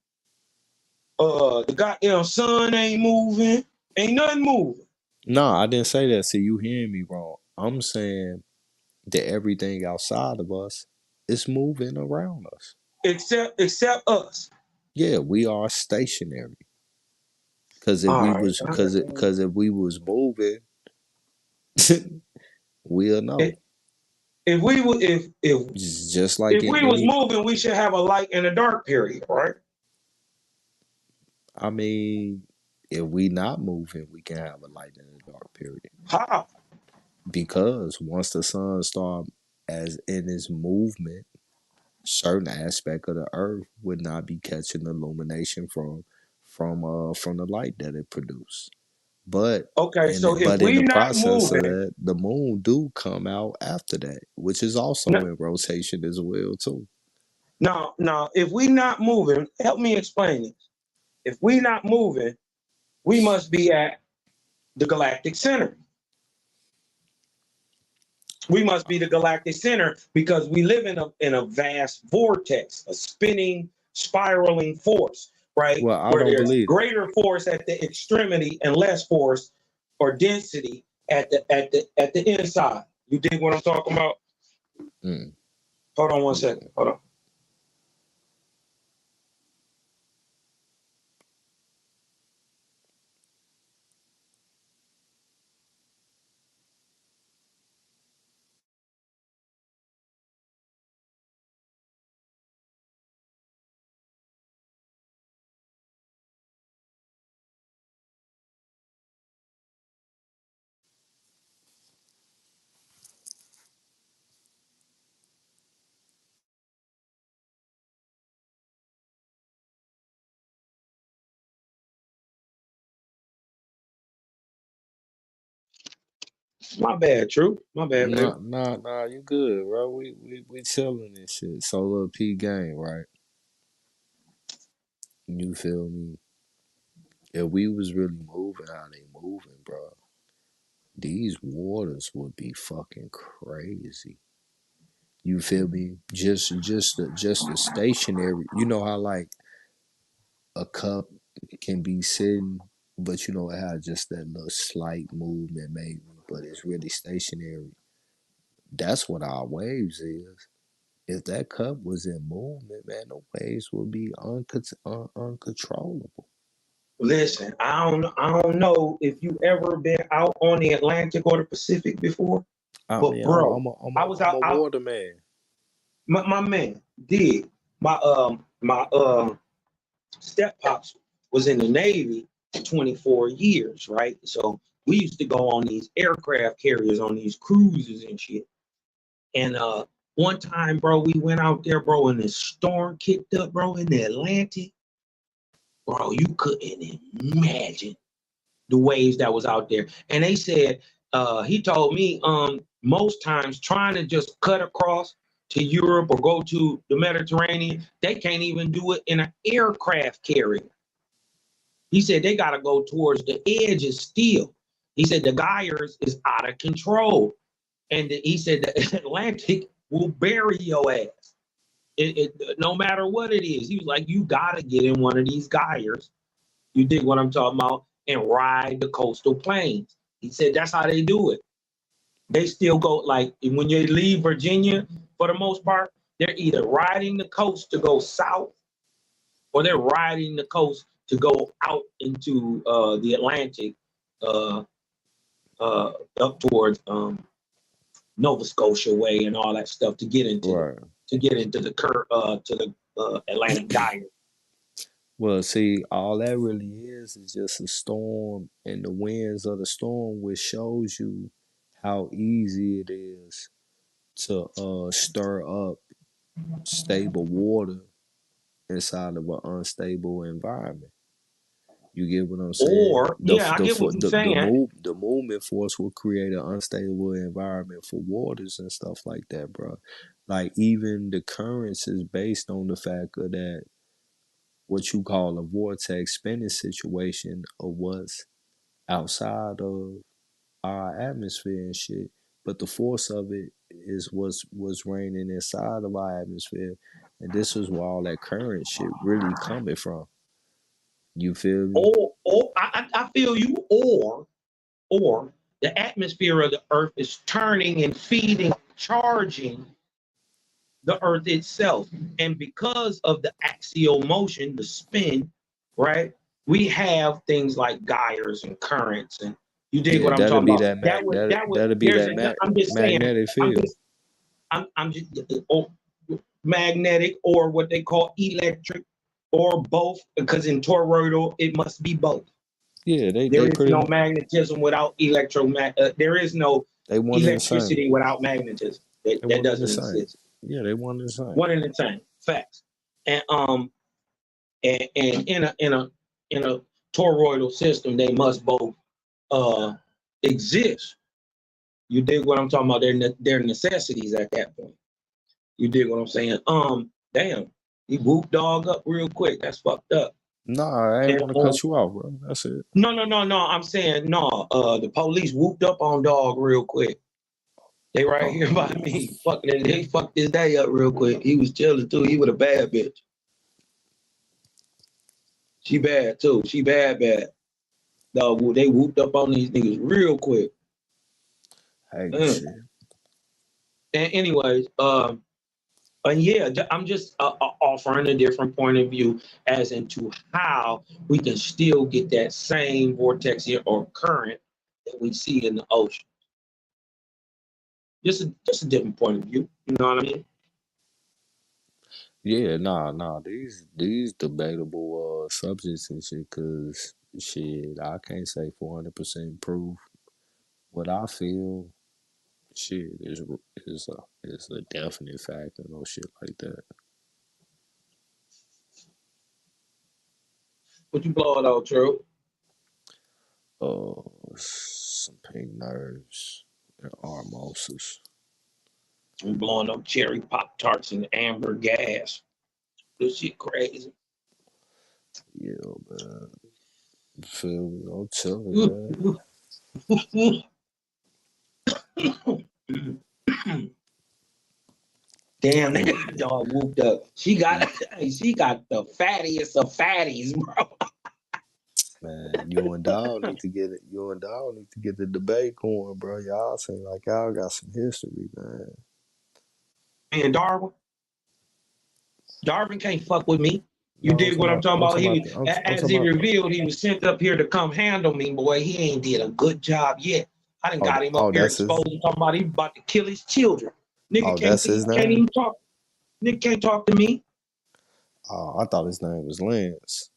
the goddamn sun ain't moving, ain't nothing moving. Nah, I didn't say that. See, you hearing me wrong. I'm saying that everything outside of us is moving around us. Except us. Yeah, we are stationary. Cause if All we right. was cause if we was moving, we'll know. If we were Just like if in we was any moving, we should have a light and a dark period, right? I mean, if we not moving, we can have a light and a dark period. How? Because once the sun start as in its movement, certain aspect of the earth would not be catching illumination from the light that it produced. But Okay, so if in we the not process of moving, that, the moon do come out after that, which is also no, in rotation as well too. now, if we not moving, help me explain this. If we not moving, we must be at the galactic center. We must be the galactic center because we live in a vast vortex, a spinning, spiraling force, right? Well, I Where don't there's believe that. greater force at the extremity and less force or density at the inside. You dig what I'm talking about? Mm. Hold on one second. Hold on. My bad, True. My bad, baby. Nah, you good, bro. We chilling and shit. Solo P gang, right? You feel me? If we was really moving how they moving, bro, these waters would be fucking crazy. You feel me? Just the stationary. You know how like a cup can be sitting, but you know it has just that little slight movement maybe, but it's really stationary. That's what our waves is. If that cup was in movement, man, the waves would be uncontrollable. Listen, I don't know if you ever been out on the Atlantic or the Pacific before, I but mean, bro, I was I'm out. a water man. My man did. My step pops was in the Navy for 24 years, right? So we used to go on these aircraft carriers on these cruises and shit. And one time, bro, we went out there, bro, and the storm kicked up, bro, in the Atlantic. Bro, you couldn't imagine the waves that was out there. And they said, he told me most times trying to just cut across to Europe or go to the Mediterranean, they can't even do it in an aircraft carrier. He said they got to go towards the edges still. He said the gyres is out of control. And he said the Atlantic will bury your ass. No matter what it is. He was like, you got to get in one of these gyres. You dig what I'm talking about? And ride the coastal plains. He said that's how they do it. They still go, like when you leave Virginia, for the most part, they're either riding the coast to go south or they're riding the coast to go out into the Atlantic, up towards Nova Scotia way and all that stuff to get into Right. the Atlantic gyre. Well, see, all that really is just a storm, and the winds of the storm, which shows you how easy it is to stir up stable water inside of an unstable environment. You get what I'm saying? Or yeah, I get what you're saying. The movement force will create an unstable environment for waters and stuff like that, bro. Like even the currents is based on the fact of that what you call a vortex spinning situation of what's outside of our atmosphere and shit. But the force of it is what's raining inside of our atmosphere. And this is where all that current shit really coming from. You feel me? Or I feel you, or the atmosphere of the earth is turning and feeding, charging the earth itself. And because of the axial motion, the spin, right? We have things like gyres and currents, and you dig Yeah, what I'm that'll talking be about. that That would that'll be there's that a I'm just saying, magnetic I'm field. just I'm just magnetic or what they call electric or both, because in toroidal it must be both. Yeah, There they is pretty no much magnetism without there is no they one and the same. electricity without magnetism. They That one and the doesn't same. exist. Yeah, they one and the same. One at a time. Facts. And and in a toroidal system, they must both exist. You dig what I'm talking about? They're necessities at that point. You dig what I'm saying? Damn, he whooped dog up real quick. That's fucked up. Nah, I ain't And want to cut you off, bro. That's it. no. I'm saying no. The police whooped up on dog real quick. They right here by me. They fucked his day up real quick. He was chilling too. He with a bad bitch. She bad too. She bad. Dog, they whooped up on these niggas real quick. Hey, Mm. shit. And anyways, and yeah, I'm just offering a different point of view as into how we can still get that same vortex here or current that we see in the ocean. Just a different point of view. You know what I mean? Yeah, nah. These debatable subjects and shit. Cause shit, I can't say 400% proof. What I feel, shit, is a definite fact and no shit like that. What you blowing out, True? Some pink nerves and armosas. I'm blowing up cherry pop tarts and amber gas. This shit crazy. Yeah, man. Feel me? I'm telling Damn, they got dog whooped up. She got the fattiest of fatties, bro. man, you and Dog need to get it. You and Dog need to get the debate going, bro. Y'all seem like y'all got some history, man. And Darwin can't fuck with me. You No, dig what I'm talking about? He, I'm as talking he about. revealed, he was sent up here to come handle me, boy. He ain't did a good job yet. I done got him up here That's his. exposed and talking about he about to kill his children. Nigga That's his can't name. even talk. Nigga can't talk to me. I thought his name was Lance.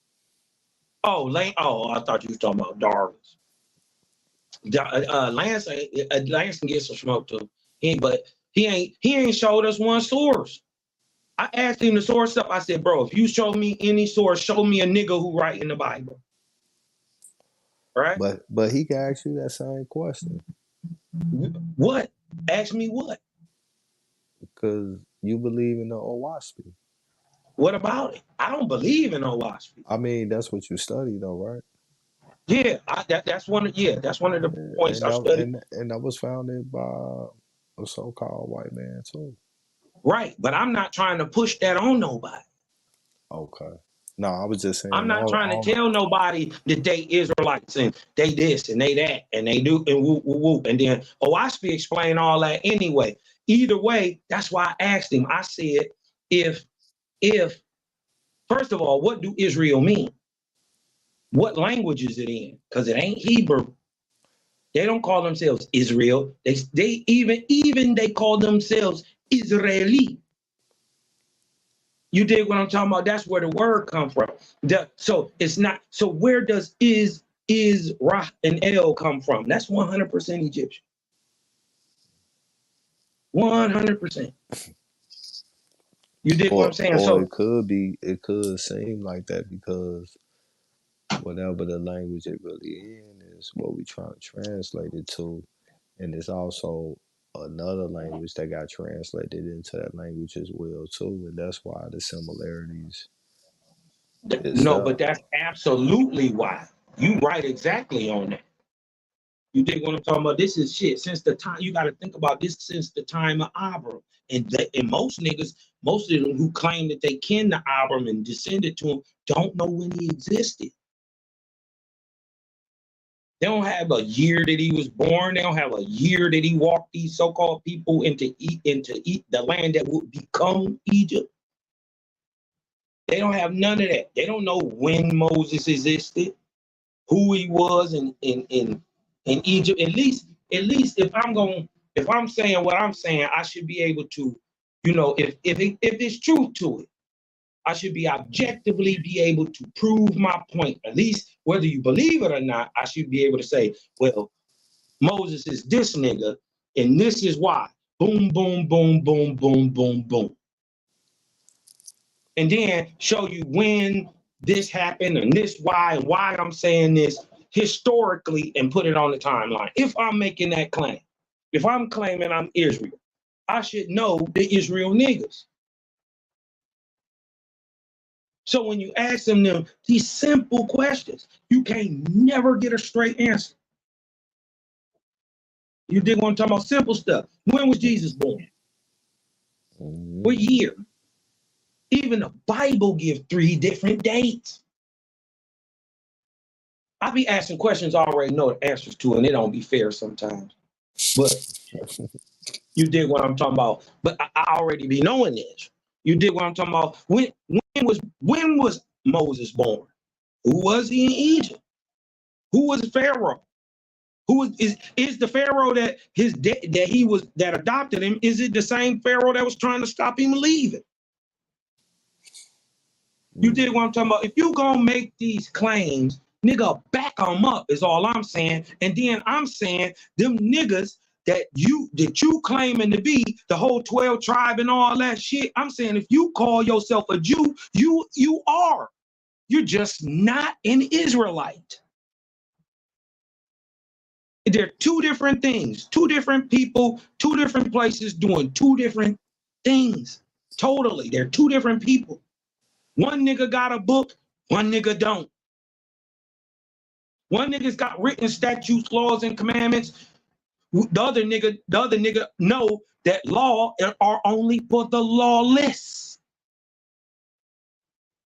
Oh, Lane. Oh, I thought you was talking about Darwin's. Lance can get some smoke too. But he ain't showed us one source. I asked him the source up. I said, bro, if you show me any source, show me a nigga who write in the Bible. Right? But he can ask you that same question. What? Ask me what? Because you believe in the Owaspy. What about it? I don't believe in Owaspy. I mean, that's what you study, though, right? Yeah, that's one of the points I studied. And that was founded by a so-called white man too. Right, but I'm not trying to push that on nobody. Okay. No, I was just saying. I'm not trying to tell nobody that they Israelites and they this and they that and they do and whoop whoop whoop. And then Owaspy explain all that anyway. Either way, that's why I asked him. I said, if first of all, what do Israel mean? What language is it in? Because it ain't Hebrew. They don't call themselves Israel. They even they call themselves Israeli. You dig what I'm talking about? That's where the word come from. So it's not. So where does is Ra and El come from? That's 100% Egyptian. 100%. You dig what I'm saying? Or So it could seem like that because whatever the language it really in is what we trying to translate it to, and it's also another language that got translated into that language as well too, and that's why the similarities is no, there. but that's absolutely why. You right exactly on that. You dig what I'm talking about? This is shit. Since the time you got to think about this since the time of Abram, and most niggas, most of them who claim that they kin to Abram and descended to him, don't know when he existed. They don't have a year that he was born. They don't have a year that he walked these so-called people into the land that would become Egypt. They don't have none of that. They don't know when Moses existed, who he was in Egypt. At least if I'm saying what I'm saying, I should be able to, if there's truth to it, I should be objectively be able to prove my point. At least whether you believe it or not, I should be able to say, well, Moses is this nigga, and this is why. Boom, boom, boom, boom, boom, boom, boom. And then show you when this happened and this why and why I'm saying this historically and put it on the timeline. If I'm making that claim, if I'm claiming I'm Israel, I should know the Israel niggas. So when you ask them these simple questions, you can't never get a straight answer. You dig what I'm talking about? Simple stuff. When was Jesus born? What year? Even the Bible gives 3 different dates. I be asking questions I already know the answers to, and it don't be fair sometimes. But you dig what I'm talking about? But I already be knowing this. You dig what I'm talking about? When was Moses born? Who was he in Egypt? Who was Pharaoh? Who is the Pharaoh that that adopted him? Is it the same Pharaoh that was trying to stop him leaving? You dig what I'm talking about? If you gonna make these claims, nigga, back them up is all I'm saying. And then I'm saying them niggas that you claiming to be the whole 12 tribe and all that shit. I'm saying if you call yourself a Jew, you are. You're just not an Israelite. They're 2 different things, 2 different people, 2 different places doing 2 different things. Totally. They're 2 different people. One nigga got a book, one nigga don't. One nigga's got written statutes, laws, and commandments. The other nigga know that law are only for the lawless.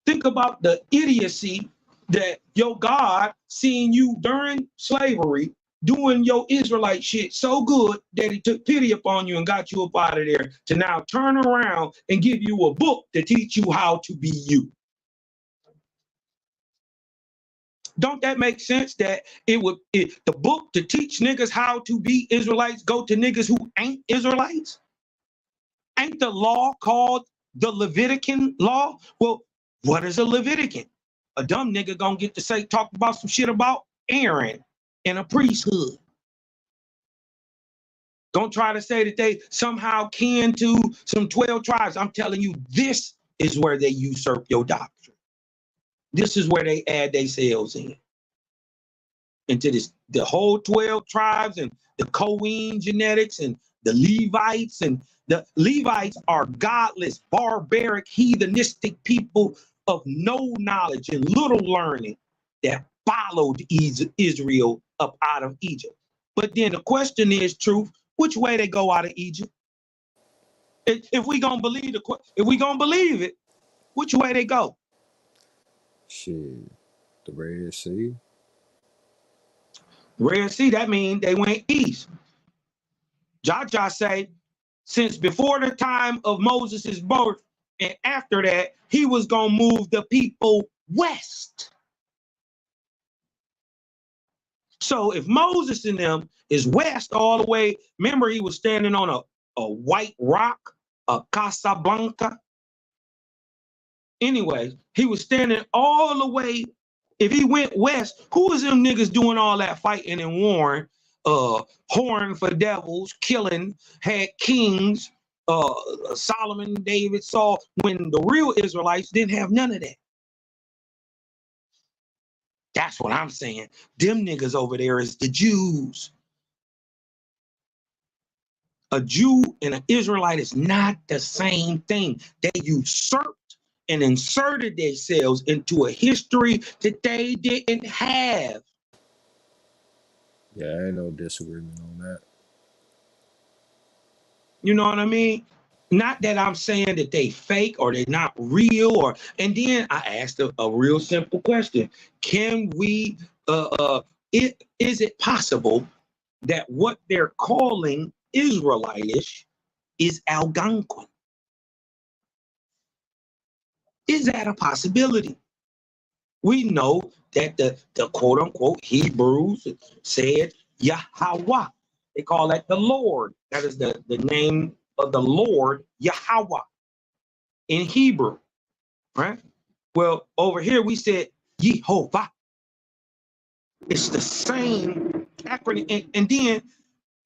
Think about the idiocy that your God seeing you during slavery doing your Israelite shit so good that he took pity upon you and got you up out of there to now turn around and give you a book to teach you how to be you. Don't that make sense that the book to teach niggas how to be Israelites go to niggas who ain't Israelites? Ain't the law called the Levitican law? Well, what is a Levitican? A dumb nigga gonna get to say, talk about some shit about Aaron and a priesthood. Don't try to say that they somehow kin to some 12 tribes. I'm telling you, this is where they usurp your doctrine. This is where they add themselves in. Into the whole 12 tribes and the Cohen genetics and the Levites. And the Levites are godless, barbaric, heathenistic people of no knowledge and little learning that followed Israel up out of Egypt. But then the question is, truth, which way they go out of Egypt? If we gonna believe it, which way they go? Shit, the Red Sea. Red Sea, that means they went east. Jaja say, since before the time of Moses' birth and after that, he was gonna move the people west. So if Moses and them is west all the way, remember he was standing on a white rock, a Casablanca. Anyway, he was standing all the way. If he went west, who was them niggas doing all that fighting and warring, whoring for devils, killing, had kings, Solomon, David, Saul, when the real Israelites didn't have none of that. That's what I'm saying. Them niggas over there is the Jews. A Jew and an Israelite is not the same thing. They usurped and inserted themselves into a history that they didn't have. Yeah, ain't no disagreement on that. You know what I mean? Not that I'm saying that they fake or they're not real, and then I asked a real simple question. Can we, is it possible that what they're calling Israelitish is Algonquin? Is that a possibility? We know that the quote unquote Hebrews said Yahweh. They call that the Lord. That is the name of the Lord, Yahweh, in Hebrew, right? Well, over here we said Yehovah. It's the same acronym. And then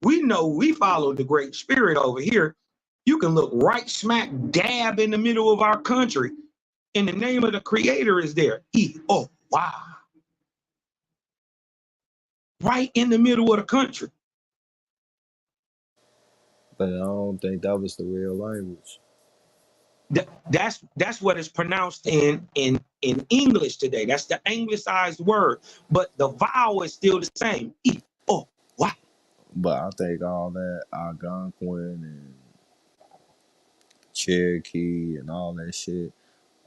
we know we follow the Great Spirit over here. You can look right smack dab in the middle of our country, and the name of the Creator is there. Yehovah. Right in the middle of the country. But I don't think that was the real language. That's what it's pronounced in English today. That's the anglicized word, but the vowel is still the same. Wow. But I think all that Algonquin and Cherokee and all that shit,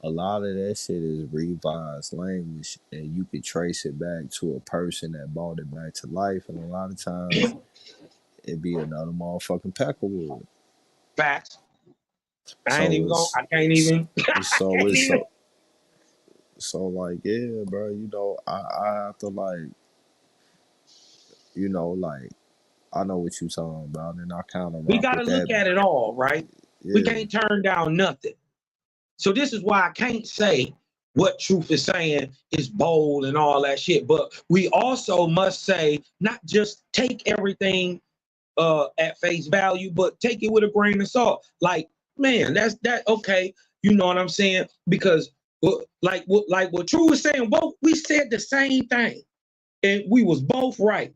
a lot of that shit is revised language, and you could trace it back to a person that brought it back to life, and a lot of times it'd be another motherfucking Peckerwood. Facts. I ain't So even going. it's I can't even. I so can't it's even. so like, yeah, bro, you know, I have to like, you know, like, I know what you talking about, and I kind of We rock got to with that. look at it all, right? We Yeah, can't turn down nothing. So this is why I can't say what Truth is saying is bold and all that shit. But we also must say not just take everything at face value, but take it with a grain of salt. Like, man, that's that okay. You know what I'm saying? Because like what True was saying, both we said the same thing, and we was both right.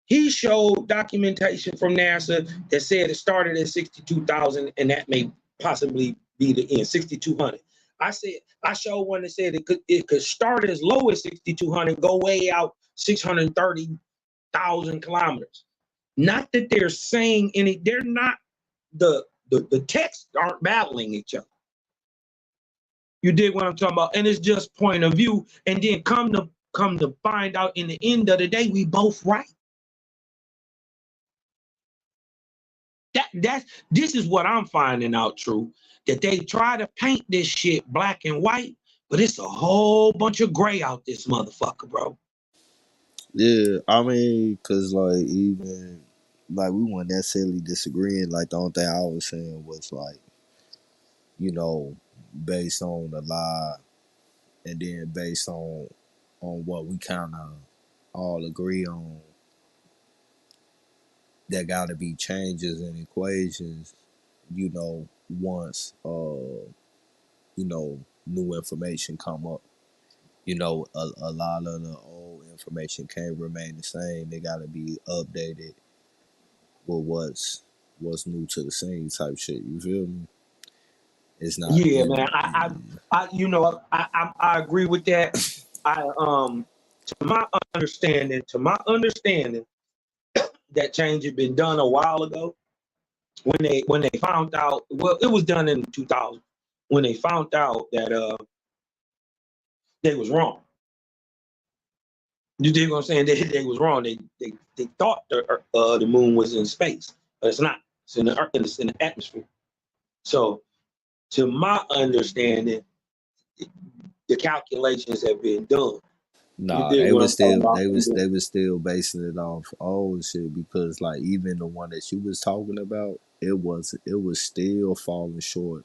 He showed documentation from NASA that said it started at 62,000, and that may possibly be the end, 6,200. I showed one that said it could start as low as 6,200, go way out 630,000 kilometers. Not that they're saying any, they're not, the texts aren't battling each other. You dig what I'm talking about? And it's just point of view. And then come to find out in the end of the day, we both right. This is what I'm finding out, True, that they try to paint this shit black and white, but it's a whole bunch of gray out this motherfucker, bro. yeah. I mean, cause like even like we weren't necessarily disagreeing. Like the only thing I was saying was like, you know, based on the lie, and then based on what we kind of all agree on, there got to be changes in equations. You know, once you know, new information come up. You know, a lot of the old information can't remain the same. They got to be updated with what's new to the scene type shit. You feel me? It's not. Yeah, man. I you know, I agree with that. To my understanding, that change had been done a while ago. When they found out, well, it was done in 2000 when they found out that they was wrong. You dig what I'm saying? They was wrong. They thought the moon was in space, but it's not. It's in the earth. It's in the atmosphere. So, to my understanding, the calculations have been done. You Nah, dig they what was I'm talking still about? they was still basing it off old shit, because like even the one that you was talking about, it was still falling short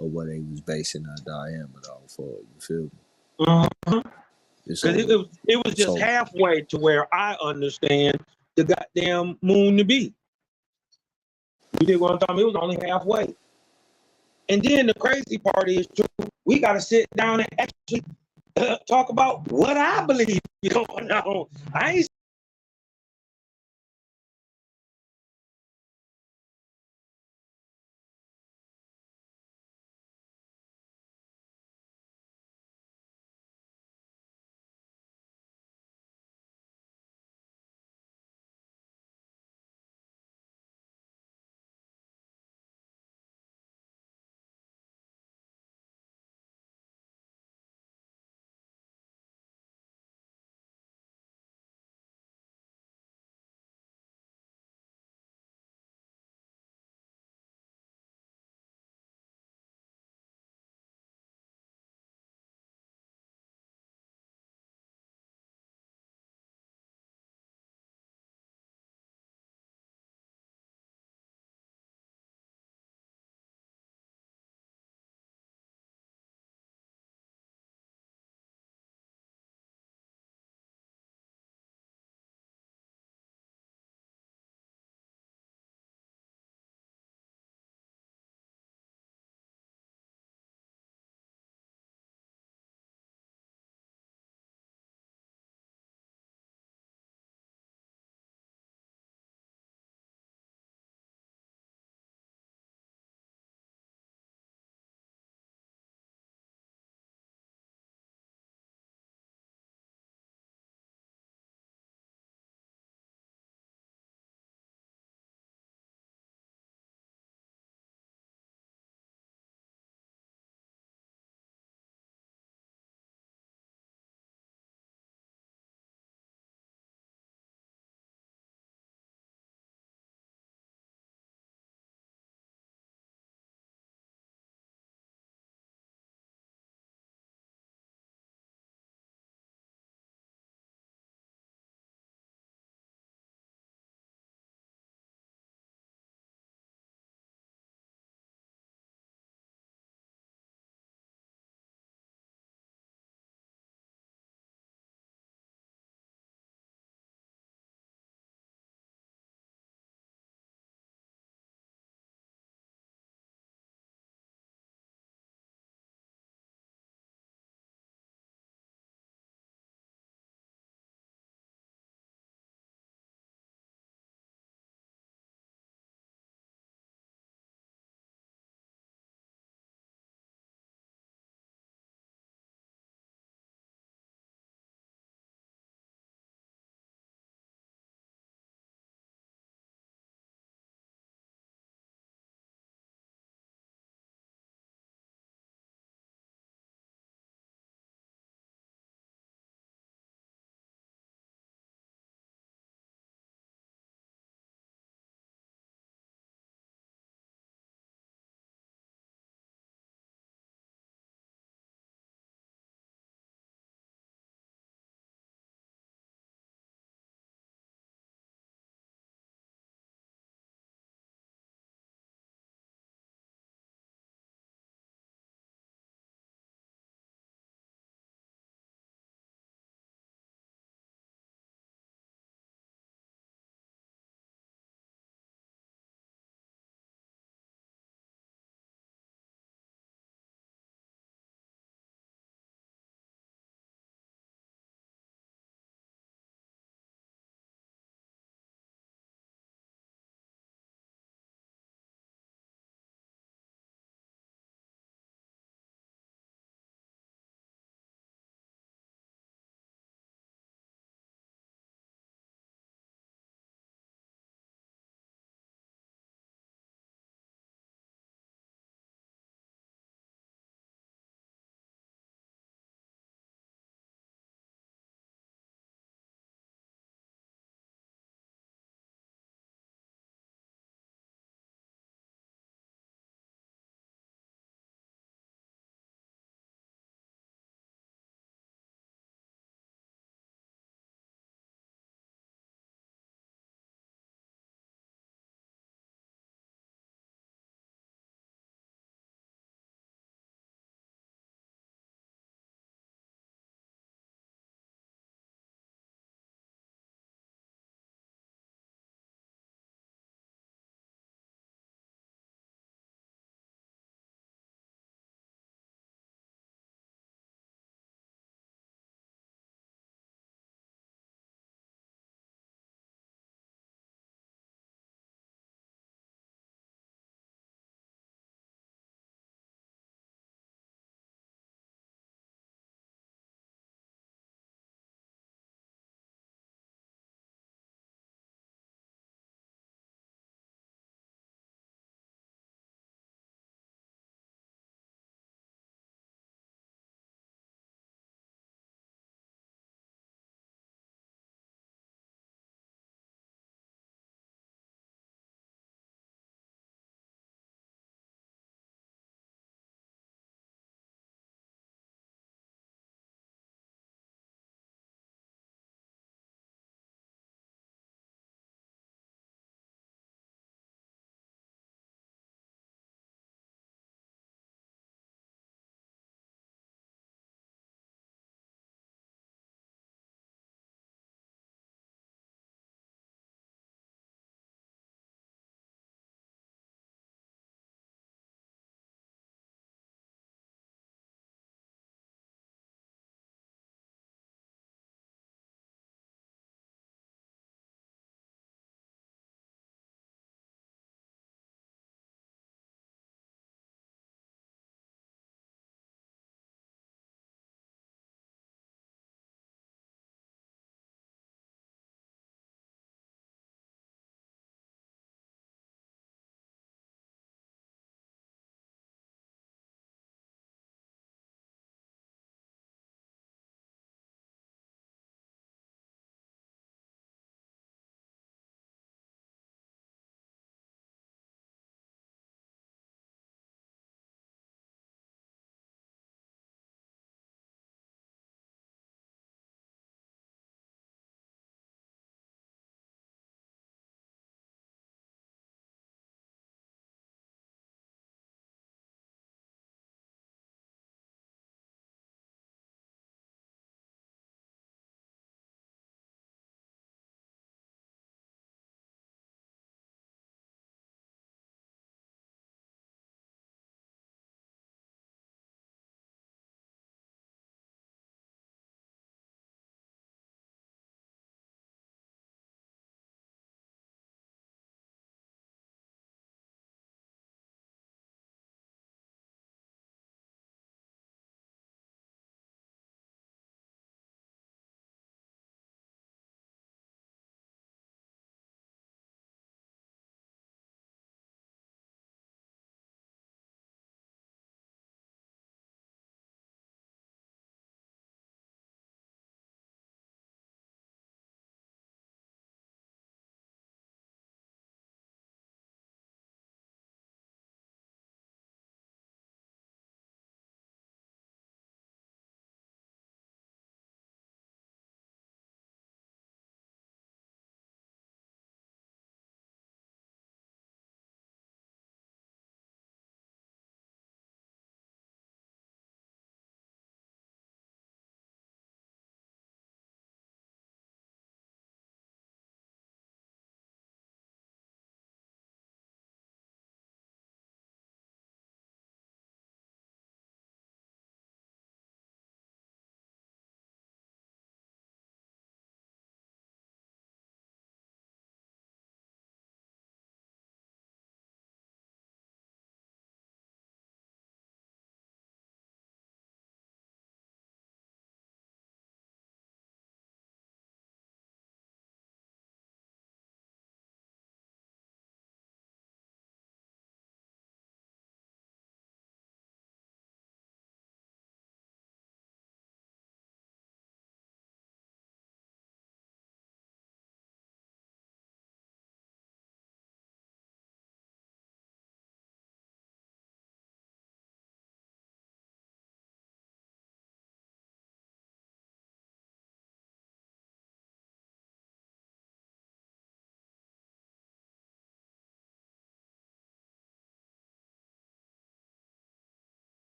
of what they was basing that diameter off of. You feel me? Because So it was just so halfway to where I understand the goddamn moon to be. You dig what I'm talking about? It was only halfway. And then the crazy part is, too, we got to sit down and actually talk about what I believe is going on. I ain't